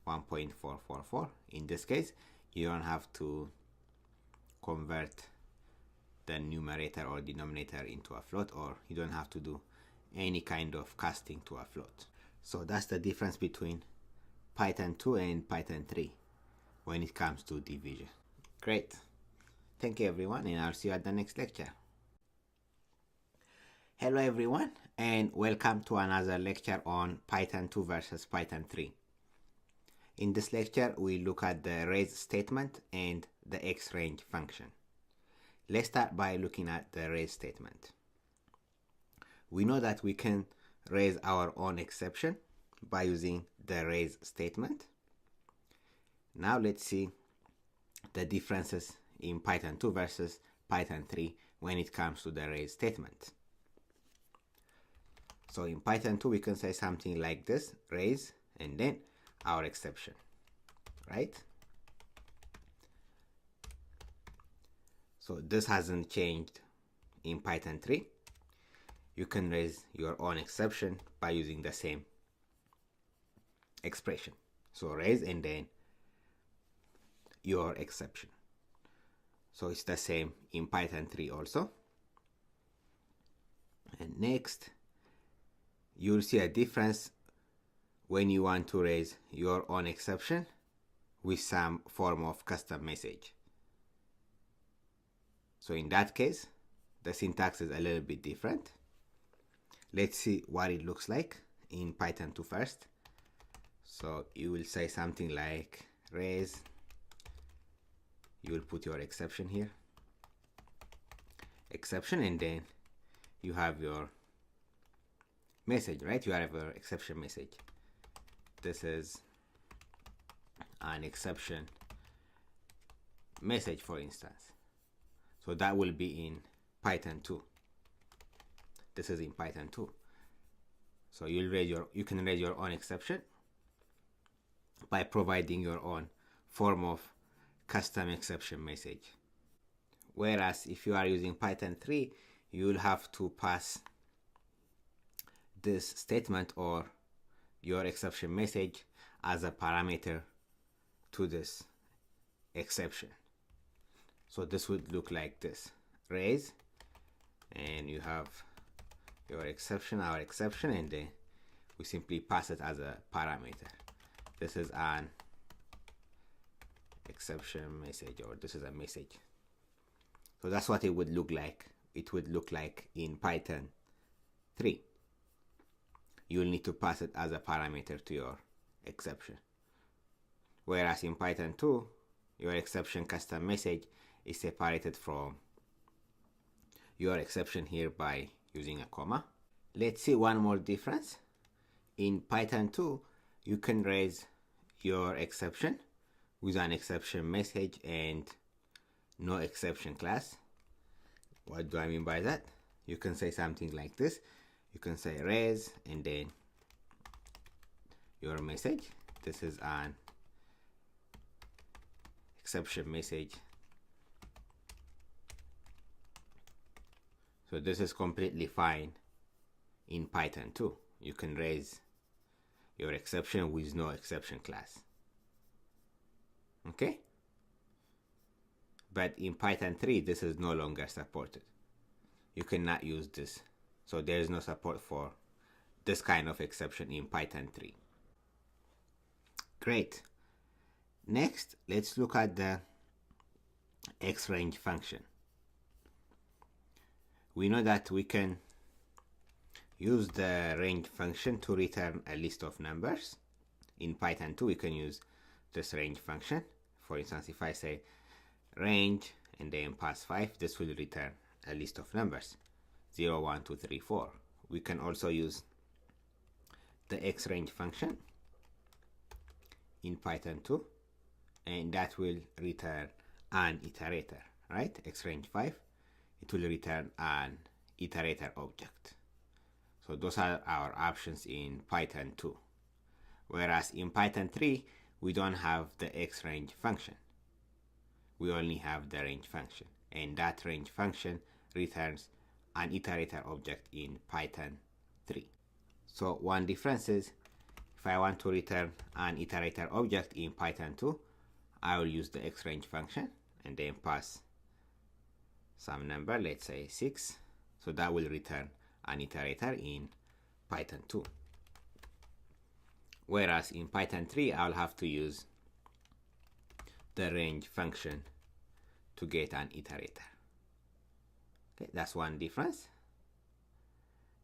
1.444. In this case, you don't have to convert the numerator or denominator into a float, or you don't have to do any kind of casting to a float. So that's the difference between Python 2 and Python 3 when it comes to division. Great. Thank you everyone, and I'll see you at the next lecture. Hello everyone, and welcome to another lecture on Python 2 versus Python 3. In this lecture, we look at the raise statement and the xrange function. Let's start by looking at the raise statement. We know that we can raise our own exception by using the raise statement. Now let's see the differences in Python 2 versus Python 3 when it comes to the raise statement. So in Python 2, we can say something like this, raise, and then our exception, right? So this hasn't changed in Python 3. You can raise your own exception by using the same expression. So raise and then your exception. So it's the same in Python 3 also. And next, you'll see a difference when you want to raise your own exception with some form of custom message. So in that case, the syntax is a little bit different. Let's see what it looks like in Python 2 first. So you will say something like raise, you will put your exception here, exception, and then you have your message, right? You have your exception message. This is an exception message, for instance. So that will be in Python 2. This is in Python 2. So you can raise your own exception by providing your own form of custom exception message. Whereas if you are using Python 3, you will have to pass this statement or your exception message as a parameter to this exception. So this would look like this: raise, and you have your exception, our exception, and then we simply pass it as a parameter. This is an exception message, or this is a message. So that's what it would look like. It would look like in Python 3. You'll need to pass it as a parameter to your exception. Whereas in Python 2, your exception custom message is separated from your exception here by using a comma. Let's see one more difference. In Python 2, you can raise your exception with an exception message and no exception class. What do I mean by that? You can say something like this. You can say raise and then your message. This is an exception message. So this is completely fine in Python 2. You can raise your exception with no exception class. Okay? But in Python 3, this is no longer supported. You cannot use this. So there is no support for this kind of exception in Python 3. Great. Next, let's look at the xRange function. We know that we can use the range function to return a list of numbers. In Python 2, we can use this range function. For instance, if I say range and then pass 5, this will return a list of numbers 0, 1, 2, 3, 4. We can also use the xRange function in Python 2, and that will return an iterator, right? xRange 5, it will return an iterator object. So those are our options in Python 2. Whereas in Python 3, we don't have the xRange function. We only have the range function, and that range function returns an iterator object in Python 3. So one difference is, if I want to return an iterator object in Python 2, I will use the xRange function and then pass some number, let's say 6. So that will return an iterator in Python 2. Whereas in Python 3, I'll have to use the range function to get an iterator. Okay, that's one difference.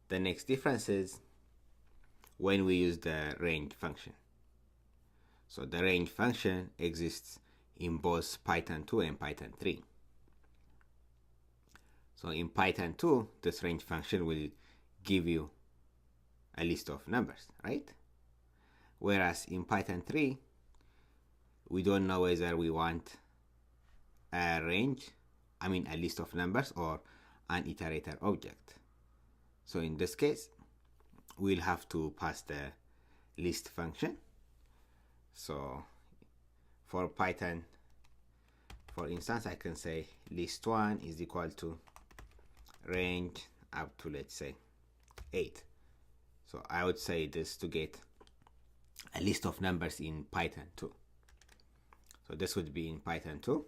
The next difference is when we use the range function. So the range function exists in both Python 2 and Python 3. So in Python 2, this range function will give you a list of numbers, right? Whereas in Python 3, we don't know whether we want a range, a list of numbers, or an iterator object. So in this case, we'll have to pass the list function. So for Python, for instance, I can say list1 is equal to range up to, let's say, 8. So I would say this to get a list of numbers in Python 2. So this would be in Python 2.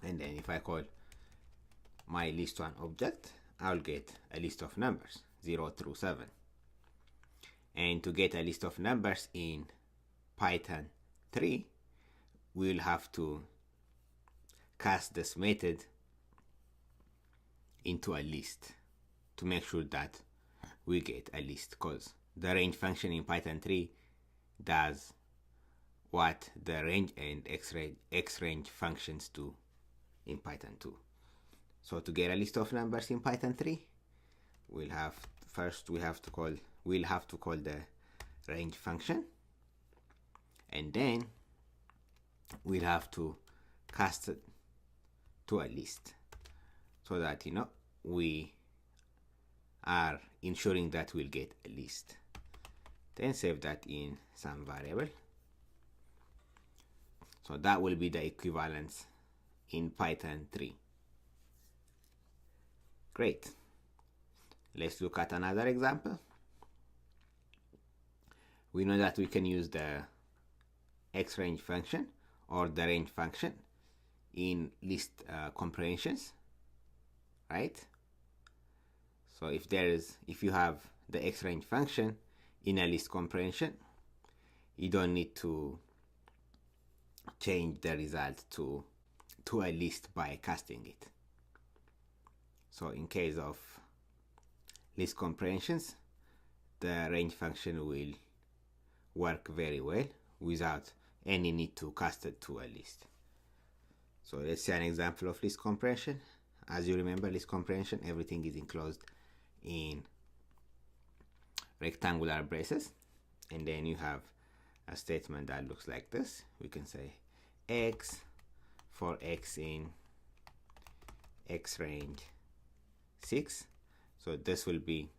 And then if I call my list1 object, I'll get a list of numbers 0 through 7. And to get a list of numbers in Python 3, we'll have to cast this method into a list to make sure that we get a list, because the range function in Python 3 does what the range and xrange functions do in Python 2. So to get a list of numbers in Python 3, we'll have to call the range function, and then we'll have to cast it to a list, so that we are ensuring that we'll get a list. Then save that in some variable. So that will be the equivalence in Python 3. Great. Let's look at another example. We know that we can use the xrange function or the range function in list comprehensions, right? So if you have the xrange function in a list comprehension, you don't need to change the result to a list by casting it. So in case of list comprehensions, the range function will work very well without any need to cast it to a list. So let's see an example of list comprehension. As you remember, list comprehension, everything is enclosed in rectangular braces, and then you have a statement that looks like this. We can say x for x in x range 6. So this will be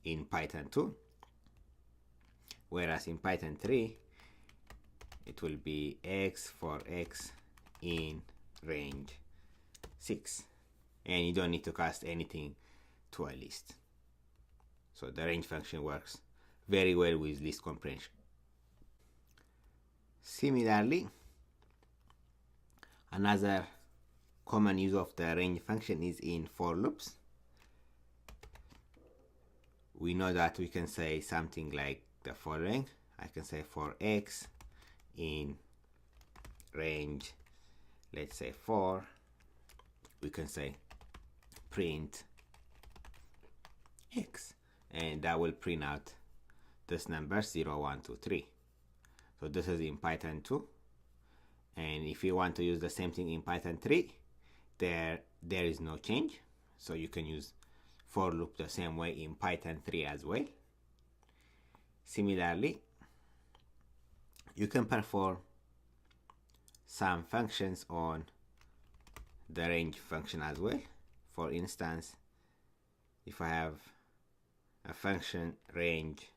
in Python 2, whereas in Python 3 it will be x for x in range 6, and you don't need to cast anything to a list. So the range function works very well with list comprehension. Similarly, another common use of the range function is in for loops. We know that we can say something like the following. I can say for x in range, let's say 4, we can say print x, and that will print out this number 0, 1, 2, 3. So this is in Python 2, and if you want to use the same thing in Python 3, there is no change, so you can use for loop the same way in Python 3 as well. Similarly, you can perform some functions on the range function as well. For instance, if I have a function range,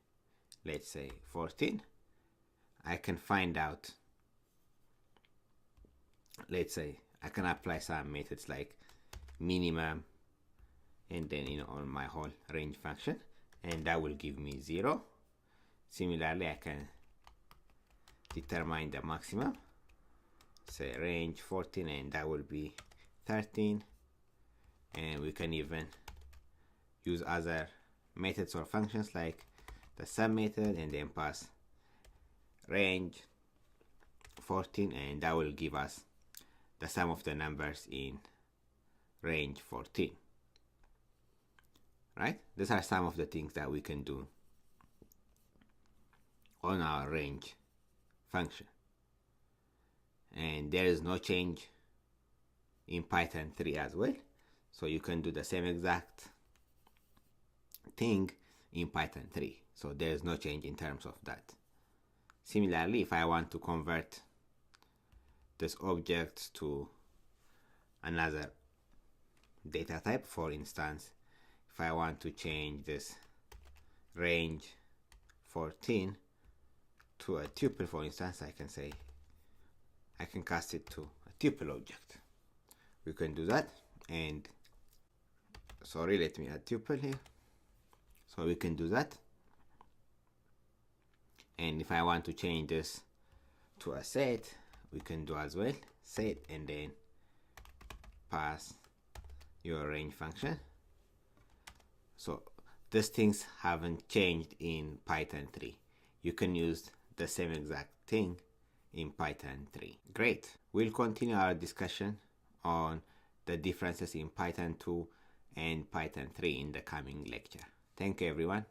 let's say 14, I can find out, let's say I can apply some methods like minimum, and then on my whole range function, and that will give me 0. Similarly, I can determine the maximum, say range 14, and that will be 13. And we can even use other methods or functions like the sum method, and then pass range 14, and that will give us the sum of the numbers in range 14. Right? These are some of the things that we can do on our range function. And there is no change in Python 3 as well. So you can do the same exact thing in Python 3. So there is no change in terms of that. Similarly, if I want to convert this object to another data type, for instance, if I want to change this range 14 to a tuple, for instance, I can say I can cast it to a tuple object. We can do that, and sorry, let me add tuple here. So we can do that, and if I want to change this to a set, we can do as well, set, and then pass your range function. So these things haven't changed in Python 3. You can use the same exact thing in Python 3. Great. We'll continue our discussion on the differences in Python 2 and Python 3 in the coming lecture. Thank you, everyone.